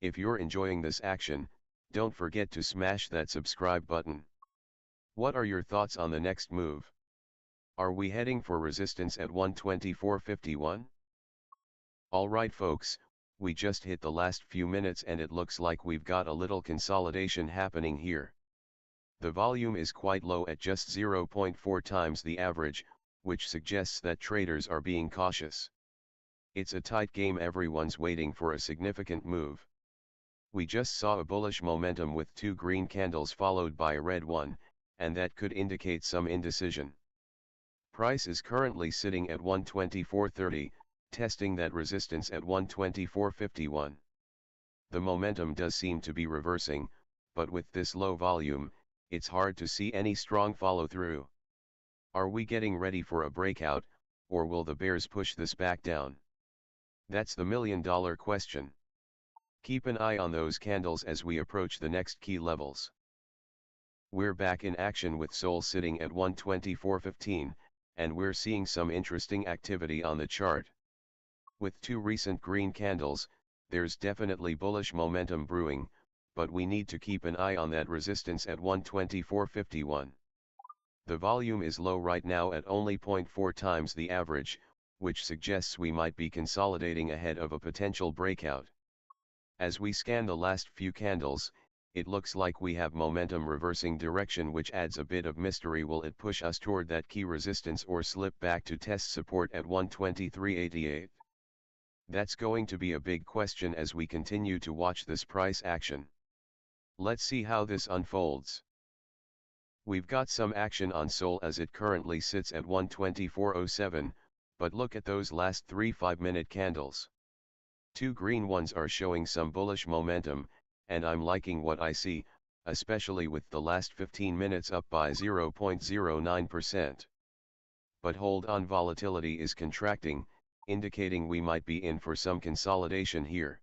If you're enjoying this action, don't forget to smash that subscribe button. What are your thoughts on the next move? Are we heading for resistance at 124.51? Alright folks, we just hit the last few minutes and it looks like we've got a little consolidation happening here. The volume is quite low at just 0.4 times the average, which suggests that traders are being cautious. It's a tight game, everyone's waiting for a significant move. We just saw a bullish momentum with 2 green candles followed by a red one, and that could indicate some indecision. Price is currently sitting at 124.30, testing that resistance at 124.51. The momentum does seem to be reversing, but with this low volume, it's hard to see any strong follow-through. Are we getting ready for a breakout, or will the bears push this back down? That's the million-dollar question. Keep an eye on those candles as we approach the next key levels. We're back in action with SOL sitting at 124.15, and we're seeing some interesting activity on the chart. With 2 recent green candles, there's definitely bullish momentum brewing, but we need to keep an eye on that resistance at 124.51. The volume is low right now at only 0.4 times the average, which suggests we might be consolidating ahead of a potential breakout. As we scan the last few candles, it looks like we have momentum reversing direction, which adds a bit of mystery. Will it push us toward that key resistance or slip back to test support at 123.88? That's going to be a big question as we continue to watch this price action. Let's see how this unfolds. We've got some action on SOL as it currently sits at 124.07, but look at those last 3 5-minute candles. Two green ones are showing some bullish momentum, and I'm liking what I see, especially with the last 15 minutes up by 0.09%. But hold on, volatility is contracting, indicating we might be in for some consolidation here.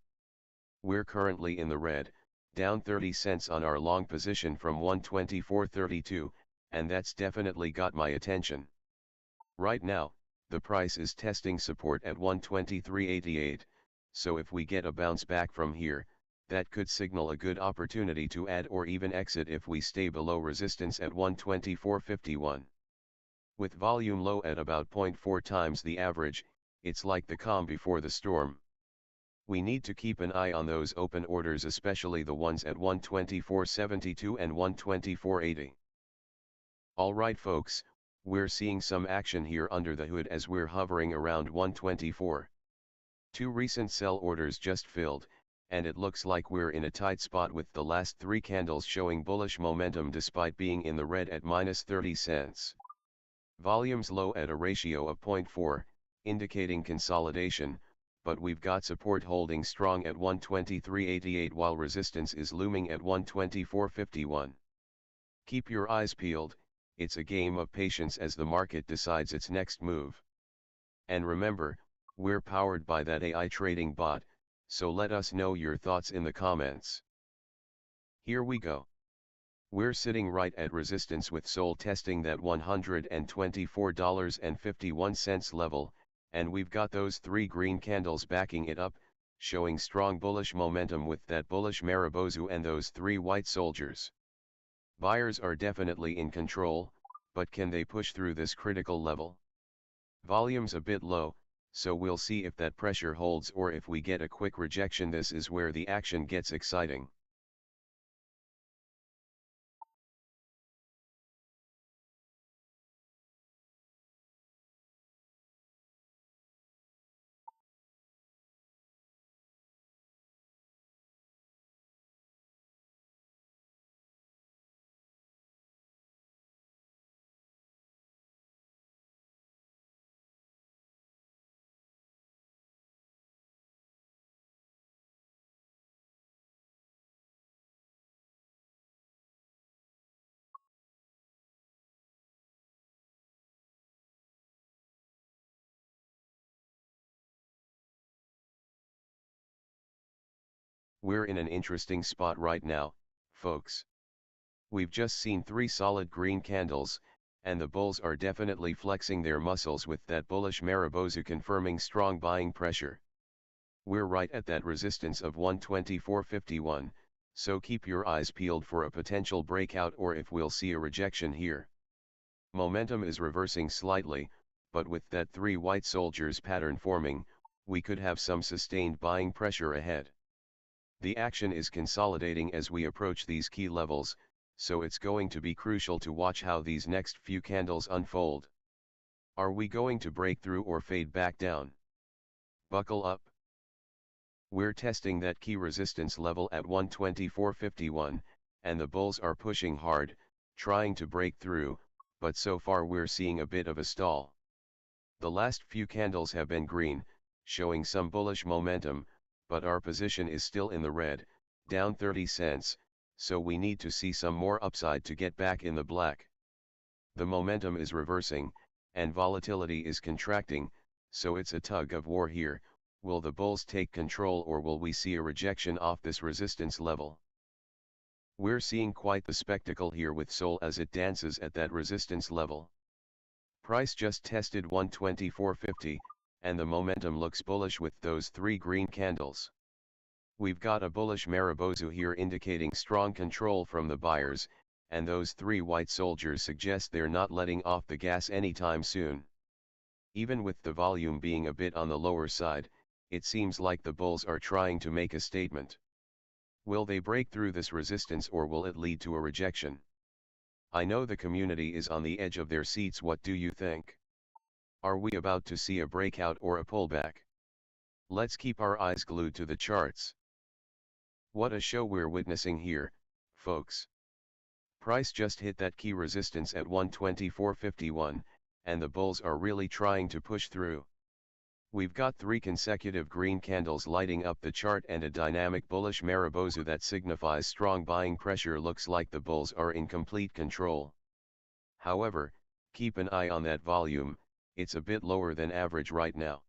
We're currently in the red, down 30 cents on our long position from 124.32, and that's definitely got my attention. Right now, the price is testing support at 123.88, so if we get a bounce back from here, that could signal a good opportunity to add or even exit if we stay below resistance at 124.51. With volume low at about 0.4 times the average, it's like the calm before the storm. We need to keep an eye on those open orders, especially the ones at 124.72 and 124.80. Alright folks, we're seeing some action here under the hood as we're hovering around 124. Two recent sell orders just filled, and it looks like we're in a tight spot with the last 3 candles showing bullish momentum despite being in the red at minus 30 cents. Volumes low at a ratio of 0.4, indicating consolidation, but we've got support holding strong at 123.88 while resistance is looming at 124.51. Keep your eyes peeled, it's a game of patience as the market decides its next move. And remember, we're powered by that AI trading bot, so let us know your thoughts in the comments. Here we go. We're sitting right at resistance with SOL testing that $124.51 level, and we've got those 3 green candles backing it up, showing strong bullish momentum with that bullish Marubozu and those 3 white soldiers. Buyers are definitely in control, but can they push through this critical level? Volume's a bit low, so we'll see if that pressure holds or if we get a quick rejection. This is where the action gets exciting. We're in an interesting spot right now, folks. We've just seen 3 solid green candles, and the bulls are definitely flexing their muscles with that bullish Marubozu confirming strong buying pressure. We're right at that resistance of 124.51, so keep your eyes peeled for a potential breakout or if we'll see a rejection here. Momentum is reversing slightly, but with that 3 white soldiers pattern forming, we could have some sustained buying pressure ahead. The action is consolidating as we approach these key levels, so it's going to be crucial to watch how these next few candles unfold. Are we going to break through or fade back down? Buckle up. We're testing that key resistance level at 124.51, and the bulls are pushing hard, trying to break through, but so far we're seeing a bit of a stall. The last few candles have been green, showing some bullish momentum, but our position is still in the red, down 30 cents, so we need to see some more upside to get back in the black. The momentum is reversing, and volatility is contracting, so it's a tug of war here. Will the bulls take control or will we see a rejection off this resistance level? We're seeing quite the spectacle here with SOL as it dances at that resistance level. Price just tested 124.50, and the momentum looks bullish with those 3 green candles. We've got a bullish Marubozu here indicating strong control from the buyers, and those 3 white soldiers suggest they're not letting off the gas anytime soon. Even with the volume being a bit on the lower side, it seems like the bulls are trying to make a statement. Will they break through this resistance or will it lead to a rejection? I know the community is on the edge of their seats. What do you think? Are we about to see a breakout or a pullback? Let's keep our eyes glued to the charts. What a show we're witnessing here, folks. Price just hit that key resistance at 124.51, and the bulls are really trying to push through. We've got 3 consecutive green candles lighting up the chart and a dynamic bullish Maribozu that signifies strong buying pressure. Looks like the bulls are in complete control. However, keep an eye on that volume, it's a bit lower than average right now.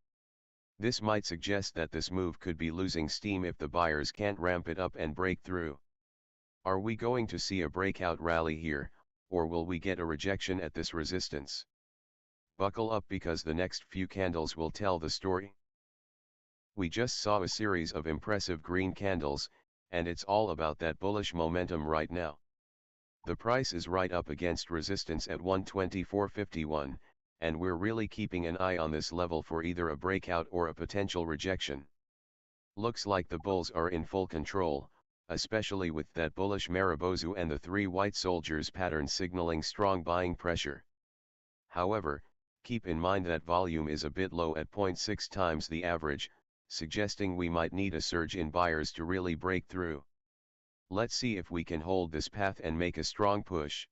This might suggest that this move could be losing steam if the buyers can't ramp it up and break through. Are we going to see a breakout rally here, or will we get a rejection at this resistance? Buckle up because the next few candles will tell the story. We just saw a series of impressive green candles, and it's all about that bullish momentum right now. The price is right up against resistance at 124.51, and we're really keeping an eye on this level for either a breakout or a potential rejection. Looks like the bulls are in full control, especially with that bullish Maribozu and the 3 white soldiers pattern signaling strong buying pressure. However, keep in mind that volume is a bit low at 0.6 times the average, suggesting we might need a surge in buyers to really break through. Let's see if we can hold this path and make a strong push.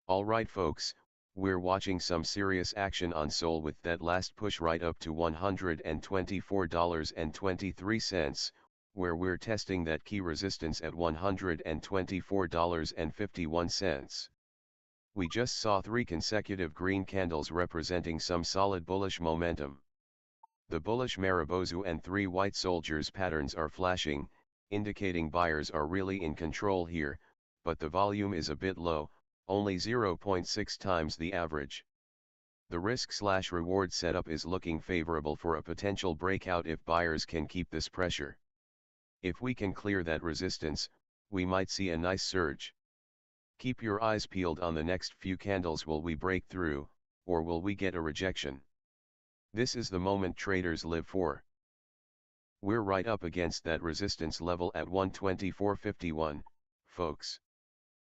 Alright folks, we're watching some serious action on SOL with that last push right up to $124.23, where we're testing that key resistance at $124.51. We just saw 3 consecutive green candles representing some solid bullish momentum. The bullish Maribozu and 3 white soldiers patterns are flashing, indicating buyers are really in control here, but the volume is a bit low, only 0.6 times the average. The risk/reward setup is looking favorable for a potential breakout if buyers can keep this pressure. If we can clear that resistance, we might see a nice surge. Keep your eyes peeled on the next few candles. Will we break through, or will we get a rejection? This is the moment traders live for. We're right up against that resistance level at 124.51, folks.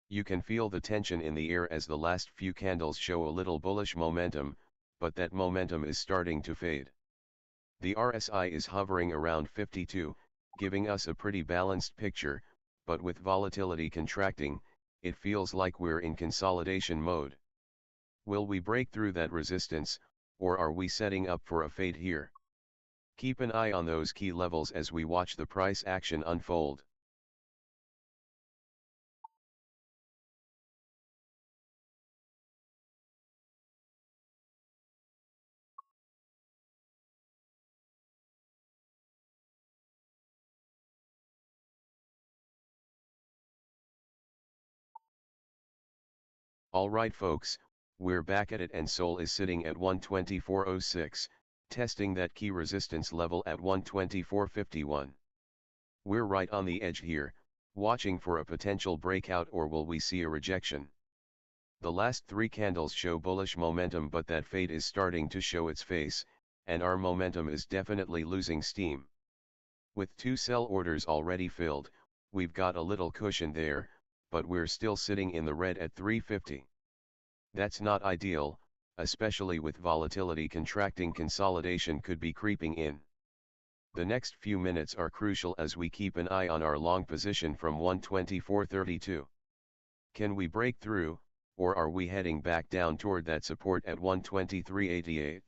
You can feel the tension in the air as the last few candles show a little bullish momentum, but that momentum is starting to fade. The RSI is hovering around 52, giving us a pretty balanced picture, but with volatility contracting, it feels like we're in consolidation mode. Will we break through that resistance, or are we setting up for a fade here? Keep an eye on those key levels as we watch the price action unfold. Alright folks, we're back at it and SOL is sitting at 124.06, testing that key resistance level at 124.51. We're right on the edge here, watching for a potential breakout, or will we see a rejection? The last 3 candles show bullish momentum, but that fade is starting to show its face, and our momentum is definitely losing steam. With 2 sell orders already filled, we've got a little cushion there, but we're still sitting in the red at 350. That's not ideal, especially with volatility contracting. Consolidation could be creeping in. The next few minutes are crucial as we keep an eye on our long position from 124.32. Can we break through, or are we heading back down toward that support at 123.88?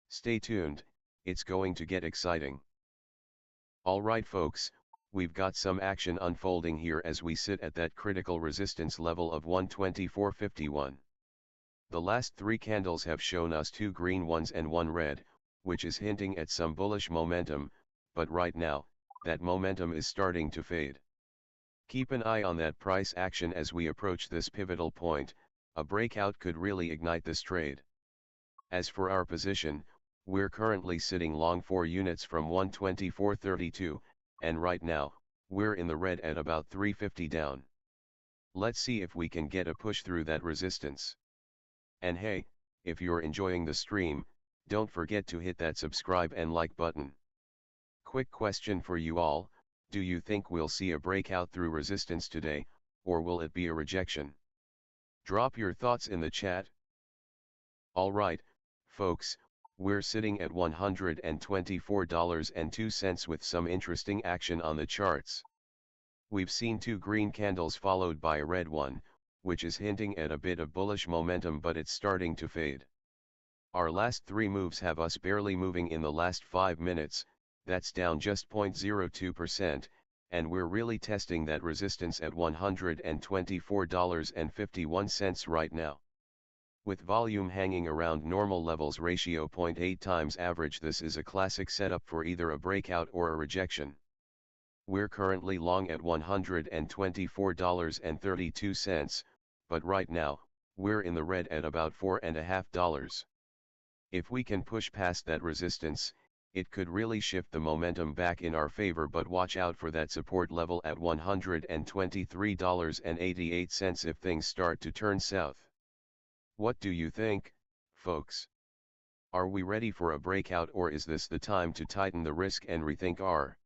Stay tuned, it's going to get exciting. Alright folks, we've got some action unfolding here as we sit at that critical resistance level of 124.51. The last 3 candles have shown us 2 green ones and 1 red, which is hinting at some bullish momentum, but right now, that momentum is starting to fade. Keep an eye on that price action as we approach this pivotal point. A breakout could really ignite this trade. As for our position, we're currently sitting long 4 units from 124.32, and right now, we're in the red at about 350 down. Let's see if we can get a push through that resistance. And hey, if you're enjoying the stream, don't forget to hit that subscribe and like button. Quick question for you all, do you think we'll see a breakout through resistance today, or will it be a rejection? Drop your thoughts in the chat. Alright, folks, we're sitting at $124.02 with some interesting action on the charts. We've seen two green candles followed by a red one, which is hinting at a bit of bullish momentum, but it's starting to fade. Our last three moves have us barely moving in the last 5 minutes, that's down just 0.02%, and we're really testing that resistance at $124.51 right now. With volume hanging around normal levels, ratio 0.8 times average, this is a classic setup for either a breakout or a rejection. We're currently long at $124.32, but right now, we're in the red at about $4.50. If we can push past that resistance, it could really shift the momentum back in our favor, but watch out for that support level at $123.88 if things start to turn south. What do you think, folks? Are we ready for a breakout, or is this the time to tighten the risk and rethink our?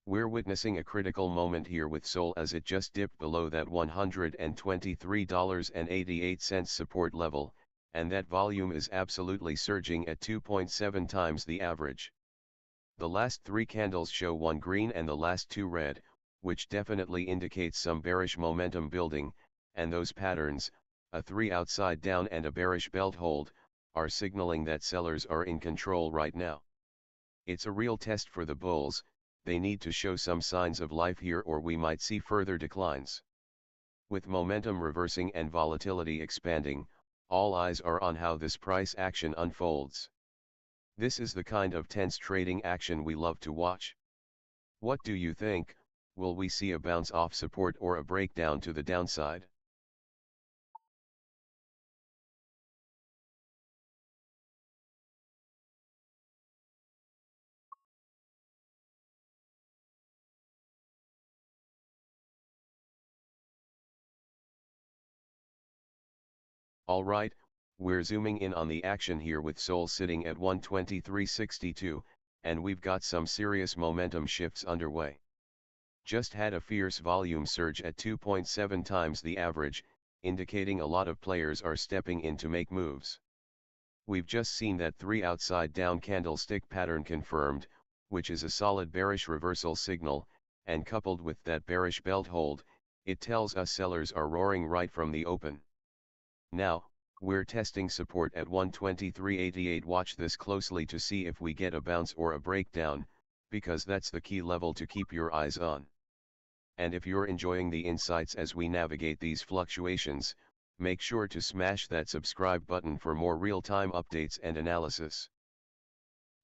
We're witnessing a critical moment here with SOL as it just dipped below that $123.88 support level, and that volume is absolutely surging at 2.7 times the average. The last three candles show one green and the last two red, which definitely indicates some bearish momentum building, and those patterns, a 3 outside down and a bearish belt hold, are signaling that sellers are in control right now. It's a real test for the bulls. They need to show some signs of life here, or we might see further declines. With momentum reversing and volatility expanding, all eyes are on how this price action unfolds. This is the kind of tense trading action we love to watch. What do you think? Will we see a bounce off support or a breakdown to the downside? Alright, we're zooming in on the action here with SOL sitting at 123.62, and we've got some serious momentum shifts underway. Just had a fierce volume surge at 2.7 times the average, indicating a lot of players are stepping in to make moves. We've just seen that 3 outside down candlestick pattern confirmed, which is a solid bearish reversal signal, and coupled with that bearish belt hold, it tells us sellers are roaring right from the open. Now, we're testing support at 123.88. Watch this closely to see if we get a bounce or a breakdown, because that's the key level to keep your eyes on. And if you're enjoying the insights as we navigate these fluctuations, make sure to smash that subscribe button for more real-time updates and analysis.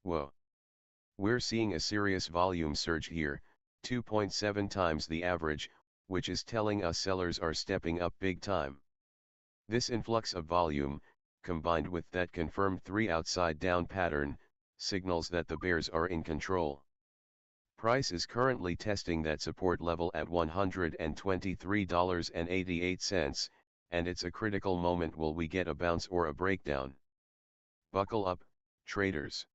Whoa! We're seeing a serious volume surge here, 2.7 times the average, which is telling us sellers are stepping up big time. This influx of volume, combined with that confirmed 3 outside down pattern, signals that the bears are in control. Price is currently testing that support level at $123.88, and it's a critical moment. Will we get a bounce or a breakdown? Buckle up, traders.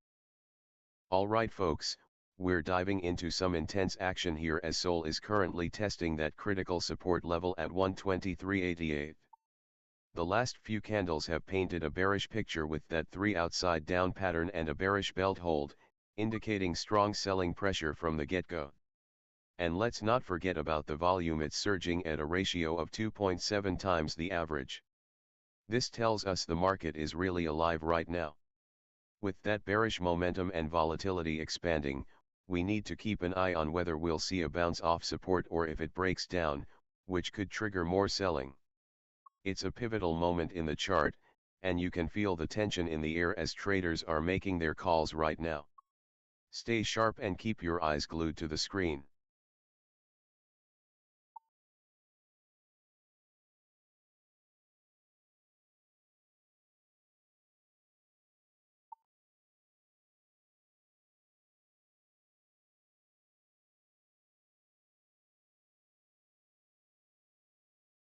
Alright folks, we're diving into some intense action here as SOL is currently testing that critical support level at 123.88. The last few candles have painted a bearish picture with that 3 outside down pattern and a bearish belt hold, indicating strong selling pressure from the get-go. And let's not forget about the volume. It's surging at a ratio of 2.7 times the average. This tells us the market is really alive right now. With that bearish momentum and volatility expanding, we need to keep an eye on whether we'll see a bounce off support or if it breaks down, which could trigger more selling. It's a pivotal moment in the chart, and you can feel the tension in the air as traders are making their calls right now. Stay sharp and keep your eyes glued to the screen.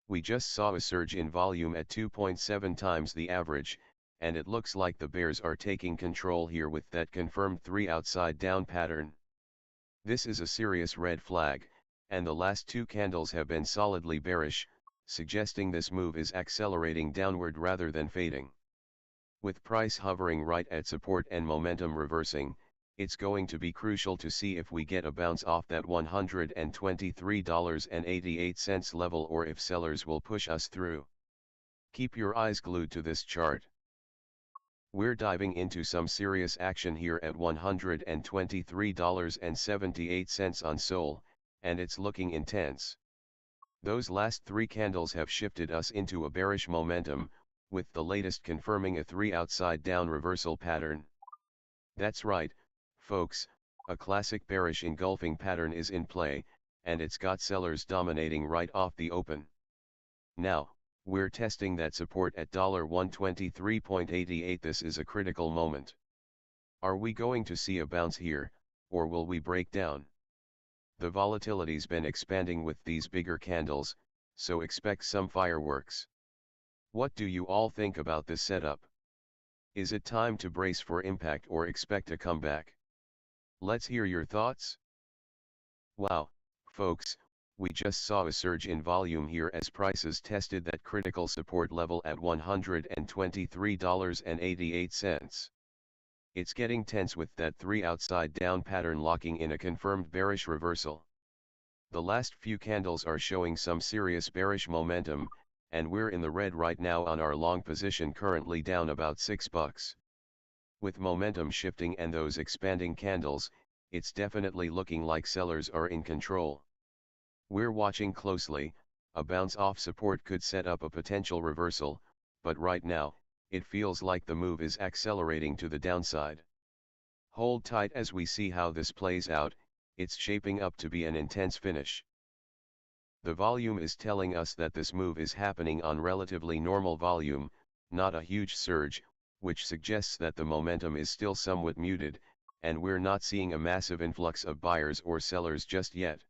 We just saw a surge in volume at 2.7 times the average, and it looks like the bears are taking control here with that confirmed 3 outside down pattern. This is a serious red flag, and the last 2 candles have been solidly bearish, suggesting this move is accelerating downward rather than fading. With price hovering right at support and momentum reversing, it's going to be crucial to see if we get a bounce off that $123.88 level or if sellers will push us through. Keep your eyes glued to this chart. We're diving into some serious action here at $123.78 on SOL, and it's looking intense. Those last 3 candles have shifted us into a bearish momentum, with the latest confirming a 3 outside down reversal pattern. That's right, folks, a classic bearish engulfing pattern is in play, and it's got sellers dominating right off the open. Now, we're testing that support at $123.88. This is a critical moment. Are we going to see a bounce here, or will we break down? The volatility's been expanding with these bigger candles, so expect some fireworks. What do you all think about this setup? Is it time to brace for impact or expect a comeback? Let's hear your thoughts. Wow, folks, we just saw a surge in volume here as prices tested that critical support level at $123.88. It's getting tense with that 3 outside down pattern locking in a confirmed bearish reversal. The last few candles are showing some serious bearish momentum, and we're in the red right now on our long position, currently down about $6. With momentum shifting and those expanding candles, it's definitely looking like sellers are in control. We're watching closely. A bounce off support could set up a potential reversal, but right now, it feels like the move is accelerating to the downside. Hold tight as we see how this plays out. It's shaping up to be an intense finish. The volume is telling us that this move is happening on relatively normal volume, not a huge surge, which suggests that the momentum is still somewhat muted, and we're not seeing a massive influx of buyers or sellers just yet.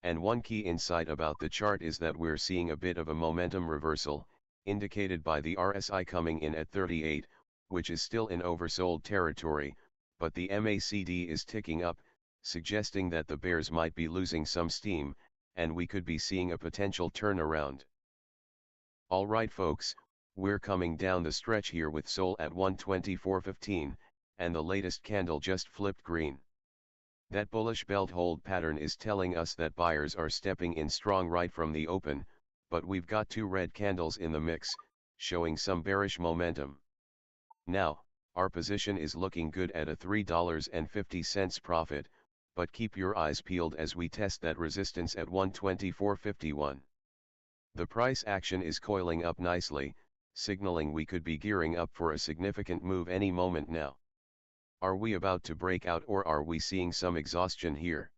And one key insight about the chart is that we're seeing a bit of a momentum reversal, indicated by the RSI coming in at 38, which is still in oversold territory, but the MACD is ticking up, suggesting that the bears might be losing some steam, and we could be seeing a potential turnaround. Alright folks, we're coming down the stretch here with SOL at 124.15, and the latest candle just flipped green. That bullish belt hold pattern is telling us that buyers are stepping in strong right from the open, but we've got 2 red candles in the mix, showing some bearish momentum. Now, our position is looking good at a $3.50 profit, but keep your eyes peeled as we test that resistance at 124.51. The price action is coiling up nicely, signaling we could be gearing up for a significant move any moment now. Are we about to break out, or are we seeing some exhaustion here?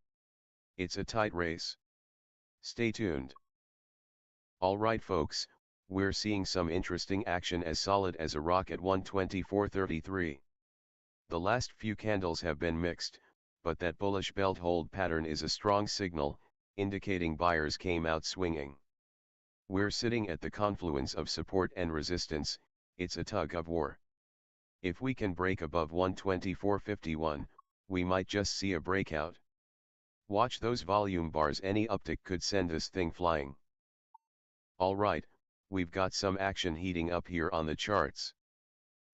It's a tight race. Stay tuned. Alright folks, we're seeing some interesting action as solid as a rock at 124.33. The last few candles have been mixed, but that bullish belt hold pattern is a strong signal, indicating buyers came out swinging. We're sitting at the confluence of support and resistance. It's a tug of war. If we can break above 124.51, we might just see a breakout. Watch those volume bars, any uptick could send this thing flying. Alright, we've got some action heating up here on the charts.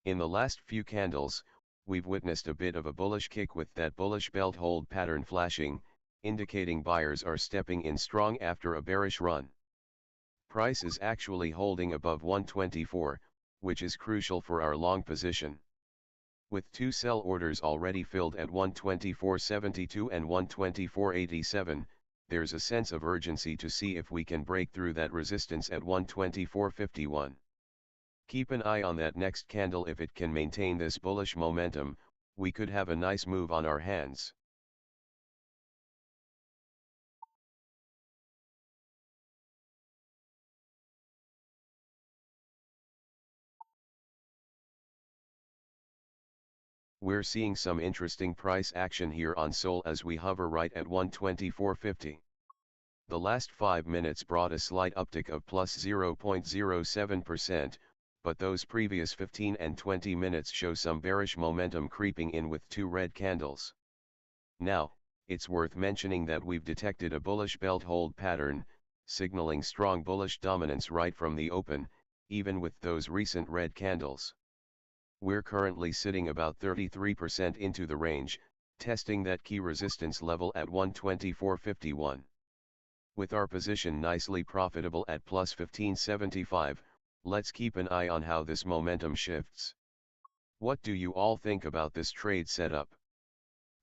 In the last few candles, we've witnessed a bit of a bullish kick with that bullish belt hold pattern flashing, indicating buyers are stepping in strong after a bearish run. Price is actually holding above 124, which is crucial for our long position. With 2 sell orders already filled at 124.72 and 124.87, there's a sense of urgency to see if we can break through that resistance at 124.51. Keep an eye on that next candle. If it can maintain this bullish momentum, we could have a nice move on our hands. We're seeing some interesting price action here on SOL as we hover right at 124.50. The last 5 minutes brought a slight uptick of plus 0.07%, but those previous 15 and 20 minutes show some bearish momentum creeping in with two red candles. Now, it's worth mentioning that we've detected a bullish belt hold pattern, signaling strong bullish dominance right from the open, even with those recent red candles. We're currently sitting about 33% into the range, testing that key resistance level at 124.51. With our position nicely profitable at plus 1575, let's keep an eye on how this momentum shifts. What do you all think about this trade setup?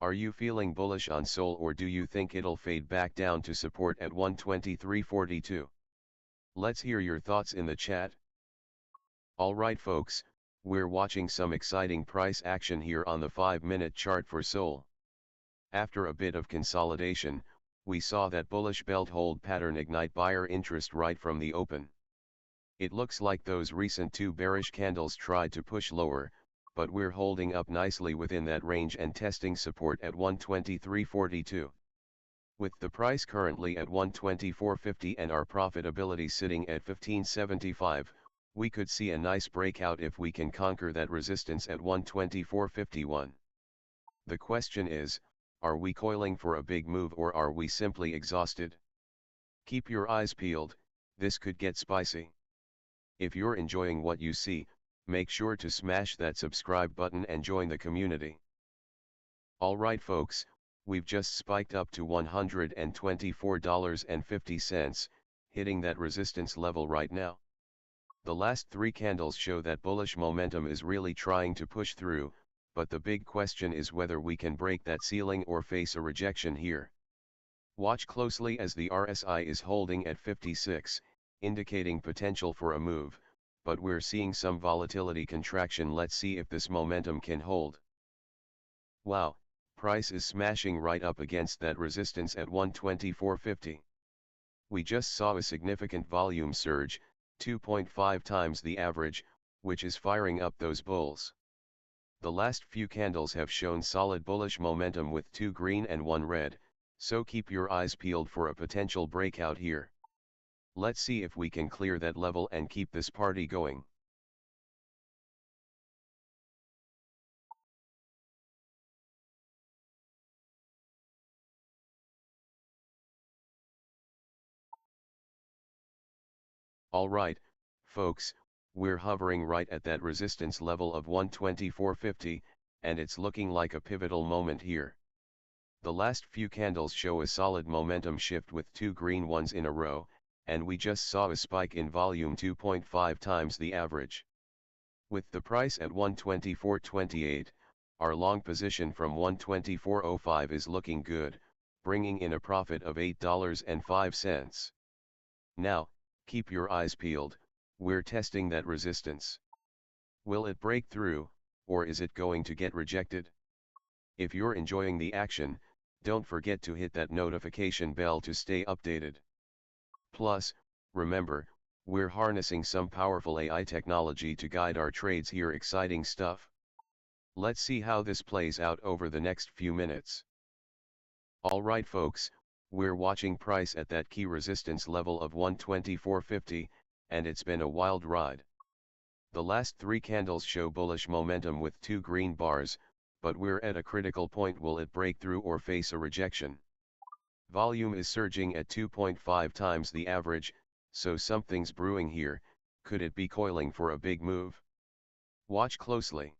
Are you feeling bullish on SOL, or do you think it'll fade back down to support at 123.42? Let's hear your thoughts in the chat. Alright folks, we're watching some exciting price action here on the 5-minute chart for SOL. After a bit of consolidation, we saw that bullish belt hold pattern ignite buyer interest right from the open. It looks like those recent two bearish candles tried to push lower, but we're holding up nicely within that range and testing support at 123.42. With the price currently at 124.50 and our profitability sitting at 15.75, we could see a nice breakout if we can conquer that resistance at 124.51. The question is, are we coiling for a big move, or are we simply exhausted? Keep your eyes peeled, this could get spicy. If you're enjoying what you see, make sure to smash that subscribe button and join the community. Alright folks, we've just spiked up to $124.50, hitting that resistance level right now. The last three candles show that bullish momentum is really trying to push through, but the big question is whether we can break that ceiling or face a rejection here. Watch closely as the RSI is holding at 56, indicating potential for a move, but we're seeing some volatility contraction. Let's see if this momentum can hold. Wow, price is smashing right up against that resistance at 124.50. We just saw a significant volume surge, 2.5 times the average, which is firing up those bulls. The last few candles have shown solid bullish momentum with two green and one red, so keep your eyes peeled for a potential breakout here. Let's see if we can clear that level and keep this party going. Alright, folks, we're hovering right at that resistance level of 124.50, and it's looking like a pivotal moment here. The last few candles show a solid momentum shift with two green ones in a row, and we just saw a spike in volume 2.5 times the average. With the price at 124.28, our long position from 124.05 is looking good, bringing in a profit of $8.05. Now, keep your eyes peeled, we're testing that resistance. Will it break through, or is it going to get rejected? If you're enjoying the action, don't forget to hit that notification bell to stay updated. Plus, remember, we're harnessing some powerful AI technology to guide our trades here. Exciting stuff. Let's see how this plays out over the next few minutes. Alright folks, we're watching price at that key resistance level of 124.50, and it's been a wild ride. The last three candles show bullish momentum with two green bars, but we're at a critical point. Will it break through or face a rejection? Volume is surging at 2.5 times the average, so something's brewing here. Could it be coiling for a big move? Watch closely.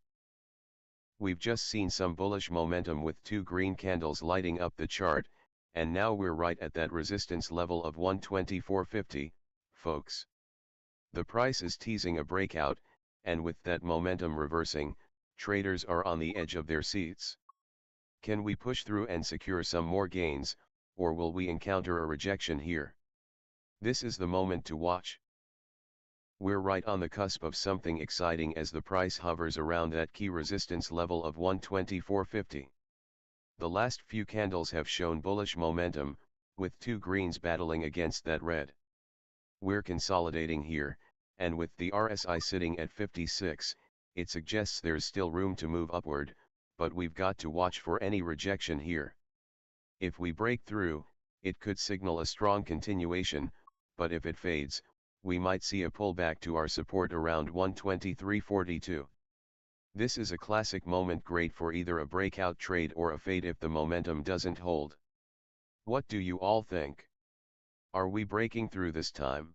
We've just seen some bullish momentum with two green candles lighting up the chart, and now we're right at that resistance level of 124.50, folks. The price is teasing a breakout, and with that momentum reversing, traders are on the edge of their seats. Can we push through and secure some more gains, or will we encounter a rejection here? This is the moment to watch. We're right on the cusp of something exciting as the price hovers around that key resistance level of 124.50. The last few candles have shown bullish momentum, with two greens battling against that red. We're consolidating here, and with the RSI sitting at 56, it suggests there's still room to move upward, but we've got to watch for any rejection here. If we break through, it could signal a strong continuation, but if it fades, we might see a pullback to our support around 123.42. This is a classic moment great for either a breakout trade or a fade if the momentum doesn't hold. What do you all think? Are we breaking through this time?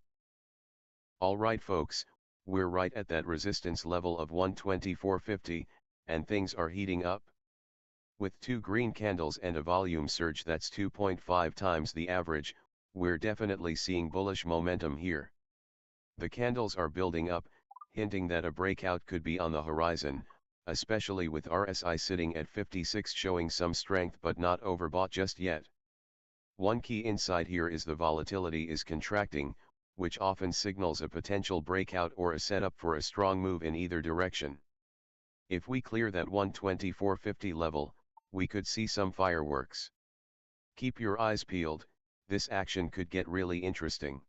Alright folks, we're right at that resistance level of 124.50, and things are heating up. With two green candles and a volume surge that's 2.5 times the average, we're definitely seeing bullish momentum here. The candles are building up, hinting that a breakout could be on the horizon, especially with RSI sitting at 56 showing some strength but not overbought just yet. One key insight here is the volatility is contracting, which often signals a potential breakout or a setup for a strong move in either direction. If we clear that 124.50 level, we could see some fireworks. Keep your eyes peeled, this action could get really interesting.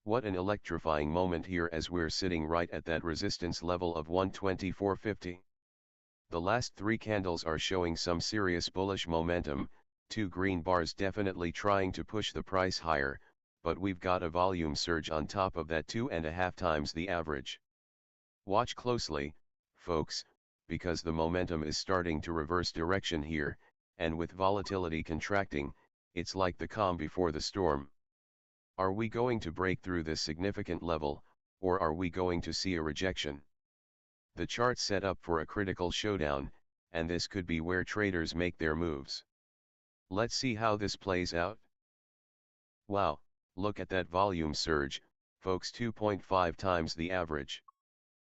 What an electrifying moment here as we're sitting right at that resistance level of 124.50. The last three candles are showing some serious bullish momentum, two green bars definitely trying to push the price higher, but we've got a volume surge on top of that 2.5 times the average. Watch closely, folks, because the momentum is starting to reverse direction here, and with volatility contracting, it's like the calm before the storm. Are we going to break through this significant level, or are we going to see a rejection? The chart's set up for a critical showdown, and this could be where traders make their moves. Let's see how this plays out. Wow, look at that volume surge, folks, 2.5 times the average.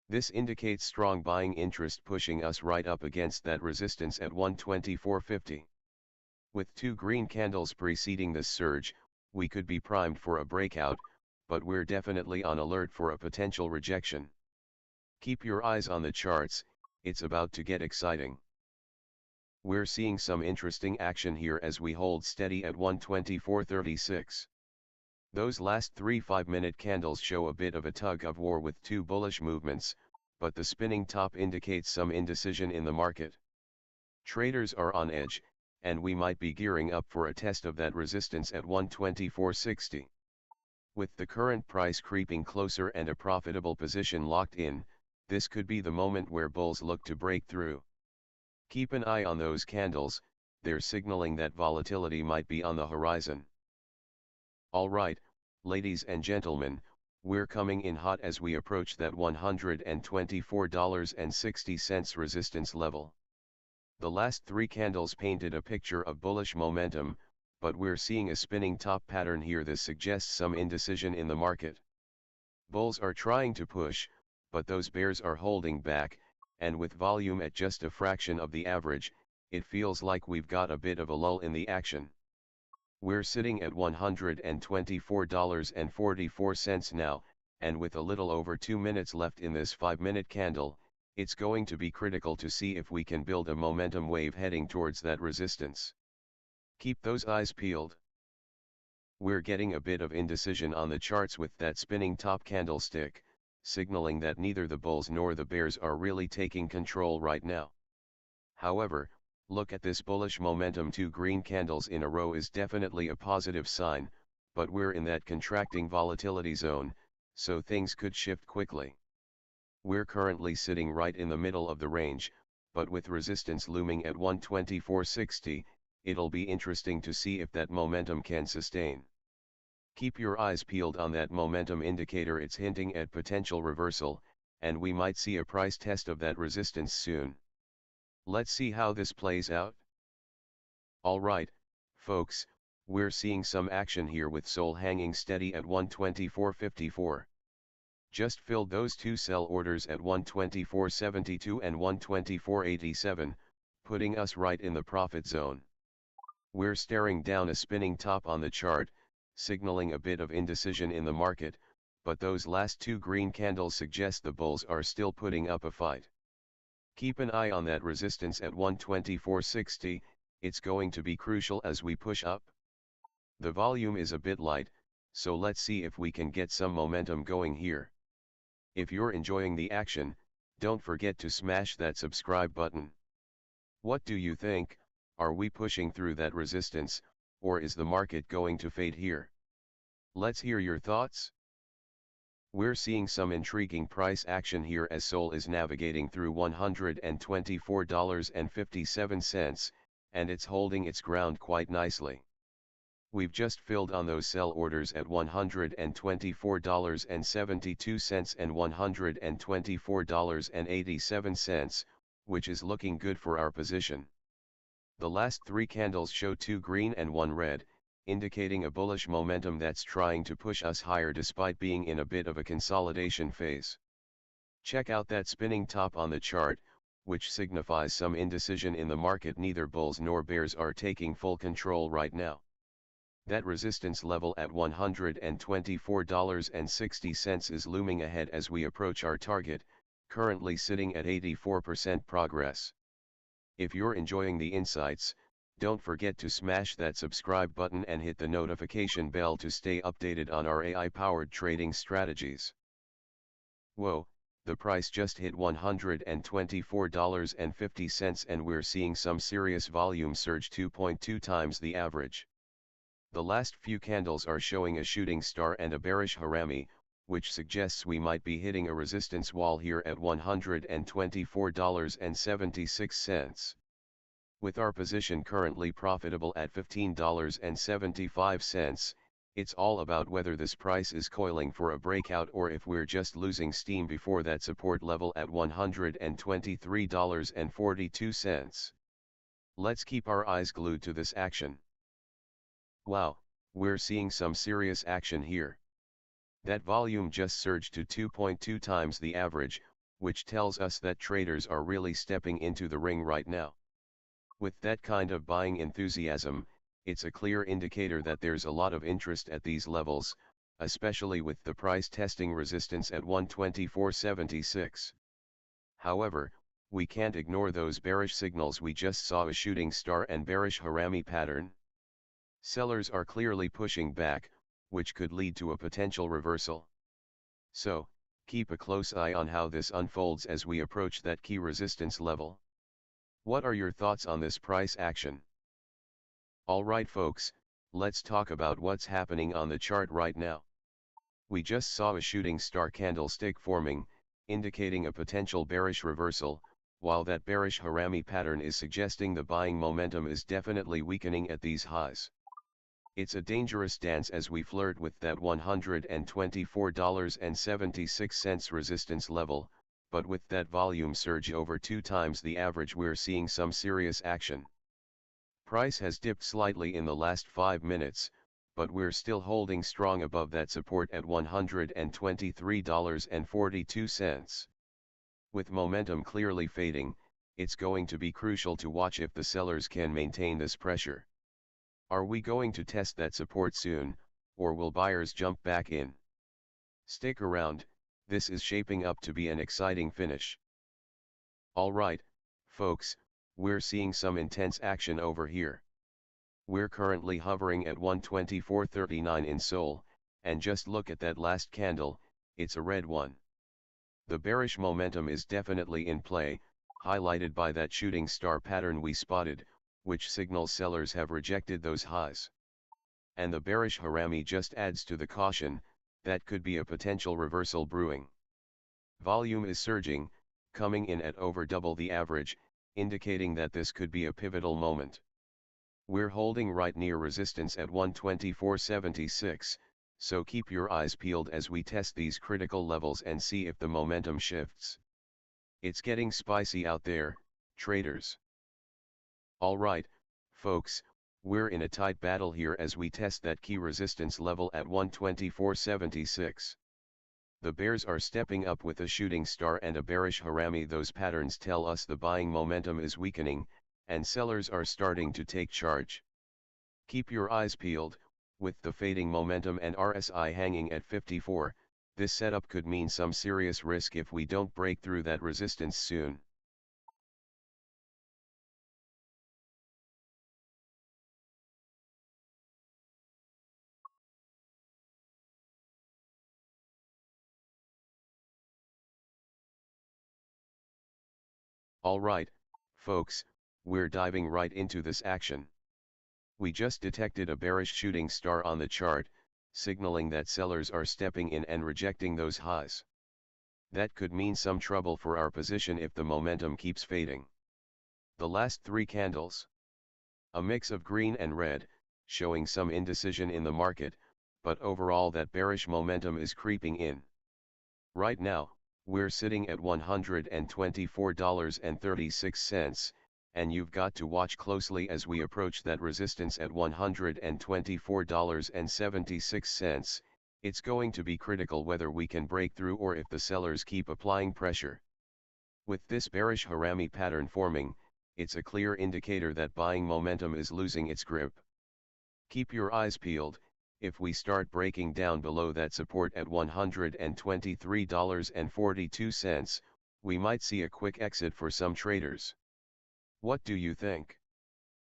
This indicates strong buying interest pushing us right up against that resistance at 124.50. With two green candles preceding this surge, we could be primed for a breakout, but we're definitely on alert for a potential rejection. Keep your eyes on the charts, it's about to get exciting. We're seeing some interesting action here as we hold steady at 124.36. Those last three 5-minute candles show a bit of a tug of war with two bullish movements, but the spinning top indicates some indecision in the market. Traders are on edge, and we might be gearing up for a test of that resistance at 124.60. With the current price creeping closer and a profitable position locked in, this could be the moment where bulls look to break through. Keep an eye on those candles, they're signaling that volatility might be on the horizon. Alright, ladies and gentlemen, we're coming in hot as we approach that $124.60 resistance level. The last three candles painted a picture of bullish momentum, but we're seeing a spinning top pattern here. This suggests some indecision in the market. Bulls are trying to push, but those bears are holding back, and with volume at just a fraction of the average, it feels like we've got a bit of a lull in the action. We're sitting at $124.44 now, and with a little over 2 minutes left in this 5-minute candle, it's going to be critical to see if we can build a momentum wave heading towards that resistance. Keep those eyes peeled. We're getting a bit of indecision on the charts with that spinning top candlestick, signaling that neither the bulls nor the bears are really taking control right now. However, look at this bullish momentum. Two green candles in a row is definitely a positive sign, but we're in that contracting volatility zone, so things could shift quickly. We're currently sitting right in the middle of the range, but with resistance looming at 124.60, it'll be interesting to see if that momentum can sustain. Keep your eyes peeled on that momentum indicator. It's hinting at potential reversal, and we might see a price test of that resistance soon. Let's see how this plays out. Alright, folks, we're seeing some action here with SOL hanging steady at 124.54. Just filled those two sell orders at 124.72 and 124.87, putting us right in the profit zone. We're staring down a spinning top on the chart, signaling a bit of indecision in the market, but those last two green candles suggest the bulls are still putting up a fight. Keep an eye on that resistance at 124.60, it's going to be crucial as we push up. The volume is a bit light, so let's see if we can get some momentum going here. If you're enjoying the action, don't forget to smash that subscribe button. What do you think? Are we pushing through that resistance, or is the market going to fade here? Let's hear your thoughts. We're seeing some intriguing price action here as SOL is navigating through $124.57, and it's holding its ground quite nicely. We've just filled on those sell orders at $124.72 and $124.87, which is looking good for our position. The last three candles show 2 green and 1 red, indicating a bullish momentum that's trying to push us higher despite being in a bit of a consolidation phase. Check out that spinning top on the chart, which signifies some indecision in the market. Neither bulls nor bears are taking full control right now. That resistance level at $124.60 is looming ahead as we approach our target, currently sitting at 84% progress. If you're enjoying the insights, don't forget to smash that subscribe button and hit the notification bell to stay updated on our AI-powered trading strategies. Whoa, the price just hit $124.50 and we're seeing some serious volume surge, 2.2 times the average. The last few candles are showing a shooting star and a bearish harami, which suggests we might be hitting a resistance wall here at $124.76. With our position currently profitable at $15.75, it's all about whether this price is coiling for a breakout or if we're just losing steam before that support level at $123.42. Let's keep our eyes glued to this action. Wow, we're seeing some serious action here. That volume just surged to 2.2 times the average, which tells us that traders are really stepping into the ring right now. With that kind of buying enthusiasm, it's a clear indicator that there's a lot of interest at these levels, especially with the price testing resistance at $124.76. However, we can't ignore those bearish signals. We just saw a shooting star and bearish harami pattern. Sellers are clearly pushing back, which could lead to a potential reversal. So, keep a close eye on how this unfolds as we approach that key resistance level. What are your thoughts on this price action? Alright folks, let's talk about what's happening on the chart right now. We just saw a shooting star candlestick forming, indicating a potential bearish reversal, while that bearish harami pattern is suggesting the buying momentum is definitely weakening at these highs. It's a dangerous dance as we flirt with that $124.76 resistance level, but with that volume surge over 2 times the average, we're seeing some serious action. Price has dipped slightly in the last 5 minutes, but we're still holding strong above that support at $123.42. With momentum clearly fading, it's going to be crucial to watch if the sellers can maintain this pressure. Are we going to test that support soon, or will buyers jump back in? Stick around, this is shaping up to be an exciting finish. Alright, folks, we're seeing some intense action over here. We're currently hovering at 124.39 in SOL, and just look at that last candle, it's a red one. The bearish momentum is definitely in play, highlighted by that shooting star pattern we spotted, which signals sellers have rejected those highs. And the bearish harami just adds to the caution, that could be a potential reversal brewing. Volume is surging, coming in at over double the average, indicating that this could be a pivotal moment. We're holding right near resistance at 124.76, so keep your eyes peeled as we test these critical levels and see if the momentum shifts. It's getting spicy out there, traders. Alright, folks, we're in a tight battle here as we test that key resistance level at 124.76. The bears are stepping up with a shooting star and a bearish harami. Those patterns tell us the buying momentum is weakening, and sellers are starting to take charge. Keep your eyes peeled, with the fading momentum and RSI hanging at 54, this setup could mean some serious risk if we don't break through that resistance soon. Alright, folks, we're diving right into this action. We just detected a bearish shooting star on the chart, signaling that sellers are stepping in and rejecting those highs. That could mean some trouble for our position if the momentum keeps fading. The last 3 candles. A mix of green and red, showing some indecision in the market, but overall that bearish momentum is creeping in. Right now, we're sitting at $124.36, and you've got to watch closely as we approach that resistance at $124.76. It's going to be critical whether we can break through or if the sellers keep applying pressure. With this bearish Harami pattern forming, it's a clear indicator that buying momentum is losing its grip. Keep your eyes peeled. If we start breaking down below that support at $123.42, we might see a quick exit for some traders. What do you think?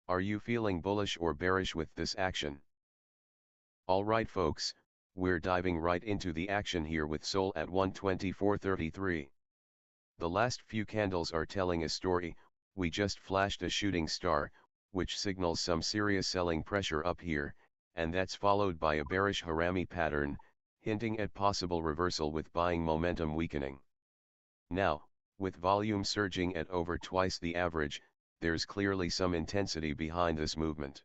Are you feeling bullish or bearish with this action? Alright folks, we're diving right into the action here with SOL at 124.33. The last few candles are telling a story. We just flashed a shooting star, which signals some serious selling pressure up here, and that's followed by a bearish Harami pattern, hinting at possible reversal with buying momentum weakening. Now, with volume surging at over twice the average, there's clearly some intensity behind this movement.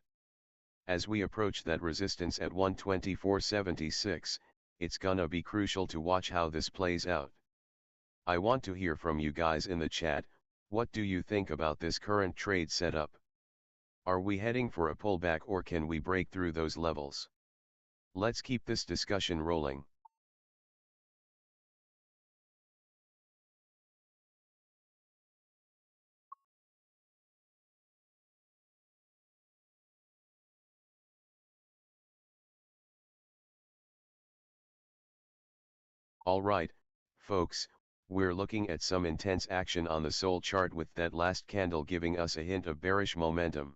As we approach that resistance at 124.76, it's gonna be crucial to watch how this plays out. I want to hear from you guys in the chat. What do you think about this current trade setup? Are we heading for a pullback or can we break through those levels? Let's keep this discussion rolling. Alright, folks, we're looking at some intense action on the SOL chart with that last candle giving us a hint of bearish momentum.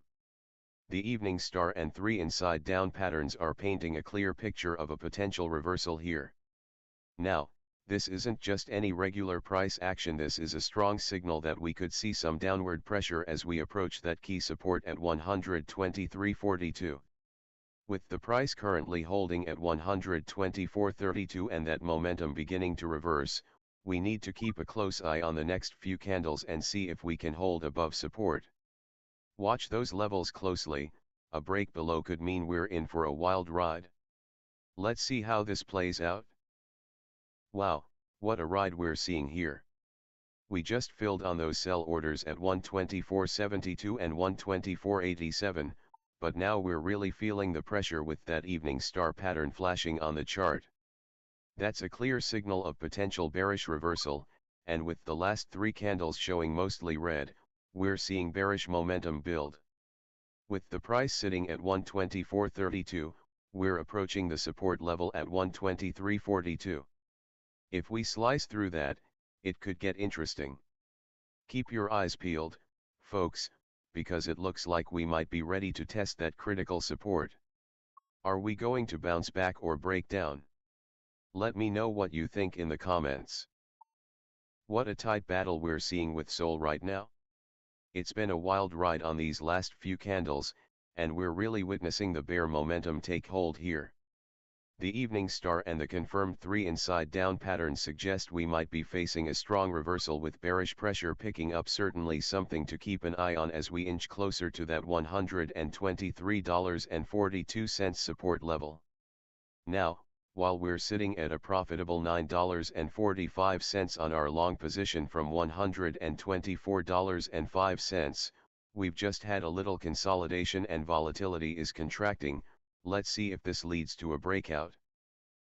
The evening star and 3 inside down patterns are painting a clear picture of a potential reversal here. Now, this isn't just any regular price action, this is a strong signal that we could see some downward pressure as we approach that key support at 123.42. With the price currently holding at 124.32 and that momentum beginning to reverse, we need to keep a close eye on the next few candles and see if we can hold above support. Watch those levels closely. A break below could mean we're in for a wild ride. Let's see how this plays out. Wow, what a ride we're seeing here. We just filled on those sell orders at 124.72 and 124.87, but now we're really feeling the pressure with that evening star pattern flashing on the chart. That's a clear signal of potential bearish reversal, and with the last 3 candles showing mostly red, we're seeing bearish momentum build. With the price sitting at 124.32, we're approaching the support level at 123.42. If we slice through that, it could get interesting. Keep your eyes peeled, folks, because it looks like we might be ready to test that critical support. Are we going to bounce back or break down? Let me know what you think in the comments. What a tight battle we're seeing with SOL right now. It's been a wild ride on these last few candles, and we're really witnessing the bear momentum take hold here. The evening star and the confirmed 3 inside down pattern suggest we might be facing a strong reversal with bearish pressure picking up, certainly something to keep an eye on as we inch closer to that $123.42 support level. Now, while we're sitting at a profitable $9.45 on our long position from $124.05, we've just had a little consolidation and volatility is contracting. Let's see if this leads to a breakout.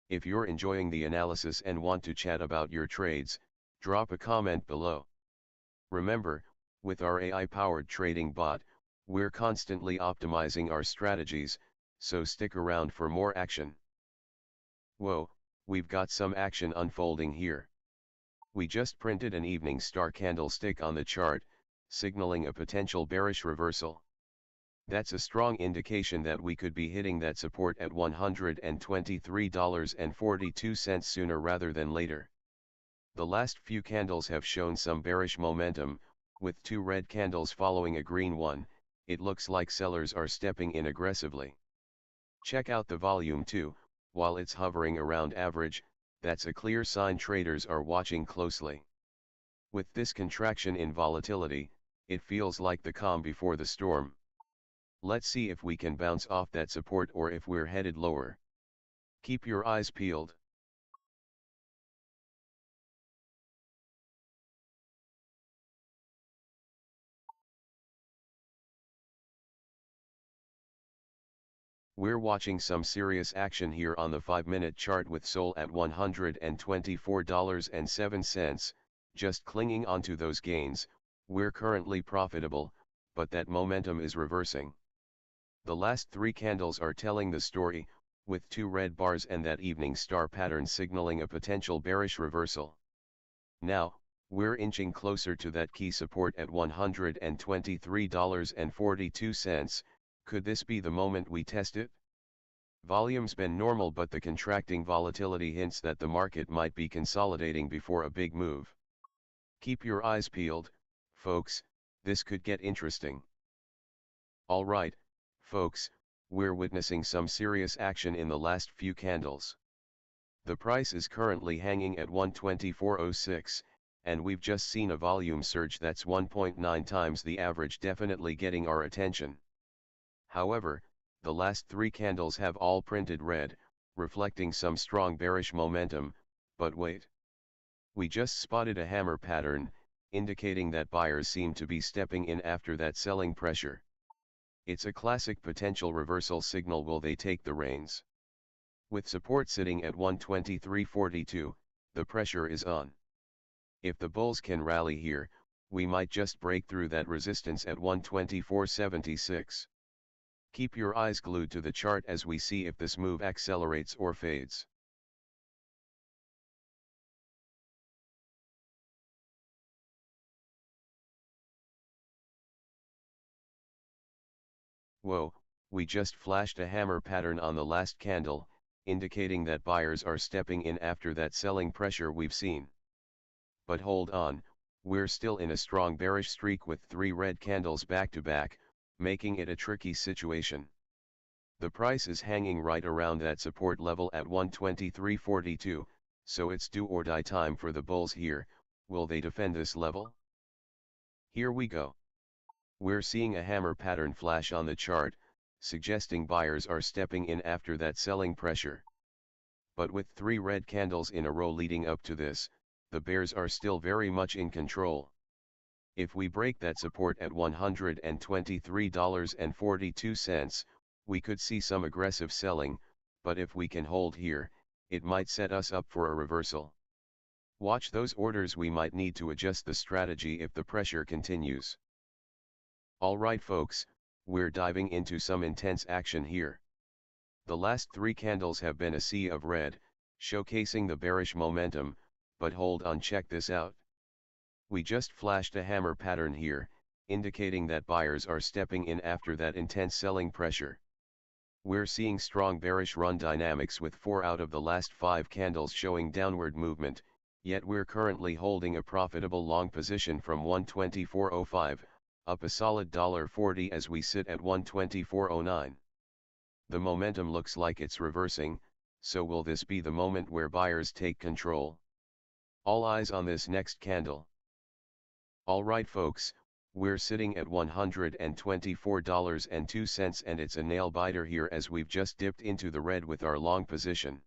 If you're enjoying the analysis and want to chat about your trades, drop a comment below. Remember, with our AI-powered trading bot, we're constantly optimizing our strategies, so stick around for more action. Whoa, we've got some action unfolding here. We just printed an evening star candlestick on the chart, signaling a potential bearish reversal. That's a strong indication that we could be hitting that support at $123.42 sooner rather than later. The last few candles have shown some bearish momentum, with 2 red candles following a green one. It looks like sellers are stepping in aggressively. Check out the volume too. while it's hovering around average, that's a clear sign traders are watching closely. With this contraction in volatility, it feels like the calm before the storm. Let's see if we can bounce off that support or if we're headed lower. Keep your eyes peeled. We're watching some serious action here on the 5-minute chart with SOL at $124.07, just clinging onto those gains. We're currently profitable, but that momentum is reversing. The last 3 candles are telling the story, with 2 red bars and that evening star pattern signaling a potential bearish reversal. Now, we're inching closer to that key support at $123.42. Could this be the moment we test it? Volume's been normal, but the contracting volatility hints that the market might be consolidating before a big move. Keep your eyes peeled, folks, this could get interesting. Alright, folks, we're witnessing some serious action in the last few candles. The price is currently hanging at 124.06, and we've just seen a volume surge that's 1.9 times the average, definitely getting our attention. However, the last 3 candles have all printed red, reflecting some strong bearish momentum, but wait. We just spotted a hammer pattern, indicating that buyers seem to be stepping in after that selling pressure. It's a classic potential reversal signal. Will they take the reins? With support sitting at 123.42, the pressure is on. If the bulls can rally here, we might just break through that resistance at 124.76. Keep your eyes glued to the chart as we see if this move accelerates or fades. Whoa, we just flashed a hammer pattern on the last candle, indicating that buyers are stepping in after that selling pressure we've seen. But hold on, we're still in a strong bearish streak with 3 red candles back to back, making it a tricky situation. The price is hanging right around that support level at 123.42, so it's do or die time for the bulls here. Will they defend this level? Here we go. We're seeing a hammer pattern flash on the chart, suggesting buyers are stepping in after that selling pressure. But with 3 red candles in a row leading up to this, the bears are still very much in control. If we break that support at $123.42, we could see some aggressive selling, but if we can hold here, it might set us up for a reversal. Watch those orders. We might need to adjust the strategy if the pressure continues. Alright folks, we're diving into some intense action here. The last 3 candles have been a sea of red, showcasing the bearish momentum, but hold on, check this out. We just flashed a hammer pattern here, indicating that buyers are stepping in after that intense selling pressure. We're seeing strong bearish run dynamics with 4 out of the last 5 candles showing downward movement, yet we're currently holding a profitable long position from 124.05. Up a solid $1.40 as we sit at 124.09. The momentum looks like it's reversing, so will this be the moment where buyers take control? All eyes on this next candle. Alright folks, we're sitting at $124.02 and it's a nail biter here as we've just dipped into the red with our long position.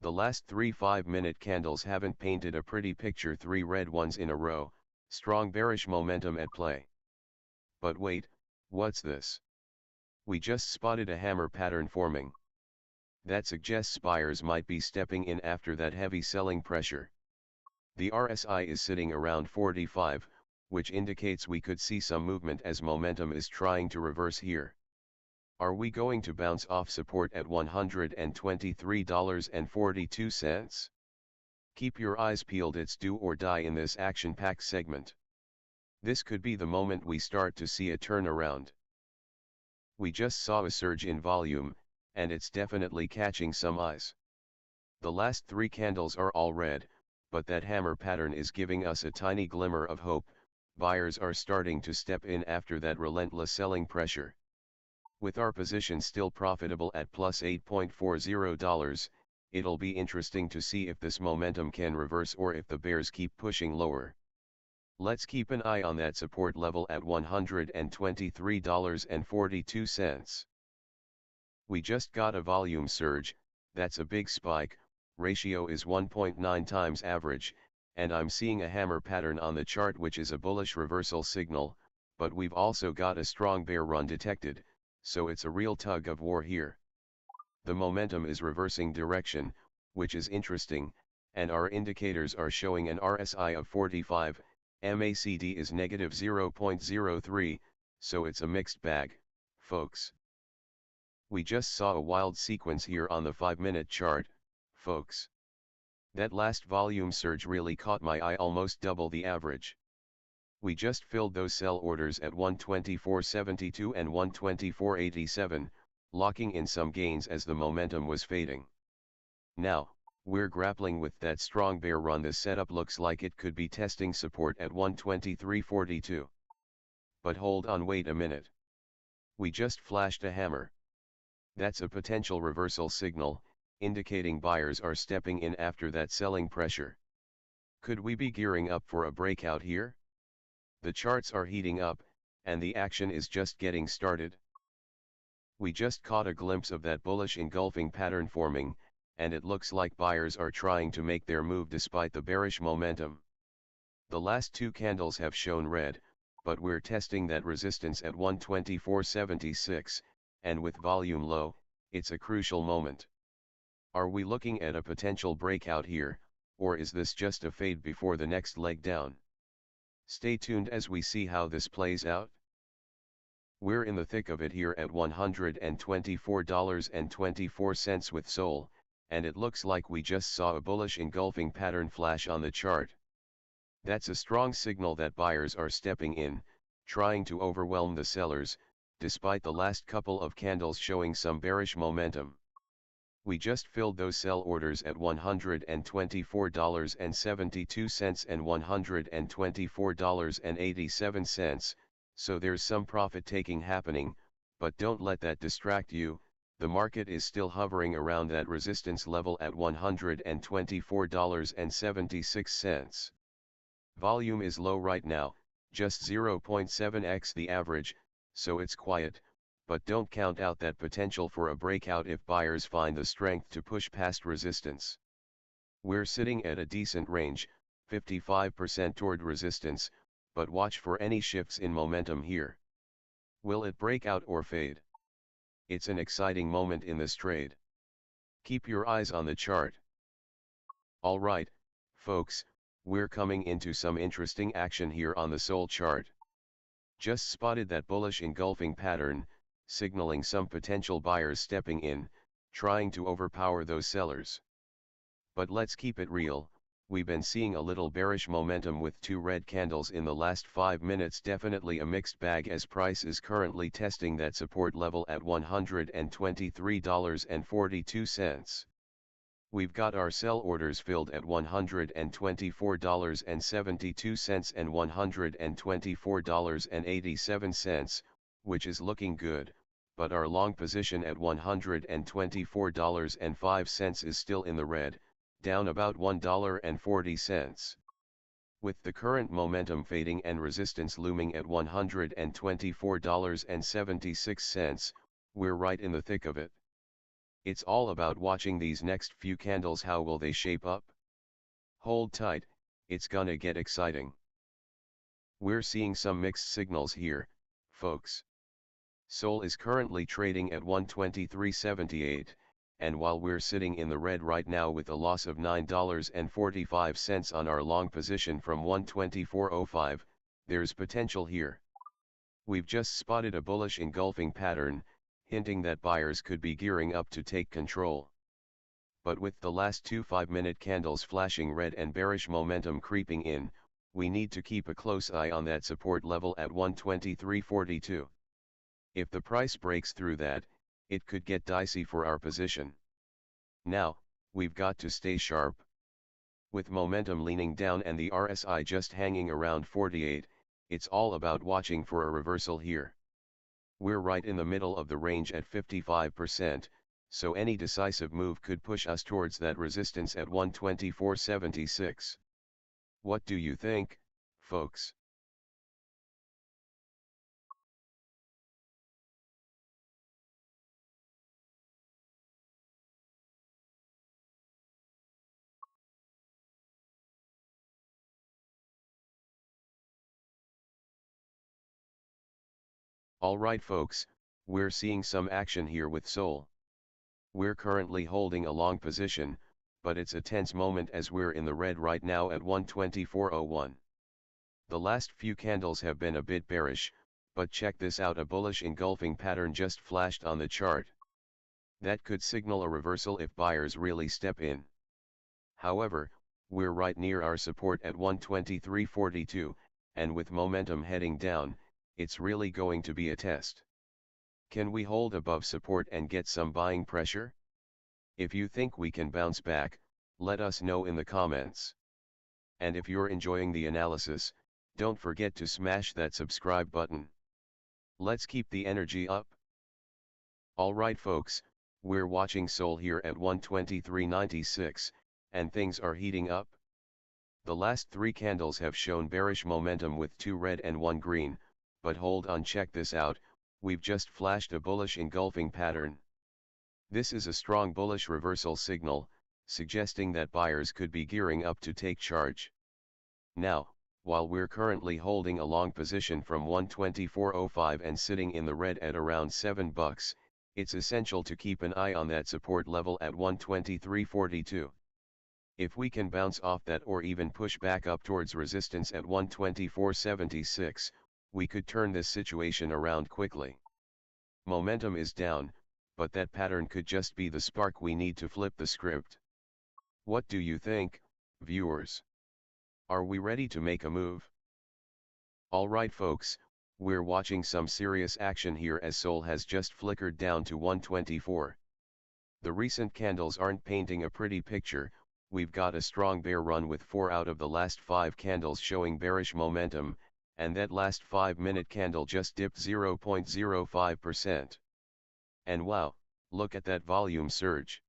The last 3 5-minute candles haven't painted a pretty picture, 3 red ones in a row, strong bearish momentum at play. But wait, what's this? We just spotted a hammer pattern forming. That suggests buyers might be stepping in after that heavy selling pressure. The RSI is sitting around 45, which indicates we could see some movement as momentum is trying to reverse here. Are we going to bounce off support at $123.42? Keep your eyes peeled, it's do or die in this action-packed segment. This could be the moment we start to see a turnaround. We just saw a surge in volume, and it's definitely catching some eyes. The last 3 candles are all red, but that hammer pattern is giving us a tiny glimmer of hope. Buyers are starting to step in after that relentless selling pressure. With our position still profitable at plus $8.40, it'll be interesting to see if this momentum can reverse or if the bears keep pushing lower. Let's keep an eye on that support level at $123.42. We just got a volume surge, that's a big spike, ratio is 1.9 times average, and I'm seeing a hammer pattern on the chart which is a bullish reversal signal, but we've also got a strong bear run detected, so it's a real tug of war here. The momentum is reversing direction, which is interesting, and our indicators are showing an RSI of 45, MACD is negative 0.03, so it's a mixed bag, folks. We just saw a wild sequence here on the 5-minute chart, folks. That last volume surge really caught my eye, almost double the average. We just filled those sell orders at 124.72 and 124.87, locking in some gains as the momentum was fading. Now, we're grappling with that strong bear run. The setup looks like it could be testing support at 123.42. But hold on, wait a minute. We just flashed a hammer. That's a potential reversal signal, indicating buyers are stepping in after that selling pressure. Could we be gearing up for a breakout here? The charts are heating up, and the action is just getting started. We just caught a glimpse of that bullish engulfing pattern forming, and it looks like buyers are trying to make their move despite the bearish momentum. The last two candles have shown red, but we're testing that resistance at 124.76, and with volume low, it's a crucial moment. Are we looking at a potential breakout here, or is this just a fade before the next leg down? Stay tuned as we see how this plays out. We're in the thick of it here at $124.24 with SOL, and it looks like we just saw a bullish engulfing pattern flash on the chart. That's a strong signal that buyers are stepping in, trying to overwhelm the sellers, despite the last couple of candles showing some bearish momentum. We just filled those sell orders at $124.72 and $124.87, so there's some profit taking happening, but don't let that distract you. The market is still hovering around that resistance level at $124.76. Volume is low right now, just 0.7x the average, so it's quiet, but don't count out that potential for a breakout if buyers find the strength to push past resistance. We're sitting at a decent range, 55% toward resistance, but watch for any shifts in momentum here. Will it break out or fade? It's an exciting moment in this trade. Keep your eyes on the chart. Alright, folks, we're coming into some interesting action here on the SOL chart. Just spotted that bullish engulfing pattern, signaling some potential buyers stepping in, trying to overpower those sellers. But let's keep it real, we've been seeing a little bearish momentum with two red candles in the last 5 minutes. Definitely a mixed bag as price is currently testing that support level at $123.42. We've got our sell orders filled at $124.72 and $124.87, which is looking good, but our long position at $124.05 is still in the red, down about $1.40. With the current momentum fading and resistance looming at $124.76, we're right in the thick of it. It's all about watching these next few candles. How will they shape up? Hold tight, it's gonna get exciting. We're seeing some mixed signals here, folks. SOL is currently trading at 123.78, and while we're sitting in the red right now with a loss of $9.45 on our long position from 124.05, there's potential here. We've just spotted a bullish engulfing pattern, hinting that buyers could be gearing up to take control. But with the last two 5-minute candles flashing red and bearish momentum creeping in, we need to keep a close eye on that support level at 123.42. If the price breaks through that, it could get dicey for our position. Now, we've got to stay sharp. With momentum leaning down and the RSI just hanging around 48, it's all about watching for a reversal here. We're right in the middle of the range at 55%, so any decisive move could push us towards that resistance at 124.76. What do you think, folks? Alright folks, we're seeing some action here with SOL. We're currently holding a long position, but it's a tense moment as we're in the red right now at 124.01. The last few candles have been a bit bearish, but check this out, a bullish engulfing pattern just flashed on the chart. That could signal a reversal if buyers really step in. However, we're right near our support at 123.42, and with momentum heading down, it's really going to be a test. Can we hold above support and get some buying pressure? If you think we can bounce back, let us know in the comments. And if you're enjoying the analysis, don't forget to smash that subscribe button. Let's keep the energy up. Alright folks, we're watching SOL here at 123.96, and things are heating up. The last 3 candles have shown bearish momentum with 2 red and 1 green, but hold on, check this out, we've just flashed a bullish engulfing pattern. This is a strong bullish reversal signal, suggesting that buyers could be gearing up to take charge. Now, while we're currently holding a long position from 124.05 and sitting in the red at around $7, it's essential to keep an eye on that support level at 123.42. If we can bounce off that or even push back up towards resistance at 124.76, we could turn this situation around quickly. Momentum is down, but that pattern could just be the spark we need to flip the script. What do you think, viewers? Are we ready to make a move? Alright folks, we're watching some serious action here as SOL has just flickered down to 124. The recent candles aren't painting a pretty picture. We've got a strong bear run with 4 out of the last 5 candles showing bearish momentum, and that last 5-minute candle just dipped 0.05%. And wow, look at that volume surge.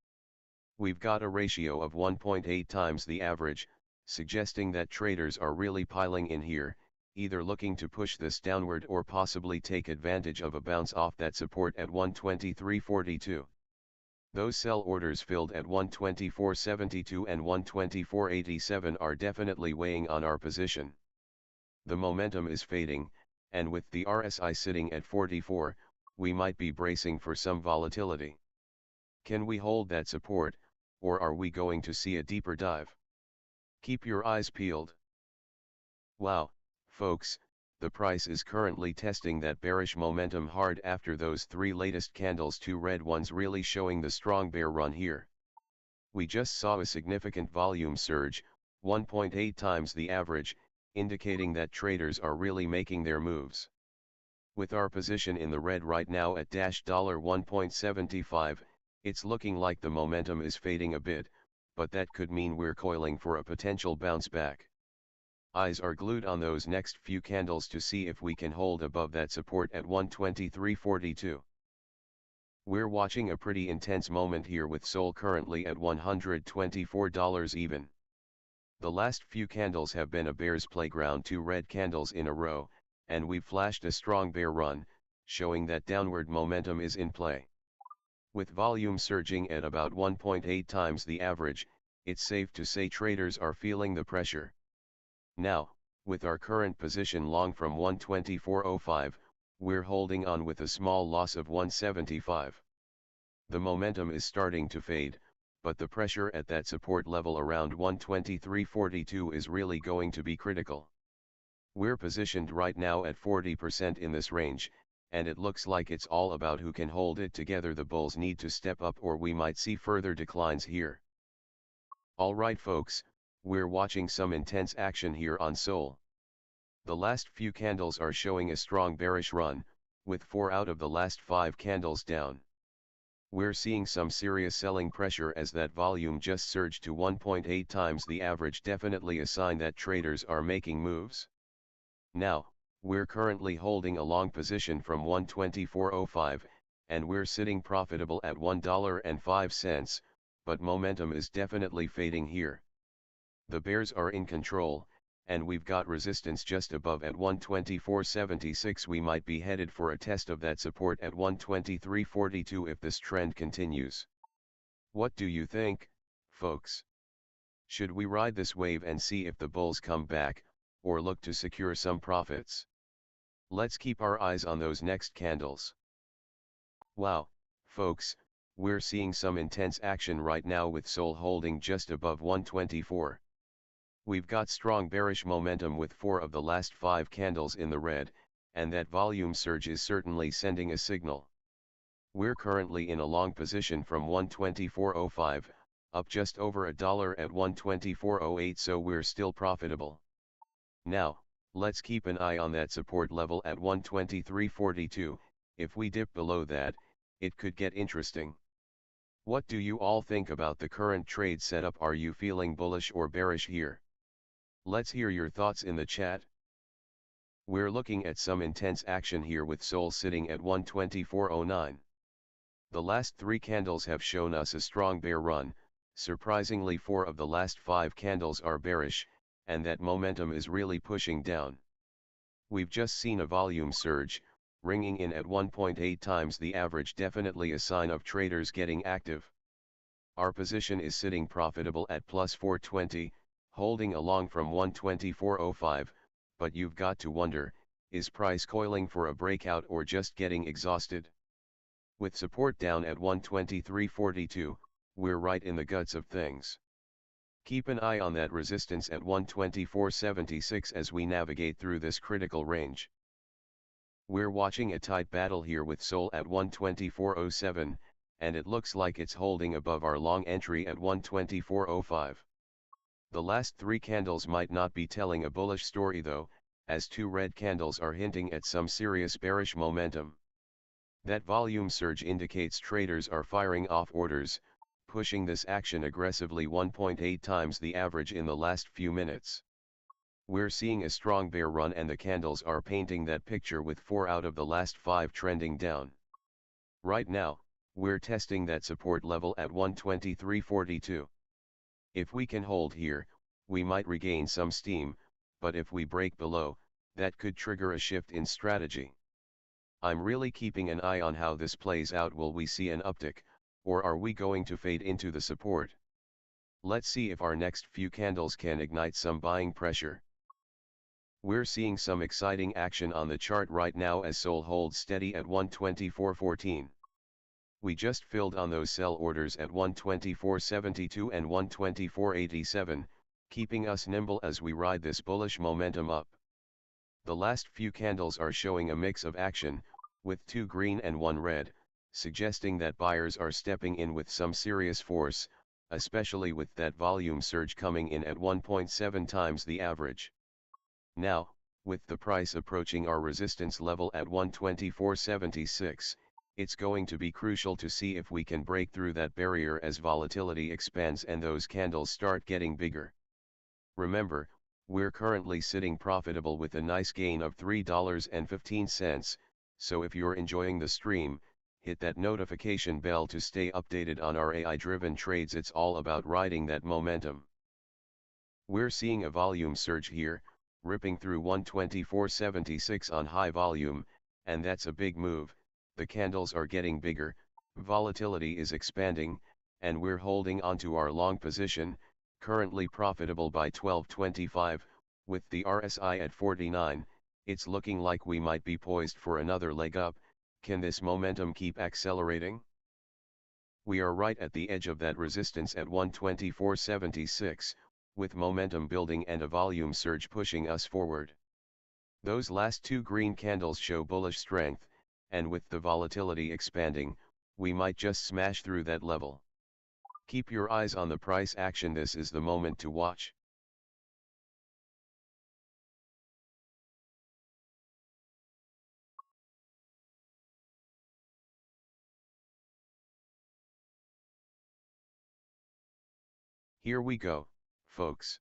We've got a ratio of 1.8 times the average, suggesting that traders are really piling in here, either looking to push this downward or possibly take advantage of a bounce off that support at 123.42. Those sell orders filled at 124.72 and 124.87 are definitely weighing on our position. The momentum is fading, and with the RSI sitting at 44, we might be bracing for some volatility. Can we hold that support, or are we going to see a deeper dive? Keep your eyes peeled. Wow, folks, the price is currently testing that bearish momentum hard after those 3 latest candles, 2 red ones really showing the strong bear run here. We just saw a significant volume surge, 1.8 times the average, indicating that traders are really making their moves. With our position in the red right now at $1.75, it's looking like the momentum is fading a bit, but that could mean we're coiling for a potential bounce back. Eyes are glued on those next few candles to see if we can hold above that support at 123.42. We're watching a pretty intense moment here with SOL currently at $124 even. The last few candles have been a bear's playground, 2 red candles in a row, and we've flashed a strong bear run, showing that downward momentum is in play. With volume surging at about 1.8 times the average, it's safe to say traders are feeling the pressure. Now, with our current position long from 124.05, we're holding on with a small loss of 175. The momentum is starting to fade, but the pressure at that support level around 123.42 is really going to be critical. We're positioned right now at 40% in this range, and it looks like it's all about who can hold it together. The bulls need to step up or we might see further declines here. Alright folks, we're watching some intense action here on SOL. The last few candles are showing a strong bearish run, with 4 out of the last 5 candles down. We're seeing some serious selling pressure as that volume just surged to 1.8 times the average, definitely a sign that traders are making moves. Now, we're currently holding a long position from 124.05, and we're sitting profitable at $1.05, but momentum is definitely fading here. The bears are in control, and we've got resistance just above at 124.76. We might be headed for a test of that support at 123.42 if this trend continues. What do you think, folks? Should we ride this wave and see if the bulls come back, or look to secure some profits? Let's keep our eyes on those next candles. Wow, folks, we're seeing some intense action right now with SOL holding just above 124. We've got strong bearish momentum with 4 of the last 5 candles in the red, and that volume surge is certainly sending a signal. We're currently in a long position from 124.05, up just over $1 at 124.08, so we're still profitable. Now, let's keep an eye on that support level at 123.42, if we dip below that, it could get interesting. What do you all think about the current trade setup? Are you feeling bullish or bearish here? Let's hear your thoughts in the chat. We're looking at some intense action here with SOL sitting at 124.09. The last 3 candles have shown us a strong bear run. Surprisingly, 4 of the last 5 candles are bearish, and that momentum is really pushing down. We've just seen a volume surge, ringing in at 1.8 times the average, definitely a sign of traders getting active. Our position is sitting profitable at plus 420, holding along from 124.05, but you've got to wonder, is price coiling for a breakout or just getting exhausted? With support down at 123.42, we're right in the guts of things. Keep an eye on that resistance at 124.76 as we navigate through this critical range. We're watching a tight battle here with SOL at 124.07, and it looks like it's holding above our long entry at 124.05. The last 3 candles might not be telling a bullish story though, as 2 red candles are hinting at some serious bearish momentum. That volume surge indicates traders are firing off orders, pushing this action aggressively 1.8 times the average in the last few minutes. We're seeing a strong bear run, and the candles are painting that picture with 4 out of the last 5 trending down. Right now, we're testing that support level at 123.42. If we can hold here, we might regain some steam, but if we break below, that could trigger a shift in strategy. I'm really keeping an eye on how this plays out. Will we see an uptick, or are we going to fade into the support? Let's see if our next few candles can ignite some buying pressure. We're seeing some exciting action on the chart right now as SOL holds steady at 124.14. We just filled on those sell orders at 124.72 and 124.87, keeping us nimble as we ride this bullish momentum up. The last few candles are showing a mix of action, with 2 green and 1 red, suggesting that buyers are stepping in with some serious force, especially with that volume surge coming in at 1.7 times the average. Now, with the price approaching our resistance level at 124.76, it's going to be crucial to see if we can break through that barrier as volatility expands and those candles start getting bigger. Remember, we're currently sitting profitable with a nice gain of $3.15, so if you're enjoying the stream, hit that notification bell to stay updated on our AI-driven trades. It's all about riding that momentum. We're seeing a volume surge here, ripping through 124.76 on high volume, and that's a big move. The candles are getting bigger, volatility is expanding, and we're holding onto our long position, currently profitable by 12.25, with the RSI at 49. It's looking like we might be poised for another leg up. Can this momentum keep accelerating? We are right at the edge of that resistance at 124.76, with momentum building and a volume surge pushing us forward. Those last 2 green candles show bullish strength, and with the volatility expanding, we might just smash through that level. Keep your eyes on the price action. This is the moment to watch. Here we go, folks.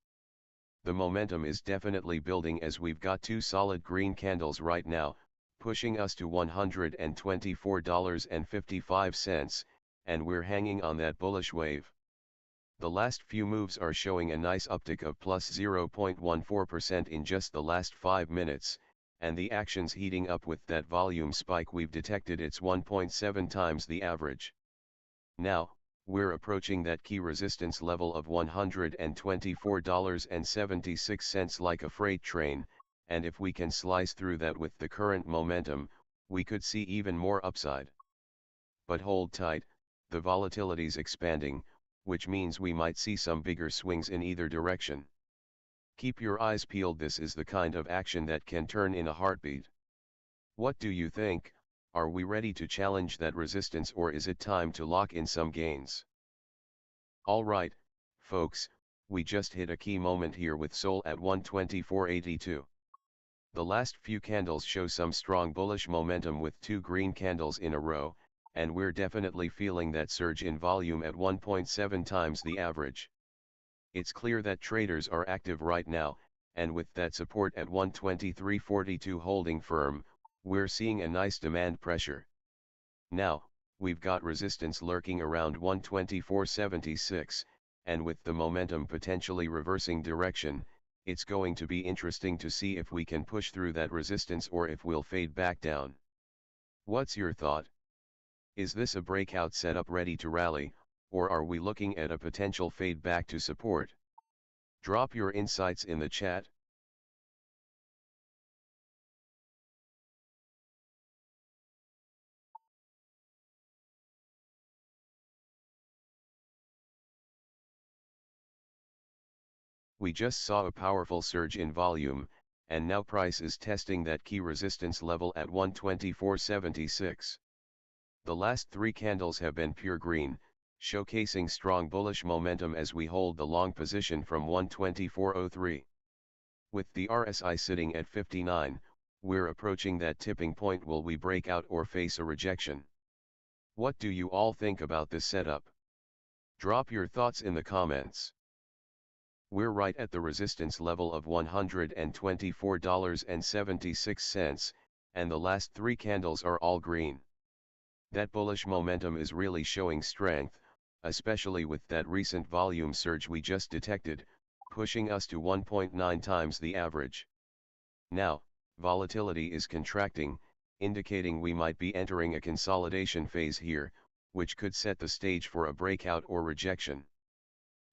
The momentum is definitely building as we've got two solid green candles right now, pushing us to $124.55, and we're hanging on that bullish wave. The last few moves are showing a nice uptick of plus 0.14% in just the last 5 minutes, and the action's heating up with that volume spike we've detected. It's 1.7 times the average. Now, we're approaching that key resistance level of $124.76 like a freight train, and if we can slice through that with the current momentum, we could see even more upside. But hold tight, the volatility's expanding, which means we might see some bigger swings in either direction. Keep your eyes peeled. This is the kind of action that can turn in a heartbeat. What do you think? Are we ready to challenge that resistance, or is it time to lock in some gains? Alright, folks, we just hit a key moment here with SOL at 124.82. The last few candles show some strong bullish momentum with two green candles in a row, and we're definitely feeling that surge in volume at 1.7 times the average. It's clear that traders are active right now, and with that support at 123.42 holding firm, we're seeing a nice demand pressure. Now, we've got resistance lurking around 124.76, and with the momentum potentially reversing direction, it's going to be interesting to see if we can push through that resistance or if we'll fade back down. What's your thought? Is this a breakout setup ready to rally, or are we looking at a potential fade back to support? Drop your insights in the chat. We just saw a powerful surge in volume, and now price is testing that key resistance level at 124.76. The last three candles have been pure green, showcasing strong bullish momentum as we hold the long position from 124.03. With the RSI sitting at 59, we're approaching that tipping point. Will we break out or face a rejection? What do you all think about this setup? Drop your thoughts in the comments. We're right at the resistance level of $124.76, and the last three candles are all green. That bullish momentum is really showing strength, especially with that recent volume surge we just detected, pushing us to 1.9 times the average. Now, volatility is contracting, indicating we might be entering a consolidation phase here, which could set the stage for a breakout or rejection.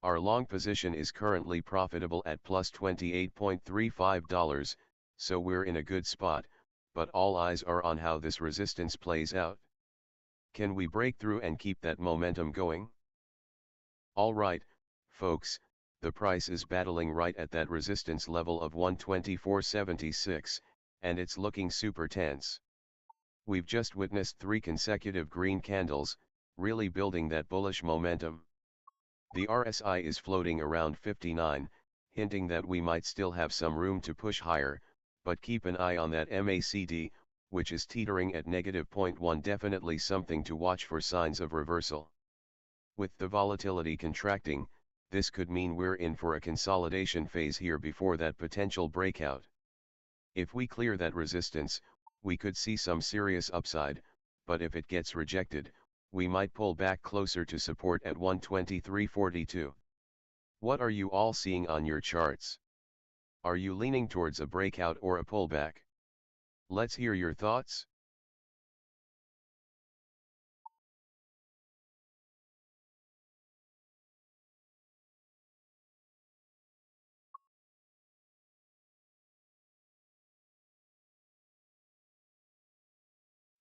Our long position is currently profitable at plus $28.35, so we're in a good spot, but all eyes are on how this resistance plays out. Can we break through and keep that momentum going? Alright, folks, the price is battling right at that resistance level of 124.76, and it's looking super tense. We've just witnessed 3 consecutive green candles, really building that bullish momentum. The RSI is floating around 59, hinting that we might still have some room to push higher, but keep an eye on that MACD, which is teetering at -0.1. Definitely something to watch for signs of reversal. With the volatility contracting, this could mean we're in for a consolidation phase here before that potential breakout. If we clear that resistance, we could see some serious upside, but if it gets rejected, we might pull back closer to support at 123.42. What are you all seeing on your charts? Are you leaning towards a breakout or a pullback? Let's hear your thoughts.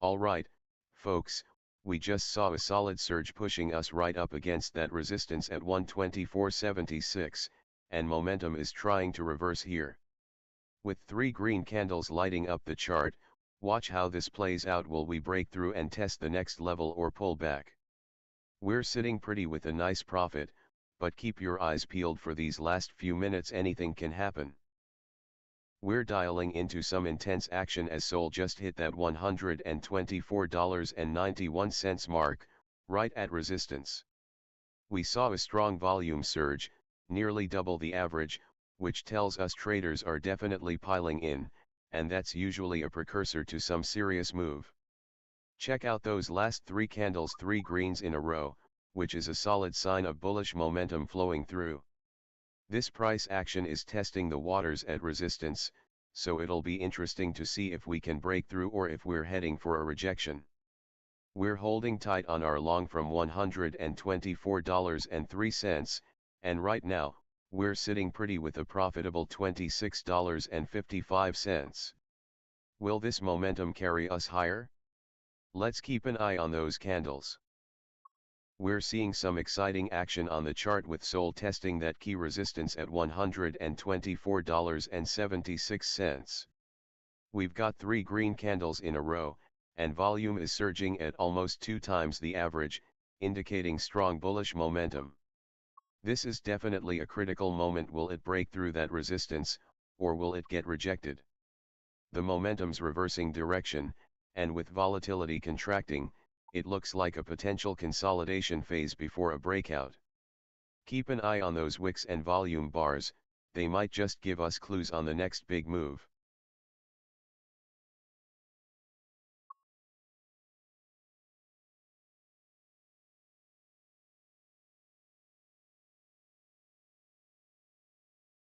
Alright, folks, we just saw a solid surge pushing us right up against that resistance at 124.76, and momentum is trying to reverse here. With 3 green candles lighting up the chart, watch how this plays out. Will we break through and test the next level or pull back? We're sitting pretty with a nice profit, but keep your eyes peeled for these last few minutes. Anything can happen. We're dialing into some intense action as SOL just hit that $124.91 mark, right at resistance. We saw a strong volume surge, nearly double the average, which tells us traders are definitely piling in, and that's usually a precursor to some serious move. Check out those last 3 candles, 3 greens in a row, which is a solid sign of bullish momentum flowing through. This price action is testing the waters at resistance, so it'll be interesting to see if we can break through or if we're heading for a rejection. We're holding tight on our long from $124.03, and right now, we're sitting pretty with a profitable $26.55. Will this momentum carry us higher? Let's keep an eye on those candles. We're seeing some exciting action on the chart with SOL testing that key resistance at $124.76. We've got 3 green candles in a row, and volume is surging at almost 2 times the average, indicating strong bullish momentum. This is definitely a critical moment. Will it break through that resistance, or will it get rejected? The momentum's reversing direction, and with volatility contracting, it looks like a potential consolidation phase before a breakout. Keep an eye on those wicks and volume bars, they might just give us clues on the next big move.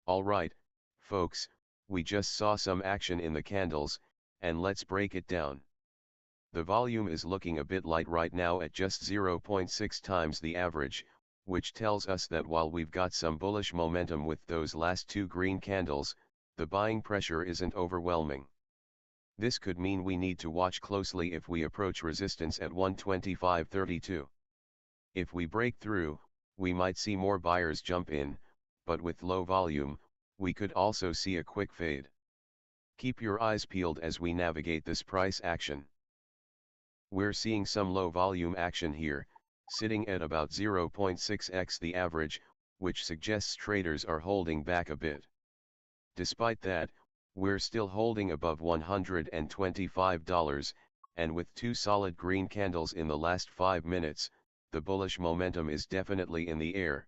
Alright, folks, we just saw some action in the candles, and let's break it down. The volume is looking a bit light right now at just 0.6 times the average, which tells us that while we've got some bullish momentum with those last 2 green candles, the buying pressure isn't overwhelming. This could mean we need to watch closely if we approach resistance at 125.32. If we break through, we might see more buyers jump in, but with low volume, we could also see a quick fade. Keep your eyes peeled as we navigate this price action. We're seeing some low volume action here, sitting at about 0.6x the average, which suggests traders are holding back a bit. Despite that, we're still holding above $125, and with 2 solid green candles in the last 5 minutes, the bullish momentum is definitely in the air.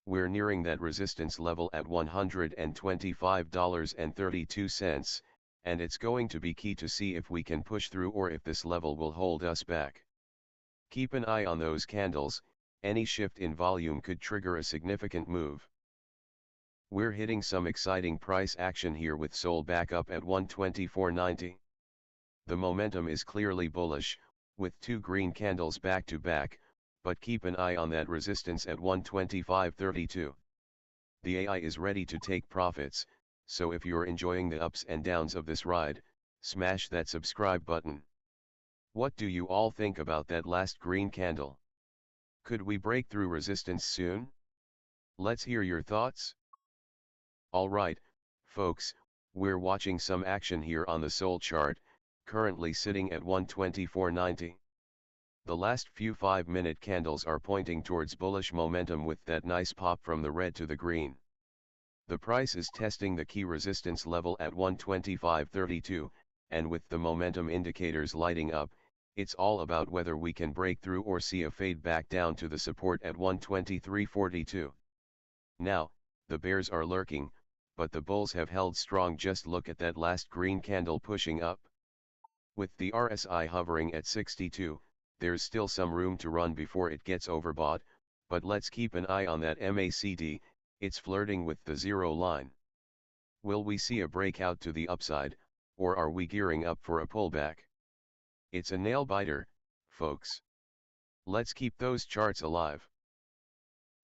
We're nearing that resistance level at $125.32, and it's going to be key to see if we can push through or if this level will hold us back. Keep an eye on those candles, any shift in volume could trigger a significant move. We're hitting some exciting price action here with SOL back up at 124.90. The momentum is clearly bullish, with 2 green candles back to back, but keep an eye on that resistance at 125.32. The AI is ready to take profits, so if you're enjoying the ups and downs of this ride, smash that subscribe button. What do you all think about that last green candle? Could we break through resistance soon? Let's hear your thoughts. Alright, folks, we're watching some action here on the SOL chart, currently sitting at 124.90. The last few 5-minute candles are pointing towards bullish momentum with that nice pop from the red to the green. The price is testing the key resistance level at 125.32, and with the momentum indicators lighting up, it's all about whether we can break through or see a fade back down to the support at 123.42. Now, the bears are lurking, but the bulls have held strong. Just look at that last green candle pushing up. With the RSI hovering at 62, there's still some room to run before it gets overbought, but let's keep an eye on that MACD, it's flirting with the 0 line. Will we see a breakout to the upside, or are we gearing up for a pullback? It's a nail biter, folks. Let's keep those charts alive.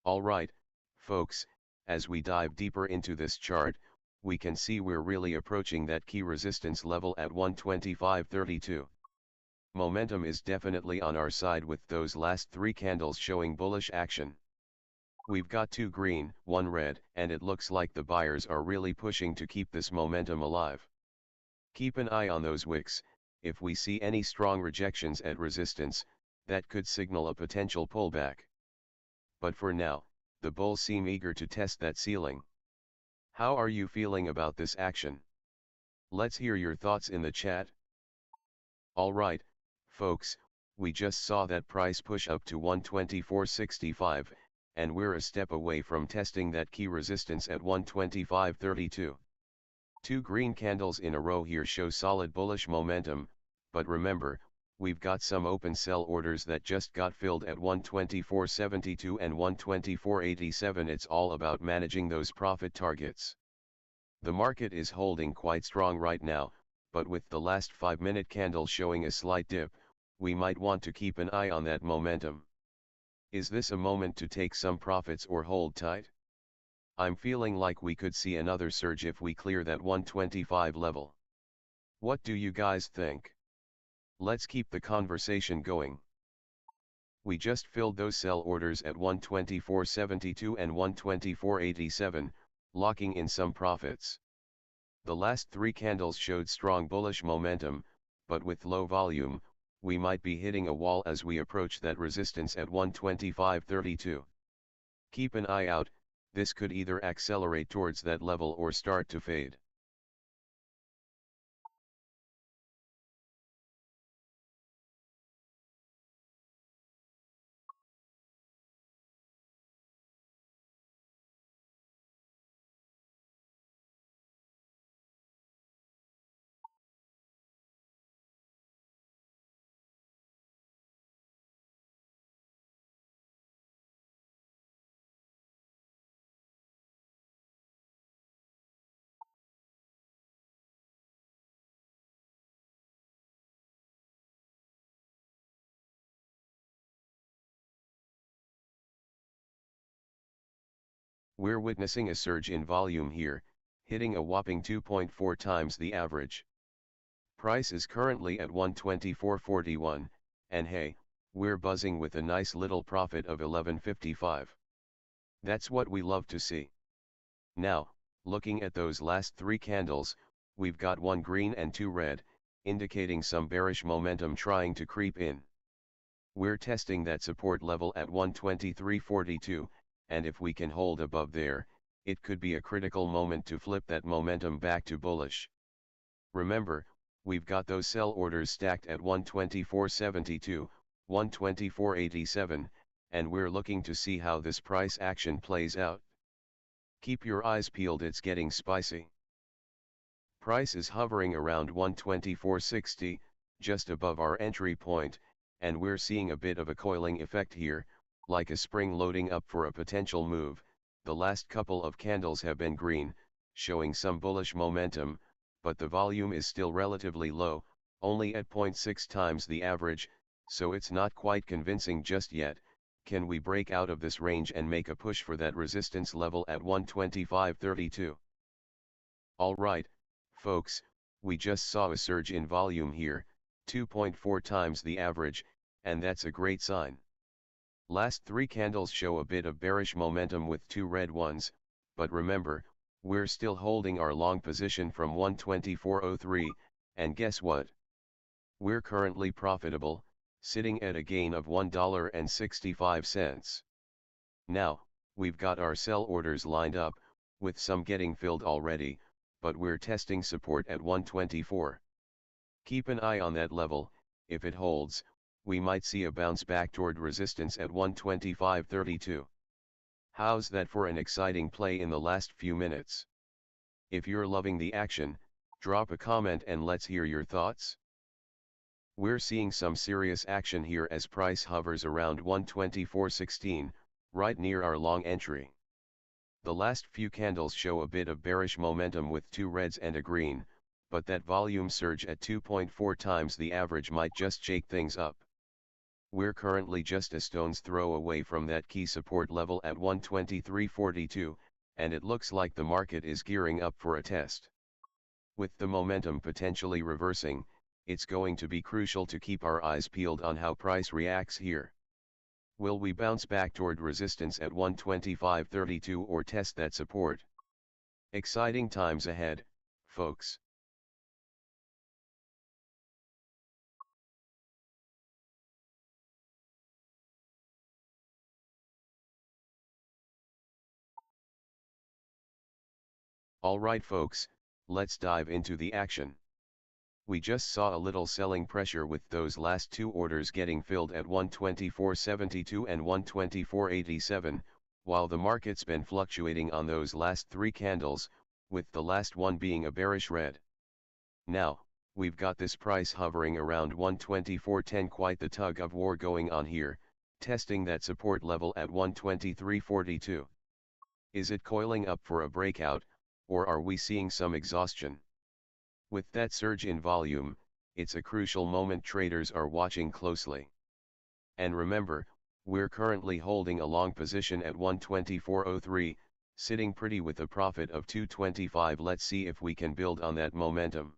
Alright, folks, as we dive deeper into this chart, we can see we're really approaching that key resistance level at 125.32. Momentum is definitely on our side with those last 3 candles showing bullish action. We've got 2 green, 1 red, and it looks like the buyers are really pushing to keep this momentum alive. Keep an eye on those wicks. If we see any strong rejections at resistance, that could signal a potential pullback. But for now, the bulls seem eager to test that ceiling. How are you feeling about this action? Let's hear your thoughts in the chat. Alright, folks, we just saw that price push up to 124.65, and we're a step away from testing that key resistance at 125.32. Two green candles in a row here show solid bullish momentum, but remember, we've got some open sell orders that just got filled at 124.72 and 124.87. It's all about managing those profit targets. The market is holding quite strong right now, but with the last 5-minute candle showing a slight dip, we might want to keep an eye on that momentum. Is this a moment to take some profits or hold tight? I'm feeling like we could see another surge if we clear that 125 level. What do you guys think? Let's keep the conversation going. We just filled those sell orders at 124.72 and 124.87, locking in some profits. The last 3 candles showed strong bullish momentum, but with low volume, we might be hitting a wall as we approach that resistance at 125.32. Keep an eye out, this could either accelerate towards that level or start to fade. We're witnessing a surge in volume here, hitting a whopping 2.4 times the average. Price is currently at 124.41, and hey, we're buzzing with a nice little profit of 11.55. That's what we love to see. Now, looking at those last 3 candles, we've got 1 green and 2 red, indicating some bearish momentum trying to creep in. We're testing that support level at 123.42, and if we can hold above there, it could be a critical moment to flip that momentum back to bullish. Remember, we've got those sell orders stacked at 124.72, 124.87, and we're looking to see how this price action plays out. Keep your eyes peeled, it's getting spicy. Price is hovering around 124.60, just above our entry point, and we're seeing a bit of a coiling effect here, like a spring loading up for a potential move. The last couple of candles have been green, showing some bullish momentum, but the volume is still relatively low, only at 0.6 times the average, so it's not quite convincing just yet. Can we break out of this range and make a push for that resistance level at 125.32? Alright, folks, we just saw a surge in volume here, 2.4 times the average, and that's a great sign. Last 3 candles show a bit of bearish momentum with 2 red ones, but remember, we're still holding our long position from 124.03, and guess what? We're currently profitable, sitting at a gain of $1.65. Now, we've got our sell orders lined up, with some getting filled already, but we're testing support at 124. Keep an eye on that level. If it holds, we might see a bounce back toward resistance at 125.32. How's that for an exciting play in the last few minutes? If you're loving the action, drop a comment and let's hear your thoughts. We're seeing some serious action here as price hovers around 124.16, right near our long entry. The last few candles show a bit of bearish momentum with 2 reds and a green, but that volume surge at 2.4 times the average might just shake things up. We're currently just a stone's throw away from that key support level at 123.42, and it looks like the market is gearing up for a test. With the momentum potentially reversing, it's going to be crucial to keep our eyes peeled on how price reacts here. Will we bounce back toward resistance at 125.32 or test that support? Exciting times ahead, folks. Alright folks, let's dive into the action. We just saw a little selling pressure with those last 2 orders getting filled at 124.72 and 124.87, while the market's been fluctuating on those last three candles, with the last one being a bearish red. Now, we've got this price hovering around 124.10, quite the tug of war going on here, testing that support level at 123.42. Is it coiling up for a breakout, or are we seeing some exhaustion? With that surge in volume, it's a crucial moment traders are watching closely. And remember, we're currently holding a long position at 124.03, sitting pretty with a profit of 225. Let's see if we can build on that momentum.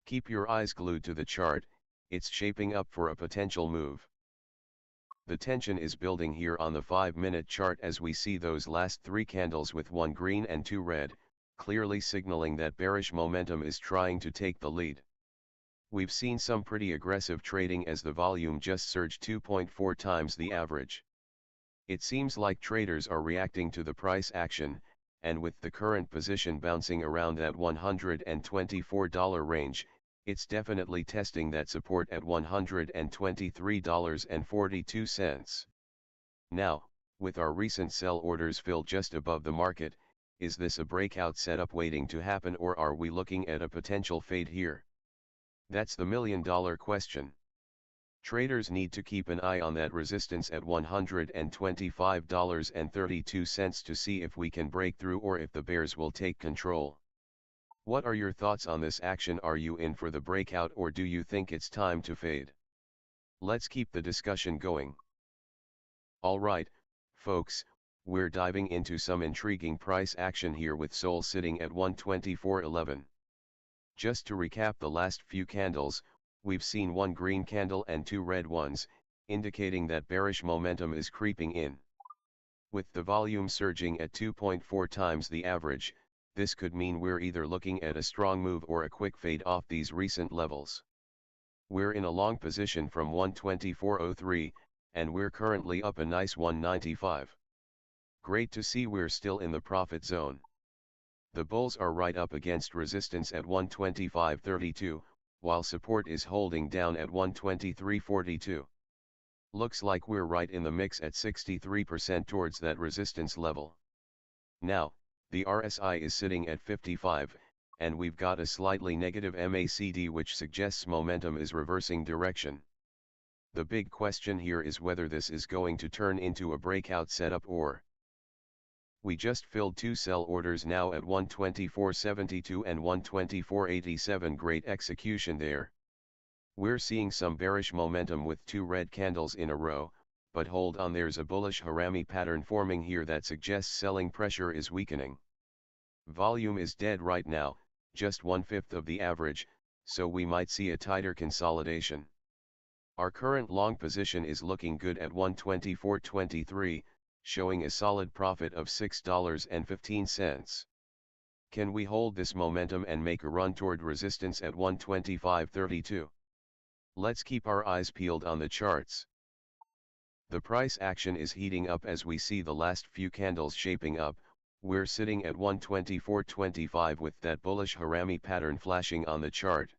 Keep your eyes glued to the chart, it's shaping up for a potential move. The tension is building here on the 5-minute chart as we see those last three candles with one green and two red, clearly signaling that bearish momentum is trying to take the lead. We've seen some pretty aggressive trading as the volume just surged 2.4 times the average. It seems like traders are reacting to the price action, and with the current position bouncing around that $124 range, it's definitely testing that support at $123.42. Now, with our recent sell orders filled just above the market, is this a breakout setup waiting to happen, or are we looking at a potential fade here? That's the million-dollar question. Traders need to keep an eye on that resistance at $125.32 to see if we can break through or if the bears will take control. What are your thoughts on this action? Are you in for the breakout, or do you think it's time to fade? Let's keep the discussion going. Alright, folks, we're diving into some intriguing price action here with SOL sitting at 124.11. Just to recap the last few candles, we've seen one green candle and two red ones, indicating that bearish momentum is creeping in. With the volume surging at 2.4 times the average, this could mean we're either looking at a strong move or a quick fade off these recent levels. We're in a long position from 124.03, and we're currently up a nice 195. Great to see we're still in the profit zone. The bulls are right up against resistance at 125.32, while support is holding down at 123.42. Looks like we're right in the mix at 63% towards that resistance level. Now, the RSI is sitting at 55, and we've got a slightly negative MACD which suggests momentum is reversing direction. The big question here is whether this is going to turn into a breakout setup or. We just filled two sell orders now at 124.72 and 124.87. Great execution there. We're seeing some bearish momentum with two red candles in a row, but hold on, there's a bullish harami pattern forming here that suggests selling pressure is weakening. Volume is dead right now, just 1/5 of the average, so we might see a tighter consolidation. Our current long position is looking good at 124.23, showing a solid profit of $6.15. Can we hold this momentum and make a run toward resistance at 125.32? Let's keep our eyes peeled on the charts. The price action is heating up as we see the last few candles shaping up. We're sitting at 124.25 with that bullish harami pattern flashing on the chart.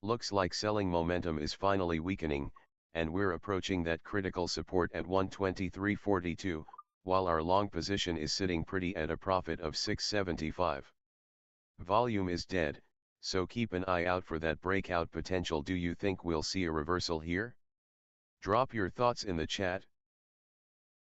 Looks like selling momentum is finally weakening, and we're approaching that critical support at 123.42, while our long position is sitting pretty at a profit of $6.75. Volume is dead, so keep an eye out for that breakout potential. Do you think we'll see a reversal here? Drop your thoughts in the chat.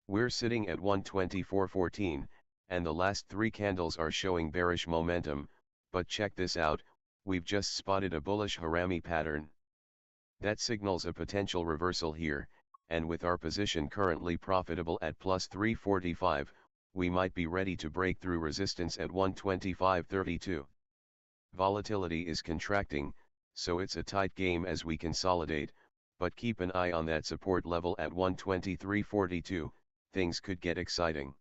We're sitting at 124.14, and the last three candles are showing bearish momentum, but check this out, we've just spotted a bullish harami pattern. That signals a potential reversal here, and with our position currently profitable at plus 345, we might be ready to break through resistance at 125.32. Volatility is contracting, so it's a tight game as we consolidate, but keep an eye on that support level at 123.42, things could get exciting.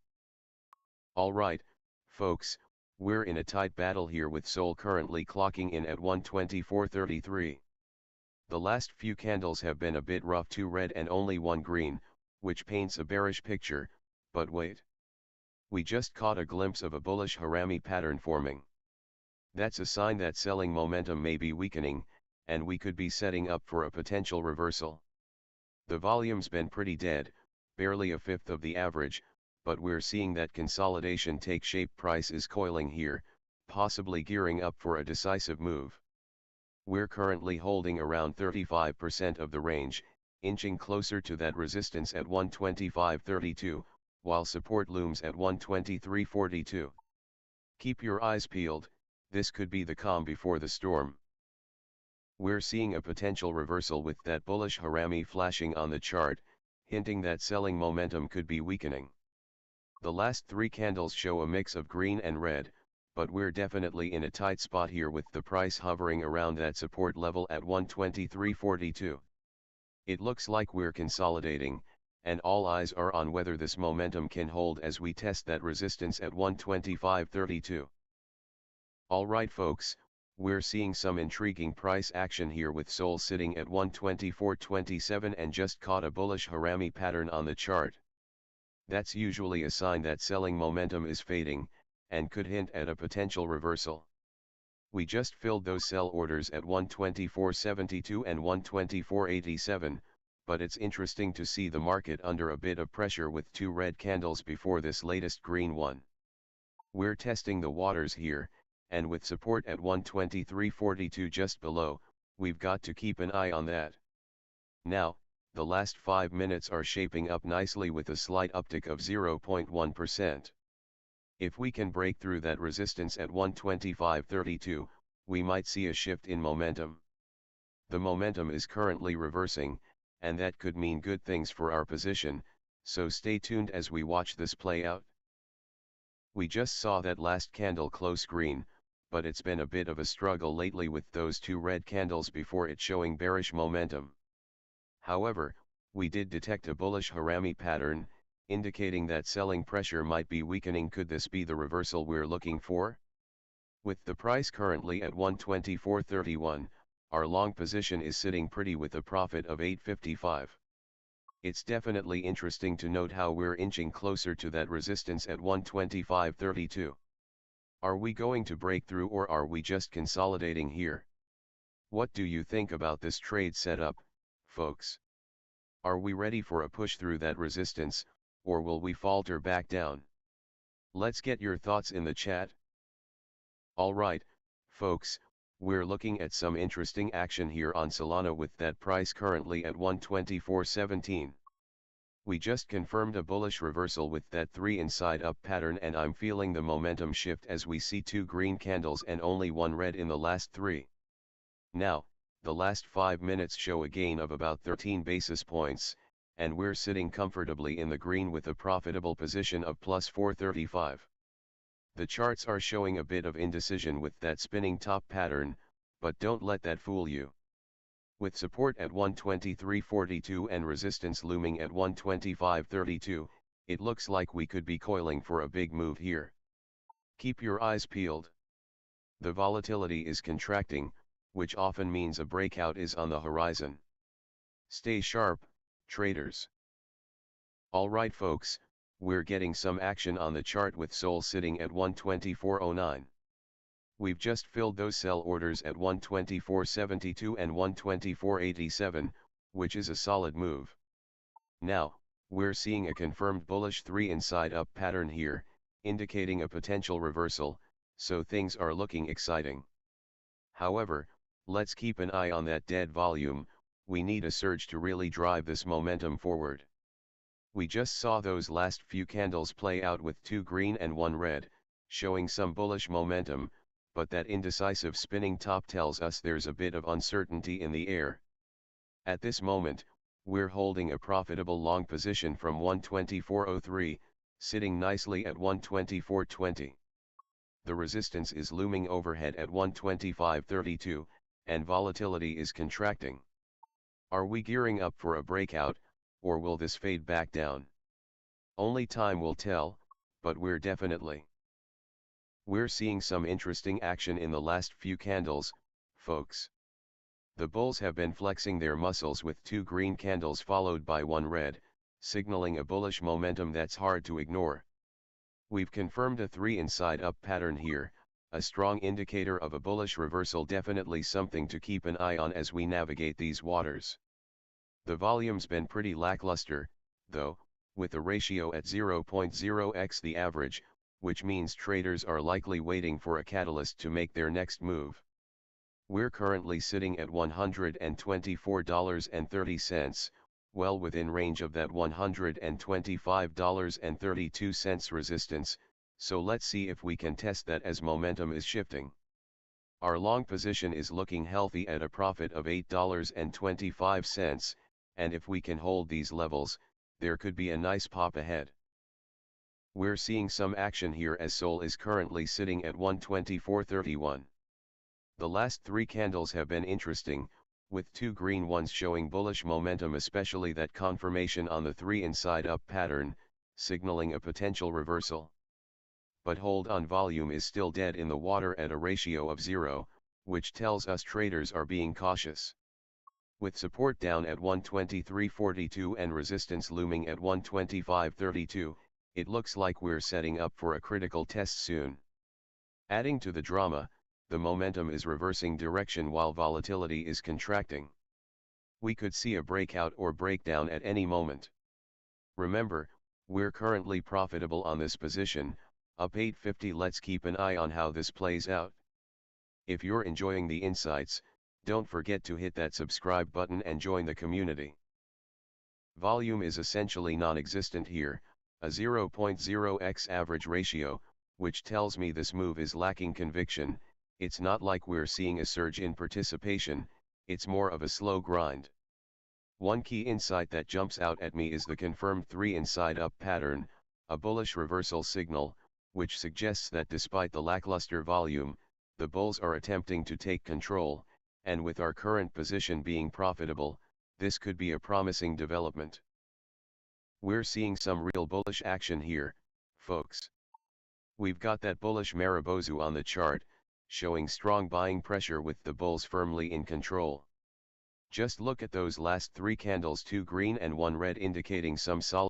Alright, folks, we're in a tight battle here with SOL currently clocking in at 124.33. The last few candles have been a bit rough, two red and only one green, which paints a bearish picture, but wait. We just caught a glimpse of a bullish harami pattern forming. That's a sign that selling momentum may be weakening, and we could be setting up for a potential reversal. The volume's been pretty dead, barely a fifth of the average, but we're seeing that consolidation take shape. Price is coiling here, possibly gearing up for a decisive move. We're currently holding around 35% of the range, inching closer to that resistance at 125.32, while support looms at 123.42. Keep your eyes peeled, this could be the calm before the storm. We're seeing a potential reversal with that bullish harami flashing on the chart, hinting that selling momentum could be weakening. The last three candles show a mix of green and red, but we're definitely in a tight spot here with the price hovering around that support level at 123.42. It looks like we're consolidating, and all eyes are on whether this momentum can hold as we test that resistance at 125.32. Alright folks, we're seeing some intriguing price action here with SOL sitting at 124.27 and just caught a bullish harami pattern on the chart. That's usually a sign that selling momentum is fading, and could hint at a potential reversal. We just filled those sell orders at 124.72 and 124.87, but it's interesting to see the market under a bit of pressure with two red candles before this latest green one. We're testing the waters here, and with support at 123.42 just below, we've got to keep an eye on that. Now, the last 5 minutes are shaping up nicely with a slight uptick of 0.1%. If we can break through that resistance at 125.32, we might see a shift in momentum. The momentum is currently reversing, and that could mean good things for our position, so stay tuned as we watch this play out. We just saw that last candle close green, but it's been a bit of a struggle lately with those two red candles before it showing bearish momentum. However, we did detect a bullish harami pattern, indicating that selling pressure might be weakening. Could this be the reversal we're looking for? With the price currently at 124.31, our long position is sitting pretty with a profit of 8.55. It's definitely interesting to note how we're inching closer to that resistance at 125.32. Are we going to break through, or are we just consolidating here? What do you think about this trade setup, folks? Are we ready for a push through that resistance, or will we falter back down? Let's get your thoughts in the chat. Alright, folks, we're looking at some interesting action here on Solana with that price currently at 124.17. We just confirmed a bullish reversal with that 3 inside up pattern, and I'm feeling the momentum shift as we see 2 green candles and only 1 red in the last 3. Now, the last 5 minutes show a gain of about 13 basis points, and we're sitting comfortably in the green with a profitable position of plus 435. The charts are showing a bit of indecision with that spinning top pattern, but don't let that fool you. With support at 123.42 and resistance looming at 125.32, it looks like we could be coiling for a big move here. Keep your eyes peeled. The volatility is contracting, which often means a breakout is on the horizon. Stay sharp, traders. Alright folks, we're getting some action on the chart with SOL sitting at 124.09. We've just filled those sell orders at 124.72 and 124.87, which is a solid move. Now, we're seeing a confirmed bullish 3 inside up pattern here, indicating a potential reversal, so things are looking exciting. However, let's keep an eye on that dead volume. We need a surge to really drive this momentum forward. We just saw those last few candles play out with 2 green and 1 red, showing some bullish momentum, but that indecisive spinning top tells us there's a bit of uncertainty in the air. At this moment, we're holding a profitable long position from 124.03, sitting nicely at 124.20. The resistance is looming overhead at 125.32, and volatility is contracting. Are we gearing up for a breakout, or will this fade back down? Only time will tell, but we're seeing some interesting action in the last few candles, folks. The bulls have been flexing their muscles with 2 green candles followed by 1 red, signaling a bullish momentum that's hard to ignore. We've confirmed a 3 inside up pattern here, a strong indicator of a bullish reversal, definitely something to keep an eye on as we navigate these waters. The volume's been pretty lackluster, though, with a ratio at 0.0x the average, which means traders are likely waiting for a catalyst to make their next move. We're currently sitting at $124.30, well within range of that $125.32 resistance, so let's see if we can test that as momentum is shifting. Our long position is looking healthy at a profit of $8.25, and if we can hold these levels, there could be a nice pop ahead. We're seeing some action here as SOL is currently sitting at 124.31. The last three candles have been interesting, with two green ones showing bullish momentum, especially that confirmation on the 3 inside up pattern, signaling a potential reversal. But hold on, volume is still dead in the water at a ratio of 0, which tells us traders are being cautious. With support down at 123.42 and resistance looming at 125.32, it looks like we're setting up for a critical test soon. Adding to the drama, the momentum is reversing direction while volatility is contracting. We could see a breakout or breakdown at any moment. Remember, we're currently profitable on this position, up 850. Let's keep an eye on how this plays out. If you're enjoying the insights, don't forget to hit that subscribe button and join the community. Volume is essentially non-existent here, a 0.0x average ratio, which tells me this move is lacking conviction. It's not like we're seeing a surge in participation, it's more of a slow grind. One key insight that jumps out at me is the confirmed 3 inside up pattern, a bullish reversal signal, which suggests that despite the lackluster volume, the bulls are attempting to take control, and with our current position being profitable, this could be a promising development. We're seeing some real bullish action here, folks. We've got that bullish Maribozu on the chart, showing strong buying pressure with the bulls firmly in control. Just look at those last 3 candles, 2 green and 1 red, indicating some solid